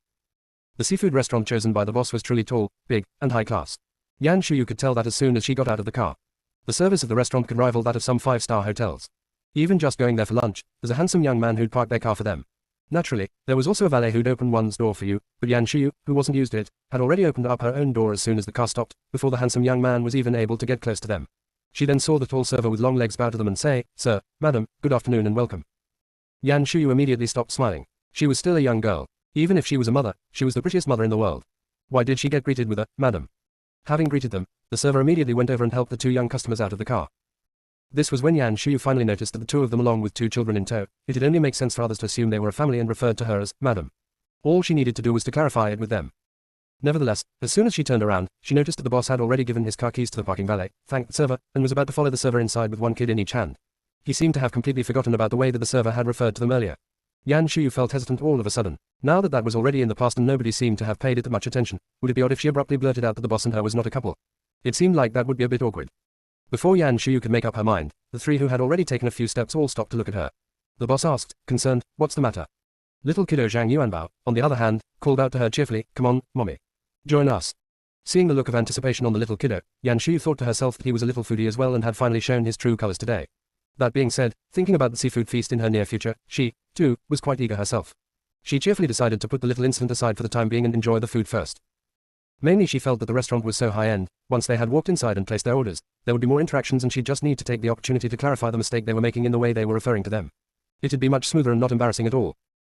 The seafood restaurant chosen by the boss was truly tall, big, and high class. Yan Shuyu could tell that as soon as she got out of the car. The service of the restaurant could rival that of some 5-star hotels. Even just going there for lunch, there's a handsome young man who'd parked their car for them. Naturally, there was also a valet who'd opened one's door for you, but Yan Shuyu, who wasn't used to it, had already opened up her own door as soon as the car stopped, before the handsome young man was even able to get close to them. She then saw the tall server with long legs bow to them and say, "Sir, madam, good afternoon and welcome." Yan Shuyu immediately stopped smiling. She was still a young girl. Even if she was a mother, she was the prettiest mother in the world. Why did she get greeted with a, "Madam"? Having greeted them, the server immediately went over and helped the two young customers out of the car. This was when Yan Shuyu finally noticed that the two of them along with two children in tow, it did only make sense for others to assume they were a family and referred to her as, "Madam." All she needed to do was to clarify it with them. Nevertheless, as soon as she turned around, she noticed that the boss had already given his car keys to the parking valet, thanked the server, and was about to follow the server inside with one kid in each hand. He seemed to have completely forgotten about the way that the server had referred to them earlier. Yan Shuyu felt hesitant all of a sudden. Now that was already in the past and nobody seemed to have paid it much attention, would it be odd if she abruptly blurted out that the boss and her was not a couple? It seemed like that would be a bit awkward. Before Yan Shuyu could make up her mind, the three who had already taken a few steps all stopped to look at her. The boss asked, concerned, "What's the matter?" Little kiddo Zhang Yuanbao, on the other hand, called out to her cheerfully, "Come on, mommy. Join us." Seeing the look of anticipation on the little kiddo, Yan Shuyu thought to herself that he was a little foodie as well and had finally shown his true colors today. That being said, thinking about the seafood feast in her near future, she, too, was quite eager herself. She cheerfully decided to put the little incident aside for the time being and enjoy the food first. Mainly she felt that the restaurant was so high-end, once they had walked inside and placed their orders, there would be more interactions and she'd just need to take the opportunity to clarify the mistake they were making in the way they were referring to them. It'd be much smoother and not embarrassing at all.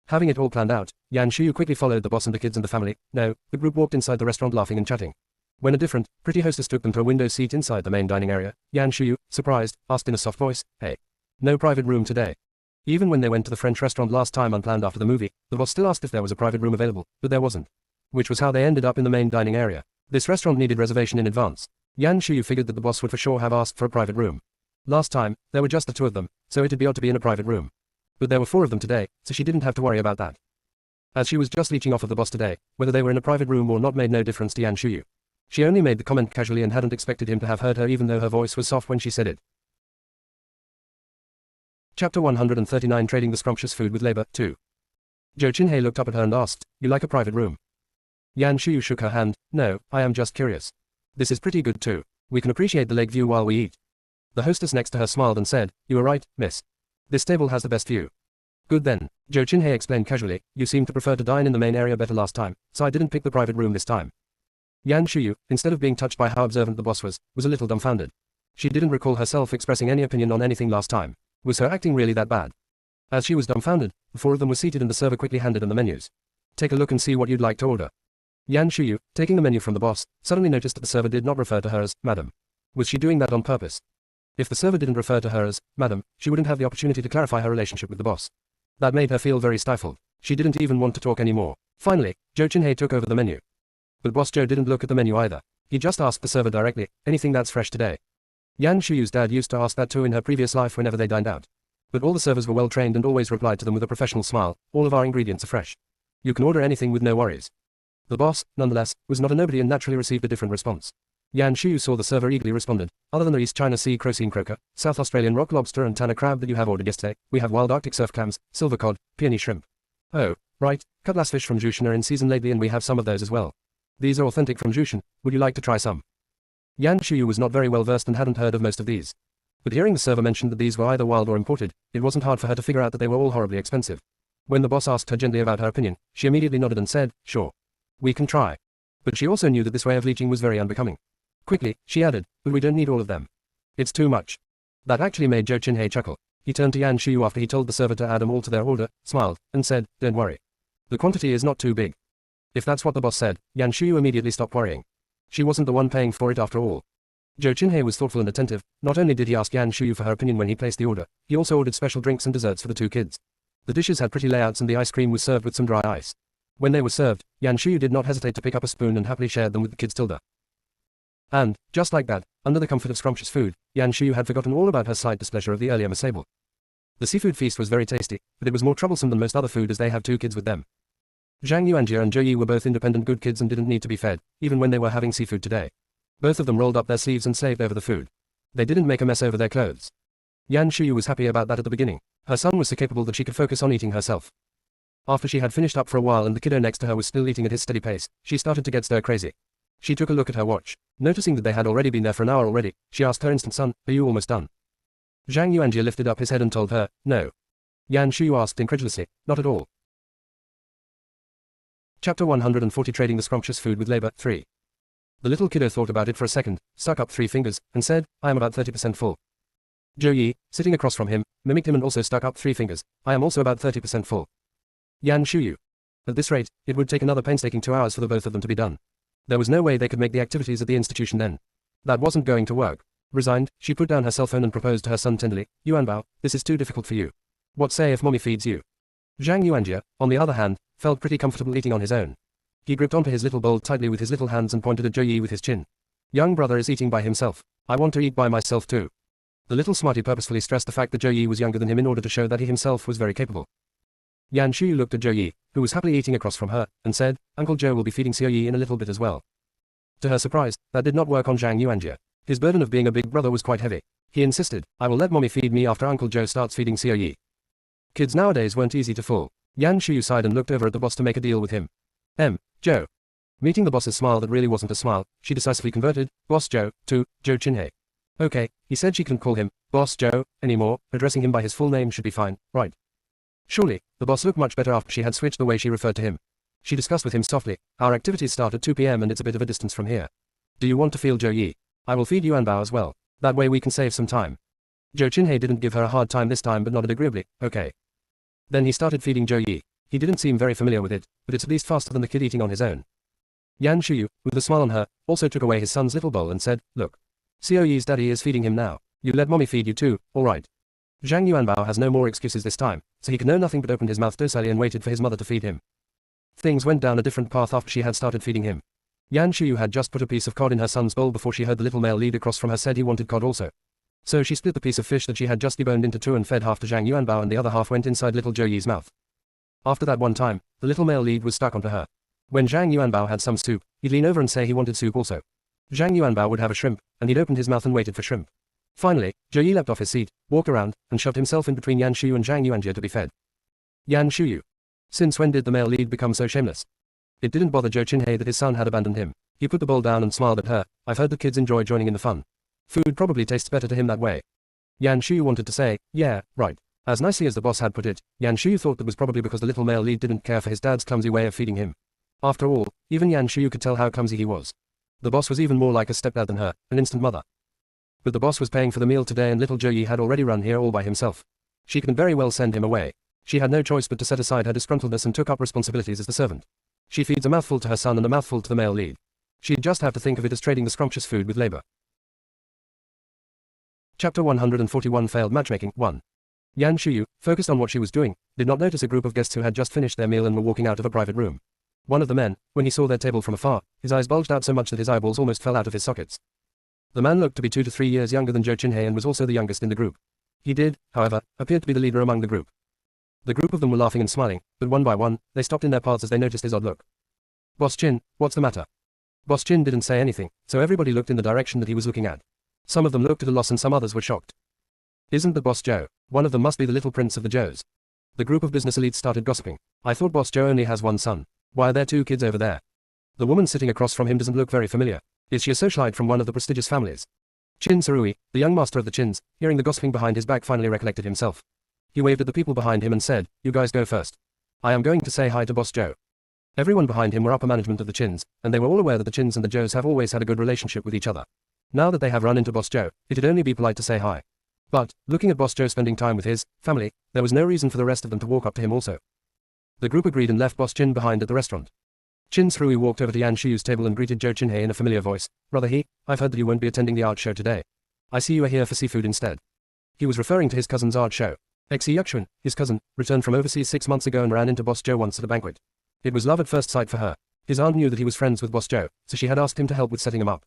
Having it all planned out, Yan Shuyu quickly followed the boss and the kids and the family. No, the group walked inside the restaurant laughing and chatting. When a different, pretty hostess took them to a window seat inside the main dining area, Yan Shuyu, surprised, asked in a soft voice, "Hey, no private room today?" Even when they went to the French restaurant last time unplanned after the movie, the boss still asked if there was a private room available, but there wasn't. Which was how they ended up in the main dining area. This restaurant needed reservation in advance. Yan Shuyu figured that the boss would for sure have asked for a private room. Last time, there were just the two of them, so it'd be odd to be in a private room. But there were four of them today, so she didn't have to worry about that. As she was just leeching off of the boss today, whether they were in a private room or not made no difference to Yan Shuyu. She only made the comment casually and hadn't expected him to have heard her even though her voice was soft when she said it. Chapter 139 Trading the Scrumptious Food with Labor, 2. Zhou Qinhei looked up at her and asked, "You like a private room?" Yan Shuyu shook her hand. "No, I am just curious. This is pretty good too. We can appreciate the lake view while we eat." The hostess next to her smiled and said, "You are right, miss. This table has the best view." "Good then," Zhou Qinhei explained casually, "you seemed to prefer to dine in the main area better last time, so I didn't pick the private room this time." Yan Shuyu, instead of being touched by how observant the boss was a little dumbfounded. She didn't recall herself expressing any opinion on anything last time. Was her acting really that bad? As she was dumbfounded, the four of them were seated and the server quickly handed them the menus. "Take a look and see what you'd like to order." Yan Shuyu, taking the menu from the boss, suddenly noticed that the server did not refer to her as "Madam." Was she doing that on purpose? If the server didn't refer to her as "Madam," she wouldn't have the opportunity to clarify her relationship with the boss. That made her feel very stifled. She didn't even want to talk anymore. Finally, Zhou Qinhei took over the menu. But Boss Zhou didn't look at the menu either. He just asked the server directly, "Anything that's fresh today?" Yan Shuyu's dad used to ask that too in her previous life whenever they dined out. But all the servers were well trained and always replied to them with a professional smile, "All of our ingredients are fresh. You can order anything with no worries." The boss, nonetheless, was not a nobody and naturally received a different response. Yan Shuyu saw the server eagerly responded, "Other than the East China Sea Crocine croaker, South Australian rock lobster and Tanner crab that you have ordered yesterday, we have wild Arctic surf clams, silver cod, peony shrimp." "Oh, right, cutlass fish from Jushan are in season lately and we have some of those as well. These are authentic from Jushan, would you like to try some?" Yan Shuyu was not very well versed and hadn't heard of most of these. But hearing the server mention that these were either wild or imported, it wasn't hard for her to figure out that they were all horribly expensive. When the boss asked her gently about her opinion, she immediately nodded and said, "Sure. We can try." But she also knew that this way of leeching was very unbecoming. Quickly, she added, "But we don't need all of them. It's too much." That actually made Zhou Qinhei chuckle. He turned to Yan Shuyu after he told the server to add them all to their order, smiled, and said, "Don't worry. The quantity is not too big." If that's what the boss said, Yan Shuyu immediately stopped worrying. She wasn't the one paying for it after all. Zhou Qinhei was thoughtful and attentive. Not only did he ask Yan Shuyu for her opinion when he placed the order, he also ordered special drinks and desserts for the two kids. The dishes had pretty layouts and the ice cream was served with some dry ice. When they were served, Yan Shuyu did not hesitate to pick up a spoon and happily shared them with the kids Tilda. And, just like that, under the comfort of scrumptious food, Yan Shuyu had forgotten all about her slight displeasure of the earlier misable. The seafood feast was very tasty, but it was more troublesome than most other food as they have two kids with them. Zhang Yuanjia and Zhou Yi were both independent good kids and didn't need to be fed, even when they were having seafood today. Both of them rolled up their sleeves and slaved over the food. They didn't make a mess over their clothes. Yan Shuyu was happy about that at the beginning. Her son was so capable that she could focus on eating herself. After she had finished up for a while and the kiddo next to her was still eating at his steady pace, she started to get stir-crazy. She took a look at her watch. Noticing that they had already been there for an hour already, she asked her instant son, "Are you almost done?" Zhang Yuanjia lifted up his head and told her, "No." Yan Shuyu asked incredulously, "Not at all?" Chapter 140 Trading the Scrumptious Food with Labor 3. The little kiddo thought about it for a second, stuck up 3 fingers, and said, I am about 30% full. Zhou Yi, sitting across from him, mimicked him and also stuck up 3 fingers. I am also about 30% full. Yan Shuyu. At this rate, it would take another painstaking 2 hours for the both of them to be done. There was no way they could make the activities at the institution then. That wasn't going to work. Resigned, she put down her cell phone and proposed to her son tenderly, Yuanbao, this is too difficult for you. What say if mommy feeds you? Zhang Yuanjia, on the other hand, felt pretty comfortable eating on his own. He gripped onto his little bowl tightly with his little hands and pointed at Zhou Yi with his chin. Young brother is eating by himself. I want to eat by myself too. The little smarty purposefully stressed the fact that Zhou Yi was younger than him in order to show that he himself was very capable. Yan Shuyu looked at Zhou Yi, who was happily eating across from her, and said, Uncle Zhou will be feeding Xiao Yi in a little bit as well. To her surprise, that did not work on Zhang Yuanjia. His burden of being a big brother was quite heavy. He insisted, I will let mommy feed me after Uncle Zhou starts feeding Xiao Yi. Kids nowadays weren't easy to fool. Yan Shuyu sighed and looked over at the boss to make a deal with him. Zhou. Meeting the boss's smile that really wasn't a smile, she decisively converted, Boss Zhou, to, Zhou Qinhe. Okay, he said she couldn't call him, Boss Zhou, anymore, addressing him by his full name should be fine, right? Surely, the boss looked much better after she had switched the way she referred to him. She discussed with him softly, our activities start at 2 p.m. and it's a bit of a distance from here. Do you want to feel Zhou Yi? I will feed Yuanbao as well. That way we can save some time. Zhou Qinhe didn't give her a hard time this time but nodded agreeably, okay. Then he started feeding Zhou Yi. He didn't seem very familiar with it, but it's at least faster than the kid eating on his own. Yan Shuyu, with a smile on her, also took away his son's little bowl and said, look. Xiao Yi's daddy is feeding him now. You let mommy feed you too, alright. Zhang Yuanbao has no more excuses this time, so he could know nothing but opened his mouth docilely and waited for his mother to feed him. Things went down a different path after she had started feeding him. Yan Shuyu had just put a piece of cod in her son's bowl before she heard the little male lead across from her said he wanted cod also. So she split the piece of fish that she had just deboned into 2 and fed half to Zhang Yuanbao and the other half went inside little Zhou Yi's mouth. After that one time, the little male lead was stuck onto her. When Zhang Yuanbao had some soup, he'd lean over and say he wanted soup also. Zhang Yuanbao would have a shrimp, and he'd opened his mouth and waited for shrimp. Finally, Zhou Yi leapt off his seat, walked around, and shoved himself in between Yan Shuyu and Zhang Yuanjia to be fed. Yan Shuyu. Since when did the male lead become so shameless? It didn't bother Zhou Qinhe that his son had abandoned him. He put the bowl down and smiled at her. I've heard that kids enjoy joining in the fun. Food probably tastes better to him that way. Yan Shuyu wanted to say, yeah, right. As nicely as the boss had put it, Yan Shuyu thought that was probably because the little male lead didn't care for his dad's clumsy way of feeding him. After all, even Yan Shuyu could tell how clumsy he was. The boss was even more like a stepdad than her, an instant mother. But the boss was paying for the meal today and little Zhou Yi had already run here all by himself. She couldn't very well send him away. She had no choice but to set aside her disgruntledness and took up responsibilities as the servant. She feeds a mouthful to her son and a mouthful to the male lead. She'd just have to think of it as trading the scrumptious food with labor. Chapter 141 Failed Matchmaking 1. Yan Shuyu, focused on what she was doing, did not notice a group of guests who had just finished their meal and were walking out of a private room. One of the men, when he saw their table from afar, his eyes bulged out so much that his eyeballs almost fell out of his sockets. The man looked to be 2 to 3 years younger than Zhou Qinhe and was also the youngest in the group. He did, however, appear to be the leader among the group. The group of them were laughing and smiling, but one by one, they stopped in their paths as they noticed his odd look. Boss Qin, what's the matter? Boss Qin didn't say anything, so everybody looked in the direction that he was looking at. Some of them looked at a loss and some others were shocked. Isn't that Boss Zhou? One of them must be the little prince of the Zhous. The group of business elites started gossiping. I thought Boss Zhou only has one son. Why are there 2 kids over there? The woman sitting across from him doesn't look very familiar. Is she a socialite from one of the prestigious families? Qin Sarui, the young master of the Qins, hearing the gossiping behind his back finally recollected himself. He waved at the people behind him and said, you guys go first. I am going to say hi to Boss Zhou. Everyone behind him were upper management of the Qins, and they were all aware that the Qins and the Zhous have always had a good relationship with each other. Now that they have run into Boss Zhou, it'd only be polite to say hi. But, looking at Boss Zhou spending time with his family, there was no reason for the rest of them to walk up to him also. The group agreed and left Boss Qin behind at the restaurant. Qin Sarui walked over to Yan Shuyu's table and greeted Zhou Qinhe in a familiar voice. Brother He, I've heard that you won't be attending the art show today. I see you are here for seafood instead. He was referring to his cousin's art show. Xi Yuxuan, his cousin, returned from overseas 6 months ago and ran into Boss Zhou once at a banquet. It was love at first sight for her. His aunt knew that he was friends with Boss Zhou, so she had asked him to help with setting him up.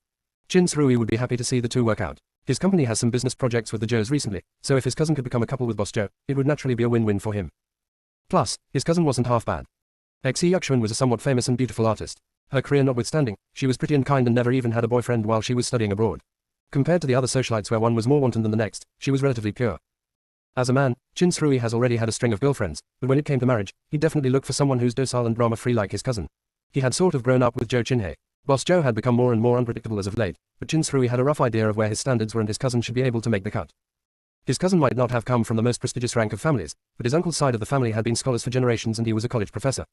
Qin Sarui would be happy to see the two work out. His company has some business projects with the Zhous recently, so if his cousin could become a couple with Boss Zhou, it would naturally be a win-win for him. Plus, his cousin wasn't half bad. Xi Yuxuan was a somewhat famous and beautiful artist. Her career notwithstanding, she was pretty and kind and never even had a boyfriend while she was studying abroad. Compared to the other socialites where one was more wanton than the next, she was relatively pure. As a man, Qin Sarui has already had a string of girlfriends, but when it came to marriage, he definitely looked for someone who's docile and drama-free like his cousin. He had sort of grown up with Zhou Qinhe. Boss Zhou had become more and more unpredictable as of late, but Qin Sarui had a rough idea of where his standards were and his cousin should be able to make the cut. His cousin might not have come from the most prestigious rank of families, but his uncle's side of the family had been scholars for generations and he was a college professor.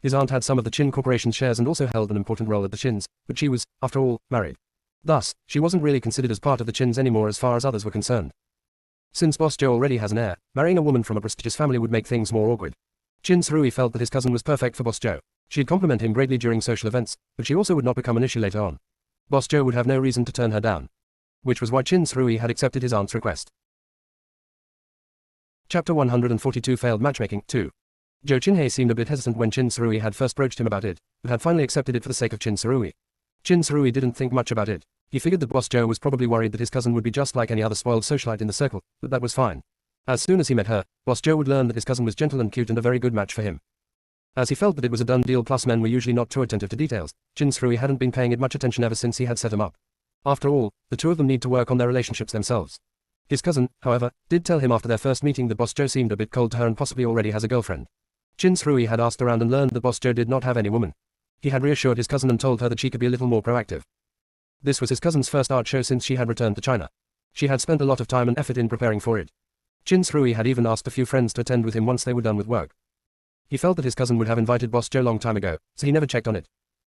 His aunt had some of the Chin Corporation's shares and also held an important role at the Chins, but she was, after all, married. Thus, she wasn't really considered as part of the Chins anymore as far as others were concerned. Since Boss Joe already has an heir, marrying a woman from a prestigious family would make things more awkward. Chin Surui felt that his cousin was perfect for Boss Joe. She'd compliment him greatly during social events, but she also would not become an issue later on. Boss Joe would have no reason to turn her down. Which was why Chin Surui had accepted his aunt's request. Chapter 142 Failed Matchmaking 2. Joe Chinhei seemed a bit hesitant when Chin Surui had first broached him about it, but had finally accepted it for the sake of Chin Surui. Chin Surui didn't think much about it. He figured that Boss Joe was probably worried that his cousin would be just like any other spoiled socialite in the circle, but that was fine. As soon as he met her, Boss Joe would learn that his cousin was gentle and cute and a very good match for him. As he felt that it was a done deal, plus men were usually not too attentive to details, Chin Surui hadn't been paying it much attention ever since he had set him up. After all, the two of them need to work on their relationships themselves. His cousin, however, did tell him after their first meeting that Boss Joe seemed a bit cold to her and possibly already has a girlfriend. Chin Surui had asked around and learned that Boss Joe did not have any woman. He had reassured his cousin and told her that she could be a little more proactive. This was his cousin's first art show since she had returned to China. She had spent a lot of time and effort in preparing for it. Chin Surui had even asked a few friends to attend with him once they were done with work. He felt that his cousin would have invited Boss Joe long time ago, so he never checked on it.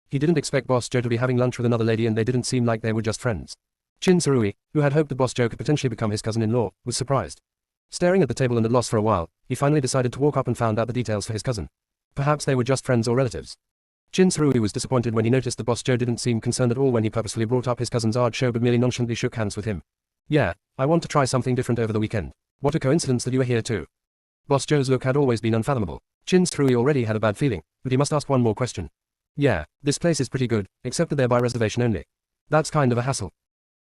He didn't expect Boss Joe to be having lunch with another lady and they didn't seem like they were just friends. Chin Surui, who had hoped that Boss Joe could potentially become his cousin-in-law, was surprised. Staring at the table and at loss for a while, he finally decided to walk up and found out the details for his cousin. Perhaps they were just friends or relatives. Chin Surui was disappointed when he noticed that Boss Joe didn't seem concerned at all when he purposefully brought up his cousin's art show but merely nonchalantly shook hands with him. Yeah, I want to try something different over the weekend. What a coincidence that you are here too. Boss Joe's look had always been unfathomable. Chin Surui already had a bad feeling, but he must ask one more question. Yeah, this place is pretty good, except that they're by reservation only. That's kind of a hassle.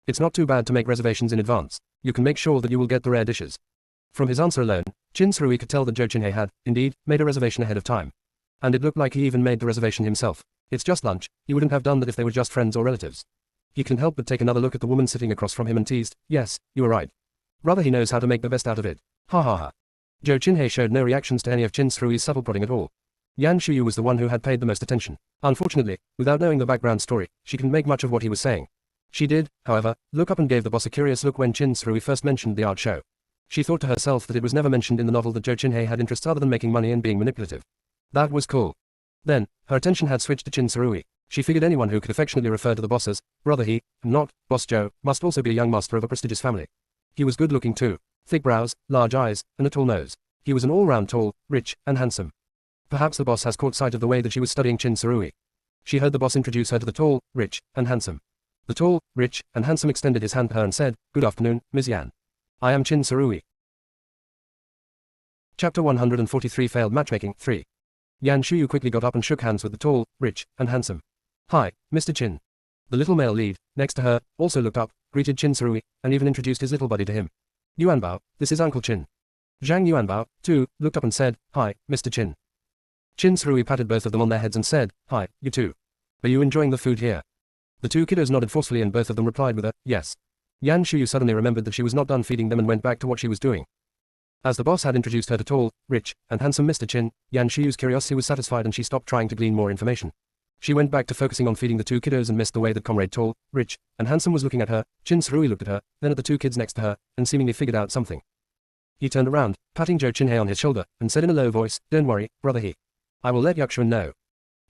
It's not too bad to make reservations in advance. You can make sure that you will get the rare dishes. From his answer alone, Chin Surui could tell that Joe Chinhei had, indeed, made a reservation ahead of time. And it looked like he even made the reservation himself. It's just lunch, he wouldn't have done that if they were just friends or relatives. He couldn't help but take another look at the woman sitting across from him and teased, yes, you were right. Rather he knows how to make the best out of it. Ha ha ha. Joe Chinhei showed no reactions to any of Chin Surui's subtle prodding at all. Yan Shuyu was the one who had paid the most attention. Unfortunately, without knowing the background story, she couldn't make much of what he was saying. She did, however, look up and gave the boss a curious look when Chin Surui first mentioned the art show. She thought to herself that it was never mentioned in the novel that Joe Chinhei had interests other than making money and being manipulative. That was cool. Then, her attention had switched to Chin Surui. She figured anyone who could affectionately refer to the boss as brother he, and not Boss Joe, must also be a young master of a prestigious family. He was good looking too. Thick brows, large eyes, and a tall nose. He was an all-round tall, rich, and handsome. Perhaps the boss has caught sight of the way that she was studying Chin Surui. She heard the boss introduce her to the tall, rich, and handsome. The tall, rich, and handsome extended his hand to her and said, "Good afternoon, Ms. Yan. I am Chin Surui." Chapter 143 Failed Matchmaking 3. Yan Shuyu quickly got up and shook hands with the tall, rich, and handsome. "Hi, Mr. Chin." The little male lead, next to her, also looked up, greeted Chin Surui, and even introduced his little buddy to him. "Yuanbao, this is Uncle Chin." Zhang Yuanbao, too, looked up and said, "Hi, Mr. Chin." Chin Surui patted both of them on their heads and said, "Hi, you too. Are you enjoying the food here?" The two kiddos nodded forcefully and both of them replied with a, "Yes." Yan Shuyu suddenly remembered that she was not done feeding them and went back to what she was doing. As the boss had introduced her to tall, rich, and handsome Mr. Chin, Yan Shuyu's curiosity was satisfied and she stopped trying to glean more information. She went back to focusing on feeding the two kiddos and missed the way that comrade tall, rich, and handsome was looking at her. Chin Surui looked at her, then at the two kids next to her, and seemingly figured out something. He turned around, patting Joe Chinhei on his shoulder, and said in a low voice, "Don't worry, brother he. I will let Yakshuan know."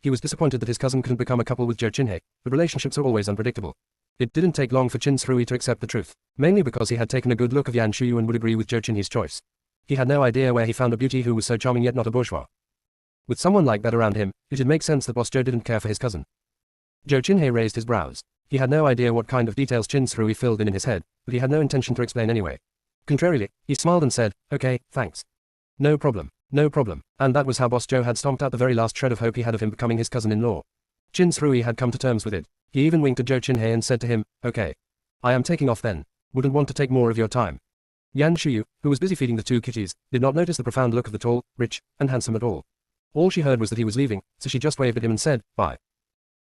He was disappointed that his cousin couldn't become a couple with Joe Chinhei, but relationships are always unpredictable. It didn't take long for Chin Surui to accept the truth, mainly because he had taken a good look of Yan Shuyu and would agree with Joe Chinhei's choice. He had no idea where he found a beauty who was so charming yet not a bourgeois. With someone like that around him, it did make sense that Boss Joe didn't care for his cousin. Joe Chinhei raised his brows. He had no idea what kind of details Chin Surui filled in his head, but he had no intention to explain anyway. Contrarily, he smiled and said, "Okay, thanks. No problem, no problem." And that was how Boss Joe had stomped out the very last shred of hope he had of him becoming his cousin-in-law. Chin Surui had come to terms with it. He even winked at Joe Chinhei and said to him, "Okay. I am taking off then. Wouldn't want to take more of your time." Yan Shuyu, who was busy feeding the two kitties, did not notice the profound look of the tall, rich, and handsome at all. All she heard was that he was leaving, so she just waved at him and said, "Bye."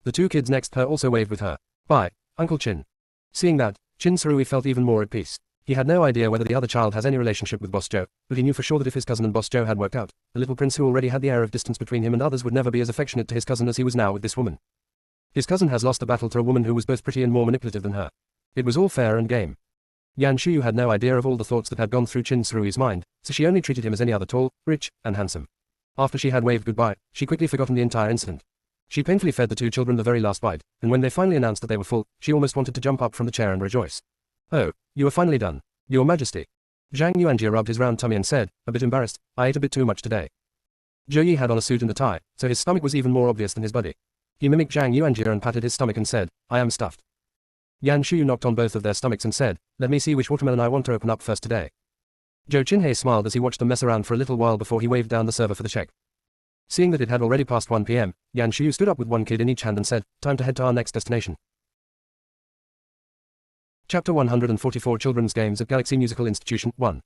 The two kids next to her also waved with her. "Bye, Uncle Chin." Seeing that, Chin Surui felt even more at peace. He had no idea whether the other child has any relationship with Boss Joe, but he knew for sure that if his cousin and Boss Joe had worked out, the little prince who already had the air of distance between him and others would never be as affectionate to his cousin as he was now with this woman. His cousin has lost the battle to a woman who was both pretty and more manipulative than her. It was all fair and game. Yan Shuyu had no idea of all the thoughts that had gone through Chin Surui's mind, so she only treated him as any other tall, rich, and handsome. After she had waved goodbye, she quickly forgotten the entire incident. She painfully fed the two children the very last bite, and when they finally announced that they were full, she almost wanted to jump up from the chair and rejoice. Oh, you are finally done. Your Majesty. Zhang Yuanjie rubbed his round tummy and said, a bit embarrassed, I ate a bit too much today. Zhou Yi had on a suit and a tie, so his stomach was even more obvious than his body. He mimicked Zhang Yuanjie and patted his stomach and said, I am stuffed. Yan Shuyu knocked on both of their stomachs and said, let me see which watermelon I want to open up first today. Zhou Qinhei smiled as he watched them mess around for a little while before he waved down the server for the check. Seeing that it had already passed 1 p.m., Yan Shuyu stood up with one kid in each hand and said, time to head to our next destination. Chapter 144 Children's Games at Galaxy Musical Institution 1.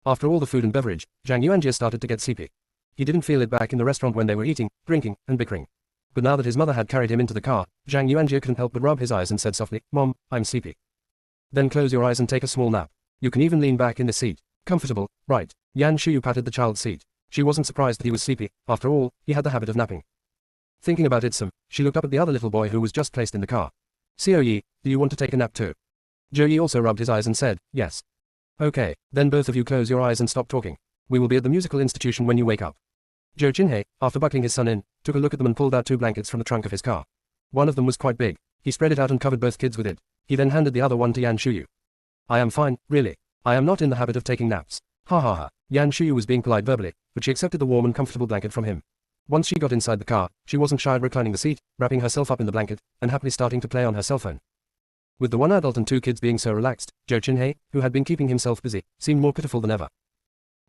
After all the food and beverage, Zhang Yuanjie started to get sleepy. He didn't feel it back in the restaurant when they were eating, drinking, and bickering. But now that his mother had carried him into the car, Zhang Yuanjie couldn't help but rub his eyes and said softly, Mom, I'm sleepy. Then close your eyes and take a small nap. You can even lean back in the seat. Comfortable, right? Yan Shuyu patted the child's seat. She wasn't surprised that he was sleepy. After all, he had the habit of napping. Thinking about it some, she looked up at the other little boy who was just placed in the car. Xiao Yi, do you want to take a nap too? Zhou Yi also rubbed his eyes and said, yes. Okay, then both of you close your eyes and stop talking. We will be at the musical institution when you wake up. Zhou Qinhei, after buckling his son in, took a look at them and pulled out 2 blankets from the trunk of his car. One of them was quite big. He spread it out and covered both kids with it. He then handed the other one to Yan Shuyu. I am fine, really. I am not in the habit of taking naps. Ha ha ha. Yan Shuyu was being polite verbally, but she accepted the warm and comfortable blanket from him. Once she got inside the car, she wasn't shy at reclining the seat, wrapping herself up in the blanket, and happily starting to play on her cell phone. With the 1 adult and 2 kids being so relaxed, Zhou Qinhei, who had been keeping himself busy, seemed more pitiful than ever.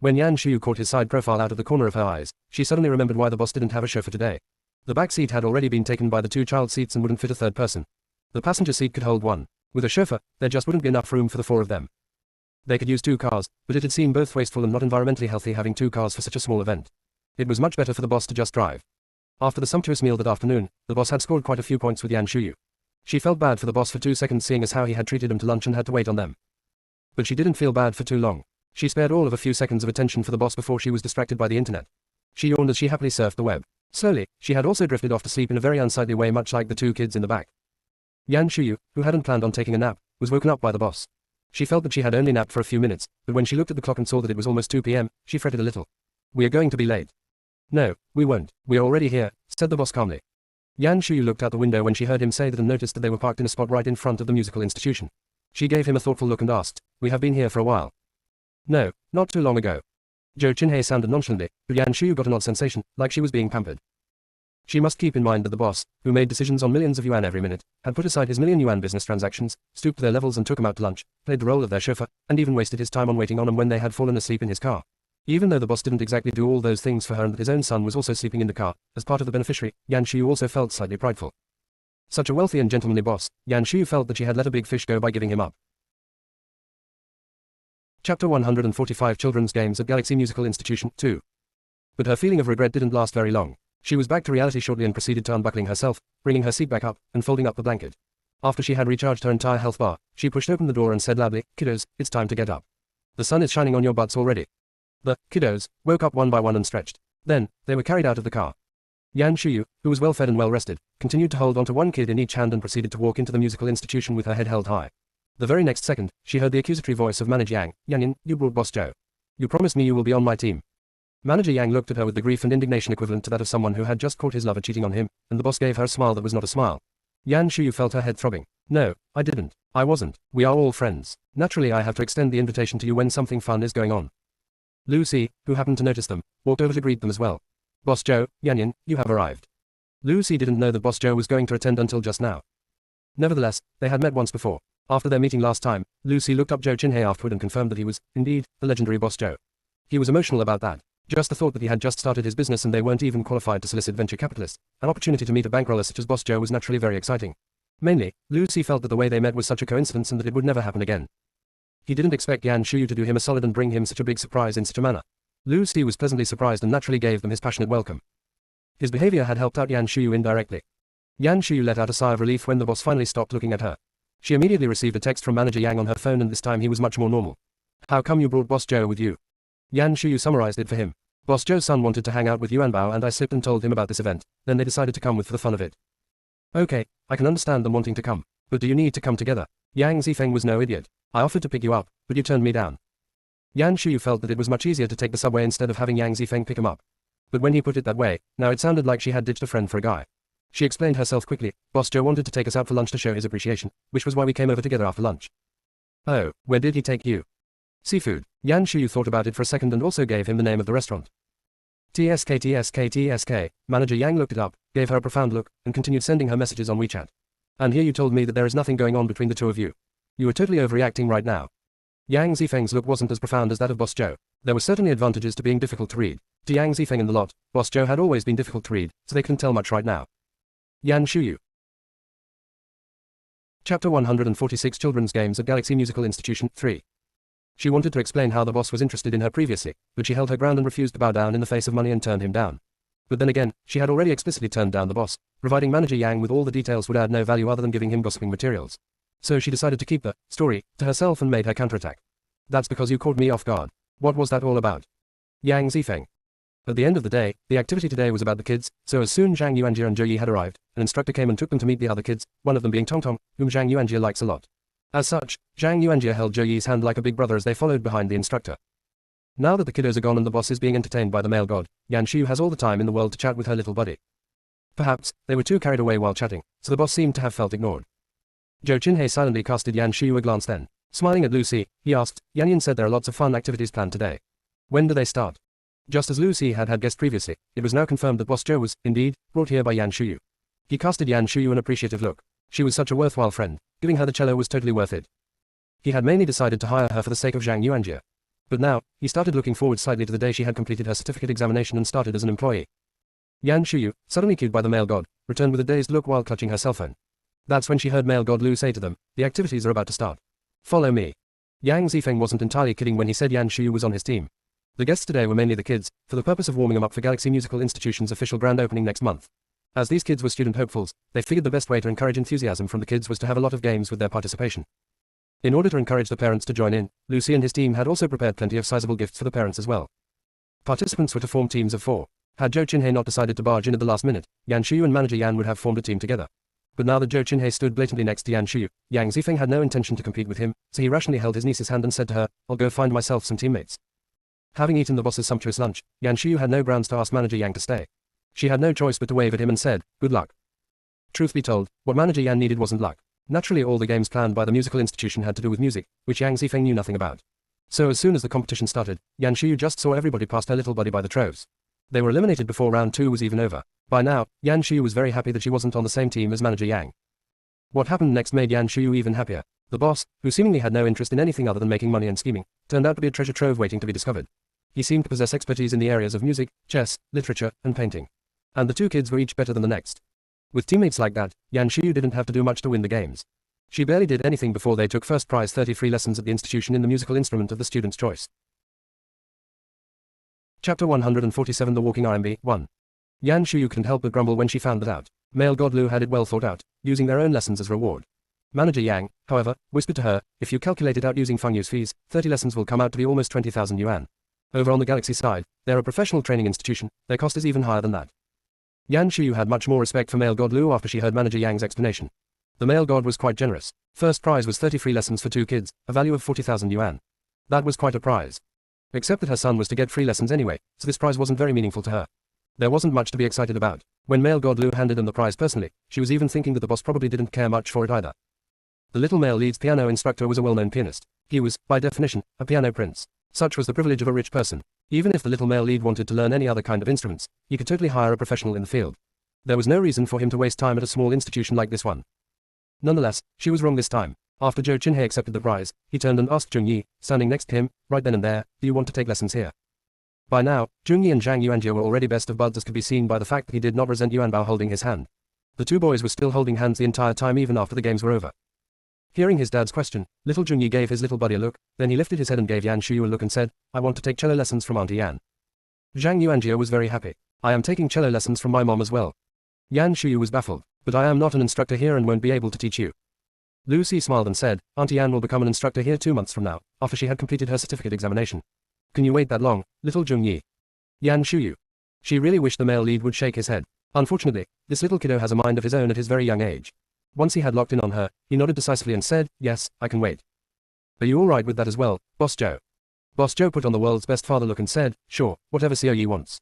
When Yan Shuyu caught his side profile out of the corner of her eyes, she suddenly remembered why the boss didn't have a chauffeur today. The back seat had already been taken by the 2 child seats and wouldn't fit a third person. The passenger seat could hold 1. With a chauffeur, there just wouldn't be enough room for the 4 of them. They could use 2 cars, but it had seemed both wasteful and not environmentally healthy having 2 cars for such a small event. It was much better for the boss to just drive. After the sumptuous meal that afternoon, the boss had scored quite a few points with Yan Shuyu. She felt bad for the boss for 2 seconds seeing as how he had treated him to lunch and had to wait on them. But she didn't feel bad for too long. She spared all of a few seconds of attention for the boss before she was distracted by the internet. She yawned as she happily surfed the web. Slowly, she had also drifted off to sleep in a very unsightly way much like the 2 kids in the back. Yan Shuyu, who hadn't planned on taking a nap, was woken up by the boss. She felt that she had only napped for a few minutes, but when she looked at the clock and saw that it was almost 2 p.m., she fretted a little. We are going to be late. No, we won't. We are already here, said the boss calmly. Yan Shuyu looked out the window when she heard him say that and noticed that they were parked in a spot right in front of the musical institution. She gave him a thoughtful look and asked, we have been here for a while. No, not too long ago. Zhou Qinhei sounded nonchalantly, but Yan Shuyu got an odd sensation, like she was being pampered. She must keep in mind that the boss, who made decisions on millions of yuan every minute, had put aside his million yuan business transactions, stooped to their levels and took them out to lunch, played the role of their chauffeur, and even wasted his time on waiting on them when they had fallen asleep in his car. Even though the boss didn't exactly do all those things for her and that his own son was also sleeping in the car, as part of the beneficiary, Yan Shuyu also felt slightly prideful. Such a wealthy and gentlemanly boss, Yan Shuyu felt that she had let a big fish go by giving him up. Chapter 145 Children's Games at Galaxy Musical Institution 2. But her feeling of regret didn't last very long. She was back to reality shortly and proceeded to unbuckling herself, bringing her seat back up, and folding up the blanket. After she had recharged her entire health bar, she pushed open the door and said loudly, kiddos, it's time to get up. The sun is shining on your butts already. The kiddos woke up one by one and stretched. Then, they were carried out of the car. Yan Shuyu, who was well fed and well rested, continued to hold onto one kid in each hand and proceeded to walk into the musical institution with her head held high. The very next second, she heard the accusatory voice of Manager Yang. Yanyan, you brought Boss Zhou. You promised me you will be on my team. Manager Yang looked at her with the grief and indignation equivalent to that of someone who had just caught his lover cheating on him, and the boss gave her a smile that was not a smile. Yan Shuyu felt her head throbbing. No, I didn't. I wasn't. We are all friends. Naturally I have to extend the invitation to you when something fun is going on. Lucy, who happened to notice them, walked over to greet them as well. Boss Zhou, Yanyan, you have arrived. Lucy didn't know that Boss Zhou was going to attend until just now. Nevertheless, they had met once before. After their meeting last time, Lucy looked up Zhou Qinhei afterward and confirmed that he was, indeed, the legendary Boss Zhou. He was emotional about that. Just the thought that he had just started his business and they weren't even qualified to solicit venture capitalists, an opportunity to meet a bankroller such as Boss Zhou was naturally very exciting. Mainly, Lucy felt that the way they met was such a coincidence and that it would never happen again. He didn't expect Yan Shuyu to do him a solid and bring him such a big surprise in such a manner. Lucy was pleasantly surprised and naturally gave them his passionate welcome. His behavior had helped out Yan Shuyu indirectly. Yan Shuyu let out a sigh of relief when the boss finally stopped looking at her. She immediately received a text from Manager Yang on her phone and this time he was much more normal. How come you brought Boss Zhou with you? Yan Shuyu summarized it for him. Boss Zhou's son wanted to hang out with Yuan Bao and I slipped and told him about this event, then they decided to come with for the fun of it. Okay, I can understand them wanting to come. But do you need to come together? Yang Zifeng was no idiot. I offered to pick you up, but you turned me down. Yan Shuyu felt that it was much easier to take the subway instead of having Yang Zifeng pick him up. But when he put it that way, now it sounded like she had ditched a friend for a guy. She explained herself quickly. Boss Joe wanted to take us out for lunch to show his appreciation, which was why we came over together after lunch. Oh, where did he take you? Seafood. Yan Shuyu thought about it for a second and also gave him the name of the restaurant. TSK. Manager Yang looked it up, gave her a profound look, and continued sending her messages on WeChat. And here you told me that there is nothing going on between the two of you. You are totally overreacting right now. Yang Zifeng's look wasn't as profound as that of Boss Joe. There were certainly advantages to being difficult to read. To Yang Zifeng and the lot, Boss Joe had always been difficult to read, so they couldn't tell much right now. Yan Shuyu. Chapter 146 Children's Games at Galaxy Musical Institution 3. She wanted to explain how the boss was interested in her previously, but she held her ground and refused to bow down in the face of money and turned him down. But then again, she had already explicitly turned down the boss. Providing Manager Yang with all the details would add no value other than giving him gossiping materials. So she decided to keep the story to herself and made her counterattack. That's because you caught me off guard. What was that all about? Yang Zifeng. At the end of the day, the activity today was about the kids, so as soon Zhang Yuanjie and Zhou Yi had arrived, an instructor came and took them to meet the other kids, one of them being Tong Tong, whom Zhang Yuanjie likes a lot. As such, Zhang Yuanjie held Zhou Yi's hand like a big brother as they followed behind the instructor. Now that the kiddos are gone and the boss is being entertained by the male god, Yan Shu has all the time in the world to chat with her little buddy. Perhaps, they were too carried away while chatting, so the boss seemed to have felt ignored. Zhou Qinhei silently casted Yan Shu a glance then. Smiling at Lucy, he asked, Yan Yin said there are lots of fun activities planned today. When do they start? Just as Lucy had guessed previously, it was now confirmed that Boss Joe was, indeed, brought here by Yan Shuyu. He casted Yan Shuyu an appreciative look. She was such a worthwhile friend. Giving her the cello was totally worth it. He had mainly decided to hire her for the sake of Zhang Yuanjie. But now, he started looking forward slightly to the day she had completed her certificate examination and started as an employee. Yan Shuyu, suddenly cued by the male god, returned with a dazed look while clutching her cell phone. That's when she heard male god Lu say to them, the activities are about to start. Follow me. Yang Zifeng wasn't entirely kidding when he said Yan Shuyu was on his team. The guests today were mainly the kids, for the purpose of warming them up for Galaxy Musical Institution's official grand opening next month. As these kids were student hopefuls, they figured the best way to encourage enthusiasm from the kids was to have a lot of games with their participation. In order to encourage the parents to join in, Lucy and his team had also prepared plenty of sizable gifts for the parents as well. Participants were to form teams of 4. Had Zhou Qinhei not decided to barge in at the last minute, Yan Shuyu and Manager Yan would have formed a team together. But now that Zhou Qinhei stood blatantly next to Yan Shuyu, Yang Zifeng had no intention to compete with him, so he rationally held his niece's hand and said to her, I'll go find myself some teammates. Having eaten the boss's sumptuous lunch, Yan Shuyu had no grounds to ask Manager Yang to stay. She had no choice but to wave at him and said, good luck. Truth be told, what Manager Yan needed wasn't luck. Naturally all the games planned by the musical institution had to do with music, which Yang Zifeng knew nothing about. So as soon as the competition started, Yan Shuyu just saw everybody past her little buddy by the troves. They were eliminated before round 2 was even over. By now, Yan Shuyu was very happy that she wasn't on the same team as Manager Yang. What happened next made Yan Shuyu even happier. The boss, who seemingly had no interest in anything other than making money and scheming, turned out to be a treasure trove waiting to be discovered. He seemed to possess expertise in the areas of music, chess, literature, and painting. And the two kids were each better than the next. With teammates like that, Yan Shuyu didn't have to do much to win the games. She barely did anything before they took first prize 30 free lessons at the institution in the musical instrument of the student's choice. Chapter 147 The Walking RMB 1. Yan Shuyu couldn't help but grumble when she found that out. Male god Lu had it well thought out, using their own lessons as reward. Manager Yang, however, whispered to her, if you calculate it out using Feng Yu's fees, 30 lessons will come out to be almost 20,000 yuan. Over on the Galaxy side, they're a professional training institution, their cost is even higher than that. Yan Shuyu had much more respect for male god Lu after she heard Manager Yang's explanation. The male god was quite generous. First prize was 30 free lessons for 2 kids, a value of 40,000 yuan. That was quite a prize. Except that her son was to get free lessons anyway, so this prize wasn't very meaningful to her. There wasn't much to be excited about. When male god Lu handed him the prize personally, she was even thinking that the boss probably didn't care much for it either. The little male lead's piano instructor was a well-known pianist. He was, by definition, a piano prince. Such was the privilege of a rich person. Even if the little male lead wanted to learn any other kind of instruments, he could totally hire a professional in the field. There was no reason for him to waste time at a small institution like this one. Nonetheless, she was wrong this time. After Zhou Qinhei accepted the prize, he turned and asked Zheng Yi, standing next to him, right then and there, do you want to take lessons here? By now, Zheng Yi and Zhang Yuanjie were already best of buds as could be seen by the fact that he did not resent Yuan Bao holding his hand. The two boys were still holding hands the entire time even after the games were over. Hearing his dad's question, little Zheng Yi gave his little buddy a look, then he lifted his head and gave Yan Shuyu a look and said, I want to take cello lessons from Auntie Yan. Zhang Yuanjie was very happy. I am taking cello lessons from my mom as well. Yan Shuyu was baffled, but I am not an instructor here and won't be able to teach you. Lucy smiled and said, Auntie Yan will become an instructor here 2 months from now, after she had completed her certificate examination. Can you wait that long, little Zheng Yi? Yan Shuyu. She really wished the male lead would shake his head. Unfortunately, this little kiddo has a mind of his own at his very young age. Once he had locked in on her, he nodded decisively and said, yes, I can wait. Are you alright with that as well, Boss Joe? Boss Joe put on the world's best father look and said, sure, whatever COE wants.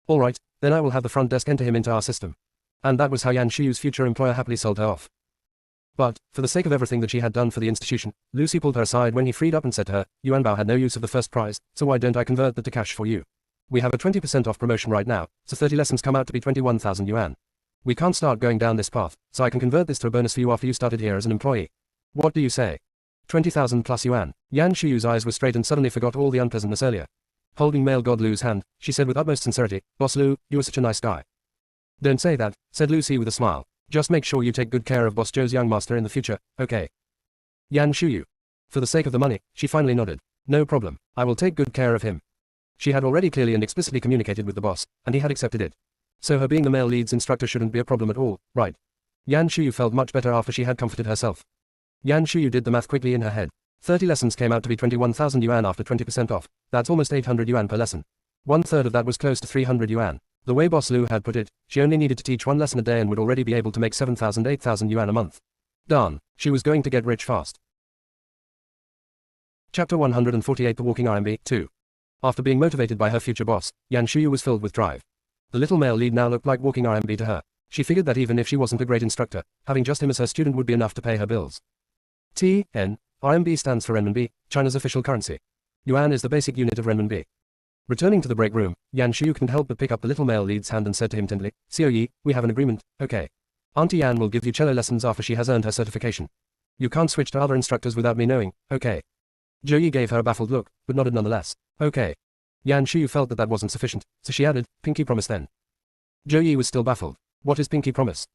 Alright, then I will have the front desk enter him into our system. And that was how Yan Shuyu's future employer happily sold her off. But, for the sake of everything that she had done for the institution, Lucy pulled her aside when he freed up and said to her, Yuan Bao had no use of the first prize, so why don't I convert that to cash for you? We have a 20% off promotion right now, so 30 lessons come out to be 21,000 yuan. We can't start going down this path, so I can convert this to a bonus for you after you started here as an employee. What do you say? 20,000 plus yuan. Yan Shuyu's eyes were straight and suddenly forgot all the unpleasantness earlier. Holding male god Lu's hand, she said with utmost sincerity, Boss Lu, you are such a nice guy. Don't say that, said Lucy with a smile. Just make sure you take good care of Boss Zhou's young master in the future, okay? Yan Shuyu. For the sake of the money, she finally nodded. No problem, I will take good care of him. She had already clearly and explicitly communicated with the boss, and he had accepted it. So her being the male leads instructor shouldn't be a problem at all, right? Yan Shuyu felt much better after she had comforted herself. Yan Shuyu did the math quickly in her head. 30 lessons came out to be 21,000 yuan after 20% off. That's almost 800 yuan per lesson. 1/3 of that was close to 300 yuan. The way Boss Lu had put it, she only needed to teach one lesson a day and would already be able to make 8,000 yuan a month. Darn, she was going to get rich fast. Chapter 148 The Walking RMB 2. After being motivated by her future boss, Yan Shuyu was filled with drive. The little male lead now looked like walking RMB to her. She figured that even if she wasn't a great instructor, having just him as her student would be enough to pay her bills. RMB stands for renminbi, China's official currency. Yuan is the basic unit of renminbi. Returning to the break room, Yan Shuyu couldn't help but pick up the little male lead's hand and said to him tenderly, Xiao Yi, we have an agreement, okay. Auntie Yan will give you cello lessons after she has earned her certification. You can't switch to other instructors without me knowing, okay. Zhou Yi gave her a baffled look, but nodded nonetheless, okay. Yan Shuyu felt that that wasn't sufficient, so she added, pinky promise then. Zhou Yi was still baffled. What is pinky promise?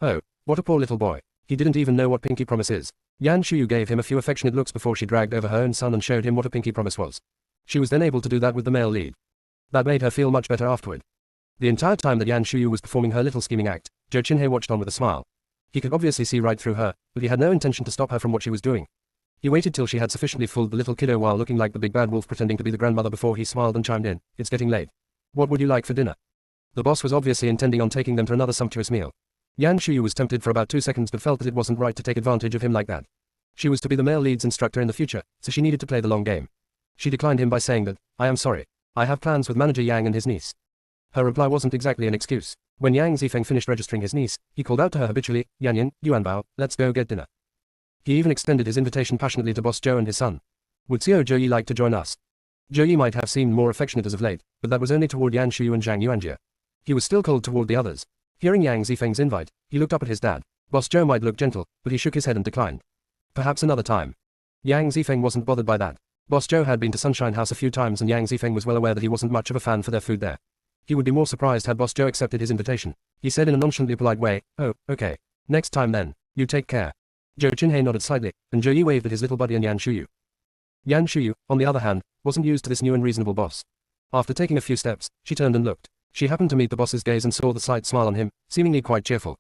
Oh, what a poor little boy. He didn't even know what pinky promise is. Yan Shuyu gave him a few affectionate looks before she dragged over her own son and showed him what a pinky promise was. She was then able to do that with the male lead. That made her feel much better afterward. The entire time that Yan Shuyu was performing her little scheming act, Zhou Qinhe watched on with a smile. He could obviously see right through her, but he had no intention to stop her from what she was doing. He waited till she had sufficiently fooled the little kiddo while looking like the big bad wolf pretending to be the grandmother before he smiled and chimed in, it's getting late. What would you like for dinner? The boss was obviously intending on taking them to another sumptuous meal. Yan Shuyu was tempted for about 2 seconds but felt that it wasn't right to take advantage of him like that. She was to be the male lead's instructor in the future, so she needed to play the long game. She declined him by saying that, I am sorry. I have plans with manager Yang and his niece. Her reply wasn't exactly an excuse. When Yang Zifeng finished registering his niece, he called out to her habitually, Yanyan, Yuanbao, let's go get dinner. He even extended his invitation passionately to Boss Zhou and his son. Would Xiao Zhou Yi like to join us? Zhou Yi might have seemed more affectionate as of late, but that was only toward Yan Shuyu and Zhang Yuanjie. He was still cold toward the others. Hearing Yang Zifeng's invite, he looked up at his dad. Boss Zhou might look gentle, but he shook his head and declined. Perhaps another time. Yang Zifeng wasn't bothered by that. Boss Zhou had been to Sunshine House a few times and Yang Zifeng was well aware that he wasn't much of a fan for their food there. He would be more surprised had Boss Zhou accepted his invitation. He said in a nonchalantly polite way, oh, okay. Next time then. You take care. Zhou Qinhe nodded slightly, and Zhou Yi waved at his little buddy and Yan Shuyu. Yan Shuyu, on the other hand, wasn't used to this new and reasonable boss. After taking a few steps, she turned and looked. She happened to meet the boss's gaze and saw the slight smile on him, seemingly quite cheerful.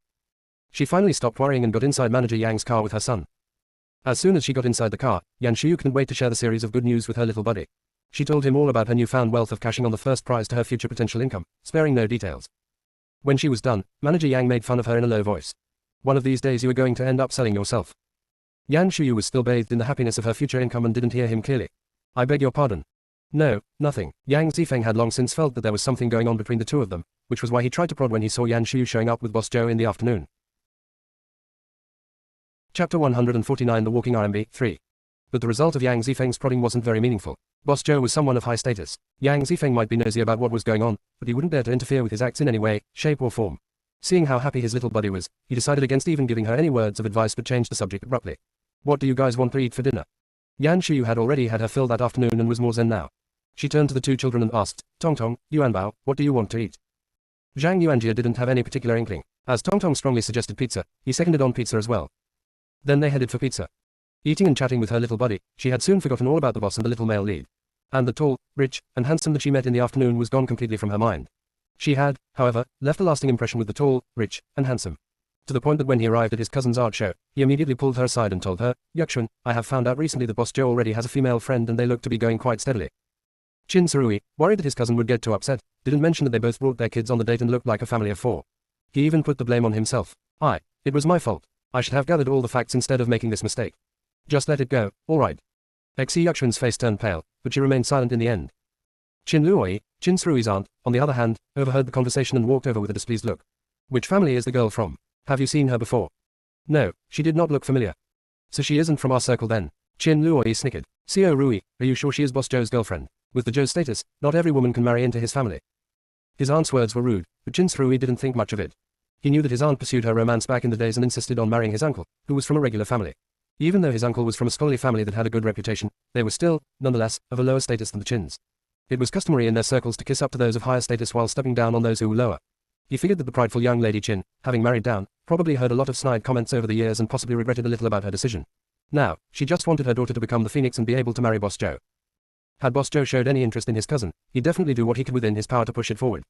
She finally stopped worrying and got inside manager Yang's car with her son. As soon as she got inside the car, Yan Shuyu couldn't wait to share the series of good news with her little buddy. She told him all about her newfound wealth of cashing on the first prize to her future potential income, sparing no details. When she was done, manager Yang made fun of her in a low voice. One of these days you are going to end up selling yourself. Yan Shuyu was still bathed in the happiness of her future income and didn't hear him clearly. I beg your pardon. No, nothing. Yang Zifeng had long since felt that there was something going on between the two of them, which was why he tried to prod when he saw Yan Shuyu showing up with Boss Zhou in the afternoon. Chapter 149 The Walking RMB 3. But the result of Yang Zifeng's prodding wasn't very meaningful. Boss Zhou was someone of high status. Yang Zifeng might be nosy about what was going on, but he wouldn't dare to interfere with his acts in any way, shape or form. Seeing how happy his little buddy was, he decided against even giving her any words of advice but changed the subject abruptly. What do you guys want to eat for dinner? Yan Shuyu had already had her fill that afternoon and was more zen now. She turned to the two children and asked, Tongtong, Yuanbao, what do you want to eat? Zhang Yuanjie didn't have any particular inkling. As Tongtong strongly suggested pizza, he seconded on pizza as well. Then they headed for pizza. Eating and chatting with her little buddy, she had soon forgotten all about the boss and the little male lead. And the tall, rich, and handsome that she met in the afternoon was gone completely from her mind. She had, however, left a lasting impression with the tall, rich, and handsome. To the point that when he arrived at his cousin's art show, he immediately pulled her aside and told her, Yuxuan, I have found out recently that Boss Zhou already has a female friend and they look to be going quite steadily. Qin Sarui, worried that his cousin would get too upset, didn't mention that they both brought their kids on the date and looked like a family of 4. He even put the blame on himself. It was my fault. I should have gathered all the facts instead of making this mistake. Just let it go, alright. Xi Yuxuan's face turned pale, but she remained silent in the end. Chin Luoi, Chin Srui's aunt, on the other hand, overheard the conversation and walked over with a displeased look. Which family is the girl from? Have you seen her before? No, she did not look familiar. So she isn't from our circle then. Chin Luoi snickered. Seo Rui, are you sure she is Boss Zhou's girlfriend? With the Zhou's status, not every woman can marry into his family. His aunt's words were rude, but Chin Srui didn't think much of it. He knew that his aunt pursued her romance back in the days and insisted on marrying his uncle, who was from a regular family. Even though his uncle was from a scholarly family that had a good reputation, they were still, nonetheless, of a lower status than the Chins. It was customary in their circles to kiss up to those of higher status while stepping down on those who were lower. He figured that the prideful young lady Chin, having married down, probably heard a lot of snide comments over the years and possibly regretted a little about her decision. Now, she just wanted her daughter to become the phoenix and be able to marry Boss Zhou. Had Boss Zhou showed any interest in his cousin, he'd definitely do what he could within his power to push it forward.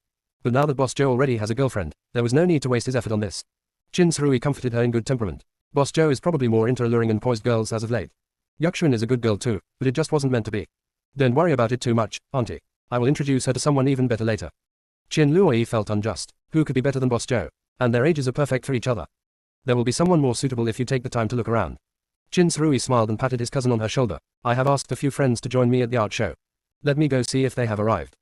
But now that Boss Zhou already has a girlfriend, there was no need to waste his effort on this. Chin Srui comforted her in good temperament. Boss Zhou is probably more into alluring and poised girls as of late. Yuxuan is a good girl too, but it just wasn't meant to be. Don't worry about it too much, auntie. I will introduce her to someone even better later. Chin Luoi felt unjust. Who could be better than Boss Zhou? And their ages are perfect for each other. There will be someone more suitable if you take the time to look around. Chin Srui smiled and patted his cousin on her shoulder. I have asked a few friends to join me at the art show. Let me go see if they have arrived.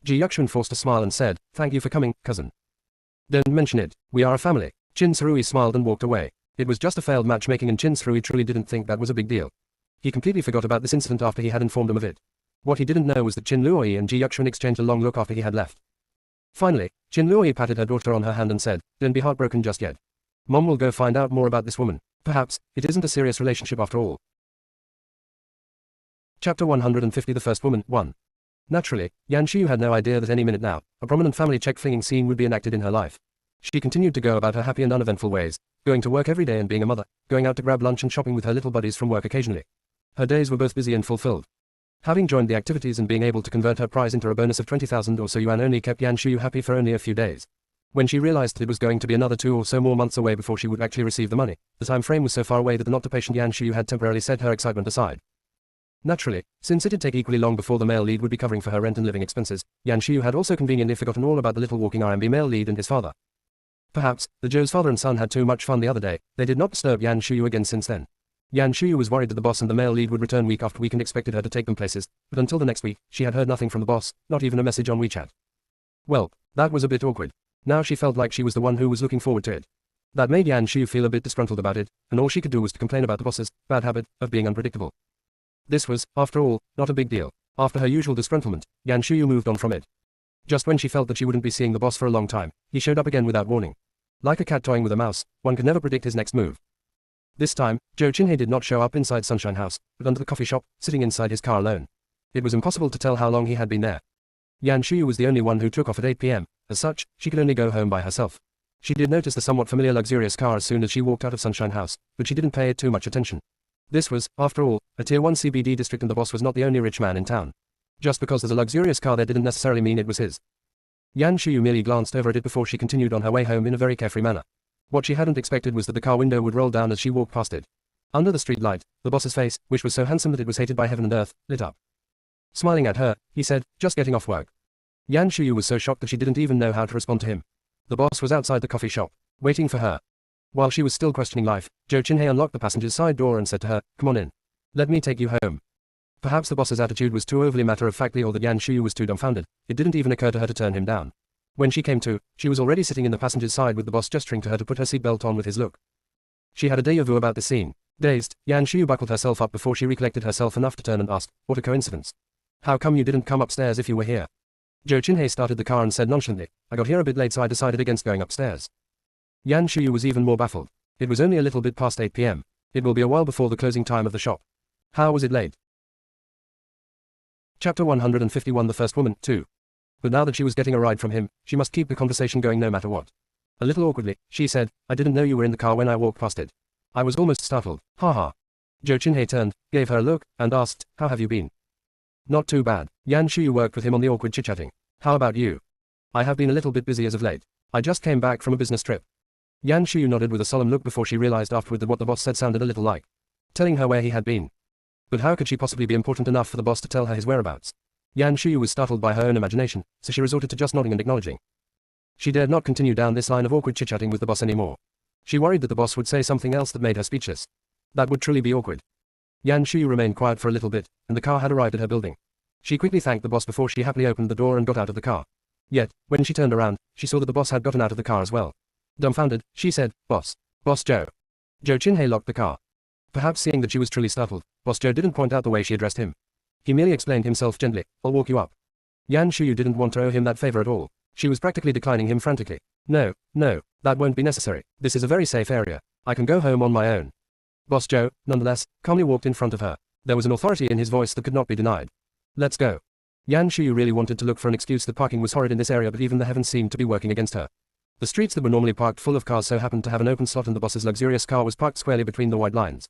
Ji Yuxuan forced a smile and said, thank you for coming, cousin. Don't mention it, we are a family. Chin Srui smiled and walked away. It was just a failed matchmaking and Chin Srui truly didn't think that was a big deal. He completely forgot about this incident after he had informed them of it. What he didn't know was that Chin Luoi and Ji Yuxuan exchanged a long look after he had left. Finally, Chin Luoi patted her daughter on her hand and said, don't be heartbroken just yet. Mom will go find out more about this woman. Perhaps, it isn't a serious relationship after all. Chapter 150 The First Woman, 1. Naturally, Yan Xiu had no idea that any minute now, a prominent family check-flinging scene would be enacted in her life. She continued to go about her happy and uneventful ways, going to work every day and being a mother, going out to grab lunch and shopping with her little buddies from work occasionally. Her days were both busy and fulfilled. Having joined the activities and being able to convert her prize into a bonus of 20,000 or so yuan only kept Yan Xiu happy for only a few days. When she realized it was going to be another 2 or so more months away before she would actually receive the money, the time frame was so far away that the not-too-patient Yan Xiu had temporarily set her excitement aside. Naturally, since it'd take equally long before the male lead would be covering for her rent and living expenses, Yan Xiu had also conveniently forgotten all about the little walking RMB male lead and his father. Perhaps, the Zhou's father and son had too much fun the other day. They did not disturb Yan Xiu again since then. Yan Xiu was worried that the boss and the male lead would return week after week and expected her to take them places, but until the next week, she had heard nothing from the boss, not even a message on WeChat. Well, that was a bit awkward. Now she felt like she was the one who was looking forward to it. That made Yan Xiu feel a bit disgruntled about it, and all she could do was to complain about the boss's bad habit of being unpredictable. This was, after all, not a big deal. After her usual disgruntlement, Yan Xiu moved on from it. Just when she felt that she wouldn't be seeing the boss for a long time, he showed up again without warning. Like a cat toying with a mouse, one could never predict his next move. This time, Zhou Qinhe did not show up inside Sunshine House, but under the coffee shop, sitting inside his car alone. It was impossible to tell how long he had been there. Yan Xiu was the only one who took off at 8 p.m. As such, she could only go home by herself. She did notice the somewhat familiar luxurious car as soon as she walked out of Sunshine House, but she didn't pay it too much attention. This was, after all, a Tier 1 CBD district and the boss was not the only rich man in town. Just because there's a luxurious car there didn't necessarily mean it was his. Yan Xiu merely glanced over at it before she continued on her way home in a very carefree manner. What she hadn't expected was that the car window would roll down as she walked past it. Under the street light, the boss's face, which was so handsome that it was hated by heaven and earth, lit up. Smiling at her, he said, just getting off work. Yan Xiu was so shocked that she didn't even know how to respond to him. The boss was outside the coffee shop, waiting for her. While she was still questioning life, Zhou Qinhe unlocked the passenger's side door and said to her, come on in. Let me take you home. Perhaps the boss's attitude was too overly matter-of-factly or that Yan Xiu was too dumbfounded. It didn't even occur to her to turn him down. When she came to, she was already sitting in the passenger's side with the boss gesturing to her to put her seatbelt on with his look. She had a déjà vu about this scene. Dazed, Yan Xiu buckled herself up before she recollected herself enough to turn and ask, what a coincidence. How come you didn't come upstairs if you were here? Zhou Qinhe started the car and said nonchalantly, I got here a bit late so I decided against going upstairs. Yan Xiu was even more baffled. It was only a little bit past 8 p.m. It will be a while before the closing time of the shop. How was it late? Chapter 151 The First Woman, 2. But now that she was getting a ride from him, she must keep the conversation going no matter what. A little awkwardly, she said, I didn't know you were in the car when I walked past it. I was almost startled. Haha. Zhou Qinhe turned, gave her a look, and asked, how have you been? Not too bad. Yan Xiu worked with him on the awkward chit-chatting. How about you? I have been a little bit busy as of late. I just came back from a business trip. Yan Xiu nodded with a solemn look before she realized afterward that what the boss said sounded a little like telling her where he had been. But how could she possibly be important enough for the boss to tell her his whereabouts? Yan Xiu was startled by her own imagination, so she resorted to just nodding and acknowledging. She dared not continue down this line of awkward chit-chatting with the boss anymore. She worried that the boss would say something else that made her speechless. That would truly be awkward. Yan Xiu remained quiet for a little bit, and the car had arrived at her building. She quickly thanked the boss before she happily opened the door and got out of the car. Yet, when she turned around, she saw that the boss had gotten out of the car as well. Dumbfounded, she said, "Boss. Boss Joe." Joe Chinhei locked the car. Perhaps seeing that she was truly startled, Boss Joe didn't point out the way she addressed him. He merely explained himself gently, "I'll walk you up." Yan Shuyu didn't want to owe him that favor at all. She was practically declining him frantically. "No, that won't be necessary. This is a very safe area. I can go home on my own." Boss Joe, nonetheless, calmly walked in front of her. There was an authority in his voice that could not be denied. "Let's go." Yan Shuyu really wanted to look for an excuse that parking was horrid in this area, but even the heavens seemed to be working against her. The streets that were normally parked full of cars so happened to have an open slot, and the boss's luxurious car was parked squarely between the white lines.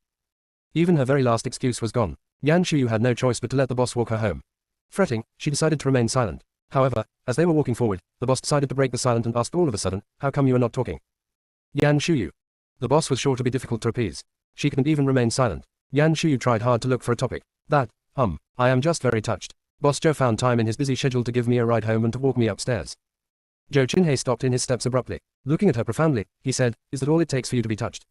Even her very last excuse was gone. Yan Shuyu had no choice but to let the boss walk her home. Fretting, she decided to remain silent. However, as they were walking forward, the boss decided to break the silence and asked all of a sudden, "How come you are not talking?" Yan Shuyu. The boss was sure to be difficult to appease. She couldn't even remain silent. Yan Shuyu tried hard to look for a topic. I am just very touched. Boss Joe found time in his busy schedule to give me a ride home and to walk me upstairs. Joe Chinhei stopped in his steps abruptly. Looking at her profoundly, he said, "Is that all it takes for you to be touched?"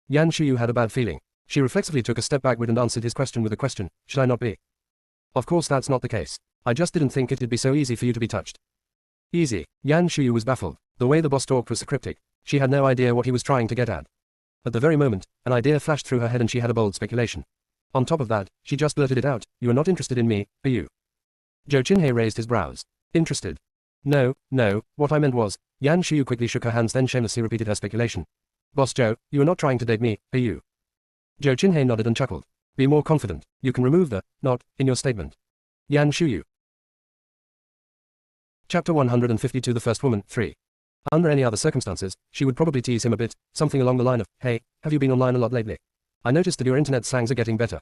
Yan Shuyu had a bad feeling. She reflexively took a step backward and answered his question with a question, "Should I not be?" "Of course that's not the case. I just didn't think it'd be so easy for you to be touched." "Easy?" Yan Shuyu was baffled. The way the boss talked was so cryptic. She had no idea what he was trying to get at. At the very moment, an idea flashed through her head and she had a bold speculation. On top of that, she just blurted it out, "You are not interested in me, are you?" Joe Chinhei raised his brows. "Interested? No, what I meant was..." Yan Shuyu quickly shook her hands, then shamelessly repeated her speculation. "Boss Joe, you are not trying to date me, are you?" Joe Chinhei nodded and chuckled. "Be more confident. You can remove the not in your statement." Yan Shuyu. Chapter 152. The First Woman, 3. Under any other circumstances, she would probably tease him a bit, something along the line of, "Hey, have you been online a lot lately? I noticed that your internet slangs are getting better."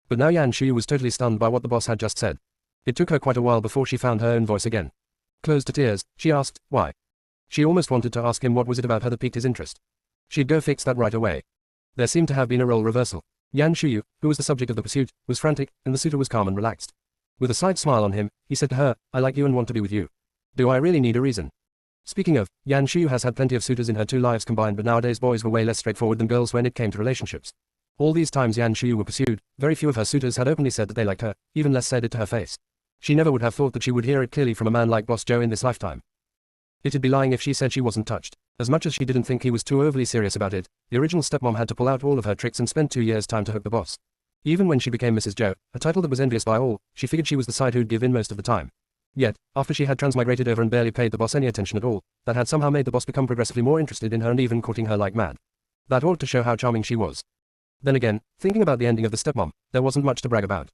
But now Yan Shuyu was totally stunned by what the boss had just said. It took her quite a while before she found her own voice again. Close to tears, she asked, "Why?" She almost wanted to ask him what was it about her that piqued his interest. She'd go fix that right away. There seemed to have been a role reversal. Yan Shuyu, who was the subject of the pursuit, was frantic, and the suitor was calm and relaxed. With a side smile on him, he said to her, "I like you and want to be with you. Do I really need a reason?" Speaking of, Yan Shuyu has had plenty of suitors in her two lives combined, but nowadays boys were way less straightforward than girls when it came to relationships. All these times Yan Shuyu were pursued, very few of her suitors had openly said that they liked her, even less said it to her face. She never would have thought that she would hear it clearly from a man like Boss Joe in this lifetime. It'd be lying if she said she wasn't touched. As much as she didn't think he was too overly serious about it, the original stepmom had to pull out all of her tricks and spend 2 years' time to hook the boss. Even when she became Mrs. Joe, a title that was envious by all, she figured she was the side who'd give in most of the time. Yet, after she had transmigrated over and barely paid the boss any attention at all, that had somehow made the boss become progressively more interested in her and even courting her like mad. That ought to show how charming she was. Then again, thinking about the ending of the stepmom, there wasn't much to brag about.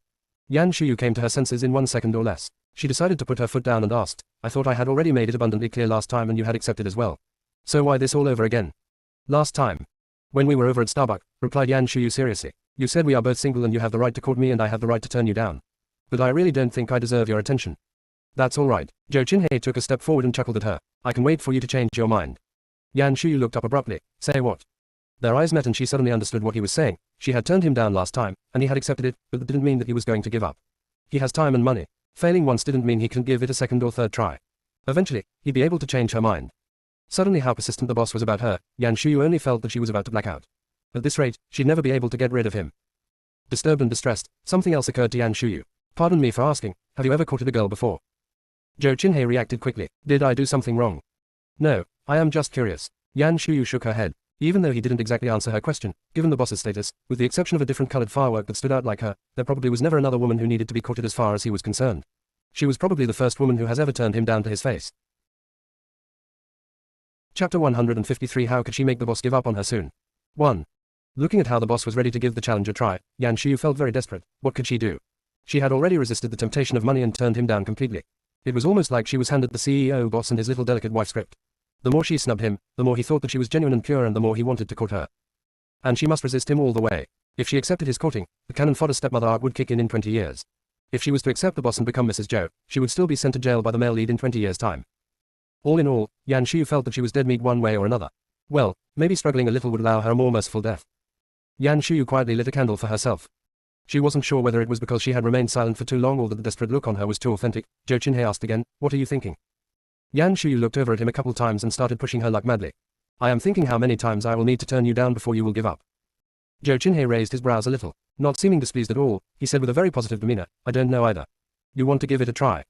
Yan Shuyu came to her senses in 1 second or less. She decided to put her foot down and asked, "I thought I had already made it abundantly clear last time and you had accepted as well. So why this all over again?" "Last time. When we were over at Starbucks," replied Yan Shuyu seriously. "You said we are both single and you have the right to court me and I have the right to turn you down. But I really don't think I deserve your attention." "That's all right." Joe Chinhei took a step forward and chuckled at her. "I can wait for you to change your mind." Yan Shuyu looked up abruptly. "Say what?" Their eyes met and she suddenly understood what he was saying. She had turned him down last time, and he had accepted it, but that didn't mean that he was going to give up. He has time and money. Failing once didn't mean he couldn't give it a second or third try. Eventually, he'd be able to change her mind. Suddenly how persistent the boss was about her, Yan Shuyu only felt that she was about to black out. At this rate, she'd never be able to get rid of him. Disturbed and distressed, something else occurred to Yan Shuyu. "Pardon me for asking, have you ever courted a girl before?" Joe Chinhei reacted quickly. "Did I do something wrong?" "No, I am just curious." Yan Shuyu shook her head. Even though he didn't exactly answer her question, given the boss's status, with the exception of a different colored firework that stood out like her, there probably was never another woman who needed to be courted as far as he was concerned. She was probably the first woman who has ever turned him down to his face. Chapter 153. How could she make the boss give up on her soon? 1. Looking at how the boss was ready to give the challenge a try, Yan Shuyu felt very desperate. What could she do? She had already resisted the temptation of money and turned him down completely. It was almost like she was handed the CEO boss and his little delicate wife script. The more she snubbed him, the more he thought that she was genuine and pure and the more he wanted to court her. And she must resist him all the way. If she accepted his courting, the cannon fodder stepmother arc would kick in 20 years. If she was to accept the boss and become Mrs. Joe, she would still be sent to jail by the male lead in 20 years' time. All in all, Yan Shuyu felt that she was dead meat one way or another. Well, maybe struggling a little would allow her a more merciful death. Yan Shuyu quietly lit a candle for herself. She wasn't sure whether it was because she had remained silent for too long or that the desperate look on her was too authentic. Joe Chinhei asked again, "What are you thinking?" Yan Shuyu looked over at him a couple times and started pushing her luck madly. "I am thinking how many times I will need to turn you down before you will give up." Joe Chinhei raised his brows a little. Not seeming displeased at all, he said with a very positive demeanor, "I don't know either." You want to give it a try.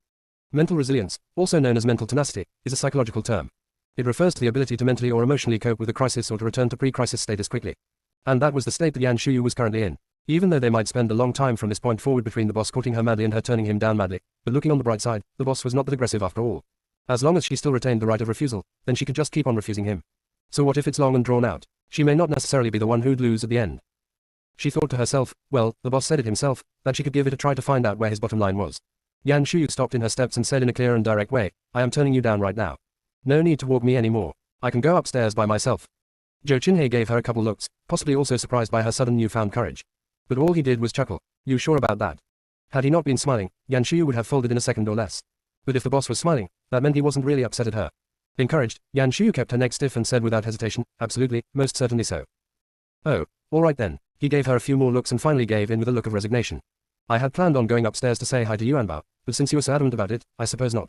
Mental resilience, also known as mental tenacity, is a psychological term. It refers to the ability to mentally or emotionally cope with a crisis or to return to pre-crisis status quickly. And that was the state that Yan Shuyu was currently in. Even though they might spend a long time from this point forward between the boss courting her madly and her turning him down madly, but looking on the bright side, the boss was not that aggressive after all. As long as she still retained the right of refusal, then she could just keep on refusing him. So what if it's long and drawn out? She may not necessarily be the one who'd lose at the end. She thought to herself, well, the boss said it himself, that she could give it a try to find out where his bottom line was. Yan Shuyu stopped in her steps and said in a clear and direct way, I am turning you down right now. No need to walk me anymore. I can go upstairs by myself. Zhou Qinhe gave her a couple looks, possibly also surprised by her sudden newfound courage. But all he did was chuckle. You sure about that? Had he not been smiling, Yan Shuyu would have folded in a second or less. But if the boss was smiling, that meant he wasn't really upset at her. Encouraged, Yan Shuyu kept her neck stiff and said without hesitation, absolutely, most certainly so. Oh, all right then. He gave her a few more looks and finally gave in with a look of resignation. I had planned on going upstairs to say hi to Yuanbao, but since you were so adamant about it, I suppose not.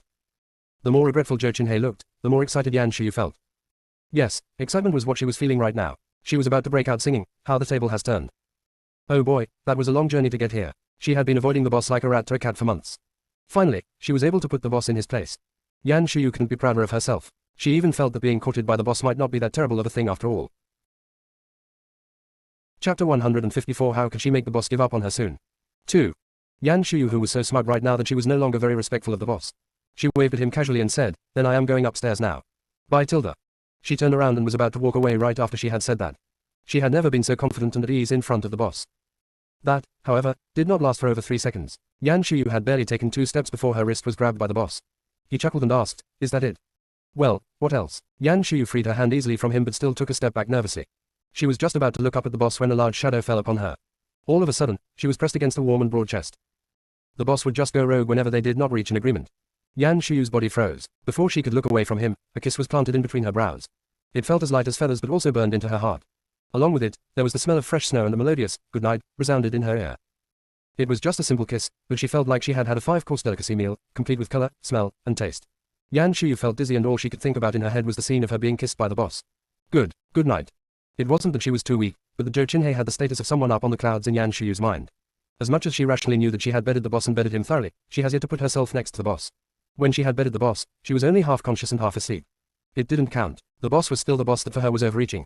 The more regretful Zhou Qinhe looked, the more excited Yan Shuyu felt. Yes, excitement was what she was feeling right now. She was about to break out singing, How the Table Has Turned. Oh boy, that was a long journey to get here. She had been avoiding the boss like a rat to a cat for months. Finally, she was able to put the boss in his place. Yan Shuyu couldn't be prouder of herself. She even felt that being courted by the boss might not be that terrible of a thing after all. Chapter 154 How could she make the boss give up on her soon? 2. Yan Shuyu, who was so smug right now that she was no longer very respectful of the boss. She waved at him casually and said, then I am going upstairs now. Bye Tilda. She turned around and was about to walk away right after she had said that. She had never been so confident and at ease in front of the boss. That, however, did not last for over 3 seconds. Yan Shuyu had barely taken 2 steps before her wrist was grabbed by the boss. He chuckled and asked, is that it? Well, what else? Yan Shuyu freed her hand easily from him but still took a step back nervously. She was just about to look up at the boss when a large shadow fell upon her. All of a sudden, she was pressed against a warm and broad chest. The boss would just go rogue whenever they did not reach an agreement. Yan Shuyu's body froze. Before she could look away from him, a kiss was planted in between her brows. It felt as light as feathers but also burned into her heart. Along with it, there was the smell of fresh snow and a melodious, good night, resounded in her ear. It was just a simple kiss, but she felt like she had had a 5-course delicacy meal, complete with color, smell, and taste. Yan Shuyu felt dizzy and all she could think about in her head was the scene of her being kissed by the boss. Good night. It wasn't that she was too weak, but that Zhou Qinhe had the status of someone up on the clouds in Yan Shuyu's mind. As much as she rationally knew that she had bedded the boss and bedded him thoroughly, she has yet to put herself next to the boss. When she had bedded the boss, she was only half conscious and half asleep. It didn't count. The boss was still the boss that for her was overreaching.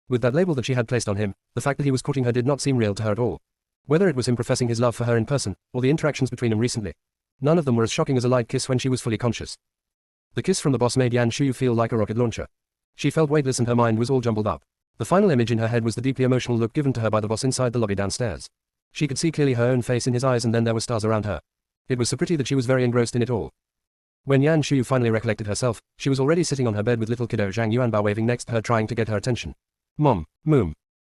With that label that she had placed on him, the fact that he was courting her did not seem real to her at all. Whether it was him professing his love for her in person, or the interactions between them recently. None of them were as shocking as a light kiss when she was fully conscious. The kiss from the boss made Yan Shuyu feel like a rocket launcher. She felt weightless and her mind was all jumbled up. The final image in her head was the deeply emotional look given to her by the boss inside the lobby downstairs. She could see clearly her own face in his eyes and then there were stars around her. It was so pretty that she was very engrossed in it all. When Yan Shuyu finally recollected herself, she was already sitting on her bed with little kiddo Zhang Yuanbao waving next to her trying to get her attention. Mom, Moom.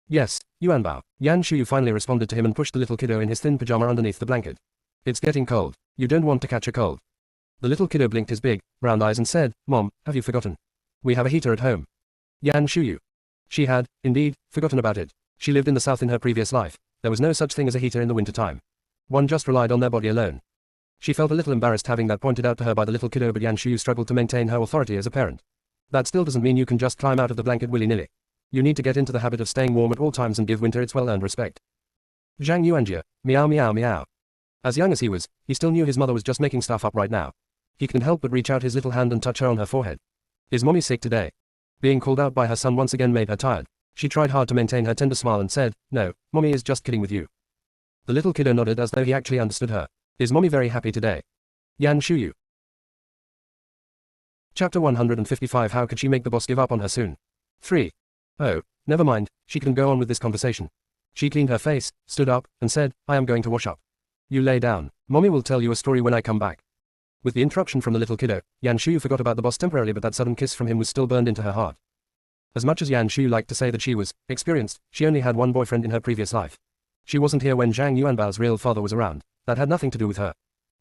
Yes, Yuanbao. Yan Shuyu finally responded to him and pushed the little kiddo in his thin pajama underneath the blanket. It's getting cold. You don't want to catch a cold. The little kiddo blinked his big, round eyes and said, Mom, have you forgotten? We have a heater at home. Yan Shuyu. She had, indeed, forgotten about it. She lived in the south in her previous life. There was no such thing as a heater in the winter time. One just relied on their body alone. She felt a little embarrassed having that pointed out to her by the little kiddo, but Yan Shuyu struggled to maintain her authority as a parent. That still doesn't mean you can just climb out of the blanket willy-nilly. You need to get into the habit of staying warm at all times and give winter its well-earned respect. Zhang Yuanjie, meow meow meow. As young as he was, he still knew his mother was just making stuff up right now. He couldn't help but reach out his little hand and touch her on her forehead. Is mommy sick today? Being called out by her son once again made her tired. She tried hard to maintain her tender smile and said, No, mommy is just kidding with you. The little kiddo nodded as though he actually understood her. Is mommy very happy today? Yan Shuyu. Chapter 155 How could she make the boss give up on her soon? 3. Oh, never mind, she can go on with this conversation. She cleaned her face, stood up, and said, I am going to wash up. You lay down. Mommy will tell you a story when I come back. With the interruption from the little kiddo, Yan Shuyu forgot about the boss temporarily, but that sudden kiss from him was still burned into her heart. As much as Yan Shuyu liked to say that she was experienced, she only had one boyfriend in her previous life. She wasn't here when Zhang Yuanbao's real father was around. That had nothing to do with her.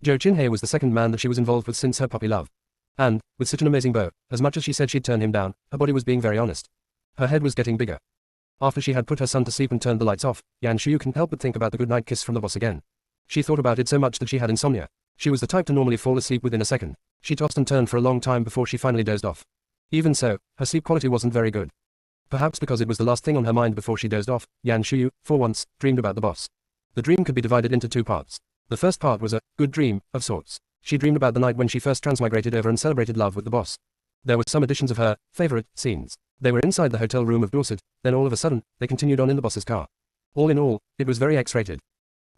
Zhou Qinhe was the second man that she was involved with since her puppy love. And, with such an amazing beau, as much as she said she'd turn him down, her body was being very honest. Her head was getting bigger. After she had put her son to sleep and turned the lights off, Yan Shuyu couldn't help but think about the goodnight kiss from the boss again. She thought about it so much that she had insomnia. She was the type to normally fall asleep within a second. She tossed and turned for a long time before she finally dozed off. Even so, her sleep quality wasn't very good. Perhaps because it was the last thing on her mind before she dozed off, Yan Shuyu, for once, dreamed about the boss. The dream could be divided into 2 parts. The first part was a good dream, of sorts. She dreamed about the night when she first transmigrated over and celebrated love with the boss. There were some additions of her favorite scenes. They were inside the hotel room of Dorset, then all of a sudden, they continued on in the boss's car. All in all, it was very X-rated.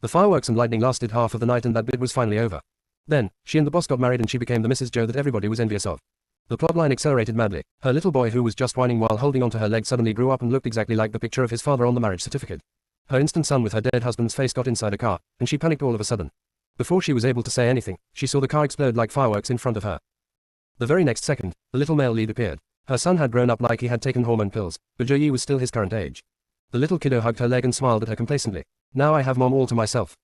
The fireworks and lightning lasted half of the night and that bit was finally over. Then, she and the boss got married and she became the Mrs. Joe that everybody was envious of. The plotline accelerated madly. Her little boy who was just whining while holding onto her leg suddenly grew up and looked exactly like the picture of his father on the marriage certificate. Her instant son with her dead husband's face got inside a car, and she panicked all of a sudden. Before she was able to say anything, she saw the car explode like fireworks in front of her. The very next second, the little male lead appeared. Her son had grown up like he had taken hormone pills, but Joey was still his current age. The little kiddo hugged her leg and smiled at her complacently. Now I have mom all to myself.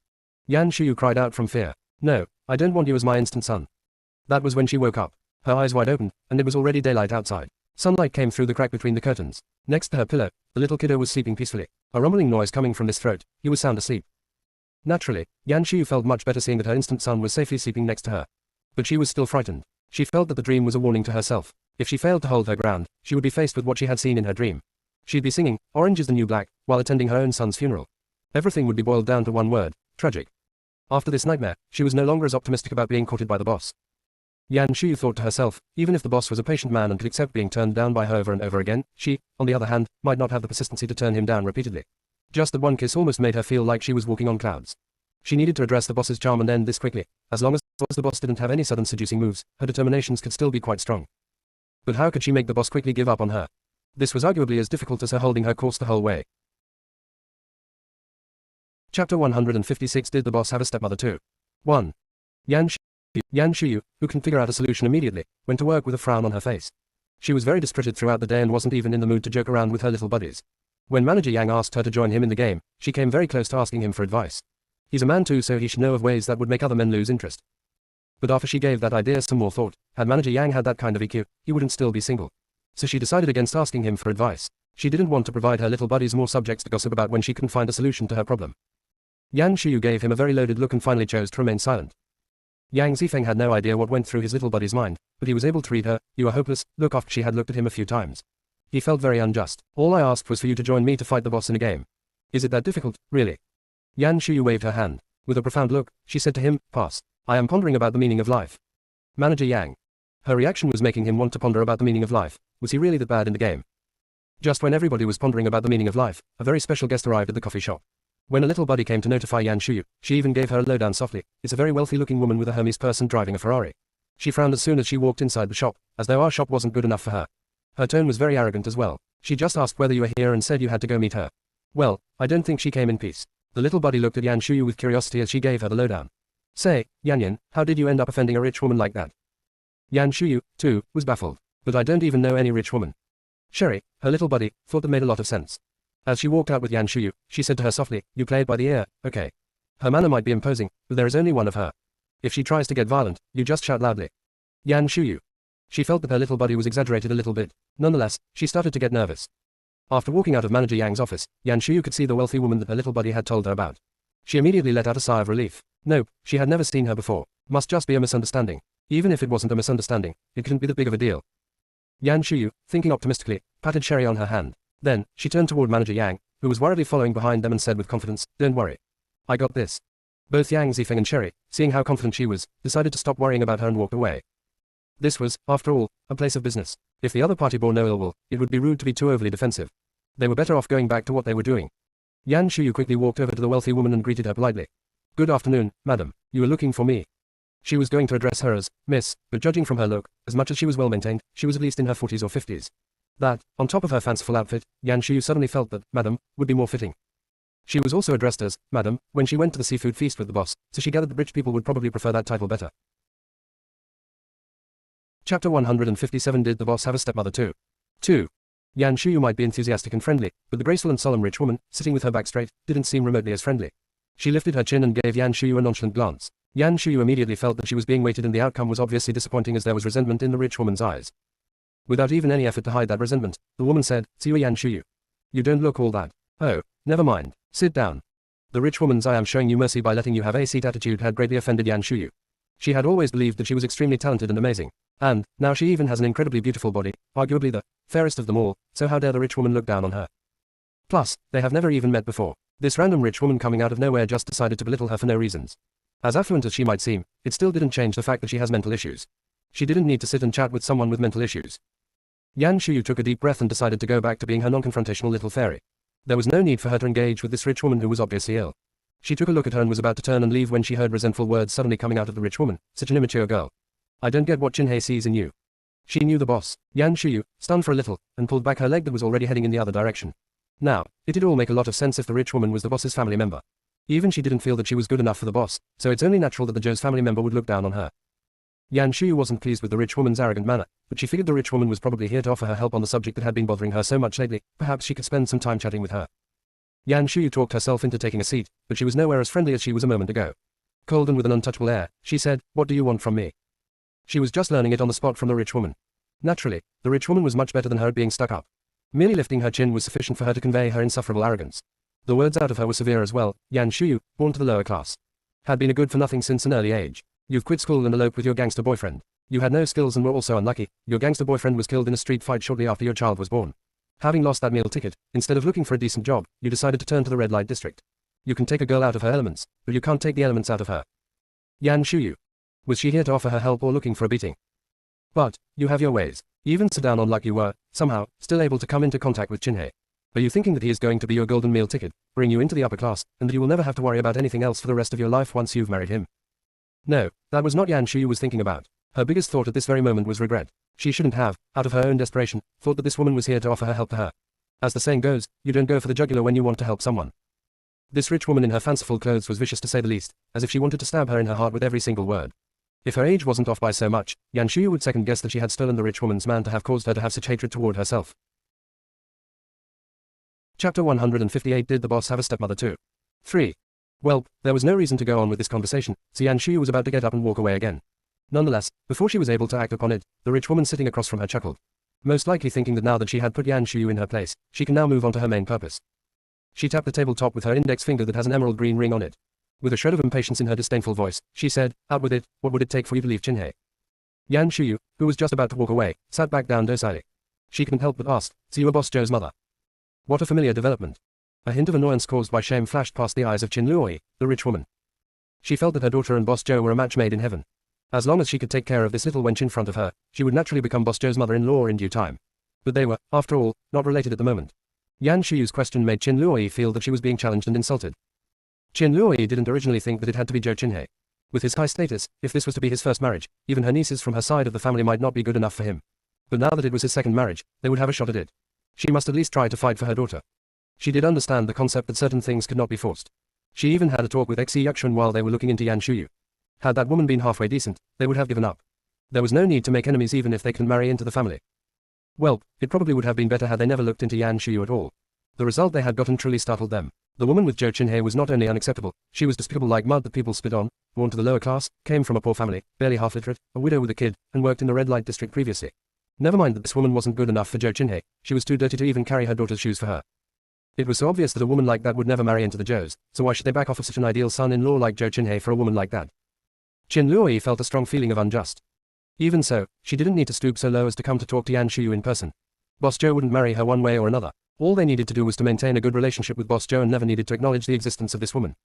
Yan Shuyu cried out from fear. No, I don't want you as my instant son. That was when she woke up. Her eyes wide open, and it was already daylight outside. Sunlight came through the crack between the curtains. Next to her pillow, the little kiddo was sleeping peacefully. A rumbling noise coming from his throat, he was sound asleep. Naturally, Yan Shuyu felt much better seeing that her instant son was safely sleeping next to her. But she was still frightened. She felt that the dream was a warning to herself. If she failed to hold her ground, she would be faced with what she had seen in her dream. She'd be singing, "Orange is the New Black," while attending her own son's funeral. Everything would be boiled down to one word: tragic. After this nightmare, she was no longer as optimistic about being courted by the boss. Yan Shuyu thought to herself, even if the boss was a patient man and could accept being turned down by her over and over again, she, on the other hand, might not have the persistency to turn him down repeatedly. Just that one kiss almost made her feel like she was walking on clouds. She needed to address the boss's charm and end this quickly. As long as the boss didn't have any sudden seducing moves, her determinations could still be quite strong. But how could she make the boss quickly give up on her? This was arguably as difficult as her holding her course the whole way. Chapter 156. Did the boss have a stepmother too? 1. Yan Shuyu, who couldn't figure out a solution immediately, went to work with a frown on her face. She was very dispirited throughout the day and wasn't even in the mood to joke around with her little buddies. When Manager Yang asked her to join him in the game, she came very close to asking him for advice. He's a man too, so he should know of ways that would make other men lose interest. But after she gave that idea some more thought, had Manager Yang had that kind of EQ, he wouldn't still be single. So she decided against asking him for advice. She didn't want to provide her little buddies more subjects to gossip about when she couldn't find a solution to her problem. Yan Shuyu gave him a very loaded look and finally chose to remain silent. Yang Zifeng had no idea what went through his little buddy's mind, but he was able to read her "you are hopeless" look after she had looked at him a few times. He felt very unjust. All I asked was for you to join me to fight the boss in a game. Is it that difficult, really? Yan Shuyu waved her hand. With a profound look, she said to him, "Pass. I am pondering about the meaning of life." Manager Yang. Her reaction was making him want to ponder about the meaning of life. Was he really that bad in the game? Just when everybody was pondering about the meaning of life, a very special guest arrived at the coffee shop. When a little buddy came to notify Yan Shuyu, she even gave her a lowdown softly. It's a very wealthy-looking woman with a Hermes purse and driving a Ferrari. She frowned as soon as she walked inside the shop, as though our shop wasn't good enough for her. Her tone was very arrogant as well. She just asked whether you were here and said you had to go meet her. Well, I don't think she came in peace. The little buddy looked at Yan Shuyu with curiosity as she gave her the lowdown. Say, Yan, how did you end up offending a rich woman like that? Yan Shuyu, too, was baffled. But I don't even know any rich woman. Sherry, her little buddy, thought that made a lot of sense. As she walked out with Yan Shuyu, she said to her softly, "You play it by the ear, okay? Her manner might be imposing, but there is only one of her. If she tries to get violent, you just shout loudly." Yan Shuyu. She felt that her little buddy was exaggerated a little bit. Nonetheless, she started to get nervous. After walking out of Manager Yang's office, Yan Shuyu could see the wealthy woman that her little buddy had told her about. She immediately let out a sigh of relief. Nope, she had never seen her before. Must just be a misunderstanding. Even if it wasn't a misunderstanding, it couldn't be that big of a deal. Yan Shuyu, thinking optimistically, patted Sherry on her hand. Then, she turned toward Manager Yang, who was worriedly following behind them and said with confidence, "Don't worry. I got this." Both Yang Zifeng and Sherry, seeing how confident she was, decided to stop worrying about her and walked away. This was, after all, a place of business. If the other party bore no ill will, it would be rude to be too overly defensive. They were better off going back to what they were doing. Yan Shuyu quickly walked over to the wealthy woman and greeted her politely. "Good afternoon, madam. You were looking for me." She was going to address her as Miss, but judging from her look, as much as she was well maintained, she was at least in her 40s or 50s. That, on top of her fanciful outfit, Yan Shuyu suddenly felt that madam would be more fitting. She was also addressed as madam when she went to the seafood feast with the boss, so she gathered that rich people would probably prefer that title better. Chapter 157. Did the boss have a stepmother too? 2. Yan Shuyu might be enthusiastic and friendly, but the graceful and solemn rich woman, sitting with her back straight, didn't seem remotely as friendly. She lifted her chin and gave Yan Shuyu a nonchalant glance. Yan Shuyu immediately felt that she was being weighted and the outcome was obviously disappointing as there was resentment in the rich woman's eyes. Without even any effort to hide that resentment, the woman said, "See you, Yan Shuyu. You don't look all that." "Oh, never mind. Sit down." The rich woman's "I am showing you mercy by letting you have a seat" attitude had greatly offended Yan Shuyu. She had always believed that she was extremely talented and amazing. And, now she even has an incredibly beautiful body, arguably the fairest of them all, so how dare the rich woman look down on her? Plus, they have never even met before. This random rich woman coming out of nowhere just decided to belittle her for no reasons. As affluent as she might seem, it still didn't change the fact that she has mental issues. She didn't need to sit and chat with someone with mental issues. Yan Shuyu took a deep breath and decided to go back to being her non-confrontational little fairy. There was no need for her to engage with this rich woman who was obviously ill. She took a look at her and was about to turn and leave when she heard resentful words suddenly coming out of the rich woman. Such an immature girl. I don't get what Jinhei sees in you. She knew the boss. Yan Shuyu, stunned for a little, and pulled back her leg that was already heading in the other direction. Now, it did all make a lot of sense if the rich woman was the boss's family member. Even she didn't feel that she was good enough for the boss, so it's only natural that the Zhou's family member would look down on her. Yan Shuyu wasn't pleased with the rich woman's arrogant manner, but she figured the rich woman was probably here to offer her help on the subject that had been bothering her so much lately. Perhaps she could spend some time chatting with her. Yan Shuyu talked herself into taking a seat, but she was nowhere as friendly as she was a moment ago. Cold and with an untouchable air, she said, "What do you want from me?" She was just learning it on the spot from the rich woman. Naturally, the rich woman was much better than her at being stuck up. Merely lifting her chin was sufficient for her to convey her insufferable arrogance. The words out of her were severe as well. Yan Shuyu, born to the lower class, had been a good-for-nothing since an early age. You've quit school and eloped with your gangster boyfriend. You had no skills and were also unlucky. Your gangster boyfriend was killed in a street fight shortly after your child was born. Having lost that meal ticket, instead of looking for a decent job, you decided to turn to the red light district. You can take a girl out of her elements, but you can't take the elements out of her. Yan Shuyu. Was she here to offer her help or looking for a beating? But, you have your ways. Even so down on luck you were, somehow, still able to come into contact with Jinhei. Are you thinking that he is going to be your golden meal ticket, bring you into the upper class, and that you will never have to worry about anything else for the rest of your life once you've married him? No, that was not Yan Shuyu was thinking about. Her biggest thought at this very moment was regret. She shouldn't have, out of her own desperation, thought that this woman was here to offer her help to her. As the saying goes, you don't go for the jugular when you want to help someone. This rich woman in her fanciful clothes was vicious to say the least, as if she wanted to stab her in her heart with every single word. If her age wasn't off by so much, Yan Shuyu would second guess that she had stolen the rich woman's man to have caused her to have such hatred toward herself. Chapter 158 Did the boss have a stepmother too? 3. Well, there was no reason to go on with this conversation, so Yan Shuyu was about to get up and walk away again. Nonetheless, before she was able to act upon it, the rich woman sitting across from her chuckled. Most likely thinking that now that she had put Yan Shuyu in her place, she can now move on to her main purpose. She tapped the tabletop with her index finger that has an emerald green ring on it. With a shred of impatience in her disdainful voice, she said, "Out with it, what would it take for you to leave Jinhei?" Yan Shuyu, who was just about to walk away, sat back down docilely. She couldn't help but ask, "So you are Boss Zhou's mother?" What a familiar development. A hint of annoyance caused by shame flashed past the eyes of Qin Luoyi, the rich woman. She felt that her daughter and Boss Zhou were a match made in heaven. As long as she could take care of this little wench in front of her, she would naturally become Boss Zhou's mother-in-law in due time. But they were, after all, not related at the moment. Yan Shuyu's question made Qin Luoyi feel that she was being challenged and insulted. Qin Luoyi didn't originally think that it had to be Zhou Qinhei. With his high status, if this was to be his first marriage, even her nieces from her side of the family might not be good enough for him. But now that it was his second marriage, they would have a shot at it. She must at least try to fight for her daughter. She did understand the concept that certain things could not be forced. She even had a talk with Xi Yuxuan while they were looking into Yan Shuyu. Had that woman been halfway decent, they would have given up. There was no need to make enemies even if they couldn't marry into the family. Well, it probably would have been better had they never looked into Yan Shuyu at all. The result they had gotten truly startled them. The woman with Zhou Qinhei was not only unacceptable, she was despicable like mud that people spit on, born to the lower class, came from a poor family, barely half literate, a widow with a kid, and worked in the red light district previously. Never mind that this woman wasn't good enough for Zhou Qinhei, she was too dirty to even carry her daughter's shoes for her. It was so obvious that a woman like that would never marry into the Zhous, so why should they back off of such an ideal son-in-law like Zhou Qinhei for a woman like that? Qin Luoyi felt a strong feeling of unjust. Even so, she didn't need to stoop so low as to come to talk to Yan Shuyu in person. Boss Zhou wouldn't marry her one way or another. All they needed to do was to maintain a good relationship with Boss Zhou and never needed to acknowledge the existence of this woman.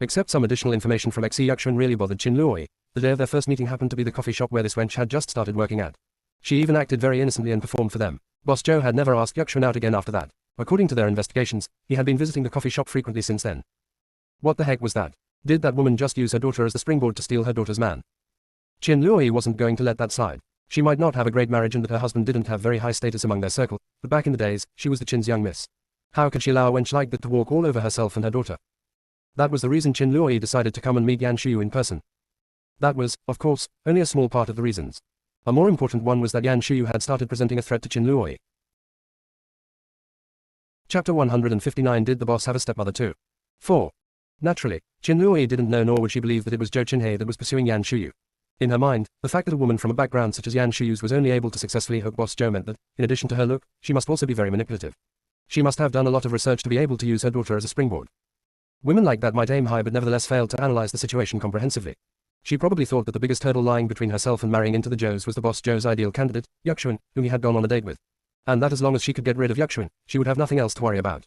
Except some additional information from Xi Yuxuan really bothered Qin Luoyi. The day of their first meeting happened to be the coffee shop where this wench had just started working at. She even acted very innocently and performed for them. Boss Zhou had never asked Yuxuan out again after that. According to their investigations, he had been visiting the coffee shop frequently since then. What the heck was that? Did that woman just use her daughter as the springboard to steal her daughter's man? Qin Luoyi wasn't going to let that slide. She might not have a great marriage and that her husband didn't have very high status among their circle, but back in the days, she was the Qin's young miss. How could she allow a wench like that to walk all over herself and her daughter? That was the reason Qin Luoyi decided to come and meet Yan Shuyu in person. That was, of course, only a small part of the reasons. A more important one was that Yan Shuyu had started presenting a threat to Qin Luoyi. Chapter 159 Did the boss have a stepmother too? 4. Naturally, Qin Luoyi didn't know nor would she believe that it was Zhou Qinhei that was pursuing Yan Shuyu. In her mind, the fact that a woman from a background such as Yan Shuyu's was only able to successfully hook Boss Zhou meant that, in addition to her look, she must also be very manipulative. She must have done a lot of research to be able to use her daughter as a springboard. Women like that might aim high but nevertheless fail to analyze the situation comprehensively. She probably thought that the biggest hurdle lying between herself and marrying into the Zhous was the Boss Zhou's ideal candidate, Yuxuan, whom he had gone on a date with. And that as long as she could get rid of Yuxuan, she would have nothing else to worry about.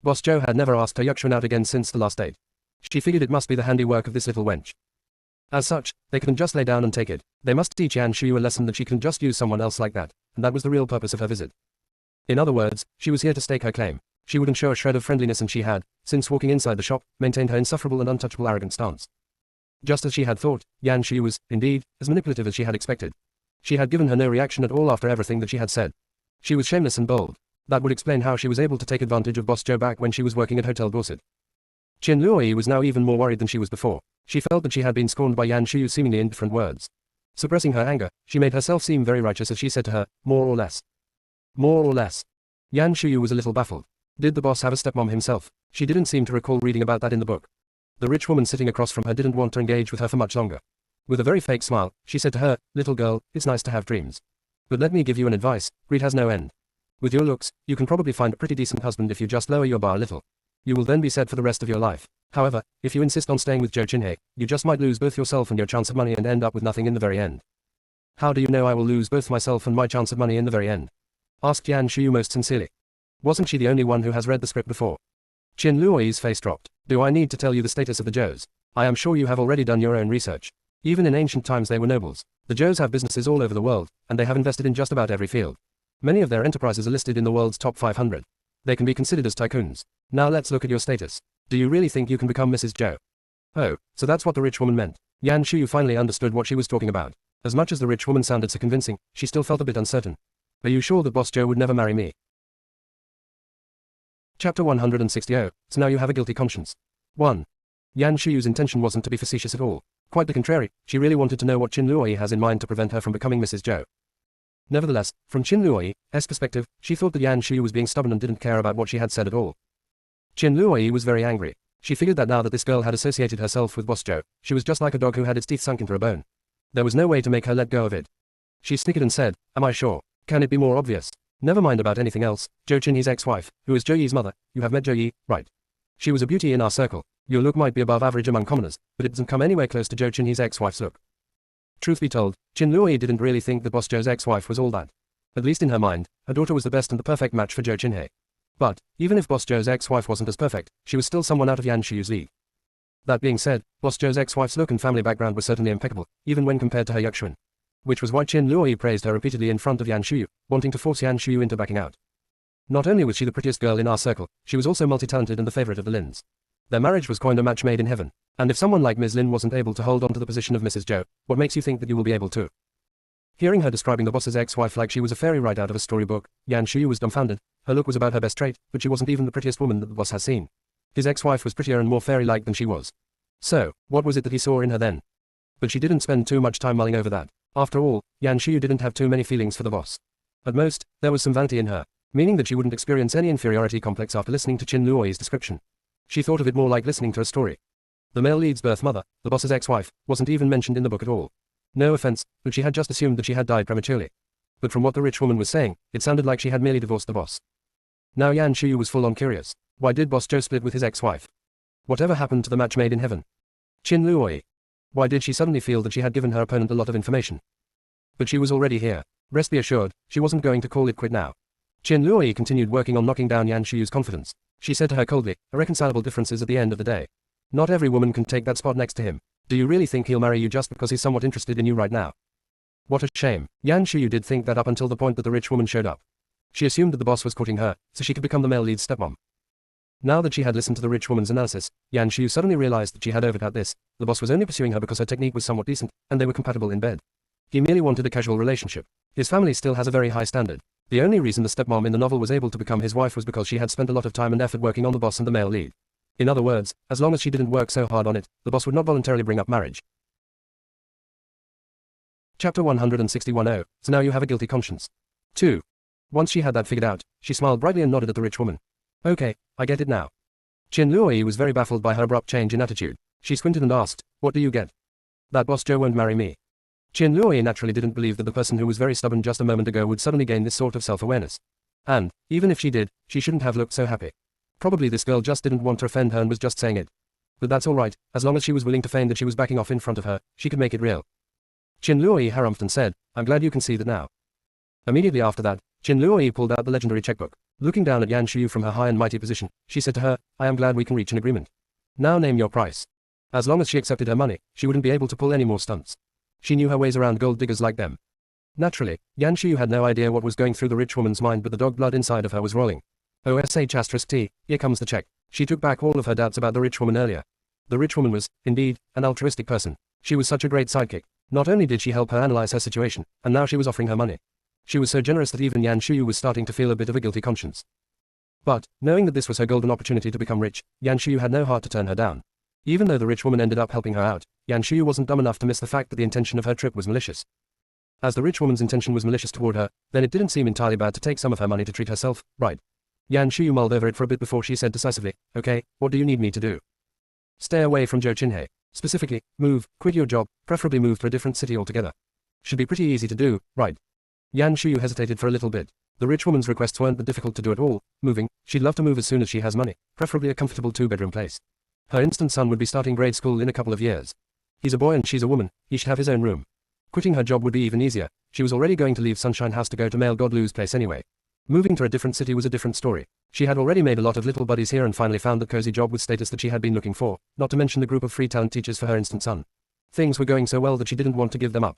Boss Zhou had never asked her Yuxuan out again since the last date. She figured it must be the handiwork of this little wench. As such, they couldn't just lay down and take it. They must teach Yan Shuyu a lesson that she couldn't just use someone else like that, and that was the real purpose of her visit. In other words, she was here to stake her claim. She wouldn't show a shred of friendliness, and she had, since walking inside the shop, maintained her insufferable and untouchable arrogant stance. Just as she had thought, Yan Shuyu was, indeed, as manipulative as she had expected. She had given her no reaction at all after everything that she had said. She was shameless and bold. That would explain how she was able to take advantage of Boss Joe back when she was working at Hotel Dorset. Qin Luoyi was now even more worried than she was before. She felt that she had been scorned by Yan Shuyu's seemingly indifferent words. Suppressing her anger, she made herself seem very righteous as she said to her, more or less. More or less. Yan Shuyu was a little baffled. Did the boss have a stepmom himself? She didn't seem to recall reading about that in the book. The rich woman sitting across from her didn't want to engage with her for much longer. With a very fake smile, she said to her, little girl, it's nice to have dreams. But let me give you an advice, greed has no end. With your looks, you can probably find a pretty decent husband if you just lower your bar a little. You will then be set for the rest of your life. However, if you insist on staying with Zhou Qinhe, you just might lose both yourself and your chance of money and end up with nothing in the very end. How do you know I will lose both myself and my chance of money in the very end? Asked Yan Shuyu most sincerely. Wasn't she the only one who has read the script before? Qin Luoyi's face dropped. Do I need to tell you the status of the Zhous? I am sure you have already done your own research. Even in ancient times they were nobles. The Zhous have businesses all over the world, and they have invested in just about every field. Many of their enterprises are listed in the world's top 500. They can be considered as tycoons. Now let's look at your status. Do you really think you can become Mrs. Zhou? Oh, so that's what the rich woman meant. Yan Shuyu finally understood what she was talking about. As much as the rich woman sounded so convincing, she still felt a bit uncertain. Are you sure that Boss Zhou would never marry me? Chapter 160. So now you have a guilty conscience. 1. Yan Shuyu's intention wasn't to be facetious at all. Quite the contrary, she really wanted to know what Qin Luoyi has in mind to prevent her from becoming Mrs. Zhou. Nevertheless, from Qin Luoyi's perspective, she thought that Yan Shuyu was being stubborn and didn't care about what she had said at all. Qin Luoyi was very angry. She figured that now that this girl had associated herself with Boss Zhou, she was just like a dog who had its teeth sunk into a bone. There was no way to make her let go of it. She snickered and said, am I sure? Can it be more obvious? Never mind about anything else, Zhou Qinhe's ex-wife, who is Zhou Yi's mother, you have met Zhou Yi, right? She was a beauty in our circle. Your look might be above average among commoners, but it doesn't come anywhere close to Zhou Qinhe's ex-wife's look. Truth be told, Qin Luoyi didn't really think that Boss Zhou's ex-wife was all that. At least in her mind, her daughter was the best and the perfect match for Zhou Qinhe. But, even if Boss Zhou's ex-wife wasn't as perfect, she was still someone out of Yan Shuyu's league. That being said, Boss Zhou's ex-wife's look and family background were certainly impeccable, even when compared to her Yuxuan. Which was why Qin Luoyi praised her repeatedly in front of Yan Shuyu, wanting to force Yan Shuyu into backing out. Not only was she the prettiest girl in our circle, she was also multi-talented and the favorite of the Lins. Their marriage was coined a match made in heaven, and if someone like Ms. Lin wasn't able to hold on to the position of Mrs. Zhou, what makes you think that you will be able to? Hearing her describing the boss's ex-wife like she was a fairy right out of a storybook, Yan Shuyu was dumbfounded. Her look was about her best trait, but she wasn't even the prettiest woman that the boss has seen. His ex-wife was prettier and more fairy-like than she was. So, what was it that he saw in her then? But she didn't spend too much time mulling over that. After all, Yan Shuyu didn't have too many feelings for the boss. At most, there was some vanity in her, meaning that she wouldn't experience any inferiority complex after listening to Qin Luoyi's description. She thought of it more like listening to a story. The male lead's birth mother, the boss's ex-wife, wasn't even mentioned in the book at all. No offense, but she had just assumed that she had died prematurely. But from what the rich woman was saying, it sounded like she had merely divorced the boss. Now Yan Shuyu was full on curious. Why did Boss Zhou split with his ex-wife? Whatever happened to the match made in heaven? Qin Luoyi. Why did she suddenly feel that she had given her opponent a lot of information? But she was already here. Rest be assured, she wasn't going to call it quit now. Qin Luoyi continued working on knocking down Yan Shuyu's confidence. She said to her coldly, irreconcilable differences at the end of the day. Not every woman can take that spot next to him. Do you really think he'll marry you just because he's somewhat interested in you right now? What a shame. Yan Shuyu did think that up until the point that the rich woman showed up. She assumed that the boss was courting her, so she could become the male lead's stepmom. Now that she had listened to the rich woman's analysis, Yan Shuyu suddenly realized that she had overthought this. The boss was only pursuing her because her technique was somewhat decent, and they were compatible in bed. He merely wanted a casual relationship. His family still has a very high standard. The only reason the stepmom in the novel was able to become his wife was because she had spent a lot of time and effort working on the boss and the male lead. In other words, as long as she didn't work so hard on it, the boss would not voluntarily bring up marriage. Chapter 161. So now you have a guilty conscience. 2. Once she had that figured out, she smiled brightly and nodded at the rich woman. Okay, I get it now. Qin Luoyi was very baffled by her abrupt change in attitude. She squinted and asked, what do you get? That Boss Zhou won't marry me. Qin Luoyi naturally didn't believe that the person who was very stubborn just a moment ago would suddenly gain this sort of self-awareness. And, even if she did, she shouldn't have looked so happy. Probably this girl just didn't want to offend her and was just saying it. But that's alright, as long as she was willing to feign that she was backing off in front of her, she could make it real. Qin Luoyi harumphed and said, I'm glad you can see that now. Immediately after that, Qin Luoyi pulled out the legendary checkbook. Looking down at Yan Shuyu from her high and mighty position, she said to her, I am glad we can reach an agreement. Now name your price. As long as she accepted her money, she wouldn't be able to pull any more stunts. She knew her ways around gold diggers like them. Naturally, Yan Shuyu had no idea what was going through the rich woman's mind, but the dog blood inside of her was rolling. OSH*T, here comes the check. She took back all of her doubts about the rich woman earlier. The rich woman was, indeed, an altruistic person. She was such a great sidekick. Not only did she help her analyze her situation, and now she was offering her money. She was so generous that even Yan Shuyu was starting to feel a bit of a guilty conscience. But, knowing that this was her golden opportunity to become rich, Yan Shuyu had no heart to turn her down. Even though the rich woman ended up helping her out, Yan Shuyu wasn't dumb enough to miss the fact that the intention of her trip was malicious. As the rich woman's intention was malicious toward her, then it didn't seem entirely bad to take some of her money to treat herself, right? Yan Shuyu mulled over it for a bit before she said decisively, okay, what do you need me to do? Stay away from Zhou Qinhe. Specifically, move, quit your job, preferably move to a different city altogether. Should be pretty easy to do, right? Yan Shuyu hesitated for a little bit. The rich woman's requests weren't that difficult to do at all. Moving, she'd love to move as soon as she has money, preferably a comfortable 2-bedroom place. Her instant son would be starting grade school in a couple of years. He's a boy and she's a woman, he should have his own room. Quitting her job would be even easier. She was already going to leave Sunshine House to go to Male God Lu's place anyway. Moving to a different city was a different story. She had already made a lot of little buddies here and finally found that cozy job with status that she had been looking for, not to mention the group of free talent teachers for her instant son. Things were going so well that she didn't want to give them up.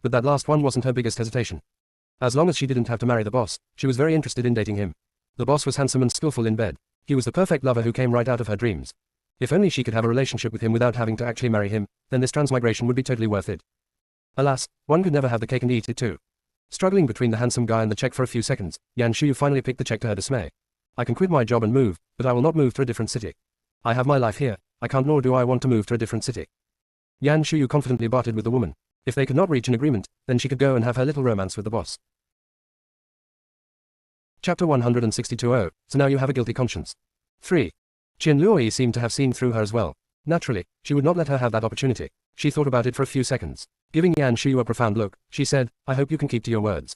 But that last one wasn't her biggest hesitation. As long as she didn't have to marry the boss, she was very interested in dating him. The boss was handsome and skillful in bed. He was the perfect lover who came right out of her dreams. If only she could have a relationship with him without having to actually marry him, then this transmigration would be totally worth it. Alas, one could never have the cake and eat it too. Struggling between the handsome guy and the check for a few seconds, Yan Shuyu finally picked the check to her dismay. I can quit my job and move, but I will not move to a different city. I have my life here, I can't nor do I want to move to a different city. Yan Shuyu confidently bartered with the woman. If they could not reach an agreement, then she could go and have her little romance with the boss. Chapter 162. So now you have a guilty conscience. 3. Qin Luoyi seemed to have seen through her as well. Naturally, she would not let her have that opportunity. She thought about it for a few seconds. Giving Yan Shuyu a profound look, she said, I hope you can keep to your words.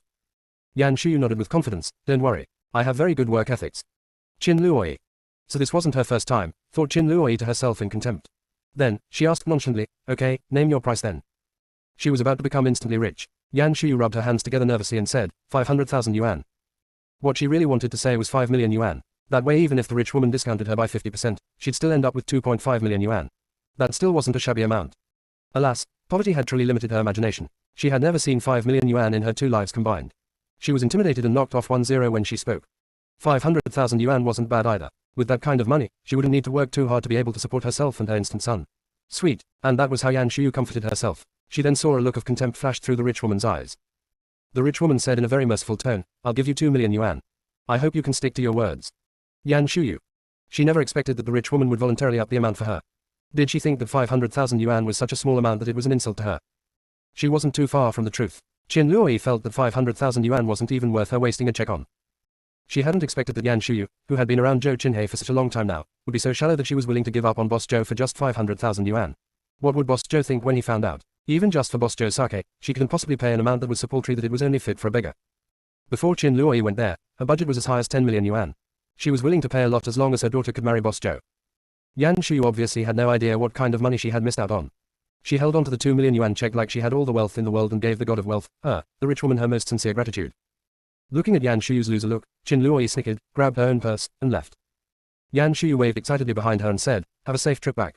Yan Shuyu nodded with confidence, don't worry. I have very good work ethics. Qin Luoyi. So this wasn't her first time, thought Qin Luoyi to herself in contempt. Then, she asked nonchalantly, okay, name your price then. She was about to become instantly rich. Yan Shuyu rubbed her hands together nervously and said, 500,000 yuan. What she really wanted to say was 5 million yuan. That way even if the rich woman discounted her by 50%, she'd still end up with 2.5 million yuan. That still wasn't a shabby amount. Alas, poverty had truly limited her imagination. She had never seen 5 million yuan in her 2 lives combined. She was intimidated and knocked off 1-0 when she spoke. 500,000 yuan wasn't bad either. With that kind of money, she wouldn't need to work too hard to be able to support herself and her instant son. Sweet, and that was how Yan Shuyu comforted herself. She then saw a look of contempt flash through the rich woman's eyes. The rich woman said in a very merciful tone, I'll give you 2 million yuan. I hope you can stick to your words. Yan Shuyu. She never expected that the rich woman would voluntarily up the amount for her. Did she think that 500,000 yuan was such a small amount that it was an insult to her? She wasn't too far from the truth. Qin Luoyi felt that 500,000 yuan wasn't even worth her wasting a check on. She hadn't expected that Yan Shuyu, who had been around Zhou Qinhe for such a long time now, would be so shallow that she was willing to give up on Boss Zhou for just 500,000 yuan. What would Boss Zhou think when he found out? Even just for Boss Zhou's sake, she couldn't possibly pay an amount that was so paltry that it was only fit for a beggar. Before Qin Luoyi went there, her budget was as high as 10 million yuan. She was willing to pay a lot as long as her daughter could marry Boss Zhou. Yan Shuyu obviously had no idea what kind of money she had missed out on. She held on to the 2 million yuan check like she had all the wealth in the world and gave the god of wealth, the rich woman, her most sincere gratitude. Looking at Yan Shuyu's loser look, Qin Luoyi snickered, grabbed her own purse, and left. Yan Shuyu waved excitedly behind her and said, have a safe trip back.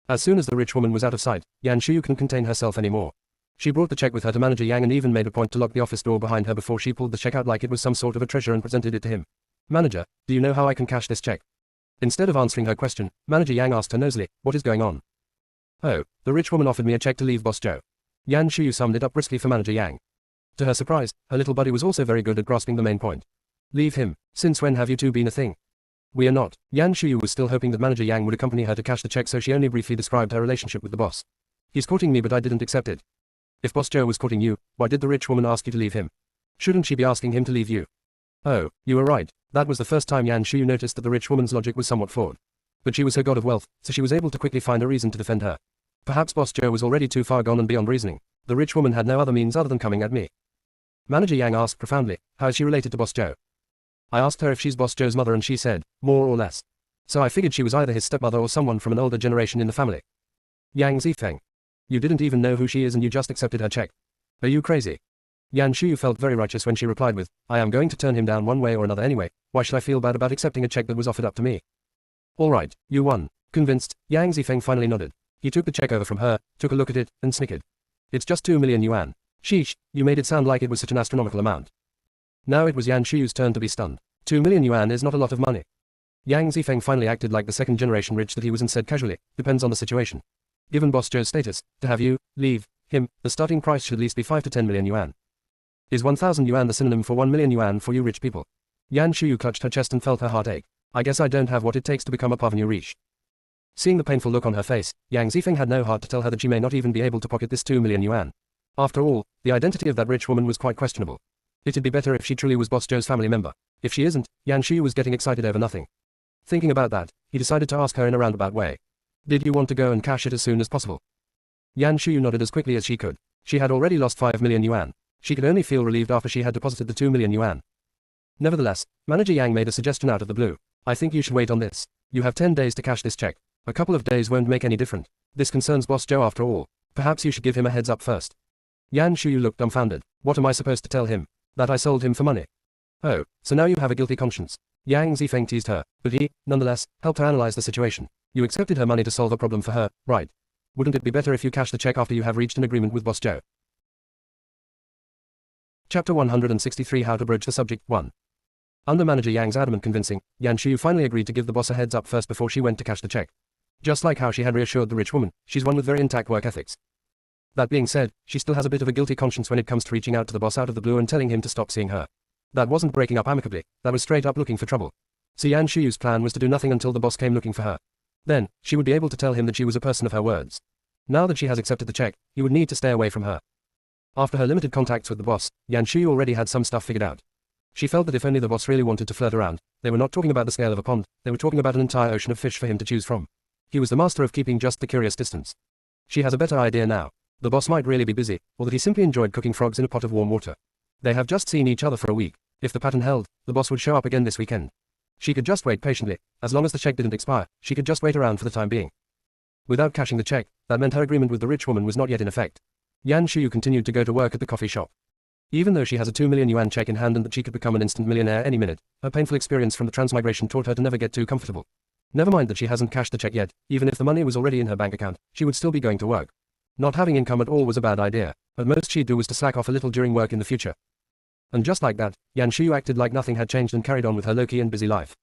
As soon as the rich woman was out of sight, Yan Shuyu couldn't contain herself anymore. She brought the check with her to Manager Yang and even made a point to lock the office door behind her before she pulled the check out like it was some sort of a treasure and presented it to him. Manager, do you know how I can cash this check? Instead of answering her question, Manager Yang asked her nosily, what is going on? Oh, the rich woman offered me a check to leave Boss Zhou. Yan Shuyu summed it up briskly for Manager Yang. To her surprise, her little buddy was also very good at grasping the main point. Leave him. Since when have you two been a thing? We are not. Yan Shuyu was still hoping that Manager Yang would accompany her to cash the check, so she only briefly described her relationship with the boss. He's courting me but I didn't accept it. If Boss Zhou was courting you, why did the rich woman ask you to leave him? Shouldn't she be asking him to leave you? Oh, you were right. That was the first time Yan Shuyu noticed that the rich woman's logic was somewhat flawed. But she was her god of wealth, so she was able to quickly find a reason to defend her. Perhaps Boss Zhou was already too far gone and beyond reasoning. The rich woman had no other means other than coming at me. Manager Yang asked profoundly, how is she related to Boss Zhou? I asked her if she's Boss Zhou's mother and she said, more or less. So I figured she was either his stepmother or someone from an older generation in the family. Yang Zifeng. You didn't even know who she is and you just accepted her check. Are you crazy? Yan Shuyu felt very righteous when she replied with, I am going to turn him down one way or another anyway, why should I feel bad about accepting a check that was offered up to me? Alright, you won. Convinced, Yang Zifeng finally nodded. He took the check over from her, took a look at it, and snickered. It's just 2 million yuan. Sheesh, you made it sound like it was such an astronomical amount. Now it was Yan Shuyu's turn to be stunned. 2 million yuan is not a lot of money. Yang Zifeng finally acted like the second-generation rich that he was and said casually, depends on the situation. Given Boss Zhou's status, to have you, leave, him, the starting price should at least be 5 to 10 million yuan. Is 1,000 yuan the synonym for 1 million yuan for you rich people? Yan Shuyu clutched her chest and felt her heart ache. I guess I don't have what it takes to become a parvenu riche. Seeing the painful look on her face, Yang Zifeng had no heart to tell her that she may not even be able to pocket this 2 million yuan. After all, the identity of that rich woman was quite questionable. It'd be better if she truly was Boss Zhou's family member. If she isn't, Yan Shuyu was getting excited over nothing. Thinking about that, he decided to ask her in a roundabout way. Did you want to go and cash it as soon as possible? Yan Shuyu nodded as quickly as she could. She had already lost 5 million yuan. She could only feel relieved after she had deposited the 2 million yuan. Nevertheless, Manager Yang made a suggestion out of the blue. I think you should wait on this. You have 10 days to cash this check. A couple of days won't make any difference. This concerns Boss Zhou after all. Perhaps you should give him a heads up first. Yan Shuyu looked dumbfounded. What am I supposed to tell him? That I sold him for money? Oh, so now you have a guilty conscience. Yang Zifeng teased her, but he, nonetheless, helped her analyze the situation. You accepted her money to solve a problem for her, right? Wouldn't it be better if you cash the check after you have reached an agreement with Boss Zhou? Chapter 163 How to Broach the Subject 1. Under Manager Yang's adamant convincing, Yan Shuyu finally agreed to give the boss a heads up first before she went to cash the check. Just like how she had reassured the rich woman, she's one with very intact work ethics. That being said, she still has a bit of a guilty conscience when it comes to reaching out to the boss out of the blue and telling him to stop seeing her. That wasn't breaking up amicably, that was straight up looking for trouble. So Yan Shuyu's plan was to do nothing until the boss came looking for her. Then, she would be able to tell him that she was a person of her words. Now that she has accepted the check, he would need to stay away from her. After her limited contacts with the boss, Yan Shuyu already had some stuff figured out. She felt that if only the boss really wanted to flirt around, they were not talking about the scale of a pond, they were talking about an entire ocean of fish for him to choose from. He was the master of keeping just the curious distance. She has a better idea now. The boss might really be busy, or that he simply enjoyed cooking frogs in a pot of warm water. They have just seen each other for a week. If the pattern held, the boss would show up again this weekend. She could just wait patiently. As long as the check didn't expire, she could just wait around for the time being. Without cashing the check, that meant her agreement with the rich woman was not yet in effect. Yan Shuyu continued to go to work at the coffee shop. Even though she has a 2 million yuan check in hand and that she could become an instant millionaire any minute, her painful experience from the transmigration taught her to never get too comfortable. Never mind that she hasn't cashed the check yet, even if the money was already in her bank account, she would still be going to work. Not having income at all was a bad idea, but most she'd do was to slack off a little during work in the future. And just like that, Yan Shuyu acted like nothing had changed and carried on with her low-key and busy life.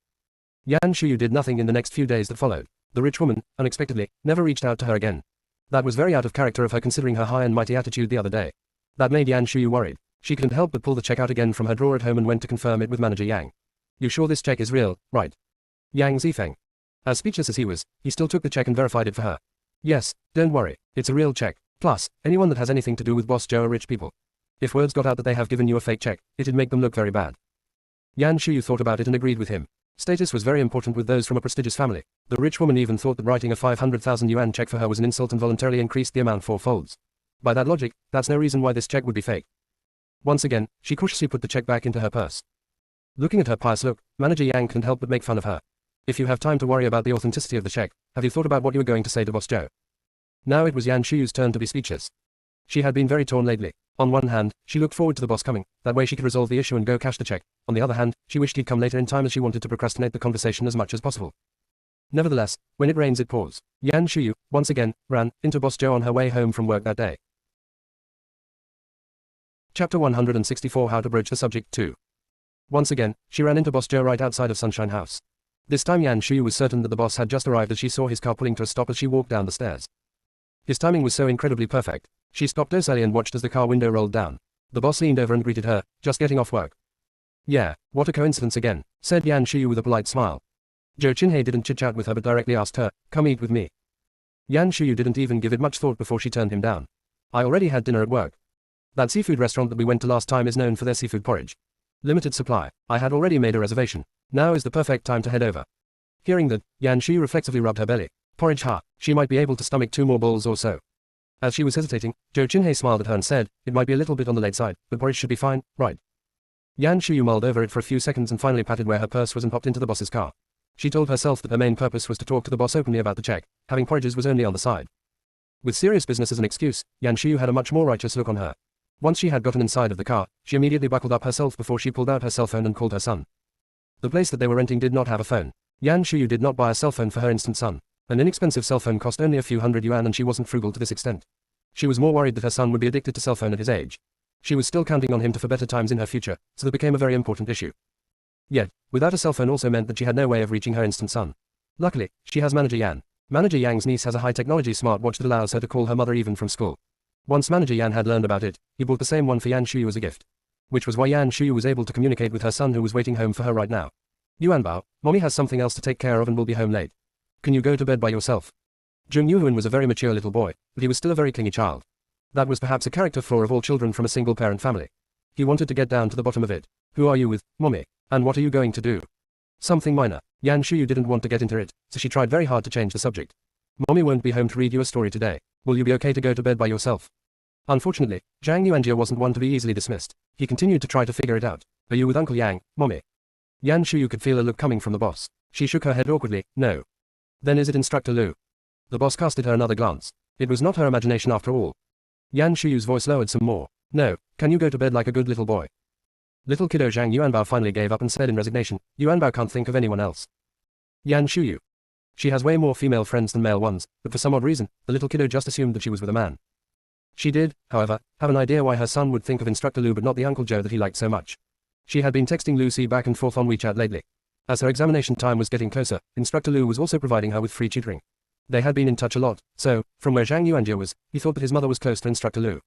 Yan Shuyu did nothing in the next few days that followed. The rich woman, unexpectedly, never reached out to her again. That was very out of character of her considering her high and mighty attitude the other day. That made Yan Shuyu worried. She couldn't help but pull the check out again from her drawer at home and went to confirm it with Manager Yang. You sure this check is real, right? Yang Zifeng. As speechless as he was, he still took the check and verified it for her. Yes, don't worry, it's a real check. Plus, anyone that has anything to do with Boss Zhou are rich people. If words got out that they have given you a fake check, it'd make them look very bad. Yan Shuyu thought about it and agreed with him. Status was very important with those from a prestigious family. The rich woman even thought that writing a 500,000 yuan check for her was an insult and voluntarily increased the amount 4 folds. By that logic, that's no reason why this check would be fake. Once again, she cautiously put the check back into her purse. Looking at her pious look, Manager Yang couldn't help but make fun of her. If you have time to worry about the authenticity of the check, have you thought about what you were going to say to Boss Zhou? Now it was Yan Shuyu's turn to be speechless. She had been very torn lately. On one hand, she looked forward to the boss coming, that way she could resolve the issue and go cash the check. On the other hand, she wished he'd come later in time as she wanted to procrastinate the conversation as much as possible. Nevertheless, when it rains it pours. Yan Shuyu, once again, ran into Boss Zhou on her way home from work that day. Chapter 164 How to Broach the Subject 2. Once again, she ran into Boss Zhou right outside of Sunshine House. This time Yan Shuyu was certain that the boss had just arrived as she saw his car pulling to a stop as she walked down the stairs. His timing was so incredibly perfect. She stopped docilely and watched as the car window rolled down. The boss leaned over and greeted her, just getting off work. Yeah, what a coincidence again, said Yan Shuyu with a polite smile. Zhou Qinhei didn't chit-chat with her but directly asked her, come eat with me. Yan Shuyu didn't even give it much thought before she turned him down. I already had dinner at work. That seafood restaurant that we went to last time is known for their seafood porridge. Limited supply. I had already made a reservation. Now is the perfect time to head over. Hearing that, Yan Shuyu reflexively rubbed her belly. Porridge ha, she might be able to stomach 2 more bowls or so. As she was hesitating, Zhou Qinhei smiled at her and said, it might be a little bit on the late side, but porridge should be fine, right? Yan Shuyu mulled over it for a few seconds and finally patted where her purse was and hopped into the boss's car. She told herself that her main purpose was to talk to the boss openly about the check. Having porridges was only on the side. With serious business as an excuse, Yan Shuyu had a much more righteous look on her. Once she had gotten inside of the car, she immediately buckled up herself before she pulled out her cell phone and called her son. The place that they were renting did not have a phone. Yan Shuyu did not buy a cell phone for her instant son. An inexpensive cell phone cost only a few hundred yuan and she wasn't frugal to this extent. She was more worried that her son would be addicted to cell phone at his age. She was still counting on him for better times in her future, so that became a very important issue. Yet, without a cell phone also meant that she had no way of reaching her instant son. Luckily, she has Manager Yan. Manager Yang's niece has a high-technology smartwatch that allows her to call her mother even from school. Once Manager Yan had learned about it, he bought the same one for Yan Shuyu as a gift. Which was why Yan Shuyu was able to communicate with her son who was waiting home for her right now. Yuanbao, mommy has something else to take care of and will be home late. Can you go to bed by yourself? Zheng Yuhuan was a very mature little boy, but he was still a very clingy child. That was perhaps a character flaw of all children from a single-parent family. He wanted to get down to the bottom of it. Who are you with, mommy? And what are you going to do? Something minor. Yan Shuyu didn't want to get into it, so she tried very hard to change the subject. Mommy won't be home to read you a story today. Will you be okay to go to bed by yourself? Unfortunately, Zhang Yuanjia wasn't one to be easily dismissed. He continued to try to figure it out. Are you with Uncle Yang, mommy? Yan Shuyu could feel a look coming from the boss. She shook her head awkwardly. No. Then is it Instructor Lu? The boss casted her another glance. It was not her imagination after all. Yan Shuyu's voice lowered some more. No, can you go to bed like a good little boy? Little kiddo Zhang Yuanbao finally gave up and said in resignation, Yuanbao can't think of anyone else. Yan Shuyu. She has way more female friends than male ones, but for some odd reason, the little kiddo just assumed that she was with a man. She did, however, have an idea why her son would think of Instructor Lu but not the Uncle Joe that he liked so much. She had been texting Lucy back and forth on WeChat lately. As her examination time was getting closer, Instructor Lu was also providing her with free tutoring. They had been in touch a lot, so, from where Zhang Yuanjia was, he thought that his mother was close to Instructor Lu.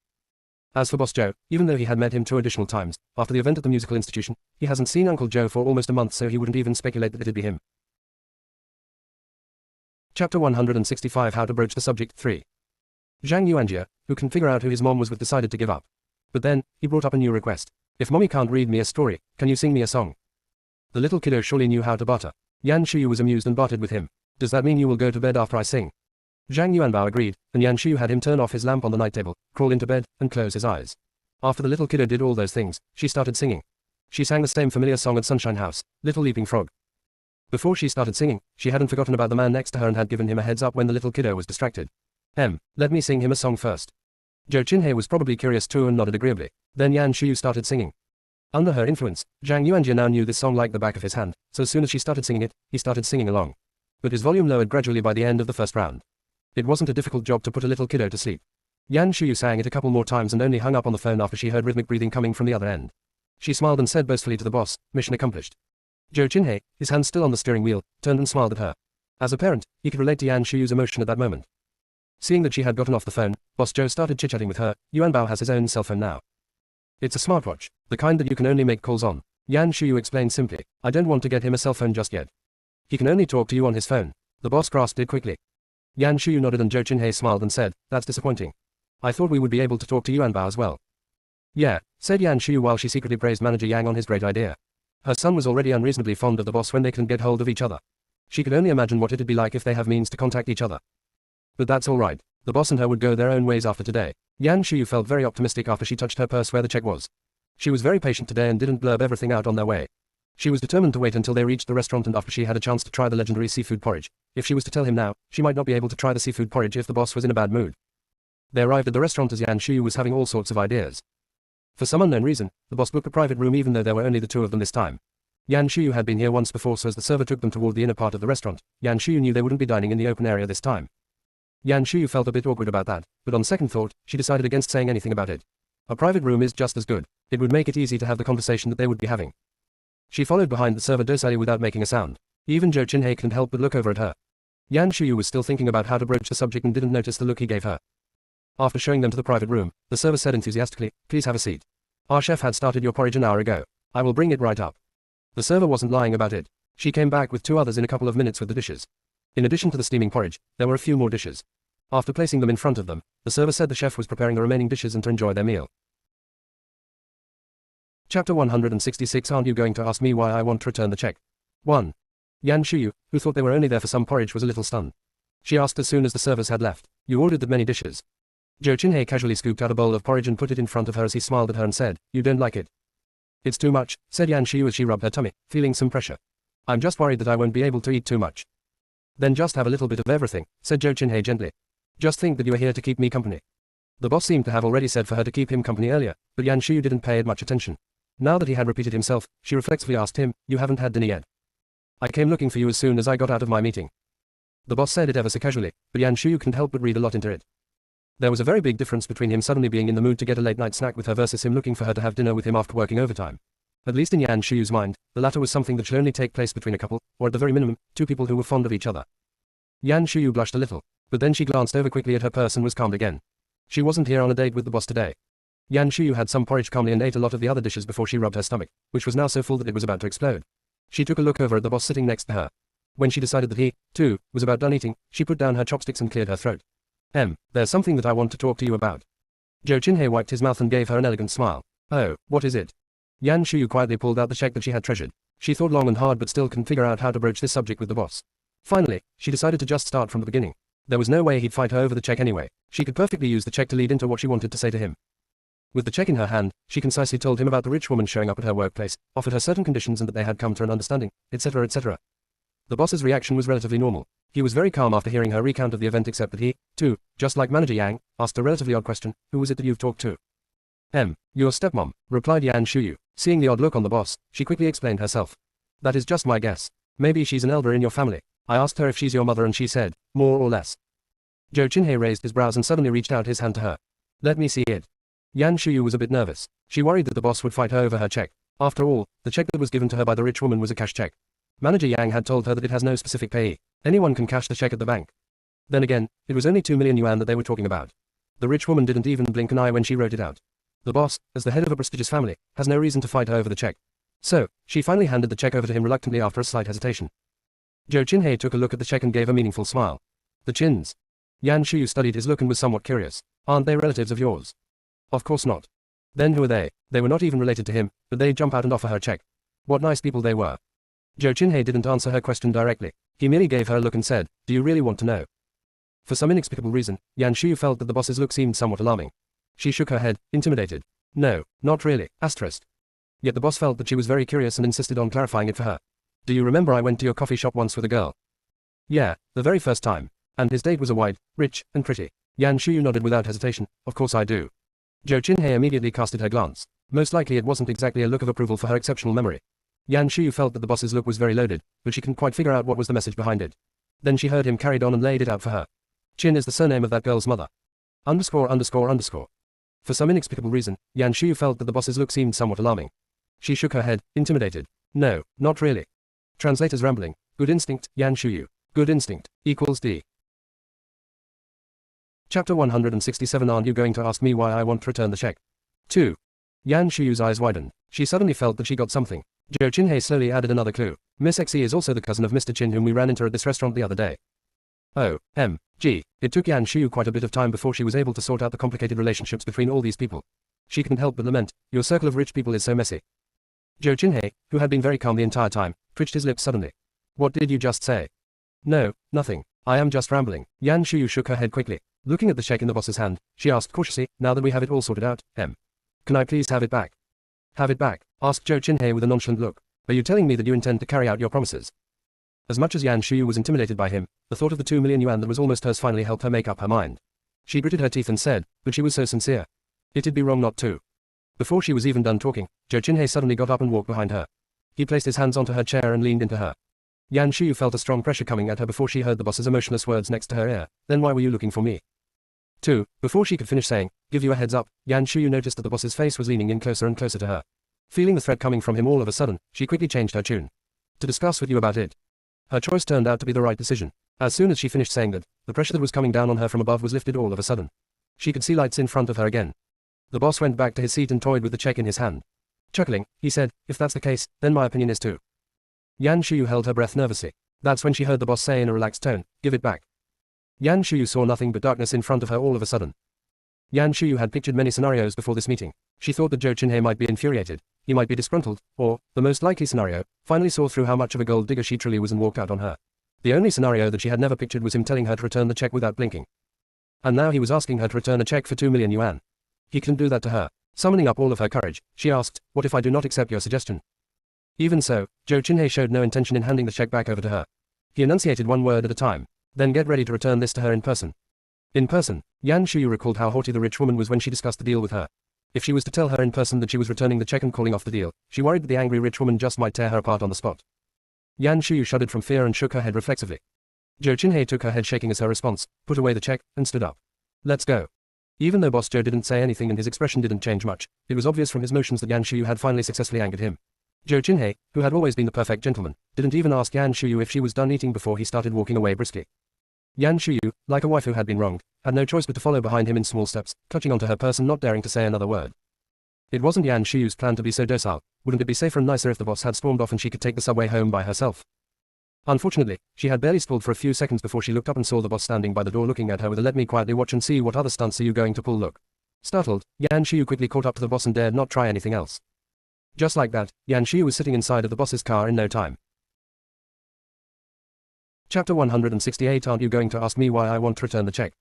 As for Boss Joe, even though he had met him 2 additional times, after the event at the musical institution, he hasn't seen Uncle Joe for almost a month so he wouldn't even speculate that it'd be him. Chapter 165 How to Broach the Subject 3. Zhang Yuanjia, who can figure out who his mom was with, decided to give up. But then, he brought up a new request. If mommy can't read me a story, can you sing me a song? The little kiddo surely knew how to barter. Yan Shuyu was amused and bartered with him. Does that mean you will go to bed after I sing? Zhang Yuanbao agreed, and Yan Shuyu had him turn off his lamp on the night table, crawl into bed, and close his eyes. After the little kiddo did all those things, she started singing. She sang the same familiar song at Sunshine House, Little Leaping Frog. Before she started singing, she hadn't forgotten about the man next to her and had given him a heads up when the little kiddo was distracted. Let me sing him a song first. Zhou Qinhe was probably curious too and nodded agreeably. Then Yan Shuyu started singing. Under her influence, Zhang Yuanjia now knew this song like the back of his hand, so as soon as she started singing it, he started singing along. But his volume lowered gradually by the end of the first round. It wasn't a difficult job to put a little kiddo to sleep. Yan Shuyu sang it a couple more times and only hung up on the phone after she heard rhythmic breathing coming from the other end. She smiled and said boastfully to the boss, mission accomplished. Zhou Qinhe, his hand still on the steering wheel, turned and smiled at her. As a parent, he could relate to Yan Shuyu's emotion at that moment. Seeing that she had gotten off the phone, Boss Joe started chit-chatting with her. Yuanbao has his own cell phone now. It's a smartwatch, the kind that you can only make calls on. Yan Shuyu explained simply. I don't want to get him a cell phone just yet. He can only talk to you on his phone. The boss grasped it quickly. Yan Shuyu nodded and Zhou Qinhe smiled and said, that's disappointing. I thought we would be able to talk to Yuanbao as well. Yeah, said Yan Shuyu while she secretly praised Manager Yang on his great idea. Her son was already unreasonably fond of the boss when they couldn't get hold of each other. She could only imagine what it'd be like if they have means to contact each other. But that's all right. The boss and her would go their own ways after today. Yan Shuyu felt very optimistic after she touched her purse where the check was. She was very patient today and didn't blurb everything out on their way. She was determined to wait until they reached the restaurant and after she had a chance to try the legendary seafood porridge. If she was to tell him now, she might not be able to try the seafood porridge if the boss was in a bad mood. They arrived at the restaurant as Yan Shuyu was having all sorts of ideas. For some unknown reason, the boss booked a private room even though there were only the 2 of them this time. Yan Shuyu had been here once before, so as the server took them toward the inner part of the restaurant, Yan Shuyu knew they wouldn't be dining in the open area this time. Yan Shuyu felt a bit awkward about that, but on second thought, she decided against saying anything about it. A private room is just as good. It would make it easy to have the conversation that they would be having. She followed behind the server docilely without making a sound. Even Zhou Qinhe couldn't help but look over at her. Yan Shuyu was still thinking about how to broach the subject and didn't notice the look he gave her. After showing them to the private room, the server said enthusiastically, please have a seat. Our chef had started your porridge an hour ago. I will bring it right up. The server wasn't lying about it. She came back with 2 others in a couple of minutes with the dishes. In addition to the steaming porridge, there were a few more dishes. After placing them in front of them, the server said the chef was preparing the remaining dishes and to enjoy their meal. Chapter 166 Aren't you going to ask me why I want to return the check? 1. Yan Shuyu, who thought they were only there for some porridge, was a little stunned. She asked as soon as the servers had left, you ordered that many dishes? Zhou Qinhe casually scooped out a bowl of porridge and put it in front of her as he smiled at her and said, you don't like it? It's too much, said Yan Shuyu as she rubbed her tummy, feeling some pressure. I'm just worried that I won't be able to eat too much. Then just have a little bit of everything, said Zhou Qinhe gently. Just think that you are here to keep me company. The boss seemed to have already said for her to keep him company earlier, but Yan Shuyu didn't pay it much attention. Now that he had repeated himself, she reflexively asked him, you haven't had dinner yet? I came looking for you as soon as I got out of my meeting. The boss said it ever so casually, but Yan Shuyu couldn't help but read a lot into it. There was a very big difference between him suddenly being in the mood to get a late-night snack with her versus him looking for her to have dinner with him after working overtime. At least in Yan Shuyu's mind, the latter was something that should only take place between a couple, or at the very minimum, two people who were fond of each other. Yan Shuyu blushed a little, but then she glanced over quickly at her purse and was calmed again. She wasn't here on a date with the boss today. Yan Shuyu had some porridge calmly and ate a lot of the other dishes before she rubbed her stomach, which was now so full that it was about to explode. She took a look over at the boss sitting next to her. When she decided that he, too, was about done eating, she put down her chopsticks and cleared her throat. There's something that I want to talk to you about. Zhou Qinhe wiped his mouth and gave her an elegant smile. Oh, what is it? Yan Shuyu quietly pulled out the check that she had treasured. She thought long and hard but still couldn't figure out how to broach this subject with the boss. Finally, she decided to just start from the beginning. There was no way he'd fight her over the check anyway. She could perfectly use the check to lead into what she wanted to say to him. With the check in her hand, she concisely told him about the rich woman showing up at her workplace, offered her certain conditions and that they had come to an understanding, etc. etc. The boss's reaction was relatively normal. He was very calm after hearing her recount of the event except that he, too, just like Manager Yang, asked a relatively odd question, who was it that you've talked to? Your stepmom, replied Yan Shuyu. Seeing the odd look on the boss, she quickly explained herself. That is just my guess. Maybe she's an elder in your family. I asked her if she's your mother and she said, more or less. Zhou Qinhe raised his brows and suddenly reached out his hand to her. Let me see it. Yan Shuyu was a bit nervous. She worried that the boss would fight her over her check. After all, the check that was given to her by the rich woman was a cash check. Manager Yang had told her that it has no specific payee. Anyone can cash the check at the bank. Then again, it was only 2 million yuan that they were talking about. The rich woman didn't even blink an eye when she wrote it out. The boss, as the head of a prestigious family, has no reason to fight her over the check. So, she finally handed the check over to him reluctantly after a slight hesitation. Zhou Qinhe took a look at the check and gave a meaningful smile. The Qins. Yan Shuyu studied his look and was somewhat curious. Aren't they relatives of yours? Of course not. Then who are they? They were not even related to him, but they'd jump out and offer her a check. What nice people they were. Zhou Qinhe didn't answer her question directly. He merely gave her a look and said, do you really want to know? For some inexplicable reason, Yan Shuyu felt that the boss's look seemed somewhat alarming. She shook her head, intimidated. No, not really, asterisk. Yet the boss felt that she was very curious and insisted on clarifying it for her. Do you remember I went to your coffee shop once with a girl? Yeah, the very first time. And his date was a white, rich, and pretty. Yan Shuyu nodded without hesitation. Of course I do. Zhou Qinhe immediately casted her glance. Most likely it wasn't exactly a look of approval for her exceptional memory. Yan Shuyu felt that the boss's look was very loaded, but she couldn't quite figure out what was the message behind it. Then she heard him carried on and laid it out for her. Qin is the surname of that girl's mother. ____. For some inexplicable reason, Yan Shuyu felt that the boss's look seemed somewhat alarming. She shook her head, intimidated. No, not really. Translator's rambling. Good instinct, Yan Shuyu. Good instinct, equals D. Chapter 167. Aren't you going to ask me why I want to return the check? 2. Yan Shuyu's eyes widened. She suddenly felt that she got something. Zhou Qinhe slowly added another clue. Miss Xe is also the cousin of Mr. Qin whom we ran into at this restaurant the other day. OMG. It took Yan Shuyu quite a bit of time before she was able to sort out the complicated relationships between all these people. She couldn't help but lament, your circle of rich people is so messy. Zhou Qinhe, who had been very calm the entire time, twitched his lips suddenly. What did you just say? No, nothing. I am just rambling. Yan Shuyu shook her head quickly. Looking at the check in the boss's hand, she asked cautiously, now that we have it all sorted out, can I please have it back? Have it back? Asked Zhou Qinhe with a nonchalant look. Are you telling me that you intend to carry out your promises? As much as Yan Shuyu was intimidated by him, the thought of the 2 million yuan that was almost hers finally helped her make up her mind. She gritted her teeth and said, but she was so sincere. It'd be wrong not to. Before she was even done talking, Zhou Qinhe suddenly got up and walked behind her. He placed his hands onto her chair and leaned into her. Yan Shuyu felt a strong pressure coming at her before she heard the boss's emotionless words next to her ear. Then why were you looking for me? 2. Before she could finish saying, give you a heads up, Yan Shuyu noticed that the boss's face was leaning in closer and closer to her. Feeling the threat coming from him all of a sudden, she quickly changed her tune. To discuss with you about it. Her choice turned out to be the right decision. As soon as she finished saying that, the pressure that was coming down on her from above was lifted all of a sudden. She could see lights in front of her again. The boss went back to his seat and toyed with the check in his hand. Chuckling, he said, if that's the case, then my opinion is too. Yan Shuyu held her breath nervously. That's when she heard the boss say in a relaxed tone, give it back. Yan Shuyu saw nothing but darkness in front of her all of a sudden. Yan Shuyu had pictured many scenarios before this meeting. She thought that Zhou Qinhe might be infuriated, he might be disgruntled, or, the most likely scenario, finally saw through how much of a gold digger she truly was and walked out on her. The only scenario that she had never pictured was him telling her to return the check without blinking. And now he was asking her to return a check for 2 million yuan. He couldn't do that to her. Summoning up all of her courage, she asked, what if I do not accept your suggestion? Even so, Zhou Qinhe showed no intention in handing the check back over to her. He enunciated one word at a time. Then get ready to return this to her in person. In person, Yan Shuyu recalled how haughty the rich woman was when she discussed the deal with her. If she was to tell her in person that she was returning the check and calling off the deal, she worried that the angry rich woman just might tear her apart on the spot. Yan Shuyu shuddered from fear and shook her head reflexively. Zhou Qinhe took her head shaking as her response, put away the check, and stood up. Let's go. Even though Boss Zhou didn't say anything and his expression didn't change much, it was obvious from his motions that Yan Shuyu had finally successfully angered him. Zhou Qinhe, who had always been the perfect gentleman, didn't even ask Yan Shuyu if she was done eating before he started walking away briskly. Yan Shuyu, like a wife who had been wronged, had no choice but to follow behind him in small steps, clutching onto her purse and not daring to say another word. It wasn't Yan Shuyu's plan to be so docile. Wouldn't it be safer and nicer if the boss had stormed off and she could take the subway home by herself? Unfortunately, she had barely stalled for a few seconds before she looked up and saw the boss standing by the door looking at her with a "let me quietly watch and see what other stunts are you going to pull" look. Startled, Yan Shuyu quickly caught up to the boss and dared not try anything else. Just like that, Yan Shuyu was sitting inside of the boss's car in no time. Chapter 168. Aren't you going to ask me why I want to return the check?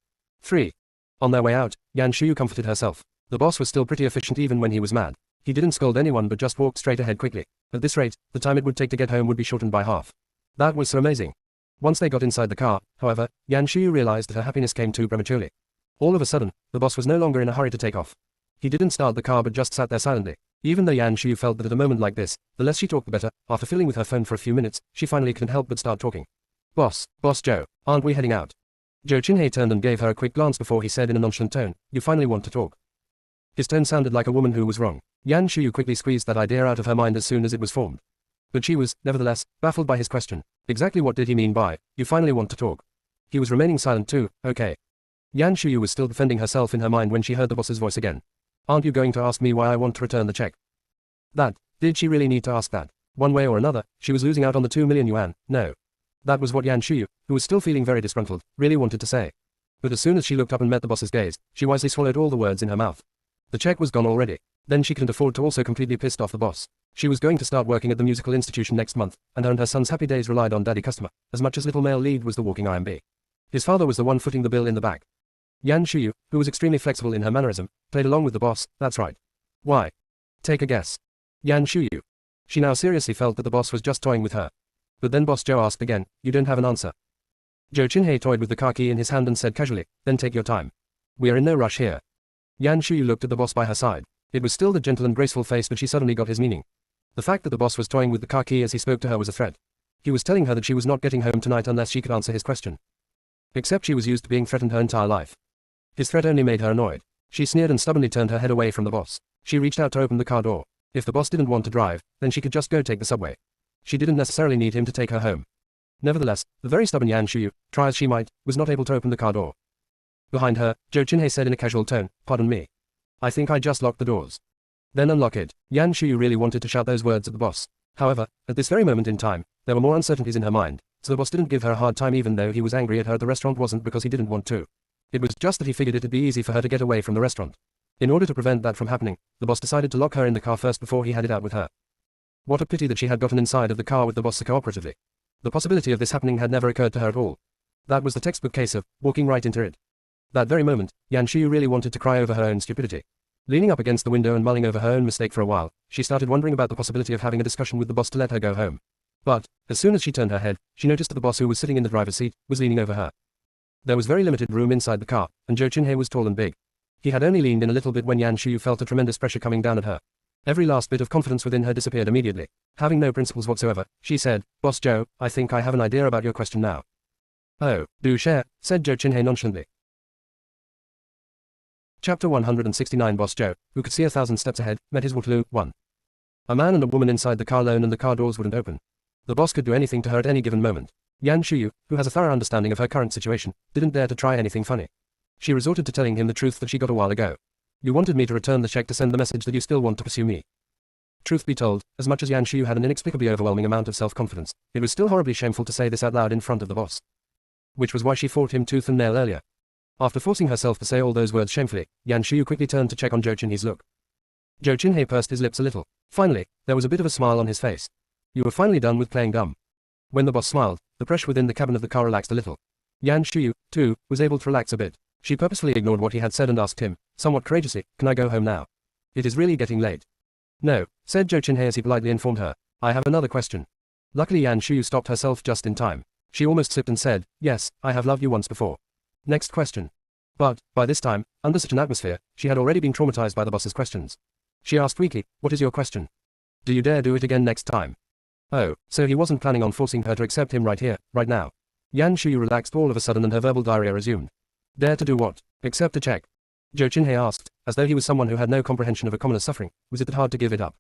3. On their way out, Yan Shuyu comforted herself. The boss was still pretty efficient even when he was mad. He didn't scold anyone but just walked straight ahead quickly. At this rate, the time it would take to get home would be shortened by half. That was so amazing. Once they got inside the car, however, Yan Shuyu realized that her happiness came too prematurely. All of a sudden, the boss was no longer in a hurry to take off. He didn't start the car but just sat there silently. Even though Yan Shuyu felt that at a moment like this, the less she talked the better, after fiddling with her phone for a few minutes, she finally couldn't help but start talking. Boss Zhou, aren't we heading out? Zhou Qinhe turned and gave her a quick glance before he said in a nonchalant tone, you finally want to talk. His tone sounded like a woman who was wrong. Yan Shuyu quickly squeezed that idea out of her mind as soon as it was formed. But she was, nevertheless, baffled by his question. Exactly what did he mean by, you finally want to talk? He was remaining silent too, okay. Yan Shuyu was still defending herself in her mind when she heard the boss's voice again. Aren't you going to ask me why I want to return the check? Did she really need to ask that? One way or another, she was losing out on the 2 million yuan, no. That was what Yan Shuyu, who was still feeling very disgruntled, really wanted to say. But as soon as she looked up and met the boss's gaze, she wisely swallowed all the words in her mouth. The check was gone already. Then she couldn't afford to also completely pissed off the boss. She was going to start working at the musical institution next month, and her and her son's happy days relied on daddy customer, as much as little male lead was the walking IMB. His father was the one footing the bill in the back. Yan Shuyu, who was extremely flexible in her mannerism, played along with the boss, that's right. Why? Take a guess. Yan Shuyu. She now seriously felt that the boss was just toying with her. But then Boss Zhou asked again, you don't have an answer. Zhou Qinhe toyed with the car key in his hand and said casually, then take your time. We are in no rush here. Yan Shuyu looked at the boss by her side. It was still the gentle and graceful face, but she suddenly got his meaning. The fact that the boss was toying with the car key as he spoke to her was a threat. He was telling her that she was not getting home tonight unless she could answer his question. Except she was used to being threatened her entire life. His threat only made her annoyed. She sneered and stubbornly turned her head away from the boss. She reached out to open the car door. If the boss didn't want to drive, then she could just go take the subway. She didn't necessarily need him to take her home. Nevertheless, the very stubborn Yan Shuyu, try as she might, was not able to open the car door. Behind her, Zhou Qinhe said in a casual tone, pardon me. I think I just locked the doors. Then unlock it. Yan Shuyu really wanted to shout those words at the boss. However, at this very moment in time, there were more uncertainties in her mind, so the boss didn't give her a hard time even though he was angry at her at the restaurant wasn't because he didn't want to. It was just that he figured it'd be easy for her to get away from the restaurant. In order to prevent that from happening, the boss decided to lock her in the car first before he had it out with her. What a pity that she had gotten inside of the car with the boss so cooperatively. The possibility of this happening had never occurred to her at all. That was the textbook case of walking right into it. That very moment, Yan Shuyu really wanted to cry over her own stupidity. Leaning up against the window and mulling over her own mistake for a while, she started wondering about the possibility of having a discussion with the boss to let her go home. But, as soon as she turned her head, she noticed that the boss who was sitting in the driver's seat was leaning over her. There was very limited room inside the car, and Zhou Qinhe was tall and big. He had only leaned in a little bit when Yan Shuyu felt a tremendous pressure coming down at her. Every last bit of confidence within her disappeared immediately. Having no principles whatsoever, she said, Boss Zhou, I think I have an idea about your question now. Oh, do share, said Zhou Qinhe nonchalantly. Chapter 169. Boss Zhou, who could see 1,000 steps ahead, met his Waterloo. 1. A man and a woman inside the car alone and the car doors wouldn't open. The boss could do anything to her at any given moment. Yan Shuyu, who has a thorough understanding of her current situation, didn't dare to try anything funny. She resorted to telling him the truth that she got a while ago. You wanted me to return the check to send the message that you still want to pursue me. Truth be told, as much as Yan Shuyu had an inexplicably overwhelming amount of self-confidence, it was still horribly shameful to say this out loud in front of the boss. Which was why she fought him tooth and nail earlier. After forcing herself to say all those words shamefully, Yan Shuyu quickly turned to check on Zhou Qinhe's look. Zhou Qinhe pursed his lips a little. Finally, there was a bit of a smile on his face. You were finally done with playing dumb. When the boss smiled, the pressure within the cabin of the car relaxed a little. Yan Shuyu, too, was able to relax a bit. She purposefully ignored what he had said and asked him, somewhat courageously, can I go home now? It is really getting late. No, said Zhou Qinhe as he politely informed her. I have another question. Luckily Yan Shuyu stopped herself just in time. She almost sipped and said, yes, I have loved you once before. Next question. But, by this time, under such an atmosphere, she had already been traumatized by the boss's questions. She asked weakly, what is your question? Do you dare do it again next time? Oh, so he wasn't planning on forcing her to accept him right here, right now. Yan Shuyu relaxed all of a sudden and her verbal diarrhea resumed. Dare to do what? Accept a check? Zhou Qinhei asked, as though he was someone who had no comprehension of a commoner's suffering. Was it that hard to give it up?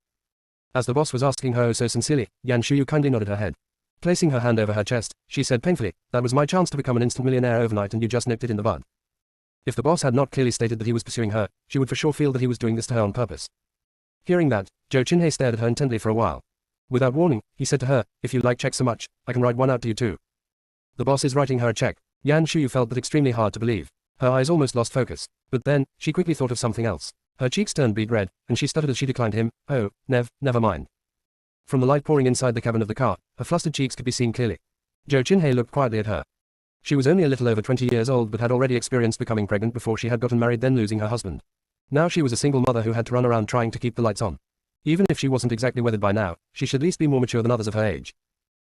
As the boss was asking her so sincerely, Yan Shuyu kindly nodded her head. Placing her hand over her chest, she said painfully, that was my chance to become an instant millionaire overnight and you just nipped it in the bud. If the boss had not clearly stated that he was pursuing her, she would for sure feel that he was doing this to her on purpose. Hearing that, Zhou Qinhei stared at her intently for a while. Without warning, he said to her, if you like checks so much, I can write one out to you too. The boss is writing her a check. Yan Shuyu felt that extremely hard to believe. Her eyes almost lost focus. But then, she quickly thought of something else. Her cheeks turned beet red, and she stuttered as she declined him. Oh, never mind. From the light pouring inside the cabin of the car, her flustered cheeks could be seen clearly. Zhou Qinhei looked quietly at her. She was only a little over 20 years old but had already experienced becoming pregnant before she had gotten married then losing her husband. Now she was a single mother who had to run around trying to keep the lights on. Even if she wasn't exactly weathered by now, she should at least be more mature than others of her age.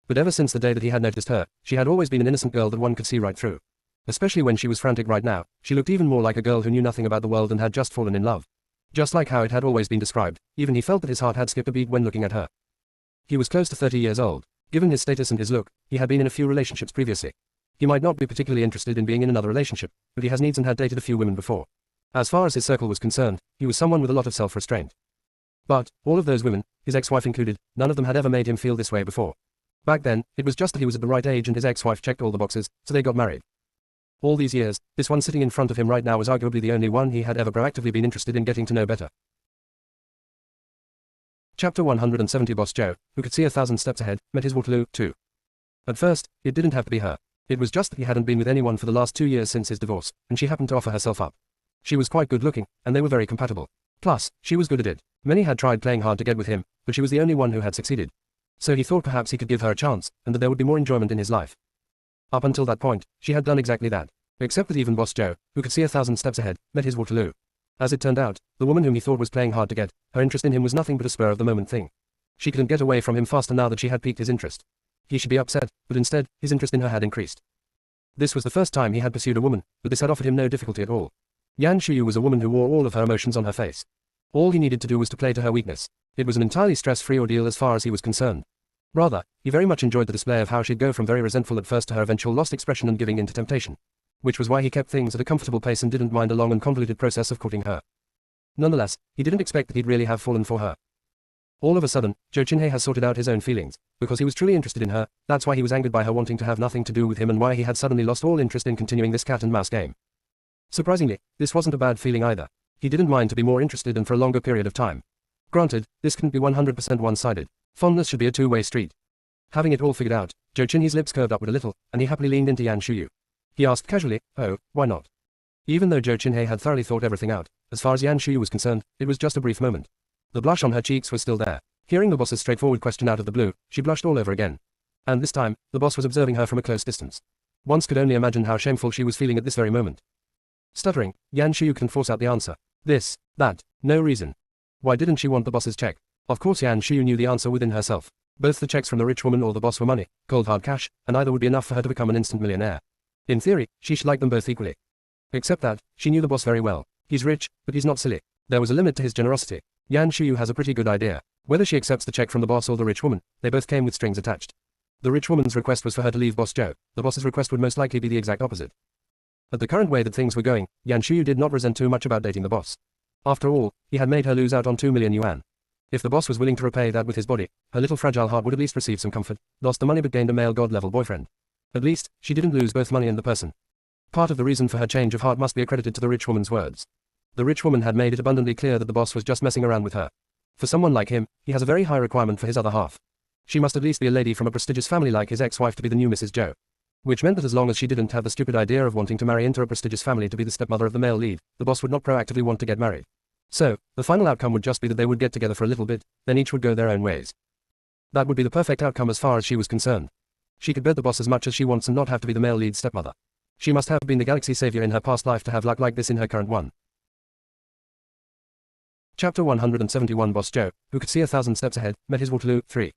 But ever since the day that he had noticed her, she had always been an innocent girl that one could see right through. Especially when she was frantic right now, she looked even more like a girl who knew nothing about the world and had just fallen in love. Just like how it had always been described, even he felt that his heart had skipped a beat when looking at her. He was close to 30 years old. Given his status and his look, he had been in a few relationships previously. He might not be particularly interested in being in another relationship, but he has needs and had dated a few women before. As far as his circle was concerned, he was someone with a lot of self-restraint. But, all of those women, his ex-wife included, none of them had ever made him feel this way before. Back then, it was just that he was at the right age and his ex-wife checked all the boxes, so they got married. All these years, this one sitting in front of him right now was arguably the only one he had ever proactively been interested in getting to know better. Chapter 170 Boss Joe, who could see 1,000 steps ahead, met his Waterloo, too. At first, it didn't have to be her. It was just that he hadn't been with anyone for the last 2 years since his divorce, and she happened to offer herself up. She was quite good looking, and they were very compatible. Plus, she was good at it. Many had tried playing hard to get with him, but she was the only one who had succeeded. So he thought perhaps he could give her a chance, and that there would be more enjoyment in his life. Up until that point, she had done exactly that. Except that even Boss Joe, who could see 1,000 steps ahead, met his Waterloo. As it turned out, the woman whom he thought was playing hard to get, her interest in him was nothing but a spur-of-the-moment thing. She couldn't get away from him faster now that she had piqued his interest. He should be upset, but instead, his interest in her had increased. This was the first time he had pursued a woman, but this had offered him no difficulty at all. Yan Shuyu was a woman who wore all of her emotions on her face. All he needed to do was to play to her weakness. It was an entirely stress-free ordeal as far as he was concerned. Rather, he very much enjoyed the display of how she'd go from very resentful at first to her eventual lost expression and giving in to temptation. Which was why he kept things at a comfortable pace and didn't mind a long and convoluted process of courting her. Nonetheless, he didn't expect that he'd really have fallen for her. All of a sudden, Zhou Qinhei has sorted out his own feelings. Because he was truly interested in her, that's why he was angered by her wanting to have nothing to do with him and why he had suddenly lost all interest in continuing this cat-and-mouse game. Surprisingly, this wasn't a bad feeling either. He didn't mind to be more interested and for a longer period of time. Granted, this couldn't be 100% one-sided. Fondness should be a two-way street. Having it all figured out, Zhou Qinhei's lips curved upward a little, and he happily leaned into Yan Shuyu. He asked casually, oh, why not? Even though Zhou Qinhei had thoroughly thought everything out, as far as Yan Shuyu was concerned, it was just a brief moment. The blush on her cheeks was still there. Hearing the boss's straightforward question out of the blue, she blushed all over again. And this time, the boss was observing her from a close distance. One could only imagine how shameful she was feeling at this very moment. Stuttering, Yan Shuyu couldn't force out the answer. This, that, no reason. Why didn't she want the boss's check? Of course Yan Shuyu knew the answer within herself. Both the checks from the rich woman or the boss were money, cold hard cash, and either would be enough for her to become an instant millionaire. In theory, she should like them both equally. Except that, she knew the boss very well. He's rich, but he's not silly. There was a limit to his generosity. Yan Shuyu has a pretty good idea. Whether she accepts the check from the boss or the rich woman, they both came with strings attached. The rich woman's request was for her to leave Boss Joe. The boss's request would most likely be the exact opposite. At the current way that things were going, Yan Shuyu did not resent too much about dating the boss. After all, he had made her lose out on 2 million yuan. If the boss was willing to repay that with his body, her little fragile heart would at least receive some comfort, lost the money but gained a male god-level boyfriend. At least, she didn't lose both money and the person. Part of the reason for her change of heart must be accredited to the rich woman's words. The rich woman had made it abundantly clear that the boss was just messing around with her. For someone like him, he has a very high requirement for his other half. She must at least be a lady from a prestigious family like his ex-wife to be the new Mrs. Joe. Which meant that as long as she didn't have the stupid idea of wanting to marry into a prestigious family to be the stepmother of the male lead, the boss would not proactively want to get married. So, the final outcome would just be that they would get together for a little bit, then each would go their own ways. That would be the perfect outcome as far as she was concerned. She could bed the boss as much as she wants and not have to be the male lead stepmother. She must have been the galaxy savior in her past life to have luck like this in her current one. Chapter 171 Boss Joe, who could see 1,000 steps ahead, met his Waterloo, 3.